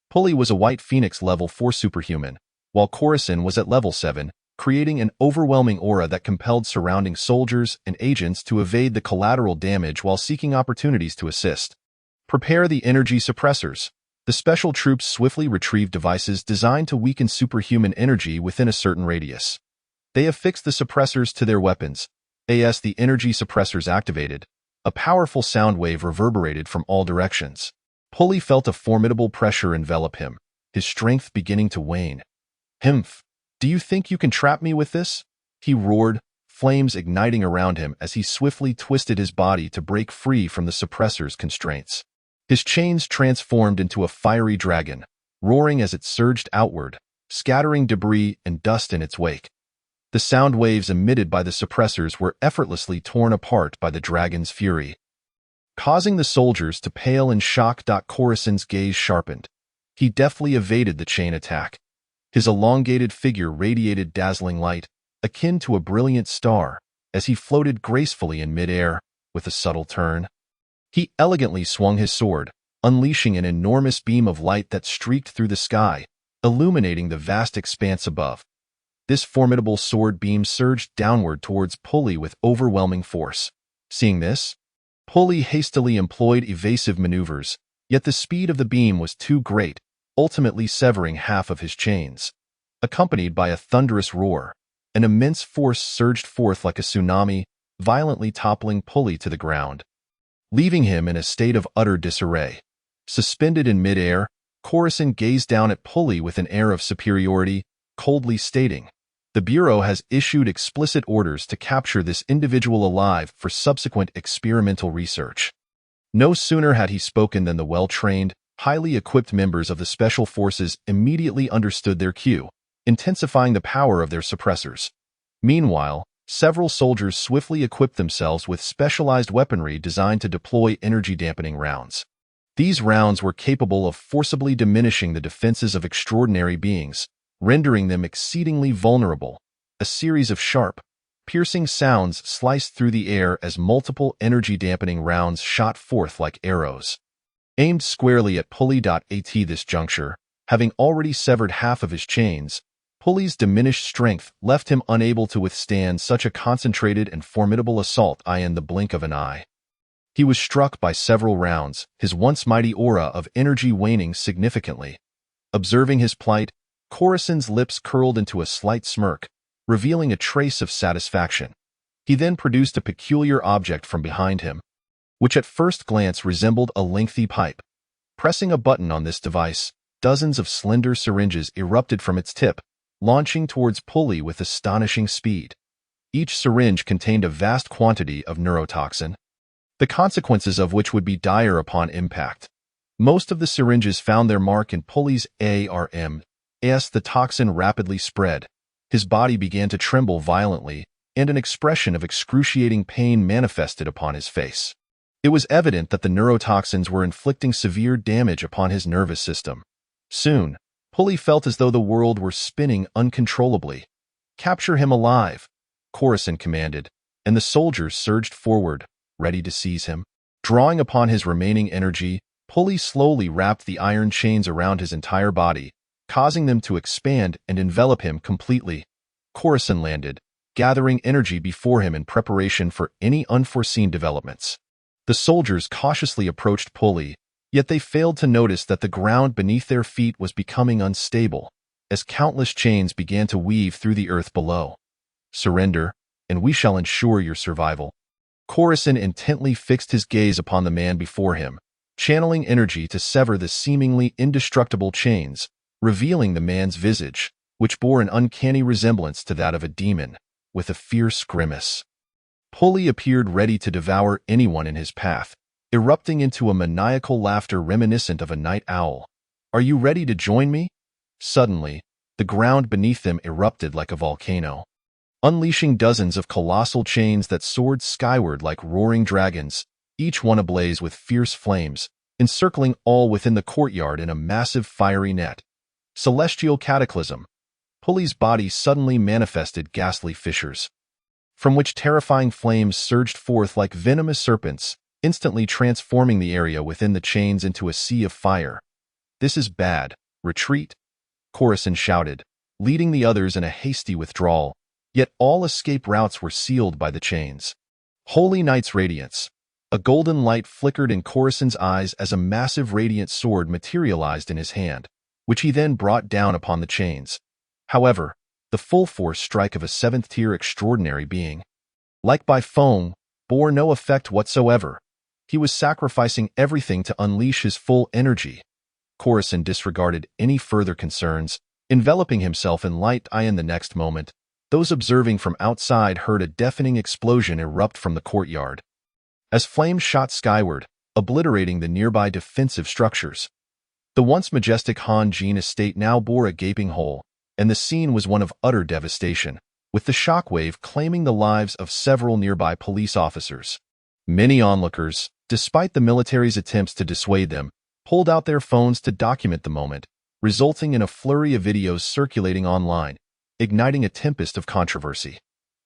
Pulley was a White Phoenix level 4 superhuman, while Coruscant was at level 7, creating an overwhelming aura that compelled surrounding soldiers and agents to evade the collateral damage while seeking opportunities to assist. Prepare the energy suppressors. The special troops swiftly retrieved devices designed to weaken superhuman energy within a certain radius. They affixed the suppressors to their weapons. As the energy suppressors activated, a powerful sound wave reverberated from all directions. Pulley felt a formidable pressure envelop him, his strength beginning to wane. "Humph! Do you think you can trap me with this?" he roared, flames igniting around him as he swiftly twisted his body to break free from the suppressor's constraints. His chains transformed into a fiery dragon, roaring as it surged outward, scattering debris and dust in its wake. The sound waves emitted by the suppressors were effortlessly torn apart by the dragon's fury, causing the soldiers to pale in shock. Coruscant's gaze sharpened. He deftly evaded the chain attack. His elongated figure radiated dazzling light, akin to a brilliant star, as he floated gracefully in midair. With a subtle turn, he elegantly swung his sword, unleashing an enormous beam of light that streaked through the sky, illuminating the vast expanse above. This formidable sword beam surged downward towards Pulley with overwhelming force. Seeing this, Pulley hastily employed evasive maneuvers, yet the speed of the beam was too great, ultimately severing half of his chains. Accompanied by a thunderous roar, an immense force surged forth like a tsunami, violently toppling Pulley to the ground, leaving him in a state of utter disarray. Suspended in midair, Coruscant gazed down at Pulley with an air of superiority, coldly stating, "The Bureau has issued explicit orders to capture this individual alive for subsequent experimental research." No sooner had he spoken than the well-trained, highly equipped members of the Special Forces immediately understood their cue, intensifying the power of their suppressors. Meanwhile, several soldiers swiftly equipped themselves with specialized weaponry designed to deploy energy-dampening rounds. These rounds were capable of forcibly diminishing the defenses of extraordinary beings, rendering them exceedingly vulnerable. A series of sharp, piercing sounds sliced through the air as multiple energy-dampening rounds shot forth like arrows, aimed squarely at Pulley. At this juncture, having already severed half of his chains, Pulley's diminished strength left him unable to withstand such a concentrated and formidable assault in the blink of an eye. He was struck by several rounds, his once mighty aura of energy waning significantly. Observing his plight, Coruscant's lips curled into a slight smirk, revealing a trace of satisfaction. He then produced a peculiar object from behind him, which at first glance resembled a lengthy pipe. Pressing a button on this device, dozens of slender syringes erupted from its tip, launching towards Pulley with astonishing speed. Each syringe contained a vast quantity of neurotoxin, the consequences of which would be dire upon impact. Most of the syringes found their mark in Pulley's arm. As the toxin rapidly spread, his body began to tremble violently, and an expression of excruciating pain manifested upon his face. It was evident that the neurotoxins were inflicting severe damage upon his nervous system. Soon, Pulley felt as though the world were spinning uncontrollably. "Capture him alive," Corazon commanded, and the soldiers surged forward, ready to seize him. Drawing upon his remaining energy, Pulley slowly wrapped the iron chains around his entire body, causing them to expand and envelop him completely. Corazon landed, gathering energy before him in preparation for any unforeseen developments. The soldiers cautiously approached Pulley, yet they failed to notice that the ground beneath their feet was becoming unstable, as countless chains began to weave through the earth below. "Surrender, and we shall ensure your survival." Corazon intently fixed his gaze upon the man before him, channeling energy to sever the seemingly indestructible chains, revealing the man's visage, which bore an uncanny resemblance to that of a demon, with a fierce grimace. Pulley appeared ready to devour anyone in his path, erupting into a maniacal laughter reminiscent of a night owl. "Are you ready to join me?" Suddenly, the ground beneath them erupted like a volcano, unleashing dozens of colossal chains that soared skyward like roaring dragons, each one ablaze with fierce flames, encircling all within the courtyard in a massive fiery net. Celestial cataclysm. Pulley's body suddenly manifested ghastly fissures, from which terrifying flames surged forth like venomous serpents, instantly transforming the area within the chains into a sea of fire. "This is bad. Retreat," Corazon shouted, leading the others in a hasty withdrawal, yet all escape routes were sealed by the chains. Holy Knight's radiance. A golden light flickered in Corazon's eyes as a massive radiant sword materialized in his hand, which he then brought down upon the chains. However, the full-force strike of a seventh-tier extraordinary being, like by foam, bore no effect whatsoever. He was sacrificing everything to unleash his full energy. Corazon disregarded any further concerns, enveloping himself in light. In the next moment, those observing from outside heard a deafening explosion erupt from the courtyard, as flames shot skyward, obliterating the nearby defensive structures. The once majestic Han Jin estate now bore a gaping hole, and the scene was one of utter devastation, with the shockwave claiming the lives of several nearby police officers. Many onlookers, despite the military's attempts to dissuade them, pulled out their phones to document the moment, resulting in a flurry of videos circulating online, igniting a tempest of controversy.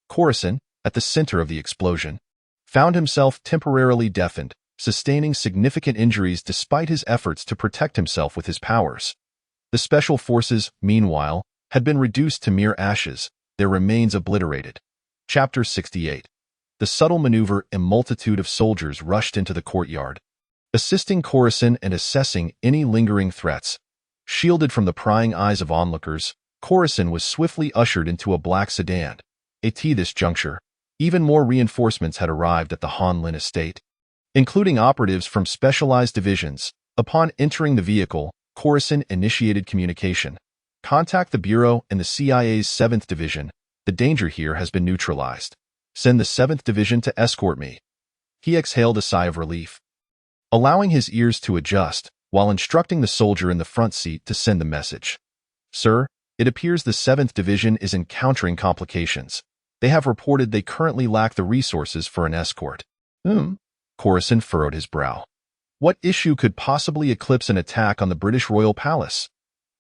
Corazon, at the center of the explosion, found himself temporarily deafened, sustaining significant injuries despite his efforts to protect himself with his powers. The special forces, meanwhile, had been reduced to mere ashes, their remains obliterated. Chapter 68. The subtle maneuver. A multitude of soldiers rushed into the courtyard, assisting Corazon and assessing any lingering threats. Shielded from the prying eyes of onlookers, Corazon was swiftly ushered into a black sedan. At this juncture, even more reinforcements had arrived at the Han Lin estate, including operatives from specialized divisions. Upon entering the vehicle, Corazon initiated communication. "Contact the Bureau and the CIA's 7th Division. The danger here has been neutralized. Send the 7th Division to escort me." He exhaled a sigh of relief, allowing his ears to adjust, while instructing the soldier in the front seat to send the message. "Sir, it appears the 7th Division is encountering complications. They have reported they currently lack the resources for an escort." Corazon furrowed his brow. What issue could possibly eclipse an attack on the British Royal Palace?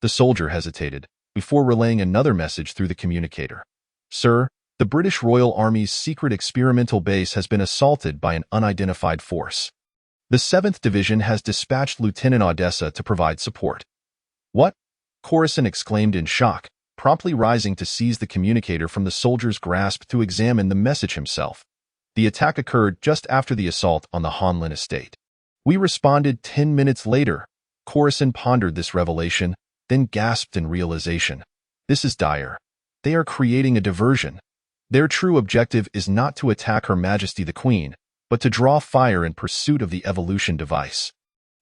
The soldier hesitated, before relaying another message through the communicator. "Sir, the British Royal Army's secret experimental base has been assaulted by an unidentified force. The 7th Division has dispatched Lieutenant Odessa to provide support." "What?" Corazon exclaimed in shock, promptly rising to seize the communicator from the soldier's grasp to examine the message himself. The attack occurred just after the assault on the Han Lin estate. "We responded 10 minutes later." Corazon pondered this revelation, then gasped in realization. "This is dire. They are creating a diversion. Their true objective is not to attack Her Majesty the Queen, but to draw fire in pursuit of the evolution device."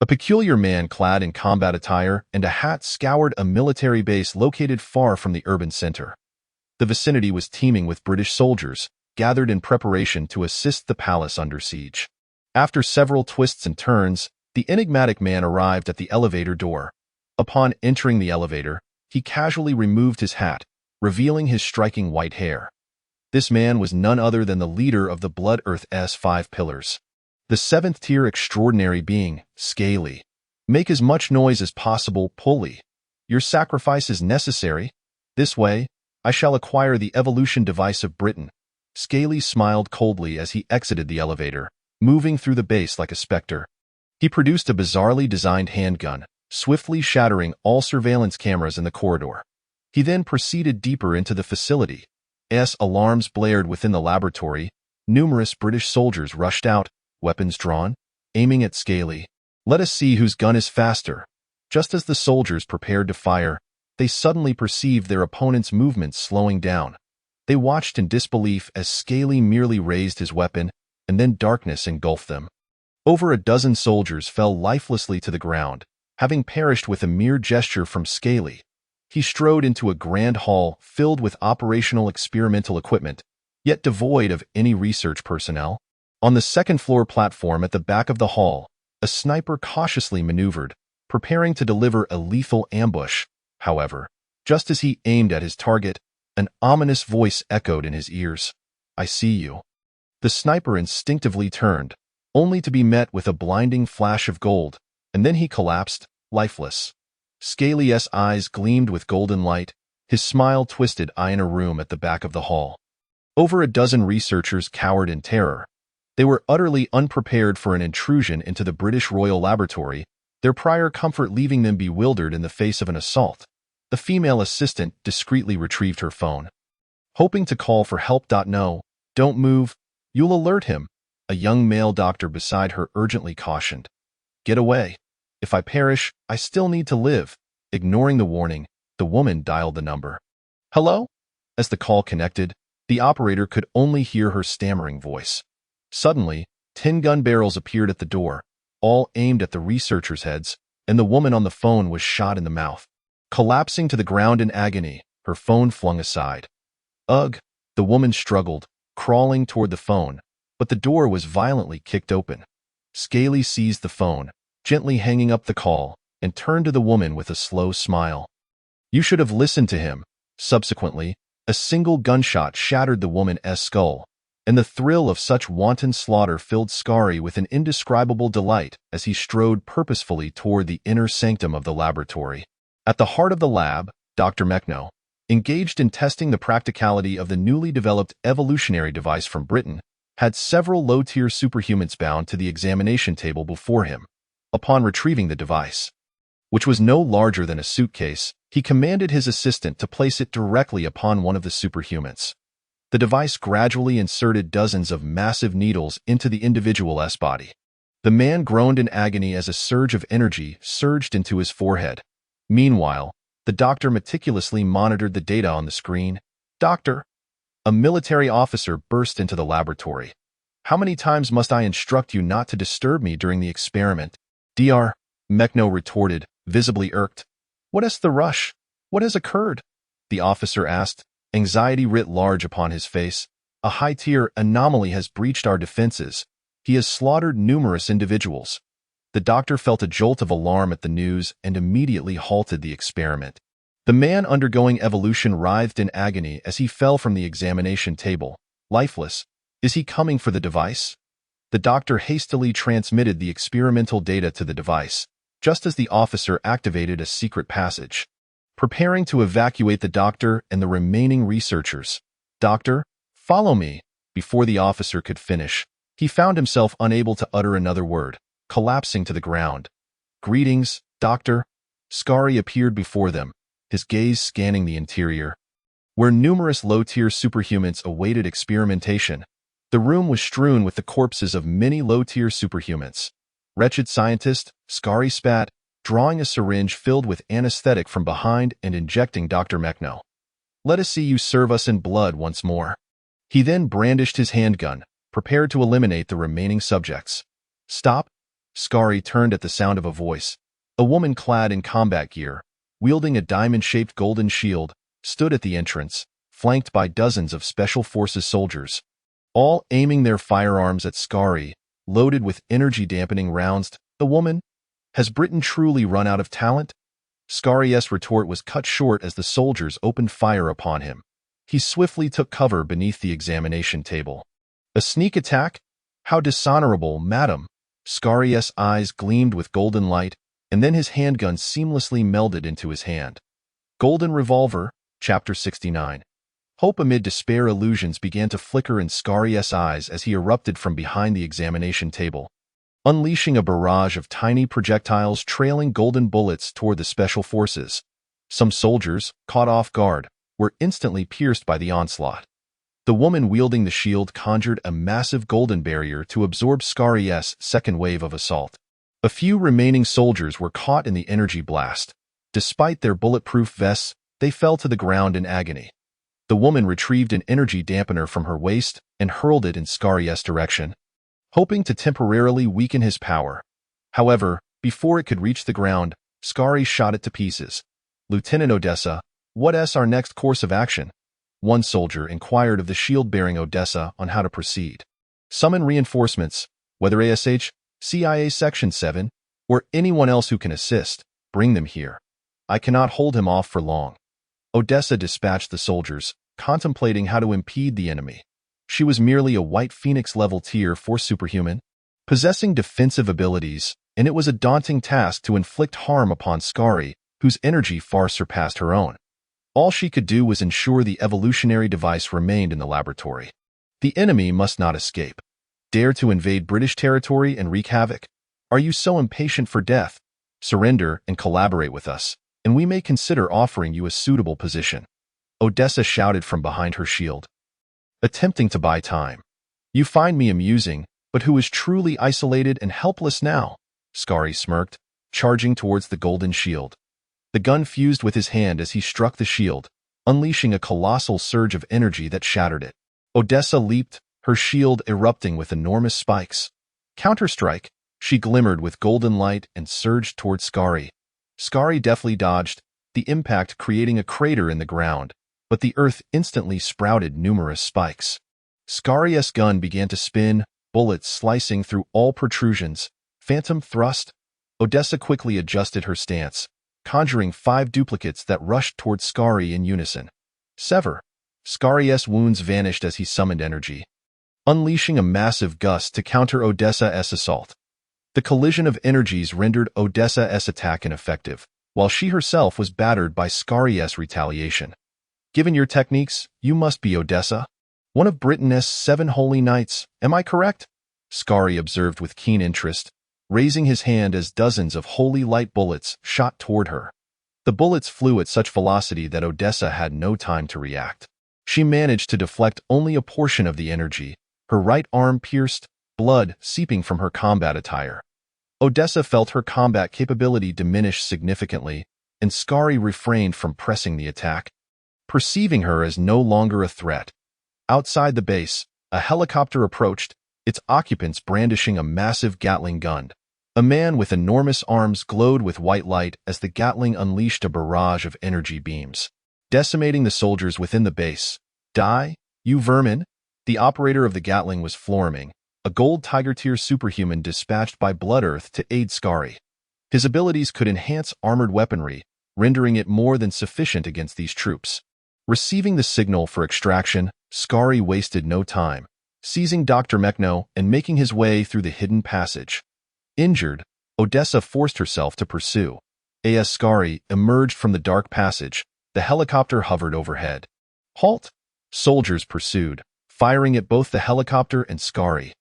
A peculiar man clad in combat attire and a hat scoured a military base located far from the urban center. The vicinity was teeming with British soldiers, gathered in preparation to assist the palace under siege. After several twists and turns, The enigmatic man arrived at the elevator door. Upon entering the elevator, he casually removed his hat, revealing his striking white hair. This man was none other than the leader of the Blood Earth's 5 pillars. The 7th-tier extraordinary being, Scaly. Make as much noise as possible, Pulley. Your sacrifice is necessary. This way, I shall acquire the evolution device of Britain. Scaly smiled coldly as he exited the elevator, moving through the base like a specter. He produced a bizarrely designed handgun, swiftly shattering all surveillance cameras in the corridor. He then proceeded deeper into the facility. As alarms blared within the laboratory, numerous British soldiers rushed out, weapons drawn, aiming at Scaly. Let us see whose gun is faster. Just as the soldiers prepared to fire, they suddenly perceived their opponent's movements slowing down. They watched in disbelief as Scaly merely raised his weapon, and then darkness engulfed them. Over a dozen soldiers fell lifelessly to the ground, having perished with a mere gesture from Scaly. He strode into a grand hall filled with operational experimental equipment, yet devoid of any research personnel. On the second-floor platform at the back of the hall, a sniper cautiously maneuvered, preparing to deliver a lethal ambush. However, just as he aimed at his target, an ominous voice echoed in his ears. I see you. The sniper instinctively turned, only to be met with a blinding flash of gold, and then he collapsed, lifeless. Scaly's eyes gleamed with golden light, his smile twisted in a room at the back of the hall. Over a dozen researchers cowered in terror. They were utterly unprepared for an intrusion into the British Royal Laboratory, their prior comfort leaving them bewildered in the face of an assault. The female assistant discreetly retrieved her phone. Hoping to call for help. No, don't move. You'll alert him, a young male doctor beside her urgently cautioned. Get away. If I perish, I still need to live. Ignoring the warning, the woman dialed the number. Hello? As the call connected, the operator could only hear her stammering voice. Suddenly, 10 gun barrels appeared at the door, all aimed at the researchers' heads, and the woman on the phone was shot in the mouth. Collapsing to the ground in agony, her phone flung aside. Ugh! The woman struggled, crawling toward the phone, but the door was violently kicked open. Scaly seized the phone, gently hanging up the call, and turned to the woman with a slow smile. You should have listened to him. Subsequently, a single gunshot shattered the woman's skull, and the thrill of such wanton slaughter filled Scaly with an indescribable delight as he strode purposefully toward the inner sanctum of the laboratory. At the heart of the lab, Dr. Mechno, engaged in testing the practicality of the newly developed evolutionary device from Britain, had several low-tier superhumans bound to the examination table before him. Upon retrieving the device, which was no larger than a suitcase, he commanded his assistant to place it directly upon one of the superhumans. The device gradually inserted dozens of massive needles into the individual's body. The man groaned in agony as a surge of energy surged into his forehead. Meanwhile, the doctor meticulously monitored the data on the screen. Doctor! A military officer burst into the laboratory. How many times must I instruct you not to disturb me during the experiment? Dr. Mechno retorted, visibly irked. What is the rush? What has occurred? The officer asked, anxiety writ large upon his face. A high-tier anomaly has breached our defenses. He has slaughtered numerous individuals. The doctor felt a jolt of alarm at the news and immediately halted the experiment. The man undergoing evolution writhed in agony as he fell from the examination table, lifeless. Is he coming for the device? The doctor hastily transmitted the experimental data to the device, just as the officer activated a secret passage. Preparing to evacuate the doctor and the remaining researchers. Doctor, follow me. Before the officer could finish, he found himself unable to utter another word, collapsing to the ground. Greetings, Doctor. Scaly appeared before them, his gaze scanning the interior. Where numerous low-tier superhumans awaited experimentation, the room was strewn with the corpses of many low-tier superhumans. Wretched scientist, Scaly spat, drawing a syringe filled with anesthetic from behind and injecting Dr. Mechno. Let us see you serve us in blood once more. He then brandished his handgun, prepared to eliminate the remaining subjects. Stop! Scaly turned at the sound of a voice. A woman clad in combat gear, wielding a diamond-shaped golden shield, stood at the entrance, flanked by dozens of Special Forces soldiers, all aiming their firearms at Scaly, loaded with energy-dampening rounds. The woman? Has Britain truly run out of talent? Skari's retort was cut short as the soldiers opened fire upon him. He swiftly took cover beneath the examination table. A sneak attack? How dishonorable, madam! Skari's eyes gleamed with golden light, and then his handgun seamlessly melded into his hand. Golden Revolver, Chapter 69. Hope amid despair illusions began to flicker in Skari's eyes as he erupted from behind the examination table, unleashing a barrage of tiny projectiles trailing golden bullets toward the special forces. Some soldiers, caught off guard, were instantly pierced by the onslaught. The woman wielding the shield conjured a massive golden barrier to absorb Skari's second wave of assault. A few remaining soldiers were caught in the energy blast. Despite their bulletproof vests, they fell to the ground in agony. The woman retrieved an energy dampener from her waist and hurled it in Skari's direction, hoping to temporarily weaken his power. However, before it could reach the ground, Skari shot it to pieces. Lieutenant Odessa, what's our next course of action? One soldier inquired of the shield-bearing Odessa on how to proceed. Summon reinforcements, whether ASH, CIA Section 7, or anyone else who can assist. Bring them here. I cannot hold him off for long. Odessa dispatched the soldiers, contemplating how to impede the enemy. She was merely a White Phoenix level Tier 4 superhuman, possessing defensive abilities, and it was a daunting task to inflict harm upon Skari, whose energy far surpassed her own. All she could do was ensure the evolutionary device remained in the laboratory. The enemy must not escape. Dare to invade British territory and wreak havoc? Are you so impatient for death? Surrender and collaborate with us, and we may consider offering you a suitable position. Odessa shouted from behind her shield, attempting to buy time. You find me amusing, but who is truly isolated and helpless now? Skari smirked, charging towards the golden shield. The gun fused with his hand as he struck the shield, unleashing a colossal surge of energy that shattered it. Odessa leaped, her shield erupting with enormous spikes. Counter-strike, she glimmered with golden light and surged towards Skari. Skari deftly dodged, the impact creating a crater in the ground, but the earth instantly sprouted numerous spikes. Skari's gun began to spin, bullets slicing through all protrusions. Phantom thrust. Odessa quickly adjusted her stance, conjuring 5 duplicates that rushed towards Skari in unison. Sever. Skari's wounds vanished as he summoned energy, unleashing a massive gust to counter Odessa's assault. The collision of energies rendered Odessa's attack ineffective, while she herself was battered by Skari's retaliation. Given your techniques, you must be Odessa, one of Britain's 7 holy knights, am I correct? Skari observed with keen interest, raising his hand as dozens of holy light bullets shot toward her. The bullets flew at such velocity that Odessa had no time to react. She managed to deflect only a portion of the energy, her right arm pierced, blood seeping from her combat attire. Odessa felt her combat capability diminish significantly, and Skari refrained from pressing the attack, perceiving her as no longer a threat. Outside the base, a helicopter approached, its occupants brandishing a massive Gatling gun. A man with enormous arms glowed with white light as the Gatling unleashed a barrage of energy beams, decimating the soldiers within the base. Die, you vermin! The operator of the Gatling was Florming, a gold Tiger-tier superhuman dispatched by Blood Earth to aid Skari. His abilities could enhance armored weaponry, rendering it more than sufficient against these troops. Receiving the signal for extraction, Skari wasted no time, seizing Dr. Mechno and making his way through the hidden passage. Injured, Odessa forced herself to pursue. As Skari emerged from the dark passage, the helicopter hovered overhead. Halt! Soldiers pursued, firing at both the helicopter and Skari.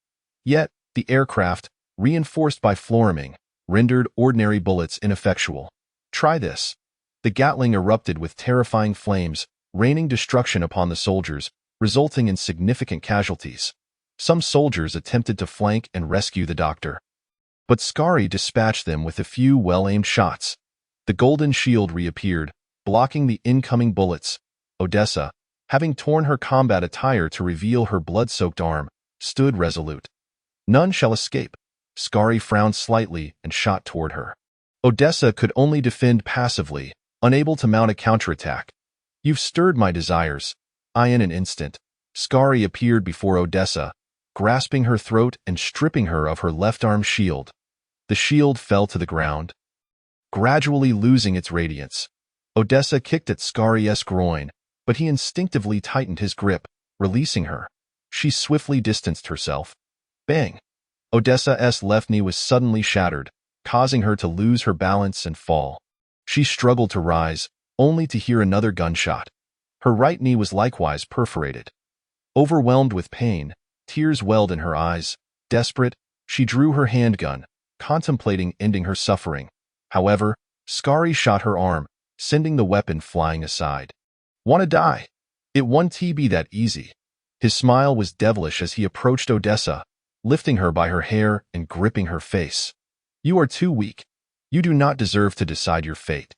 Yet, the aircraft, reinforced by Florming, rendered ordinary bullets ineffectual. Try this. The Gatling erupted with terrifying flames, raining destruction upon the soldiers, resulting in significant casualties. Some soldiers attempted to flank and rescue the doctor, but Skari dispatched them with a few well-aimed shots. The golden shield reappeared, blocking the incoming bullets. Odessa, having torn her combat attire to reveal her blood-soaked arm, stood resolute. None shall escape. Skari frowned slightly and shot toward her. Odessa could only defend passively, unable to mount a counterattack. You've stirred my desires. In an instant, Skari appeared before Odessa, grasping her throat and stripping her of her left arm shield. The shield fell to the ground, gradually losing its radiance. Odessa kicked at Skari's groin, but he instinctively tightened his grip, releasing her. She swiftly distanced herself. Bang! Odessa's left knee was suddenly shattered, causing her to lose her balance and fall. She struggled to rise, only to hear another gunshot. Her right knee was likewise perforated. Overwhelmed with pain, tears welled in her eyes. Desperate, she drew her handgun, contemplating ending her suffering. However, Skari shot her arm, sending the weapon flying aside. "Wanna die? It won't be that easy." His smile was devilish as he approached Odessa, lifting her by her hair and gripping her face. "You are too weak. You do not deserve to decide your fate.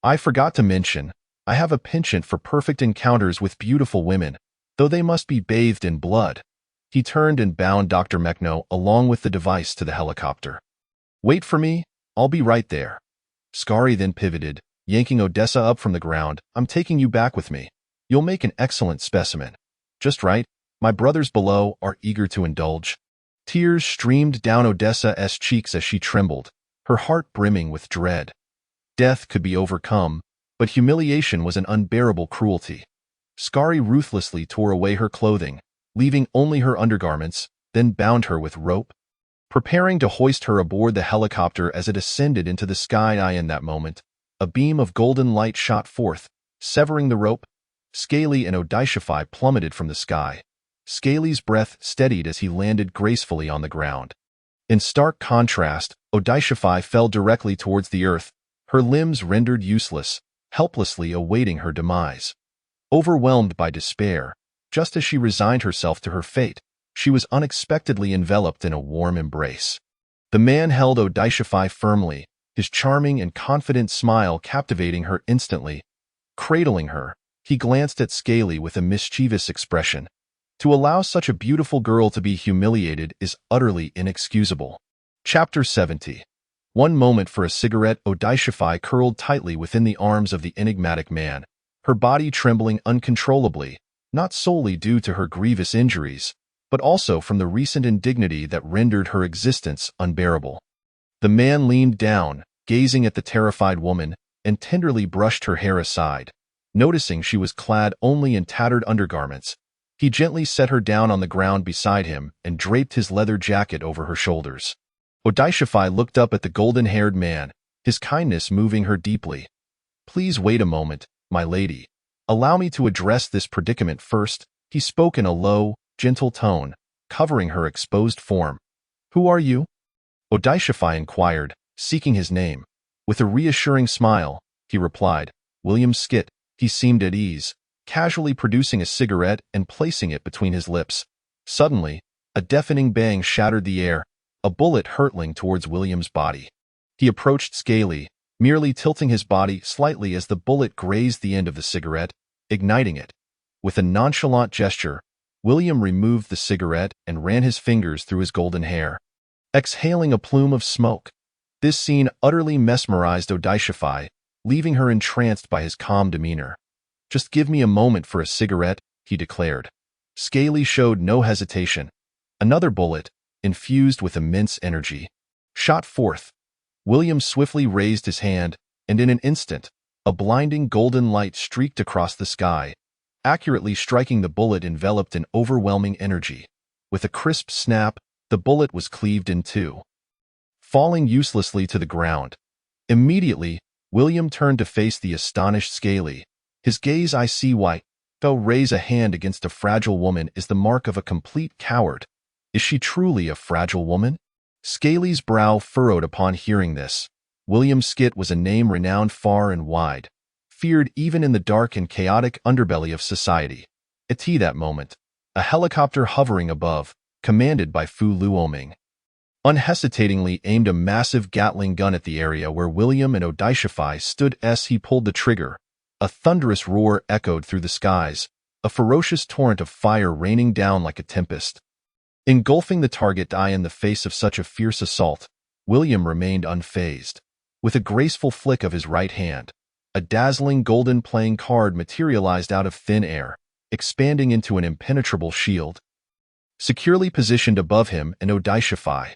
I forgot to mention, I have a penchant for perfect encounters with beautiful women, though they must be bathed in blood." He turned and bound Dr. Mechno along with the device to the helicopter. "Wait for me, I'll be right there." Skari then pivoted, yanking Odessa up from the ground. "I'm taking you back with me. You'll make an excellent specimen. Just right, my brothers below are eager to indulge." Tears streamed down Odessa's cheeks as she trembled, her heart brimming with dread. Death could be overcome, but humiliation was an unbearable cruelty. Skari ruthlessly tore away her clothing, leaving only her undergarments, then bound her with rope. Preparing to hoist her aboard the helicopter as it ascended into the sky, in that moment, a beam of golden light shot forth, severing the rope. Scaly and Odysseify plummeted from the sky. Scaly's breath steadied as he landed gracefully on the ground. In stark contrast, Odysseify fell directly towards the earth, her limbs rendered useless, helplessly awaiting her demise. Overwhelmed by despair, just as she resigned herself to her fate, she was unexpectedly enveloped in a warm embrace. The man held Odysseify firmly, his charming and confident smile captivating her instantly. Cradling her, he glanced at Scaly with a mischievous expression. To allow such a beautiful girl to be humiliated is utterly inexcusable. Chapter 70. One moment for a cigarette. Odysseify curled tightly within the arms of the enigmatic man, her body trembling uncontrollably, not solely due to her grievous injuries, but also from the recent indignity that rendered her existence unbearable. The man leaned down, gazing at the terrified woman, and tenderly brushed her hair aside. Noticing she was clad only in tattered undergarments, he gently set her down on the ground beside him and draped his leather jacket over her shoulders. Odysseify looked up at the golden-haired man, his kindness moving her deeply. "Please wait a moment, my lady. Allow me to address this predicament first," he spoke in a low, gentle tone, covering her exposed form. "Who are you?" Odysseify inquired, seeking his name. With a reassuring smile, he replied, "William Skit." He seemed at ease, casually producing a cigarette and placing it between his lips. Suddenly, a deafening bang shattered the air, a bullet hurtling towards William's body. He approached Scaly, merely tilting his body slightly as the bullet grazed the end of the cigarette, igniting it. With a nonchalant gesture, William removed the cigarette and ran his fingers through his golden hair, exhaling a plume of smoke. This scene utterly mesmerized Odysseify, leaving her entranced by his calm demeanor. "Just give me a moment for a cigarette," he declared. Scaly showed no hesitation. Another bullet, infused with immense energy, shot forth. William swiftly raised his hand, and in an instant, a blinding golden light streaked across the sky, accurately striking the bullet enveloped in overwhelming energy. With a crisp snap, the bullet was cleaved in two, falling uselessly to the ground. Immediately, William turned to face the astonished Scaly. His gaze icy white. To raise a hand against a fragile woman is the mark of a complete coward. Is she truly a fragile woman? Scaly's brow furrowed upon hearing this. William Skit was a name renowned far and wide, feared even in the dark and chaotic underbelly of society. At that moment, a helicopter hovering above, commanded by Fu Luoming, unhesitatingly aimed a massive Gatling gun at the area where William and Odysseify stood. As he pulled the trigger, a thunderous roar echoed through the skies, a ferocious torrent of fire raining down like a tempest. Engulfing the target in the face of such a fierce assault, William remained unfazed. With a graceful flick of his right hand, a dazzling golden playing card materialized out of thin air, expanding into an impenetrable shield. Securely positioned above him and Odysseify,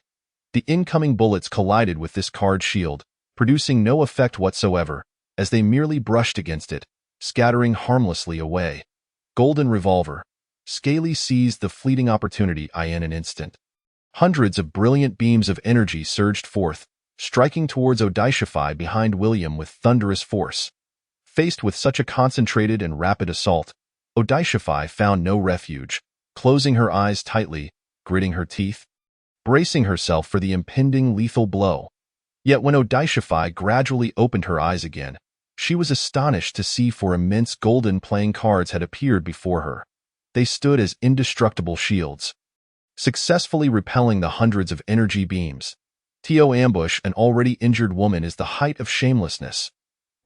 The incoming bullets collided with this card's shield, producing no effect whatsoever, as they merely brushed against it, scattering harmlessly away. Golden Revolver. Scaly seized the fleeting opportunity in an instant. Hundreds of brilliant beams of energy surged forth, striking towards Odishify behind William with thunderous force. Faced with such a concentrated and rapid assault, Odishify found no refuge, closing her eyes tightly, gritting her teeth, bracing herself for the impending lethal blow. Yet when Odishify gradually opened her eyes again, she was astonished to see four immense golden playing cards had appeared before her. They stood as indestructible shields, successfully repelling the hundreds of energy beams. To ambush an already injured woman is the height of shamelessness.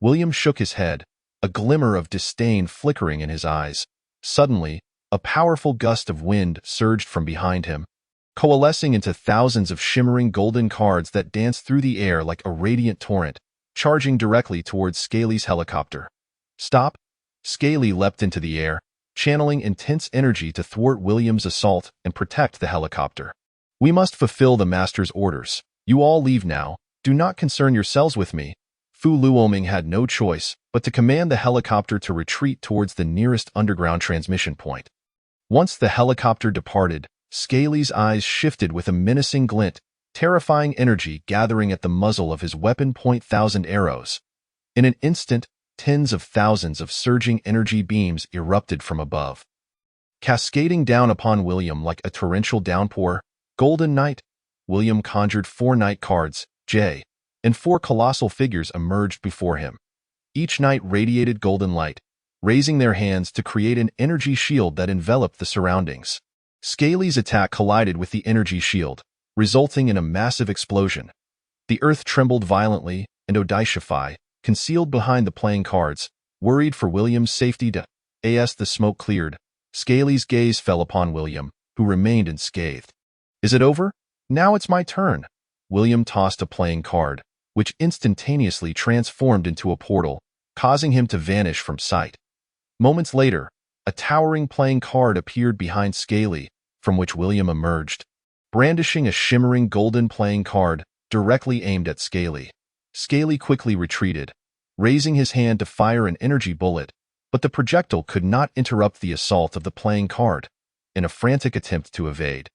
William shook his head, a glimmer of disdain flickering in his eyes. Suddenly, a powerful gust of wind surged from behind him, coalescing into thousands of shimmering golden cards that danced through the air like a radiant torrent, charging directly towards Scaly's helicopter. Stop! Scaly leapt into the air, channeling intense energy to thwart William's assault and protect the helicopter. We must fulfill the master's orders. You all leave now. Do not concern yourselves with me. Fu Luoming had no choice but to command the helicopter to retreat towards the nearest underground transmission point. Once the helicopter departed, Scaly's eyes shifted with a menacing glint, terrifying energy gathering at the muzzle of his weapon. 1,000 arrows. In an instant, tens of thousands of surging energy beams erupted from above, cascading down upon William like a torrential downpour. Golden Knight. William conjured 4 knight cards, J, and 4 colossal figures emerged before him. Each knight radiated golden light, raising their hands to create an energy shield that enveloped the surroundings. Scaly's attack collided with the energy shield, resulting in a massive explosion. The earth trembled violently, and Odishify, concealed behind the playing cards, worried for William's safety. As the smoke cleared, Scaly's gaze fell upon William, who remained unscathed. Is it over? Now it's my turn. William tossed a playing card, which instantaneously transformed into a portal, causing him to vanish from sight. Moments later, a towering playing card appeared behind Scaly, from which William emerged, brandishing a shimmering golden playing card directly aimed at Scaly. Scaly quickly retreated, raising his hand to fire an energy bullet, but the projectile could not interrupt the assault of the playing card. In a frantic attempt to evade,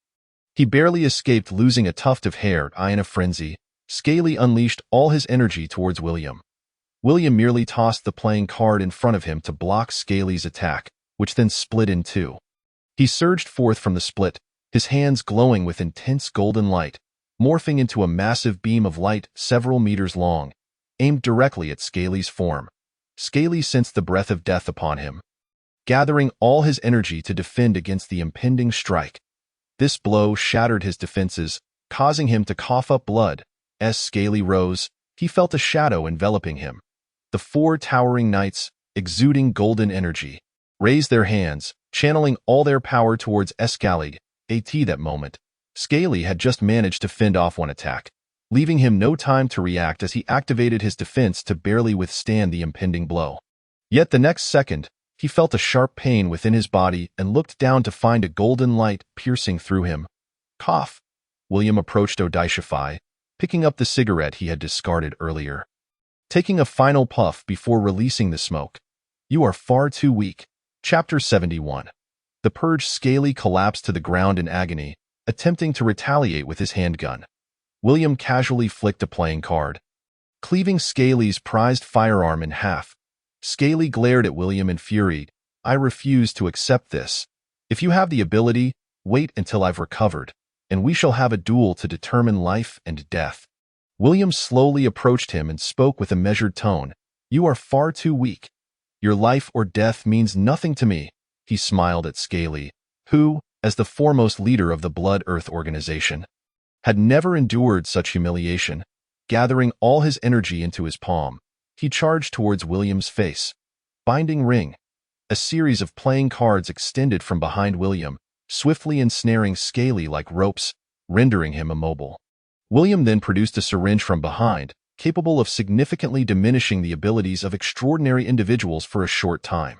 he barely escaped losing a tuft of hair. In a frenzy, Scaly unleashed all his energy towards William. William merely tossed the playing card in front of him to block Scaly's attack, which then split in two. He surged forth from the split, his hands glowing with intense golden light, morphing into a massive beam of light several meters long, aimed directly at Scaly's form. Scaly sensed the breath of death upon him, gathering all his energy to defend against the impending strike. This blow shattered his defenses, causing him to cough up blood. As Scaly rose, he felt a shadow enveloping him. The 4 towering knights, exuding golden energy, raised their hands, channeling all their power towards Scaly. At that moment, Scaly had just managed to fend off one attack, leaving him no time to react as he activated his defense to barely withstand the impending blow. Yet the next second, he felt a sharp pain within his body and looked down to find a golden light piercing through him. Cough. William approached Odishify, picking up the cigarette he had discarded earlier, taking a final puff before releasing the smoke. You are far too weak. Chapter 71. The purged Scaly collapsed to the ground in agony, attempting to retaliate with his handgun. William casually flicked a playing card, cleaving Scaly's prized firearm in half. Scaly glared at William in fury. I refuse to accept this. If you have the ability, wait until I've recovered, and we shall have a duel to determine life and death. William slowly approached him and spoke with a measured tone. You are far too weak. Your life or death means nothing to me. He smiled at Scaly, who, as the foremost leader of the Blood Earth organization, had never endured such humiliation. Gathering all his energy into his palm, he charged towards William's face. Binding Ring. A series of playing cards extended from behind William, swiftly ensnaring Scaly like ropes, rendering him immobile. William then produced a syringe from behind, capable of significantly diminishing the abilities of extraordinary individuals for a short time.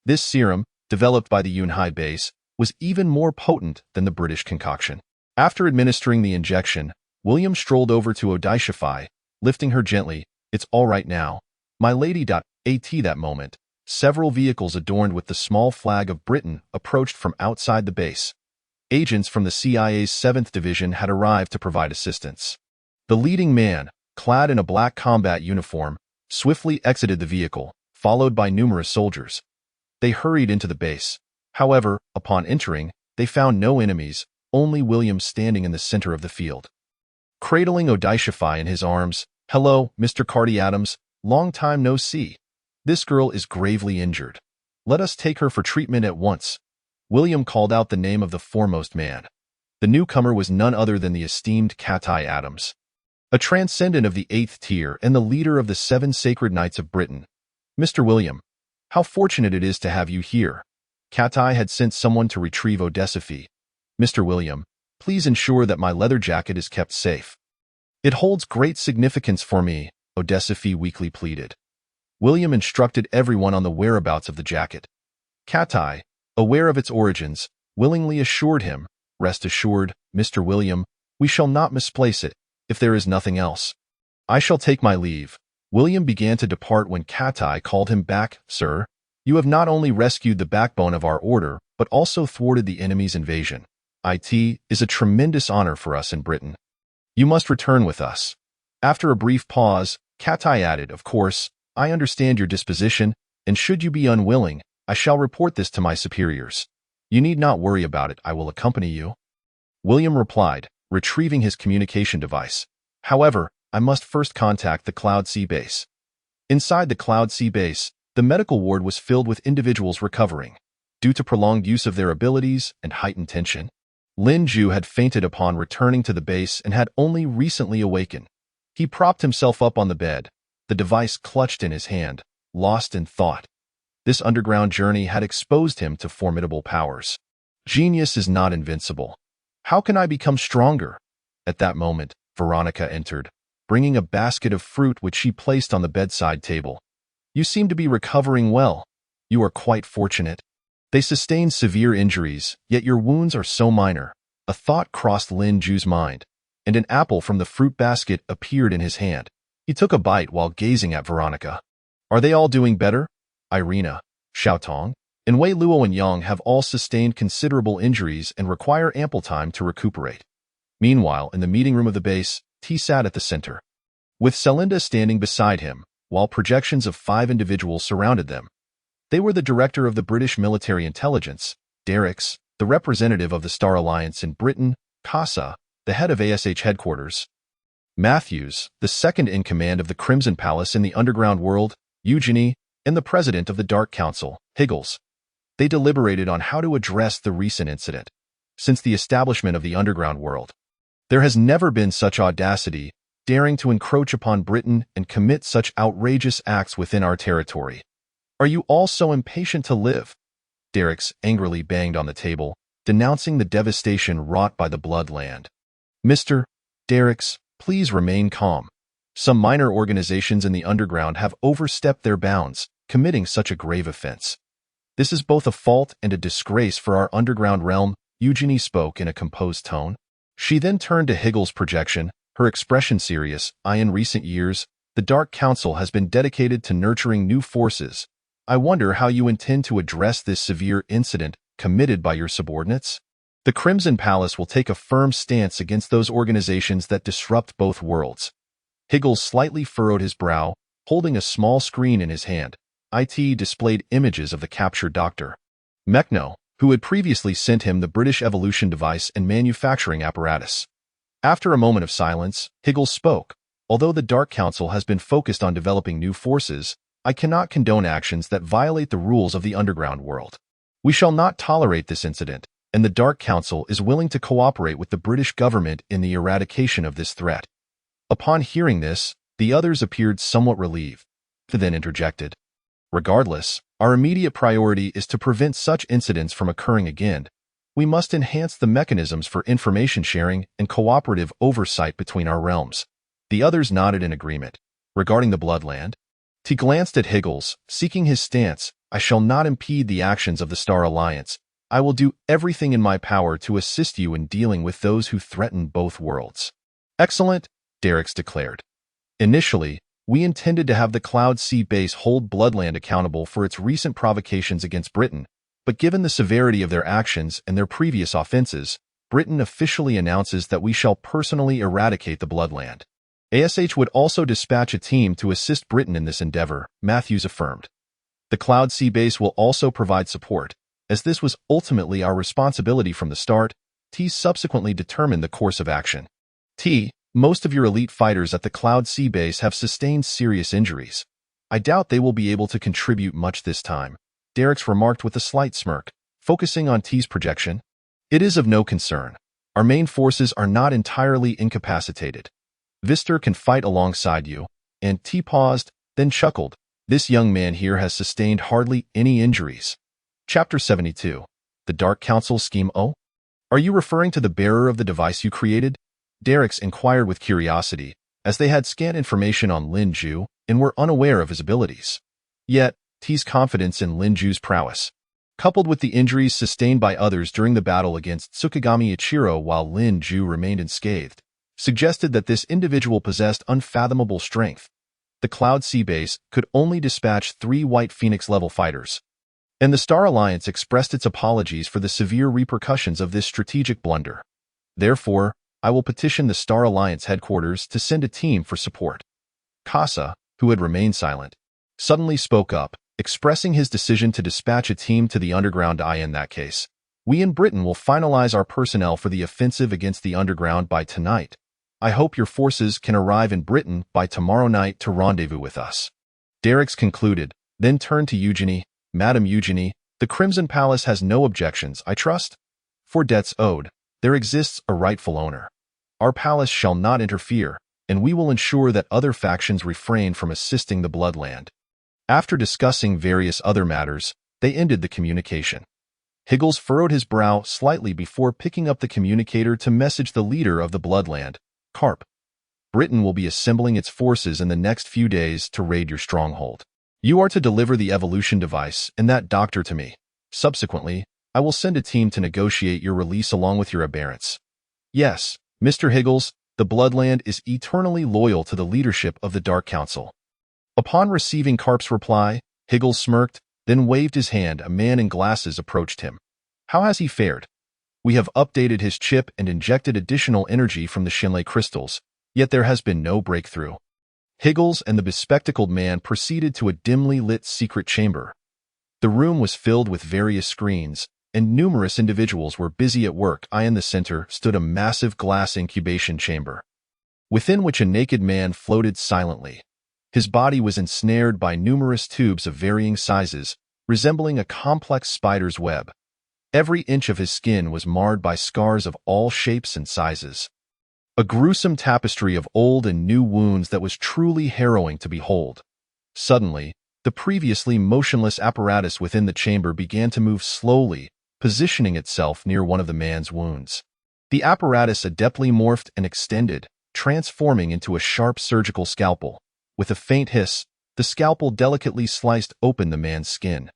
This serum, developed by the Yunhai base, was even more potent than the British concoction. After administering the injection, William strolled over to Odishify, lifting her gently. It's all right now, my lady. At that moment, several vehicles adorned with the small flag of Britain approached from outside the base. Agents from the CIA's 7th Division had arrived to provide assistance. The leading man, clad in a black combat uniform, swiftly exited the vehicle, followed by numerous soldiers. They hurried into the base. However, upon entering, they found no enemies, only William standing in the center of the field. Cradling Odishify in his arms, "Hello, Mr. Carty Adams, long time no see. This girl is gravely injured. Let us take her for treatment at once." William called out the name of the foremost man. The newcomer was none other than the esteemed Catai Adams, a transcendent of the 8th tier and the leader of the 7 Sacred Knights of Britain. "Mr. William, how fortunate it is to have you here." Catai had sent someone to retrieve Odishify. "Mr. William, please ensure that my leather jacket is kept safe." "It holds great significance for me," Odishify weakly pleaded. William instructed everyone on the whereabouts of the jacket. Catai, aware of its origins, willingly assured him, "Rest assured, Mr. William, we shall not misplace it, if there is nothing else. I shall take my leave." William began to depart when Catai called him back. "Sir, you have not only rescued the backbone of our order, but also thwarted the enemy's invasion. It is a tremendous honor for us in Britain. You must return with us." After a brief pause, Catai added, "Of course, I understand your disposition, and should you be unwilling, I shall report this to my superiors. You need not worry about it, I will accompany you." William replied, retrieving his communication device. "However, I must first contact the Cloud Sea base." Inside the Cloud Sea base, the medical ward was filled with individuals recovering. Due to prolonged use of their abilities and heightened tension, Lin Ju had fainted upon returning to the base and had only recently awakened. He propped himself up on the bed, the device clutched in his hand, lost in thought. This underground journey had exposed him to formidable powers. Genius is not invincible. How can I become stronger? At that moment, Veronica entered, bringing a basket of fruit which she placed on the bedside table. "You seem to be recovering well. You are quite fortunate. They sustained severe injuries, yet your wounds are so minor." A thought crossed Lin Ju's mind, and an apple from the fruit basket appeared in his hand. He took a bite while gazing at Veronica. "Are they all doing better? Irina, Xiaotong, and Wei Luo and Yang have all sustained considerable injuries and require ample time to recuperate." Meanwhile, in the meeting room of the base, T sat at the center, with Celinda standing beside him, while projections of 5 individuals surrounded them. They were the director of the British Military Intelligence, Derricks, the representative of the Star Alliance in Britain, Casa, the head of ASH headquarters, Matthews, the second in command of the Crimson Palace in the underground world, Eugenie, and the president of the Dark Council, Higgles. They deliberated on how to address the recent incident. Since the establishment of the underground world, there has never been such audacity, daring to encroach upon Britain and commit such outrageous acts within our territory. Are you all so impatient to live? Derricks angrily banged on the table, denouncing the devastation wrought by the Bloodland. Mr. Derricks, please remain calm. Some minor organizations in the underground have overstepped their bounds, committing such a grave offense. This is both a fault and a disgrace for our underground realm, Eugenie spoke in a composed tone. She then turned to Higgles' projection, her expression serious. In recent years, the Dark Council has been dedicated to nurturing new forces. I wonder how you intend to address this severe incident committed by your subordinates? The Crimson Palace will take a firm stance against those organizations that disrupt both worlds. Higgles slightly furrowed his brow, holding a small screen in his hand. It displayed images of the captured Dr. Mechno, who had previously sent him the British evolution device and manufacturing apparatus. After a moment of silence, Higgles spoke. Although the Dark Council has been focused on developing new forces, I cannot condone actions that violate the rules of the underground world. We shall not tolerate this incident, and the Dark Council is willing to cooperate with the British government in the eradication of this threat. Upon hearing this, the others appeared somewhat relieved, then interjected. Regardless, our immediate priority is to prevent such incidents from occurring again. We must enhance the mechanisms for information sharing and cooperative oversight between our realms. The others nodded in agreement. Regarding the Bloodland, he glanced at Higgles, seeking his stance. I shall not impede the actions of the Star Alliance. I will do everything in my power to assist you in dealing with those who threaten both worlds. Excellent, Derricks declared. Initially, we intended to have the Cloud Sea base hold Bloodland accountable for its recent provocations against Britain, but given the severity of their actions and their previous offenses, Britain officially announces that we shall personally eradicate the Bloodland. ASH would also dispatch a team to assist Britain in this endeavor, Matthews affirmed. The Cloud Sea base will also provide support, as this was ultimately our responsibility from the start. T subsequently determined the course of action. Most of your elite fighters at the Cloud Sea base have sustained serious injuries. I doubt they will be able to contribute much this time, Derricks remarked with a slight smirk, focusing on T's projection. It is of no concern. Our main forces are not entirely incapacitated. Vister can fight alongside you, and T paused, then chuckled. This young man here has sustained hardly any injuries. Chapter 72. The Dark Council Scheme O? Are you referring to the bearer of the device you created? Derricks inquired with curiosity, as they had scant information on Lin Ju and were unaware of his abilities. Yet, T's confidence in Lin Ju's prowess, coupled with the injuries sustained by others during the battle against Tsukigami Ichiro while Lin Ju remained unscathed, suggested that this individual possessed unfathomable strength. The Cloud Sea base could only dispatch 3 White Phoenix-level fighters, and the Star Alliance expressed its apologies for the severe repercussions of this strategic blunder. Therefore, I will petition the Star Alliance headquarters to send a team for support. Casa, who had remained silent, suddenly spoke up, expressing his decision to dispatch a team to the Underground. In that case, we in Britain will finalize our personnel for the offensive against the Underground by tonight. I hope your forces can arrive in Britain by tomorrow night to rendezvous with us. Derricks concluded, then turned to Eugenie. Madame Eugenie, the Crimson Palace has no objections, I trust? For debts owed, there exists a rightful owner. Our palace shall not interfere, and we will ensure that other factions refrain from assisting the Bloodland. After discussing various other matters, they ended the communication. Higgles furrowed his brow slightly before picking up the communicator to message the leader of the Bloodland, Karp. Britain will be assembling its forces in the next few days to raid your stronghold. You are to deliver the evolution device and that doctor to me. Subsequently, I will send a team to negotiate your release along with your aberrants. Yes, Mr. Higgles, the Bloodland is eternally loyal to the leadership of the Dark Council. Upon receiving Karp's reply, Higgles smirked, then waved his hand. A man in glasses approached him. How has he fared? We have updated his chip and injected additional energy from the Shinlei crystals, yet there has been no breakthrough. Higgles and the bespectacled man proceeded to a dimly lit secret chamber. The room was filled with various screens, and numerous individuals were busy at work. In the center stood a massive glass incubation chamber, within which a naked man floated silently. His body was ensnared by numerous tubes of varying sizes, resembling a complex spider's web. Every inch of his skin was marred by scars of all shapes and sizes. A gruesome tapestry of old and new wounds that was truly harrowing to behold. Suddenly, the previously motionless apparatus within the chamber began to move slowly, positioning itself near one of the man's wounds. The apparatus adeptly morphed and extended, transforming into a sharp surgical scalpel. With a faint hiss, the scalpel delicately sliced open the man's skin.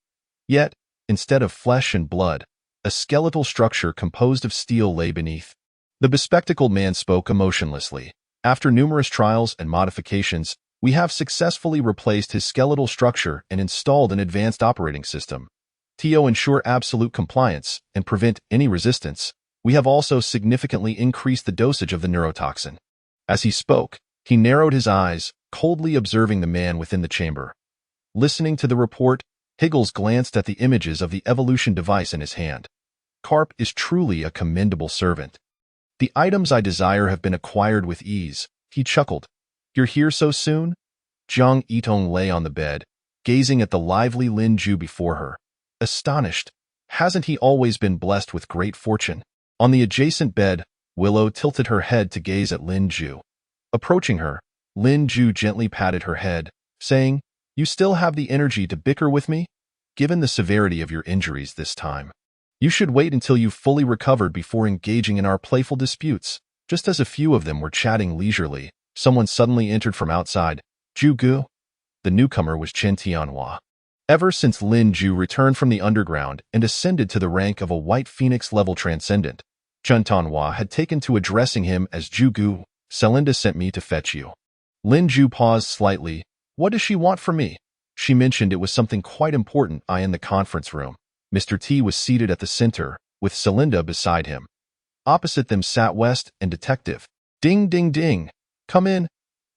Yet, instead of flesh and blood, a skeletal structure composed of steel lay beneath. The bespectacled man spoke emotionlessly. After numerous trials and modifications, we have successfully replaced his skeletal structure and installed an advanced operating system. To ensure absolute compliance and prevent any resistance, we have also significantly increased the dosage of the neurotoxin. As he spoke, he narrowed his eyes, coldly observing the man within the chamber. Listening to the report, Higgles glanced at the images of the evolution device in his hand. Karp is truly a commendable servant. The items I desire have been acquired with ease, he chuckled. You're here so soon? Jiang Yitong lay on the bed, gazing at the lively Lin Ju before her. Astonished, hasn't he always been blessed with great fortune? On the adjacent bed, Willow tilted her head to gaze at Lin Ju. Approaching her, Lin Ju gently patted her head, saying, You still have the energy to bicker with me? Given the severity of your injuries this time, you should wait until you've fully recovered before engaging in our playful disputes. Just as a few of them were chatting leisurely, someone suddenly entered from outside. Ju Gu? The newcomer was Chen Tianhua. Ever since Lin Ju returned from the underground and ascended to the rank of a White Phoenix-level transcendent, Chen Tianhua had taken to addressing him as Ju Gu, Celinda sent me to fetch you. Lin Ju paused slightly. What does she want from me? She mentioned it was something quite important. In the conference room. Mr. T was seated at the center, with Celinda beside him. Opposite them sat West and Detective. Ding, ding, ding. Come in.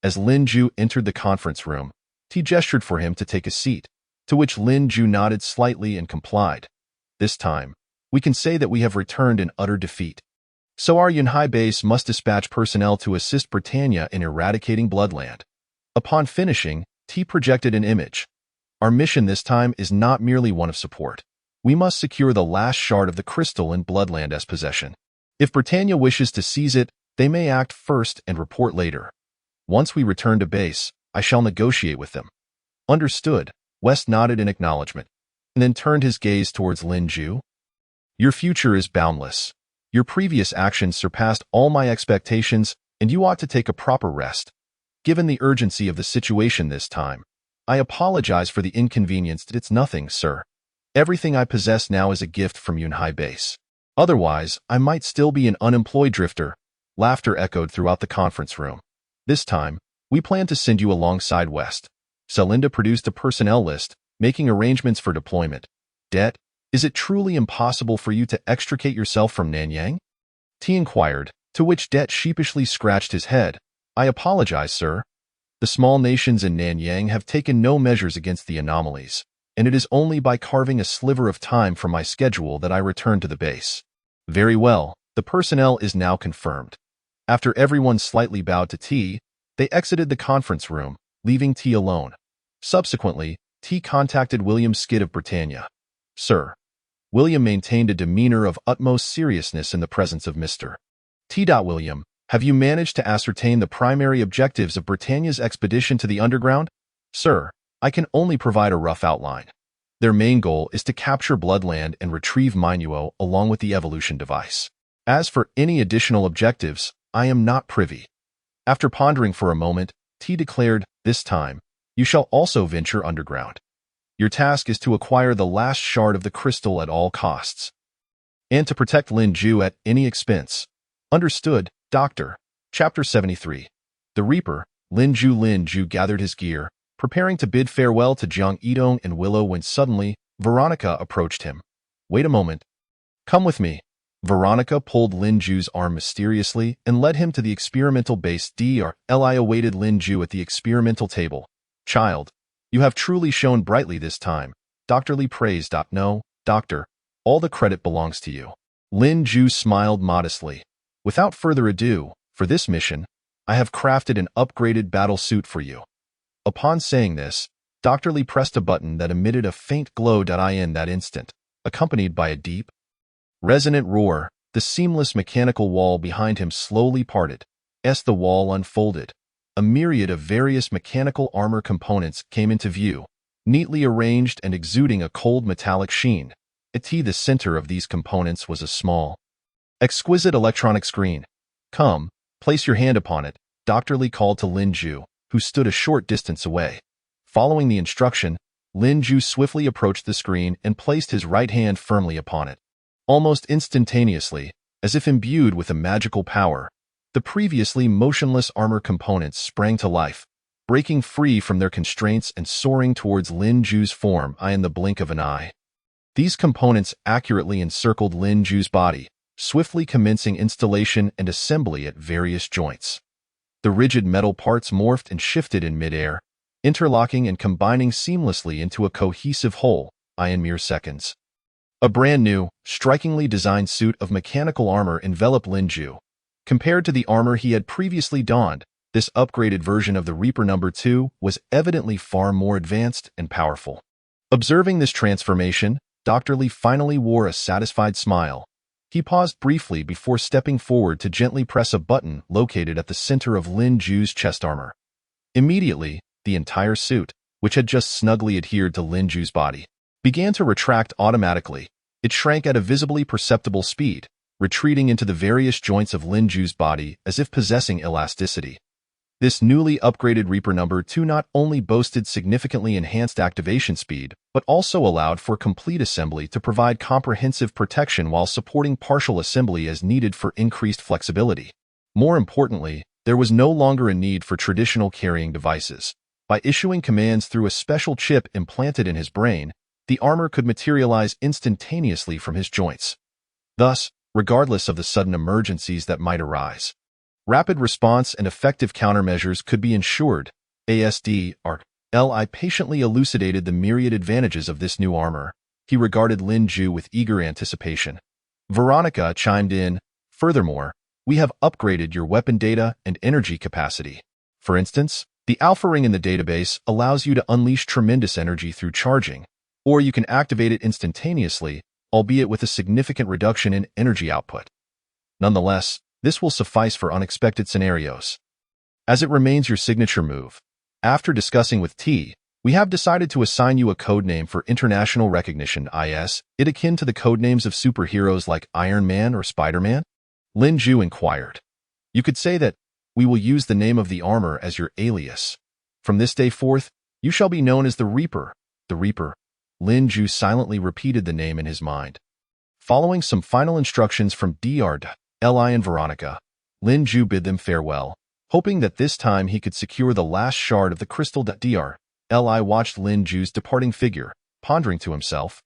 As Lin Ju entered the conference room, T gestured for him to take a seat, to which Lin Ju nodded slightly and complied. This time, we can say that we have returned in utter defeat. So our Yunhai base must dispatch personnel to assist Britannia in eradicating Bloodland. Upon finishing, T projected an image. Our mission this time is not merely one of support. We must secure the last shard of the crystal in Bloodland as possession. If Britannia wishes to seize it, they may act first and report later. Once we return to base, I shall negotiate with them. Understood. West nodded in acknowledgement, and then turned his gaze towards Lin Ju. Your future is boundless. Your previous actions surpassed all my expectations, and you ought to take a proper rest. Given the urgency of the situation this time, I apologize for the inconvenience. It's nothing, sir. Everything I possess now is a gift from Yunhai base. Otherwise, I might still be an unemployed drifter. Laughter echoed throughout the conference room. This time, we plan to send you alongside West. Celinda produced a personnel list, making arrangements for deployment. Det, is it truly impossible for you to extricate yourself from Nanyang? T inquired, to which Det sheepishly scratched his head. I apologize, sir. The small nations in Nanyang have taken no measures against the anomalies, and it is only by carving a sliver of time from my schedule that I return to the base. Very well, the personnel is now confirmed. After everyone slightly bowed to T, they exited the conference room, leaving T alone. Subsequently, T contacted William Skid of Britannia. Sir. William maintained a demeanor of utmost seriousness in the presence of Mr. T. William, have you managed to ascertain the primary objectives of Britannia's expedition to the underground? Sir, I can only provide a rough outline. Their main goal is to capture Bloodland and retrieve Minuo along with the evolution device. As for any additional objectives, I am not privy. After pondering for a moment, T declared, this time, you shall also venture underground. Your task is to acquire the last shard of the crystal at all costs, and to protect Lin Ju at any expense. Understood, Doctor. Chapter 73. The Reaper. Lin Ju gathered his gear, preparing to bid farewell to Jiang Yidong and Willow when suddenly, Veronica approached him. Wait a moment. Come with me. Veronica pulled Lin Ju's arm mysteriously and led him to the experimental base. Li awaited Lin Ju at the experimental table. Child, you have truly shone brightly this time. Dr. Li praised. No, Doctor, all the credit belongs to you. Lin Ju smiled modestly. Without further ado, for this mission, I have crafted an upgraded battle suit for you. Upon saying this, Dr. Li pressed a button that emitted a faint glow. In that instant, accompanied by a deep, resonant roar, the seamless mechanical wall behind him slowly parted. As the wall unfolded, a myriad of various mechanical armor components came into view, neatly arranged and exuding a cold metallic sheen. At the center of these components was a small, exquisite electronic screen. Come, place your hand upon it, Dr. Li called to Lin Ju, who stood a short distance away. Following the instruction, Lin Ju swiftly approached the screen and placed his right hand firmly upon it. Almost instantaneously, as if imbued with a magical power, the previously motionless armor components sprang to life, breaking free from their constraints and soaring towards Lin Ju's form in the blink of an eye. These components accurately encircled Lin Ju's body, swiftly commencing installation and assembly at various joints. The rigid metal parts morphed and shifted in midair, interlocking and combining seamlessly into a cohesive whole, in mere seconds. A brand new, strikingly designed suit of mechanical armor enveloped Lin Ju. Compared to the armor he had previously donned, this upgraded version of the Reaper No. 2 was evidently far more advanced and powerful. Observing this transformation, Dr. Li finally wore a satisfied smile. He paused briefly before stepping forward to gently press a button located at the center of Lin Ju's chest armor. Immediately, the entire suit, which had just snugly adhered to Lin Ju's body, began to retract automatically. It shrank at a visibly perceptible speed, retreating into the various joints of Lin Ju's body as if possessing elasticity. This newly upgraded Reaper No. 2 not only boasted significantly enhanced activation speed, but also allowed for complete assembly to provide comprehensive protection while supporting partial assembly as needed for increased flexibility. More importantly, There was no longer a need for traditional carrying devices. By issuing commands through a special chip implanted in his brain, the armor could materialize instantaneously from his joints. Thus, regardless of the sudden emergencies that might arise, rapid response and effective countermeasures could be ensured. ASD/Li patiently elucidated the myriad advantages of this new armor. He regarded Lin Ju with eager anticipation. Veronica chimed in, "Furthermore, we have upgraded your weapon data and energy capacity. For instance, the Alpha Ring in the database allows you to unleash tremendous energy through charging, or you can activate it instantaneously, albeit with a significant reduction in energy output. Nonetheless, this will suffice for unexpected scenarios. As it remains your signature move, after discussing with T, we have decided to assign you a codename for international recognition, it akin to the codenames of superheroes like Iron Man or Spider-Man?" Lin Ju inquired. "You could say that we will use the name of the armor as your alias. From this day forth, you shall be known as the Reaper." The Reaper. Lin Ju silently repeated the name in his mind. Following some final instructions from Li and Veronica, Lin Ju bid them farewell, hoping that this time he could secure the last shard of the crystal. Li watched Lin Ju's departing figure, pondering to himself.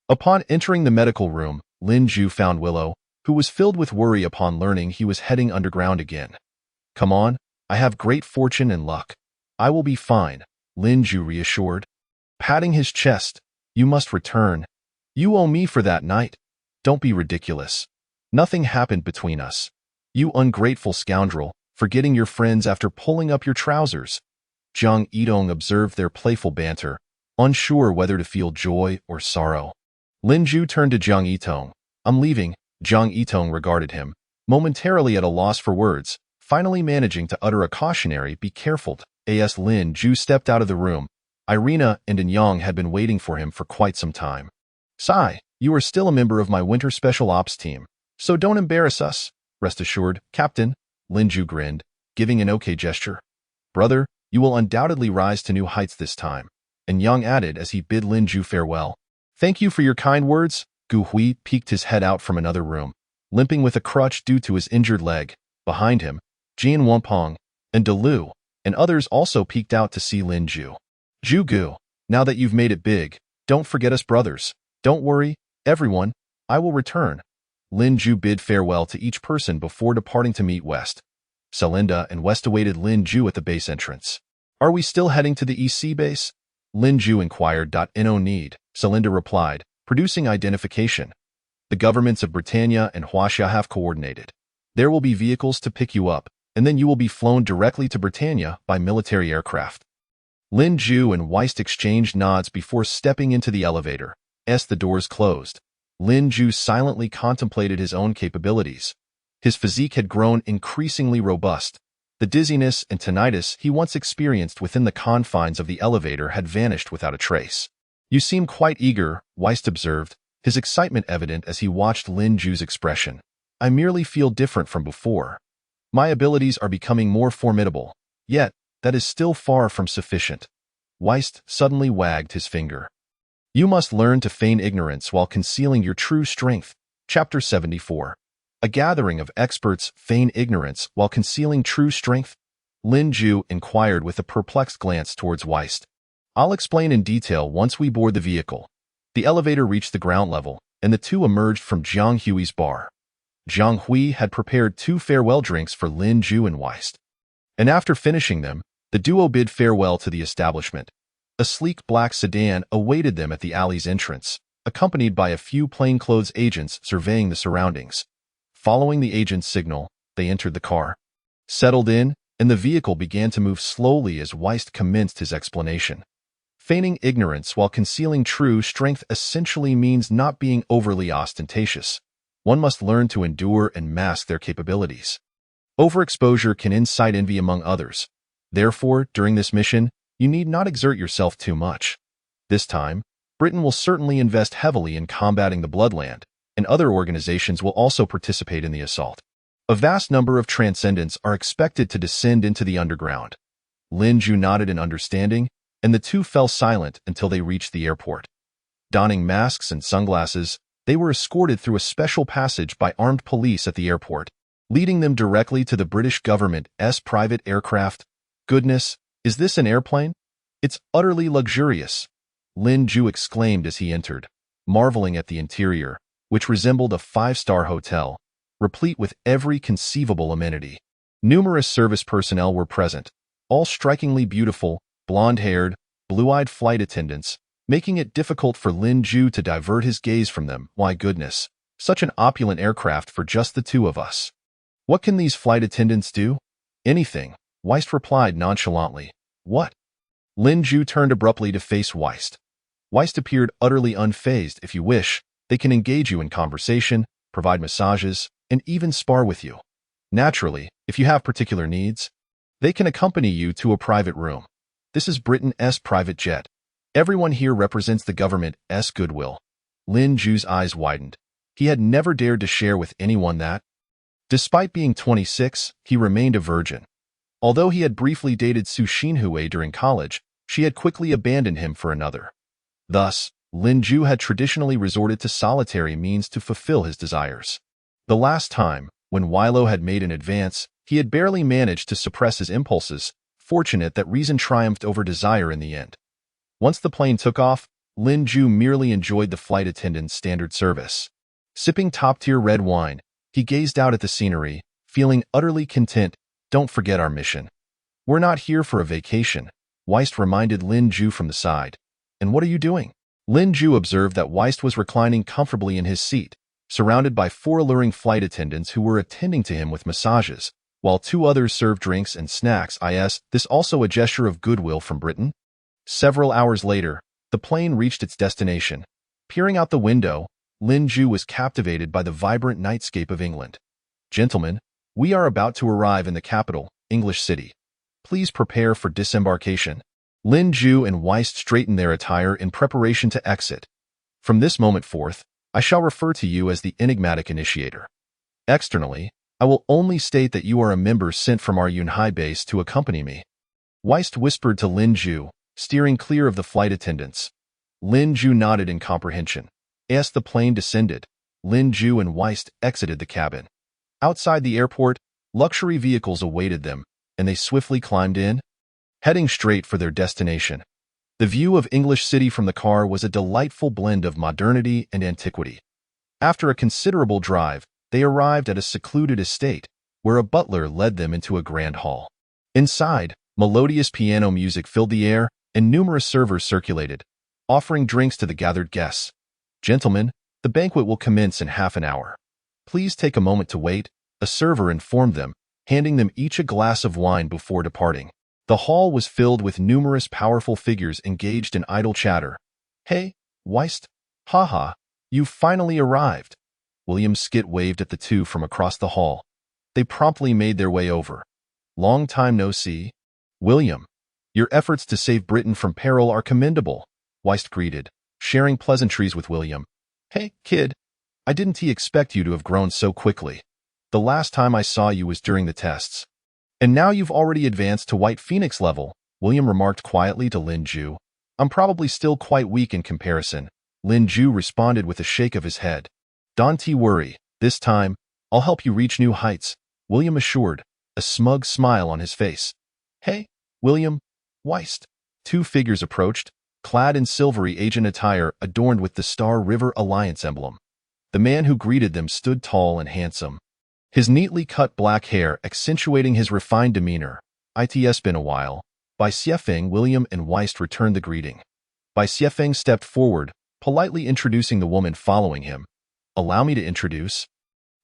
Upon entering the medical room, Lin Ju found Willow, who was filled with worry upon learning he was heading underground again. "Come on, I have great fortune and luck. I will be fine," Lin Ju reassured. Patting his chest, "You must return. You owe me for that night. Don't be ridiculous. Nothing happened between us. You ungrateful scoundrel, forgetting your friends after pulling up your trousers." Jiang Yitong observed their playful banter, unsure whether to feel joy or sorrow. Lin Ju turned to Jiang Yitong. "I'm leaving." Jiang Yitong regarded him, momentarily at a loss for words, finally managing to utter a cautionary, "Be careful." As Lin Ju stepped out of the room, Irina and Yang had been waiting for him for quite some time. "Sai, you are still a member of my Winter Special Ops team, so don't embarrass us. Rest assured, Captain." Lin Ju grinned, giving an okay gesture. "Brother, you will undoubtedly rise to new heights this time." And Yang added as he bid Lin Ju farewell. "Thank you for your kind words." Gu Hui peeked his head out from another room, limping with a crutch due to his injured leg. Behind him, Jian Wanpeng and Delu and others also peeked out to see Lin Ju. "Ju Gu, now that you've made it big, don't forget us brothers. Don't worry, everyone, I will return." Lin Ju bid farewell to each person before departing to meet West. Celinda and West awaited Lin Ju at the base entrance. "Are we still heading to the EC base?" Lin Ju inquired. "No need," Celinda replied, producing identification. "The governments of Britannia and Huaxia have coordinated. There will be vehicles to pick you up, and then you will be flown directly to Britannia by military aircraft." Lin Ju and Weist exchanged nods before stepping into the elevator. As the doors closed, Lin Ju silently contemplated his own capabilities. His physique had grown increasingly robust. The dizziness and tinnitus he once experienced within the confines of the elevator had vanished without a trace. "You seem quite eager," Weist observed, his excitement evident as he watched Lin Ju's expression. "I merely feel different from before. My abilities are becoming more formidable, yet that is still far from sufficient." Weist suddenly wagged his finger. "You must learn to feign ignorance while concealing your true strength." Chapter 74. A gathering of experts feign ignorance while concealing true strength? Lin Ju inquired with a perplexed glance towards Weist. "I'll explain in detail once we board the vehicle." The elevator reached the ground level, and the two emerged from Jiang Hui's bar. Jiang Hui had prepared 2 farewell drinks for Lin Ju and Weist. And after finishing them, the duo bid farewell to the establishment. A sleek black sedan awaited them at the alley's entrance, accompanied by a few plainclothes agents surveying the surroundings. Following the agent's signal, they entered the car. Settled in, and the vehicle began to move slowly as Weist commenced his explanation. Feigning ignorance while concealing true strength essentially means not being overly ostentatious. One must learn to endure and mask their capabilities. Overexposure can incite envy among others. Therefore, during this mission, you need not exert yourself too much. This time, Britain will certainly invest heavily in combating the Bloodland, and other organizations will also participate in the assault. A vast number of transcendents are expected to descend into the underground. Lin Ju nodded in understanding, and the two fell silent until they reached the airport. Donning masks and sunglasses, they were escorted through a special passage by armed police at the airport. leading them directly to the British government's private aircraft. Goodness, is this an airplane? It's utterly luxurious, Lin Ju exclaimed as he entered, marveling at the interior, which resembled a five-star hotel, replete with every conceivable amenity. Numerous service personnel were present, all strikingly beautiful, blonde-haired, blue-eyed flight attendants, making it difficult for Lin Ju to divert his gaze from them. My goodness, such an opulent aircraft for just the two of us. What can these flight attendants do? Anything, Weist replied nonchalantly. What? Lin Ju turned abruptly to face Weist. Weist appeared utterly unfazed. If you wish, they can engage you in conversation, provide massages, and even spar with you. Naturally, if you have particular needs, they can accompany you to a private room. This is Britain's private jet. Everyone here represents the government's goodwill. Lin Ju's eyes widened. He had never dared to share with anyone that. Despite being 26, he remained a virgin. Although he had briefly dated Su Xinhui during college, she had quickly abandoned him for another. Thus, Lin Ju had traditionally resorted to solitary means to fulfill his desires. The last time, when Weilo had made an advance, he had barely managed to suppress his impulses, fortunate that reason triumphed over desire in the end. Once the plane took off, Lin Ju merely enjoyed the flight attendant's standard service. Sipping top-tier red wine, he gazed out at the scenery, feeling utterly content. Don't forget our mission. We're not here for a vacation, Weist reminded Lin Ju from the side. And what are you doing? Lin Ju observed that Weist was reclining comfortably in his seat, surrounded by 4 alluring flight attendants who were attending to him with massages, while 2 others served drinks and snacks. This also a gesture of goodwill from Britain? Several hours later, the plane reached its destination. Peering out the window, Lin Ju was captivated by the vibrant nightscape of England. Gentlemen, we are about to arrive in the capital, English City. Please prepare for disembarkation. Lin Ju and Weist straightened their attire in preparation to exit. From this moment forth, I shall refer to you as the enigmatic initiator. Externally, I will only state that you are a member sent from our Yunhai base to accompany me. Weist whispered to Lin Ju, steering clear of the flight attendants. Lin Ju nodded in comprehension. As the plane descended, Lin Ju and Weist exited the cabin. Outside the airport, luxury vehicles awaited them, and they swiftly climbed in, heading straight for their destination. The view of English City from the car was a delightful blend of modernity and antiquity. After a considerable drive, they arrived at a secluded estate, where a butler led them into a grand hall. Inside, melodious piano music filled the air, and numerous servers circulated, offering drinks to the gathered guests. Gentlemen, the banquet will commence in half an hour. Please take a moment to wait, a server informed them, handing them each a glass of wine before departing. The hall was filled with numerous powerful figures engaged in idle chatter. Hey, Weist, haha, you finally arrived. William Skit waved at the two from across the hall. They promptly made their way over. Long time no see. William, your efforts to save Britain from peril are commendable, Weist greeted, sharing pleasantries with William. Hey, kid, I didn't expect you to have grown so quickly. The last time I saw you was during the tests. And now you've already advanced to White Phoenix level, William remarked quietly to Lin Ju. I'm probably still quite weak in comparison, Lin Ju responded with a shake of his head. Don't worry, this time, I'll help you reach new heights, William assured, a smug smile on his face. Hey, William, Weist. 2 figures approached, clad in silvery agent attire adorned with the Star River Alliance emblem. The man who greeted them stood tall and handsome, his neatly cut black hair accentuating his refined demeanor. It's been a while. Bai Xiefeng, William and Weist returned the greeting. Bai Xiefeng stepped forward, politely introducing the woman following him. Allow me to introduce.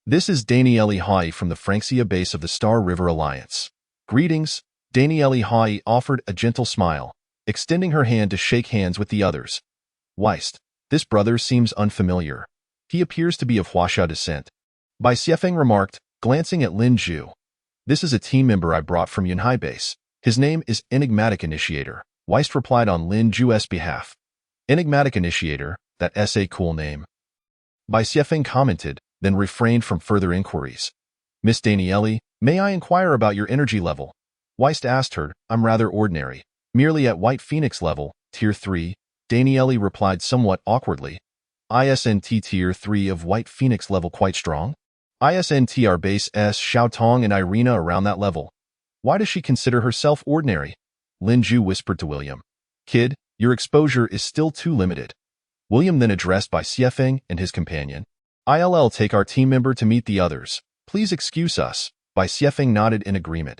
This is Daniele Hai from the Franksia base of the Star River Alliance. Greetings, Daniele Hai offered a gentle smile, extending her hand to shake hands with the others. Weist, this brother seems unfamiliar. He appears to be of Huaxia descent. Bai Xiefeng remarked, glancing at Lin Ju. This is a team member I brought from Yunhai base. His name is Enigmatic Initiator, Weist replied on Lin Ju's behalf. Enigmatic Initiator, that's a cool name. Bai Xiefeng commented, then refrained from further inquiries. Miss Daniele, may I inquire about your energy level? Weist asked her. I'm rather ordinary. Merely at White Phoenix level, Tier 3, Daniele replied somewhat awkwardly. ISNT Tier 3 of White Phoenix level quite strong? ISNTR base S Xiaotong and Irina around that level. Why does she consider herself ordinary? Lin Ju whispered to William. Kid, your exposure is still too limited. William then addressed by Xiefeng and his companion. ILL take our team member to meet the others. Please excuse us. Bai Xiefeng nodded in agreement.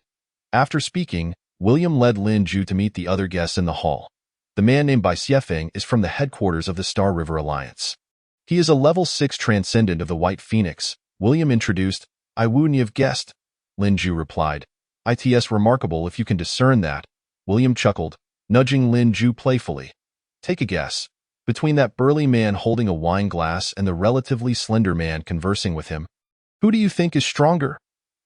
After speaking, William led Lin Ju to meet the other guests in the hall. The man named Bai Xiefeng is from the headquarters of the Star River Alliance. He is a level 6 transcendent of the White Phoenix. William introduced. I wouldn't have guessed. Lin Ju replied. It's remarkable if you can discern that. William chuckled, nudging Lin Ju playfully. Take a guess. Between that burly man holding a wine glass and the relatively slender man conversing with him, who do you think is stronger?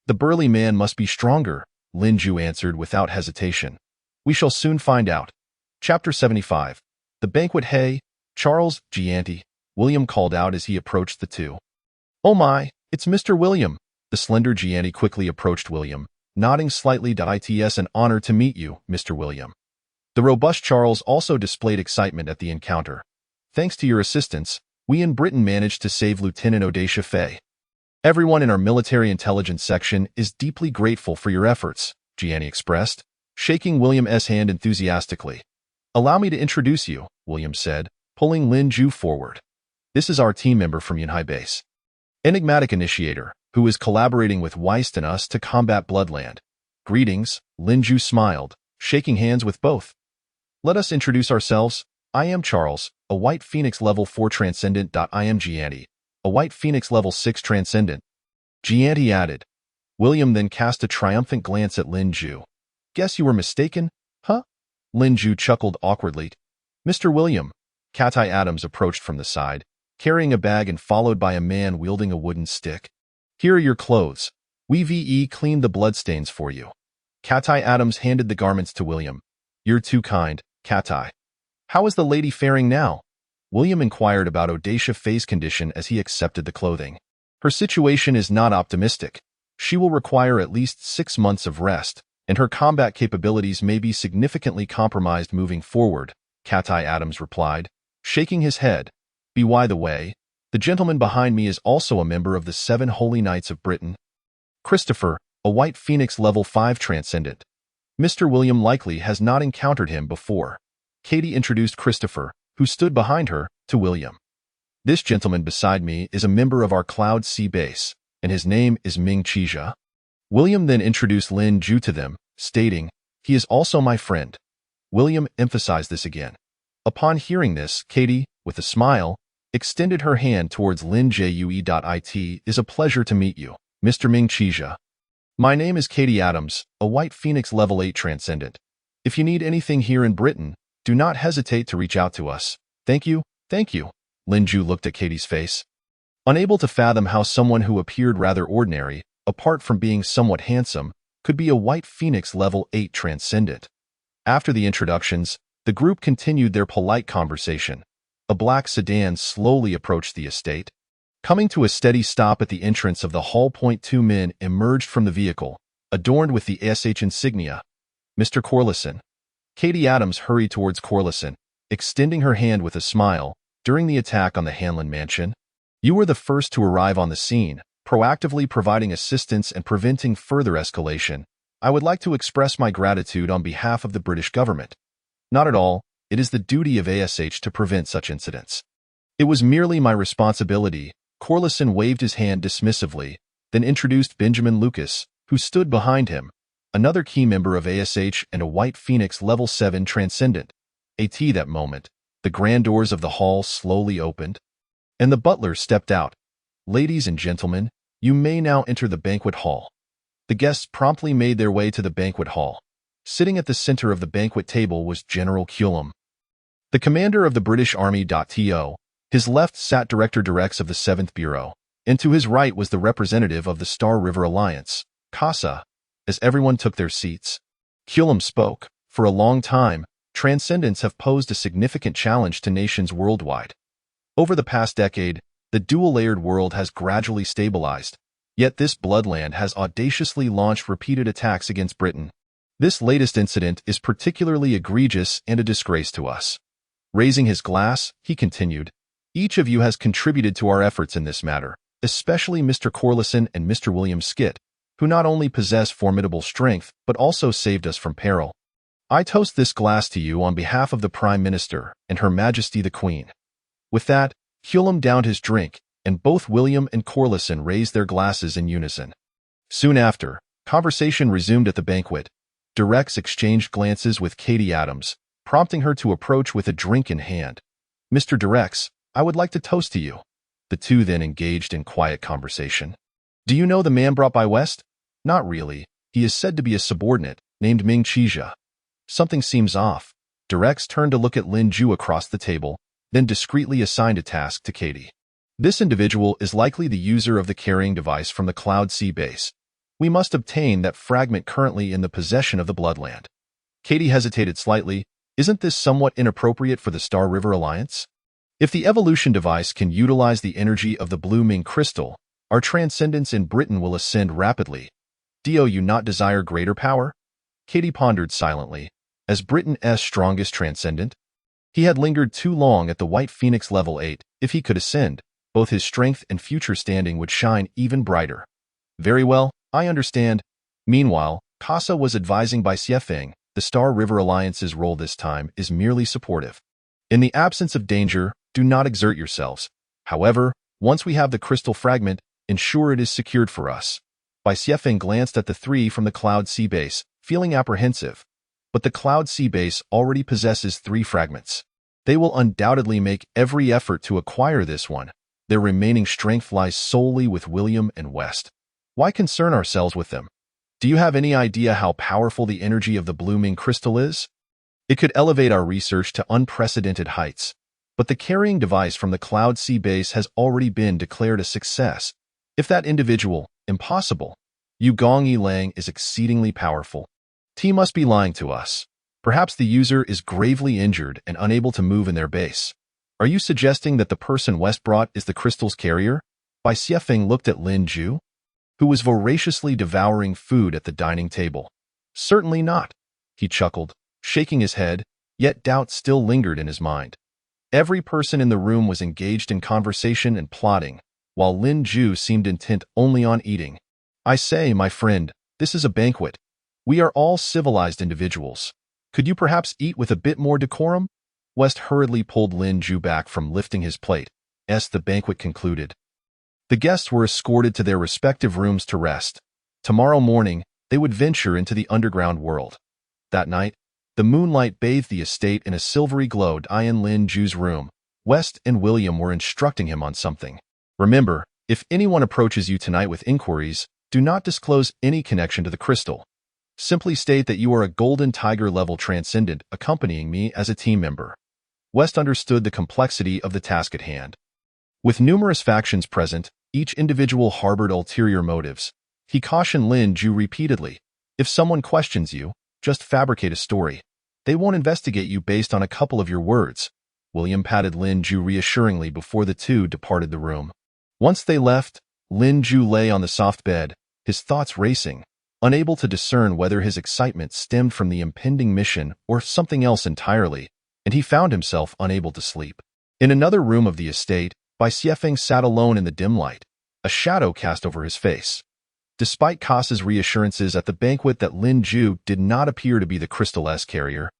The burly man must be stronger, Lin Ju answered without hesitation. We shall soon find out. Chapter 75. The Banquet. Hey, Charles, Gianti, William called out as he approached the two. Oh my, it's Mr. William. The slender Gianti quickly approached William, nodding slightly. It's an honor to meet you, Mr. William. The robust Charles also displayed excitement at the encounter. Thanks to your assistance, we in Britain managed to save Lieutenant Audacia Fay. Everyone in our military intelligence section is deeply grateful for your efforts, Gianni expressed, shaking William's hand enthusiastically. Allow me to introduce you, William said, pulling Lin Ju forward. This is our team member from Yunhai Base. Enigmatic Initiator, who is collaborating with Weist and us to combat Bloodland. Greetings, Lin Ju smiled, shaking hands with both. Let us introduce ourselves. I am Charles, a White Phoenix level 4 transcendent. I am Gianti, a White Phoenix level 6 transcendent. Gianti added. William then cast a triumphant glance at Lin Ju. Guess you were mistaken, huh? Lin Ju chuckled awkwardly. Mr. William. Katai Adams approached from the side, carrying a bag and followed by a man wielding a wooden stick. Here are your clothes. We cleaned the bloodstains for you. Katai Adams handed the garments to William. You're too kind, Katai. How is the lady faring now? William inquired about Audacia Fay's condition as he accepted the clothing. Her situation is not optimistic. She will require at least 6 months of rest, and her combat capabilities may be significantly compromised moving forward, Katai Adams replied, shaking his head. By the way, the gentleman behind me is also a member of the 7 Holy Knights of Britain. Christopher, a White Phoenix level 5 transcendent. Mr. William likely has not encountered him before. Katie introduced Christopher, who stood behind her, to William. This gentleman beside me is a member of our Cloud Sea base, and his name is Ming Chija. William then introduced Lin Ju to them, stating, he is also my friend. William emphasized this again. Upon hearing this, Katie, with a smile, extended her hand towards Lin Jue. It is a pleasure to meet you, Mr. Ming Chija. My name is Katie Adams, a White Phoenix level 8 transcendent. If you need anything here in Britain, do not hesitate to reach out to us. Thank you, thank you. Lin Ju looked at Katie's face. Unable to fathom how someone who appeared rather ordinary, apart from being somewhat handsome, could be a White Phoenix level 8 transcendent. After the introductions, the group continued their polite conversation. A black sedan slowly approached the estate. Coming to a steady stop at the entrance of the hall. 2 men emerged from the vehicle, adorned with the SH insignia. Mr. Corlison. Katie Adams hurried towards Corlison, extending her hand with a smile. During the attack on the Hanlon mansion, you were the first to arrive on the scene, proactively providing assistance and preventing further escalation. I would like to express my gratitude on behalf of the British government. Not at all, it is the duty of ASH to prevent such incidents. It was merely my responsibility. Corlison waved his hand dismissively, then introduced Benjamin Lucas, who stood behind him, another key member of ASH and a White Phoenix level 7 transcendent. At that moment, the grand doors of the hall slowly opened, and the butler stepped out. Ladies and gentlemen, you may now enter the banquet hall. The guests promptly made their way to the banquet hall. Sitting at the center of the banquet table was General Kulam, the commander of the British Army. To his left sat Director Directs of the 7th Bureau, and to his right was the representative of the Star River Alliance, Casa. As everyone took their seats, Kulam spoke. For a long time, transcendents have posed a significant challenge to nations worldwide. Over the past decade, the dual-layered world has gradually stabilized, yet this bloodland has audaciously launched repeated attacks against Britain. This latest incident is particularly egregious and a disgrace to us. Raising his glass, he continued, each of you has contributed to our efforts in this matter, especially Mr. Corlison and Mr. William Skit, who not only possess formidable strength but also saved us from peril. I toast this glass to you on behalf of the Prime Minister and Her Majesty the Queen." With that, Hulum downed his drink, and both William and Corlison raised their glasses in unison. Soon after, conversation resumed at the banquet. Durex exchanged glances with Katie Adams, prompting her to approach with a drink in hand. "Mr. Durex, I would like to toast to you." The two then engaged in quiet conversation. "Do you know the man brought by West?" "Not really. He is said to be a subordinate, named Ming Chija." "Something seems off." Durex turned to look at Lin Ju across the table, then discreetly assigned a task to Katie. "This individual is likely the user of the carrying device from the Cloud Sea base. We must obtain that fragment currently in the possession of the Bloodland." Katie hesitated slightly. "Isn't this somewhat inappropriate for the Star River Alliance? If the evolution device can utilize the energy of the Blue Ming crystal, our transcendence in Britain will ascend rapidly. Do you not desire greater power?" Katie pondered silently. As Britain's strongest transcendent, he had lingered too long at the White Phoenix level 8. If he could ascend, both his strength and future standing would shine even brighter. "Very well, I understand." Meanwhile, Casa was advising by Xiefeng, the Star River Alliance's role this time is merely supportive. In the absence of danger, do not exert yourselves. However, once we have the crystal fragment, ensure it is secured for us. Bai Xiefeng glanced at the three from the Cloud Sea base, feeling apprehensive. But the Cloud Sea base already possesses 3 fragments. They will undoubtedly make every effort to acquire this one. Their remaining strength lies solely with William and West. Why concern ourselves with them? Do you have any idea how powerful the energy of the Blue Ming crystal is? It could elevate our research to unprecedented heights. But the carrying device from the Cloud Sea base has already been declared a success. If that individual, impossible. Yu Gong Yilang is exceedingly powerful. T must be lying to us. Perhaps the user is gravely injured and unable to move in their base. Are you suggesting that the person West brought is the crystal's carrier? Bai Xiefeng looked at Lin Ju, who was voraciously devouring food at the dining table. "Certainly not," he chuckled, shaking his head, yet doubt still lingered in his mind. Every person in the room was engaged in conversation and plotting, while Lin Ju seemed intent only on eating. "I say, my friend, this is a banquet. We are all civilized individuals. Could you perhaps eat with a bit more decorum?" West hurriedly pulled Lin Ju back from lifting his plate, as the banquet concluded. The guests were escorted to their respective rooms to rest. Tomorrow morning, they would venture into the underground world. That night, the moonlight bathed the estate in a silvery glow. In Lin Ju's room, West and William were instructing him on something. "Remember, if anyone approaches you tonight with inquiries, do not disclose any connection to the crystal. Simply state that you are a Golden Tiger-level transcendent accompanying me as a team member." West understood the complexity of the task at hand. With numerous factions present, each individual harbored ulterior motives. He cautioned Lin Ju repeatedly, "If someone questions you, just fabricate a story. They won't investigate you based on a couple of your words." William patted Lin Ju reassuringly before the two departed the room. Once they left, Lin Ju lay on the soft bed, his thoughts racing, unable to discern whether his excitement stemmed from the impending mission or something else entirely, and he found himself unable to sleep. In another room of the estate, Bai Xiefeng sat alone in the dim light, a shadow cast over his face. Despite Casa's reassurances at the banquet that Lin Ju did not appear to be the crystal-esque carrier,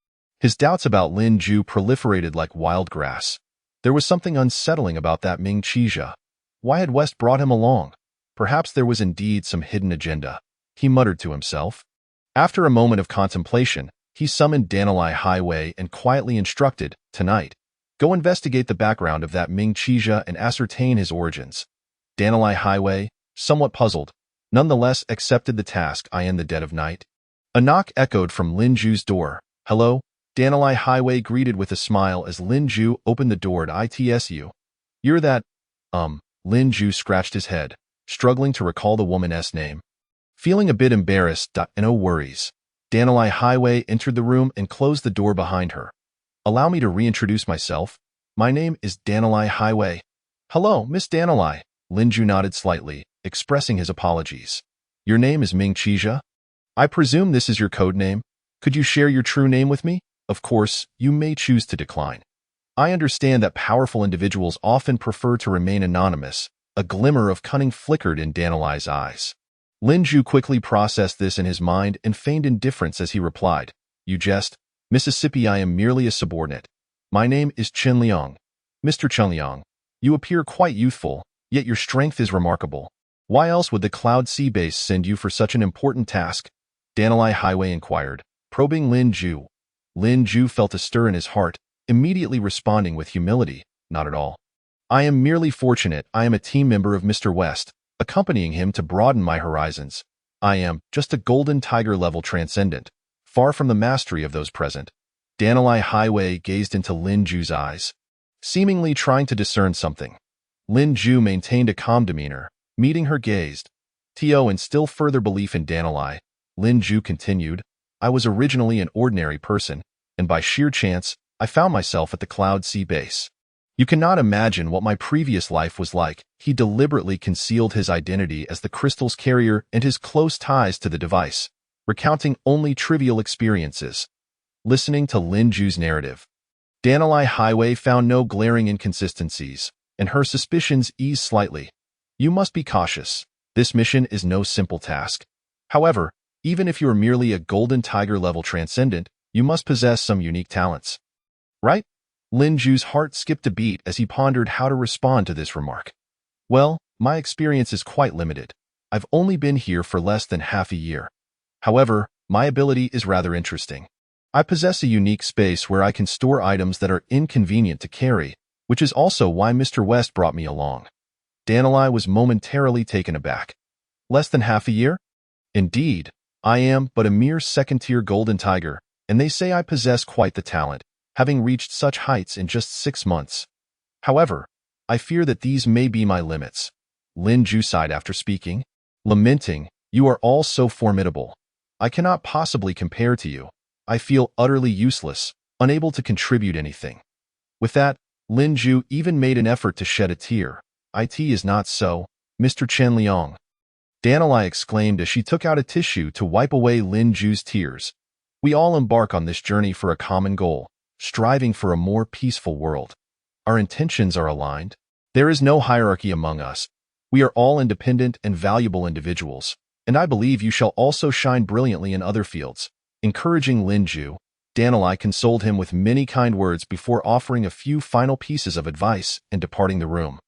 his doubts about Lin Ju proliferated like wild grass. There was something unsettling about that Ming Chija. Why had West brought him along? Perhaps there was indeed some hidden agenda, he muttered to himself. After a moment of contemplation, he summoned Danilai Highway and quietly instructed, "Tonight, go investigate the background of that Ming Chija and ascertain his origins." Danilai Highway, somewhat puzzled, nonetheless accepted the task in the dead of night. A knock echoed from Lin Ju's door. "Hello?" Danilai Highway greeted with a smile as Lin Ju opened the door to ITSU. "You're that, Lin Ju scratched his head, struggling to recall the woman's name. Feeling a bit embarrassed, no worries. Danilai Highway entered the room and closed the door behind her. "Allow me to reintroduce myself. My name is Danilai Highway." "Hello, Miss Danilai." Lin Ju nodded slightly, expressing his apologies. "Your name is Ming Chija? I presume this is your code name. Could you share your true name with me? Of course, you may choose to decline. I understand that powerful individuals often prefer to remain anonymous, A glimmer of cunning flickered in Danilai's eyes. Lin Ju quickly processed this in his mind and feigned indifference as he replied, "You jest, Mississippi. I am merely a subordinate. My name is Chen Liang. Mr. Chen Liang, you appear quite youthful, yet your strength is remarkable. Why else would the Cloud Sea Base send you for such an important task?" Danilai Highway inquired, probing Lin Ju. Lin Ju felt a stir in his heart, immediately responding with humility, "Not at all. I am merely fortunate I am a team member of Mr. West, accompanying him to broaden my horizons. I am just a Golden Tiger level transcendent, far from the mastery of those present." Danilai Highway gazed into Lin Ju's eyes, seemingly trying to discern something. Lin Ju maintained a calm demeanor, meeting her gaze. To instill further belief in Danilai, Lin Ju continued, "I was originally an ordinary person, and by sheer chance, I found myself at the Cloud Sea Base. You cannot imagine what my previous life was like." He deliberately concealed his identity as the crystal's carrier and his close ties to the device, recounting only trivial experiences. Listening to Lin Ju's narrative, Danilai Highway found no glaring inconsistencies, and her suspicions eased slightly. "You must be cautious. This mission is no simple task. However, even if you are merely a Golden Tiger level transcendent, you must possess some unique talents. Right?" Lin Ju's heart skipped a beat as he pondered how to respond to this remark. "Well, my experience is quite limited. I've only been here for less than half a year. However, my ability is rather interesting. I possess a unique space where I can store items that are inconvenient to carry, which is also why Mr. West brought me along." Danilai was momentarily taken aback. "Less than half a year? Indeed, I am but a mere second-tier Golden Tiger, and they say I possess quite the talent, having reached such heights in just 6 months. However, I fear that these may be my limits." Lin Ju sighed after speaking, lamenting, "You are all so formidable. I cannot possibly compare to you. I feel utterly useless, unable to contribute anything." With that, Lin Ju even made an effort to shed a tear. "It is not so, Mr. Chen Liang," Danilai exclaimed as she took out a tissue to wipe away Lin Ju's tears. "We all embark on this journey for a common goal, striving for a more peaceful world. Our intentions are aligned. There is no hierarchy among us. We are all independent and valuable individuals, and I believe you shall also shine brilliantly in other fields." Encouraging Lin Ju, Danilai consoled him with many kind words before offering a few final pieces of advice and departing the room.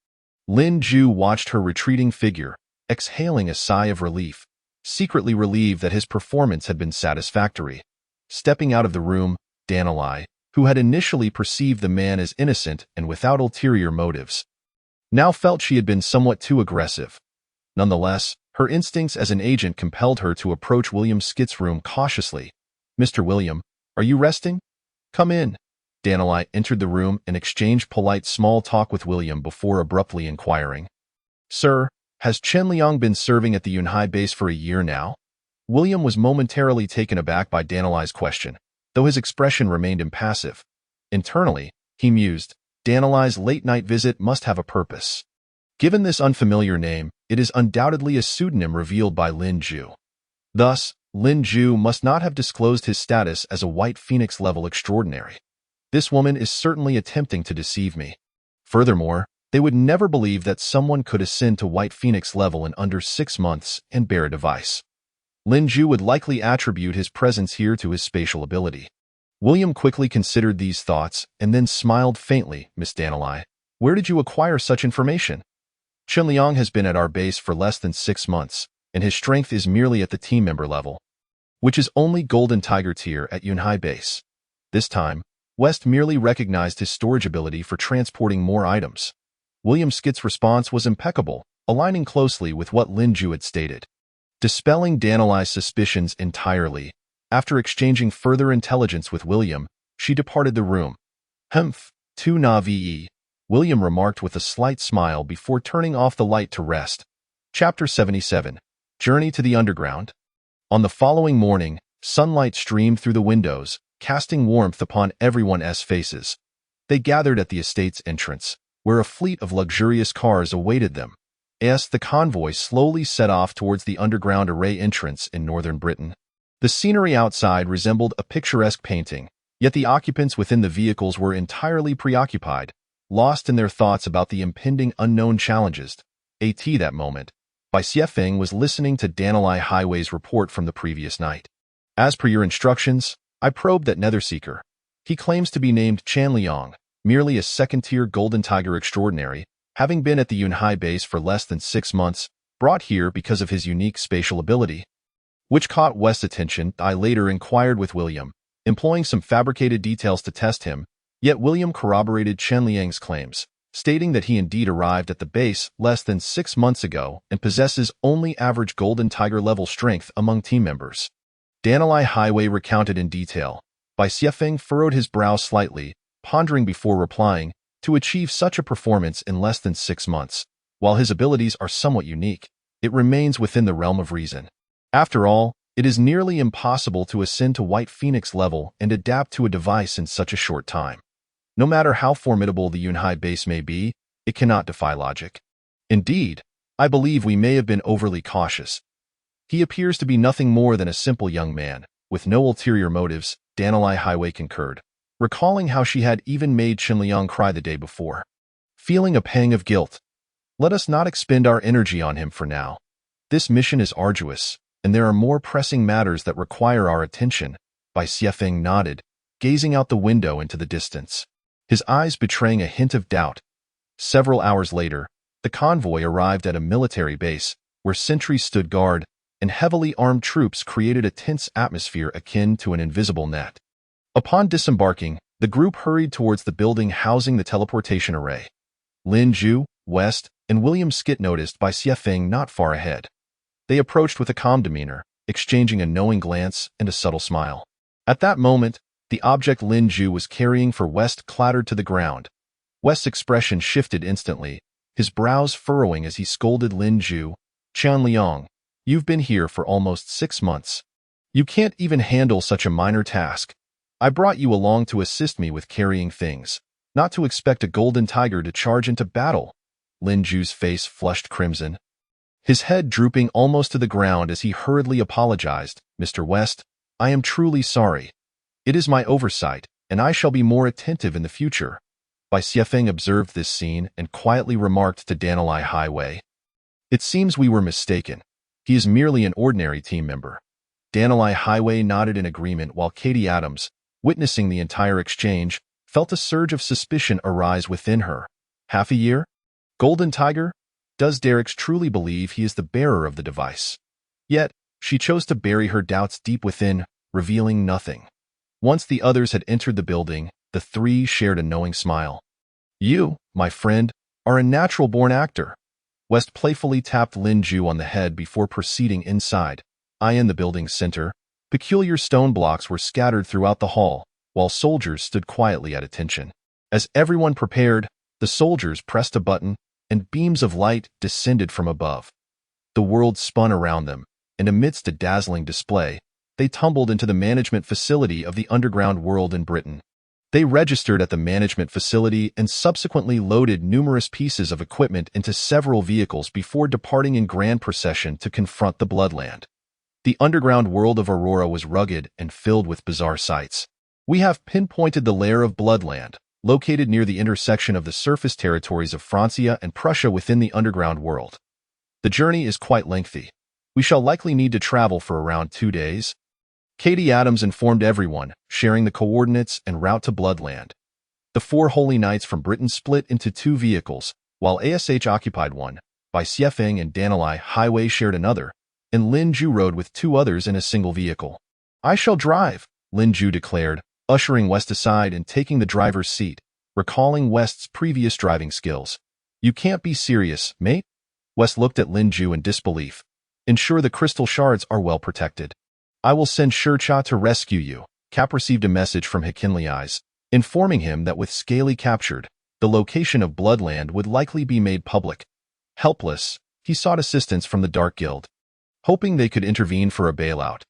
Lin Ju watched her retreating figure, exhaling a sigh of relief, secretly relieved that his performance had been satisfactory. Stepping out of the room, Danilai, who had initially perceived the man as innocent and without ulterior motives, now felt she had been somewhat too aggressive. Nonetheless, her instincts as an agent compelled her to approach William Skit's room cautiously. "Mr. William, are you resting? Come in." Danilai entered the room and exchanged polite small talk with William before abruptly inquiring, "Sir, has Chen Liang been serving at the Yunhai base for a year now?" William was momentarily taken aback by Danilai's question, though his expression remained impassive. Internally, he mused, Danilai's late-night visit must have a purpose. Given this unfamiliar name, it is undoubtedly a pseudonym revealed by Lin Ju. Thus, Lin Ju must not have disclosed his status as a White Phoenix-level extraordinary. This woman is certainly attempting to deceive me. Furthermore, they would never believe that someone could ascend to White Phoenix level in under 6 months and bear a device. Lin Ju would likely attribute his presence here to his spatial ability. William quickly considered these thoughts and then smiled faintly. "Miss Danilai, where did you acquire such information?" "Chen Liang has been at our base for less than 6 months, and his strength is merely at the team member level, which is only Golden Tiger tier at Yunhai base. This time, West merely recognized his storage ability for transporting more items." William Skit's response was impeccable, aligning closely with what Lin Ju had stated. Dispelling Danilai's suspicions entirely, after exchanging further intelligence with William, she departed the room. "Humph, tu na ve," William remarked with a slight smile before turning off the light to rest. Chapter 77. Journey to the Underground. On the following morning, sunlight streamed through the windows, casting warmth upon everyone's faces. They gathered at the estate's entrance, where a fleet of luxurious cars awaited them. As the convoy slowly set off towards the underground array entrance in northern Britain. The scenery outside resembled a picturesque painting, yet the occupants within the vehicles were entirely preoccupied, lost in their thoughts about the impending unknown challenges. At that moment, Bai Xiefeng was listening to Danilai Highway's report from the previous night. As per your instructions, I probed that Netherseeker. He claims to be named Chan Liang, merely a second-tier Golden Tiger extraordinary, having been at the Yunhai base for less than 6 months, brought here because of his unique spatial ability, which caught West's attention. I later inquired with William, employing some fabricated details to test him, yet William corroborated Chen Liang's claims, stating that he indeed arrived at the base less than 6 months ago and possesses only average Golden Tiger level strength among team members. Danilai Highway recounted in detail. Bai Xiefeng furrowed his brow slightly, pondering before replying. To achieve such a performance in less than 6 months, while his abilities are somewhat unique, it remains within the realm of reason. After all, it is nearly impossible to ascend to White Phoenix level and adapt to a device in such a short time. No matter how formidable the Yunhai base may be, it cannot defy logic. Indeed, I believe we may have been overly cautious. He appears to be nothing more than a simple young man, with no ulterior motives, Danilai Highway concurred, recalling how she had even made Chen Liang cry the day before. Feeling a pang of guilt. Let us not expend our energy on him for now. This mission is arduous, and there are more pressing matters that require our attention. Bai Xiefeng nodded, gazing out the window into the distance, his eyes betraying a hint of doubt. Several hours later, the convoy arrived at a military base, where sentries stood guard, and heavily armed troops created a tense atmosphere akin to an invisible net. Upon disembarking, the group hurried towards the building housing the teleportation array. Lin Zhu, West, and William Skit noticed Bai Xiefeng not far ahead. They approached with a calm demeanor, exchanging a knowing glance and a subtle smile. At that moment, the object Lin Zhu was carrying for West clattered to the ground. West's expression shifted instantly, his brows furrowing as he scolded Lin Zhu. Chan Liang, you've been here for almost 6 months. You can't even handle such a minor task. I brought you along to assist me with carrying things, not to expect a Golden Tiger to charge into battle. Lin Zhu's face flushed crimson, his head drooping almost to the ground as he hurriedly apologized. Mr. West, I am truly sorry. It is my oversight, and I shall be more attentive in the future. Bai Xiefeng observed this scene and quietly remarked to Danilai Highway. It seems we were mistaken. He is merely an ordinary team member. Danilai Highway nodded in agreement while Katie Adams, witnessing the entire exchange, felt a surge of suspicion arise within her. Half a year? Golden Tiger? Does Derricks truly believe he is the bearer of the device? Yet, she chose to bury her doubts deep within, revealing nothing. Once the others had entered the building, the three shared a knowing smile. You, my friend, are a natural-born actor. West playfully tapped Lin Zhu on the head before proceeding inside. In the building's center, peculiar stone blocks were scattered throughout the hall, while soldiers stood quietly at attention. As everyone prepared, the soldiers pressed a button, and beams of light descended from above. The world spun around them, and amidst a dazzling display, they tumbled into the management facility of the underground world in Britain. They registered at the management facility and subsequently loaded numerous pieces of equipment into several vehicles before departing in grand procession to confront the Bloodland. The underground world of Aurora was rugged and filled with bizarre sights. We have pinpointed the lair of Bloodland, located near the intersection of the surface territories of Francia and Prussia within the underground world. The journey is quite lengthy. We shall likely need to travel for around 2 days. Katie Adams informed everyone, sharing the coordinates and route to Bloodland. The 4 Holy Knights from Britain split into 2 vehicles, while ASH occupied one. Bai Xiefeng and Danilai Highway shared another, and Lin Zhu rode with 2 others in a single vehicle. I shall drive, Lin Zhu declared, ushering West aside and taking the driver's seat, recalling West's previous driving skills. You can't be serious, mate? West looked at Lin Zhu in disbelief. Ensure the crystal shards are well protected. I will send Shurcha to rescue you. Cap received a message from Hikinli Eyes, informing him that with Scaly captured, the location of Bloodland would likely be made public. Helpless, he sought assistance from the Dark Guild, hoping they could intervene for a bailout.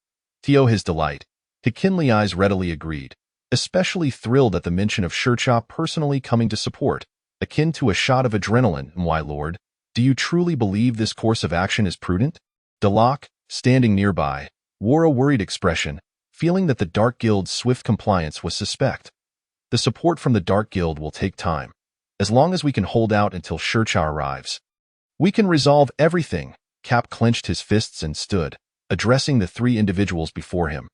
To his delight, Hikinli Eyes readily agreed, especially thrilled at the mention of Shurcha personally coming to support, akin to a shot of adrenaline. My lord, do you truly believe this course of action is prudent? Dalak, standing nearby, wore a worried expression, feeling that the Dark Guild's swift compliance was suspect. The support from the Dark Guild will take time, as long as we can hold out until Shurcha arrives. We can resolve everything. Cap clenched his fists and stood, addressing the three individuals before him: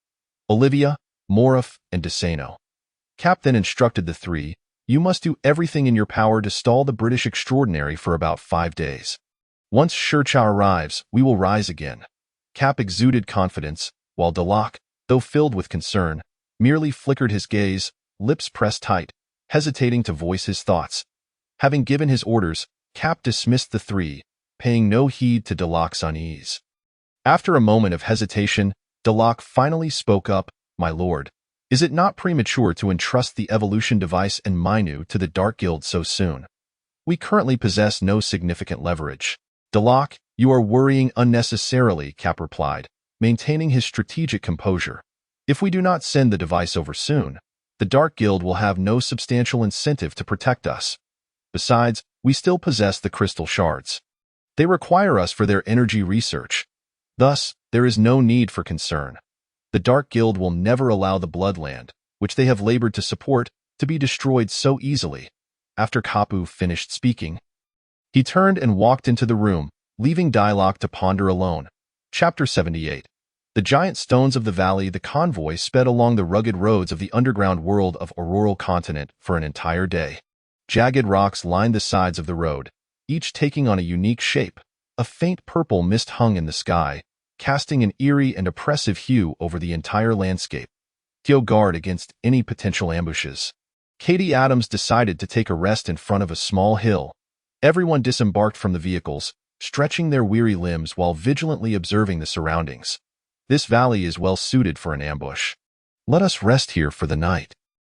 Olivia, Morif, and Desano. Cap then instructed the three, "You must do everything in your power to stall the British extraordinary for about 5 days. Once Shircha arrives, we will rise again." Cap exuded confidence, while Delac, though filled with concern, merely flickered his gaze, lips pressed tight, hesitating to voice his thoughts. Having given his orders, Cap dismissed the three, paying no heed to Delac's unease. After a moment of hesitation, Delac finally spoke up, "My lord, is it not premature to entrust the evolution device and Minu to the Dark Guild so soon? We currently possess no significant leverage." "Delac, you are worrying unnecessarily," Cap replied, maintaining his strategic composure. "If we do not send the device over soon, the Dark Guild will have no substantial incentive to protect us. Besides, we still possess the crystal shards. They require us for their energy research. Thus, there is no need for concern. The Dark Guild will never allow the Bloodland, which they have labored to support, to be destroyed so easily." After Kapu finished speaking, he turned and walked into the room, leaving Dialogue to ponder alone. Chapter 78. The giant stones of the valley. The convoy sped along the rugged roads of the underground world of Auroral Continent for an entire day. Jagged rocks lined the sides of the road, each taking on a unique shape. A faint purple mist hung in the sky, casting an eerie and oppressive hue over the entire landscape. To guard against any potential ambushes, Katie Adams decided to take a rest in front of a small hill. Everyone disembarked from the vehicles, stretching their weary limbs while vigilantly observing the surroundings. "This valley is well suited for an ambush. Let us rest here for the night."